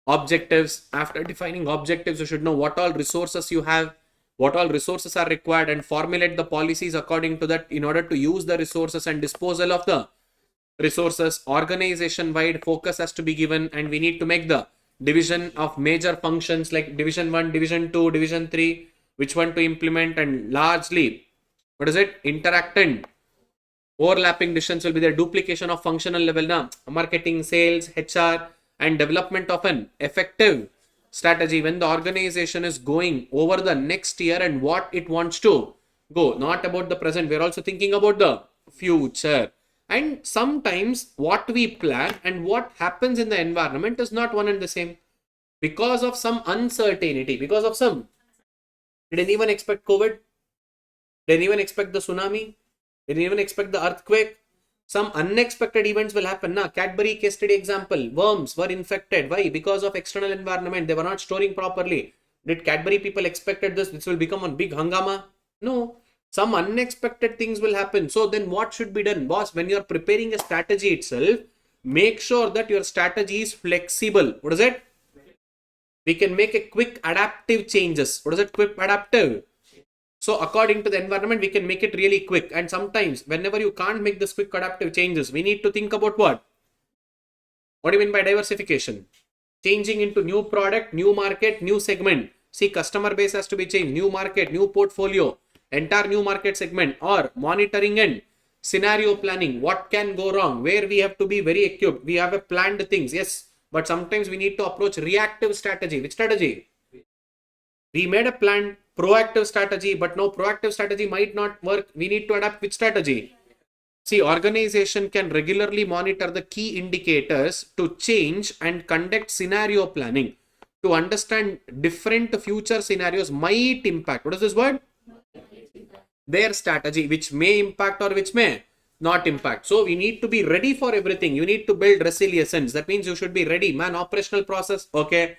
Speaker 2: objectives. After defining objectives, you should know what all resources you have, what all resources are required, and formulate the policies according to that in order to use the resources and disposal of the resources. Organization wide focus has to be given, and we need to make the division of major functions like division 1, division 2, division 3, which one to implement, and largely, what is it? Interact and overlapping decisions will be the duplication of functional level now. Marketing, sales, HR, and development of an effective strategy when the organization is going over the next year and what it wants to go. Not about the present. We're also thinking about the future. And sometimes what we plan and what happens in the environment is not one and the same. Because of some uncertainty, because of some, did anyone expect COVID? Did anyone expect the tsunami? Did anyone expect the earthquake? Some unexpected events will happen. Now, Cadbury case study example, worms were infected. Why? Because of external environment. They were not storing properly. Did Cadbury people expected this? This will become a big hangama? No. Some unexpected things will happen. So then what should be done? Boss, when you're preparing a strategy itself, make sure that your strategy is flexible. What is it? We can make a quick adaptive changes. What is it? Quick adaptive. So according to the environment, we can make it really quick. And sometimes whenever you can't make this quick adaptive changes, we need to think about what? What do you mean by diversification? Changing into new product, new market, new segment. See, customer base has to be changed. New market, new portfolio, entire new market segment, or monitoring and scenario planning. What can go wrong? Where we have to be very equipped. We have a planned things. Yes. But sometimes we need to approach reactive strategy. Which strategy? We made a planned proactive strategy, but no, proactive strategy might not work. We need to adapt which strategy? See, organization can regularly monitor the key indicators to change and conduct scenario planning to understand different future scenarios might impact. What is this word? Their strategy, which may impact or which may not impact. So we need to be ready for everything. You need to build resilience. That means you should be ready. Man, operational process, okay.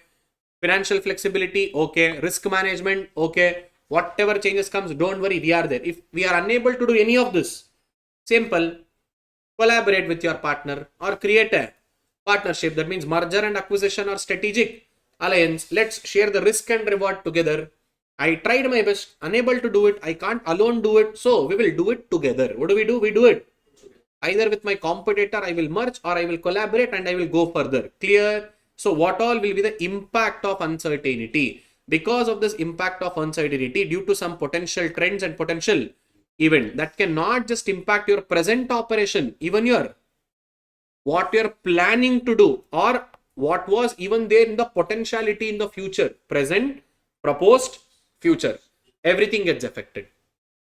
Speaker 2: Financial flexibility, okay. Risk management, okay. Whatever changes comes, don't worry, we are there. If we are unable to do any of this, simple, collaborate with your partner or create a partnership. That means merger and acquisition or strategic alliance. Let's share the risk and reward together I tried my best, unable to do it. I can't alone do it. So we will do it together. What do? We do it. Either with my competitor, I will merge, or I will collaborate and I will go further. Clear? So what all will be the impact of uncertainty? Because of this impact of uncertainty, due to some potential trends and potential event that can not just impact your present operation, even your what you're planning to do, or what was even there in the potentiality in the future, present, proposed, future, everything gets affected.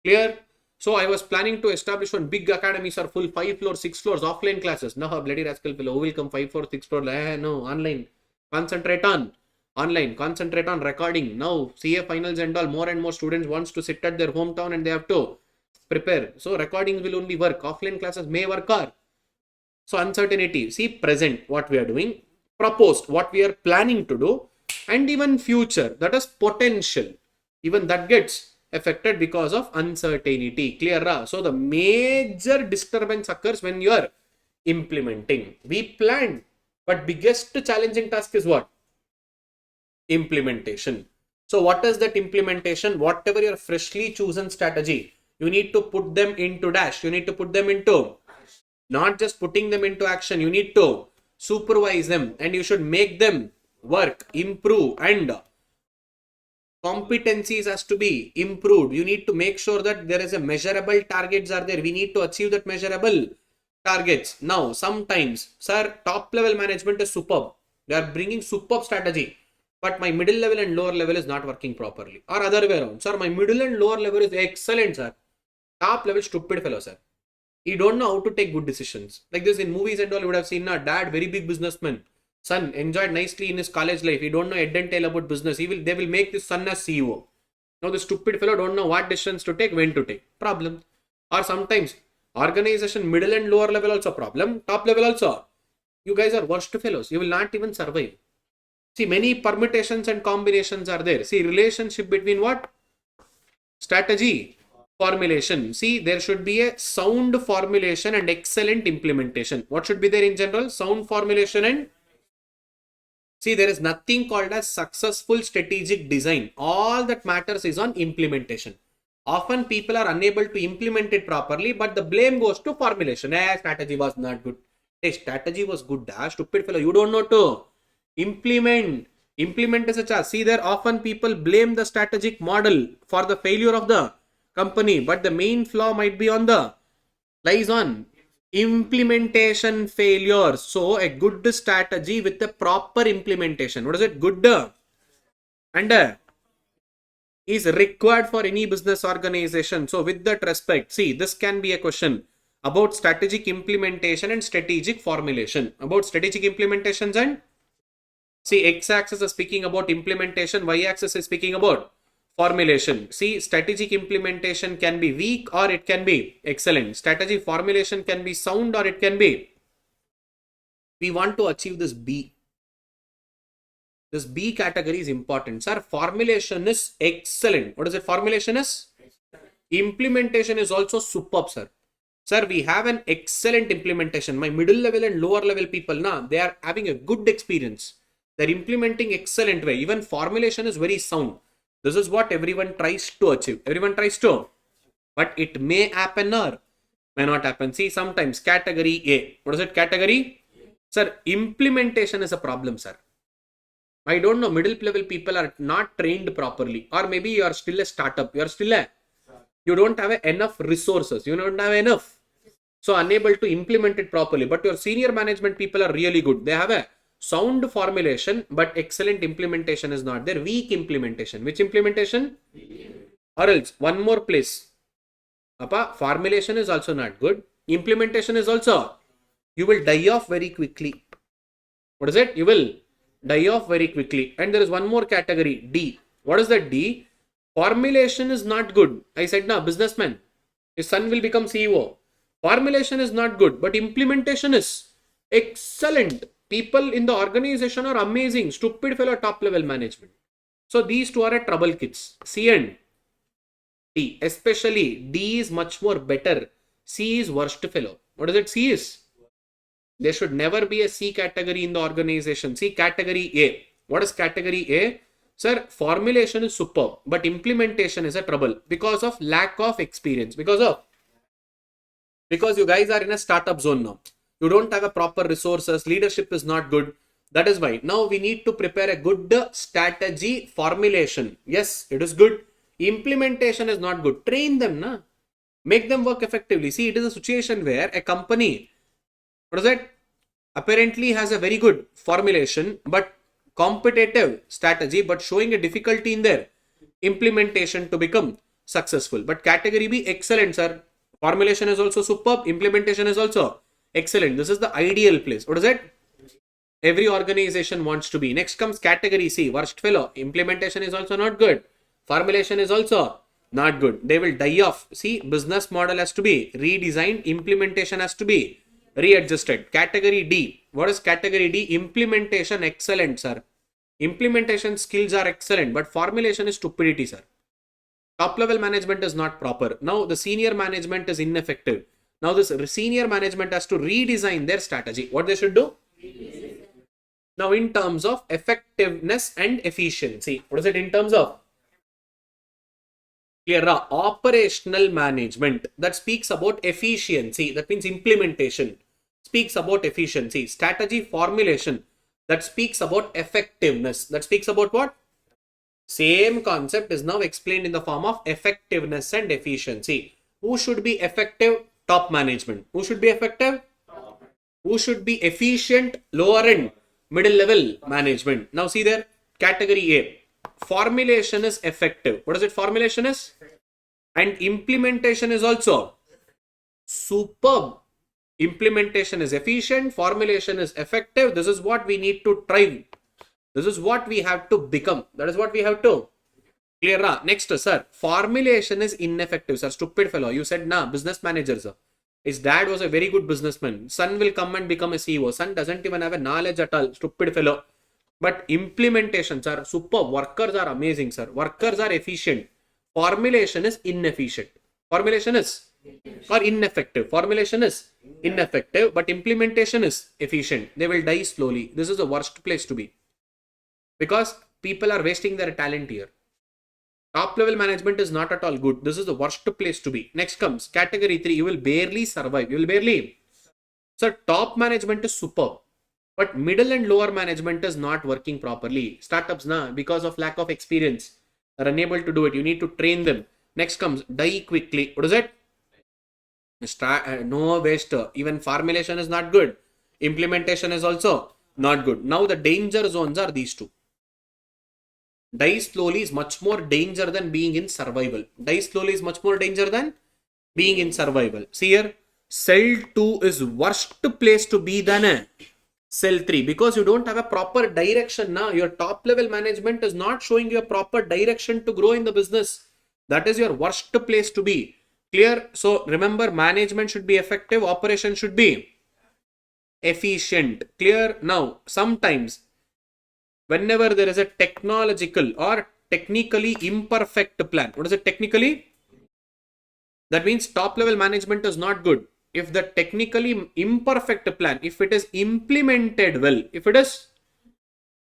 Speaker 2: Clear? So I was planning to establish one big academy, sir, full 5 floors, 6 floors, offline classes. No, bloody rascal fellow, who will come 5 floors, 6 floors? No, online. Concentrate on online, concentrate on recording. Now, CA finals and all, more and more students wants to sit at their hometown and they have to prepare. So recordings will only work. Offline classes may work or. So uncertainty, see present, what we are doing, proposed, what we are planning to do, and even future, that is potential. Even that gets affected because of uncertainty. Clear? So the major disturbance occurs when you are implementing. We planned, but biggest challenging task is what? Implementation. So what is that implementation? Whatever your freshly chosen strategy, you need to put them into dash. You need to put them into, not just putting them into action. You need to supervise them and you should make them work, improve, and competencies has to be improved. You need to make sure that there is a measurable targets are there. We need to achieve that measurable targets. Now, sometimes, sir, top level management is superb. They are bringing superb strategy, but my middle level and lower level is not working properly. Or other way around, sir, my middle and lower level is excellent, sir. Top level stupid fellow, sir. He don't know how to take good decisions. Like this in movies and all, you would have seen a dad, very big businessman. Son enjoyed nicely in his college life. He don't know head and tail about business. They will make this son as CEO. Now the stupid fellow don't know what decisions to take, when to take. Problem. Or sometimes organization middle and lower level also problem. Top level also. You guys are worst fellows. You will not even survive. See, many permutations and combinations are there. See, relationship between what? Strategy, formulation. See, there should be a sound formulation and excellent implementation. What should be there in general? Sound formulation and see, there is nothing called as successful strategic design. All that matters is on implementation. Often people are unable to implement it properly, but the blame goes to formulation. Strategy was not good. Hey, strategy was good. Stupid fellow, you don't know to implement. Implement is a charge. See, there often people blame the strategic model for the failure of the company, but the main flaw might be on the lies on implementation failures. So a good strategy with the proper implementation, what is it? Good and is required for any business organization. So with that respect, see, this can be a question about strategic implementation and strategic formulation. About strategic implementations and see, x-axis is speaking about implementation, y-axis is speaking about formulation. See, strategic implementation can be weak or it can be excellent. Strategy formulation can be sound or it can be. We want to achieve this B. This B category is important. Sir, formulation is excellent. What is it? Formulation is? Implementation is also superb, sir. Sir, we have an excellent implementation. My middle level and lower level people, they are having a good experience. They're implementing excellent way. Even formulation is very sound. This is what everyone tries to achieve. Everyone tries to. But it may happen or may not happen. See, sometimes category A. What is it? Category? Sir, implementation is a problem, sir. I don't know. Middle level people are not trained properly. Or maybe you are still a startup. You don't have enough resources. You don't have enough. So unable to implement it properly. But your senior management people are really good. They have a sound formulation, but excellent implementation is not there. Weak implementation. Which implementation? Or else, one more place. Formulation is also not good. Implementation is also. You will die off very quickly. What is it? You will die off very quickly. And there is one more category, D. What is that D? Formulation is not good. I said, businessman. His son will become CEO. Formulation is not good, but implementation is excellent. People in the organization are amazing. Stupid fellow top level management. So these two are a trouble kids. C and D. Especially D is much more better. C is worst fellow. What is it? C is? There should never be a C category in the organization. See, category A. What is category A? Sir, formulation is superb, but implementation is a trouble because of lack of experience. Because you guys are in a startup zone now. You don't have a proper resources. Leadership is not good. That is why now we need to prepare a good strategy formulation. Yes, it is good. Implementation is not good. Train them, na. Make them work effectively. See, it is a situation where a company, what is it? Apparently has a very good formulation, but competitive strategy, but showing a difficulty in their implementation to become successful. But category B, excellent, sir. Formulation is also superb. Implementation is also excellent. This is the ideal place. What is it? Every organization wants to be. Next comes category C, worst fellow. Implementation is also not good. Formulation is also not good. They will die off. See, business model has to be redesigned. Implementation has to be readjusted. Category D. What is category D? Implementation excellent, sir. Implementation skills are excellent, but formulation is stupidity, sir. Top level management is not proper. Now the senior management is ineffective. Now this senior management has to redesign their strategy. What they should do? Now in terms of effectiveness and efficiency. What is it in terms of? Clear, operational management that speaks about efficiency. That means implementation speaks about efficiency. Strategy formulation that speaks about effectiveness. That speaks about what? Same concept is now explained in the form of effectiveness and efficiency. Who should be effective? Top management. Who should be effective? Who should be efficient? Lower end, middle level management. Now see there, category A. Formulation is effective. What is it? Formulation is? And implementation is also superb. Implementation is efficient. Formulation is effective. This is what we need to try. This is what we have to become. That is what we have to. Clear? Next, sir. Formulation is ineffective, sir. Stupid fellow. You said, nah, business manager, sir. His dad was a very good businessman. Son will come and become a CEO. Son doesn't even have a knowledge at all. Stupid fellow. But implementations are superb. Workers are amazing, sir. Workers are efficient. Formulation is inefficient. Formulation is or ineffective. Formulation is ineffective, but implementation is efficient. They will die slowly. This is the worst place to be. Because people are wasting their talent here. Top level management is not at all good. This is the worst place to be. Next comes category 3. You will barely survive. You will barely. So top management is superb. But middle and lower management is not working properly. Startups, because of lack of experience, are unable to do it. You need to train them. Next comes die quickly. What is it? No waste. Even formulation is not good. Implementation is also not good. Now the danger zones are these two. Die slowly is much more danger than being in survival. Die slowly is much more danger than being in survival. See here, cell 2 is worst place to be than a cell 3 because you don't have a proper direction now. Your top level management is not showing you a proper direction to grow in the business. That is your worst place to be. Clear? So remember, management should be effective. Operation should be efficient. Clear? Now, sometimes whenever there is a technological or technically imperfect plan. What is it technically? That means top level management is not good. If the technically imperfect plan, if it is implemented well, if it is,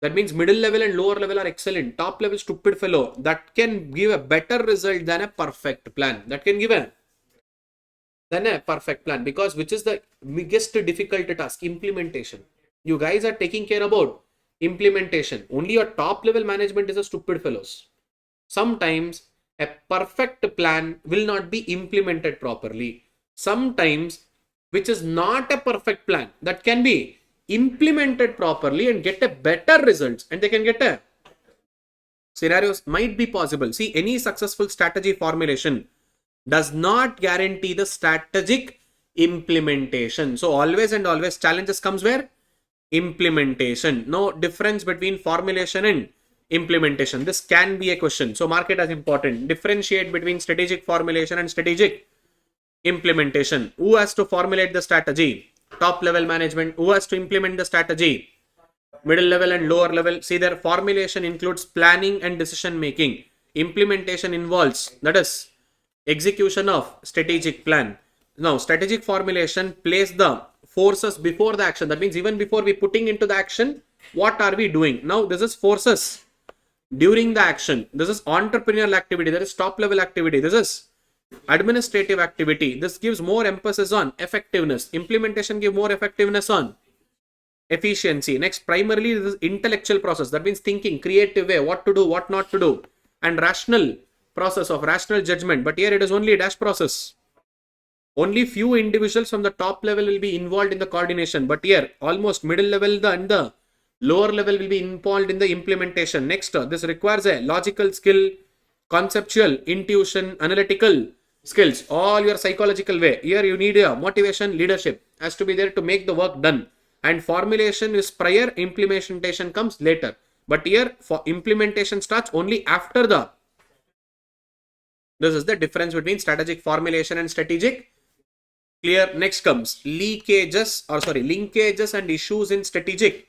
Speaker 2: that means middle level and lower level are excellent. Top level stupid fellow, that can give a better result than a perfect plan. That can give a perfect plan, because which is the biggest difficult task? Implementation. You guys are taking care about implementation. Only your top level management is a stupid fellows. Sometimes a perfect plan will not be implemented properly. Sometimes which is not a perfect plan that can be implemented properly and get a better results, and they can get a scenarios might be possible. See, any successful strategy formulation does not guarantee the strategic implementation. So always and always challenges comes where? Implementation. No difference between formulation and implementation. This can be a question. So mark it as important. Differentiate between strategic formulation and strategic implementation. Who has to formulate the strategy? Top level management. Who has to implement the strategy? Middle level and lower level. See, their formulation includes planning and decision making. Implementation involves, that is, execution of strategic plan. Now, strategic formulation place the forces before the action. That means even before we putting into the action, what are we doing? Now, this is forces during the action. This is entrepreneurial activity. That is top level activity. This is administrative activity. This gives more emphasis on effectiveness. Implementation gives more effectiveness on efficiency. Next, primarily this is intellectual process. That means thinking, creative way, what to do, what not to do, and rational process of rational judgment. But here it is only a dash process. Only few individuals from the top level will be involved in the coordination. But here, almost middle level and the lower level will be involved in the implementation. Next, this requires a logical skill, conceptual, intuition, analytical skills, all your psychological way. Here you need a motivation, leadership has to be there to make the work done. And formulation is prior, implementation comes later. But here for implementation starts only after the. This is the difference between strategic formulation and strategic. Clear. Next comes linkages and issues in strategic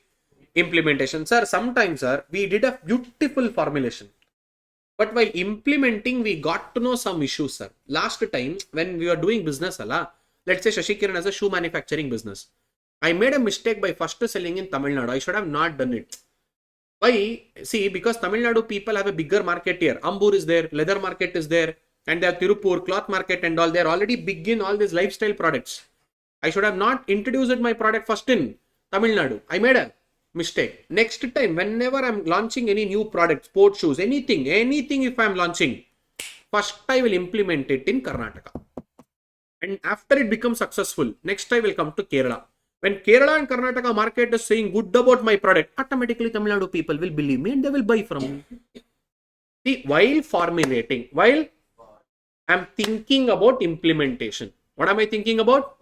Speaker 2: implementation. Sir, sometimes, sir, we did a beautiful formulation, but while implementing, we got to know some issues, sir. Last time, when we were doing business, let's say Shashi Kiran has a shoe manufacturing business. I made a mistake by first selling in Tamil Nadu. I should have not done it. Why? See, because Tamil Nadu people have a bigger market here. Ambur is there, leather market is there, and they have Tirupur, cloth market and all. They are already big in all these lifestyle products. I should have not introduced my product first in Tamil Nadu. I made a mistake. Next time, whenever I'm launching any new product, sports shoes, anything if I'm launching, first I will implement it in Karnataka. And after it becomes successful, next I will come to Kerala. When Kerala and Karnataka market is saying good about my product, automatically Tamil Nadu people will believe me and they will buy from me. See, while formulating, while I'm thinking about implementation, what am I thinking about?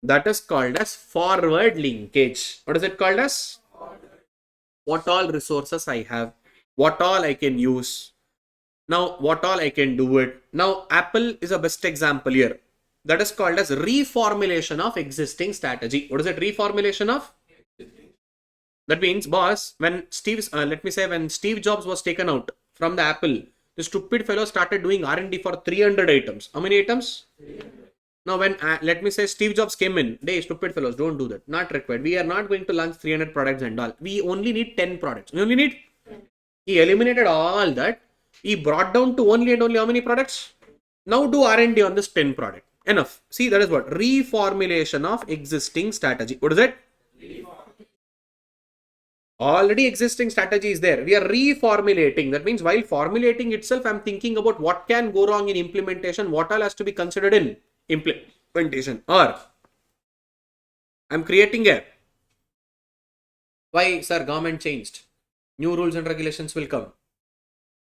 Speaker 2: That is called as forward linkage. What is it called as? What all resources I have, what all I can use. Now, what all I can do it. Now, Apple is a best example here. That is called as reformulation of existing strategy. What is it? Reformulation of? That means, boss, when when Steve Jobs was taken out from the Apple, the stupid fellow started doing R&D for 300 items. How many items? 300. Now, when Steve Jobs came in, hey, stupid fellows, don't do that. Not required. We are not going to launch 300 products and all. We only need 10 products. We only need. He eliminated all that. He brought down to only and only how many products? Now do R&D on this 10 product. Enough. See, that is what? Reformulation of existing strategy. What is it? Already existing strategy is there. We are reformulating. That means while formulating itself, I'm thinking about what can go wrong in implementation, what all has to be considered in implementation. Or I'm creating a. Why, sir, government changed. New rules and regulations will come.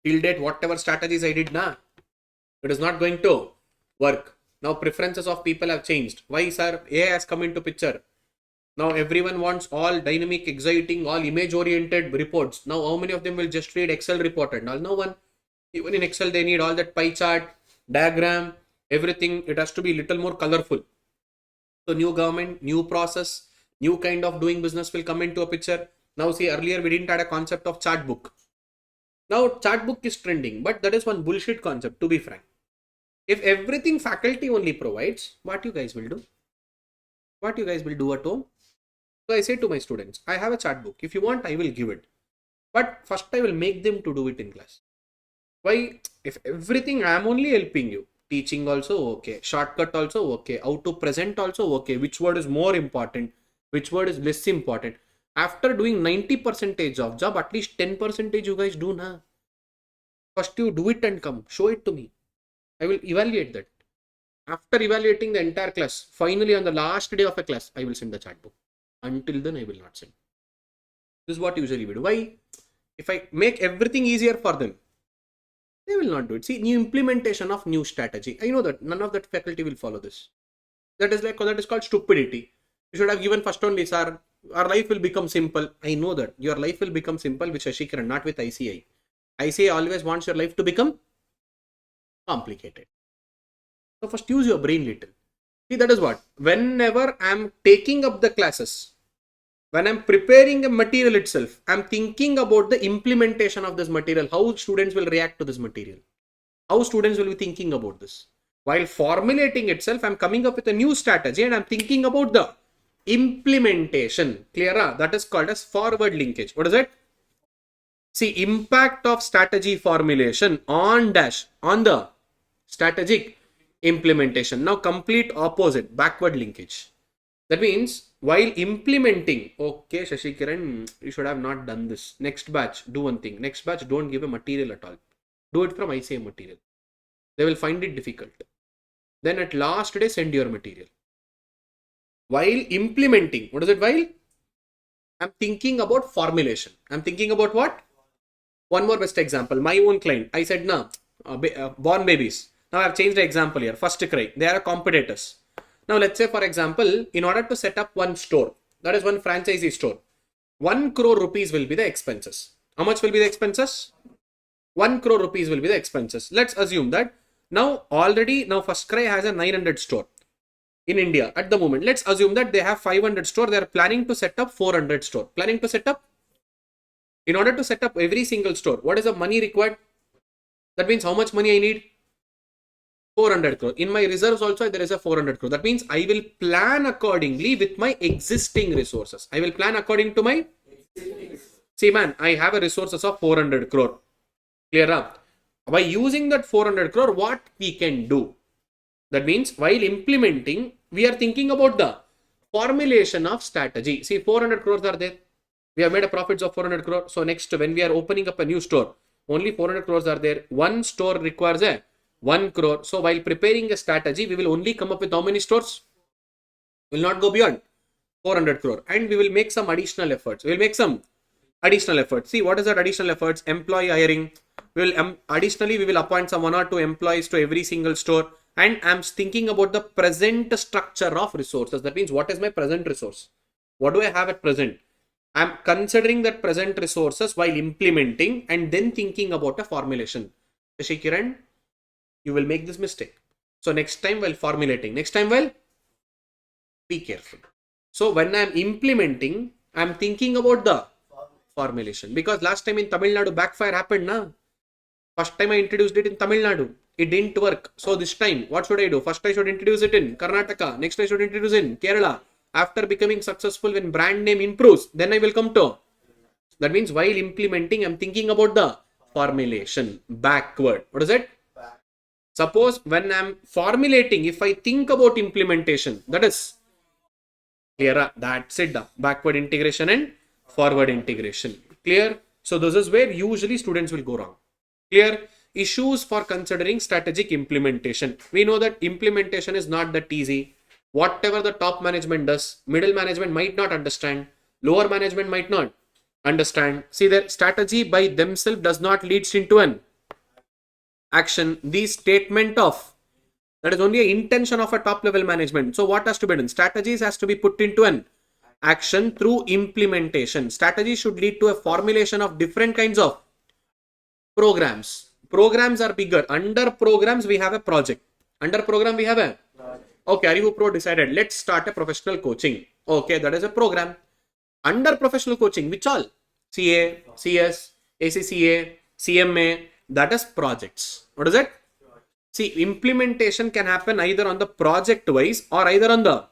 Speaker 2: Till date, whatever strategies I did, it is not going to work. Now preferences of people have changed. Why, sir? AI has come into picture. Now everyone wants all dynamic, exciting, all image-oriented reports. Now how many of them will just read Excel report and all? No one. Even in Excel, they need all that pie chart, diagram, everything. It has to be little more colorful. So new government, new process, new kind of doing business will come into a picture. Now see, earlier we didn't have a concept of chart book. Now chart book is trending, but that is one bullshit concept, to be frank. If everything faculty only provides, what you guys will do? What you guys will do at home? So I say to my students, I have a chart book. If you want, I will give it. But first I will make them to do it in class. Why? If everything I am only helping you. Teaching also okay. Shortcut also okay. How to present also okay. Which word is more important? Which word is less important? After doing 90% of job, at least 10% you guys do now. First you do it and come. Show it to me. I will evaluate that. After evaluating the entire class, finally on the last day of a class, I will send the chat book. Until then, I will not send. This is what usually we do. Why? If I make everything easier for them, they will not do it. See, new implementation of new strategy. I know that none of that faculty will follow this. That is called stupidity. You should have given first only, sir. Our life will become simple. I know that your life will become simple with Shashi Kiran, not with ICAI. ICAI always wants your life to become complicated. So first use your brain little. See, that is what. Whenever I'm taking up the classes, when I'm preparing a material itself, I'm thinking about the implementation of this material, how students will react to this material, how students will be thinking about this. While formulating itself, I'm coming up with a new strategy and I'm thinking about the implementation. Clear? That is called as forward linkage. What is it? See, impact of strategy formulation on the strategic implementation. Now, complete opposite, backward linkage. That means while implementing, okay, Shashi Kiran, you should have not done this. Next batch, do one thing. Next batch, don't give a material at all. Do it from ICAI material. They will find it difficult. Then at last day, send your material. While implementing, what is it while? I'm thinking about formulation. I'm thinking about what? One more best example. My own client. I said, nah, born babies. Now I've changed the example here. First cry. They are competitors. Now let's say, for example, in order to set up one store, that is one franchisee store, 1 crore rupees will be the expenses. How much will be the expenses? 1 crore rupees will be the expenses. Let's assume that now First Cry has a 900 store in India at the moment. Let's assume that they have 500 store. They are planning to set up 400 store. Planning to set up, in order to set up every single store, what is the money required? That means how much money I need? 400 crore. In my reserves also there is a 400 crore. That means I will plan accordingly with my existing resources. I will plan according to my, see man, I have a resources of 400 crore. Clear up? By using that 400 crore, what we can do? That means while implementing, we are thinking about the formulation of strategy. See, 400 crores are there. We have made a profits of 400 crore. So next, when we are opening up a new store, only 400 crores are there. One store requires a 1 crore. So while preparing a strategy, we will only come up with how many stores? Will not go beyond 400 crore. And we will make some additional efforts. We will make some additional efforts. See, what is that additional efforts? Employee hiring. Additionally, we will appoint some 1 or 2 employees to every single store. And I'm thinking about the present structure of resources. That means, what is my present resource? What do I have at present? I'm considering that present resources while implementing and then thinking about a formulation. Shashi Kiran, you will make this mistake. So next time while formulating, be careful. So when I'm implementing, I'm thinking about the formulation. Because last time in Tamil Nadu, backfire happened, na? First time I introduced it in Tamil Nadu. It didn't work. So this time, what should I do? First I should introduce it in Karnataka. Next I should introduce in Kerala. After becoming successful, when brand name improves, then I will come to. That means while implementing, I'm thinking about the formulation. Backward. What is it? Suppose when I'm formulating, if I think about implementation, that is clear. That's it. Backward integration and forward integration. Clear? So this is where usually students will go wrong. Clear? Issues for considering strategic implementation. We know that implementation is not that easy. Whatever the top management does, middle management might not understand, lower management might not understand. See, their strategy by themselves does not lead into an action. The statement of, that is only an intention of a top level management. So what has to be done? Strategies has to be put into an action through implementation. Strategy should lead to a formulation of different kinds of programs. Programs are bigger. Under programs, we have a project. Under program, we have a, okay, ArivuPro decided, let's start a professional coaching. Okay, that is a program. Under professional coaching, which all? CA, CS, ACCA, CMA, that is projects. What is it? See, implementation can happen either on the project wise or either on the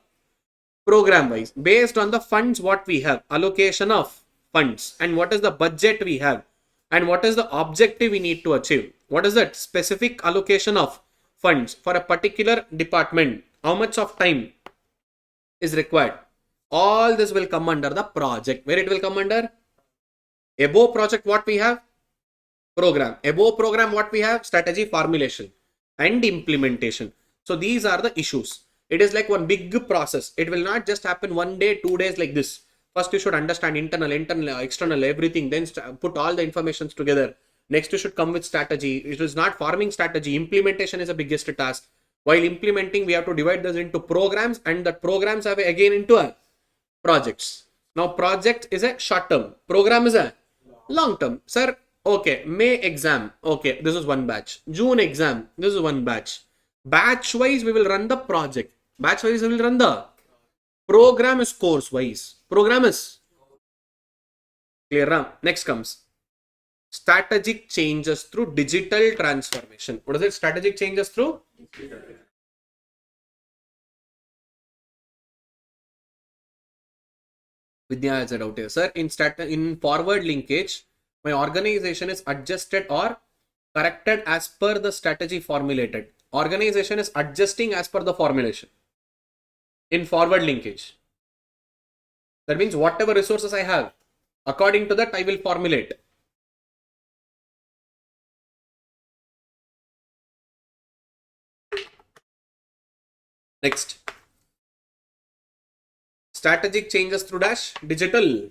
Speaker 2: program wise, based on the funds what we have, allocation of funds, and what is the budget we have, and what is the objective we need to achieve. What is that specific allocation of funds for a particular department? How much of time is required? All this will come under the project. Where it will come under? Above project what we have? Program. Above program what we have? Strategy formulation and implementation. So these are the issues. It is like one big process. It will not just happen 1 day, 2 days like this. First you should understand internal, external, everything. Then put all the informations together. Next you should come with strategy. It is not forming strategy. Implementation is the biggest task. While implementing, we have to divide this into programs, and that programs have again into a projects. Now project is a short term. Program is a long term. Sir, okay, May exam. Okay, this is one batch. June exam. This is one batch. Batch wise, we will run the project. Batch wise, we will run the program is course wise. Program is clear. Next comes strategic changes through digital transformation. What is it? Strategic changes through? Vidya has a doubt here. Sir, in forward linkage, My organization is adjusted or corrected as per the strategy formulated. Organization is adjusting as per the formulation in forward linkage. That means whatever resources I have, according to that I will formulate. Next, strategic changes through dash digital.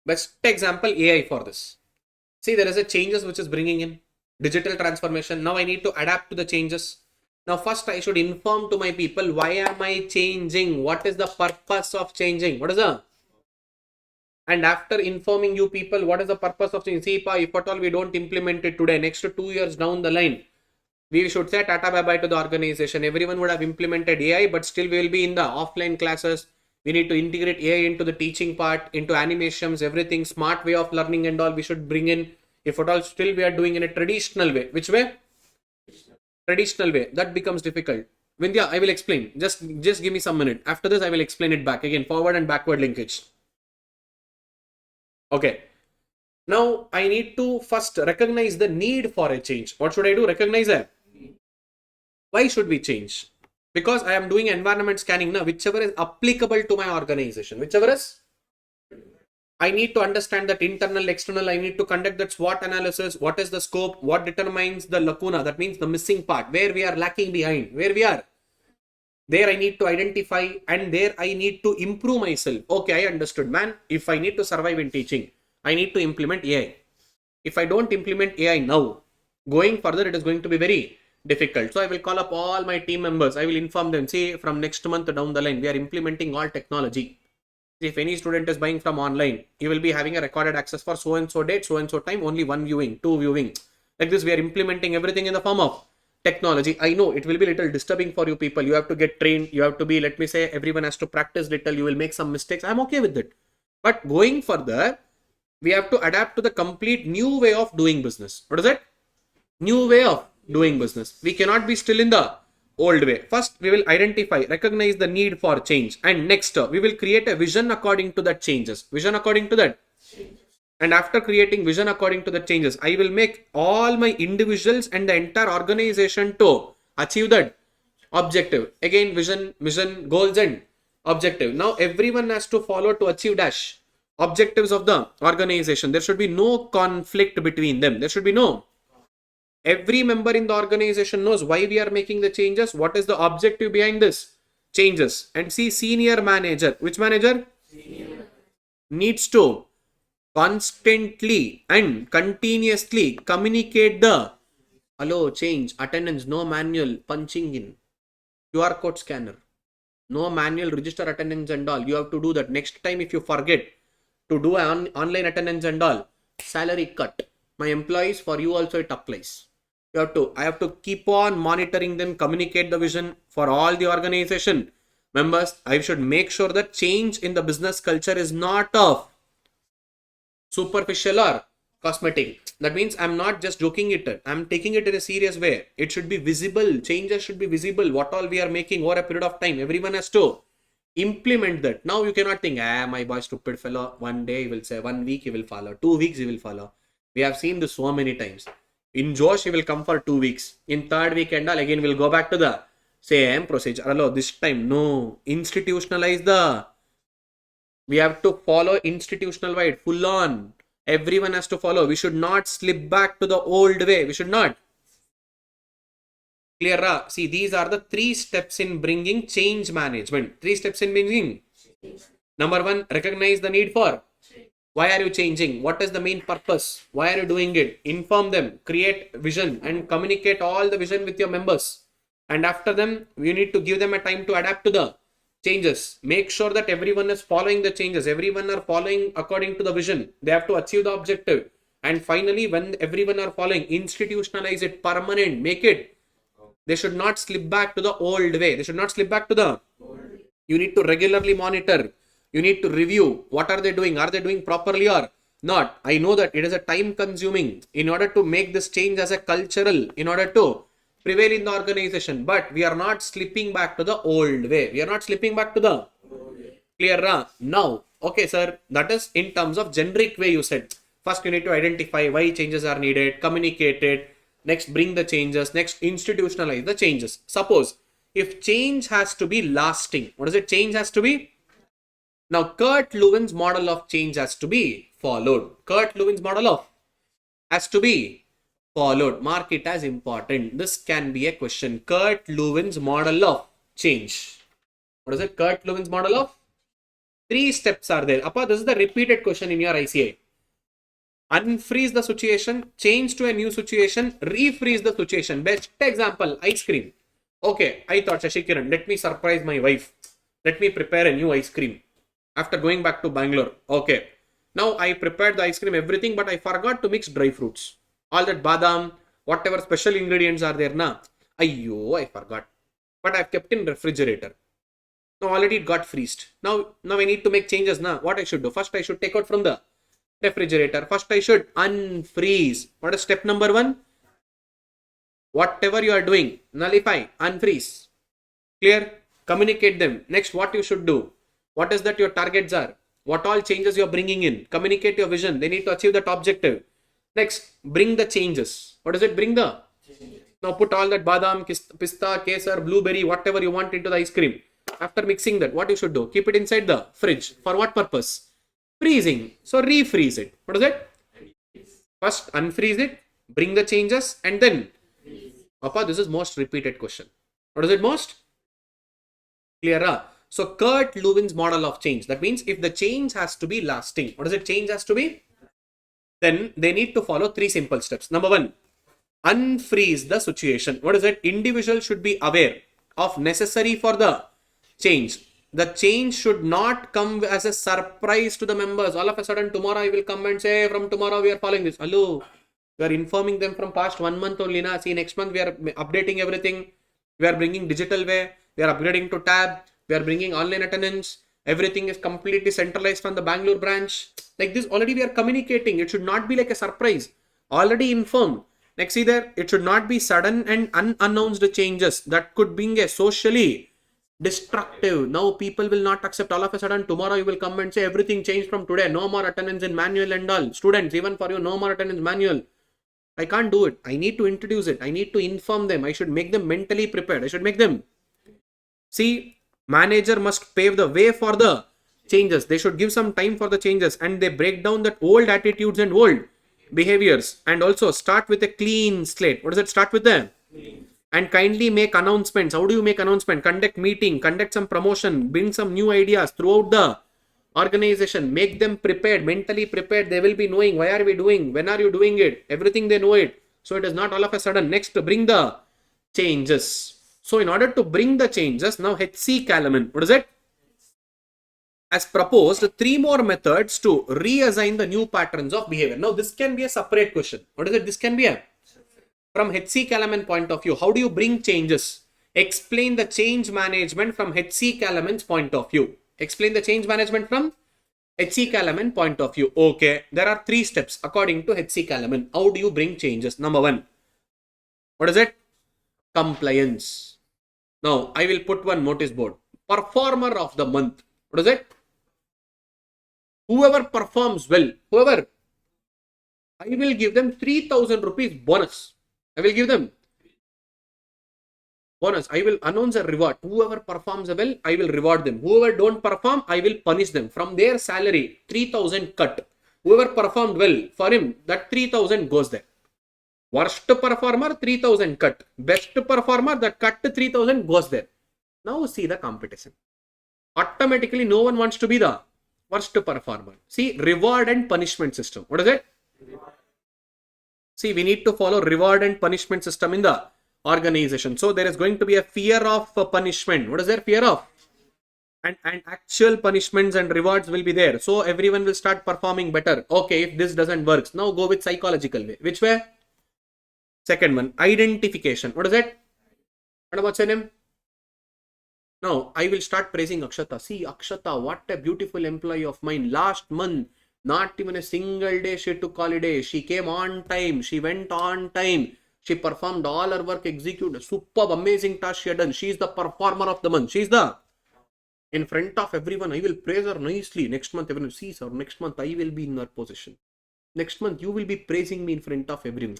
Speaker 2: Best example AI for this. See, there is a changes which is bringing in digital transformation. Now I need to adapt to the changes. Now first I should inform to my people, why am I changing? What is the purpose of changing? What is the? And after informing you people, what is the purpose of changing? See, if at all we don't implement it today, next 2 years down the line, we should say tata bye bye to the organization. Everyone would have implemented AI, but still we will be in the offline classes. We need to integrate AI into the teaching part, into animations, everything, smart way of learning and all we should bring in. If at all still we are doing in a traditional way. Which way? Traditional way. That becomes difficult. Vindhya, I will explain. Just give me some minute. After this, I will explain it back. Again, forward and backward linkage. Okay. Now, I need to first recognize the need for a change. What should I do? Recognize it. Why should we change? Because I am doing environment scanning now, whichever is applicable to my organization. Whichever is, I need to understand that internal, external, I need to conduct that SWOT analysis. What is the scope? What determines the lacuna? That means the missing part, where we are lacking behind, where we are. There I need to identify and there I need to improve myself. Okay, I understood, man. If I need to survive in teaching, I need to implement AI. If I don't implement AI now, going further, it is going to be very difficult. So I will call up all my team members. I will inform them, see, from next month down the line, we are implementing all technology. If any student is buying from online, you will be having a recorded access for so and so date, so and so time, only 1 viewing, 2 viewing. Like this, we are implementing everything in the form of technology. I know it will be little disturbing for you people. You have to get trained. You have to be, let me say, everyone has to practice little. You will make some mistakes. I'm okay with it. But going further, we have to adapt to the complete new way of doing business. What is it? New way of doing business. We cannot be still in the old way. First, we will identify, recognize the need for change. And next, we will create a vision according to that changes. Vision according to that. And after creating vision according to the changes, I will make all my individuals and the entire organization to achieve that objective. Again, vision, goals and objective. Now, everyone has to follow to achieve dash objectives of the organization. There should be no conflict between them. There should be no. Every member in the organization knows why we are making the changes. What is the objective behind this changes? And see, senior manager. Which manager? Senior. Needs to constantly and continuously communicate the hello, change, attendance, no manual punching in, QR code scanner, no manual register attendance and all. You have to do that. Next time if you forget to do an online attendance and all, salary cut. My employees, for you also it applies. I have to keep on monitoring them, communicate the vision for all the organization members. I should make sure that change in the business culture is not of superficial or cosmetic. That means I'm not just joking it. I'm taking it in a serious way. It should be visible. Changes should be visible. What all we are making over a period of time. Everyone has to implement that. Now you cannot think, my boy stupid fellow. One day he will say, 1 week he will follow. 2 weeks he will follow. We have seen this so many times. In Josh, he will come for 2 weeks. In third week and all, again we'll go back to the same procedure. Hello, this time, no. Institutionalize the. We have to follow institutional wide, full on. Everyone has to follow. We should not slip back to the old way. We should not. Clear? See, these are the 3 steps in bringing change management. 3 steps in bringing. Number 1, recognize the need for. Why are you changing? What is the main purpose? Why are you doing it? Inform them, create vision and communicate all the vision with your members. And after them, you need to give them a time to adapt to the changes. Make sure that everyone is following the changes. Everyone are following according to the vision. They have to achieve the objective. And finally, when everyone are following, institutionalize it, permanent, make it. They should not slip back to the old way. They should not slip back to the. You need to regularly monitor. You need to review. What are they doing? Are they doing properly or not? I know that it is a time consuming in order to make this change as a cultural, in order to prevail in the organization. But we are not slipping back to the old way. We are not slipping back to the clear. Now, okay, sir, that is in terms of generic way you said. First, you need to identify why changes are needed, communicate it. Next, bring the changes. Next, institutionalize the changes. Suppose if change has to be lasting, what is it? Change has to be. Now, Kurt Lewin's model of change has to be followed. Kurt Lewin's model of has to be followed. Mark it as important. This can be a question. Kurt Lewin's model of change. What is it? Kurt Lewin's model of 3 steps are there. Appa, this is the repeated question in your ICAI. Unfreeze the situation, change to a new situation, refreeze the situation. Best example, ice cream. Okay, I thought, Shashikiran, let me surprise my wife. Let me prepare a new ice cream. After going back to Bangalore. Okay. Now I prepared the ice cream, everything, but I forgot to mix dry fruits. All that badam, whatever special ingredients are there now. Ayyo, I forgot. But I've kept in refrigerator. Now already it got freezed. Now I need to make changes now. What I should do? First I should take out from the refrigerator. First I should unfreeze. What is step number 1? Whatever you are doing, nullify, unfreeze. Clear? Communicate them. Next, what you should do? What is that your targets are? What all changes you are bringing in? Communicate your vision. They need to achieve that objective. Next, bring the changes. What does it bring the? Now put all that badam, pista, kesar, blueberry, whatever you want into the ice cream. After mixing that, what you should do? Keep it inside the fridge. For what purpose? Freezing. So refreeze it. What is it? First unfreeze it, bring the changes, and then Papa, this is most repeated question. What is it most? Clear? So Kurt Lewin's model of change. That means if the change has to be lasting, what does it change has to be? Then they need to follow 3 simple steps. Number 1, unfreeze the situation. What is it? Individual should be aware of necessary for the change. The change should not come as a surprise to the members. All of a sudden tomorrow I will come and say from tomorrow we are following this. Hello. We are informing them from past 1 month only. Na. See, next month we are updating everything. We are bringing digital way. We are upgrading to tab. We are bringing online attendance. Everything is completely centralized from the Bangalore branch. Like this, already we are communicating. It should not be like a surprise. Already informed. Next, see there, it should not be sudden and unannounced changes that could bring a socially destructive. Now people will not accept. All of a sudden tomorrow you will come and say everything changed from today. No more attendance in manual and all. Students, even for you, no more attendance manual. I can't do it. I need to introduce it. I need to inform them. I should make them mentally prepared. I should make them. See, manager must pave the way for the changes. They should give some time for the changes, and they break down that old attitudes and old behaviors, and also start with a clean slate. What does it start with them? And kindly make announcements. How do you make announcement? Conduct meeting, conduct some promotion, bring some new ideas throughout the organization. Make them prepared, mentally prepared. They will be knowing why are we doing, when are you doing it, everything they know it. So it is not all of a sudden. Next, bring the changes. So in order to bring the changes, now HC Kalaman, what is it? Has proposed 3 more methods to reassign the new patterns of behavior. Now this can be a separate question. What is it? This can be a, from HC Kalaman point of view, how do you bring changes? Explain the change management from HC Kalaman's point of view. Explain the change management from HC Kalaman point of view. Okay, there are 3 steps according to HC Kalaman. How do you bring changes? Number 1, what is it? Compliance. Now I will put one notice board. Performer of the month. What is it? Whoever performs well, whoever, I will give them 3,000 rupees bonus. I will give them bonus. I will announce a reward. Whoever performs well, I will reward them. Whoever don't perform, I will punish them. From their salary, 3,000 cut. Whoever performed well, for him, that 3,000 goes there. Worst performer, 3,000 cut. Best performer, that cut 3,000 goes there. Now see the competition. Automatically, no one wants to be the worst performer. See, reward and punishment system. What is it? See, we need to follow reward and punishment system in the organization. So there is going to be a fear of punishment. What is there? Fear of? And actual punishments and rewards will be there. So everyone will start performing better. Okay, if this doesn't work, now go with psychological way. Which way? Second one, identification. What is it? What what's your name? Now, I will start praising Akshata. See, Akshata, what a beautiful employee of mine. Last month, not even a single day she took holiday. She came on time. She went on time. She performed all her work, executed. Superb, amazing task she had done. She is the performer of the month. She is the, in front of everyone, I will praise her nicely. Next month, everyone sees her. Next month, I will be in her position. next month you will be praising me in front of everyone.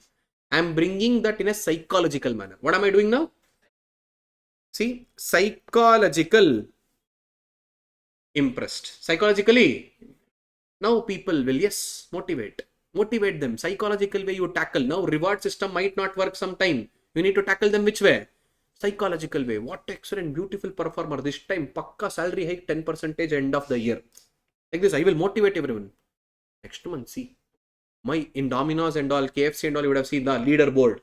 Speaker 2: I'm bringing that in a psychological manner. What am I doing now? See, psychological impressed. Psychologically, now people will, yes, motivate them. Psychological way you tackle. Now reward system might not work sometime. You need to tackle them which way? Psychological way. What excellent, beautiful performer. This time, pakka salary hike 10% end of the year. Like this, I will motivate everyone. Next month, see. My in Domino's and all, KFC and all, you would have seen the leaderboard.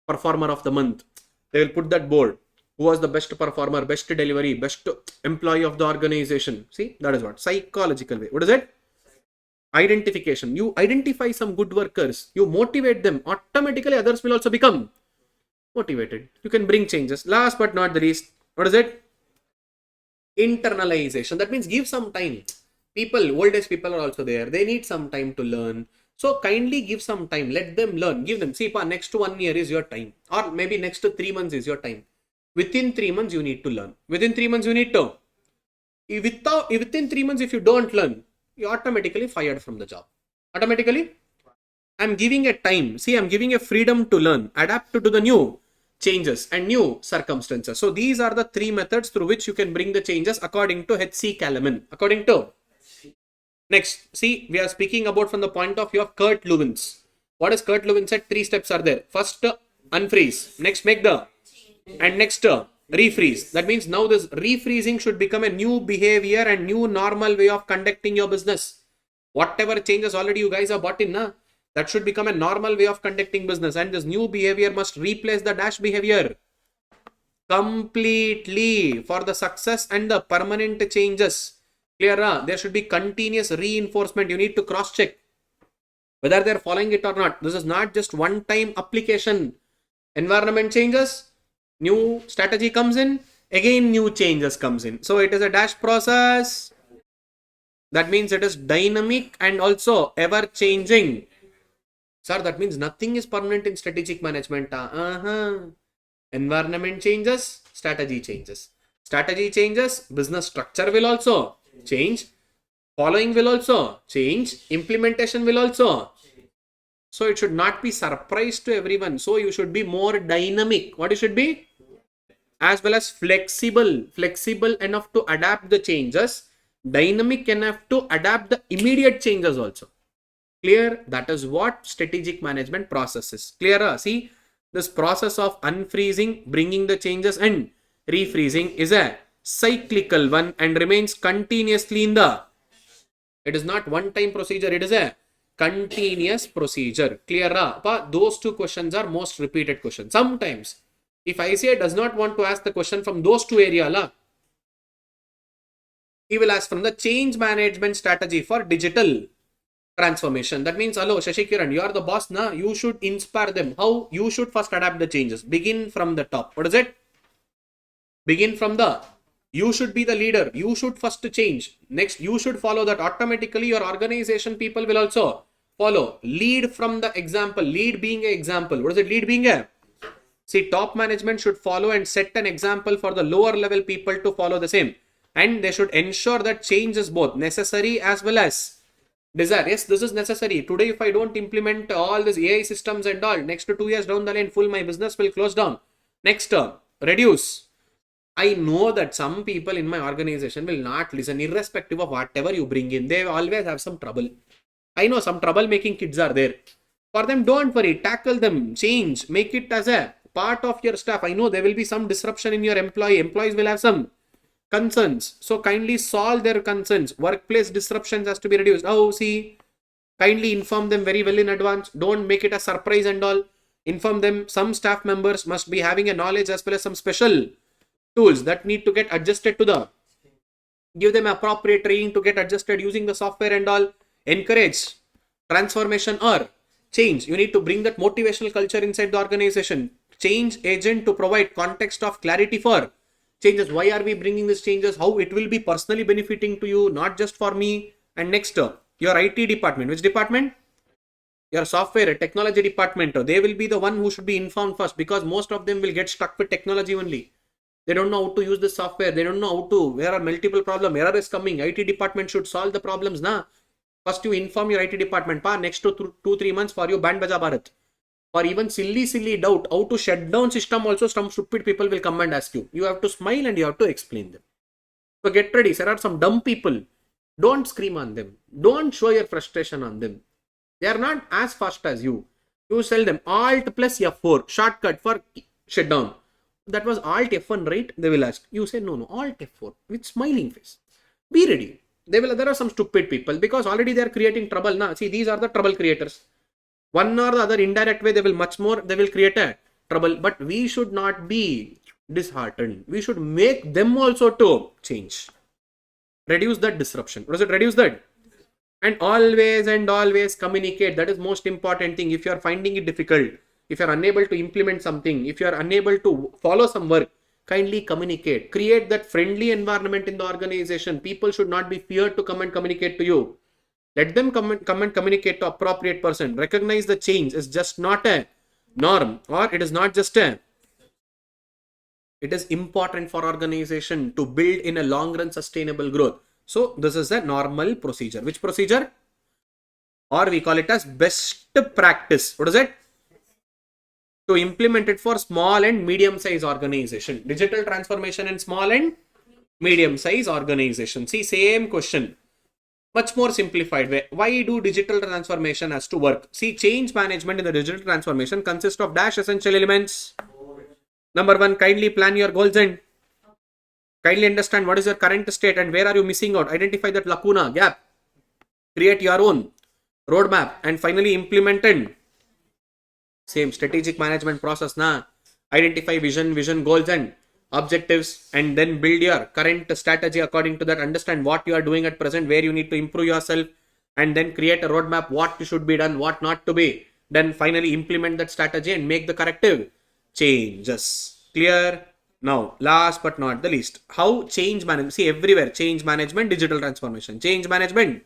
Speaker 2: Performer of the month. They will put that board. Who was the best performer, best delivery, best employee of the organization. See, that is what? Psychological way. What is it? Identification. You identify some good workers. You motivate them. Automatically, others will also become motivated. You can bring changes. Last but not the least, what is it? Internalization. That means give some time. People, old age people are also there. They need some time to learn. So kindly give some time. Let them learn. Give them. See, next 1 year is your time. Or maybe next 3 months is your time. Within 3 months, you need to learn. Within 3 months, you need to. Within 3 months, if you don't learn, you're automatically fired from the job. Automatically. I'm giving a time. See, I'm giving a freedom to learn. Adapt to the new changes and new circumstances. So these are the 3 methods through which you can bring the changes according to H.C. Kalaman. According to. Next, see, we are speaking about from the point of view of Kurt Lewin's. What is Kurt Lewin said? 3 steps are there. First, unfreeze. Next, make the. And next, refreeze. That means now this refreezing should become a new behavior and new normal way of conducting your business. Whatever changes already you guys have bought in, that should become a normal way of conducting business. And this new behavior must replace the dash behavior completely for the success and the permanent changes. Clear? There should be continuous reinforcement. You need to cross check whether they're following it or not. This is not just one time application. Environment changes, new strategy comes in, again new changes comes in. So it is a dash process. That means it is dynamic and also ever changing. Sir, that means nothing is permanent in strategic management. Environment changes, strategy changes. Strategy changes, business structure will also change. Following will also change. Implementation will also. So it should not be surprise to everyone. So you should be more dynamic. What you should be? As well as flexible. Flexible enough to adapt the changes. Dynamic enough to adapt the immediate changes also. Clear? That is what strategic management process is. Clear? See, this process of unfreezing, bringing the changes and refreezing is a cyclical one and remains continuously in the. It is not one time procedure. It is a continuous procedure. Clear? Those 2 questions are most repeated questions. Sometimes, if ICAI does not want to ask the question from those 2 areas, he will ask from the change management strategy for digital transformation. That means, hello, Shashi Kiran, you are the boss, na? You should inspire them. How? You should first adapt the changes. Begin from the top. What is it? Begin from the. You should be the leader. You should first change. Next, you should follow that. Automatically, your organization people will also follow. Lead from the example. Lead being an example. What is it? Lead being a. See, top management should follow and set an example for the lower level people to follow the same. And they should ensure that change is both necessary as well as desire. Yes, this is necessary. Today, if I don't implement all these AI systems and all, next 2 years down the line, my business will close down. Next, reduce. I know that some people in my organization will not listen, irrespective of whatever you bring in. They always have some trouble. I know some trouble-making kids are there. For them, don't worry. Tackle them. Change. Make it as a part of your staff. I know there will be some disruption in your employee. Employees will have some concerns. So kindly solve their concerns. Workplace disruptions has to be reduced. Oh, see, kindly inform them very well in advance. Don't make it a surprise and all. Inform them. Some staff members must be having a knowledge as well as some special tools that need to get adjusted to the. Give them appropriate training to get adjusted using the software and all. Encourage transformation or change. You need to bring that motivational culture inside the organization. Change agent to provide context of clarity for changes. Why are we bringing these changes? How it will be personally benefiting to you, not just for me. And next, your IT department. Which department? Your software, technology department. They will be the one who should be informed first, because most of them will get stuck with technology only. They don't know how to use the software. They don't know how to. There are multiple problems. Error is coming. IT department should solve the problems. First you inform your IT department, next to 2-3 months for you band baja Bharat. Or even silly doubt how to shut down system also, some stupid people will come and ask you. You have to smile and you have to explain them. So get ready. There are some dumb people. Don't scream on them. Don't show your frustration on them. They are not as fast as you. You tell them Alt plus F4 shortcut for shutdown. That was Alt F1, right? They will ask. You say no, Alt F4 with smiling face. Be ready. There are some stupid people because already they are creating trouble now. See, these are the trouble creators. One or the other indirect way, they will create a trouble. But we should not be disheartened. We should make them also to change. Reduce that disruption. What does it reduce that? And always communicate. That is most important thing. If you are finding it difficult, if you are unable to implement something, if you are unable to follow some work, kindly communicate. Create that friendly environment in the organization. People should not be feared to come and communicate to you. Let them come and communicate to appropriate person. Recognize the change is just not a norm, or it is not just a. It is important for organization to build in a long run sustainable growth. So this is a normal procedure. Which procedure? Or we call it as best practice. What is it? To implement it for small and medium size organization. Digital transformation in small and medium size organization. See, same question. Much more simplified way. Why do digital transformation has to work? See, change management in the digital transformation consists of dash essential elements. Number 1, kindly plan your goals and kindly understand what is your current state and where are you missing out. Identify that lacuna, gap. Create your own roadmap and finally implement and same strategic management process. Identify vision, goals and objectives, and then build your current strategy according to that. Understand what you are doing at present, where you need to improve yourself, and then create a roadmap, what should be done, what not to be. Then finally implement that strategy and make the corrective changes. Clear? Now, last but not the least, how change management. See, everywhere, change management, digital transformation, change management.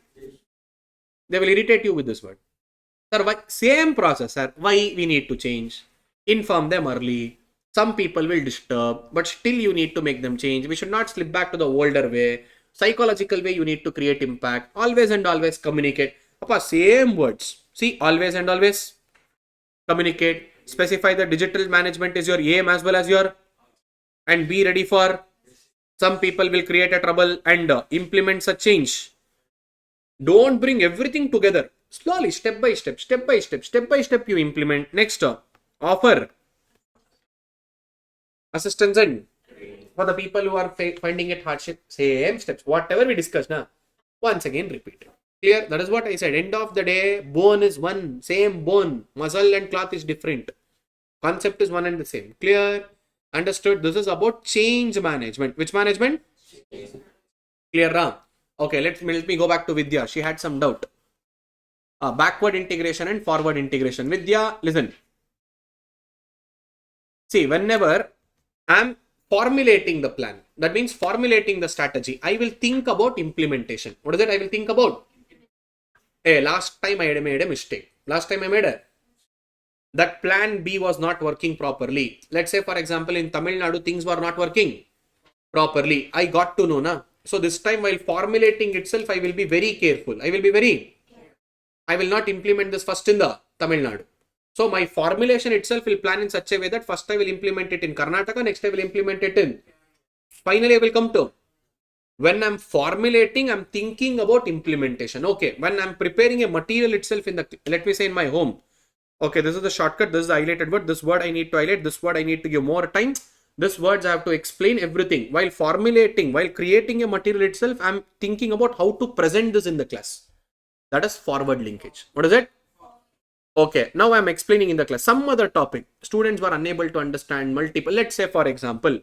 Speaker 2: They will irritate you with this word. Sir, why? Same process, sir. Why we need to change? Inform them early. Some people will disturb, but still you need to make them change. We should not slip back to the older way. Psychological way, you need to create impact. Always and always communicate. Same words. See, always and always communicate. Specify that digital management is your aim as well as your, and be ready for. Some people will create a trouble and implement such change. Don't bring everything together. Slowly, step by step, you implement. Next, offer assistance and for the people who are finding it hardship, same steps. Whatever we discussed now, once again repeat it. Clear? That is what I said. End of the day, bone is one, same bone. Muscle and cloth is different. Concept is one and the same. Clear? Understood? This is about change management. Which management? Clear, Ram? Okay, let me go back to Vidya. She had some doubt. Backward integration and forward integration. Vidya, listen. See, whenever I'm formulating the plan, that means formulating the strategy, I will think about implementation. What is it I will think about? Hey, last time I made a mistake. That plan B was not working properly. Let's say, for example, in Tamil Nadu, things were not working properly. I got to know, na. So this time while formulating itself, I will be very careful. I will not implement this first in the Tamil Nadu. So my formulation itself will plan in such a way that first I will implement it in Karnataka, next I will implement it in. Finally, I will come to. When I'm formulating, I'm thinking about implementation. Okay, when I'm preparing a material itself in the, let me say in my home. Okay, this is the shortcut, this is the highlighted word, this word I need to highlight, this word I need to give more time. This words I have to explain everything. While formulating, while creating a material itself, I'm thinking about how to present this in the class. That is forward linkage. What is it? Okay, now I'm explaining in the class. Some other topic. Students were unable to understand multiple. Let's say, for example,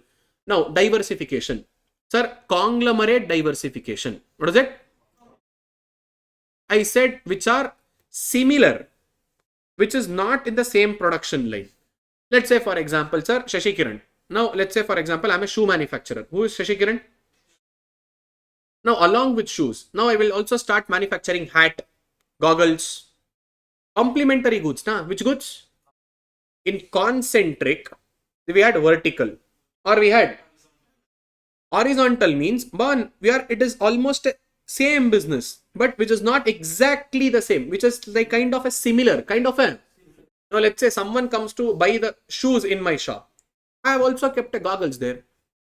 Speaker 2: now diversification. Sir, conglomerate diversification. What is it? I said which are similar, which is not in the same production line. Let's say, for example, sir, Shashi Kiran. Now, let's say, for example, I'm a shoe manufacturer. Who is Shashi Kiran? Now, along with shoes, now I will also start manufacturing hat, goggles, complementary goods. Which goods? In concentric, we had vertical, or we had horizontal means, it is almost a same business, but which is not exactly the same, which is like kind of a similar, kind of a, now let's say someone comes to buy the shoes in my shop. I have also kept a goggles there.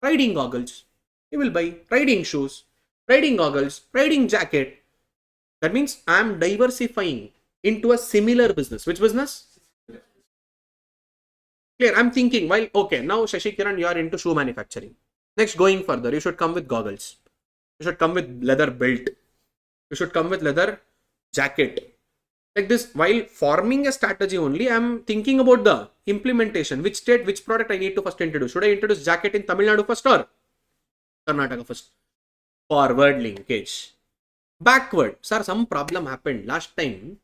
Speaker 2: Riding goggles. He will buy riding shoes, riding goggles, riding jacket. That means I am diversifying into a similar business. Which business? Clear. I'm thinking, while, okay, now Shashi Kiran, you are into shoe manufacturing. Next, going further, you should come with goggles. You should come with leather belt. You should come with leather jacket. Like this, while forming a strategy only, I'm thinking about the implementation. Which state, which product I need to first introduce. Should I introduce jacket in Tamil Nadu first or Karnataka first? Forward linkage. Backward. Sir, some problem happened. Last time,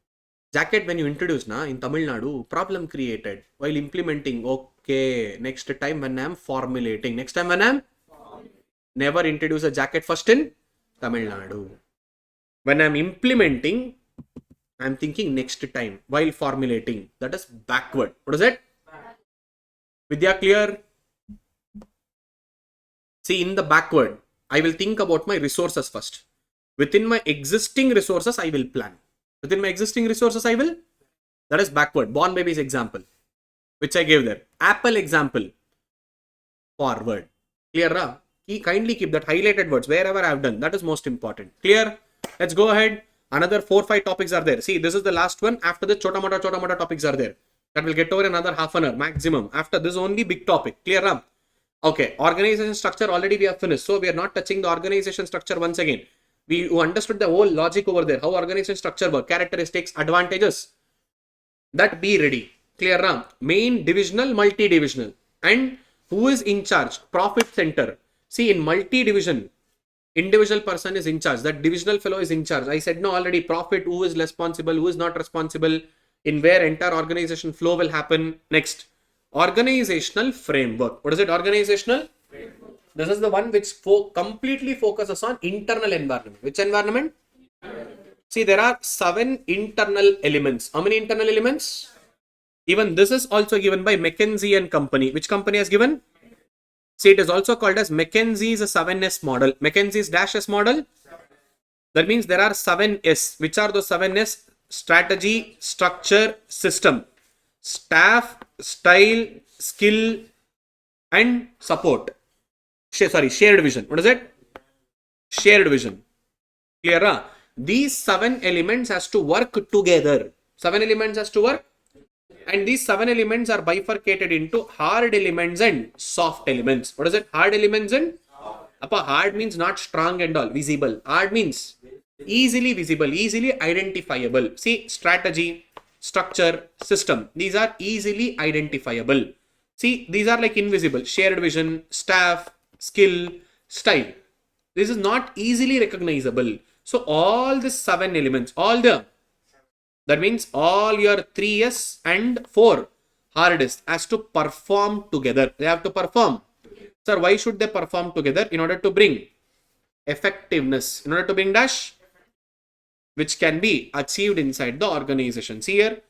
Speaker 2: jacket when you introduce na in Tamil Nadu, problem created while implementing. Okay, next time when I'm formulating. Next time when I'm never introduce a jacket first in Tamil Nadu. When I'm implementing, I'm thinking next time while formulating. That is backward. What is it? Vidya, clear? See, in the backward, I will think about my resources first. Within my existing resources, I will plan. Within my existing resources, I will. That is backward. Born babies example, which I gave there. Apple example. Forward. Clear, ra? Kindly keep that highlighted words wherever I have done. That is most important. Clear? Let's go ahead. Another 4-5 topics are there. See, this is the last one. After the chota mota topics are there. That will get over another half an hour maximum. After this, only big topic. Clear, ra? Okay. Organization structure already we have finished. So we are not touching the organization structure once again. We understood the whole logic over there. How organization structure work, characteristics, advantages. That be ready. Clear, ra? Main, divisional, multi-divisional. And who is in charge? Profit center. See, in multi-division, individual person is in charge. That divisional fellow is in charge. I said no already. Profit, who is responsible, who is not responsible, in where entire organization flow will happen. Next, organizational framework. What is it? Organizational framework. This is the one which completely focuses on internal environment. Which environment? See, there are 7 internal elements. How many internal elements? Even this is also given by McKinsey and Company. Which company has given? See, it is also called as McKinsey's 7S model. McKinsey's -S model. That means there are 7S. Which are those 7S? Strategy, structure, system, staff, style, skill, and support. Shared vision. What is it? Shared vision. Clear, huh? These 7 elements has to work together. 7 elements has to work. And these 7 elements are bifurcated into hard elements and soft elements. What is it? Hard elements and hard means not strong and all, visible. Hard means easily visible, easily identifiable. See, strategy, structure, system. These are easily identifiable. See, these are like invisible. Shared vision, staff, skill, style. This is not easily recognizable. So all these 7 elements, that means all your 3S and 4 hardest has to perform together. They have to perform. Sir, why should they perform together? In order to bring effectiveness, in order to bring dash, which can be achieved inside the organization. See here,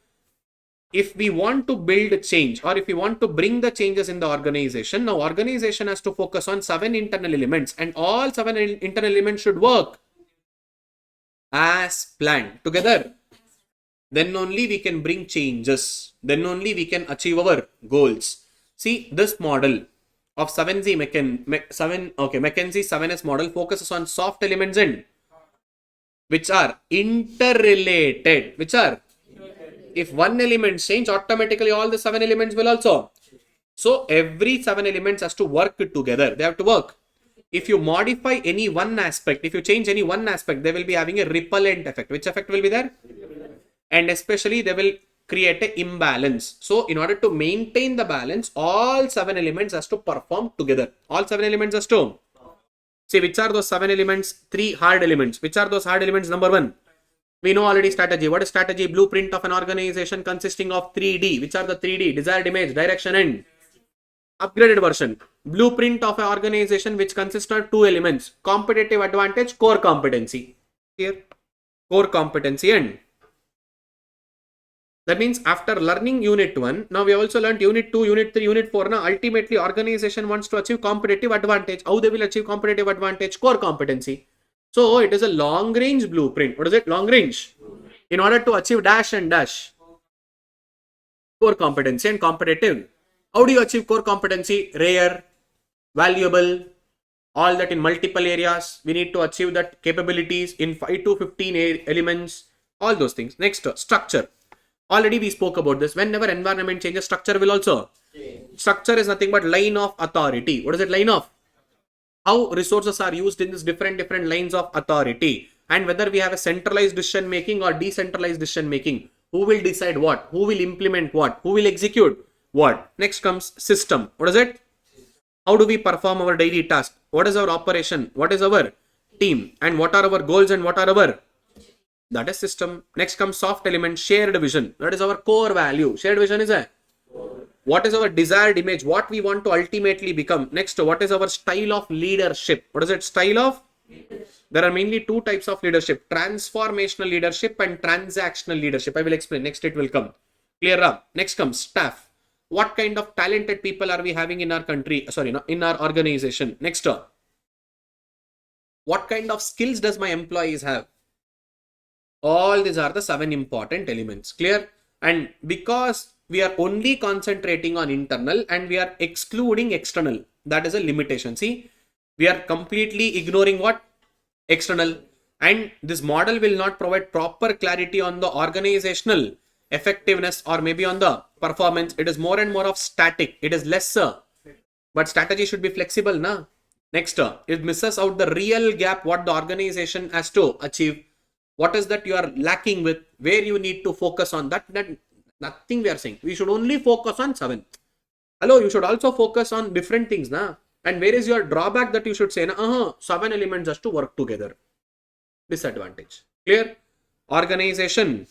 Speaker 2: if we want to build change or if we want to bring the changes in the organization, now organization has to focus on 7 internal elements and all 7 internal elements should work as planned together. Then only we can bring changes. Then only we can achieve our goals. See, this model of McKinsey 7S model focuses on soft elements and which are interrelated. Which are, if one element change, automatically all the 7 elements will also. So every 7 elements has to work together. They have to work. If you modify any one aspect, if you change any one aspect, they will be having a repellent effect. Which effect will be there? And especially they will create an imbalance. So in order to maintain the balance, all 7 elements has to perform together. All 7 elements has to. See, which are those 7 elements? 3 hard elements. Which are those hard elements? Number 1. We know already strategy. What is strategy? Blueprint of an organization consisting of 3D. Which are the 3D? Desired image, direction, and upgraded version. Blueprint of an organization which consists of 2 elements. Competitive advantage, core competency. Here, core competency and that means after learning unit 1, now we have also learned unit 2, unit 3, unit 4. Now ultimately organization wants to achieve competitive advantage. How they will achieve competitive advantage? Core competency. So it is a long range blueprint. What is it? Long range. In order to achieve dash and dash. Core competency and competitive. How do you achieve core competency? Rare, valuable, all that in multiple areas. We need to achieve that capabilities in 5 to 15 elements, all those things. Next, structure. Already we spoke about this. Whenever environment changes, structure will also. Structure is nothing but line of authority. What is it? Line of? How resources are used in this different lines of authority, and whether we have a centralized decision making or decentralized decision making. Who will decide what? Who will implement what? Who will execute what? Next comes system. What is it? How do we perform our daily task? What is our operation? What is our team? And what are our goals and what are our? That is system. Next comes soft element, shared vision. That is our core value. Shared vision is a what is our desired image, what we want to ultimately become. Next, what is our style of leadership? What is it? Style of? There are mainly two types of leadership: transformational leadership and transactional leadership. I will explain. Next, it will come. Clear up. Next comes staff. What kind of talented people are we having in our country? Sorry, no, in our organization. Next, what kind of skills does my employees have? All these are the 7 important elements. Clear? And because we are only concentrating on internal and we are excluding external, that is a limitation. See, we are completely ignoring what? External. And this model will not provide proper clarity on the organizational effectiveness or maybe on the performance. It is more and more of static. It is lesser. But strategy should be flexible, na? Next, it misses out the real gap what the organization has to achieve. What is that you are lacking with, where you need to focus on that nothing we are saying. We should only focus on 7. Hello, you should also focus on different things, na? And where is your drawback that you should say, 7 elements has to work together. Disadvantage. Clear? Organization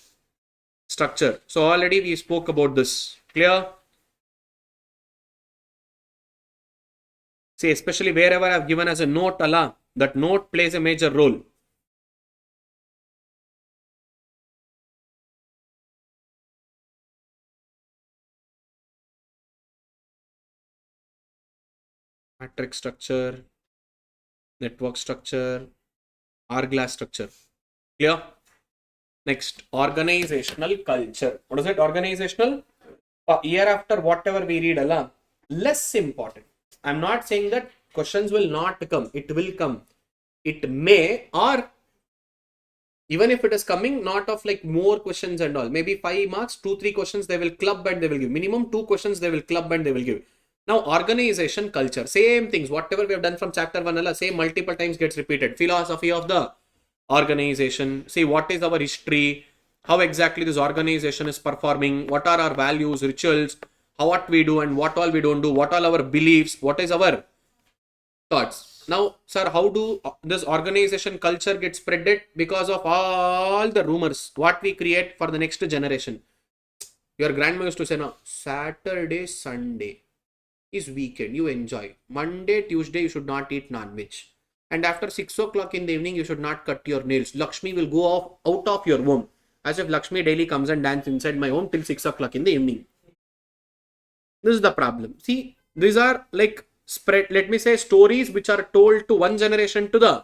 Speaker 2: structure. So already we spoke about this. Clear? See, especially wherever I have given as a note, that note plays a major role. Matrix structure, network structure, hourglass structure. Clear? Next, organizational culture. What is it? Organizational? Year after whatever we read, less important. I'm not saying that questions will not come. It will come. It may, or even if it is coming, not of like more questions and all. Maybe 5 marks, 2-3 questions they will club and they will give. Minimum 2 questions they will club and they will give. Now, organization culture, same things. Whatever we have done from chapter 1, same multiple times gets repeated. Philosophy of the organization. See, what is our history? How exactly this organization is performing? What are our values, rituals? What we do and what all we don't do? What all our beliefs? What is our thoughts? Now, sir, how do this organization culture get spreaded? Because of all the rumors, what we create for the next generation. Your grandma used to say, no, Saturday, Sunday is weekend, you enjoy. Monday, Tuesday, you should not eat non-veg. And after 6 o'clock in the evening, you should not cut your nails. Lakshmi will go out of your home. As if Lakshmi daily comes and dances inside my home till 6 o'clock in the evening. This is the problem. See, these are like spread, let me say, stories which are told to one generation to the.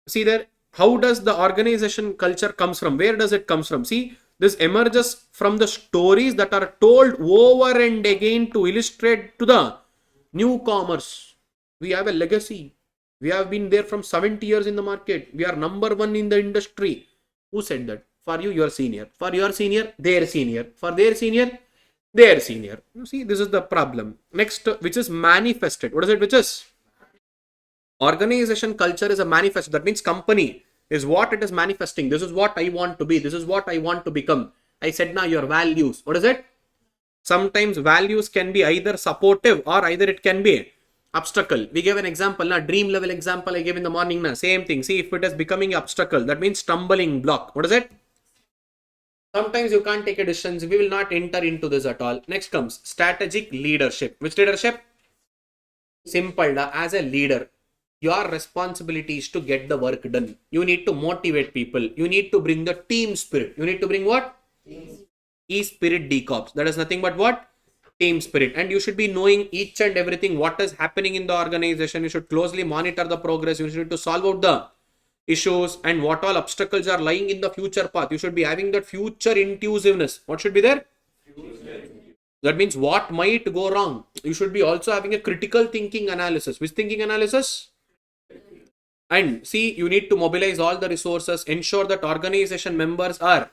Speaker 2: See there, how does the organization culture comes from? Where does it comes from? See, this emerges from the stories that are told over and again to illustrate to the newcomers. We have a legacy. We have been there from 70 years in the market. We are number 1 in the industry. Who said that? For you, your senior. For your senior, their senior. For their senior, their senior. You see, this is the problem. Next, which is manifested. What is it? Which is? Organization culture is a manifest. That means company is what it is manifesting. This is what I want to be. This is what I want to become. I said now your values. What is it? Sometimes values can be either supportive or either it can be obstacle. We gave an example, dream level example I gave in the morning. Same thing. See, if it is becoming obstacle, that means stumbling block. What is it? Sometimes you can't take a decision. We will not enter into this at all. Next comes strategic leadership. Which leadership? Simple. As a leader, your responsibility is to get the work done. You need to motivate people. You need to bring the team spirit. You need to bring what? E-spirit decops. That is nothing but what? Team spirit. And you should be knowing each and everything what is happening in the organization. You should closely monitor the progress. You need to solve out the
Speaker 1: issues and what all obstacles are lying in the future path. You should be having that future intuitiveness. What should be there? That means what might go wrong. You should be also having a critical thinking analysis. Which thinking analysis? And see, you need to mobilize all the resources, ensure that organization members are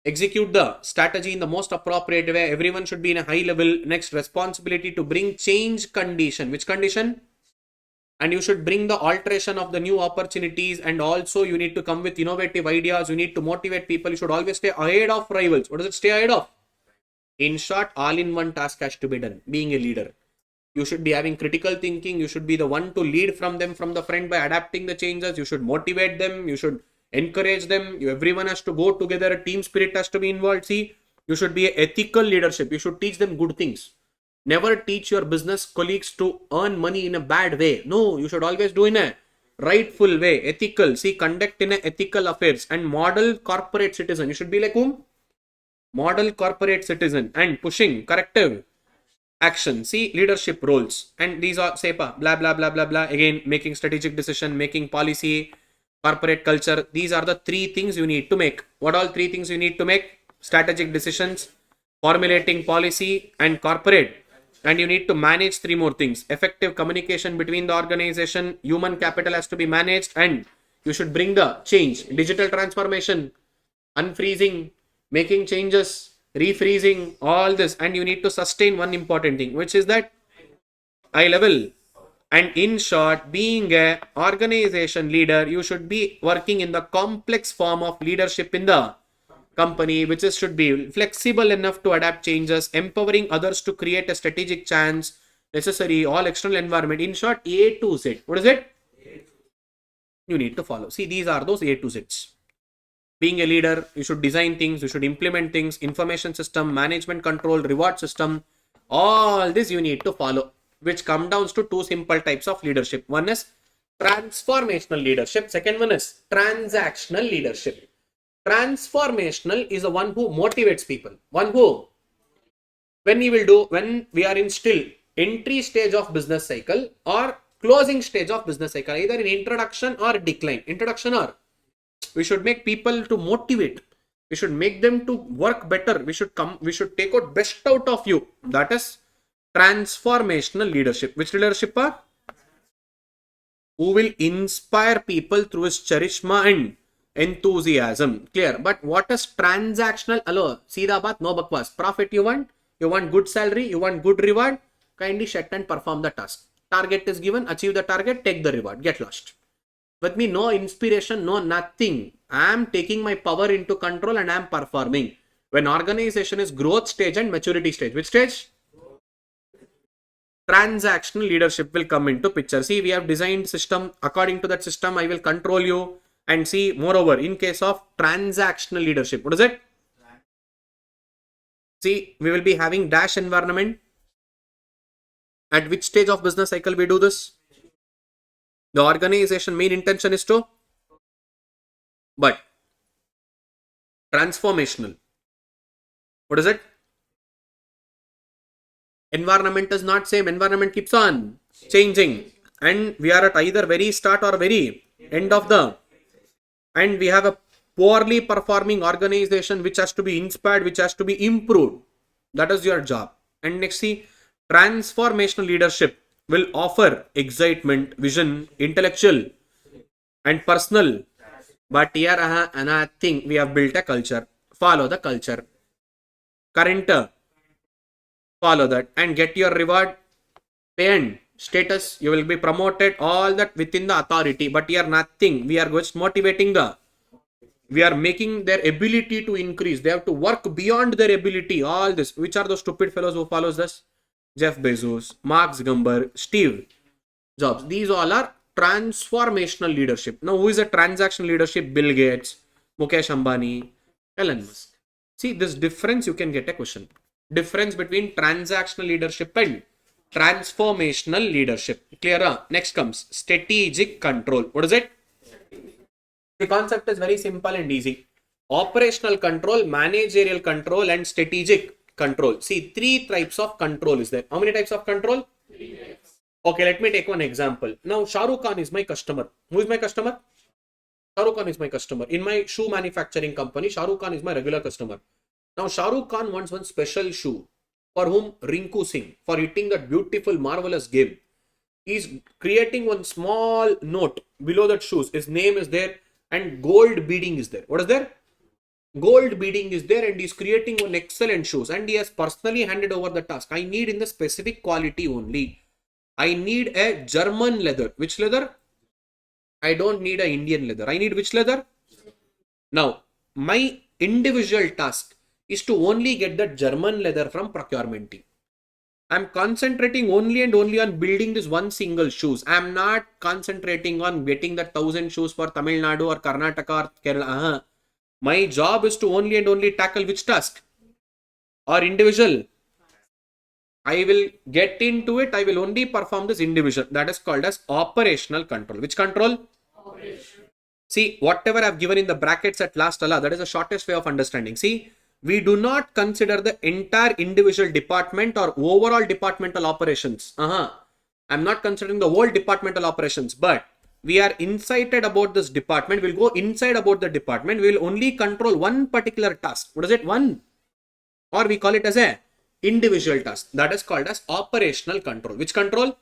Speaker 1: execute the strategy in the most appropriate way. Everyone should be in a high level. Next, responsibility to bring change condition. Which condition? And you should bring the alteration of the new opportunities, and also you need to come with innovative ideas. You need to motivate people. You should always stay ahead of rivals. What does it stay ahead of? In short, all in one task has to be done. Being a leader, you should be having critical thinking. You should be the one to lead from them from the front by adapting the changes. You should motivate them. You should encourage them. Everyone has to go together. A team spirit has to be involved. See, you should be ethical leadership. You should teach them good things. Never teach your business colleagues to earn money in a bad way. No, you should always do in a rightful way. Ethical. See, conduct in a ethical affairs and model corporate citizen. You should be like whom? Model corporate citizen and pushing corrective action. See, leadership roles. And these are SEPA, blah, blah, blah, blah, blah. Again, making strategic decision, making policy, corporate culture. These are the three things you need to make. What all three things you need to make? Strategic decisions, formulating policy, and corporate. And you need to manage three more things. Effective communication between the organization, human capital has to be managed, and you should bring the change. Digital transformation, unfreezing, making changes, refreezing, all this. And you need to sustain one important thing, which is that high level. And in short, being a organization leader, you should be working in the complex form of leadership in the company, which is should be flexible enough to adapt changes, empowering others to create a strategic chance necessary, all external environment. In short, A to Z. What is it? You need to follow. See, these are those A to Zs. Being a leader, you should design things, you should implement things, information system, management control, reward system. All this you need to follow, which come down to two simple types of leadership. One is transformational leadership. Second one is transactional leadership. Transformational is the one who motivates people. One who, when we are in still entry stage of business cycle or closing stage of business cycle, either in introduction or decline. Introduction or we should make people to motivate. We should make them to work better. We should take out best out of you. That is transformational leadership. Which leadership are? Who will inspire people through his charisma and enthusiasm. Clear. But what is transactional? Hello, seedha baat, no bakwas. Profit you want good salary, you want good reward, kindly shut and perform the task. Target is given, achieve the target, take the reward, get lost. With me, no inspiration, no nothing. I am taking my power into control and I am performing. When organization is growth stage and maturity stage. Which stage? Transactional leadership will come into picture. See, we have designed system. According to that system, I will control you. And see, moreover, in case of transactional leadership, what is it? See, we will be having dash environment. At which stage of business cycle we do this? The organization main intention is to, but transformational. What is it? Environment is not same. Environment keeps on changing. And we are at either very start or very end of the, and we have a poorly performing organization which has to be inspired, which has to be improved. That is your job. And next, see, transformational leadership will offer excitement, vision, intellectual and personal. But here another thing, we have built a culture. Follow the culture. Current, follow that and get your reward, pay and status. You will be promoted, all that within the authority. But here nothing. We are just motivating we are making their ability to increase. They have to work beyond their ability. All this. Which are those stupid fellows who follows this? Jeff Bezos, Mark Zuckerberg, Steve Jobs. These all are transformational leadership. Now, who is a transactional leadership? Bill Gates, Mukesh Ambani, Elon Musk. See, this difference you can get a question. Difference between transactional leadership and transformational leadership. Clear? Next comes strategic control. What is it? The concept is very simple and easy. Operational control, managerial control, and strategic control. See, three types of control is there. How many types of control? Okay, let me take one example. Now, Shah Rukh Khan is my customer. Who is my customer?
Speaker 2: Shahrukh Khan is my customer. In my shoe manufacturing company, Shahrukh Khan is my regular customer. Now, Shahrukh Khan wants one special shoe for whom Rinku Singh, for hitting that beautiful, marvelous game. He's creating one small note below that shoes. His name is there and gold beading is there. What is there? Gold beading is there, and he's creating one excellent shoes, and he has personally handed over the task. I need in the specific quality only. I need a German leather. Which leather? I don't need a Indian leather. I need which leather? Now, my individual task is to only get that German leather from procurement team. I'm concentrating only and only on building this one single shoes. I'm not concentrating on getting the 1,000 shoes for Tamil Nadu or Karnataka or Kerala. My job is to only and only tackle which task? Or individual? I will get into it. I will only perform this individual. That is called as operational control. Which control? Operation. See, whatever I've given in the brackets at last, Allah, that is the shortest way of understanding. See, we do not consider the entire individual department or overall departmental operations. I'm not considering the whole departmental operations, but we are incited about this department. We'll go inside about the department. We will only control one particular task. What is it? One. Or we call it as a individual task. That is called as operational control. Which control?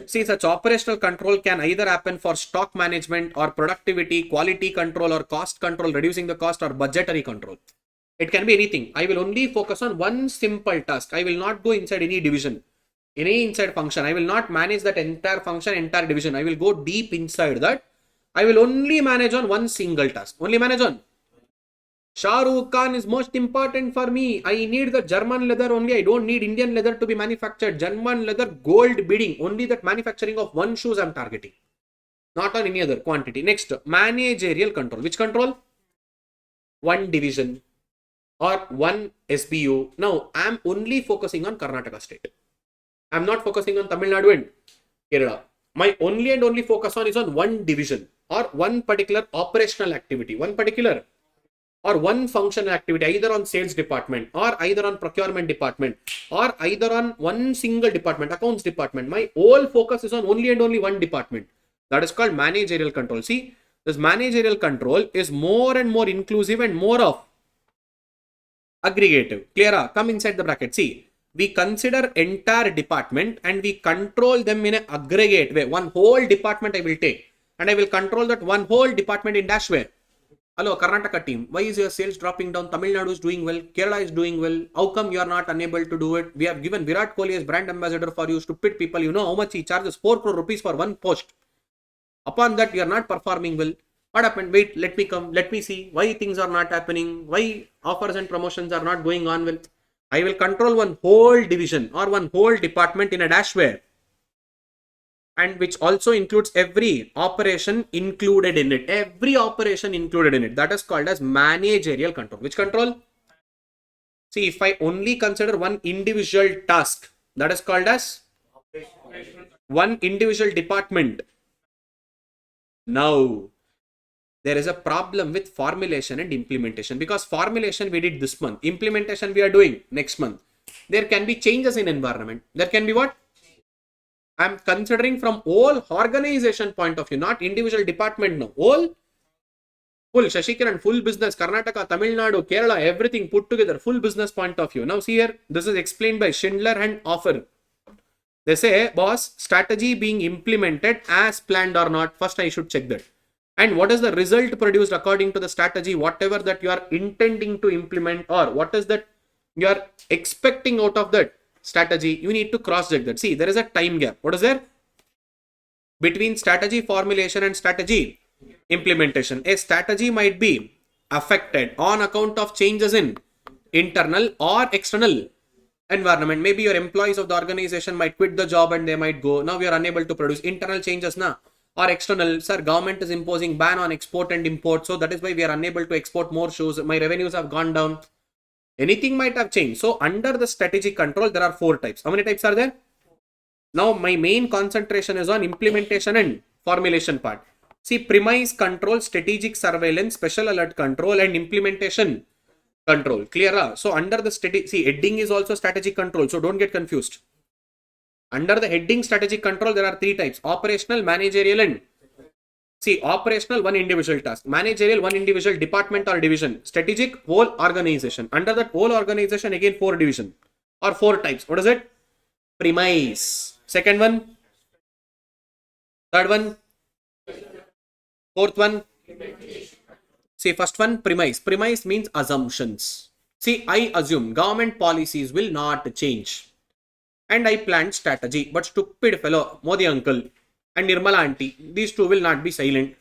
Speaker 2: See, such operational control can either happen for stock management or productivity, quality control or cost control, reducing the cost or budgetary control. It can be anything. I will only focus on one simple task. I will not go inside any division, any inside function. I will not manage that entire function, entire division. I will go deep inside that. I will only manage on one single task. Only manage on. Shahrukh Khan is most important for me. I need the German leather only. I don't need Indian leather to be manufactured. German leather, gold beading. Only that manufacturing of one shoes I'm targeting. Not on any other quantity. Next, managerial control. Which control? One division or one SBU. Now, I'm only focusing on Karnataka state. I'm not focusing on Tamil Nadu and Kerala. My only and only focus on is on one division or one particular operational activity. One particular or one functional activity, either on sales department or either on procurement department or either on one single department, accounts department. My whole focus is on only and only one department. That is called managerial control. See, this managerial control is more and more inclusive and more of aggregative. Clear? Come inside the bracket. See, we consider entire department and we control them in an aggregate way. One whole department I will take and I will control that one whole department in dash way. Hello, Karnataka team. Why is your sales dropping down? Tamil Nadu is doing well. Kerala is doing well. How come you are not unable to do it? We have given Virat Kohli as brand ambassador for you. Stupid people. You know how much he charges? 4 crore rupees for one post. Upon that, you are not performing well. What happened? Wait, let me come. Let me see why things are not happening. Why offers and promotions are not going on well. I will control one whole division or one whole department in a dash way. And which also includes every operation included in it. Every operation included in it. That is called as managerial control. Which control? See, if I only consider one individual task, that is called as one individual department. Now, there is a problem with formulation and implementation, because formulation we did this month. Implementation we are doing next month. There can be changes in environment. There can be what? I'm considering from whole organization point of view, not individual department. No, whole, full Shashikiran, full business, Karnataka, Tamil Nadu, Kerala, everything put together, full business point of view. Now see here, this is explained by Schindler and Offer. They say, boss, strategy being implemented as planned or not. First, I should check that. And what is the result produced according to the strategy, whatever that you are intending to implement, or what is that you are expecting out of that strategy, you need to cross check that. See, there is a time gap. What is there? Between strategy formulation and strategy implementation. A strategy might be affected on account of changes in internal or external environment. Maybe your employees of the organization might quit the job and they might go. Now we are unable to produce. Internal changes now. Or external, sir, government is imposing ban on export and import. So that is why we are unable to export more shoes. My revenues have gone down. Anything might have changed. So under the strategic control, there are 4 types. How many types are there? Now my main concentration is on implementation and formulation part. See, premise control, strategic surveillance, special alert control, and implementation control. Clear? So under the see, heading is also strategic control. So don't get confused. Under the heading strategic control, there are 3 types: operational, managerial, and See, operational, one individual task. Managerial, one individual department or division. Strategic, whole organization. Under that whole organization, again, 4 division or 4 types. What is it? Premise. Second one. Third one. Fourth one. See, first one, premise. Premise means assumptions. See, I assume government policies will not change. And I planned strategy. But stupid fellow, Modi uncle and Nirmala auntie, these two will not be silent.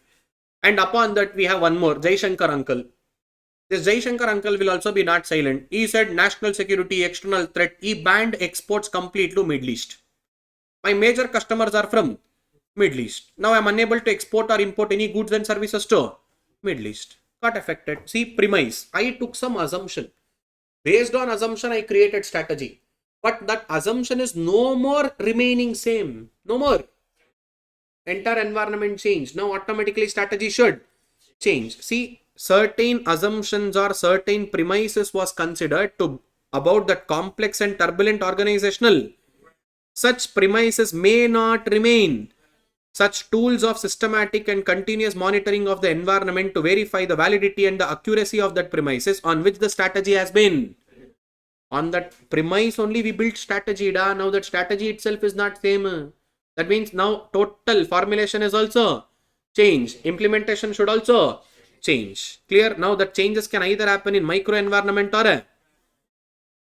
Speaker 2: And upon that, we have one more, Jai Shankar uncle. This Jai Shankar uncle will also be not silent. He said national security, external threat. He banned exports completely to Middle East. My major customers are from Middle East. Now I am unable to export or import any goods and services to Middle East. Got affected. See, premise. I took some assumption. Based on assumption, I created strategy. But that assumption is no more remaining same. No more. Entire environment changed. Now automatically strategy should change. See, certain assumptions or certain premises was considered to about that complex and turbulent organizational. Such premises may not remain. Such tools of systematic and continuous monitoring of the environment to verify the validity and the accuracy of that premises on which the strategy has been. On that premise only we built strategy. Now that strategy itself is not same. That means now total formulation is also changed. Implementation should also change. Clear? Now that changes can either happen in micro environment or a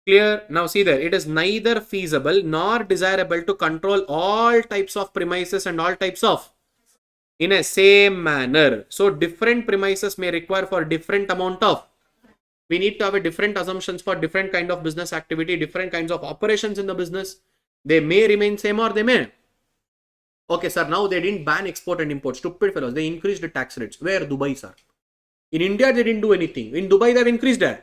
Speaker 2: clear. Now see there, it is neither feasible nor desirable to control all types of premises and all types of in a same manner. So different premises may require for different amount of. We need to have a different assumptions for different kind of business activity, different kinds of operations in the business. They may remain same or they may. Okay, sir. Now they didn't ban export and import. Stupid fellows. They increased the tax rates. Where? Dubai, sir. In India, they didn't do anything. In Dubai, they've increased the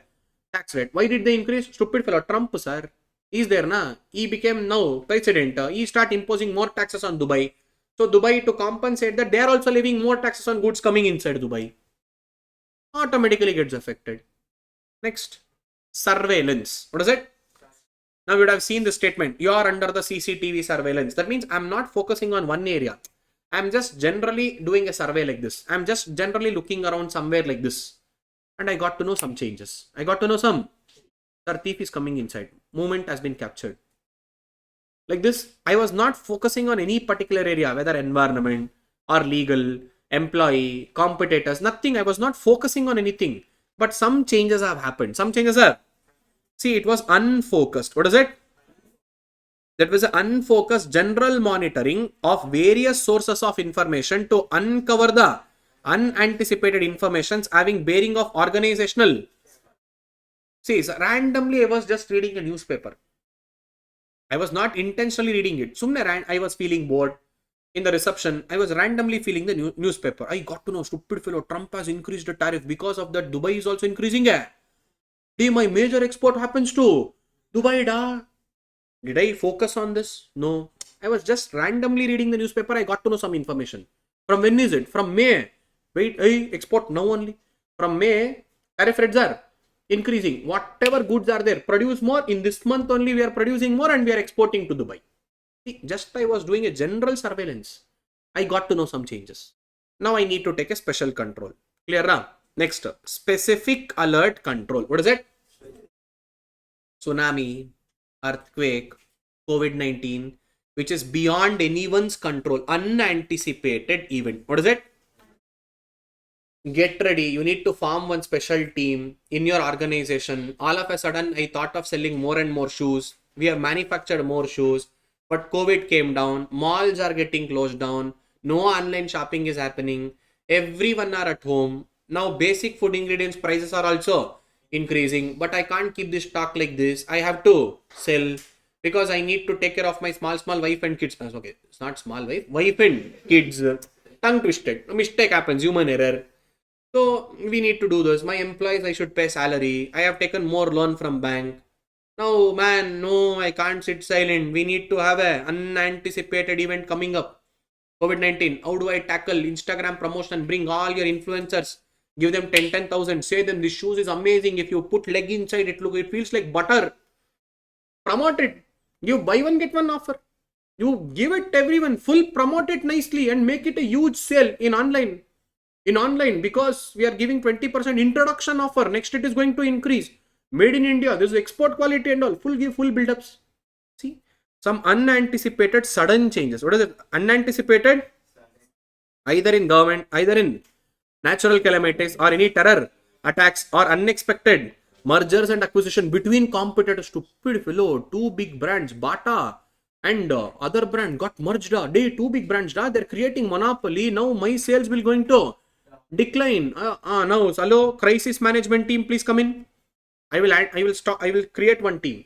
Speaker 2: tax rate. Why did they increase? Stupid fellow. Trump, sir. He's there, na. He became now president. He start imposing more taxes on Dubai. So Dubai, to compensate that, they are also levying more taxes on goods coming inside Dubai. Automatically gets affected. Next, surveillance. What is it? Now you would have seen the statement. You are under the CCTV surveillance. That means I'm not focusing on one area. I'm just generally doing a survey like this. I'm just generally looking around somewhere like this. And I got to know some changes. I got to know some. Sir, thief is coming inside. Movement has been captured. Like this, I was not focusing on any particular area, whether environment or legal, employee, competitors, nothing. I was not focusing on anything. But some changes have happened. Some changes have. See, it was unfocused. What is it? That was an unfocused general monitoring of various sources of information to uncover the unanticipated informations having bearing of organizational. See, so randomly I was just reading a newspaper. I was not intentionally reading it. Sumne I was feeling bored. In the reception, I was randomly feeling the newspaper. I got to know, stupid fellow, Trump has increased the tariff. Because of that, Dubai is also increasing. My major export happens to Dubai. Did I focus on this? No. I was just randomly reading the newspaper. I got to know some information. From when is it? From May. Wait, export now only. From May, tariff rates are increasing. Whatever goods are there, produce more. In this month only, we are producing more and we are exporting to Dubai. See, just I was doing a general surveillance. I got to know some changes. Now I need to take a special control. Clear now? Next, specific alert control. What is it? Tsunami, earthquake, COVID-19, which is beyond anyone's control, unanticipated event. What is it? Get ready. You need to form one special team in your organization. All of a sudden, I thought of selling more and more shoes. We have manufactured more shoes, but COVID came down. Malls are getting closed down. No online shopping is happening. Everyone are at home. Now basic food ingredients prices are also increasing, but I can't keep this stock like this. I have to sell because I need to take care of my small wife and kids. Okay, it's not small wife and kids. Tongue twisted. Mistake happens, human error. So we need to do this. My employees, I should pay salary. I have taken more loan from bank. No, man, no, I can't sit silent. We need to have an unanticipated event coming up. COVID-19. How do I tackle Instagram promotion? Bring all your influencers. Give them 10,000. Say them this shoes is amazing. If you put leg inside, it feels like butter. Promote it. Give buy one get one offer. You give it to everyone, full promote it nicely and make it a huge sale in online. In online, because we are giving 20% introduction offer. Next, it is going to increase. Made in India, this is export quality and all. Full build-ups. See, some unanticipated sudden changes. What is it? Unanticipated? Either in government, either in natural calamities or any terror attacks or unexpected mergers and acquisition between competitors. Stupid fellow, two big brands, Bata and other brand got merged. Two big brands, they're creating monopoly. Now my sales will going to decline. Now, hello, crisis management team, please come in. I will create one team.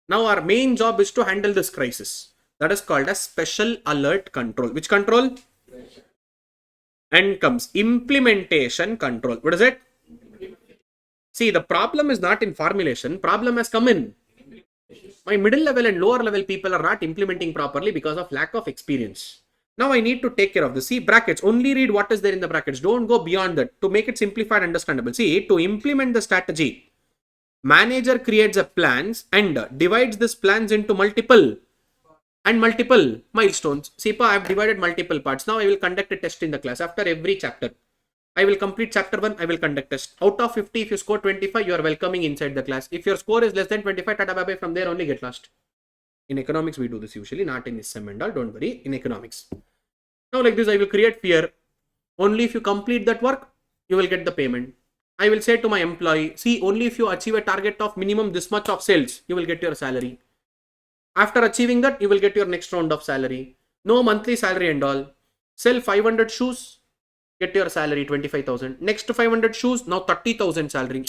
Speaker 2: Now our main job is to handle this crisis. That is called as special alert control. Which control? And comes implementation control. What is it? See, the problem is not in formulation. Problem has come in. My middle level and lower level people are not implementing properly because of lack of experience. Now I need to take care of this. See, brackets. Only read what is there in the brackets. Don't go beyond that. To make it simplified, understandable. See, to implement the strategy, manager creates a plans and divides this plans into multiple milestones. See, I have divided multiple parts. Now I will conduct a test in the class. After every chapter, I will complete chapter 1. I will conduct test. Out of 50, if you score 25, you are welcoming inside the class. If your score is less than 25, tata bye bye, from there only get lost. In economics, we do this usually, not in SEM and all. Don't worry, in economics. Now like this, I will create fear. Only if you complete that work, you will get the payment. I will say to my employee, see, only if you achieve a target of minimum this much of sales, you will get your salary. After achieving that, you will get your next round of salary. No monthly salary and all. Sell 500 shoes, get your salary 25,000. Next 500 shoes, now 30,000 salary.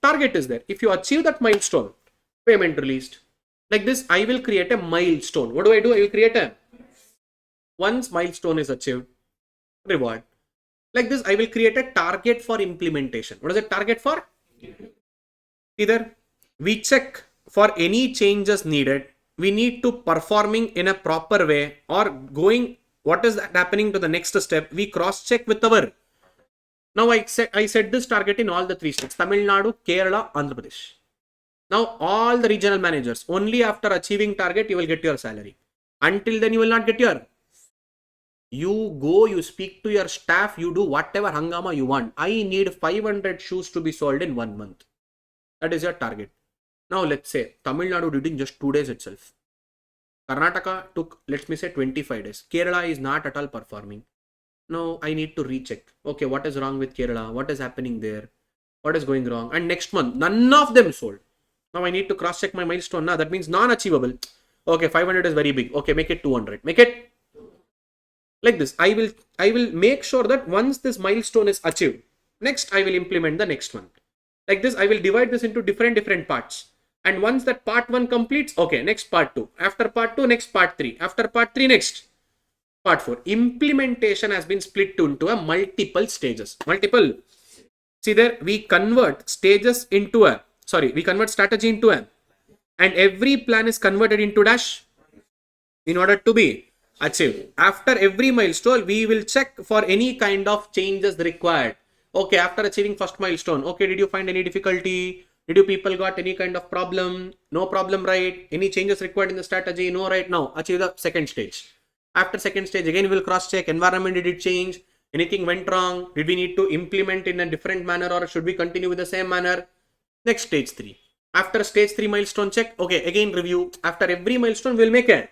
Speaker 2: Target is there. If you achieve that milestone, payment released. Like this, I will create a milestone. What do? I will create a, once milestone is achieved, reward. Like this, I will create a target for implementation. What is a target for? Either we check for any changes needed, we need to performing in a proper way, or going, what is that happening to the next step, we cross check with our. Now I set this target in all the 3 states, Tamil Nadu, Kerala, Andhra Pradesh. Now all the regional managers, only after achieving target you will get your salary. Until then you will not get your. You go, you speak to your staff, you do whatever hangama you want. I need 500 shoes to be sold in 1 month. That is your target. Now let's say Tamil Nadu did in just 2 days itself. Karnataka took, let me say, 25 days. Kerala is not at all performing. Now I need to recheck. Okay, what is wrong with Kerala? What is happening there? What is going wrong? And next month, none of them sold. Now I need to cross check my milestone. Now that means non-achievable. Okay, 500 is very big. Okay, make it 200. Make it like this. I will make sure that once this milestone is achieved, next I will implement the next one. Like this, I will divide this into different parts. And once that part 1 completes, okay, next part 2. After part 2, next part 3. After part 3, next part 4. Implementation has been split into a multiple stages. Multiple. See there, we convert stages into a, we convert strategy into a, and every plan is converted into dash in order to be achieved. After every milestone, we will check for any kind of changes required. Okay, after achieving first milestone, okay, did you find any difficulty? Did you people got any kind of problem? No problem, right? Any changes required in the strategy? No, right? Now achieve the second stage. After second stage, again we will cross check. Environment, did it change? Anything went wrong? Did we need to implement in a different manner, or should we continue with the same manner? Next, stage 3. After stage 3 milestone check, okay, again review. After every milestone, we'll make a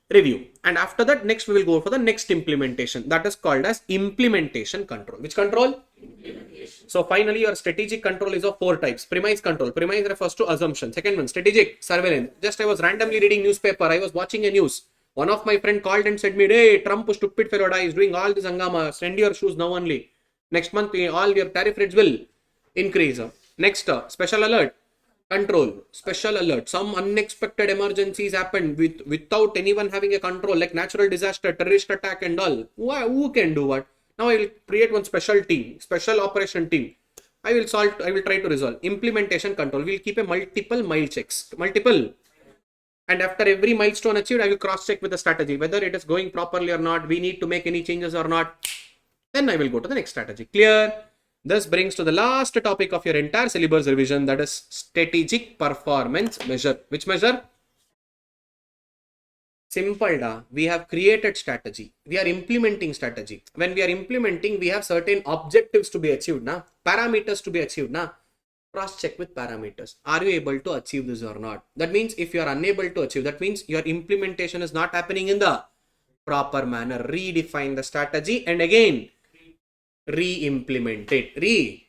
Speaker 2: review. And after that, next we will go for the next implementation. That is called as implementation control. Which control? So finally, your strategic control is of 4 types. Premise control. Premise refers to assumption. Second one, strategic surveillance. Just I was randomly reading newspaper. I was watching a news. One of my friend called and said me, hey, Trump, stupid fellow, is doing all this hangama. Send your shoes now only. Next month, all your tariff rates will increase. Next, special alert. Control. Special alert. Some unexpected emergencies happened without anyone having a control, like natural disaster, terrorist attack and all. Who can do what? Now I will create one special team, special operation team. I will try to resolve. Implementation control. We will keep a multiple mile checks. And after every milestone achieved, I will cross check with the strategy, whether it is going properly or not, we need to make any changes or not. Then I will go to the next strategy. Clear? This brings to the last topic of your entire syllabus revision, that is strategic performance measure. Which measure? Simple da. We have created strategy. We are implementing strategy. When we are implementing, we have certain objectives to be achieved, na? Parameters to be achieved, na? Cross check with parameters. Are you able to achieve this or not? That means if you are unable to achieve, that means your implementation is not happening in the proper manner. Redefine the strategy and again re-implement it.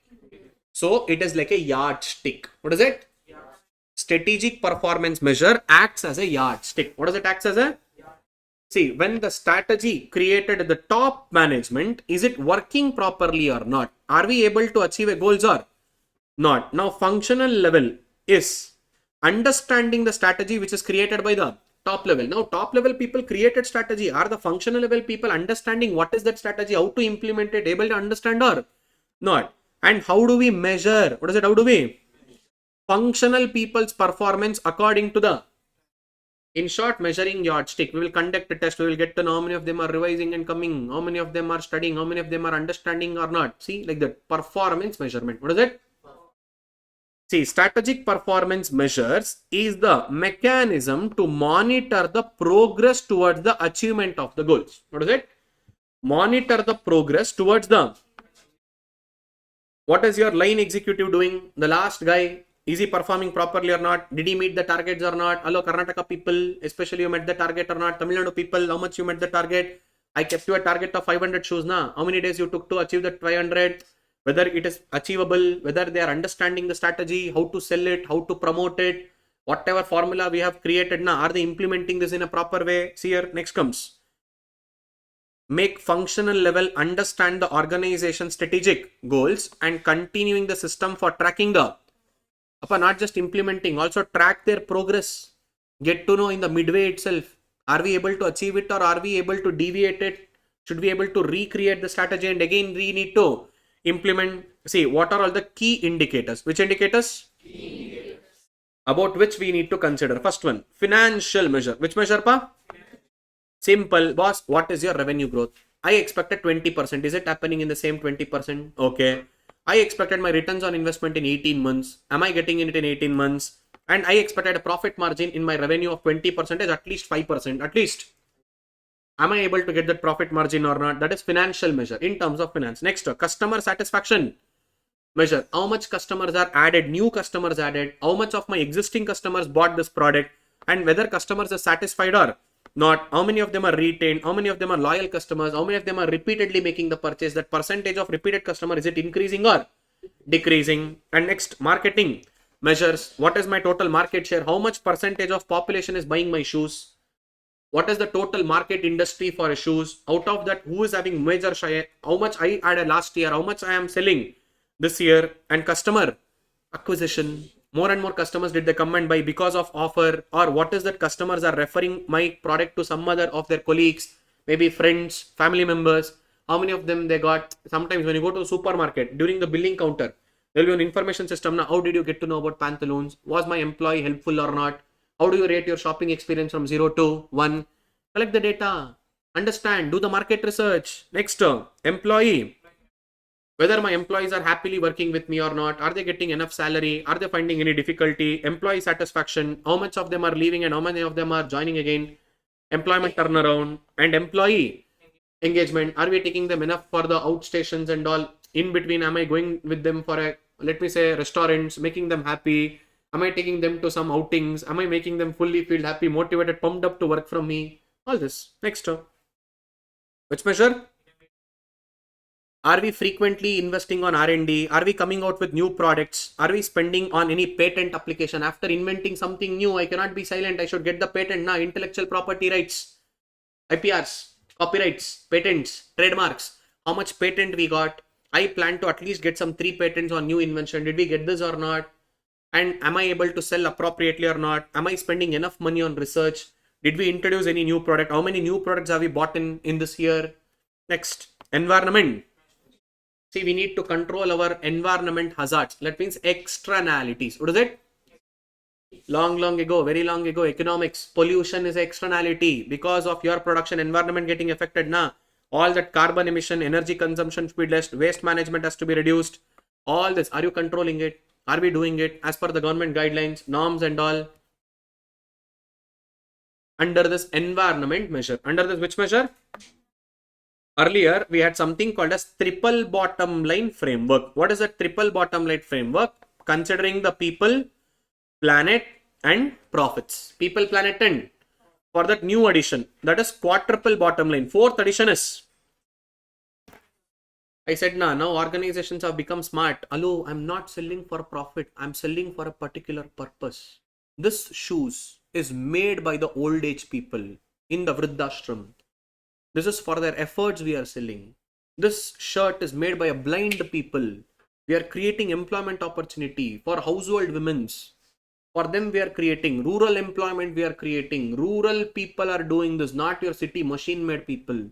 Speaker 2: So it is like a yardstick. What is it? Strategic performance measure acts as a yardstick. What does it act as a? See, when the strategy created at the top management, is it working properly or not? Are we able to achieve a goals or not? Now, functional level is understanding the strategy which is created by the top level. Now, top level people created strategy. Are the functional level people understanding what is that strategy, how to implement it, able to understand or not? And how do we measure? What is it? How do we? Functional people's performance according to the, in short, measuring yardstick. We will conduct a test. We will get to know how many of them are revising and coming, how many of them are studying, how many of them are understanding or not. See, like that performance measurement. What is it? See, strategic performance measures is the mechanism to monitor the progress towards the achievement of the goals. What is it? Monitor the progress towards the. What is your line executive doing? The last guy, is he performing properly or not? Did he meet the targets or not? Hello, Karnataka people, especially you met the target or not? Tamil Nadu people, how much you met the target? I kept you a target of 500 shoes now. How many days you took to achieve that 500? Whether it is achievable, whether they are understanding the strategy, how to sell it, how to promote it, whatever formula we have created now, are they implementing this in a proper way? See here, next comes. Make functional level understand the organization strategic goals and continuing the system for tracking the, not just implementing, also track their progress. Get to know in the midway itself, are we able to achieve it or are we able to deviate it? Should we able to recreate the strategy and again we need to implement? See, what are all the key indicators? Which indicators? Key indicators. About which we need to consider. First one, financial measure. Which measure, pa? Simple, boss. What is your revenue growth? I expected 20%. Is it happening in the same 20%? Okay. I expected my returns on investment in 18 months. Am I getting it in 18 months? And I expected a profit margin in my revenue of 20%, at least 5%. At least. Am I able to get that profit margin or not? That is financial measure in terms of finance. Next, customer satisfaction measure. How much customers are added, new customers added, how much of my existing customers bought this product, and whether customers are satisfied or not, how many of them are retained, how many of them are loyal customers, how many of them are repeatedly making the purchase, that percentage of repeated customer, is it increasing or decreasing? And next, marketing measures. What is my total market share? How much percentage of population is buying my shoes? What is the total market industry for shoes? Out of that, who is having major share? How much I added last year? How much I am selling this year? And customer acquisition. More and more customers did they come and buy because of offer, or what is that customers are referring my product to some other of their colleagues, maybe friends, family members. How many of them they got? Sometimes when you go to the supermarket, during the billing counter, there will be an information system. Now, how did you get to know about pantaloons? Was my employee helpful or not? How do you rate your shopping experience from 0 to 1? Collect the data. Understand. Do the market research. Next, employee. Whether my employees are happily working with me or not. Are they getting enough salary? Are they finding any difficulty? Employee satisfaction. How much of them are leaving and how many of them are joining again? Employment turnaround. And employee engagement. Are we taking them enough for the outstations and all? In between, am I going with them for a, let me say, restaurants, making them happy? Am I taking them to some outings? Am I making them fully feel happy, motivated, pumped up to work from me? All this. Next. Which measure? Are we frequently investing on R&D? Are we coming out with new products? Are we spending on any patent application? After inventing something new, I cannot be silent. I should get the patent now. Intellectual property rights, IPRs, copyrights, patents, trademarks. How much patent we got? I plan to at least get some 3 patents on new invention. Did we get this or not? And am I able to sell appropriately or not? Am I spending enough money on research? Did we introduce any new product? How many new products have we bought in this year? Next, environment. See, we need to control our environment hazards. That means externalities. What is it? Long ago, very long ago, economics, pollution is externality. Because of your production, environment getting affected now. All that carbon emission, energy consumption should be less, waste management has to be reduced. All this, are you controlling it? Are we doing it as per the government guidelines, norms and all? under this environment measure. Under this which measure? Earlier, we had something called as triple bottom line framework. What is a triple bottom line framework? Considering the people, planet, and profits. People, planet, and for that new addition, that is quadruple bottom line. Fourth addition is, I said, now organizations have become smart. Hello, I'm not selling for profit. I'm selling for a particular purpose. This shoes is made by the old age people in the Vruddhashram. This is for their efforts we are selling. This shirt is made by a blind people. We are creating employment opportunity for household women's. For them we are creating rural employment. We are creating rural people are doing this, not your city machine made people.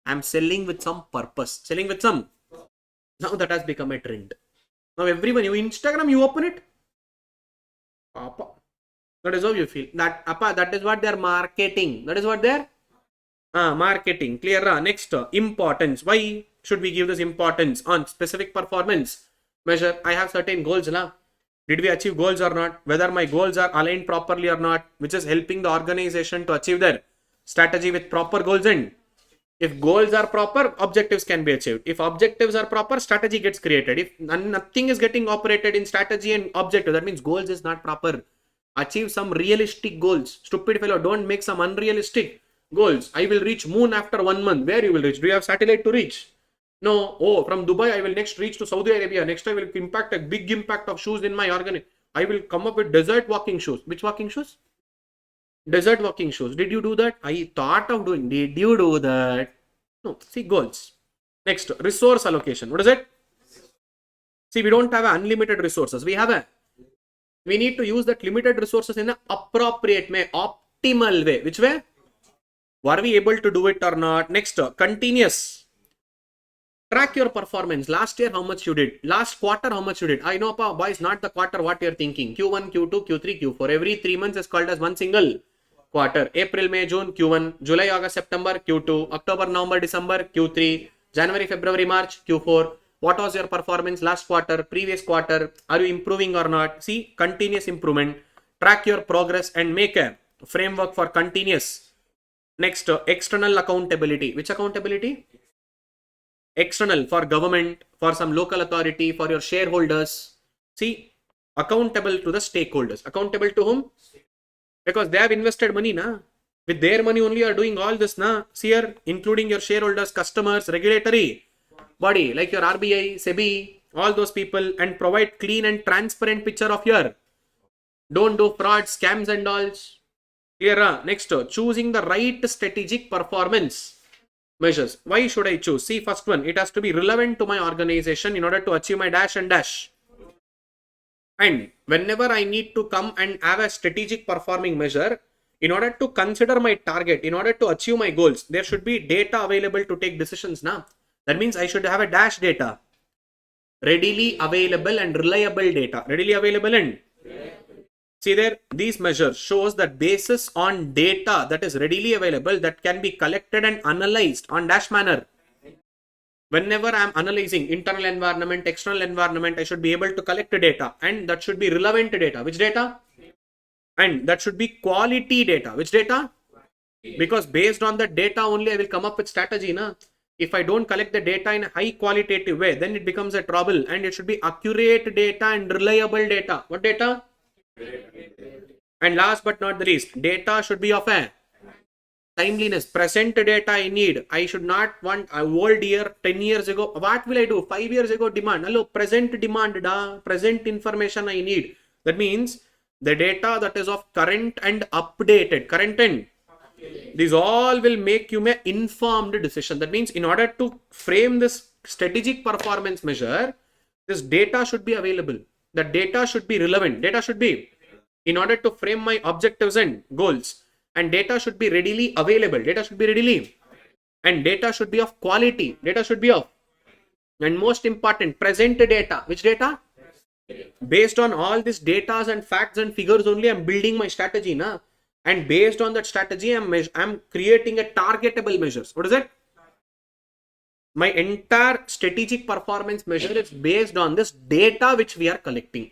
Speaker 2: I'm selling with some purpose. Selling with some. Now that has become a trend. Now everyone, you Instagram, you open it. Papa. That is how you feel. That is what they are marketing. That is what they are marketing. Clear? Next, importance. Why should we give this importance on specific performance measure? I have certain goals. Did we achieve goals or not? Whether my goals are aligned properly or not, which is helping the organization to achieve their strategy with proper goals. And if goals are proper, objectives can be achieved. If objectives are proper, strategy gets created. If nothing is getting operated in strategy and objective, that means goals is not proper. Achieve some realistic goals. Stupid fellow, don't make some unrealistic goals. I will reach moon after 1 month. Where you will reach? Do you have satellite to reach? No. Oh, from Dubai, I will next reach to Saudi Arabia. Next, I will impact a big impact of shoes in my organization. I will come up with desert walking shoes. Which walking shoes? Desert walking shoes. Did you do that? I thought of doing. Did you do that? No. See, goals. Next, resource allocation. What is it? See, we don't have unlimited resources. We need to use that limited resources in an appropriate way, optimal way. Which way? Were we able to do it or not? Next, continuous. Track your performance. Last year, how much you did? Last quarter, how much you did? I know, boys, not the quarter what you're thinking. Q1, Q2, Q3, Q4. Every 3 months is called as one single quarter. April, May, June, Q1. July, August, September, Q2. October, November, December, Q3. January, February, March, Q4. What was your performance last quarter, previous quarter? Are you improving or not? See, continuous improvement. Track your progress and make a framework for continuous. Next, external accountability. Which accountability? External, for government, for some local authority, for your shareholders. See, accountable to the stakeholders. Accountable to whom? Because they have invested money, na. With their money only you are doing all this, na. See here, including your shareholders, customers, regulatory body like your RBI, SEBI, all those people, and provide clean and transparent picture of your. Don't do fraud, scams and all. Clear? Next, choosing the right strategic performance measures. Why should I choose? See, first one, it has to be relevant to my organization in order to achieve my dash and dash. And whenever I need to come and have a strategic performing measure, in order to consider my target, in order to achieve my goals, there should be data available to take decisions now. That means I should have a dash data. Readily available and reliable data. Readily available and see there, these measures shows that basis on data that is readily available that can be collected and analyzed on dash manner. Whenever I am analyzing internal environment, external environment, I should be able to collect data and that should be relevant data. Which data? And that should be quality data. Which data? Because based on the data only I will come up with strategy. Na? If I don't collect the data in a high qualitative way, then it becomes a trouble, and it should be accurate data and reliable data. What data? And last but not the least, data should be of a timeliness. Present data I need. I should not want a old year, 10 years ago. What will I do? 5 years ago demand. Hello, present demand, present information I need. That means the data that is of current and updated. Current and these all will make you make informed decision. That means in order to frame this strategic performance measure, this data should be available. The data should be relevant. Data should be in order to frame my objectives and goals. And data should be readily available. Data should be readily. And data should be of quality. Data should be of. And most important, present data. Which data? Based on all these data and facts and figures only, I'm building my strategy. Na? And based on that strategy, I'm creating a targetable measures. What is it? My entire strategic performance measure is based on this data which we are collecting.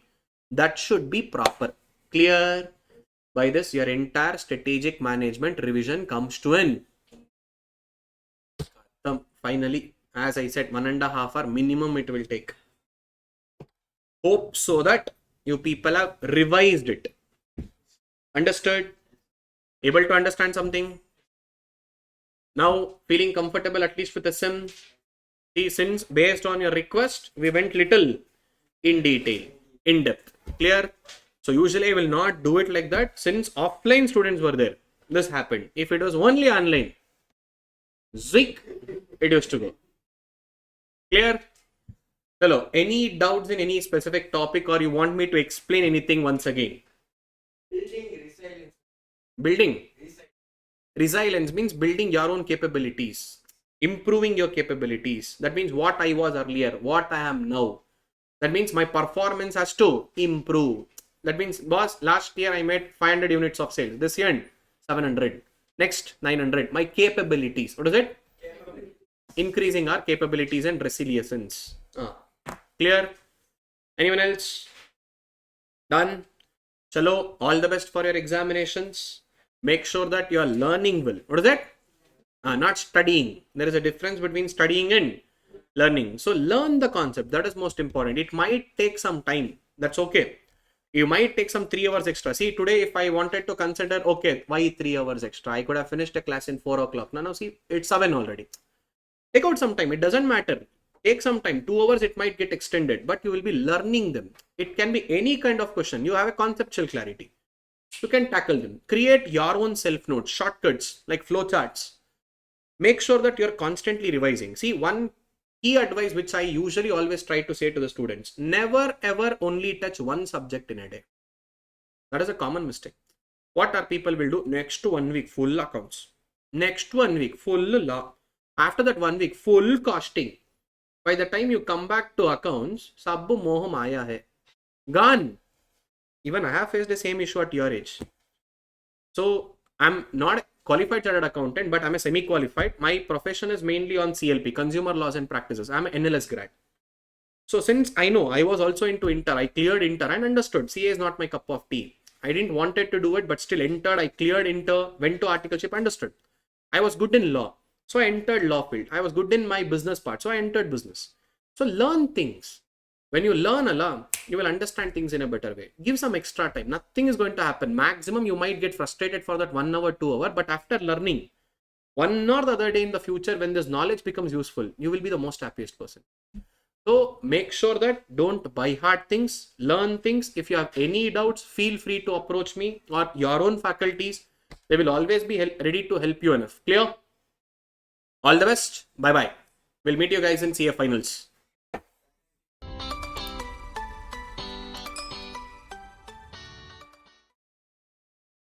Speaker 2: That should be proper. Clear? By this, your entire strategic management revision comes to an. Finally, as I said, 1.5 hour minimum it will take. Hope so that you people have revised it. Understood? Able to understand something? Now, feeling comfortable at least with the sim? See, since based on your request, we went little in detail, in depth. Clear? So usually I will not do it like that. Since offline students were there, this happened. If it was only online, zik, it used to go. Clear? Hello, any doubts in any specific topic, or you want me to explain anything once again? Building resilience means building your own capabilities, improving your capabilities. That means what I was earlier, what I am now. That means my performance has to improve. That means, boss, last year I made 500 units of sales. This year, 700. Next, 900. My capabilities. What is it? Increasing our capabilities and resilience. Clear? Anyone else? Done? Chalo, all the best for your examinations. Make sure that you are learning well. What is that? Not studying. There is a difference between studying and learning. So learn the concept. That is most important. It might take some time. That's okay. You might take some 3 hours extra. See, today if I wanted to consider, okay, why 3 hours extra? I could have finished a class in 4 o'clock. Now see, it's 7 already. Take out some time. It doesn't matter. Take some time. 2 hours it might get extended, but you will be learning them. It can be any kind of question. You have a conceptual clarity. You can tackle them. Create your own self notes, shortcuts like flowcharts. Make sure that you're constantly revising. See, one key advice which I usually always try to say to the students: never ever only touch one subject in a day. That is a common mistake. What our people will do? Next 1 week, full accounts. Next 1 week, full law. After that 1 week, full costing. By the time you come back to accounts, sabbu moho maya hai. Gone. Even I have faced the same issue at your age. So I'm not qualified chartered accountant, but I'm a semi-qualified. My profession is mainly on CLP, consumer laws and practices. I'm an NLS grad. So since I know I was also into inter, I cleared inter and understood CA is not my cup of tea. I didn't wanted to do it, but still entered. I cleared inter, went to articleship, understood. I was good in law, so I entered law field. I was good in my business part, so I entered business. So learn things. When you learn a lot, you will understand things in a better way. Give some extra time. Nothing is going to happen. Maximum, you might get frustrated for that 1 hour, 2 hour, but after learning, one or the other day in the future, when this knowledge becomes useful, you will be the most happiest person. So make sure that don't by heart things, learn things. If you have any doubts, feel free to approach me or your own faculties. They will always be ready to help you enough. Clear? All the best. Bye-bye. We'll meet you guys in CA finals.